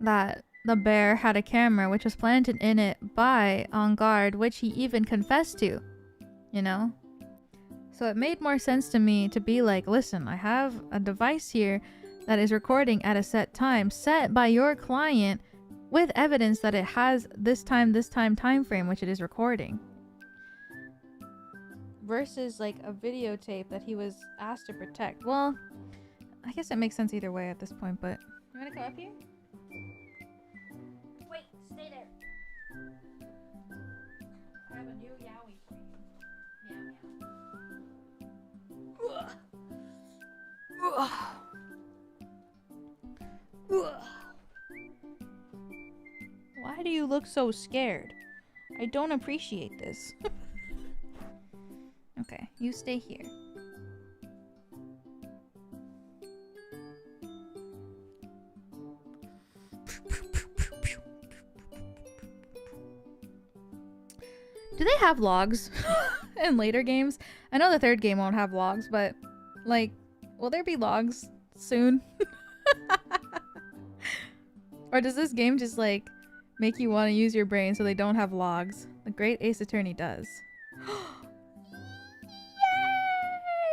that the bear had a camera which was planted in it by Engarde, which he even confessed to, you know? So it made more sense to me to be like, listen, I have a device here that is recording at a set time set by your client with evidence that it has this time time frame which it is recording. Versus like a videotape that he was asked to protect. Well, I guess it makes sense either way at this point, but you wanna come up here? Wait, stay there. I have a new Yowie for you. Meow meow. Why do you look so scared? I don't appreciate this. Okay, you stay here. Do they have logs in later games? I know the third game won't have logs, but like, will there be logs soon? Or does this game just like make you want to use your brain so they don't have logs? The Great Ace Attorney does.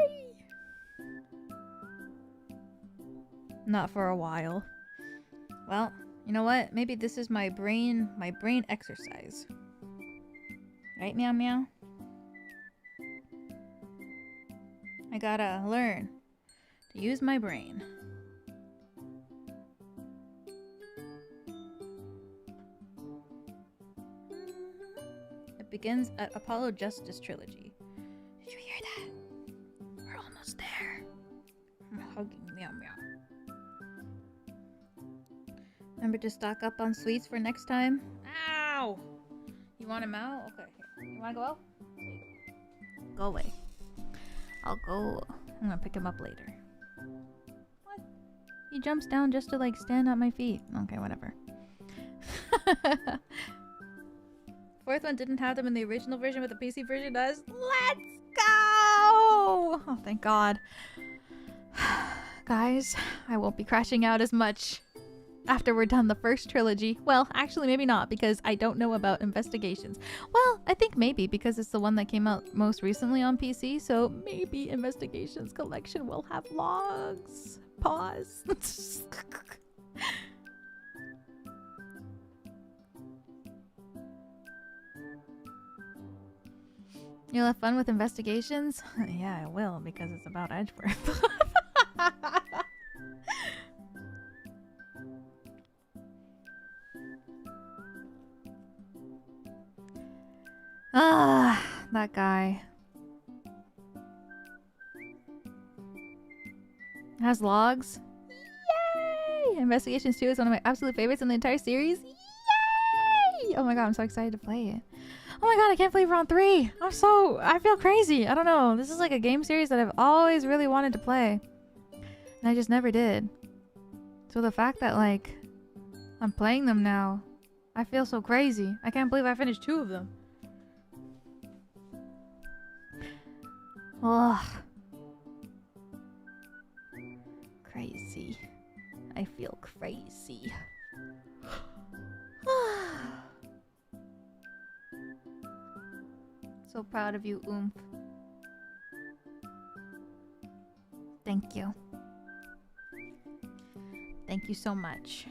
Yay! Not for a while. Well, you know what? Maybe this is my brain exercise. Right, meow meow? I gotta learn to use my brain. It begins at Apollo Justice Trilogy. Did you hear that? We're almost there. I'm hugging meow meow. Remember to stock up on sweets for next time? Ow! You want him out? Okay. Here. You wanna go out? Go away. I'll go. I'm gonna pick him up later. What? He jumps down just to like stand at my feet. Okay, whatever. Fourth one didn't have them in the original version, but the PC version does. Let's go! Oh, thank God. Guys, I won't be crashing out as much after we're done the first trilogy. Well, actually maybe not, because I don't know about Investigations. Well, I think maybe because it's the one that came out most recently on PC, so maybe Investigations Collection will have logs. Pause. You'll have fun with Investigations? Yeah, I will, because it's about Edgeworth. Ah, that guy. Has logs. Yay! Investigations 2 is one of my absolute favorites in the entire series. Yay! Oh my god, I'm so excited to play it. Oh my god, I can't believe we're on 3. I feel crazy. I don't know. This is like a game series that I've always really wanted to play. And I just never did. So the fact that like, I'm playing them now, I feel so crazy. I can't believe I finished 2 of them. Ugh. Crazy. I feel crazy. So proud of you, Oomph. Thank you. Thank you so much.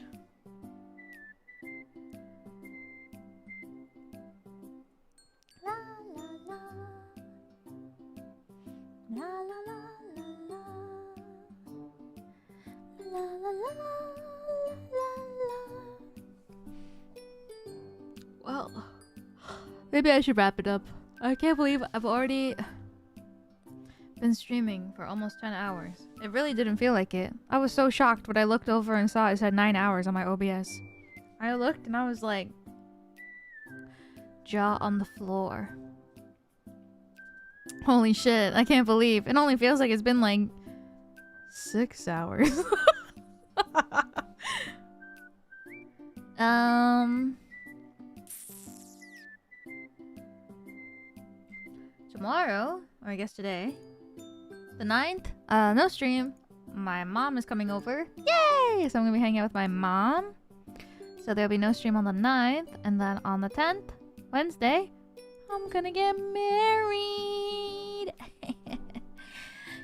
La la la. La la la la la. La la la la. Well, maybe I should wrap it up. I can't believe I've already been streaming for almost 10 hours. It really didn't feel like it. I was so shocked when I looked over and saw it said 9 hours on my OBS. I looked and I was like, jaw on the floor. Holy shit, I can't believe. It only feels like it's been like 6 hours. Tomorrow, or I guess today, the 9th, no stream. My mom is coming over. Yay! So I'm gonna be hanging out with my mom. So there'll be no stream on the 9th, and then on the 10th, Wednesday, I'm gonna get married.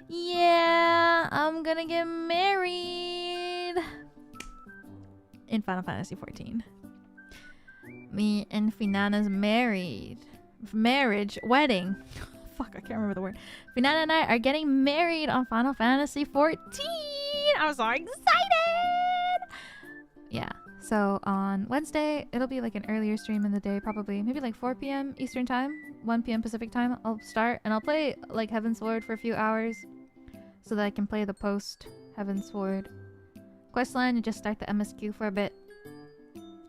Yeah, I'm gonna get married in Final Fantasy XIV. Me and Finana's wedding. Fuck, I can't remember the word. Finana and I are getting married on Final Fantasy 14. I'm so excited. Yeah. So on Wednesday, it'll be like an earlier stream in the day, probably maybe like 4 p.m. Eastern time, 1 p.m. Pacific time. I'll start and I'll play like Heaven's Sword for a few hours so that I can play the post Heaven's Sword questline and just start the MSQ for a bit.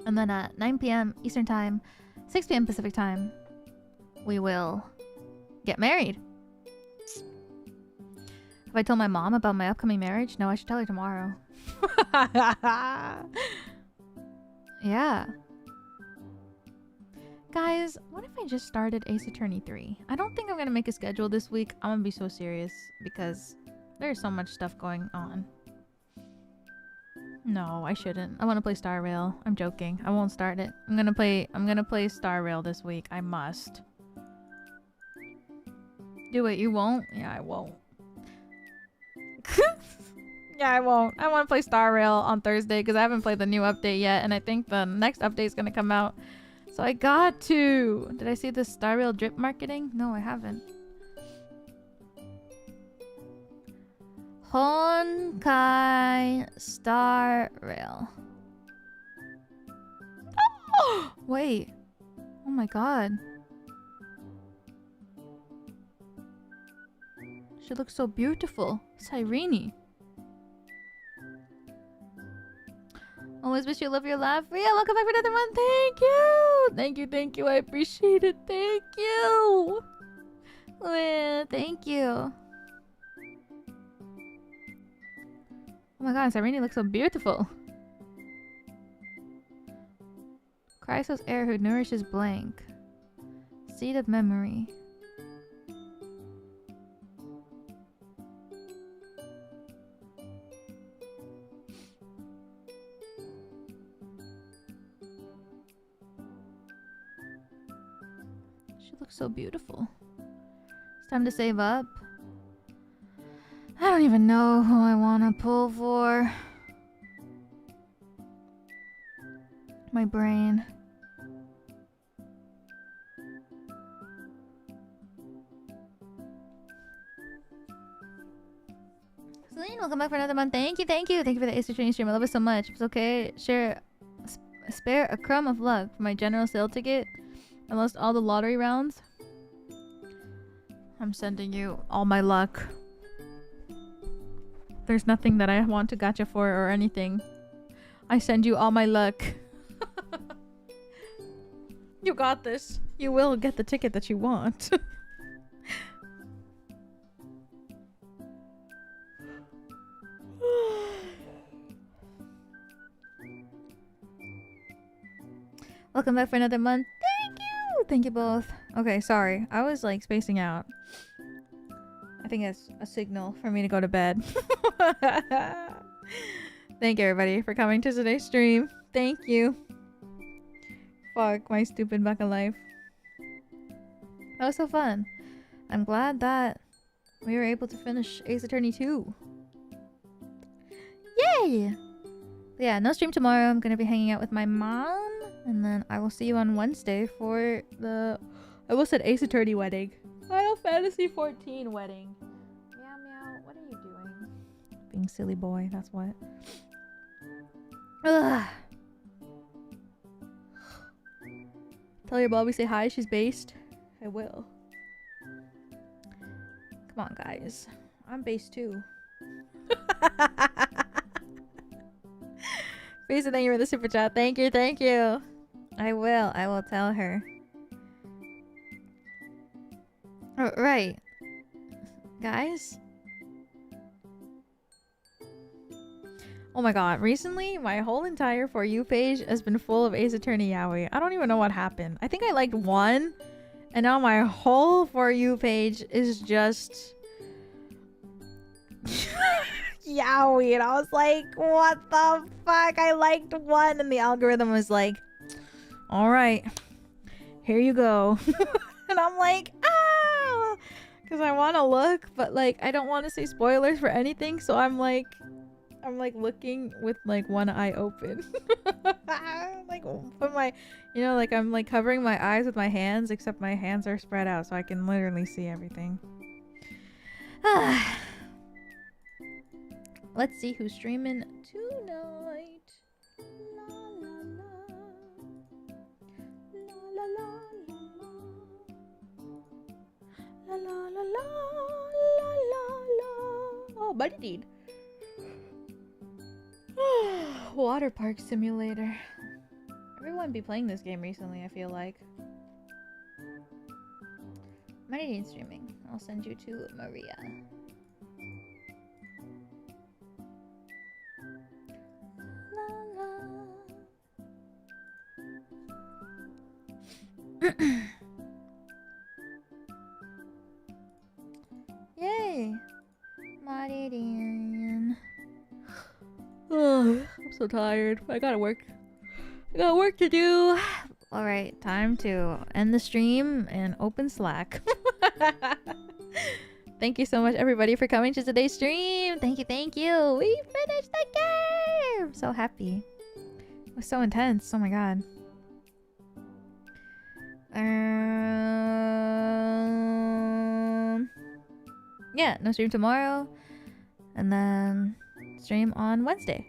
And then at 9 p.m. Eastern time, 6 p.m. Pacific time, we will get married. Have I told my mom about my upcoming marriage? No, I should tell her tomorrow. Yeah. Guys, what if I just started Ace Attorney 3? I don't think I'm gonna make a schedule this week. I'm gonna be so serious because there's so much stuff going on. No, I shouldn't. I want to play Star Rail. I'm joking. I won't start it. I'm gonna play Star Rail this week. I must. Do it. You won't? Yeah, I won't. Yeah, I won't. I want to play Star Rail on Thursday because I haven't played the new update yet, and I think the next update is gonna come out. So I got to. Did I see the Star Rail drip marketing? No, I haven't. Honkai Star Rail. Oh! Wait. Oh my god. She looks so beautiful. Cyrene. Always wish you love your laugh. Yeah, welcome back for another one. Thank you. Thank you, thank you. I appreciate it. Thank you. Well, thank you. Oh my god, Cyrene looks so beautiful. Chrysos heir who nourishes blank. Seed of memory. She looks so beautiful. It's time to save up. I don't even know who I want to pull for. My brain. Celine, welcome back for another month. Thank you, thank you. Thank you for the Ace Attorney stream. I love it so much. If it's okay, spare a crumb of luck for my general sale ticket. I lost all the lottery rounds. I'm sending you all my luck. There's nothing that I want to gacha for or anything. I send you all my luck. You got this. You will get the ticket that you want. Welcome back for another month. Thank you! Thank you both. Okay, sorry. I was like spacing out. I think it's a signal for me to go to bed. Thank you everybody for coming to today's stream. Thank you. Fuck my stupid bucket life. That was so fun. I'm glad that we were able to finish Ace Attorney 2. Yay! But yeah, no stream tomorrow. I'm gonna be hanging out with my mom. And then I will see you on Wednesday for the... I almost said Ace Attorney wedding. Final Fantasy 14 wedding. Meow meow, what are you doing? Being silly boy, that's what. Ugh. Tell your Bobby say hi, she's based. I will. Come on guys. I'm based too. Face thank you for the super chat. Thank you, thank you. I will tell her. Oh, right. Guys. Oh my god, recently my whole entire For You page has been full of Ace Attorney yaoi. I don't even know what happened. I think I liked one, and now my whole For You page is just yaoi, and I was like, what the fuck? I liked one, and the algorithm was like, alright, here you go. And I'm like, ah, because I want to look, but like I don't want to say spoilers for anything, so I'm like looking with like one eye open. Like put my, you know, like I'm like covering my eyes with my hands, except my hands are spread out so I can literally see everything. Let's see who's streaming tonight. La la la. La la la la. La la la la. La la la. Oh, Buddy Deed. Water Park Simulator. Everyone be playing this game recently, I feel like. Buddy Deed streaming. I'll send you to Maria. Yay! Maridian. Oh, I'm so tired. I gotta work. I got work to do. Alright, time to end the stream and open Slack. Thank you so much, everybody, for coming to today's stream. Thank you, thank you. We finished the game! I'm so happy. It was so intense. Oh my god. Yeah, no stream tomorrow. And then stream on Wednesday.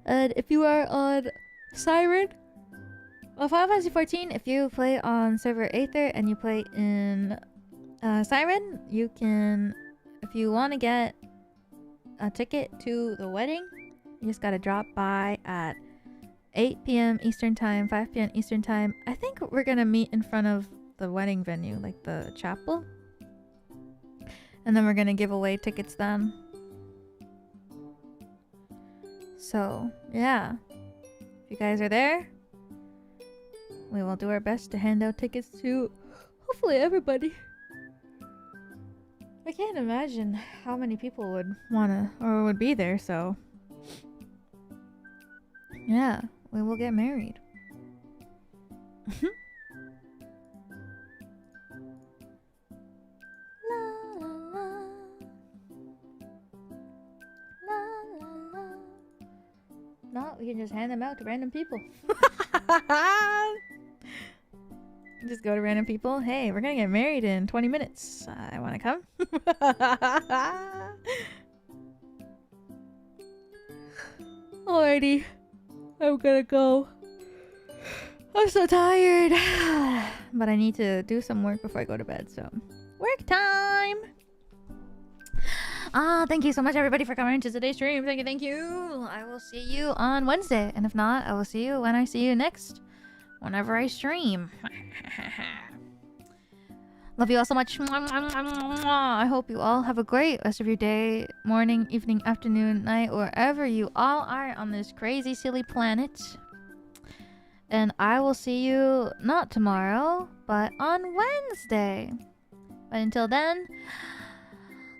And if you are on Siren, well, Final Fantasy 14, if you play on server Aether and you play in Siren, you can, if you want to get a ticket to the wedding, you just gotta drop by at 8 p.m. Eastern Time, 5 p.m. Eastern Time. I think we're gonna meet in front of the wedding venue, like the chapel. And then we're gonna give away tickets then. So, yeah. If you guys are there, we will do our best to hand out tickets to hopefully everybody. I can't imagine how many people would wanna or would be there, so yeah, we will get married. La, la, la. La, la, la. No, we can just hand them out to random people. Just go to random people. Hey, we're gonna get married in 20 minutes. I wanna come. Alrighty. I'm gonna go. I'm so tired. But I need to do some work before I go to bed, so work time! Thank you so much, everybody, for coming to today's stream. Thank you, thank you. I will see you on Wednesday. And if not, I will see you when I see you next. Whenever I stream. Love you all so much. I hope you all have a great rest of your day, morning, evening, afternoon, night, wherever you all are on this crazy, silly planet. And I will see you not tomorrow, but on Wednesday. But until then,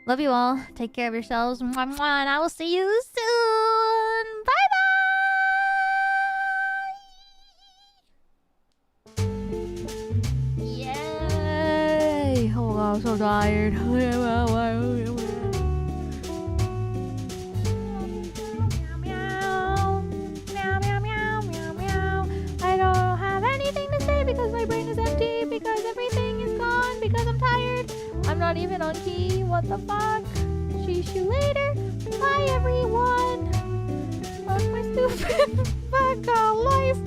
love you all. Take care of yourselves. And I will see you soon. Bye-bye. Yay! Oh, I'm so tired. I don't have anything to say because my brain is empty, because everything is gone, because I'm tired. I'm not even on key. What the fuck? See you later. Bye, everyone. Fuck my stupid fuck life.